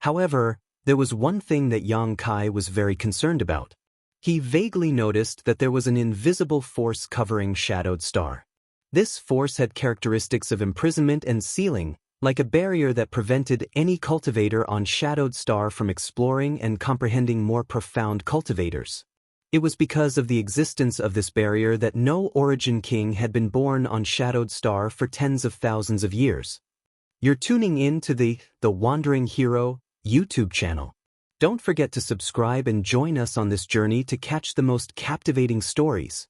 Speaker 1: However, there was one thing that Yang Kai was very concerned about. He vaguely noticed that there was an invisible force covering Shadowed Star. This force had characteristics of imprisonment and sealing, like a barrier that prevented any cultivator on Shadowed Star from exploring and comprehending more profound cultivators. It was because of the existence of this barrier that no Origin King had been born on Shadowed Star for tens of thousands of years. You're tuning in to the Wandering Hero YouTube channel. Don't forget to subscribe and join us on this journey to catch the most captivating stories.